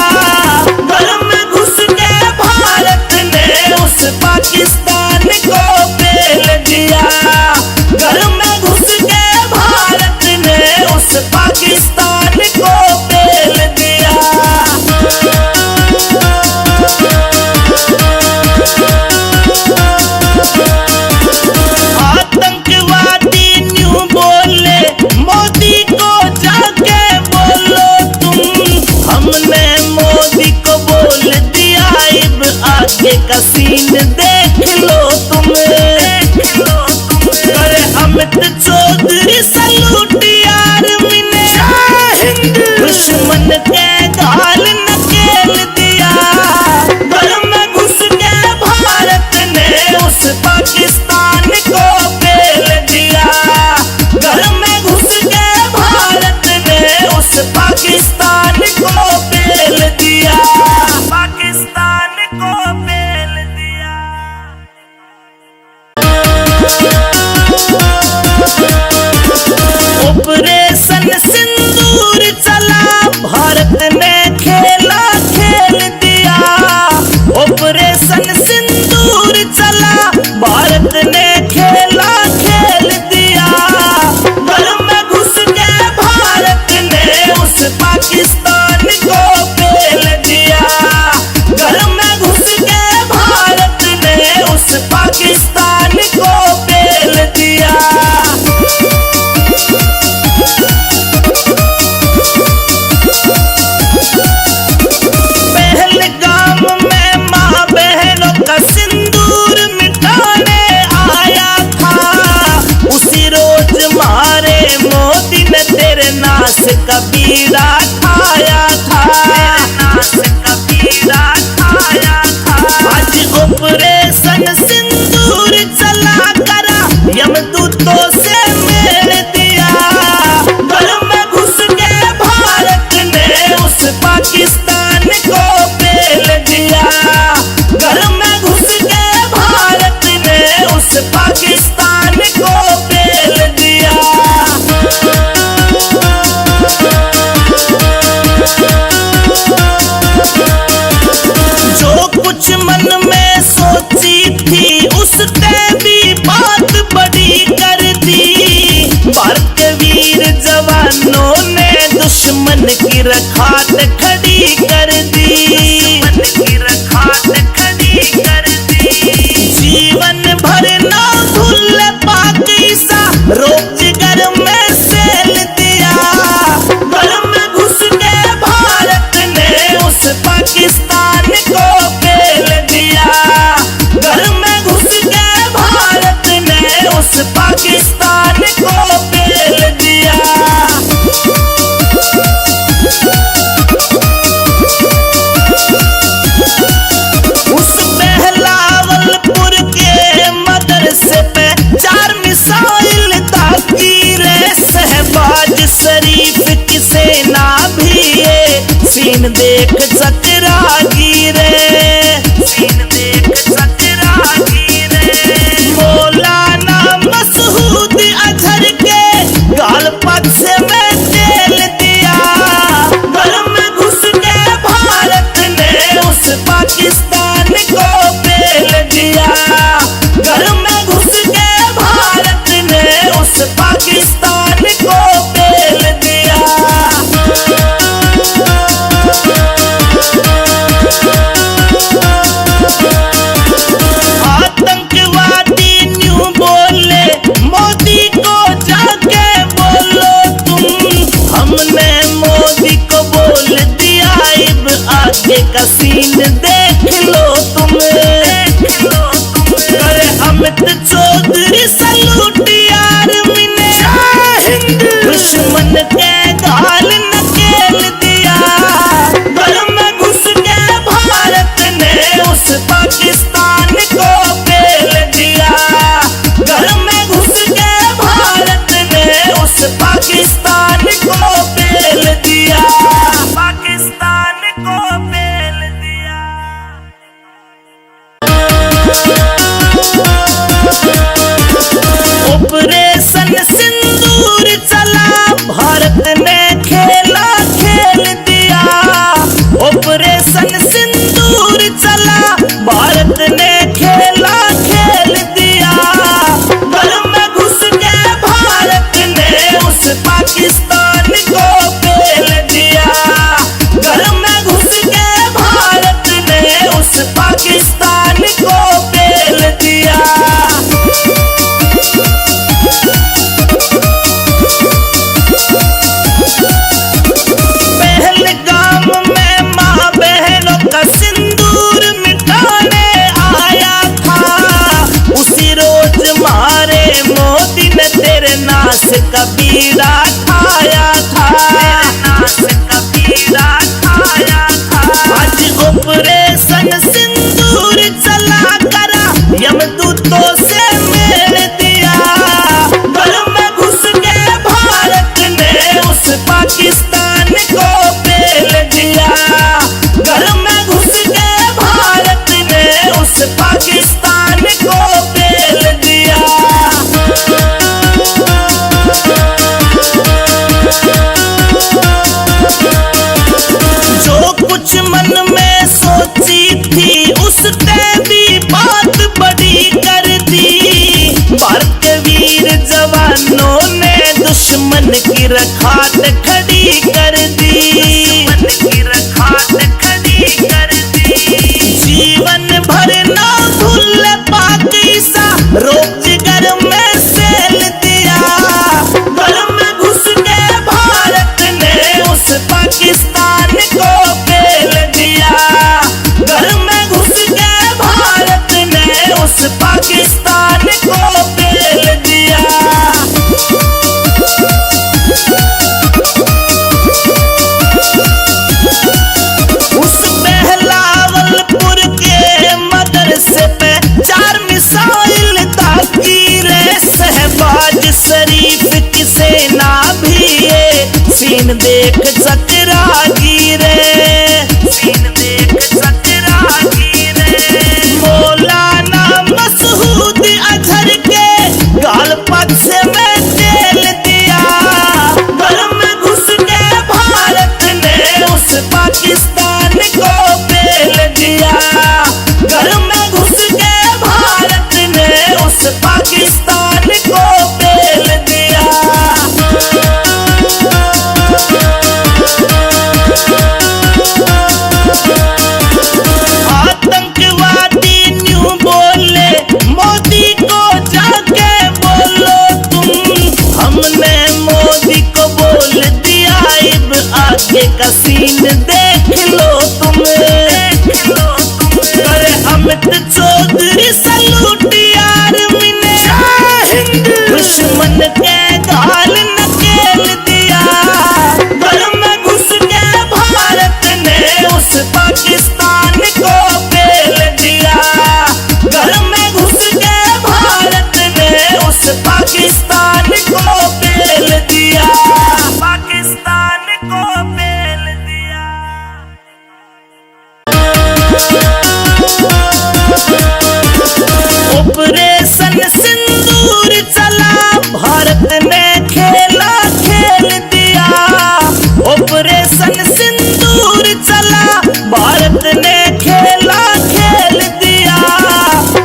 घर में घुस के भारत ने उस पाकिस्तान को पेल दिया। घर में घुस के भारत ने उस पाकिस्तान को पेल दिया। आतंकवादी न्यू बोले, मोदी को जाके बोलो तुम। हमने मोदी को बोल दिया, अब आगे का सीन देख लो तुम। अरे अमित चौधरी सलूट आर्मी ने दुश्मन के गाल नकेल दिया। घर में घुस के भारत ने उस पाकिस्तान को पेल दिया। घर में घुस के भारत ने उस पाकिस्तान को पेल दिया। पाकिस्तान को पेल दिया। ऑपरेशन सिंदूर चला, भारत ने खेला खेल दिया। ऑपरेशन सिंदूर चला, भारत ने खेला खेल दिया। घर में घुस के भारत ने उस पाकिस्तान को पेल दिया। घर में घुस के भारत ने उस पाकिस्तान को पेल दिया। पहलगाम में माँ बहनों का सिंदूर मिटाने नाश का बीड़ा ठाया था, नाश का बीड़ा ठाया था। आज ऑपरेशन सिंदूर चला करा यमदूतों से मेल दिया। घर में घुस के भारत ने उस पाकिस्तान को पेल दिया। घर में घुस के भारत ने उस पाकिस्तान को पेल दिया। जो कुछ मन में सोची थी उसने भी बात बड़ी कर दी। भारत के वीर जवानों ने दुश्मन की रखात खड़ी कर दी, दुश्मन की रखात खड़ी कर दी। जीवन भर ना भूल पाकिस्ता रोजगार में सेल दिया। घर में घुस के भारत ने उस पाकिस्तान को पेल दिया। घर में घुस के भारत ने उस पाकिस्तान को पेल दिया। उस बहलावलपुर के मदरसे पे 4 मिसाइल दागी रे। शहबाज शरीफ की सेना भी ये सीन देख चकरा गिरे, सीन देख चकरा गिरे। मौलाना मसूद अजहर के गाल पक्ष में तेल दिया। घर में घुस के भारत ने उस पाकिस्तान को पेल दिया। घर में घुस के भारत ने उस पाकिस्तान को पेल दिया। आतंकवादी न्यू बोले मोदी को जाके बोलो तुम। हमने मोदी को बोल दिया अब आगे का सीन देख लो तुम, देख लो तुम। करे अमित चौधरी सलूट आर्मी ने दुश्मन के गाल नकेल दिया। घर में घुस के भारत ने उस पाकिस्तान को पेल दिया। घर में घुस के भारत ने उस पाकिस्तान को पेल दिया। पाकिस्तान को पेल दिया। ऑपरेशन सिंदूर चला भारत ने खेला खेल दिया। ऑपरेशन सिंदूर चला भारत ने खेला खेल दिया। घर में घुस के भारत ने उस पाकिस्तान को पेल दिया। घर में घुस के भारत ने उस पाकिस्तान को पेल दिया। पहलगाम में माँ बहनों का सिंदूर मिटाने आया था। उसी रोज मारे मोदी ने तेरे नाश का बीड़ा ठाया था, नाश का बीड़ा ठाया था। आज ऑपरेशन सिंदूर चला करा यमदूतों से मेल दिया। घर में घुस के भारत ने उस पाकिस्तान को पेल दिया। घर में घुस के भारत ने उस पाकिस्तान को पेल दिया। जो कुछ मन में सोची थी उसने भी बात बड़ी कर दी। भारत के वीर जवानों ने दुश्मन की रखात खड़ी कर दी, दुश्मन की रखात खड़ी कर दी। जीवन भर ना भूल पाकिस्ता रोजगार में सेल दिया। घर में घुस के भारत ने उस पाकिस्तान को पेल दिया। घर में घुस के भारत ने उस पाकिस्तान को पेल दिया। सीन देख चतरागी रे, सीन देख चतरागी रे। मौलाना मसूद अजहर के गाल पक्ष में तेल दिया, घर में घुस के भारत ने उस पाकिस्तान को पेल दिया, घर में घुस के भारत ने उस पाकिस्तान को पेल दिया। आतंकवादी न्यू बोले मोदी को जाके बोलो तुम, हमने मोदी को बोल दिया अब आगे का सीन देख लो तुम, देख लो तुम। अरे अमित चौधरी सलूट यार मिने, दुश्मन के गाल नकेल दिया, घर में घुस के भारत ने उस पाकिस्तान को पेल दिया, घर में घुस के भारत ने उस पाकिस्तान को पेल दिया, पाकिस्तान को पेल दिया। ऑपरेशन सिंदूर चला, भारत ने खेला खेल दिया, ऑपरेशन सिंदूर चला, भारत ने खेला खेल दिया,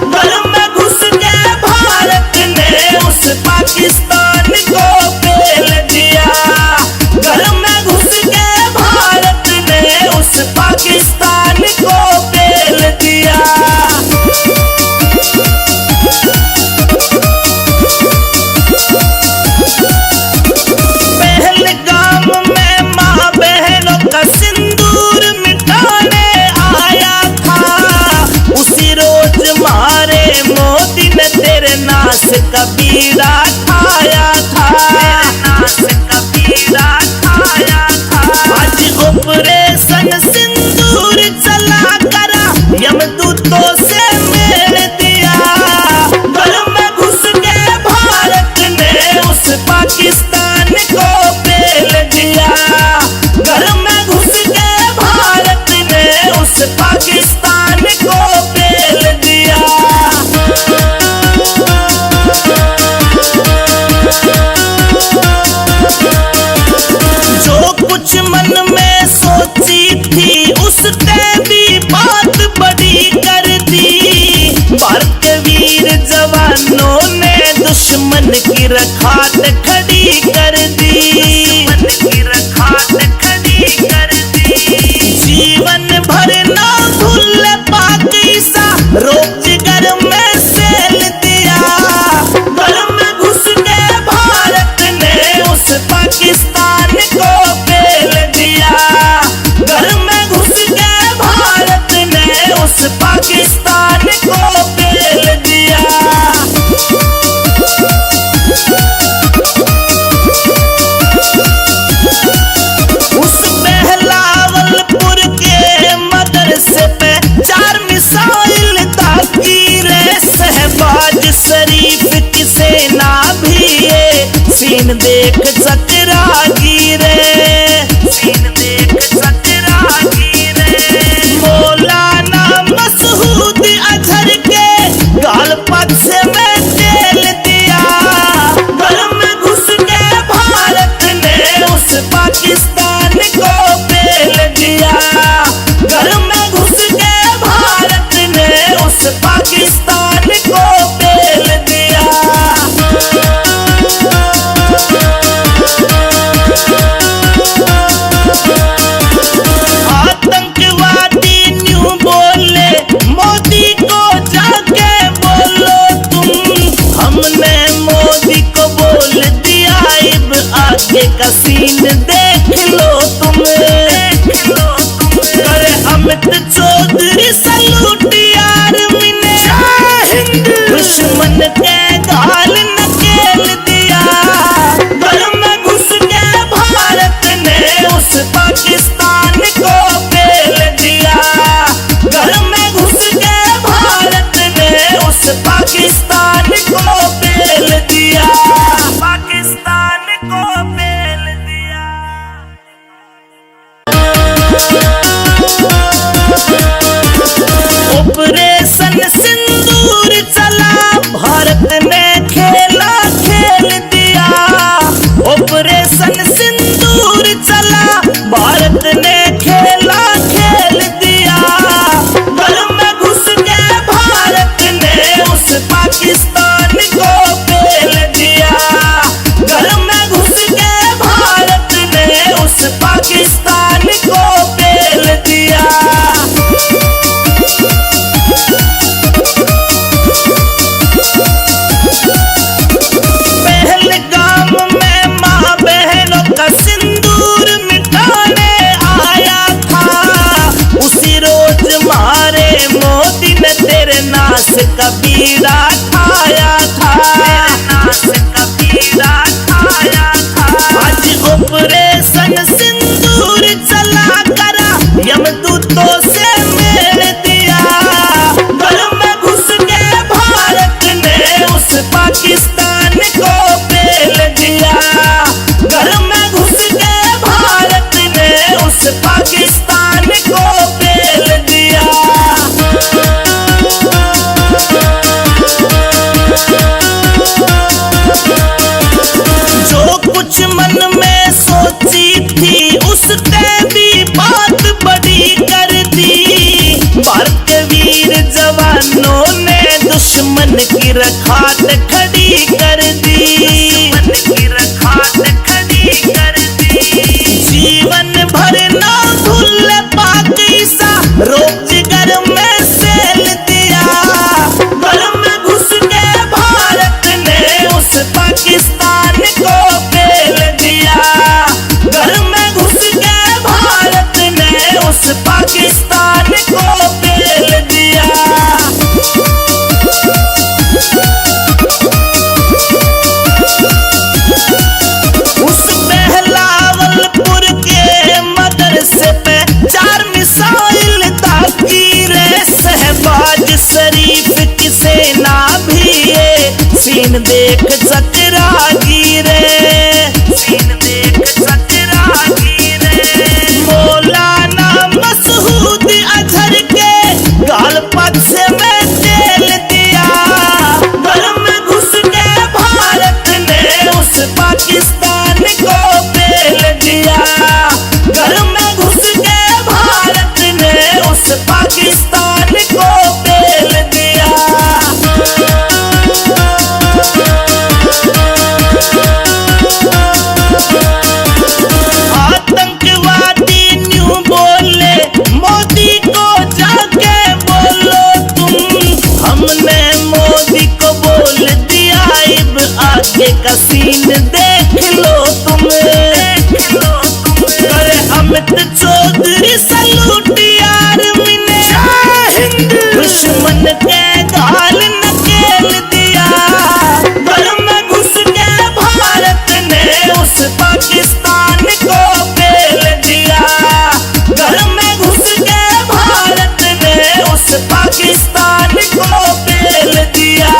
घर में घुस के भारत ने उस पाकिस्तान को पेल दिया, घर में घुस के भारत ने उस पाकिस्तान को पेल दिया। पहलगाम में माँ बहनों का सिंदूर मिटाने आया था, उसी रोज मारे मोदी ने तेरे नाश का बीड़ा ठाया था, नाश का बीड़ा ठाया था। आज ऑपरेशन सिंदूर चला करा, यमदूतों से मेल दिया, घर में घुस के भारत ने उस पाकिस्तान को पेल दिया, घर में घुस के भारत ने उस पाकिस्तान को पेल दिया। जो कुछ मन में सोची थी उसने भी बात बड़ी कर दी, भारत के वीर जवानों ने दुश्मन की रखात खड़ी कर दी, दुश्मन की रखात खड़ी कर दी। जीवन भर ना भूल पाक ईसा, रोज घर में सेल दिया, घर में घुस के भारत ने उस पाकिस्तान को पेल दिया, घर में घुस के भारत ने उस पाकिस्तान को पेल दिया। उस बहलावलपुर के मदरसे पे 4 मिसाइल दागी रे, शहबाज शरीफ की सेना भी ये सीन देख चतरागी रे, सीन देख चतरागी रे। मौलाना मसूद अजहर के गाल पक्ष में तेल दिया, घर में घुस के भारत ने उस पाकिस्तान को पेल दिया, घर में घुस के भारत ने उस पाकिस्तान को पेल दिया। आतंकवादी न्यू बोले मोदी को जाके बोलो तुम, हमने मोदी को बोल दिया अब आगे का सीन देख लो तुम, देख लो तुम। अरे अमित चौधरी सलूट यार मिने, दुश्मन के गाल नकेल दिया, घर में घुस के भारत ने उस पाकिस्तान को पेल दिया, घर में घुस के भारत ने उस पाकिस्तान को पेल दिया, पाकिस्तान को पेल दिया। भारत ने खेला खेल दिया, ऑपरेशन सिंदूर चला, भारत ने खेला खेल दिया। घर में घुस के भारत ने उस पाकिस्तान को पेल दिया, घर में घुस के भारत ने उस पाकिस्तान को पेल दिया। पहलगाम में माँ बहनों का सिंदूर मिटाने आया था, उसी रोज मारे मोदी ने तेरे नाश का बीड़ा खाया था, नाश का बीड़ा खाया था। आज ऑपरेशन सिंदूर चला करा, यमदूतों से मेल दिया, घर में घुस के भारत ने उस पाकिस्तान को पेल दिया, घर में घुस के भारत ने उस पाकिस्तान को पेल दिया। जो कुछ मन में सोची थी उसने भी बात बड़ी कर दी, भारत के वीर जवानों ने दुश्मन की रखात खड़ी कर दी, दुश्मन की रखात खड़ी कर दी। जीवन भर ना भूल पाक ईसा, रोजगार में सेल दिया, घर में घुस के भारत ने उस पाकिस्तान को पेल दिया, घर में घुस के भारत ने उस पाकिस्तान को पेल दिया। उस बहलावलपुर के मदरसे पे 4 मिसाइल दागी रे, शहबाज शरीफ की सेना भी ये सीन देख चकरा गिरे, सीन देख चकरा गिरे। मौलाना मसूद अजहर के गाल पक्ष में तेल दिया, घर में घुस के भारत ने उस पाकिस्तान को पेल दिया, घर में घुस के भारत ने उस पाकिस्तान को पेल दिया। आतंकवादी न्यू बोले, मोदी को जाके बोलो तुम, हमने मोदी को बोल दिया, अब आगे का सीन देख लो तुम, देख लो तुम। अरे अमित चौधरी सलूट यार मिने, दुश्मन के गाल नकेल दिया, घर में घुस के भारत ने उस पाकिस्तान को पेल दिया, घर में घुस के भारत ने उस पाकिस्तान को पेल दिया,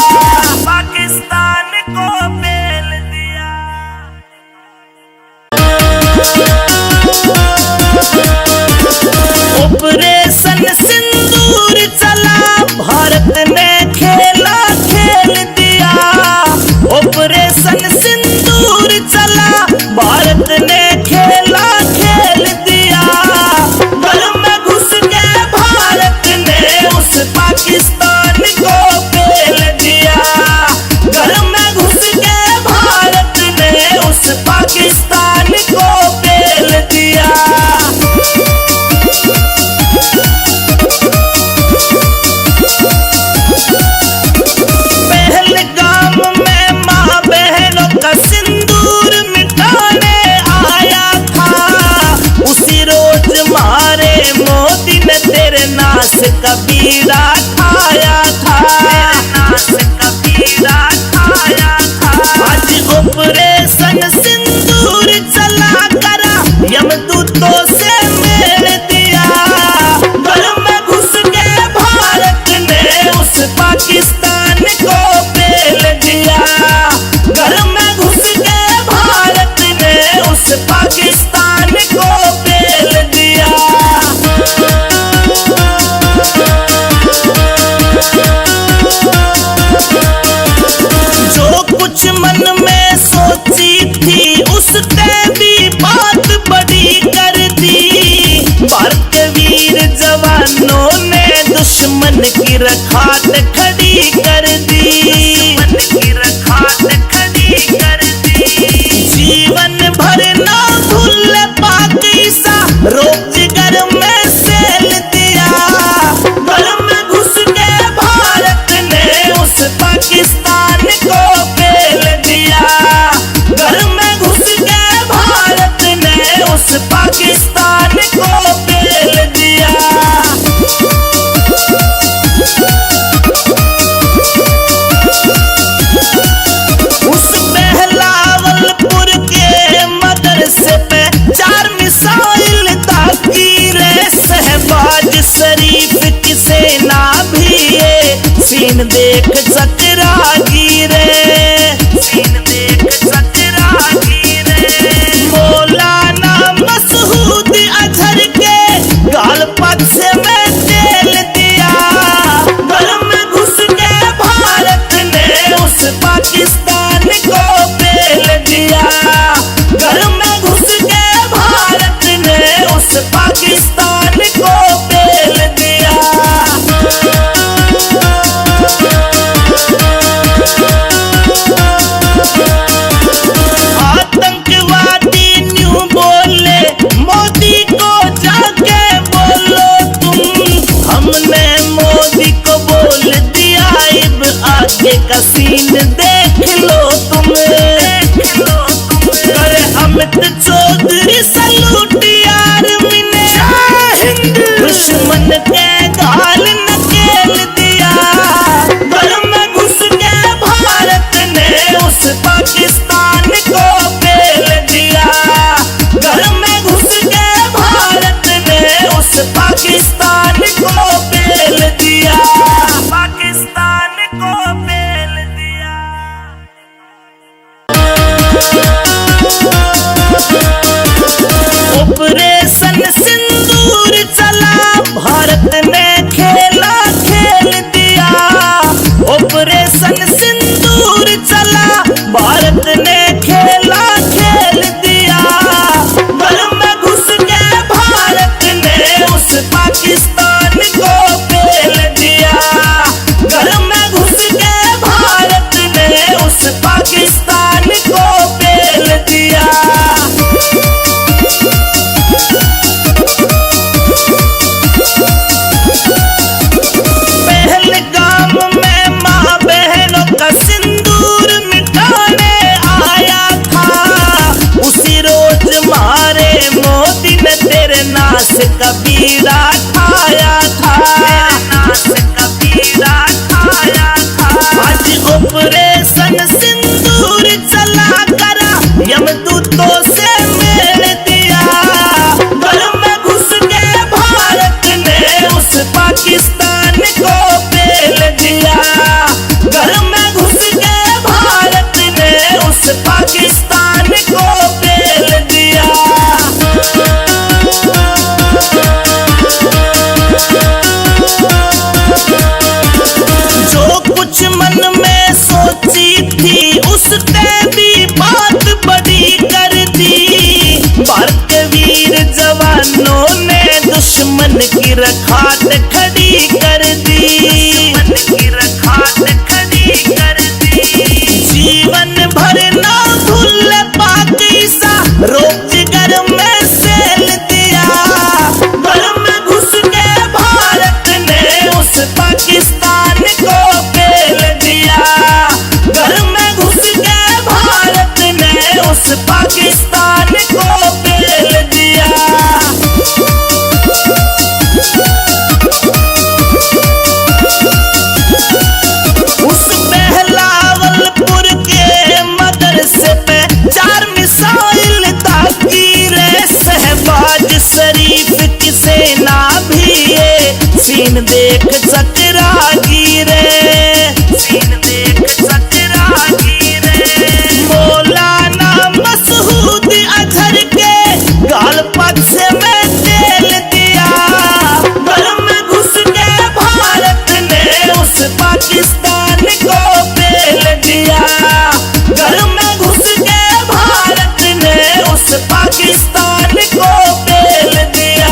पाकिस्तान को पेल दिया। ऑपरेशन सिंदूर चला, भारत ने खेला खेल दिया, ऑपरेशन सिंदूर चला, भारत ने खेला खेल दिया, घर में घुस के भारत ने उस पाकिस्तान को पेल दिया, घर में घुस के भारत ने उस पाकिस्तान को पेल दिया। पहलगाम में माँ बहनों का सिंदूर मिटाने आया था, उसी रोज मारे मोदी ने तेरे नाश का बीड़ा खाया था, नाश का बीड़ा खाया था। आज ऑपरेशन सिंदूर चला करा, यमदूतों से मेल दिया, घर में घुस के भारत ने उस पाकिस्तान को पेल दिया, घर में घुस के भारत ने उस पाकिस्तान को पेल दिया। रोजगार में सेल दिया। घर में घुस के भारत ने उस पाकिस्तान को पेल दिया। घर में घुस के भारत ने उस पाकिस्तान को पेल दिया। उस बहलावलपुर के मदरसे पे 4 मिसाइल दागी रे। शहबाज शरीफ की सेना भी ये सीन देख चकरा गिरे। सीन देख चकरा गिरे। मौलाना मसूद अजहर के गाल पक्ष में तेल दिया। घर में घुस के भारत ने उस पाकिस्तान को पेल दिया। घर में घुस के भारत ने उस पाकिस्तान को पेल दिया। आतंकवादी न्यू बोले मोदी को जाके बोलो तुम। हमने मोदी को बोल दिया अब आगे का सीन देख लो तुम। करे अमित चौधरी सलूट आर्मी ने दुश्मन के गाल नकेल दिया। घर में घुस के भारत ने उस पाकिस्तान को पेल दिया। घर में घुस के भारत ने उस पाकिस्तान को पेल दिया। पाकिस्तान को पेल दिया। ऑपरेशन सिंदूर चला भारत ने खेला खेल दिया। ऑपरेशन सिंदूर चला भारत ने खेला खेल दिया। घर में घुस के भारत ने उस पाकिस्तान को पेल दिया। घर में घुस के भारत ने उस पाकिस्तान को पेल दिया। पहलगाम में माँ बहनों का सिंदूर मिटाने आया था। उसी रोज मारे मोदी ने तेरे नाश का बीड़ा ठाया था। नाश का बीड़ा ठाया था। आज ऑपरेशन सिंदूर चला करा यमदूतों से मेल दिया। घर में घुस के भारत ने उस पाकिस्तान को पेल दिया। घर में घुस के भारत ने उस पाकिस्तान को पेल दिया। जो कुछ मन में सोची थी उसने भी बात बड़ी कर दी। भारत के वीर जवानों ने दुश्मन की रखात खड़ी कर दी। दुश्मन की रखात खड़ी कर दी। जीवन भर ना भूल पाक ईसा रोजगार में सेल दिया। घर में घुस के भारत ने उस पाकिस्तान को पेल दिया। घर में घुस के भारत ने उस पाकिस्तान को पेल दिया। उस बहलावलपुर के मदरसे पे 4 मिसाइल दागी रे। शहबाज शरीफ की सेना भी ये सीन देख चकरा गिरे। सीन देख चकरा गिरे। मौलाना मसूद अजहर के गाल पक्ष में तेल दिया। घर में घुस के भारत ने उस पाकिस्तान को पेल दिया। घर में घुस के भारत ने उस पाकिस्तान को पेल दिया।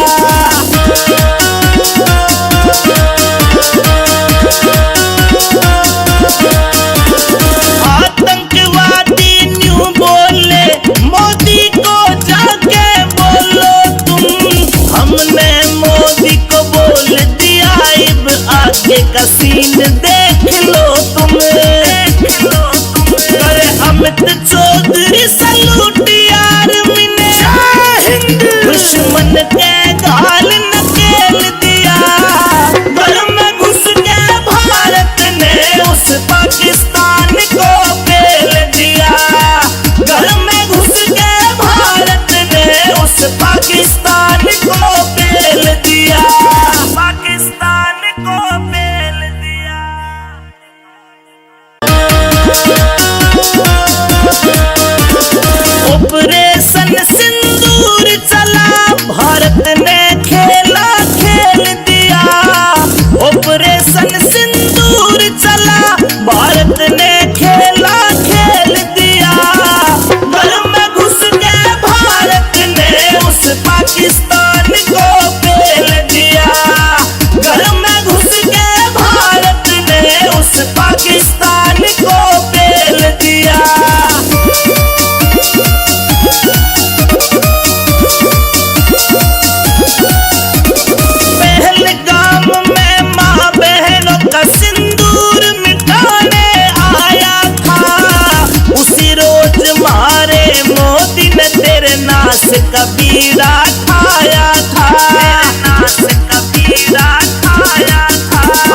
का सीन देख लो तुम। अरे अमित चौधरी सलूट यार मिने दुश्मन के गाल नकेल दिया। घर में घुस के भारत ने उस पाकिस्तान को पेल दिया। घर में घुस के भारत ने उस पाकिस्तान को पेल दिया। पाकिस्तान को पेल दिया। ऑपरेशन सिंदूर चला, भारत ने खेला खेल दिया। ऑपरेशन सिंदूर चला, भारत ने खेला खेल दिया। घर में घुस के भारत ने उस पाकिस्तान को पेल दिया। घर में घुस के भारत ने उस पाकिस्तान को पेल दिया। पहलगाम में माँ बहनों का सिंदूर मिटाने आया था। उसी रोज मारे मोदी ने तेरे नाश का बीड़ा ठाया था।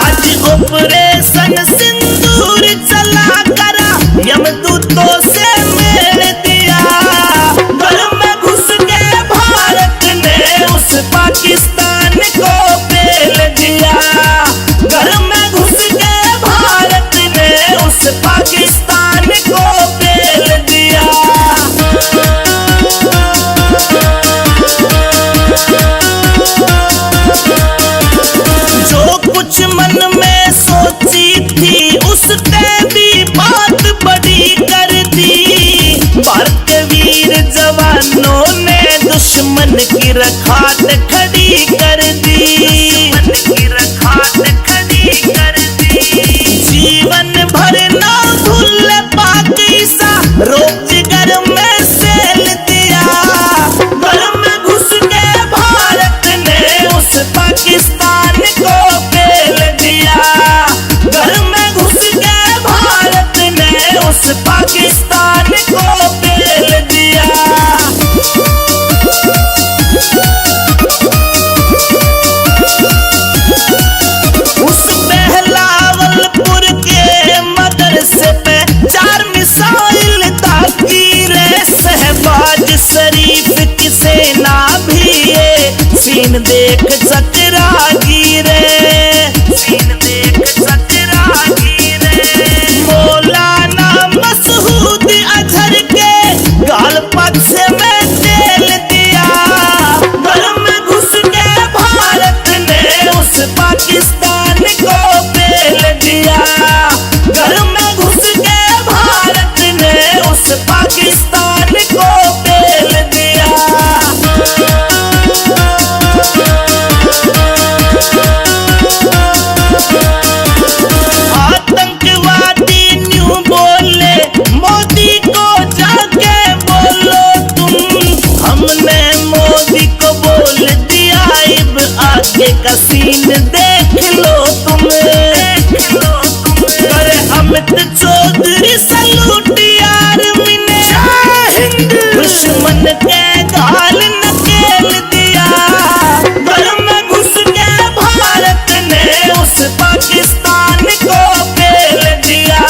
आज ऑपरेशन सिंदूर चला करा, यमदूतों से मेल दिया। घर में घुस के भारत ने उस पाकिस्तान को पेल दिया। घर में घुस के भारत ने उस पाकिस्तान को पेल दिया। जो कुछ मन में सोची थी उसने भी बात बड़ी कर दी। भारत के वीर जवानों ने दुश्मन की रखात खड़ी कर दी। जीवन भर ना भूल पाकिस्ता, रोजगार में सेल दिया। घर में घुस के भारत ने उस पाकिस्तान को पेल दिया। घर में घुस के भारत ने उस पाकिस्तान को पेल दिया। उस बहलावलपुर के मदरसे पे 4 मिसाइल दागी रे। शहबाज शरीफ की सेना भी ये सीन देख चकरा गिरे। मौलाना मसूद अजहर के गाल पक्ष में तेल दिया। घर में घुस के भारत ने उस पाकिस्तान को पेल दिया। घर में घुस के भारत ने उस पाकिस्तान को पेल दिया। आतंकवादी न्यू बोले, मोदी को जाके बोलो तुम। हमने मोदी को बोल दिया, अब आगे का सीन देख लो तुम। अरे अमित चौधरी सलूट यार मिने दुश्मन के गाल नकेल दिया। घर में घुस के भारत ने उस पाकिस्तान को पेल दिया।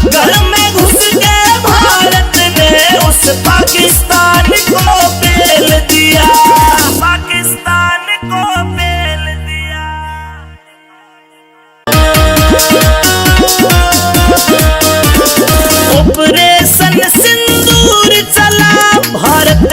घर में घुस के भारत ने उस पाकिस्तान को पेल दिया। पाकिस्तान को पेल दिया। ऑपरेशन सिंदूर चला, भारत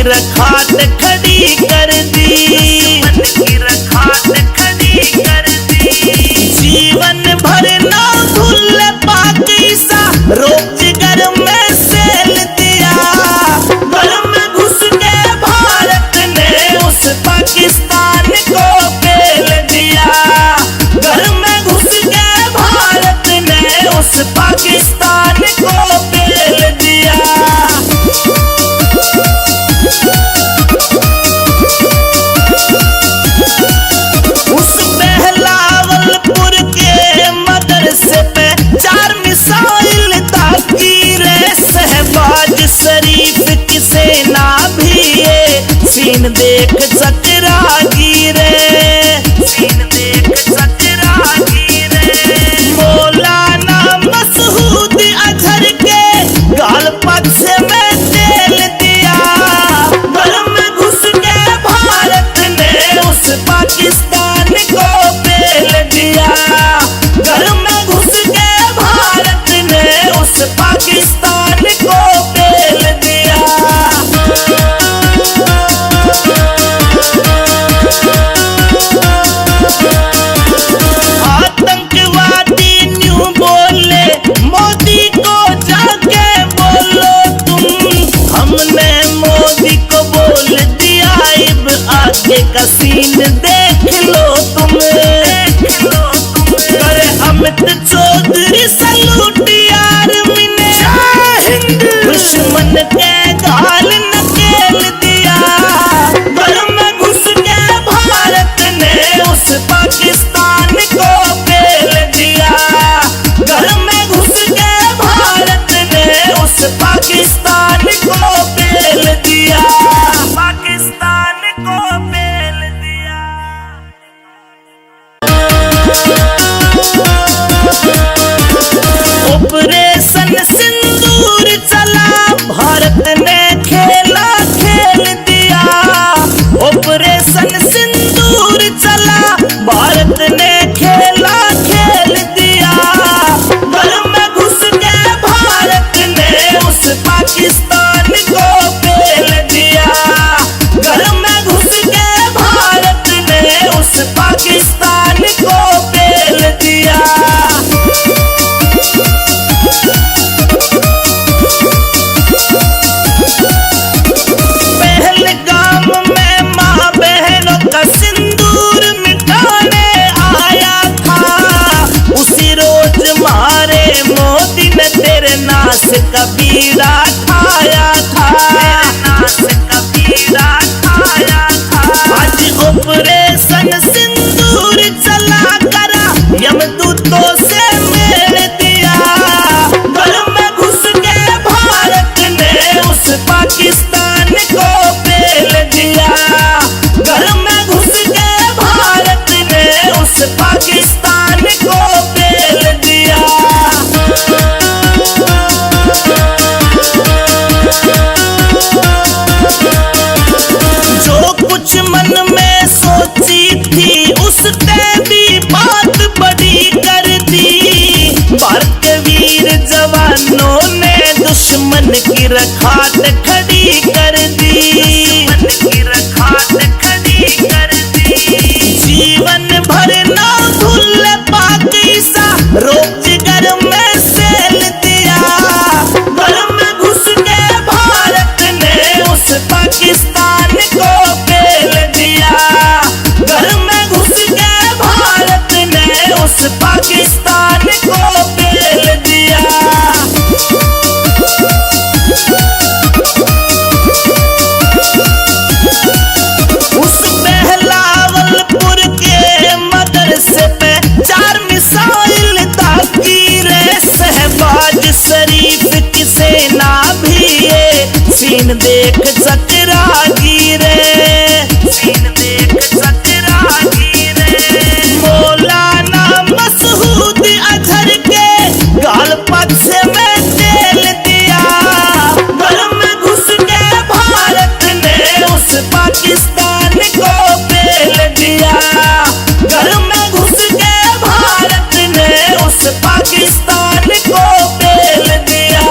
रखात खड़ी कर दी, दुश्मन की रखात खड़ी कर दी। जीवन भर ना भूल पाक ईसा रोज घर में सेल दिया। घर में घुस के भारत ने उस पाकिस्तान को पेल दिया। घर में घुस के भारत ने उस पाकिस्तान को पेल दिया। उस बहलावलपुर के मदरसे पे 4 मिसाइल ताकीर शहबाज शरीफ की सेना भी ये सीन देख चकरा गिरे, सीन देख चकरा गिरे। मौलाना मसूद अजहर के गाल पक्ष में तेल दिया। घर में घुस के भारत ने उस पाकिस्तान को पेल दिया। घर में घुस के भारत ने उस पाकिस्तान को पेल दिया। आतंकवादी न्यू बोले मोदी को जाके बोलो तुम। हमने मोदी को बोल दिया अब आगे का सीन देख लो तुम, देख लो तुम। करे अमित चौधरी सलूट यार मिने दुश्मन के गाल नकेल दिया। घर में घुस के भारत ने उस पाकिस्तान को पेल दिया। घर में घुस के भारत ने उस पाकिस्तान को पेल दिया। पाकिस्तान को पेल दिया। ऑपरेशन सिंदूर चला, भारत ने खेला खेल दिया। ऑपरेशन सिंदूर चला, भारत ने खेला खेल दिया। घर में घुस के भारत ने उस पाकिस्तान को पेल दिया। घर में घुस के भारत ने उस पाकिस्तान को पेल दिया। पहलगाम में माँ बहनों का सिंदूर मिटाने आया था। उसी रोज मारे मोदी ने तेरे नाश का बीड़ा खाया था, नाश का बीड़ा खाया था। आज ऑपरेशन सिंदूर चला करा यमदूतों से मेल दिया। घर में घुस के भारत ने उस पाकिस्तान को पेल दिया। घर में घुस के भारत ने उस पाकिस्तान को पेल दिया। जो कुछ मन में सोची थी उसने भी बात बड़ी कर दी। भारत के वीर जवानों ने दुश्मन की रखात खड़ी कर दी, दुश्मन की रखात खड़ी कर दी। जीवन भर ना भूल पाक ईसा रोज घर में सेल दिया। घर में घुस के भारत ने उस पाकिस्तान को पेल दिया। घर में घुस के भारत ने उस पाकिस्तान को पेल दिया। उस बहलावलपुर के मदरसे पे 4 मिसाइल ताकीर शहबाज शरीफ की सेना भी ये सीन देख चकरा गिरे, सीन देख चकरा गिरे। मौलाना मसूद अजहर के गाल पक्ष में तेल दिया। घर में घुस के भारत ने उस पाकिस्तान को पेल दिया। घर में घुस के भारत ने उस पाकिस्तान को पेल दिया।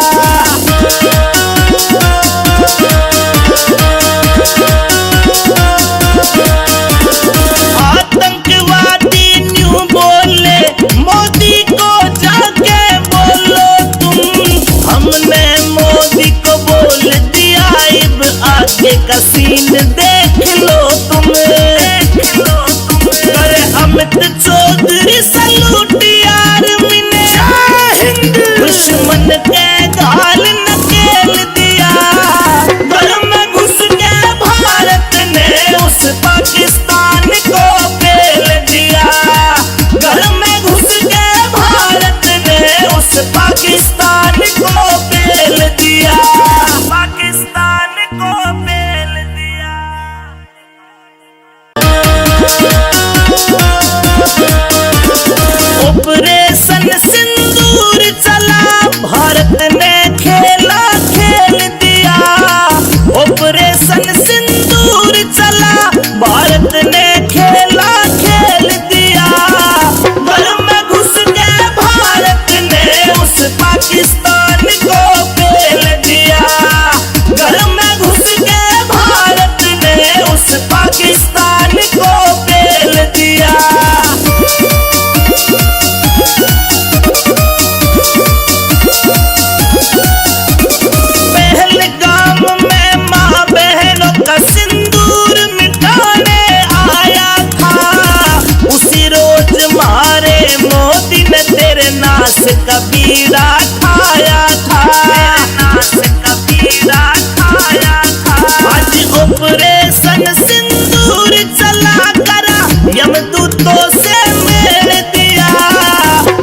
यमदूतों से मेल दिया।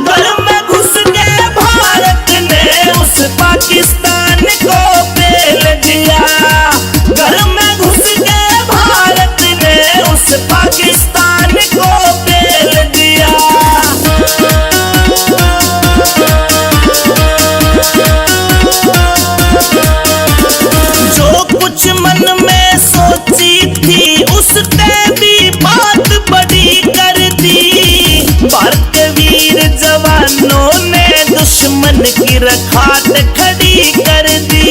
घर में घुस के भारत ने उस पाकिस्तान को पेल दिया। घर में घुस के भारत ने उस पाकिस्तान को पेल दिया। जो कुछ मन में सोची थी उसने भी बात बड़ी कर दी। भारत के वीर जवानों ने दुश्मन की रखात खड़ी कर दी।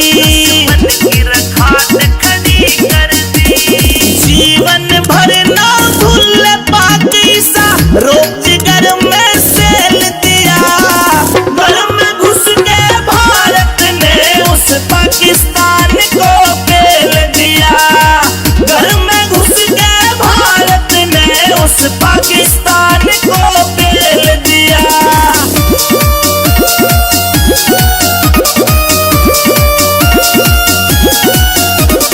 जीवन भर ना भूल पाकिस्ता रोजगार में सेल दिया। घर में घुस के भारत ने उस पाकिस्तान को पेल दिया। घर में घुस के भारत ने उस पाकिस्तान को पेल दिया।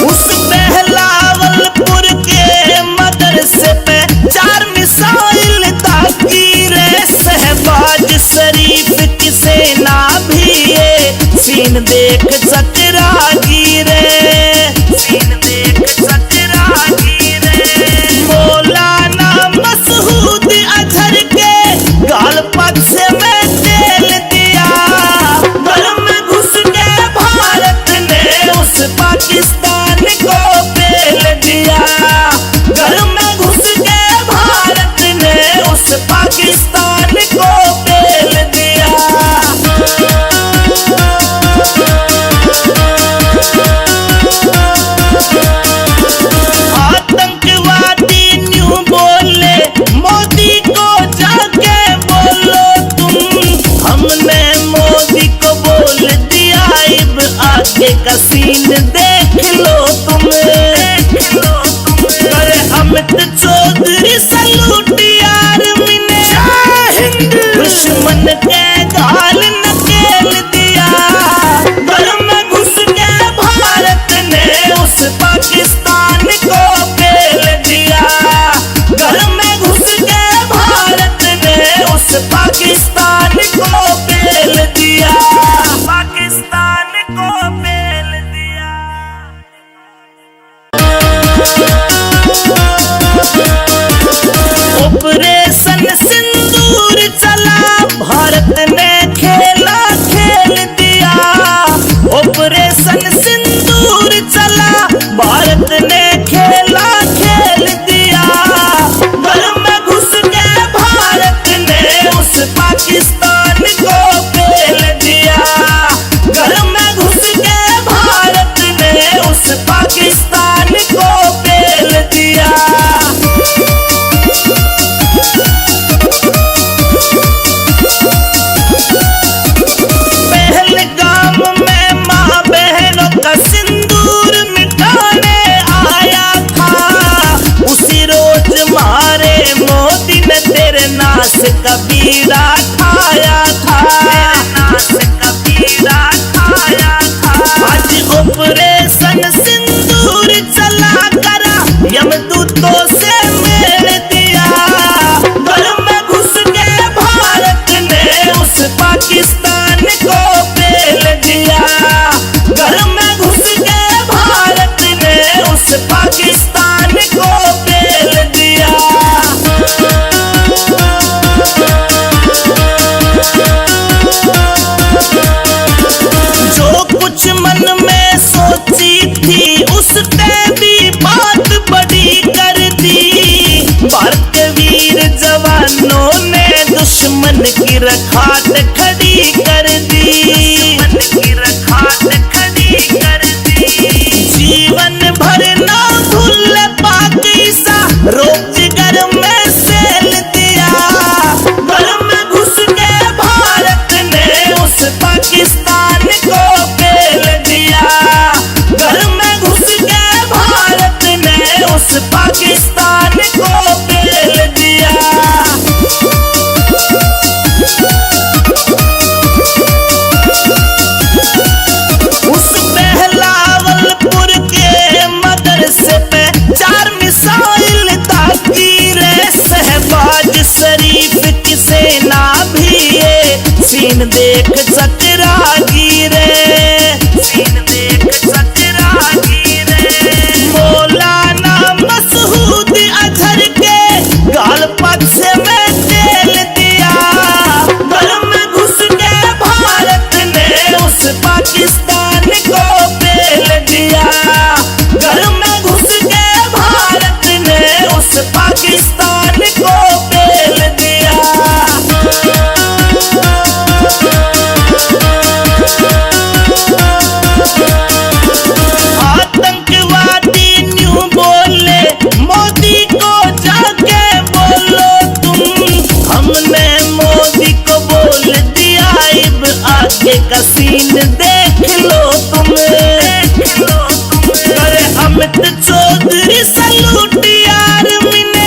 उस बहलावलपुर के मदरसे पे 4 मिसाइल दागी रे। शहबाज शरीफ की सेना भी ये सीन देख चकरागी रे। मौलाना मसूद अजहर के गाल पक्ष में तेल दिया। घर में घुस के भारत ने उस पाकिस्तान को पेल दिया। घर में घुस के भारत ने उस पाकिस्तान को पेल दिया। आतंकवादी न्यू बोले मोदी को जाके बोलो तुम। हमने मोदी को बोल दिया अब आगे का सीन देख लो तुम। अरे अमित चौधरी सलूट यार मिने दुश्मन के गाल नकेल दिया। घर में घुस के भारत ने उस पाकिस्तान को पेल दिया। घर में घुस के भारत ने उस पाकिस्तान को पेल दिया। पाकिस्तान को पेल दिया। ऑपरेशन सिंदूर चला भारत ने खेला खेल दिया। ऑपरेशन सिंदूर चला भारत ने खेला खेल दिया। घर में घुस के भारत ने उस पाकिस्तान को पेल दिया। घर में घुस के भारत ने उस पाकिस्तान को पेल दिया। पहलगाम में माँ बहनों का सिंदूर मिटाने आया था। उसी रोज मारे मोदी ने तेरे नाश का बीड़ा ठाया था। आज ऑपरेशन सिंदूर चला करा यमदूतों से मेल दिया। घर में घुस के भारत ने उस पाकिस्तान को पेल दिया। घर में घुस के भारत ने उस पाकिस्तान को पेल दिया। जो कुछ मन में सोची थी उसने भी बात बड़ी कर दी। भारत के वीर जवानों ने दुश्मन की रखात खड़ी कर दी। जीवन भर ना भूल पाकिस्ता रोजगार में सेल दिया। घर में घुस के भारत ने उस पाकिस्तान को पेल दिया। घर में घुस के भारत ने उस पाकिस्तान को पेल दिया। देख चतरागी रे, सीन देख चतरागी रे। मौलाना मसूद अजहर के गाल पक्ष में तेल दिया, घर में घुस के भारत ने उस पाकिस्तान को पेल दिया। घर में घुस के भारत ने उस पाकिस्तान को पेल दिया। आतंकवादी न्यू बोले मोदी को जाके बोलो तुम, हमने मोदी को बोल दिया अब आगे का सीन देख लो तुम, देख लो तुम। अरे अमित चौधरी सलूट आर्मी ने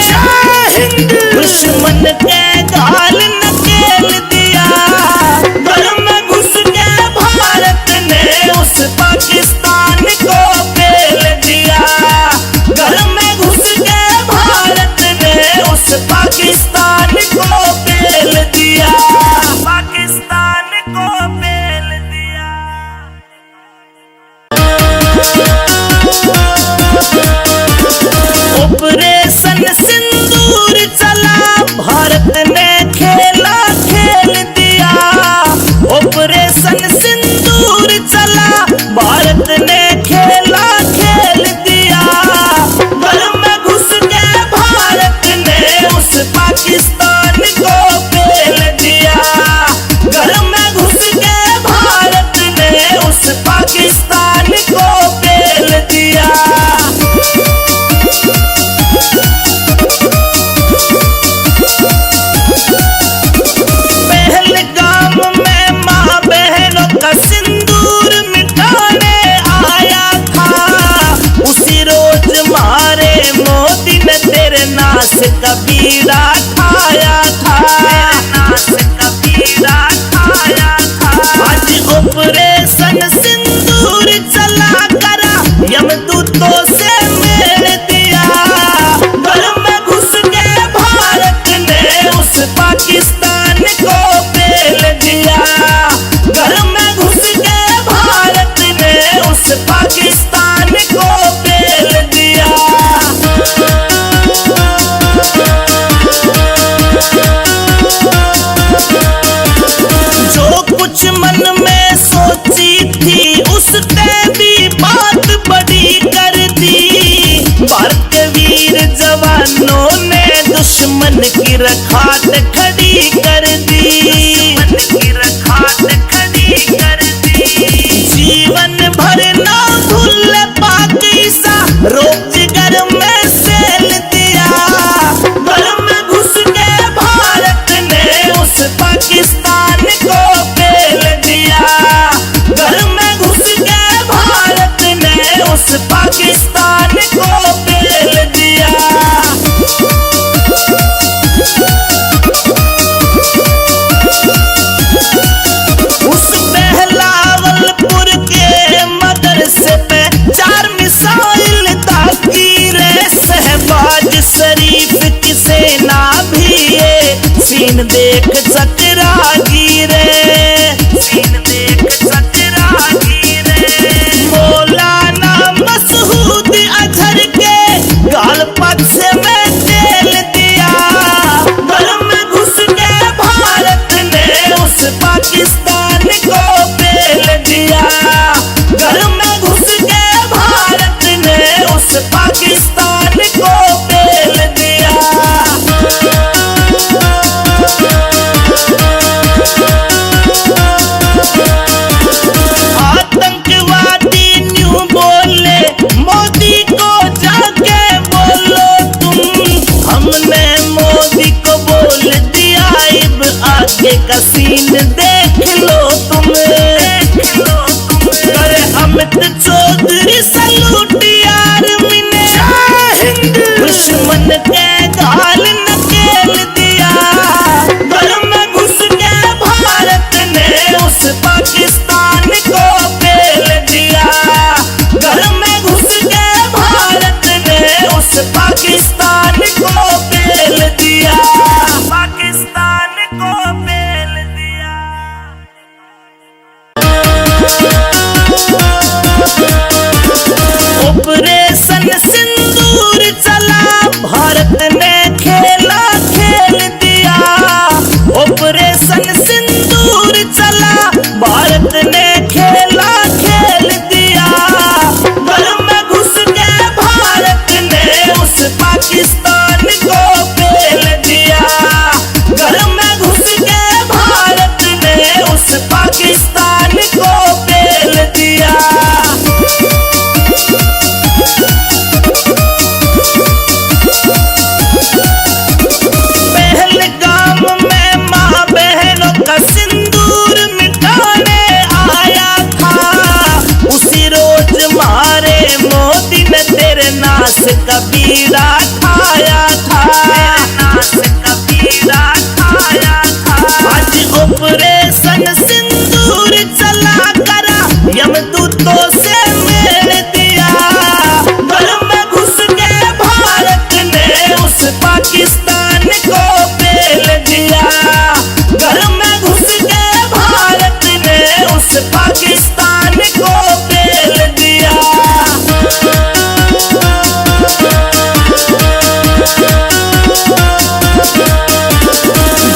दुश्मन के गाल नकेल दिया। घर में घुस के भारत ने उस पाकिस्तान को पेल दिया। घर में घुस के भारत ने उस पाकिस्तान को पेल दिया, पाकिस्तान को पेल दिया। ऑपरेशन सिंदूर चला, भारत ने खेला खेल दिया। ऑपरेशन सिंदूर चला, भारत ने खेला खेल दिया। घर में घुस के भारत ने उस पाकिस्तान को पेल दिया। घर में घुस के भारत ने उस पाकिस्तान को पेल दिया। पहलगाम में माँ बहनों का सिंदूर मिटाने आया था, उसी रोज मारे मोदी ने तेरे नाश का बीड़ा ठाया था, नाश का बीड़ा ठाया था। आज ऑपरेशन सिंदूर चला करा, यमदूतों से मेल दिया। घर में घुस के भारत ने उस पाकिस्तान को पेल दिया। घर में घुस के भारत ने उस पाकिस्तान को पेल दिया। जो कुछ मन में सोची थी उसने भी बात बड़ी कर दी। भारत के वीर जवानों ने दुश्मन की रखात खड़ी कर दी, दुश्मन की रखात खड़ी कर दी। जीवन भर ना भूल पाक ईसा, रोजगार में सेल दिया। घर में घुस के भारत ने उस पाकिस्तान को पेल दिया। घर में घुस के भारत ने उस पाकिस्तान को पेल दिया। उस बहलावलपुर के मदरसे पे 4 मिसाइल दागी रे, शहबाज शरीफ की सेना भी ये सीन देख चतरागी रे, सीन देख चतरागी रे। मौलाना मसूद अजहर के गाल पक्ष में तेल दिया। घर में घुस के भारत ने उस पाकिस्तान को पेल दिया। घर में घुस के भारत ने उस पाकिस्तान को पेल दिया। आतंकवादी न्यू बोले मोदी को जाके बोलो तुम, हमने मोदी को बोल दिया अब आगे का सीन देख लो तुम, देख लो तुम। अरे अमित चौधरी सलूट आर्मी ने दुश्मन के गाल नकेल दिया। घर में घुस के भारत ने उस पाकिस्तान को पेल दिया। घर में घुस के भारत ने उस पाकिस्तान को पेल दिया, पाकिस्तान को पेल यमदूतों से मेल दिया। घर में घुस के भारत ने उस पाकिस्तान को पेल दिया। घर में घुस के भारत ने उस पाकिस्तान को पेल दिया।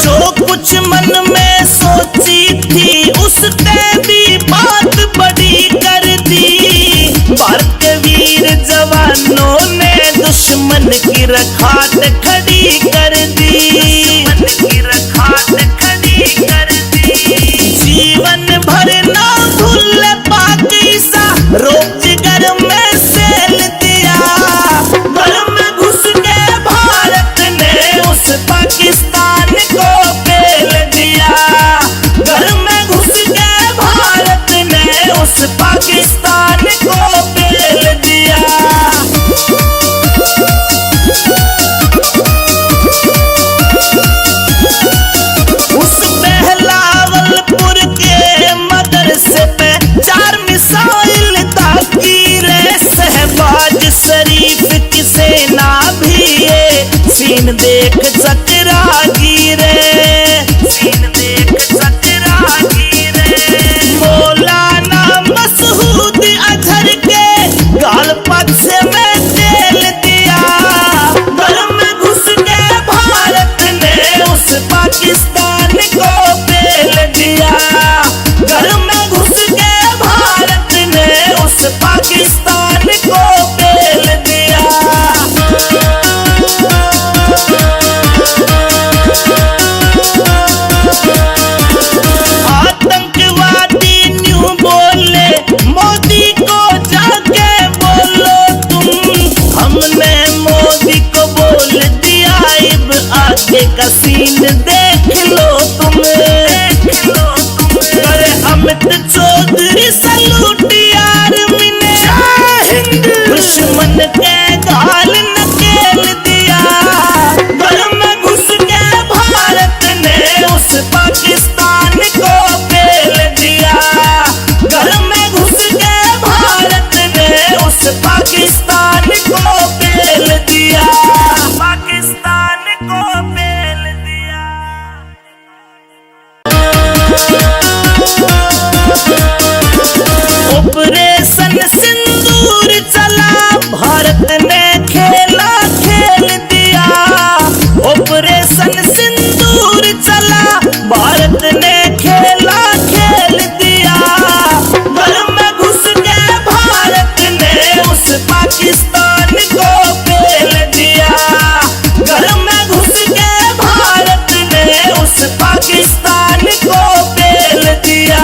जो कुछ मन में सोची थी उसने भी बात बड़ी कर दी। भारत के वीर जवानों ने दुश्मन की रखात खड़ी कर दी। जीवन भर ना भूल पाकिस्ता रोजगार में सेल दिया। घर में घुस के भारत ने उस पाकिस्तान को पेल दिया। घर में घुस के भारत ने उस पाकिस्तान को पेल दिया। उस बहलावलपुर के मदरसे पे 4 मिसाइल दागी रे। शहबाज शरीफ की सेना भी ये सीन देख चकरा गिरे। मौलाना मसूद अजहर के गाल पक्ष में तेल दिया। घर में घुस के भारत ने उस पाकिस्तान को पेल दिया। घर में घुस के भारत ने उस पाकिस्तान को पेल दिया। आतंकवादी न्यू बोले मोदी को जाके बोलो तुम। हमने मोदी को बोल दिया अब आगे का सीन देख लो तुम। अरे अमित चौधरी सलूट आर्मी ने दुश्मन के गाल नकेल दिया। घर में घुस के भारत ने उस पाकिस्तान को पेल दिया। घर में घुस के भारत ने उस पाकिस्तान को पेल दिया। पाकिस्तान को पेल दिया। ऑपरेशन सिंदूर चला भारत ने खेला खेल दिया। ऑपरेशन सिंदूर चला भारत ने खेला खेल दिया। घर में घुस के भारत ने उस पाकिस्तान को पेल दिया। घर में घुस के भारत ने उस पाकिस्तान को पेल दिया।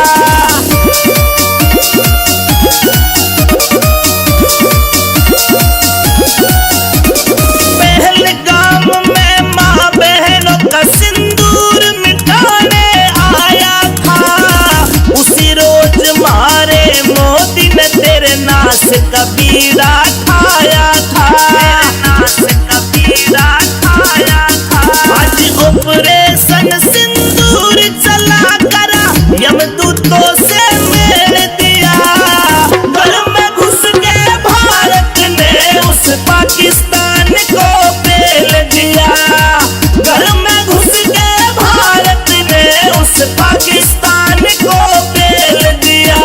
पहलगाम में माँ बहनों का सिंदूर मिटाने आया था। उसी रोज मारे मोदी ने तेरे नाश का बीड़ा ठाया था। आज ऑपरेशन सिंदूर चला करा यमदूतों से मेल दिया। घर में घुस के भारत ने उस पाकिस्तान को पेल दिया। घर में घुस के भारत ने उस पाकिस्तान को पेल दिया।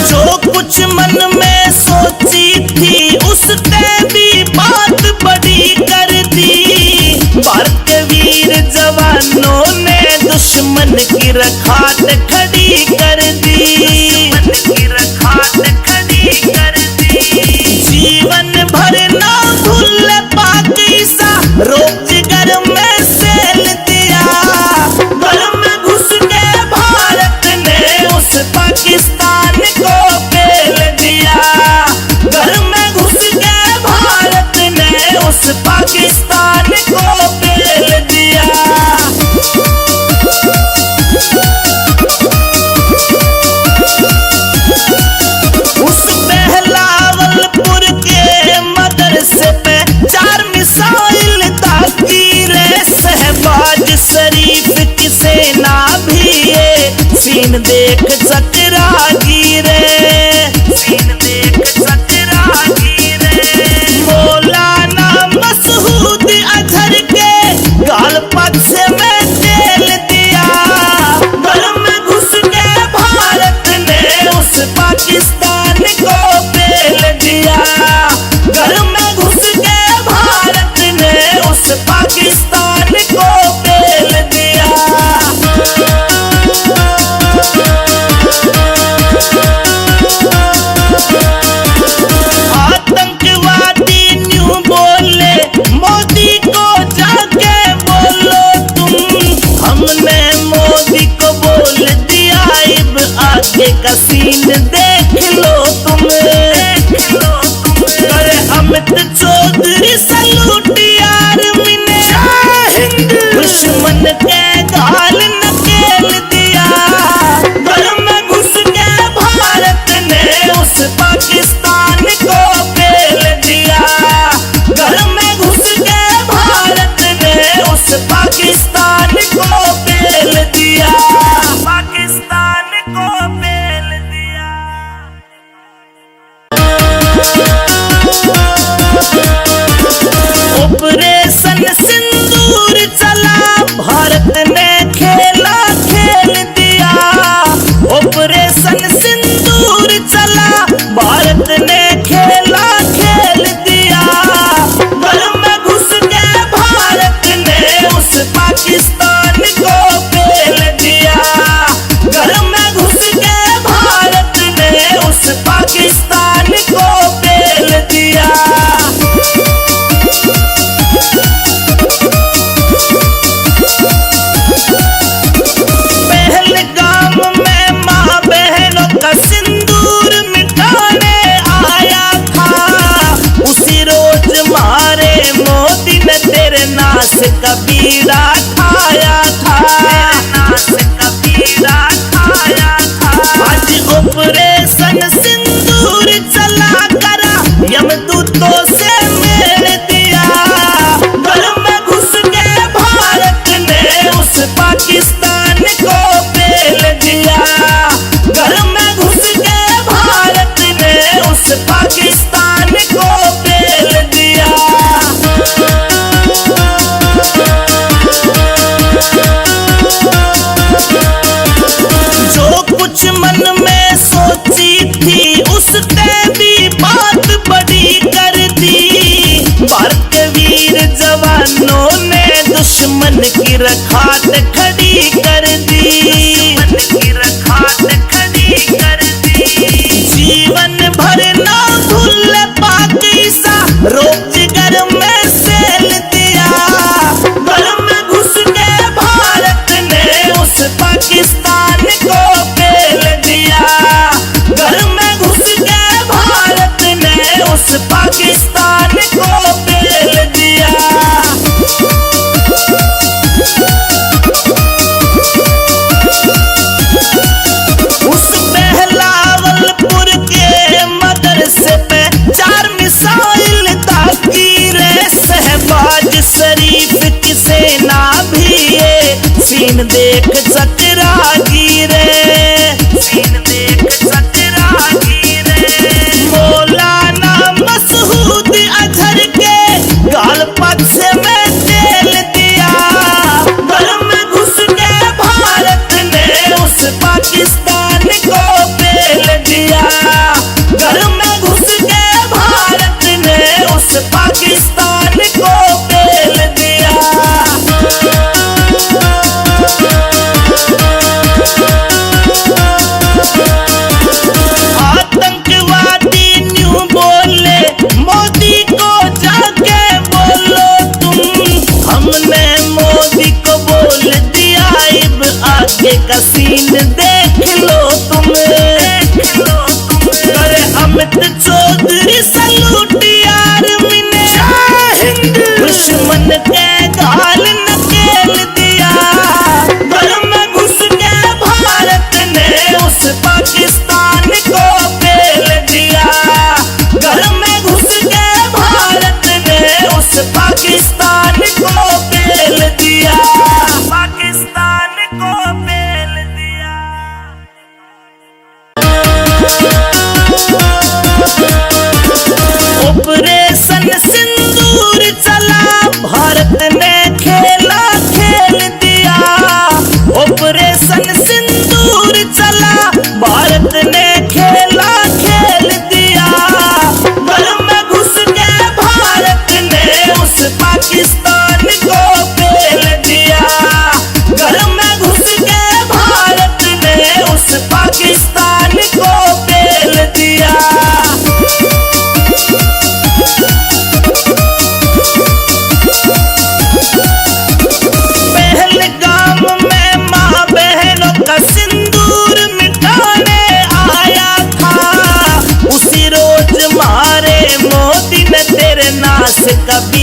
जो कुछ मन में सोची थी उसने भी बात बड़ी कर दी। भारत के वीर जवानों ने दुश्मन की रखात खड़ी कर दी। जीवन भर ना भूल पाकिस्ता रोजगार में सेल दिया। घर में घुस के भारत ने उस पाकिस्तान को पेल दिया। घर में घुस के भारत ने उस पाकिस्तान को पेल दिया। सीन देख चकरा गिरे, सीन देख चकरा गिरे। मौलाना मसूद अजहर के गाल पक्ष में तेल दिया, घर में घुस के भारत ने उस पाकिस्तान को पेल दिया। घर में घुस के भारत ने उस पाकिस्तान को पेल दिया। आतंकवादी न्यू बोले मोदी को जाके बोलो तुम, हमने मोदी को बोल दिया, अब आगे का सीन देख लो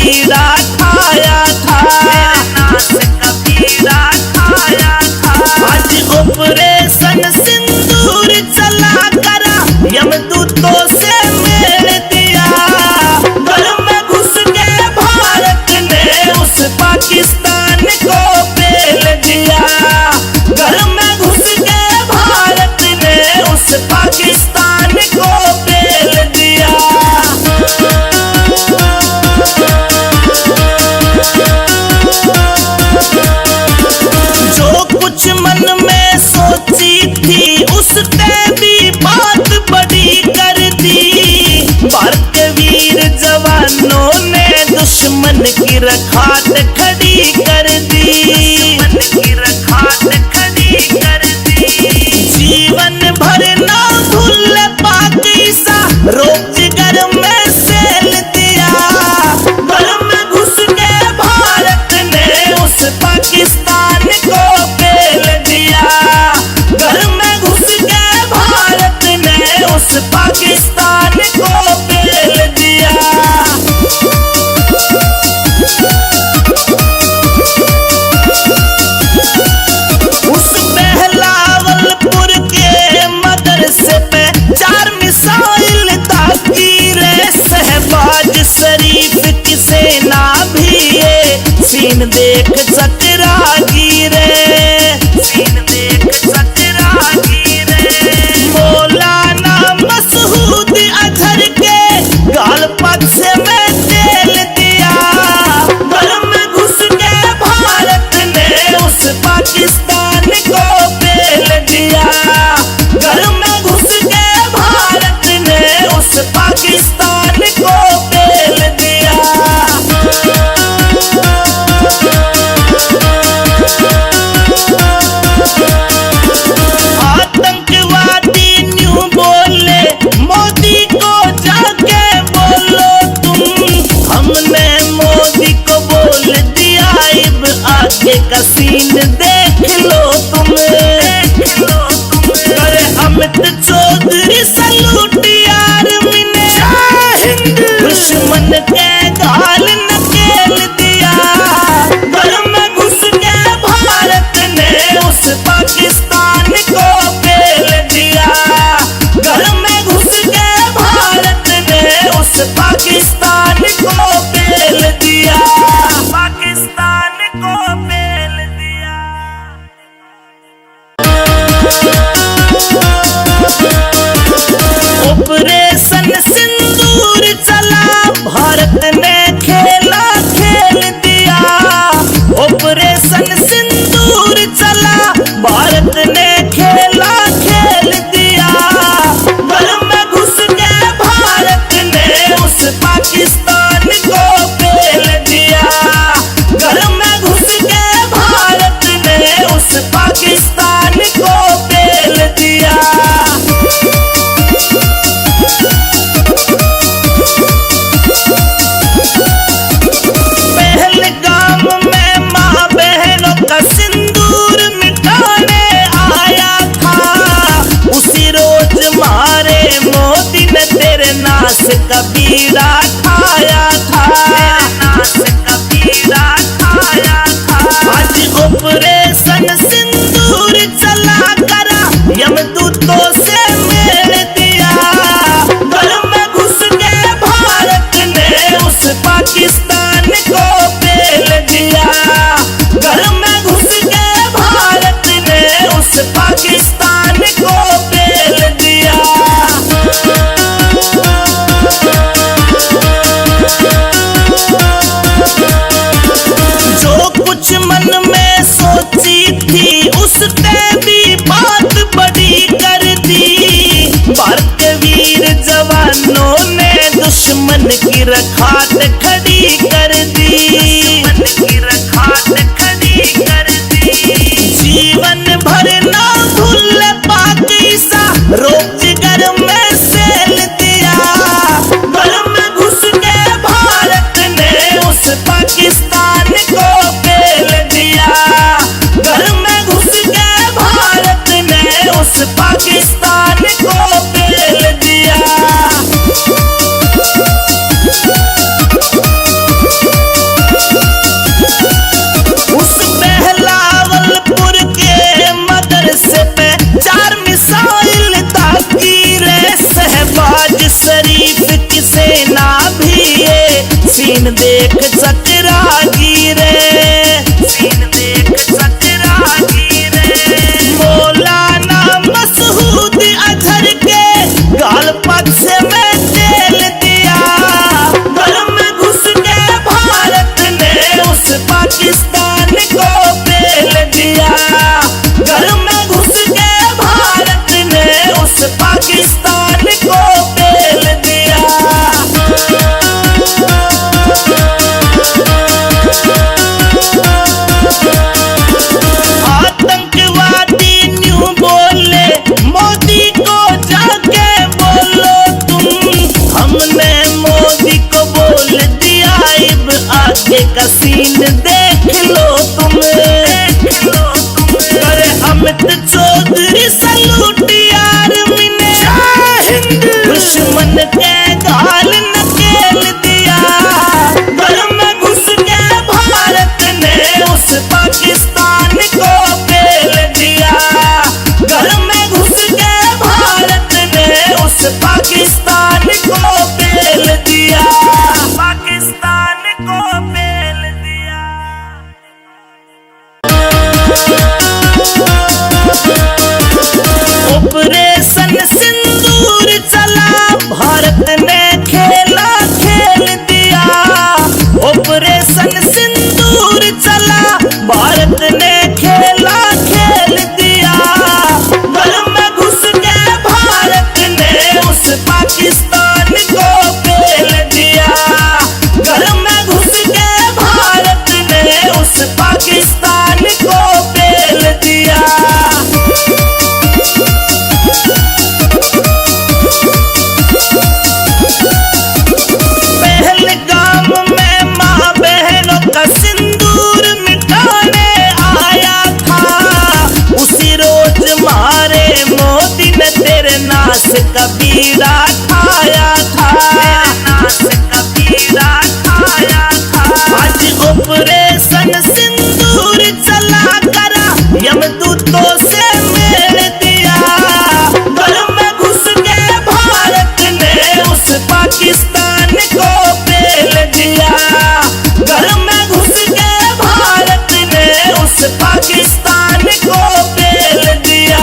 बीड़ा ठाया था, आज ऑपरेशन सिंदूर चला करा यमदूतों से मेल दिया। घर में घुस के भारत ने उस पाकिस्तान को पेल दिया। घर में घुस के भारत ने उस पाकिस्तान को पेल दिया। जो कुछ मन में सोची थी उसने भी बात बड़ी कर दी। भारत के वीर जवानों ने दुश्मन की रखात खड़ी कर दी। जीवन भर ना भूल पाकिस्ता रोजगार में सेल दिया। घर में घुस के भारत ने उस पाकिस्तान को पेल दिया। घर में घुस के भारत ने उस पाकिस्तान को पेल दिया। उस बहलावलपुर के मदरसे पे 4 मिसाइल दागी रे। शहबाज शरीफ की सेना भी ये सीन देख चकरा गिरे। मौलाना मसूद अजहर के गाल पक्ष में तेल दिया। घर में घुस के भारत ने उस पाकिस्तान को पेल दिया। घर में घुस के भारत ने उस पाकिस्तान को पेल दिया। आतंकवादी न्यू बोले मोदी को जाके बोलो तुम। हमने मोदी को बोल दिया अब आगे का सीन देख लो तुम। अरे अमित चौधरी सलूट यार मिने दुश्मन के गाल नकेल दिया। घर में घुस के भारत ने उस पाकिस्तान को पेल दिया। घर में घुस के भारत ने उस पाकिस्तान को पेल दिया। पाकिस्तान को पेल दिया। ऑपरेशन सिंदूर चला भारत ने खेला खेल दिया। ऑपरेशन सिंदूर चला भारत ने खेला खेल दिया। घर में घुस के भारत ने उस पाकिस्तान को पेल दिया। घर में घुस के भारत ने उस पाकिस्तान को पेल दिया। पहलगाम में माँ बहनों का सिंदूर मिटाने आया था। उसी रोज मारे मोदी ने तेरे नाश का बीड़ा ठाया था। आज ऑपरेशन सिंदूर चला करा यमदूतों से मेल दिया। घर में घुस के भारत ने उस पाकिस्तान को पेल दिया। घर में घुस के भारत ने उस पाकिस्तान को पेल दिया। जो कुछ मन में सोची थी उसने भी बात बड़ी कर दी। भारत के वीर जवानों ने दुश्मन की रखात खड़ी कर दी। जीवन भर ना भूल पाकिस्ता रोजगार में सेल दिया। घर में घुस के भारत ने उस पाकिस्तान को पेल दिया। घर में घुस के भारत ने उस पाकिस्तान को पेल दिया। की सेना भी ये सीन देख चकरा गिरे, सीन देख चकरा गिरे। मौलाना मसूद अजहर के गाल पग से मैं तेल दिया, घर में घुस के भारत ने उस पाकिस्तान को पेल दिया, घर में घुस के भारत ने उस पाकिस्तान को पेल दिया। आतंकवादी न्यू बोले मोदी को जाके बोलो तुम, हमने मोदी को बोल दिया अब आगे का सीन देख लो तुम, देख लो तुम। अरे अमित चौधरी सलूट यार मिने दुश्मन के गाल नकेल दिया, घर में घुस के भारत ने उस पाकिस्तान को पेल दिया, घर में घुस के भारत ने उस पाकिस्तान को पेल दिया, पाकिस्तान को पेल दिया। ऑपरेशन सिंदूर चला, भारत ने खेला खेल दिया, ऑपरेशन सिंदूर चला, भारत ने खेला खेल दिया, घर में घुस के भारत ने उस पाकिस्तान को पेल दिया, घर में घुस के भारत ने उस पाकिस्तान को पेल दिया। पहलगाम में माँ बहनों का सिंदूर मिटाने आया था, उसी रोज मारे मोदी ने तेरे नाश का बीड़ा ठाया था, नाश का बीड़ा ठाया था। आज ऑपरेशन सिंदूर चला करा, यमदूतों से मेल दिया, घर में घुस के भारत ने उस पाकिस्तान को पेल दिया, घर में घुस के भारत ने उस पाकिस्तान को पेल दिया।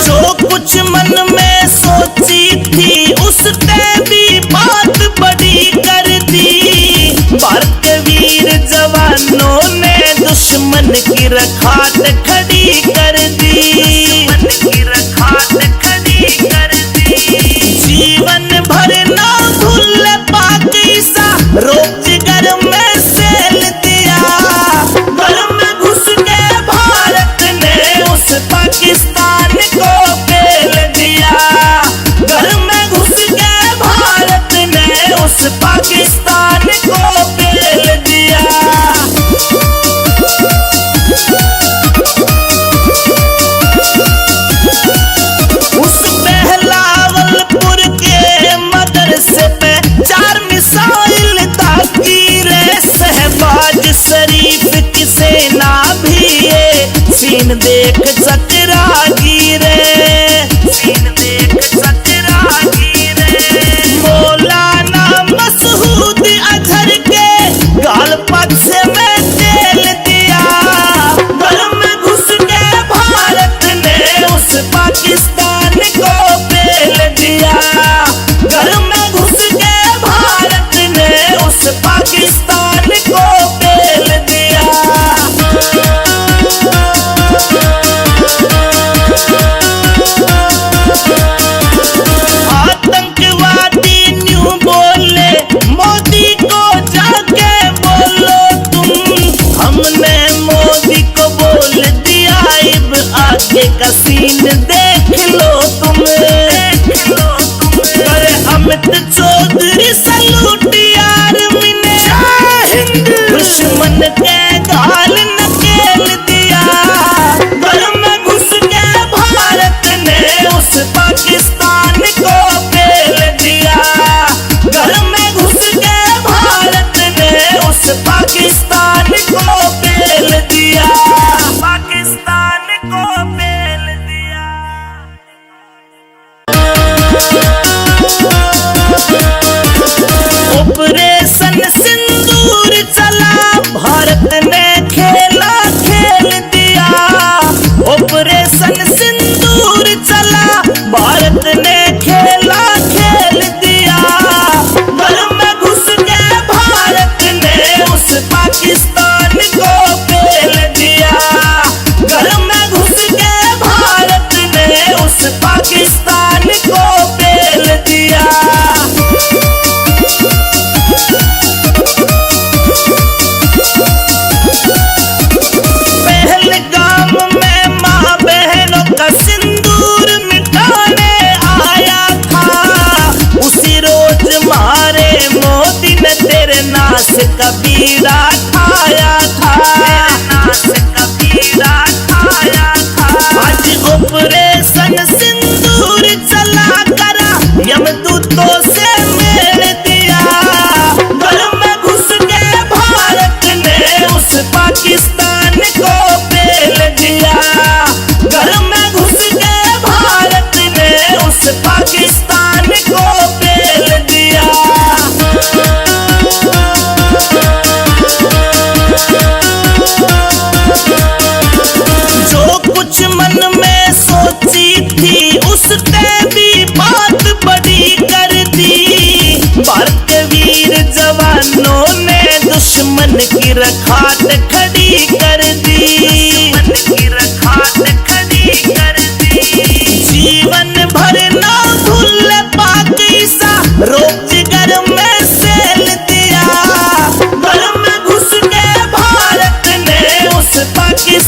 जो कुछ मन में सोची थी उसने भी बात बड़ी कर दी, भारत के वीर जवानों ने दुश्मन की रखात खड़ी कर दी, दुश्मन की रखात खड़ी कर दी। जीवन भर ना भूल पाक ईसा रोज घर में सेल दिया, घर में घुस के भारत ने उस पाकिस्तान को पेल दिया, घर में घुस के भारत ने उस पाकिस्तान को पेल दिया। उस बहलावलपुर के मदरसे पे 4 मिसाइल ताकी रे, शहबाज शरीफ की सेना भी ये सीन देख चकरा गिरे, सीन देख चकरा गिरे। मौलाना मसूद अजहर के गाल पग से मैं तेल दिया, घर में घुस के भारत ने उस पाकिस्तान को पेल दिया, घर में घुस के भारत ने उस पाकिस्तान को पेल दिया। आतंकवादी न्यू बोले मोदी को जाके बोलो तुम, हमने मोदी को बोल दिया अब आगे का सीन देख लो तुम, देख लो तुम। अरे अमित चौधरी सलूट यार मिने दुश्मन के गाल नकेल दिया, घर में घुस के भारत ने उस पाकिस्तान को पेल दिया, घर में घुस के भारत ने उस पाकिस्तान को पेल दिया, पाकिस्तान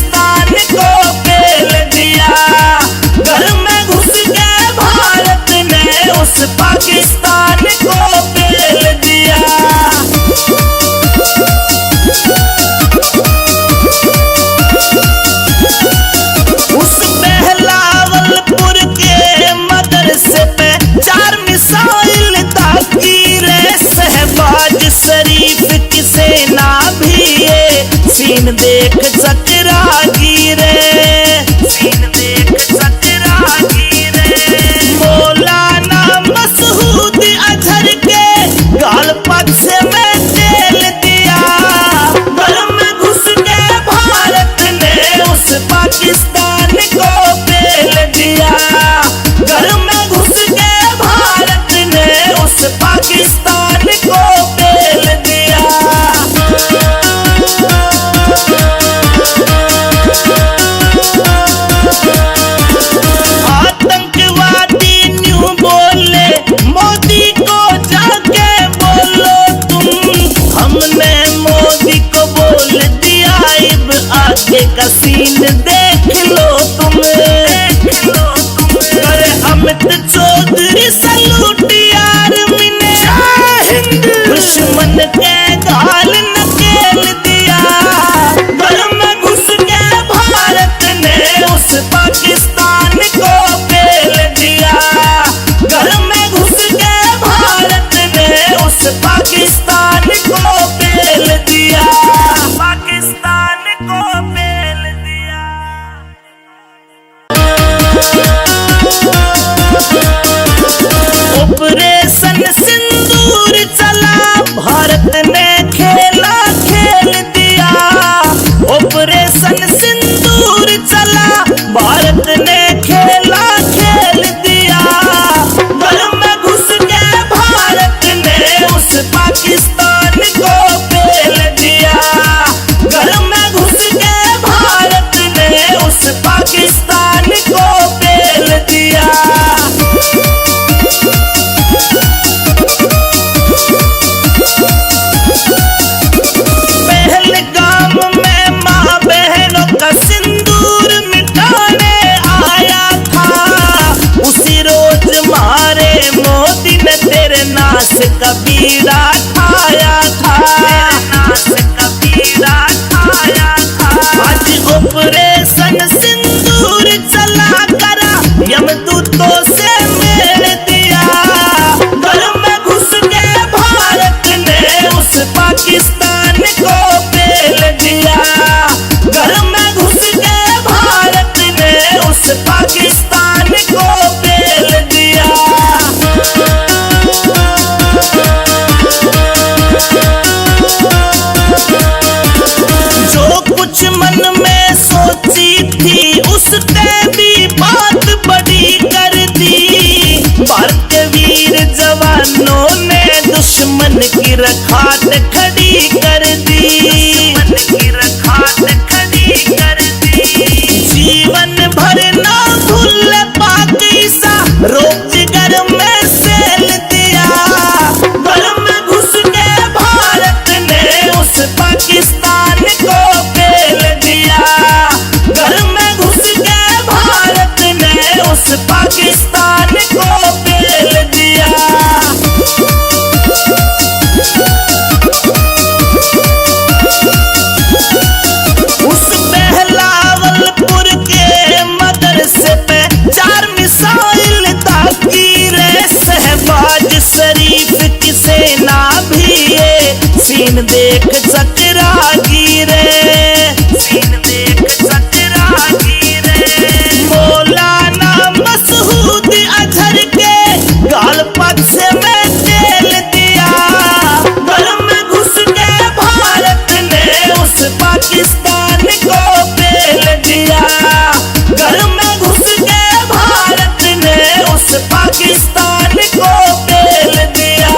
पाकिस्तान को पेल दिया। घर में घुस के भारत ने उस पाकिस्तान को पेल दिया। उस बहलावलपुर के मदरसे पे 4 मिसाइल दागी रे। शहबाज शरीफ की सेना भी ये सीन देख चकरागी रे, सीन देख चकरागी रे। मौलाना मसूद अजहर के गाल पक्ष में तेल दिया। घर में घुस के भारत ने उस पाकिस्तान को पेल दिया। घर में घुस के भारत ने उस पाकिस्तान को पेल दिया। आतंकवादी न्यू बोले मोदी को जाके बोलो तुम। हमने मोदी को बोल दिया, अब आगे का सीन देख लो तुम, देख लो तुम। अरे अमित चौधरी सलूट यार मिने दुश्मन के गाल नकेल दिया। घर में घुस के भारत ने उस पाकिस्तान को पेल दिया। घर में घुस के भारत ने उस पाकिस्तान को पेल दिया। पाकिस्तान को पेल दिया। ऑपरेशन सिंदूर चला, भारत ने खेला खेल दिया। ऑपरेशन सिंदूर चला, भारत ने खेला खेल दिया। घर में घुस के भारत ने उस पाकिस्तान को पेल दिया। घर में घुस के भारत ने उस पाकिस्तान को पेल दिया। पहलगाम में माँ बहनों का सिंदूर मिटाने आया था। उसी रोज मारे मोदी ने तेरे नाश का बीड़ा खाया था, नाश का बीड़ा खाया था। आज ऑपरेशन सिंदूर चला करा, यमदूतों से मेल दिया। घर में घुस के भारत ने उस पाकिस्तान को पेल दिया। घर में घुस के भारत ने उस पाकिस्तान को पेल दिया। जो कुछ मन में सोची थी उसने भी बात बड़ी कर दी। भारतीय वीर जवानों ने दुश्मन की रखात खड़ी कर दी, दुश्मन की रखात खड़ी कर दी। जीवन भर ना भूल पाक ईसा, रोजगार में सेल दिया। घर में घुस के भारत ने उस पाकिस्तान को पेल दिया। घर में घुस के भारत ने उस पाकिस्तान को पेल दिया। उस बहलावलपुर के मदरसे पे 4 मिसाइल दागी रे। शहबाज शरीफ की सेना भी ये सीन देख चकरागी रे, सीन देख चकरागी रे। मौलाना मसूद अजहर के गाल पक्ष में तेल दिया। घर में घुस के भारत ने उस पाकिस्तान को पेल दिया। घर में घुस के भारत ने उस पाकिस्तान को पेल दिया।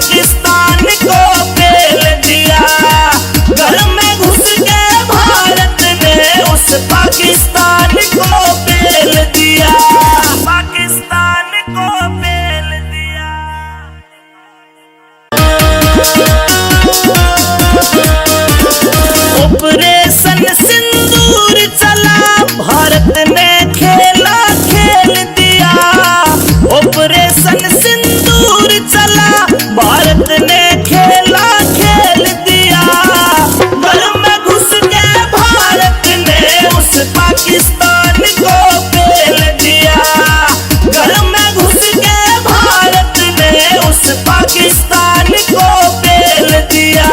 पाकिस्तान को पेल दिया। घर में घुस के भारत ने उस पाकिस्तान को पेल दिया। पाकिस्तान को पेल दिया। ऑपरेशन सिंदूर चला, भारत ने खेला खेल दिया। ऑपरेशन सिंदूर चला, भारत ने खेला खेल दिया। घर में घुस के भारत ने उस पाकिस्तान को पेल दिया। घर में घुस के भारत ने उस पाकिस्तान को पेल दिया।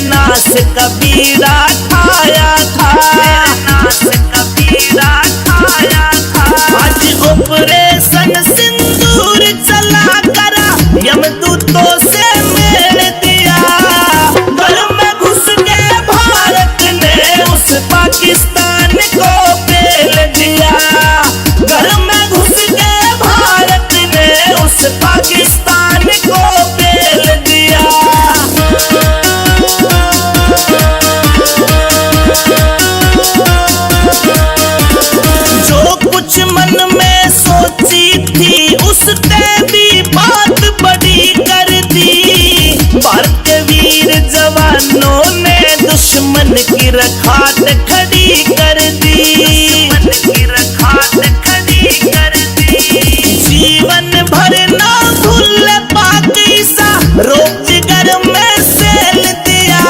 नास कबीरा खाया था, नास कबीरा खाया था। आज ऑपरेशन सिंदूर चला करा, यमदूतों से मेल दिया। घर में घुस के भारत ने उस पाकिस्तान को पेल दिया। घर में घुस के भारत ने उस पाकिस्तान को पेल दिया। मन में सोची थी उसने भी बात बड़ी कर दी। भारत के वीर जवानों ने दुश्मन की रखात खड़ी कर दी। दुश्मन की रखात खड़ी कर दी। जीवन भर ना भूल पाक ईसा, रोज घर में सेल दिया।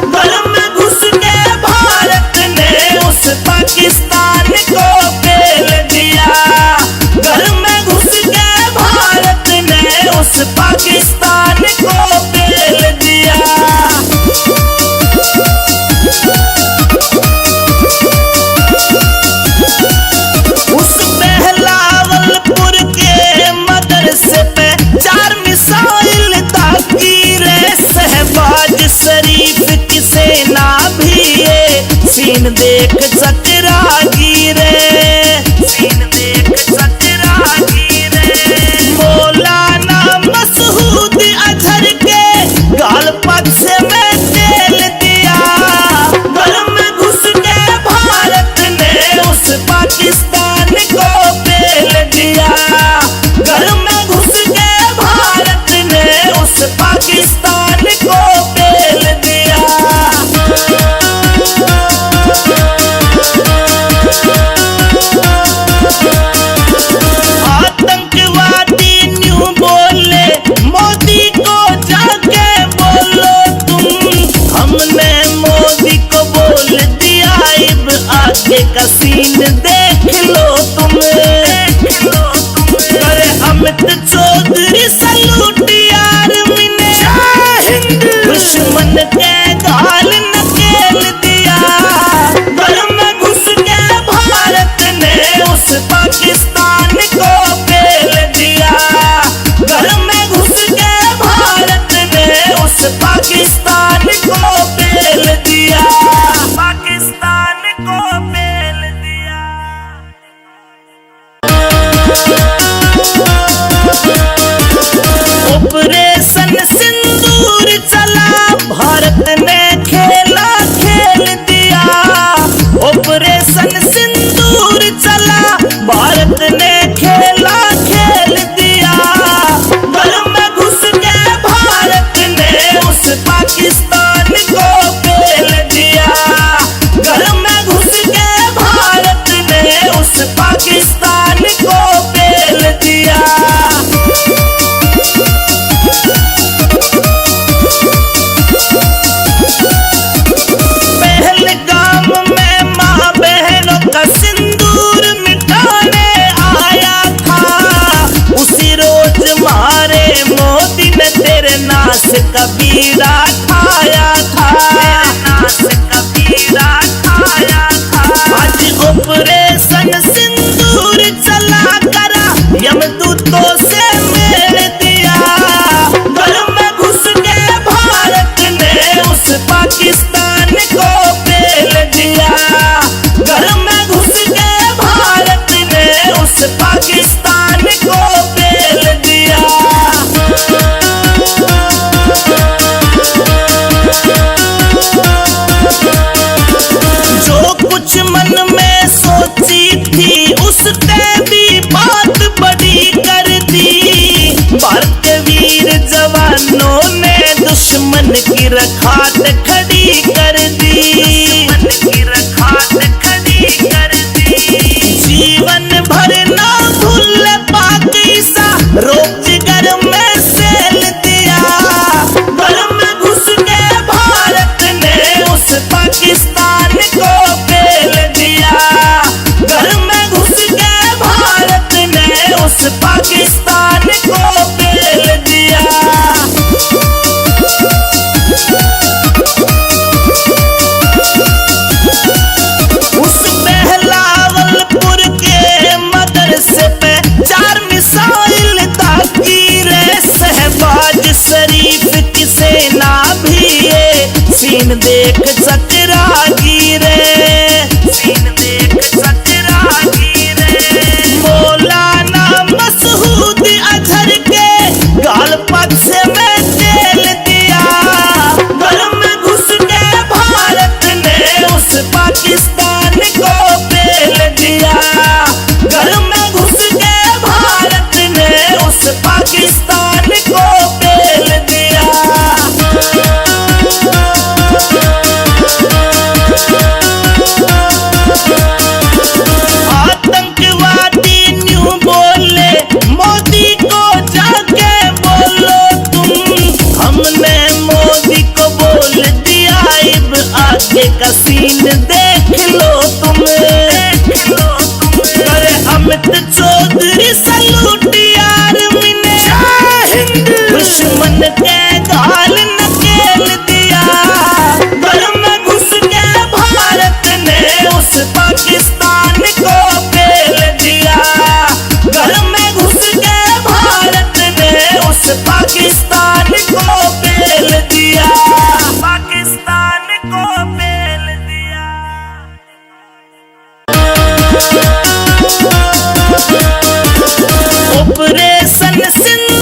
घर में घुस के भारत ने उस पाकिस्तान को पेल दिया। घर में घुस के भारत ने उस पाकिस्तान को पेल दिया। उस बहलावलपुर के मदरसे पे 4 मिसाइल ताकी रे। शहबाज शरीफ की सेना भी ये सीन देख चकरा गिरे। सीन देख चकरा गिरे। मौलाना मसूद अजहर के गाल पक्ष में तेल दिया। घर में घुस के भारत ने उस पाकिस्तान को पेल दिया। घर में घुस के भारत ने उस पाकिस्तान को पेल दिया। आतंकवादी न्यू बोले, मोदी को जाके बोलो तुम। हमने मोदी को बोल दिया, अब आगे का सीन देख लो तुम। अरे अमित चौधरी सलूट यार मिने, दुश्मन के गाल नकेल दिया। घर में घुस के भारत ने उस पाकिस्तान को पेल दिया। घर में घुस के भारत ने उस पाकिस्तान को पेल दिया। पाकिस्तान को पेल दिया। ऑपरेशन सिंदूर चला, भारत ने खेला खेल दिया। ऑपरेशन सिंदूर चला, भारत ने खेला खेल दिया। घर में घुस के भारत ने उस पाकिस्तान को पेल दिया। घर में घुस के भारत ने उस पाकिस्तान को पेल दिया। कबीरा खाया था, नास कबीरा खाया था। आज ऑपरेशन सिंदूर चला करा, यमदूतों से की रखात खड़ी कर दी, की रखात खड़ी कर दी। जीवन भर ना भूल पाकी सा रोक जिगर में सेल दिया। घर में घुस के भारत ने उस पाकिस्तान को पेल दिया। घर में घुस के भारत ने उस पाकिस्तान को पेल दिया। उस बहलावलपुर के मदरसे पे 4 मिसाइल दागी रे। शहबाज शरीफ की सेना भी ये सीन देख चकरागी रे, सीन देख चकरागी रे। मौलाना मसूद अजहर के गाल पक्ष में तेल दिया। घर में घुस के भारत ने उस पाकिस्तान को पेल दिया। घर में घुस के भारत ने उस पाकिस्तान को पेल दिया। आतंकवादी न्यू बोले मोदी को जाके बोलो तुम। हमने मोदी को बोल दिया अब आगे का सीन देख लो तुम, देख लो तुम। अरे अमित चौधरी सलूट यार मिने दुश्मन के गाल नकेल दिया। घर में घुस के भारत ने उस पाकिस्तान को पेल दिया। घर में घुस के भारत ने उस